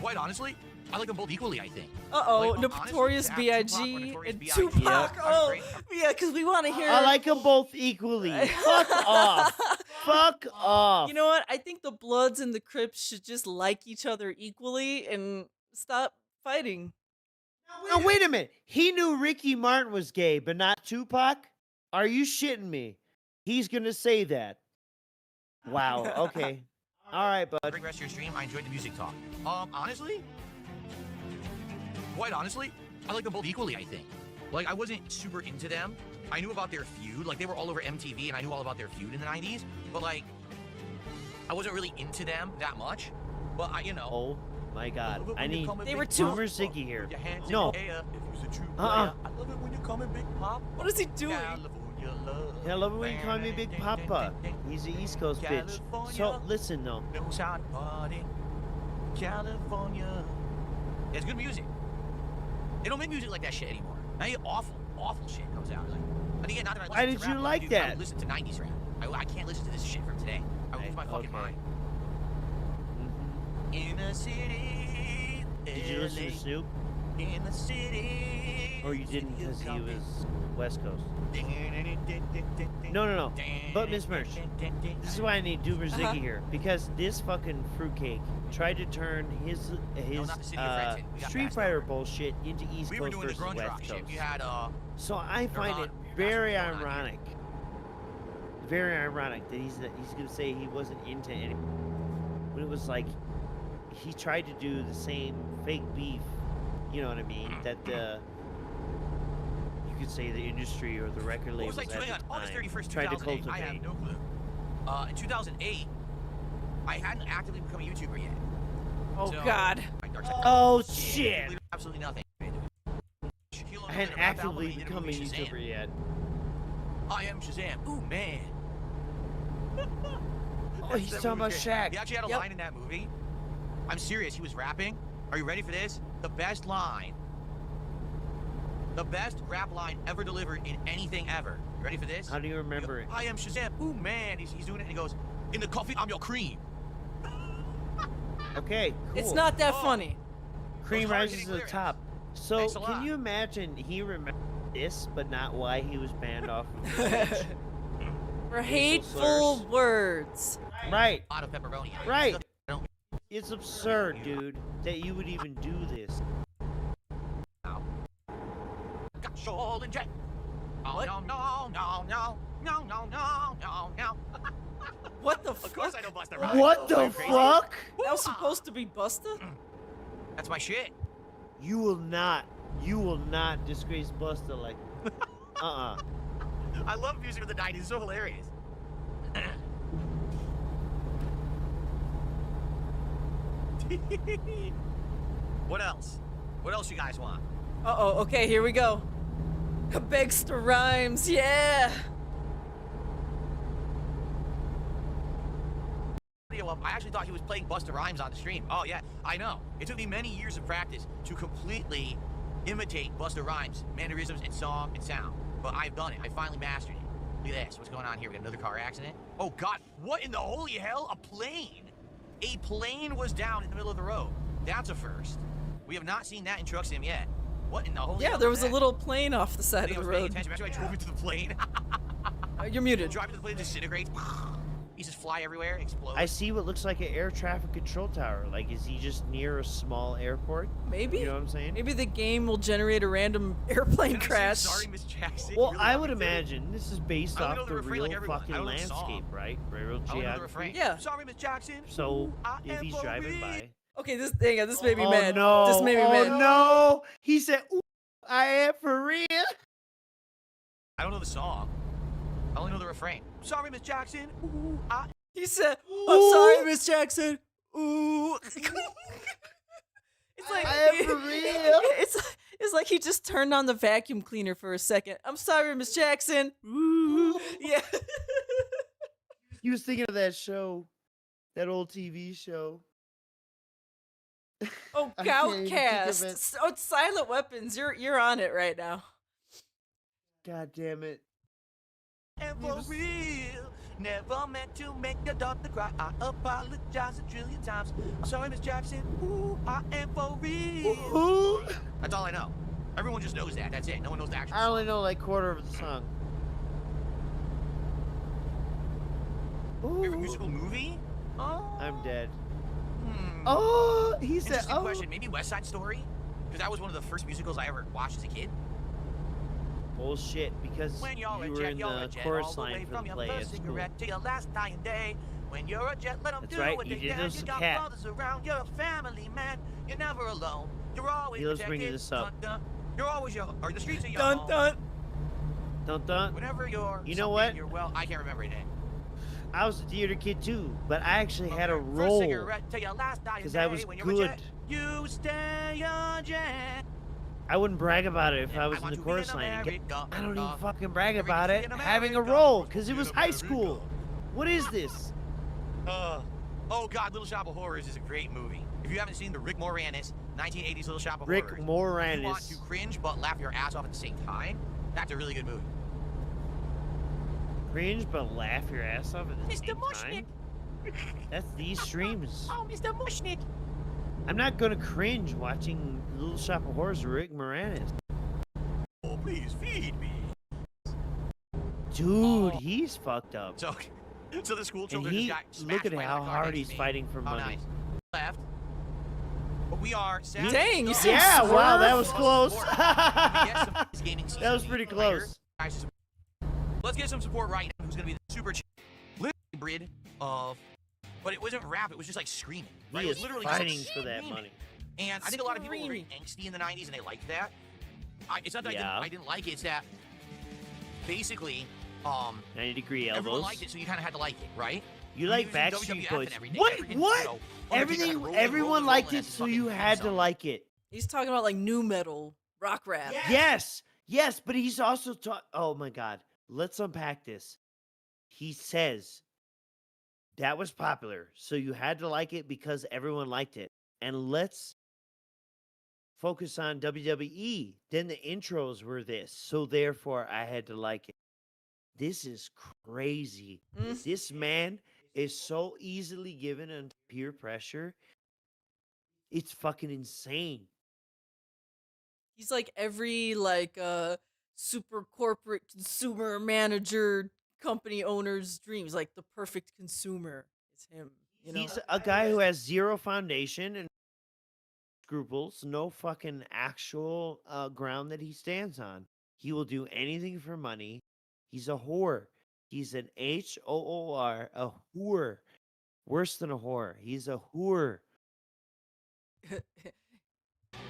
Quite honestly, I like them both equally, I think. Uh-oh, Notorious B.I.G. and Tupac. Oh, yeah, because we want to hear... I like them both equally. Fuck off. Fuck off. You know what? I think the Bloods and the Crips should just like each other equally and stop fighting. Now, wait a minute. He knew Ricky Martin was gay, but not Tupac? Are you shitting me? He's going to say that. Wow, okay. All right, bud. Great rest of your stream. I enjoyed the music talk. Honestly? Quite honestly, I like them both equally, I think. Like, I wasn't super into them. I knew about their feud. Like, they were all over MTV, and I knew all about their feud in the 90s. But, like, I wasn't really into them that much. But, you know. Oh, my God. I need... They were too... Boomer Ziggy here. No. What is he doing? I love it when you call me Big Papa. He's an East Coast bitch. So, listen, though. California. It's good music. They don't make music like that shit anymore. Now awful, awful shit comes out. Like, but again, not that I listen Why to did rap, you like that? I listen to 90s rap. I can't listen to this shit from today. I lose my fucking mind. In a city. Did you listen to Snoop? in the city. Or you didn't because he was West Coast. No. But Miss Merch, this is why I need Doomer Ziggy here, because this fucking fruitcake tried to turn his Street Fighter bullshit into East Coast versus West Coast. So I find it very ironic. Very ironic that he's gonna say he wasn't into any. When it was like he tried to do the same fake beef. You know what I mean? That you could say the industry or the record labels What was I doing on August 31st, tried to 2008? I have cultivate. no clue. In 2008, I hadn't actively become a YouTuber yet. Oh, So, God. Oh, shit. Absolutely nothing. I hadn't actively become a YouTuber yet. I am Shazam. Ooh, man. Oh, he's talking about Shaq. He actually had a line in that movie. I'm serious. He was rapping. Are you ready for this? The best line. The best rap line ever delivered in anything ever. You ready for this? How do you remember it? I am Shazam. Ooh, man. He's doing it and he goes, in the coffee, I'm your cream. Okay, cool. It's not that funny. Cream rises to the top. So, Thanks a lot. can you imagine he remembered this, but not why he was banned off of Twitch? For hateful words. Right. A lot of pepperoni. Right. It's absurd, dude, that you would even do this. Got Shoal and Jet. Oh, What? No. What the fuck? Of course I know Busta Rhymes. What the fuck? That was supposed to be Busta? That's my shit. You will not disgrace Busta like. I love music of the 90s. It's so hilarious. What else? What else you guys want? Uh-oh, okay, here we go. Busta Rhymes, yeah! I actually thought he was playing Busta Rhymes on the stream. Oh, yeah, I know. It took me many years of practice to completely imitate Busta Rhymes' mannerisms and song and sound. But I've done it. I finally mastered it. Look at this. What's going on here? We got another car accident. Oh, God. What in the holy hell? A plane. A plane was down in the middle of the road. That's a first. We have not seen that in Truck Sim yet. What in the holy hell? Yeah, there was is a that? little plane off the side of the road. Imagine I drove into the plane. You're muted. Drive into the plane, disintegrates. He just fly everywhere, explode. I see what looks like an air traffic control tower. Like, is he just near a small airport? Maybe. You know what I'm saying? Maybe the game will generate a random airplane crash. Sorry, Miss Jackson. Well, I would imagine this is based I only know off the the refrain like real everyone. fucking I don't know the song. landscape, right? Real I don't know the refrain. geography. Yeah. Sorry, Miss Jackson. So, I if he's am driving for by. real. Okay, this made me Oh, mad. no. This made me Oh, mad. no. He said, ooh, I am for real. I don't know the song. I only know the refrain. Sorry, Miss Jackson. Ooh, He said, I'm sorry, Miss Jackson. Ooh. It's like, I am for real. It's like he just turned on the vacuum cleaner for a second. I'm sorry, Miss Jackson. Ooh. Yeah. He was thinking of that show, that old TV show. Oh, I can't even think of Goutcast. it. So it's Silent Weapons. You're on it right now. God damn it. And for real, never meant to make your daughter cry. I apologize a trillion times. I'm sorry, Miss Jackson. Ooh, I am for real. Ooh. That's all I know. Everyone just knows that. That's it. No one knows the actual I only know like quarter of the song. favorite musical movie? Oh. I'm dead. Hmm. Oh, he said, Interesting oh. question. Maybe West Side Story? Because that was one of the first musicals I ever watched as a kid. Bullshit, because When you're you a were jet, in you're the a jet, chorus all the way line for from the your play at first school. cigarette to your last dying day. When you're a jet, let them That's do right, what you they did can. this You as a got cat. brothers around, you're a family man. You're never alone. You're always He loves bringing protected. this up. Dun, dun. You're always your, or the streets are your Dun home. dun. Dun dun. Whenever you're You know something, what? You're well, I can't remember it. I was a theater kid too, but I actually had a First role cigarette to your last dying because I day. was When you're a good. jet, you stay a jet. I wouldn't brag about it if I was in want the to be chorus in line. and get- America. I don't even fucking brag Every about country it in having a America. role because it was high school. What is this? Oh God, Little Shop of Horrors is a great movie. If you haven't seen the Rick Moranis 1980s Little Shop of Rick Horrors, if you want Moranis. to cringe but laugh your ass off at the same time, that's a really good movie. Cringe but laugh your ass off at the Mr. same Mushnick. time? That's these streams. Oh, Mr. Mushnick. I'm not gonna cringe watching Little Shop of Horrors Rick Moranis. Oh, please feed me. Dude, he's fucked up. So the school And children he, just got look smashed at by how another car hard next he's to me. fighting for money. Nice. Left. But we are sad. Dang, you said Yeah, wow, that was Swerve. close. That was pretty close. Let's get some support right now. Who's going to be the super hybrid of, but it wasn't rap. It was just like screaming. Right? He It was is literally just fighting like for that screaming. money. And I think a lot of people were very angsty in the 90s, and they liked that. It's not that I didn't like it. It's that basically, 90-degree everyone elbows. liked it, so you kind of had to like it, right? You like using Backstreet WWF Boys. and everything, What? freaking, What? you know, Everything, rolling, everyone rolling, liked rolling, it, that's so fucking you had to song. like it. He's talking about like new metal, rock rap. Yes, but he's also oh my god. Let's unpack this. He says that was popular, so you had to like it because everyone liked it. And let's focus on WWE. Then the intros were this, so therefore I had to like it. This is crazy. This man is so easily given under peer pressure. It's fucking insane. He's like every like super corporate consumer manager company owner's dreams. Like the perfect consumer is him. You know? He's a guy who has zero foundation and scruples, no fucking actual ground that he stands on. He will do anything for money. He's a whore. He's an HOOR, a whore. Worse than a whore. He's a whore.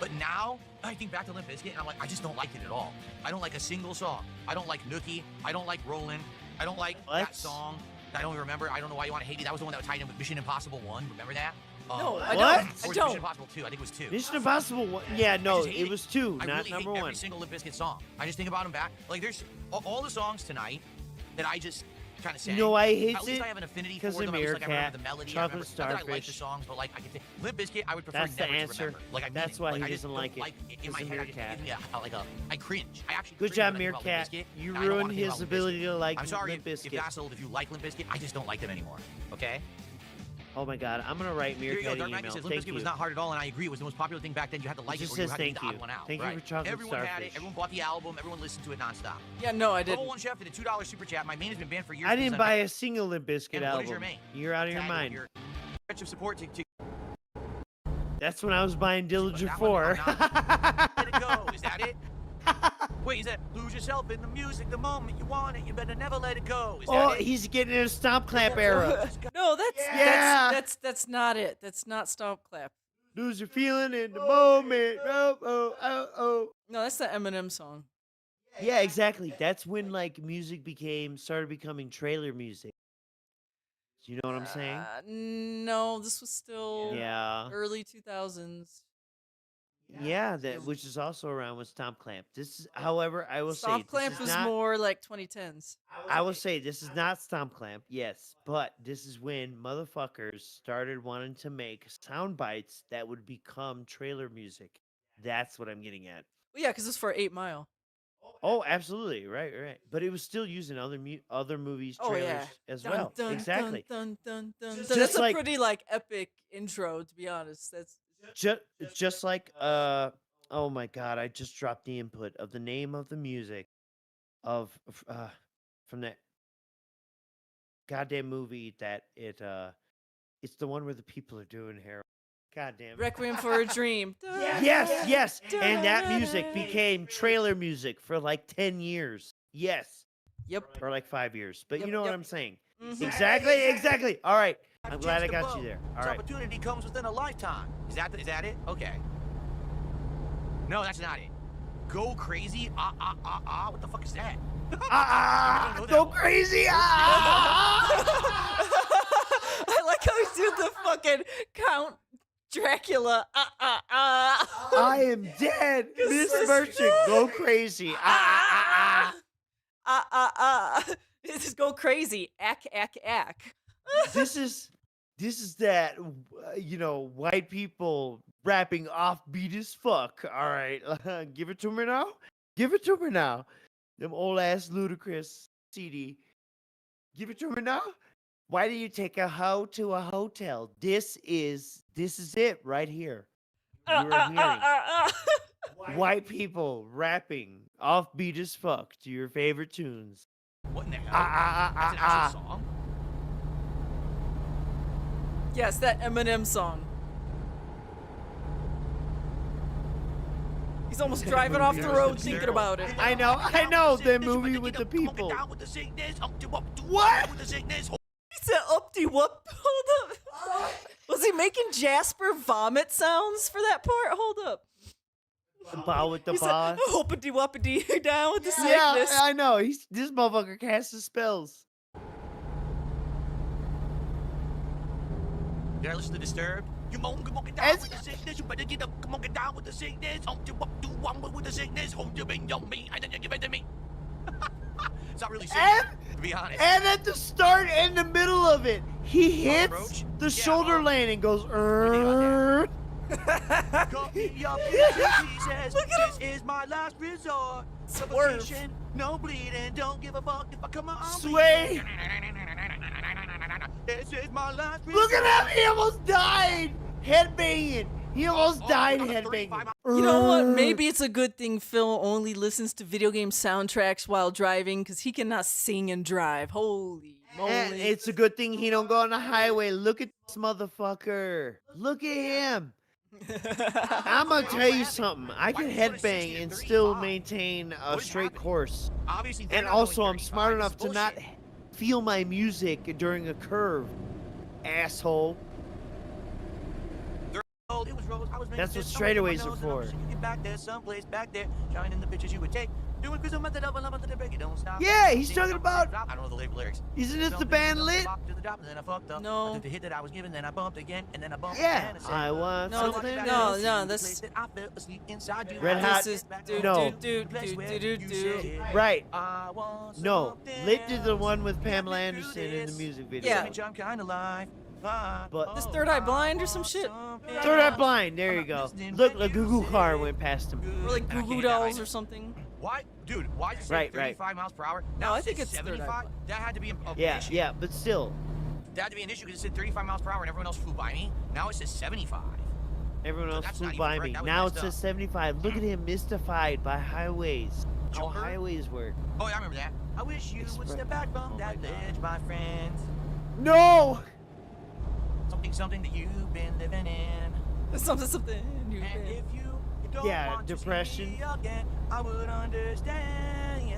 But now, I think back to Limp Bizkit, and I'm like, I just don't like it at all. I don't like a single song. I don't like Nookie. I don't like Rollin'. I don't like that song. I don't remember. I don't know why you want to hate me. That was the one that was tied in with Mission Impossible 1. Remember that? No, I What? don't. I Or was it don't. Mission Impossible 2. I think it was 2. Mission Impossible 1. Yeah, no, I just hate it was 2, I not really number hate 1. every single Limp Bizkit song. I just think about them back. Like, there's all the songs tonight that I just kind of sang. You know why I hate At least it? I have an affinity Because for them. of At least, like, I remember Meerkat, the melody. Chocolate I remember, not that I like the Starfish. songs, but like I can think Limp Bizkit, I would prefer That's the never answer. to remember. Like I mean That's it. why Like, he I just doesn't like don't it. in Because my of head, Meerkat. I cringe. I actually Good cringe job, when I think about Limp Meerkat. Bizkit, You and I don't wanna ruined think his about Limp ability Bizkit. to like I'm sorry Limp if Bizkit. Vassal, if you like Limp Bizkit, I just don't like them anymore. Okay? Oh my god, I'm gonna write Here you Meerkat go. an Dark Knight email. says Limp Thank Bizkit you. was not hard at all, and I agree. It was the most popular thing back then. You had to like It it, just or you says had to be thank the odd you. one out. Thank you right? for Chocolate Everyone had it. Starfish. Everyone bought the album. Everyone listened to it nonstop. Yeah, no, I didn't. Roll One Chef did a $2 super chat. My main has been banned for years. I because didn't I'm- buy a single Limp Bizkit And what is your album. main? You're out of your Tag mind. your stretch of support to That's when I was buying Dillinger that 4. one, let it go. Is that it? Wait, is that lose yourself in the music the moment you want it? You better never let it go. Is Oh, that it? he's getting in a stomp clap era. No, Yeah. that's not it. That's not stomp clap. Lose your feeling in the moment. Oh. No, that's the Eminem song. Yeah, exactly. That's when like music started becoming trailer music. Do you know what I'm saying? No, this was still Yeah. early 2000s. Yeah, that which is also around with Stomp Clamp. This is, however, I will say Stomp this clamp is was not, more like 2010s. I will say this is not Stomp Clamp, yes, but this is when motherfuckers started wanting to make sound bites that would become trailer music. That's what I'm getting at. Well, yeah, because it's for 8 Mile. Oh, absolutely, right. But it was still using other movies Oh trailers yeah, as Dun, well. dun, Exactly. Dun, dun, dun, dun. Just So that's like- a pretty like epic intro, to be honest. That's Just like oh my god, I just dropped the input of the name of the music of from that goddamn movie that it's the one where the people are doing heroin. God damn it. Requiem for a Dream. Yes. And that music became trailer music for like 10 years. Yes. Yep. Or like 5 years. But Yep, you know what yep. I'm saying. Mhm. Exactly. All right. I'm I've glad I changed the got you boat. there. All This right. opportunity comes within a lifetime. Is that it? Okay. No, that's not it. Go crazy. What the fuck is that? I don't know that Go one. crazy. I like how he did the fucking Count Dracula. I am dead. Miss so Merchant, go crazy. This is go crazy. Ack. This is that white people rapping offbeat as fuck. All right, give it to me now. Them old ass Ludacris CD. Give it to me now. Why do you take a hoe to a hotel? This is it right here. You are hearing white people rapping offbeat as fuck to your favorite tunes. What in the hell? That's an actual song? Yes, that Eminem song. He's almost driving off the road thinking about it. I know, the movie with the people. What? He said uppity whoop. Hold up. Was he making Jasper vomit sounds for that part? Hold up. The ball with the He ball. said, hoopity whoopity down with the sickness. Yeah, I know. This motherfucker casts his spells. Did I listen to Disturbed? You moan, come on, get down with the sickness. You better get up, come on, get down with the sickness. Home to do one with the sickness. Home to be on me. I didn't give it to me. It's not really singing, to be honest. And at the start and the middle of it, he hits the shoulder lane and goes, Cut me up in pieces. This is my last resort. Suffocation, no bleeding. Don't give a fuck if I come on. Sway. This is my last resort. Look at him! He almost died! Headbanging! He almost died headbanging. You know what? Maybe it's a good thing Phil only listens to video game soundtracks while driving, because he cannot sing and drive. Holy moly. And it's a good thing he don't go on the highway. Look at this motherfucker. Look at him. I'm gonna tell you something. I can headbang and still maintain a straight course. And also, I'm smart enough to not feel my music during a curve. Asshole. That's what straightaways are for. Back there, someplace back there, shining the pictures you would take. Doing crystal method of a love to the break, it don't stop. Yeah, he's talking about. I don't know the lyrics. Isn't this the band Lit? No. I took the hit that I was given, then I bumped again, and then I bumped Yeah. again. I want something. No, this. Red Hot. This is No. do. Right. No. Lit is the one with Pamela Anderson in the music video. Yeah. But This Third Eye Blind or some shit? Third Eye Blind. There you go. Look, a Goo Goo car went past him. Or like Goo Goo Dolls or something. Why, dude? Why is it 35 miles per hour? No, I think it's 75. That had to be an issue. Yeah, but still. That had to be an issue because it said 35 miles per hour and everyone else flew by me. Now it says 75. Everyone else that's flew not even by correct. me. That was Now it messed says up. 75. Look at him mystified by highways. How Joker? highways work. Oh, yeah, I remember that. I wish you would step back from that ledge, my friends. No! Something that you've been living in. Something you've And been. if you don't Yeah, want depression. To see me again, I would understand.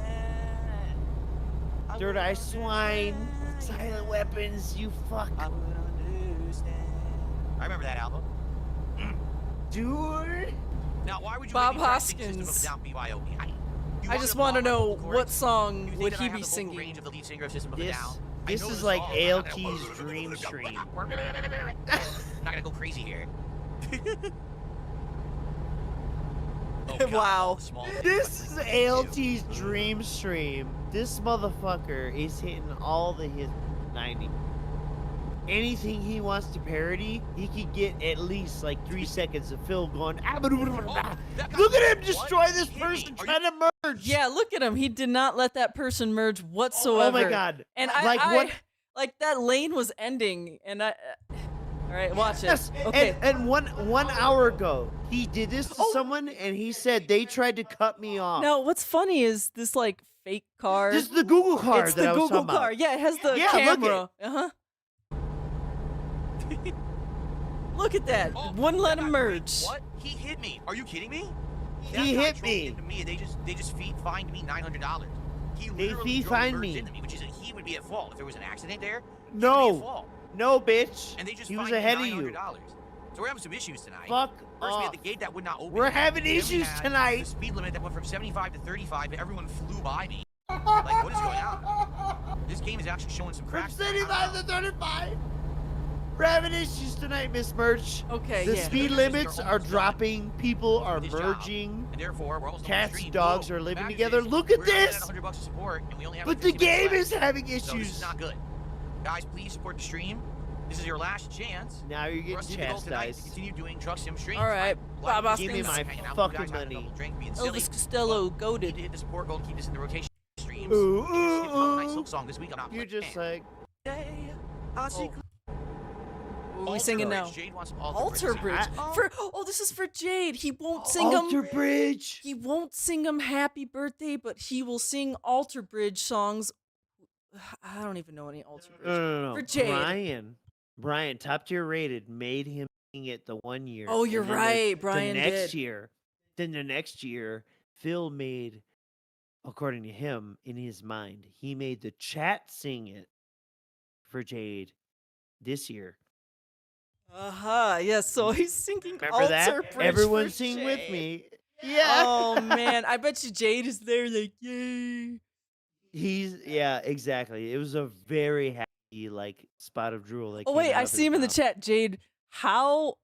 I Third would Eye Swine. understand. Silent Weapons, you fuck. I would understand. I remember that album. Dude. Now, why would you Bob make me try to sing System of a Hoskins. Down BYOB? I just want to know what song would he be Range singing? of the lead singer of System of a This, Down. this is like ALT's dream stream. I'm not gonna go crazy here. Oh, God, Wow. small This is ALT's dream stream. This motherfucker is hitting all the hits 90. Anything he wants to parody, he could get at least like 3 seconds of Phil going. Look at him destroy this person trying to merge. Yeah, look at him. He did not let that person merge whatsoever. Oh my God. And Like that lane was ending, and I. All right, watch it. Yes. Okay. And one hour ago, he did this to someone, and he said they tried to cut me off. Now, what's funny is this like fake car. This is the Google car It's that the I was Google talking about. car. Yeah, it has the Yeah, look camera. Uh-huh. Look at that. Wouldn't let him merge. What? He hit me. Are you kidding me? He hit me. Into me. They just fined me $900. He They literally fee drove fined merged me. into me, which is he would be at fault if there was an accident there. He would be at No, fault. no, bitch. And they just He was fined me ahead of $900. you. So we're having some issues tonight. Fuck First, we had off. the gate that would not open. We're having Then we issues had tonight. The speed limit that went from 75 to 35, and everyone flew by me. Like, what is going on? This game is actually showing some From cracks. 75 to 35. We're having issues tonight, Miss Merch. Okay, The yeah. speed limits are dropping. People are merging. And therefore, we're almost Cats, dogs are living together. Look at we're this. at $100 of support, and we only have But like the 15 minutes game left. is having So this is issues. not good. Guys, please support the stream. This is your last chance. Now you're for us getting to go tonight to chastised. continue doing truck sim streams. All right, Like, Bob Give me Hoskins. my hanging out with you fucking guys, having a money. couple drink, being silly. Elvis Costello Need to goaded. hit the support goal to keep this in the rotation streams. Ooh, Skip on a nice ooh, little song this week. I'm not You're playing. just like, Day What are we singing now? Jade wants Alter Bridge. This is for Jade. He won't sing Alter Bridge. He won't sing him Happy Birthday, but he will sing Alter Bridge songs. I don't even know any Alter Bridge. No. For Jade. Brian, top tier rated, made him sing it the 1 year. Oh, you're and then right. Brian the next did. year. Then the next year, Phil made, according to him, in his mind, he made the chat sing it for Jade this year. Yes, so he's singing Remember Alter that? Bridge. Everyone for sing Jade. with me. Yeah. Oh man, I bet you Jade is there like, yay. Yeah, exactly. It was a very happy like spot of drool. Like, Oh wait, I see him in the chat. Jade, how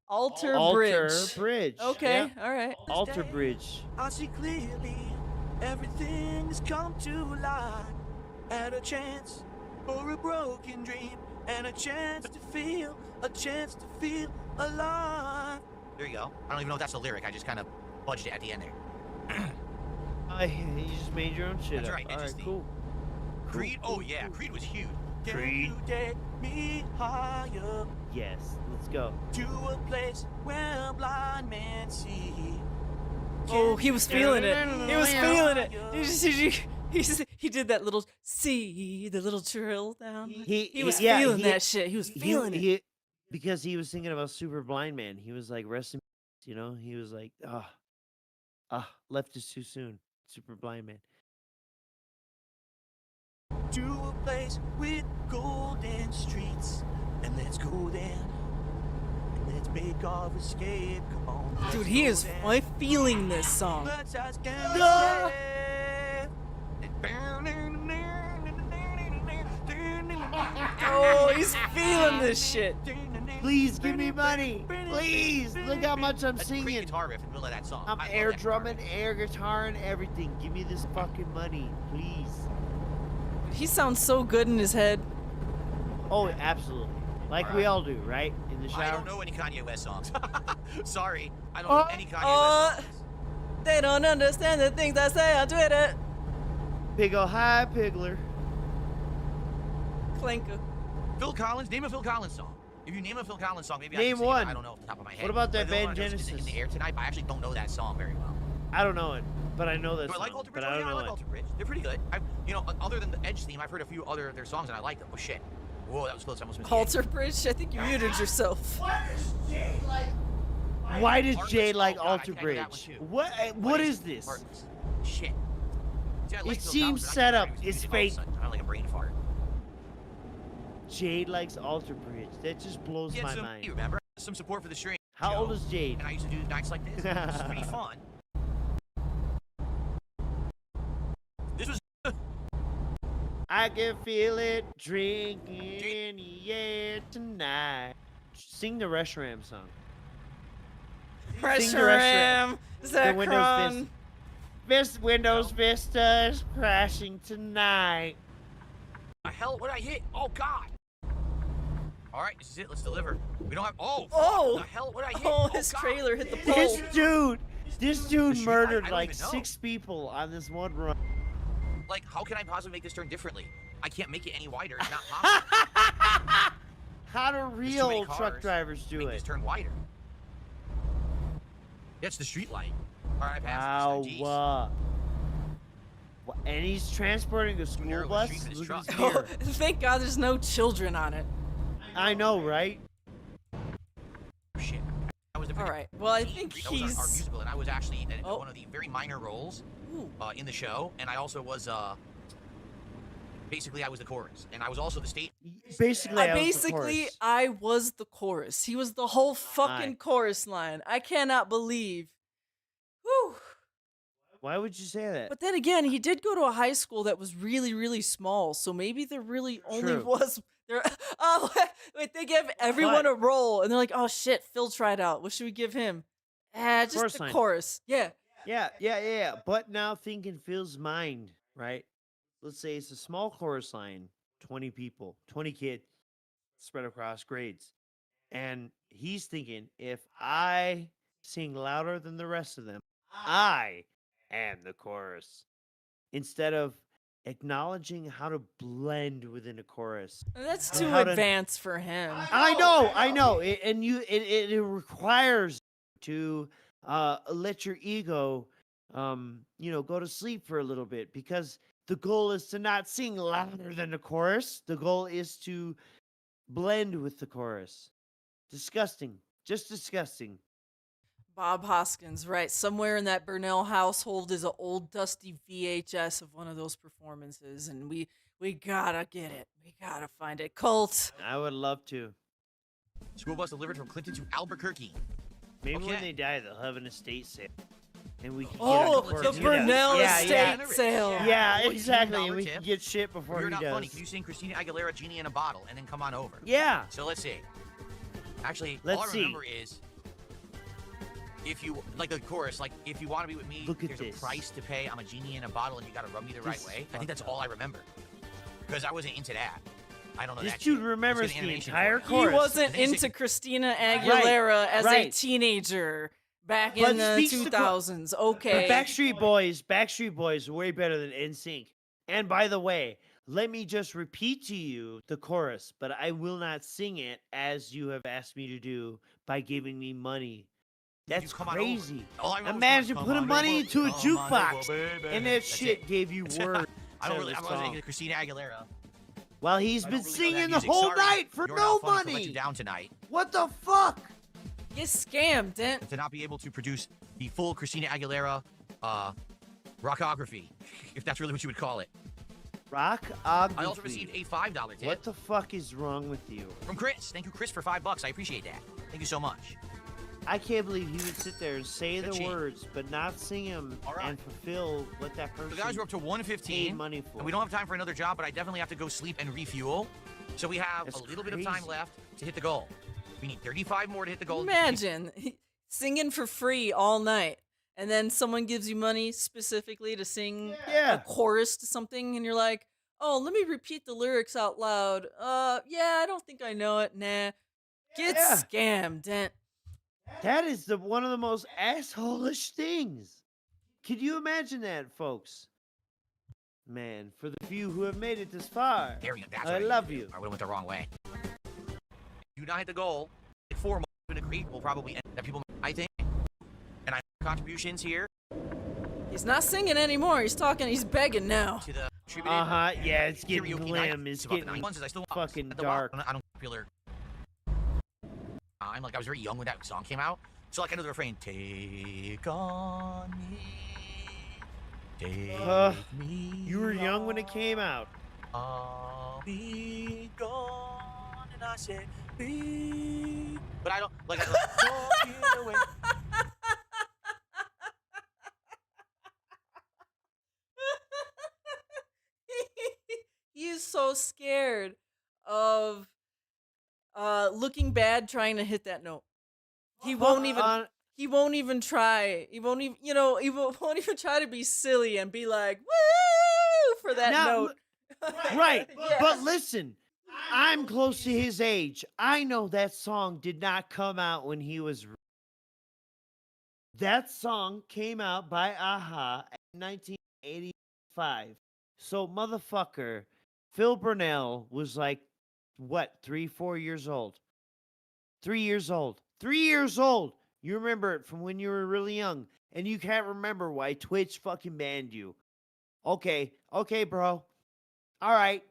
Alter Bridge. Bridge. Okay, Yeah. all right. Alter Bridge. I see clearly everything has come to light. Had a chance for a broken dream and a chance to feel alive. There you go. I don't even know if that's a lyric. I just kind of budged it at the end there. You just made your own shit That's up. right. All right, cool. Creed. Oh yeah, Creed was huge. Creed. You take me higher Yes, let's go. to a place where blind men see. Oh, he was feeling it. He was feeling it. He did that little the little drill down. He was feeling that shit. He was feeling it. Because he was thinking about Super Blind Man. He was like, rest in peace, you know? He was like, left is too soon. Super Blind Man. To a place with golden streets, and let's go there. And let's make our escape. Come on, Dude, he is feeling this song. let's ask Oh, he's feeling this shit. Please give me money. Please. Look how much I'm That's a great singing. guitar riff in the middle of that song. I'm I love air that guitar drumming, air guitar, and everything. Give me this fucking money, please. He sounds so good in his head. Oh, absolutely. Like we all do, right? In the riff. shower. I don't know any Kanye West songs. Sorry, I don't know any Kanye West songs. They don't understand the things I say on Twitter. Big ol' high Pigler. Clanker. Phil Collins. Name a Phil Collins song. If you name a Phil Collins song, maybe I Name can sing one. it. I don't know off the top of my head. What about that But the band one I know is Genesis? In the air tonight. I actually don't know that song very well. I don't know it, but I know that Do I song. like Alter Bridge? But I Oh, don't yeah, I know like it. Alter Bridge. They're pretty good. Other than the Edge theme, I've heard a few other of their songs and I like them. Oh shit. Whoa, that was close. I almost missed the Alter Bridge? I think you muted yourself. Why does Jay like Oh, God, Alter I can hear that one Bridge? too. What is this? Heartless. Shit. See, I like It Phil seems Collins, but I set can't up. remember It's his music all of a fake. sudden. I like a brain fart. Jade likes Alter Bridge. That just blows Get my some, mind. you remember? Some support for the stream. How old is Jade? And I used to do nights like this. This is pretty fun. This was I can feel it drinking in the air tonight. Sing the Reshiram song. Sing the Reshiram, The Windows Zekrom. Windows Vista is crashing tonight. the hell? What did I hit? Oh God! All right, this is it. Let's deliver. We don't have. Oh! Oh! The hell? What did I hit? Oh, his God. trailer hit the pole. This dude murdered I don't like even know. 6 people on this one run. Like, how can I possibly make this turn differently? I can't make it any wider. It's not possible. How do There's too real many truck cars. drivers do Make it? this turn wider. That's the street light. All right, I Wow. passed. Jeez. And he's transporting a school narrow bus? street for this Look at truck. his mirror. Thank God there's no children on it. I know, right? Shit. That was the All right. Well, I think that was our he's. musical, and I was actually in Oh. one of the very minor roles Ooh. in the show, and I also was basically I was the chorus, and I was also the state. Basically, I was the chorus. He was the whole fucking Aye. chorus line. I cannot believe. Whew. Why would you say that? But then again, he did go to a high school that was really, really small. So maybe there really only True. was there. Oh, wait! They gave everyone a role, and they're like, "Oh shit, Phil tried out. What should we give him?" Just Chorus the line. chorus. Yeah. Yeah. But now think in Phil's mind, right? Let's say it's a small chorus line, 20 people, 20 kids spread across grades. And he's thinking, if I sing louder than the rest of them, I am the chorus. Instead of acknowledging how to blend within a chorus. That's and too how to- advanced for him. I know. It requires to let your ego, go to sleep for a little bit, because the goal is to not sing louder than the chorus. The goal is to blend with the chorus. Disgusting. Just disgusting. Bob Hoskins, right. Somewhere in that Burnell household is an old dusty VHS of one of those performances, and we gotta get it. We gotta find it. Colt. I would love to. School bus delivered from Clinton to Albuquerque. Maybe when they die, they'll have an estate sale. And we can Oh, get on the Burnell estate sale. Yeah, exactly. And we can get shit If before you're he not does. funny, can you sing Christina Aguilera, Genie in a Bottle, and then come on over? Yeah. So let's see. Actually, Let's all I see. remember is, if you, like the chorus, like, if you want to be with me, Look at there's this. a price to pay. I'm a genie in a bottle, and you got to rub me the right This way. is I think that's all I remember. Because I wasn't into that. I don't know This that dude shit. remembers Let's get the animation entire for it. chorus. He wasn't And then into sing- Christina Aguilera as a right. teenager back But in the speaks to 2000s. But Okay. Backstreet Boys are way better than NSYNC. And by the way, let me just repeat to you the chorus, but I will not sing it as you have asked me to do by giving me money. That's come on crazy. over. All I remember was Imagine come putting on money over, into a come on jukebox, over, baby. and that That's shit it. gave you words. I to don't really, the I'm not song. into Christina Aguilera. Well, he's I been don't really know that singing the music. whole Sorry. night for You're no not funny, so let money. you down tonight. What the fuck? You scammed, Dent. To not be able to produce the full Christina Aguilera rockography, if that's really what you would call it. Rockography. I also received a $5 tip. What the fuck is wrong with you? From Chris. Thank you, Chris, for $5. I appreciate that. Thank you so much. I can't believe he would sit there and say the Cha-ching. words, but not sing them and fulfill what that person So guys, we're up to 1:15, paid money for. and we don't have time for another job, but I definitely have to go sleep and refuel. So we have That's a little bit of time crazy. left to hit the goal. We need 35 more to hit the goal. Imagine singing for free all night, and then someone gives you money specifically to sing a chorus to something, and you're like, oh, let me repeat the lyrics out loud. Yeah, I don't think I know it. Nah. Get scammed, Dent. That is one of the most asshole-ish things. Could you imagine that, folks? Man, for the few who have made it this far, There we go. That's I what love did. you. I went the wrong way. Do not hit the goal. Hit 4 more in a creep will probably end that people, I think. And I contributions here He's not singing anymore. He's talking. He's begging now. to the contributed. Yeah, it's getting karaoke glim. night. It's about the getting 9 ones, I still fucking at the dark. bottom. I don't popular. I'm like I was very young when that song came out, so like I know the refrain. Take on me. Take me. You were young when it came out. I'll be gone, and I said, be. But I don't like. I don't away. He is so scared of looking bad trying to hit that note. He won't even. He won't even try. He won't even. He won't even try to be silly and be like, "Woo!" for that Now, note. Right. Yes. But listen, I'm close to his age. I know that song did not come out when he was. That song came out by Aha in 1985. So, motherfucker, Phil Burnell was like, what, 3-4 years old? 3 years old. 3 years old. You remember it from when you were really young. And you can't remember why Twitch fucking banned you. Okay, bro. All right.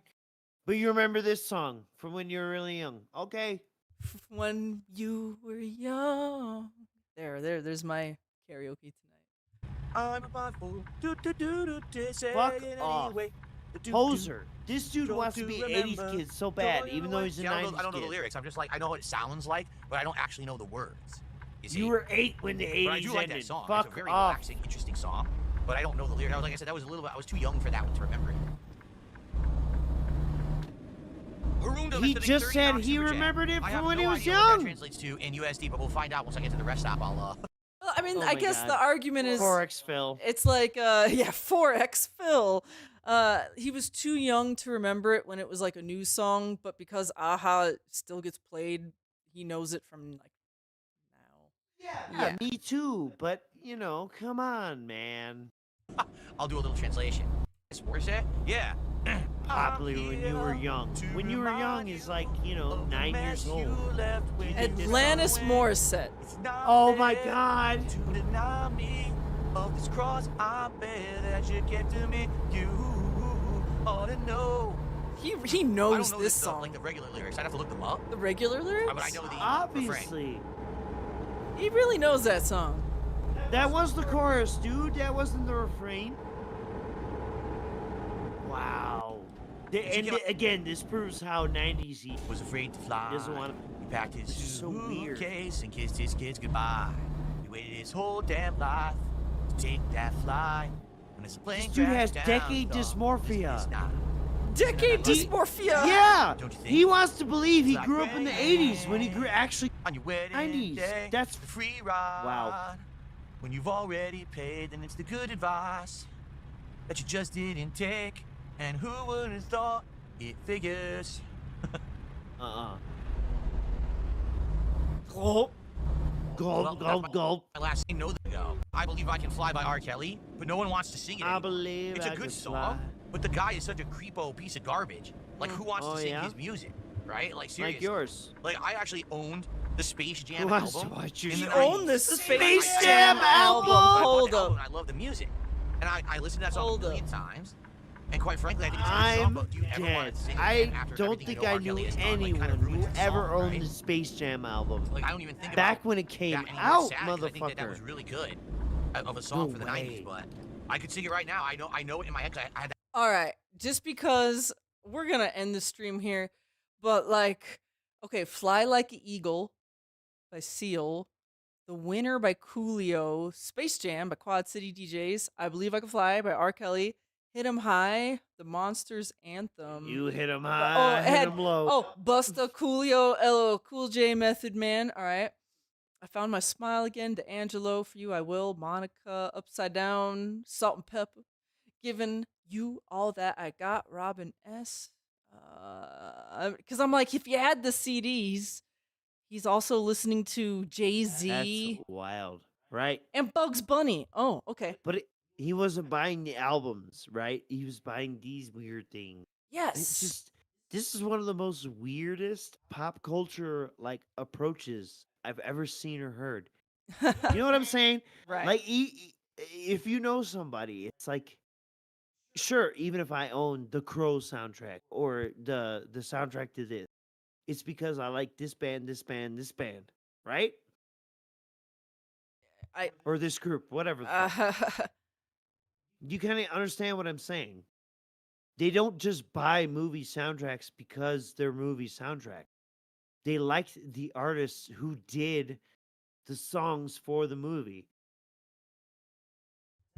But you remember this song from when you were really young. Okay. When you were young. There's my karaoke tonight. I'm a bottle. Fuck off. Poser. This dude wants to be 80s kid so bad, even though he's a 90s I don't know the kid. lyrics. I'm just like, I know what it sounds like, but I don't actually know the words. You were 8 when the 80s But I do like ended. that song. Fuck It's a very off. relaxing, interesting song. But I don't know the lyrics. Like I said, that was a little bit. I was too young for that one to remember it. He just said he remembered it from when he was I have no idea what that young. translates to in USD, but we'll find out once I get to the rest stop. I'll Well, I mean, Oh I my guess God. the argument is 4X Phil. It's like 4X Phil. He was too young to remember it when it was like a new song, but because Aha still gets played, he knows it from like now. Yeah, me too. But, come on, man. I'll do a little translation. Morissette? Yeah. Popular when you were young. When you were young is like, 9 years old. Atlantis Morissette. Oh my God. Of this cross I bear that you get to me, you ought to know. He knows this song. Like the regular lyrics. I'd have to look them up. The regular lyrics? But I know the Obviously. refrain. He really knows that song. That was the chorus, dude. That wasn't the refrain. Wow. Again, this proves how 90s he was afraid to fly. Doesn't want to. He packed his weird. suitcase and kissed his kids goodbye. He waited his whole damn life to take that flight. When this plane This dude has crashed down, decade thought, dysmorphia. "This is not." Decade dysmorphia. Yeah. Don't you think? He wants to believe he Like grew up in the 80s when he grew actually on your wedding 90s. day, That's the free ride. Wow. When you've already paid, then it's the good advice that you just didn't take. And who would have thought it figures? Gulp. Gulp, Well, gulp, gulp. My last thing, no, ago. I Believe I Can Fly by R. Kelly, but no one wants to sing it. I anymore. believe It's I a can good song, fly. but the guy is such a creepo piece of garbage. Like, who wants to sing his music, right? Like, seriously. Like yours. Like, I actually owned the Space Jam Who wants to album. watch your in the shit? 90s. Own the Space Space Jam Jam album. album. Hold up. I love the music. And I listened to that song Hold a up. million times. And quite frankly, I think it's a good song, I'm but do you ever want dead. to sing it I again after don't everything think you know I R. knew Kelly has done? Like, anyone kind of who ruins the ever song, owned right? the Space Jam album. Like, I don't even think Back about when it came that anymore. out, Sad, 'cause I think that was motherfucker. really good of a song No for the way. 90s, but I could sing it right now. I know it in my head. I had that. All right, just because we're gonna end the stream here, but like, okay, "Fly Like an Eagle" by Seal, "The Winner" by Coolio, "Space Jam" by Quad City DJs, "I Believe I Can Fly" by R. Kelly, "Hit 'Em High," the Monsters anthem. You hit him Oh, high, it hit had, him low. oh, Busta, Coolio, LL Cool J, Method Man. All right. "I Found My Smile Again," D'Angelo, "For You I Will," Monica, "Upside Down," Salt and Pepper, "Giving You All That I Got," Robin S. Because I'm like, if you had the CDs, he's also listening to Jay-Z That's wild, right? and Bugs Bunny. Oh, okay. But he wasn't buying the albums, right? He was buying these weird things. Yes. It's just this is one of the most weirdest pop culture like approaches I've ever seen or heard. You know what I'm saying? Right. Like if you know somebody, it's like sure, even if I own the Crow soundtrack or the soundtrack to this, it's because I like this band, this band, this band, right? Or this group, whatever. the fuck. You kind of understand what I'm saying. They don't just buy movie soundtracks because they're movie soundtrack. They like the artists who did the songs for the movie.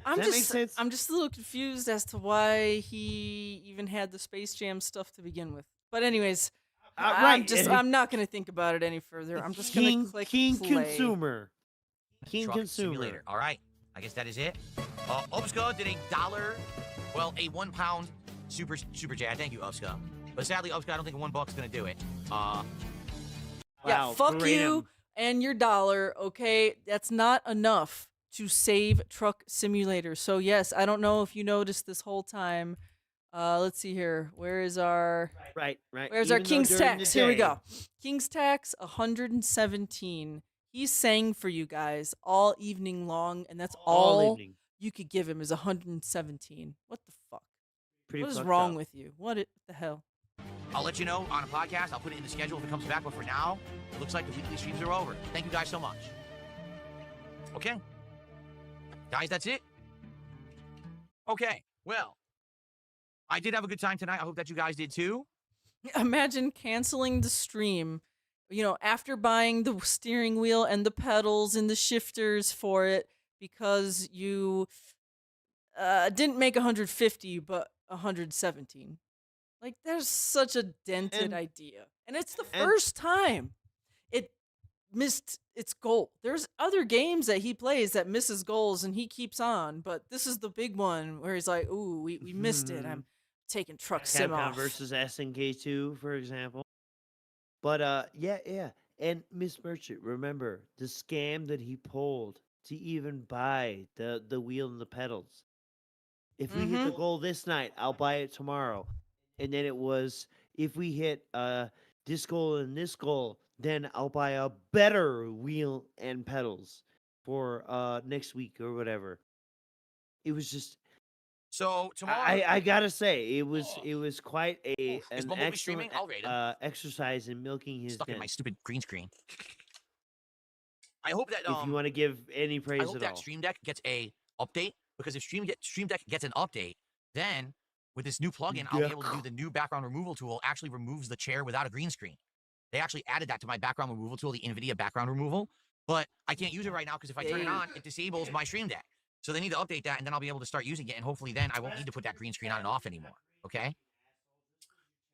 I'm Does that make just sense? I'm just a little confused as to why he even had the Space Jam stuff to begin with. But anyways, right, I'm not gonna think about it any further. I'm just gonna click King play. Consumer. King Truck Consumer. Simulator. All right. I guess that is it. Upska did $1. Well, a 1 pound super chat. Thank you, Upska. But sadly, Upska, I don't think $1 is gonna do it. Yeah, Wow, fuck great you him. and your dollar, okay? That's not enough to save Truck Simulator. So yes, I don't know if you noticed this whole time. Let's see here. Where is our Right. Where's our Even though King's during the Tax? Here we day- go. King's Tax 117. He sang for you guys all evening long, and that's all evening. you could give him is 117. What the fuck? Pretty What is fucked wrong up. with you? What the hell? I'll let you know on a podcast. I'll put it in the schedule if it comes back. But for now, it looks like the weekly streams are over. Thank you guys so much. Okay. Guys, that's it. Okay. Well, I did have a good time tonight. I hope that you guys did too. Imagine canceling the stream, after buying the steering wheel and the pedals and the shifters for it because you didn't make 150 but 117. Like, there's such a dented idea. And it's the first time it missed its goal. There's other games that he plays that misses goals and he keeps on, but this is the big one where he's like, ooh, we missed it. I'm taking Truck Sim Capcom off. versus SNK2, for example. But yeah. And Miss Merchant, remember the scam that he pulled to even buy the wheel and the pedals. If we hit the goal this night, I'll buy it tomorrow. And then it was, if we hit this goal and this goal, then I'll buy a better wheel and pedals for next week or whatever. It was just. So tomorrow, I gotta say, it was quite an Bumblebee streaming? excellent I'll rate him. exercise in milking his Stuck in den. my stupid green screen. I hope that If you want to give any praise I hope at that all. Stream Deck gets a update, because if Stream Deck gets an update, then with this new plugin, I'll be able to do the new background removal tool. Actually removes the chair without a green screen. They actually added that to my background removal tool, the NVIDIA background removal, but I can't use it right now because if I turn it on, it disables my Stream Deck. So they need to update that, and then I'll be able to start using it, and hopefully then I won't need to put that green screen on and off anymore. Okay?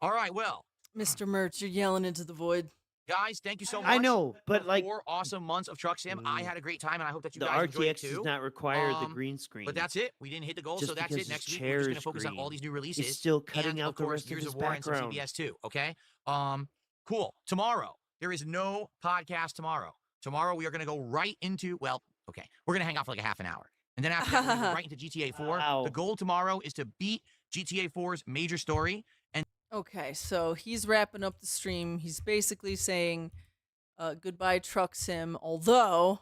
All right, well. Mr. Merch, you're yelling into the void. Guys, thank you so much. I know, but for like 4 awesome months of Truck Sim. I had a great time, and I hope that you the guys enjoyed it RTX too. does not require the green screen. But that's it. We didn't hit the goal, Just so that's because it. Next his week, we're just going chair to focus is on all green. these new releases. It's still cutting and, out of the course, rest of Gears his of War and some background. CBS too. Okay. Cool. Tomorrow there is no podcast. Tomorrow we are going to go right into. Well, okay, we're going to hang out for like a half an hour, and then after that we're going to go right into GTA 4. Wow. The goal tomorrow is to beat GTA 4's major story. And Okay, so he's wrapping up the stream. He's basically saying goodbye, Truck Sim, although.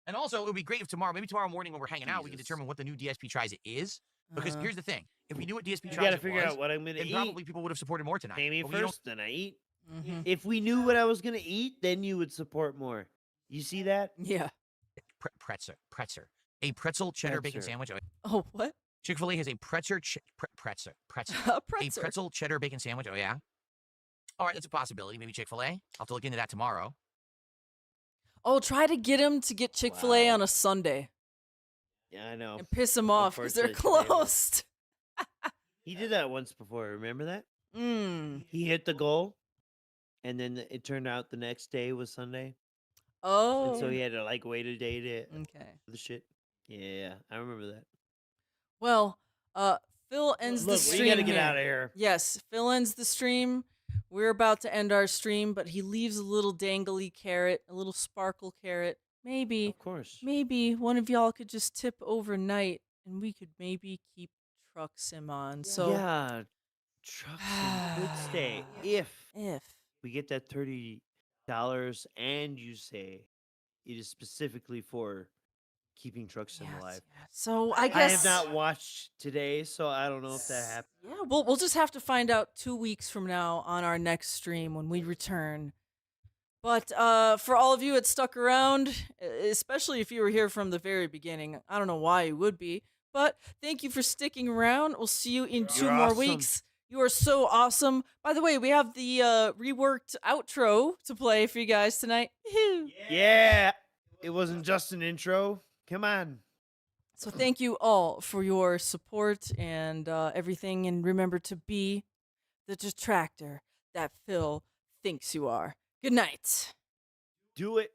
And also, it would be great if maybe tomorrow morning when we're hanging out, we can determine what the new DSP Tries It is. Because here's the thing. If we knew what DSP You Tries gotta It figure was, out what I'm gonna then eat. probably people would have supported more tonight. Pay me But we don't- first, then I eat. If we knew what I was gonna eat, then you would support more. You see that? Yeah. Pretzer. A pretzel cheddar bacon Pretzer. sandwich. Oh, what? Chick-fil-A has a pretzer. Pretzer. A pretzel cheddar bacon sandwich. Oh, yeah? All right, that's a possibility. Maybe Chick-fil-A. I'll have to look into that tomorrow. Oh, try to get him to get Chick-fil-A on a Sunday. Yeah, I know. And piss him off because they're Unfortunately, today was- closed. He did that once before. Remember that? Mm. He hit the goal, and then it turned out the next day was Sunday. Oh. And so he had to like wait a day to Okay. the shit. Yeah, I remember that. Well, Phil ends the Look, stream. we gotta get here. out of here. Yes, Phil ends the stream. We're about to end our stream, but he leaves a little dangly carrot, a little sparkle carrot. Maybe, Of course. maybe one of y'all could just tip overnight, and we could maybe keep Truck Sim on. So yeah, Truck Sim could stay if we get that $30 and you say it is specifically for keeping Truck Sim alive. So I I guess have not watched today, so I don't know if that happened. Yeah, we'll just have to find out 2 weeks from now on our next stream when we return. But for all of you that stuck around, especially if you were here from the very beginning, I don't know why you would be, but thank you for sticking around. We'll see you in 2 You're more awesome. weeks. You are so awesome. By the way, we have the reworked outro to play for you guys tonight. Woohoo. Yeah, it wasn't just an intro. Come on. So thank you all for your support and everything. And remember to be the detractor that Phil thinks you are. Good night. Do it.